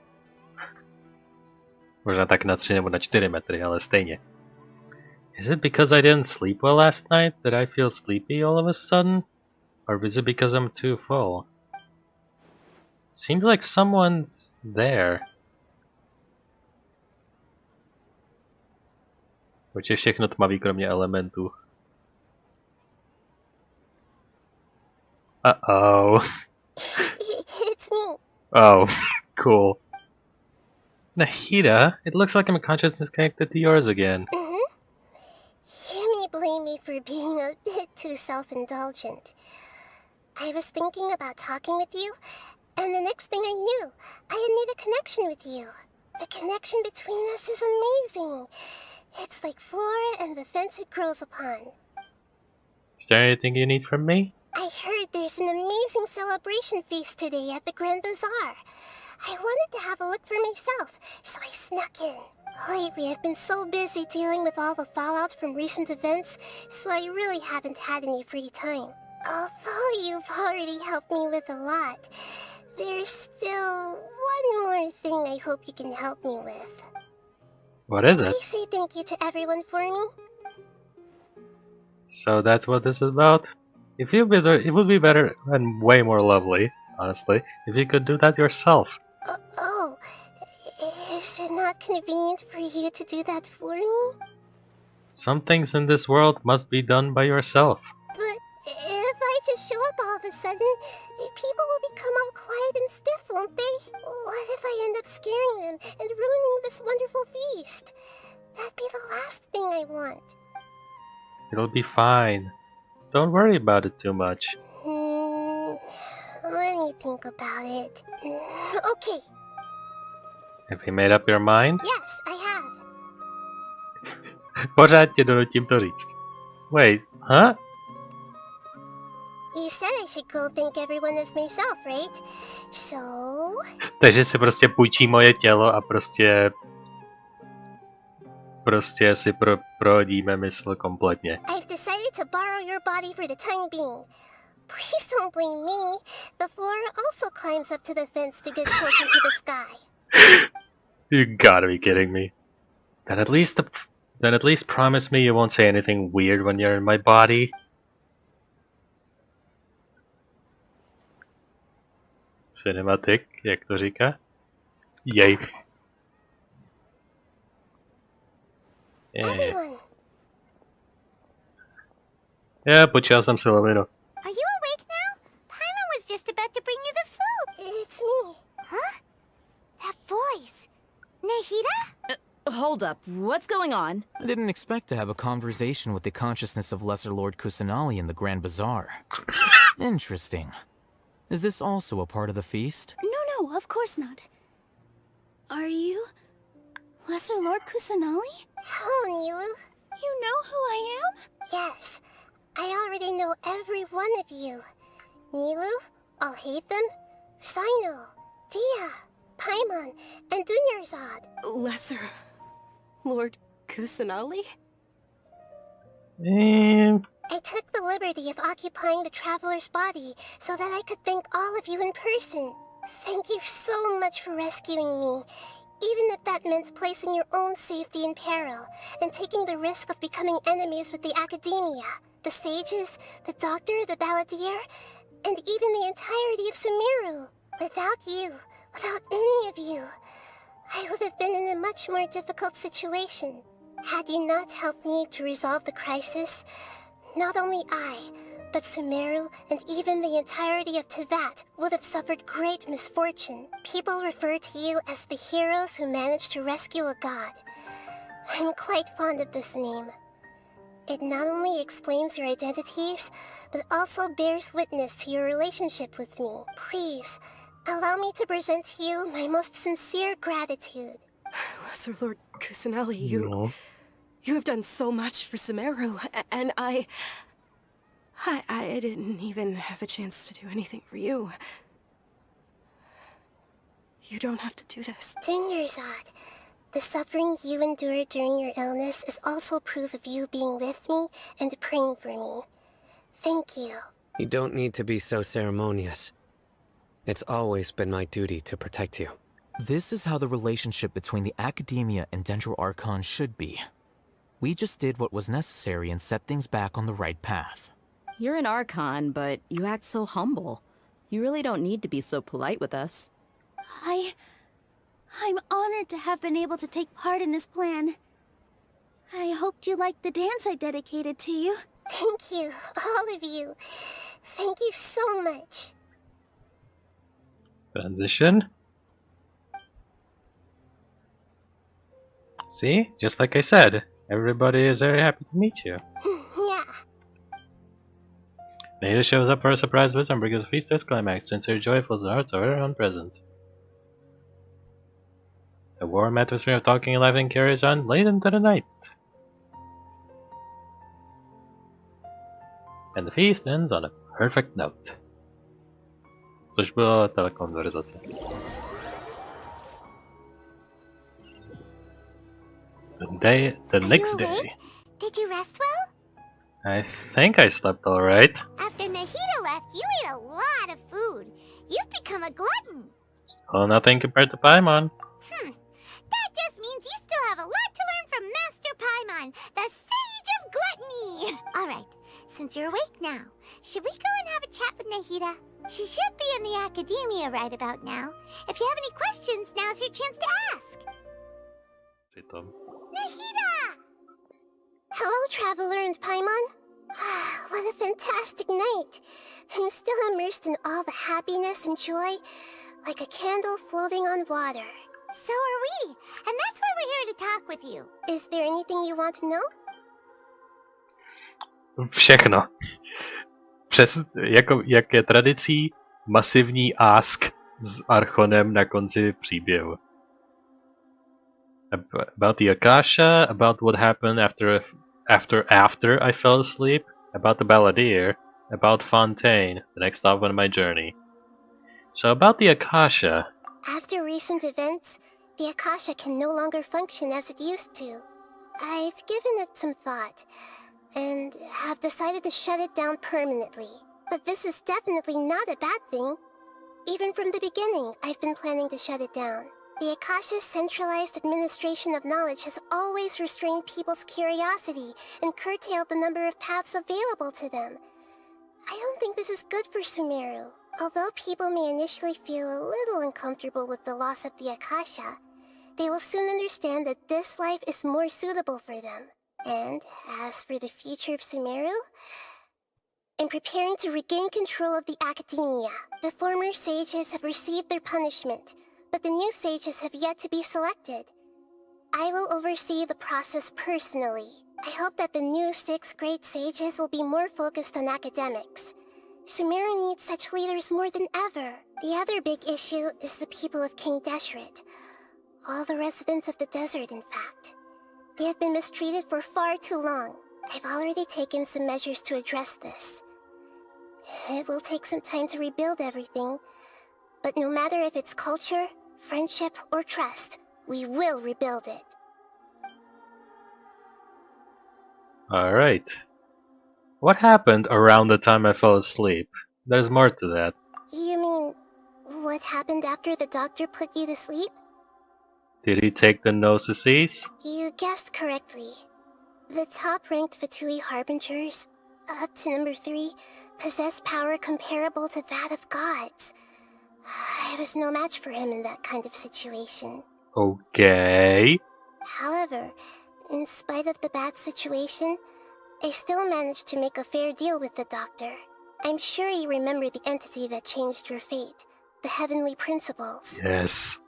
Možná tak na 3 nebo na 4 metry, ale stejně. Is it because I didn't sleep well last night that I feel sleepy all of a sudden? Or is it because I'm too full? Seems like someone's there. Proč je všechno tmavý kromě elementů? Uh-oh. It's me. Oh, cool. Nahida, it looks like my consciousness connected to yours again. You may blame me for being a bit too self-indulgent. I was thinking about talking with you, and the next thing I knew, I had made a connection with you. The connection between us is amazing. It's like flora and the fence it grows upon. Is there anything you need from me? I heard there's an amazing celebration feast today at the Grand Bazaar. I wanted to have a look for myself, so I snuck in. Lately, I've been so busy dealing with all the fallout from recent events, so I really haven't had any free time. Although you've already helped me with a lot, there's still one more thing I hope you can help me with. What is it? Please say thank you to everyone for me. So that's what this is about? It would be better and way more lovely, honestly, if you could do that yourself. Oh, is it not convenient for you to do that for me? Some things in this world must be done by yourself. But if I just show up all of a sudden, people will become all quiet and stiff, won't they? What if I end up scaring them and ruining this wonderful feast? That'd be the last thing I want. It'll be fine. Don't worry about it too much. Let me think about it. Okay. Have you made up your mind? Yes, I have. Pořád tě donutím to říct. Wait, huh? You said I should go thank everyone as myself, right? So... Takže si prostě půjčí moje tělo a prostě si prohodíme mysl kompletně. I've decided to borrow your body for the time being. Please don't blame me. The flora also climbs up to the fence to get closer to the sky. You gotta be kidding me. Then at least promise me you won't say anything weird when you're in my body. Cinematic, jak to říká? Jej. Počítal jsem si lavinu. Are you awake now? Paimon was just about to bring you the food. It's me. Huh? That voice. Nahida? Hold up, what's going on? I didn't expect to have a conversation with the consciousness of Lesser Lord Kusanali in the Grand Bazaar. Interesting. Is this also a part of the feast? No, of course not. Are you... Lesser Lord Kusanali? Hello, Nilou. You know who I am? Yes. I already know every one of you. Nilou, Alhaitham, Sino, Dia, Paimon, and Dunyarzad. Lesser Lord Kusanali? I took the liberty of occupying the traveler's body so that I could thank all of you in person. Thank you so much for rescuing me, even if that meant placing your own safety in peril and taking the risk of becoming enemies with the Academia, the sages, the doctor, the balladeer, and even the entirety of Sumeru. Without you, without any of you, I would have been in a much more difficult situation. Had you not helped me to resolve the crisis, not only I, but Sumeru and even the entirety of Tevat would have suffered great misfortune. People refer to you as the heroes who managed to rescue a god. I'm quite fond of this name. It not only explains your identities, but also bears witness to your relationship with me. Please, allow me to present to you my most sincere gratitude. Lesser Lord Kusanali, you have done so much for Sumeru, and I didn't even have a chance to do anything for you. You don't have to do this. Dunyarzad, the suffering you endured during your illness is also proof of you being with me and praying for me. Thank you. You don't need to be so ceremonious. It's always been my duty to protect you. This is how the relationship between the Academia and Dendro Archon should be. We just did what was necessary and set things back on the right path. You're an Archon, but you act so humble. You really don't need to be so polite with us. I'm honored to have been able to take part in this plan. I hoped you liked the dance I dedicated to you. Thank you, all of you. Thank you so much. Transition. See? Just like I said, everybody is very happy to meet you. Yeah. Nada shows up for a surprise visit and brings a feast to its climax, since her joy fills the hearts of everyone present. The warm atmosphere of talking and laughing carries on late into the night. And the feast ends on a perfect note. Což byla telekonverzace. The next day. Did you rest well? I think I slept alright. After Nahida left, you ate a lot of food. You've become a glutton. Still nothing compared to Paimon. That just means you still have a lot to learn from Master Paimon, the Sage of Gluttony. Alright, since you're awake now, should we go and have a chat with Nahida? She should be in the Academia right about now. If you have any questions, now's your chance to ask. Nahida! Hello, Traveler and Paimon. What a fantastic night. I'm still immersed in all the happiness and joy, like a candle floating on water. So are we, and that's why we're here to talk with you. Is there anything you want to know? Všechno. Jak je tradicí, masivní ask s Archonem na konci příběhu. About the Akasha, about what happened after I fell asleep, about the Balladeer, about Fontaine, the next stop on my journey. So about the Akasha. After recent events, the Akasha can no longer function as it used to. I've given it some thought, and have decided to shut it down permanently. But this is definitely not a bad thing. Even from the beginning, I've been planning to shut it down. The Akasha's centralized administration of knowledge has always restrained people's curiosity and curtailed the number of paths available to them. I don't think this is good for Sumeru. Although people may initially feel a little uncomfortable with the loss of the Akasha, they will soon understand that this life is more suitable for them. And as for the future of Sumeru, I'm preparing to regain control of the Academia. The former sages have received their punishment, but the new sages have yet to be selected. I will oversee the process personally. I hope that the new 6 great sages will be more focused on academics. Sumeru needs such leaders more than ever. The other big issue is the people of King Deshret. All the residents of the desert, in fact. They have been mistreated for far too long. I've already taken some measures to address this. It will take some time to rebuild everything, but no matter if it's culture, friendship, or trust, we will rebuild it. Alright. What happened around the time I fell asleep? There's more to that. You mean, what happened after the doctor put you to sleep? Did he take the notices? You guessed correctly. The top-ranked Fatui Harbingers, up to number 3, possess power comparable to that of gods. I was no match for him in that kind of situation. Okay. However, in spite of the bad situation, I still managed to make a fair deal with the doctor. I'm sure you remember the entity that changed your fate, the Heavenly Principles. Yes.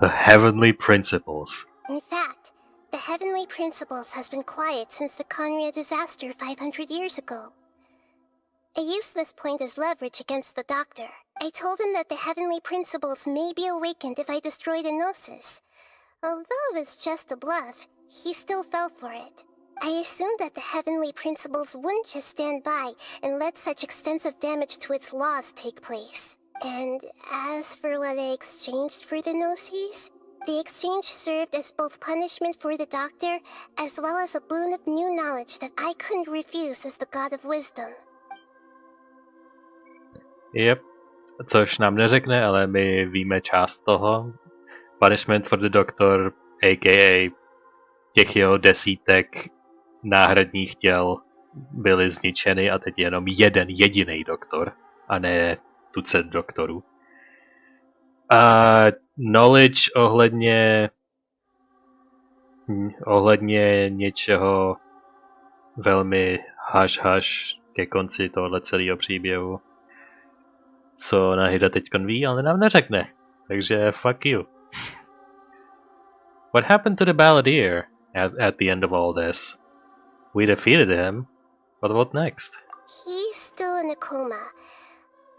The Heavenly Principles. In fact, the Heavenly Principles has been quiet since the Conria disaster 500 years ago. I used this point as leverage against the doctor. I told him that the Heavenly Principles may be awakened if I destroy the Gnosis. Although it's just a bluff, he still fell for it. I assumed that the Heavenly Principles wouldn't just stand by and let such extensive damage to its laws take place. And as for what I exchanged for the Gnosis, the exchange served as both punishment for the doctor as well as a boon of new knowledge that I couldn't refuse as the God of Wisdom. Yep. Což nám neřekne, ale my víme část toho. Punishment for the Doctor, a.k.a. těch jeho desítek náhradních těl byly zničeny a teď je jenom jeden jediný doktor, a ne tucet doktorů. A knowledge ohledně něčeho velmi haš ke konci tohohle celého příběhu, co Nahida teďkon ví, ale nám neřekne. Takže fuck you. What happened to the Balladeer at the end of all this? We defeated him, but what next? He's still in a coma.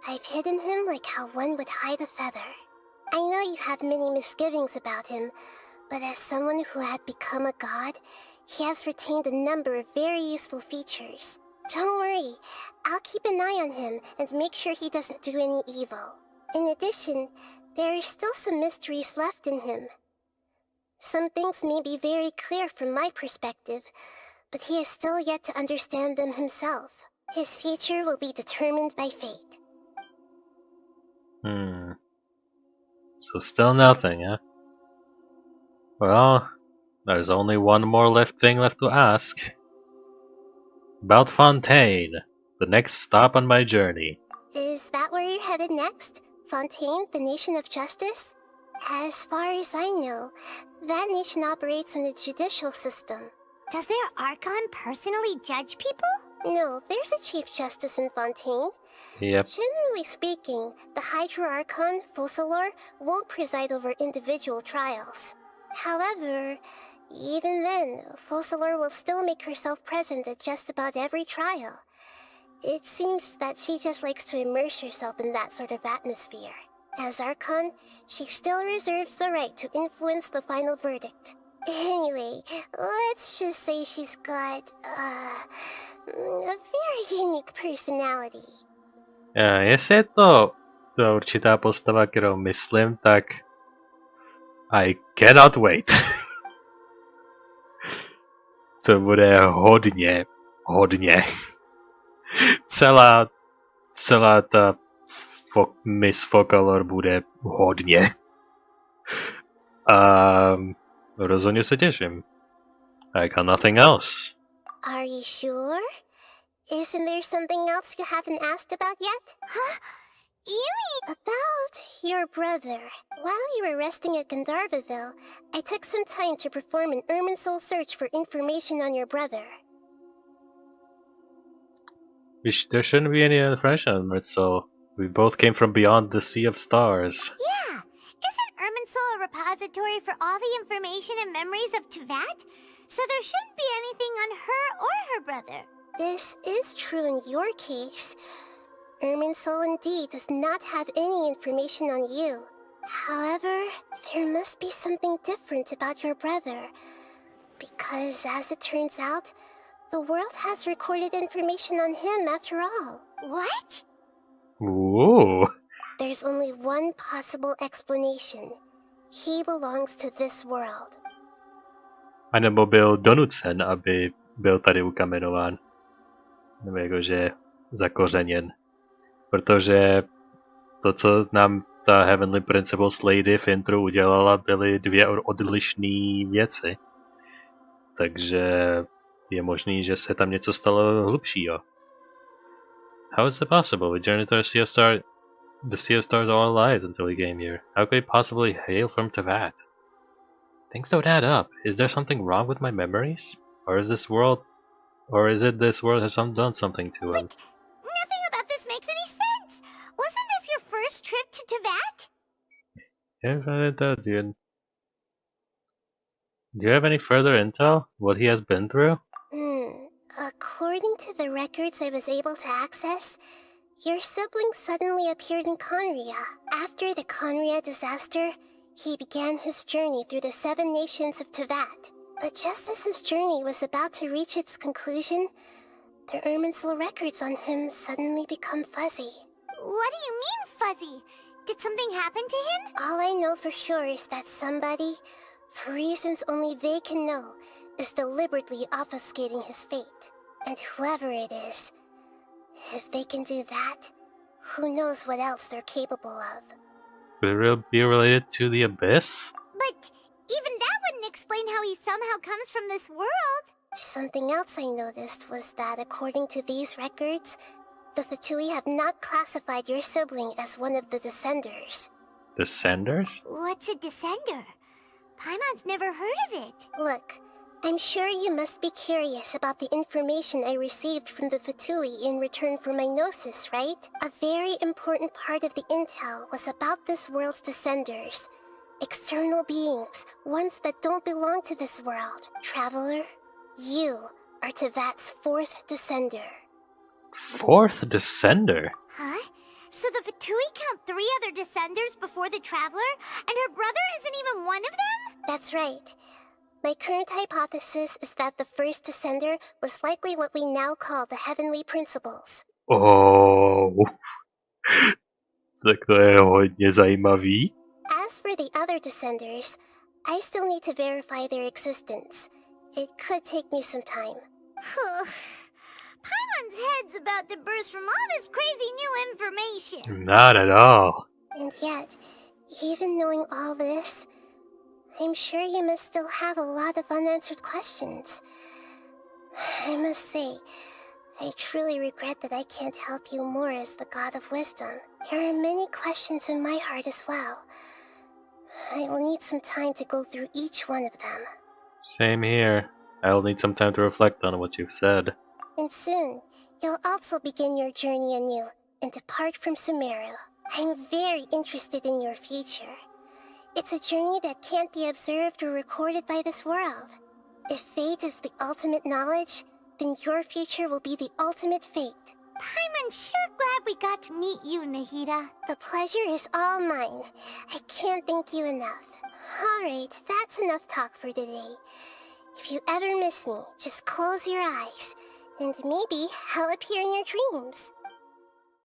I've hidden him like how one would hide a feather. I know you have many misgivings about him, but as someone who had become a god, he has retained a number of very useful features. Don't worry, I'll keep an eye on him and make sure he doesn't do any evil. In addition, there are still some mysteries left in him. Some things may be very clear from my perspective, but he is still yet to understand them himself. His future will be determined by fate. So still nothing, huh? Well, there's only one more thing left to ask. About Fontaine, the next stop on my journey. Is that where you're headed next? Fontaine, the nation of justice? As far as I know, that nation operates in a judicial system. Does their Archon personally judge people? No, there's a Chief Justice in Fontaine. Yep. Generally speaking, the Hydra Archon, Focalor, won't preside over individual trials. However, even then, Focalor will still make herself present at just about every trial. It seems that she just likes to immerse herself in that sort of atmosphere. As Archon, she still reserves the right to influence the final verdict. Anyway, let's just say she's got, a very unique personality. Jestli je to určitá postava, kterou myslím, tak I cannot wait. To bude hodně. Celá ta Miss Focalor bude hodně. Rozhodně se těším. I got nothing else. Are you sure? Isn't there something else you haven't asked about yet? Huh? You mean about your brother? While you were resting at Gandharvaville, I took some time to perform an Irminsul search for information on your brother. There shouldn't be any information on Irminsul. We both came from beyond the Sea of Stars. Yeah! Isn't Irminsul a repository for all the information and memories of Tevat? So there shouldn't be anything on her or her brother. This is true in your case. Irminsul indeed does not have any information on you. However, there must be something different about your brother. Because, as it turns out, the world has recorded information on him after all. What? Ooh. There's only one possible explanation. He belongs to this world. A nebo byl donucen, aby byl tady ukamenován. Nebo jakože zakořeněn. Protože to, co nám ta Heavenly Principles Lady v intru udělala, byly dvě odlišné věci. Takže je možný, že se tam něco stalo hlubšího. How is it possible? We journeyed to the Sea of Stars all our lives until we came here. How could we possibly hail from Teyvat? Things don't add up. Is there something wrong with my memories? Or is it this world has done something to him? Nothing about this makes any sense. Wasn't this your first trip to Teyvat? Yeah, do you have any further intel? What he has been through? According to the records I was able to access, your sibling suddenly appeared in Conria. After the Conria disaster, he began his journey through the 7 nations of Teyvat. But just as his journey was about to reach its conclusion, the Irminsul records on him suddenly become fuzzy. What do you mean, fuzzy? Did something happen to him? All I know for sure is that somebody, for reasons only they can know, is deliberately obfuscating his fate. And whoever it is, if they can do that, who knows what else they're capable of. Could it be related to the Abyss? But even that wouldn't explain how he somehow comes from this world. Something else I noticed was that according to these records, the Fatui have not classified your sibling as one of the Descenders. Descenders? What's a Descender? Paimon's never heard of it. Look, I'm sure you must be curious about the information I received from the Fatui in return for my gnosis, right? A very important part of the intel was about this world's Descenders. External beings, ones that don't belong to this world. Traveler, you are Teyvat's 4th Descender. 4th Descender? Huh? So the Fatui count 3 other Descenders before the Traveler, and her brother isn't even one of them? That's right. My current hypothesis is that the first Descender was likely what we now call the Heavenly Principles. Oh. Tak to je hodně zajímavý. As for the other Descenders, I still need to verify their existence. It could take me some time. Paimon's head's about to burst from all this crazy new information. Not at all. And yet, even knowing all this, I'm sure you must still have a lot of unanswered questions. I must say, I truly regret that I can't help you more as the God of Wisdom. There are many questions in my heart as well. I will need some time to go through each one of them. Same here. I'll need some time to reflect on what you've said. And soon, you'll also begin your journey anew and depart from Sumeru. I'm very interested in your future. It's a journey that can't be observed or recorded by this world. If fate is the ultimate knowledge, then your future will be the ultimate fate. Paimon's sure glad we got to meet you, Nahida. The pleasure is all mine. I can't thank you enough. Alright, that's enough talk for today. If you ever miss me, just close your eyes, and maybe I'll appear in your dreams.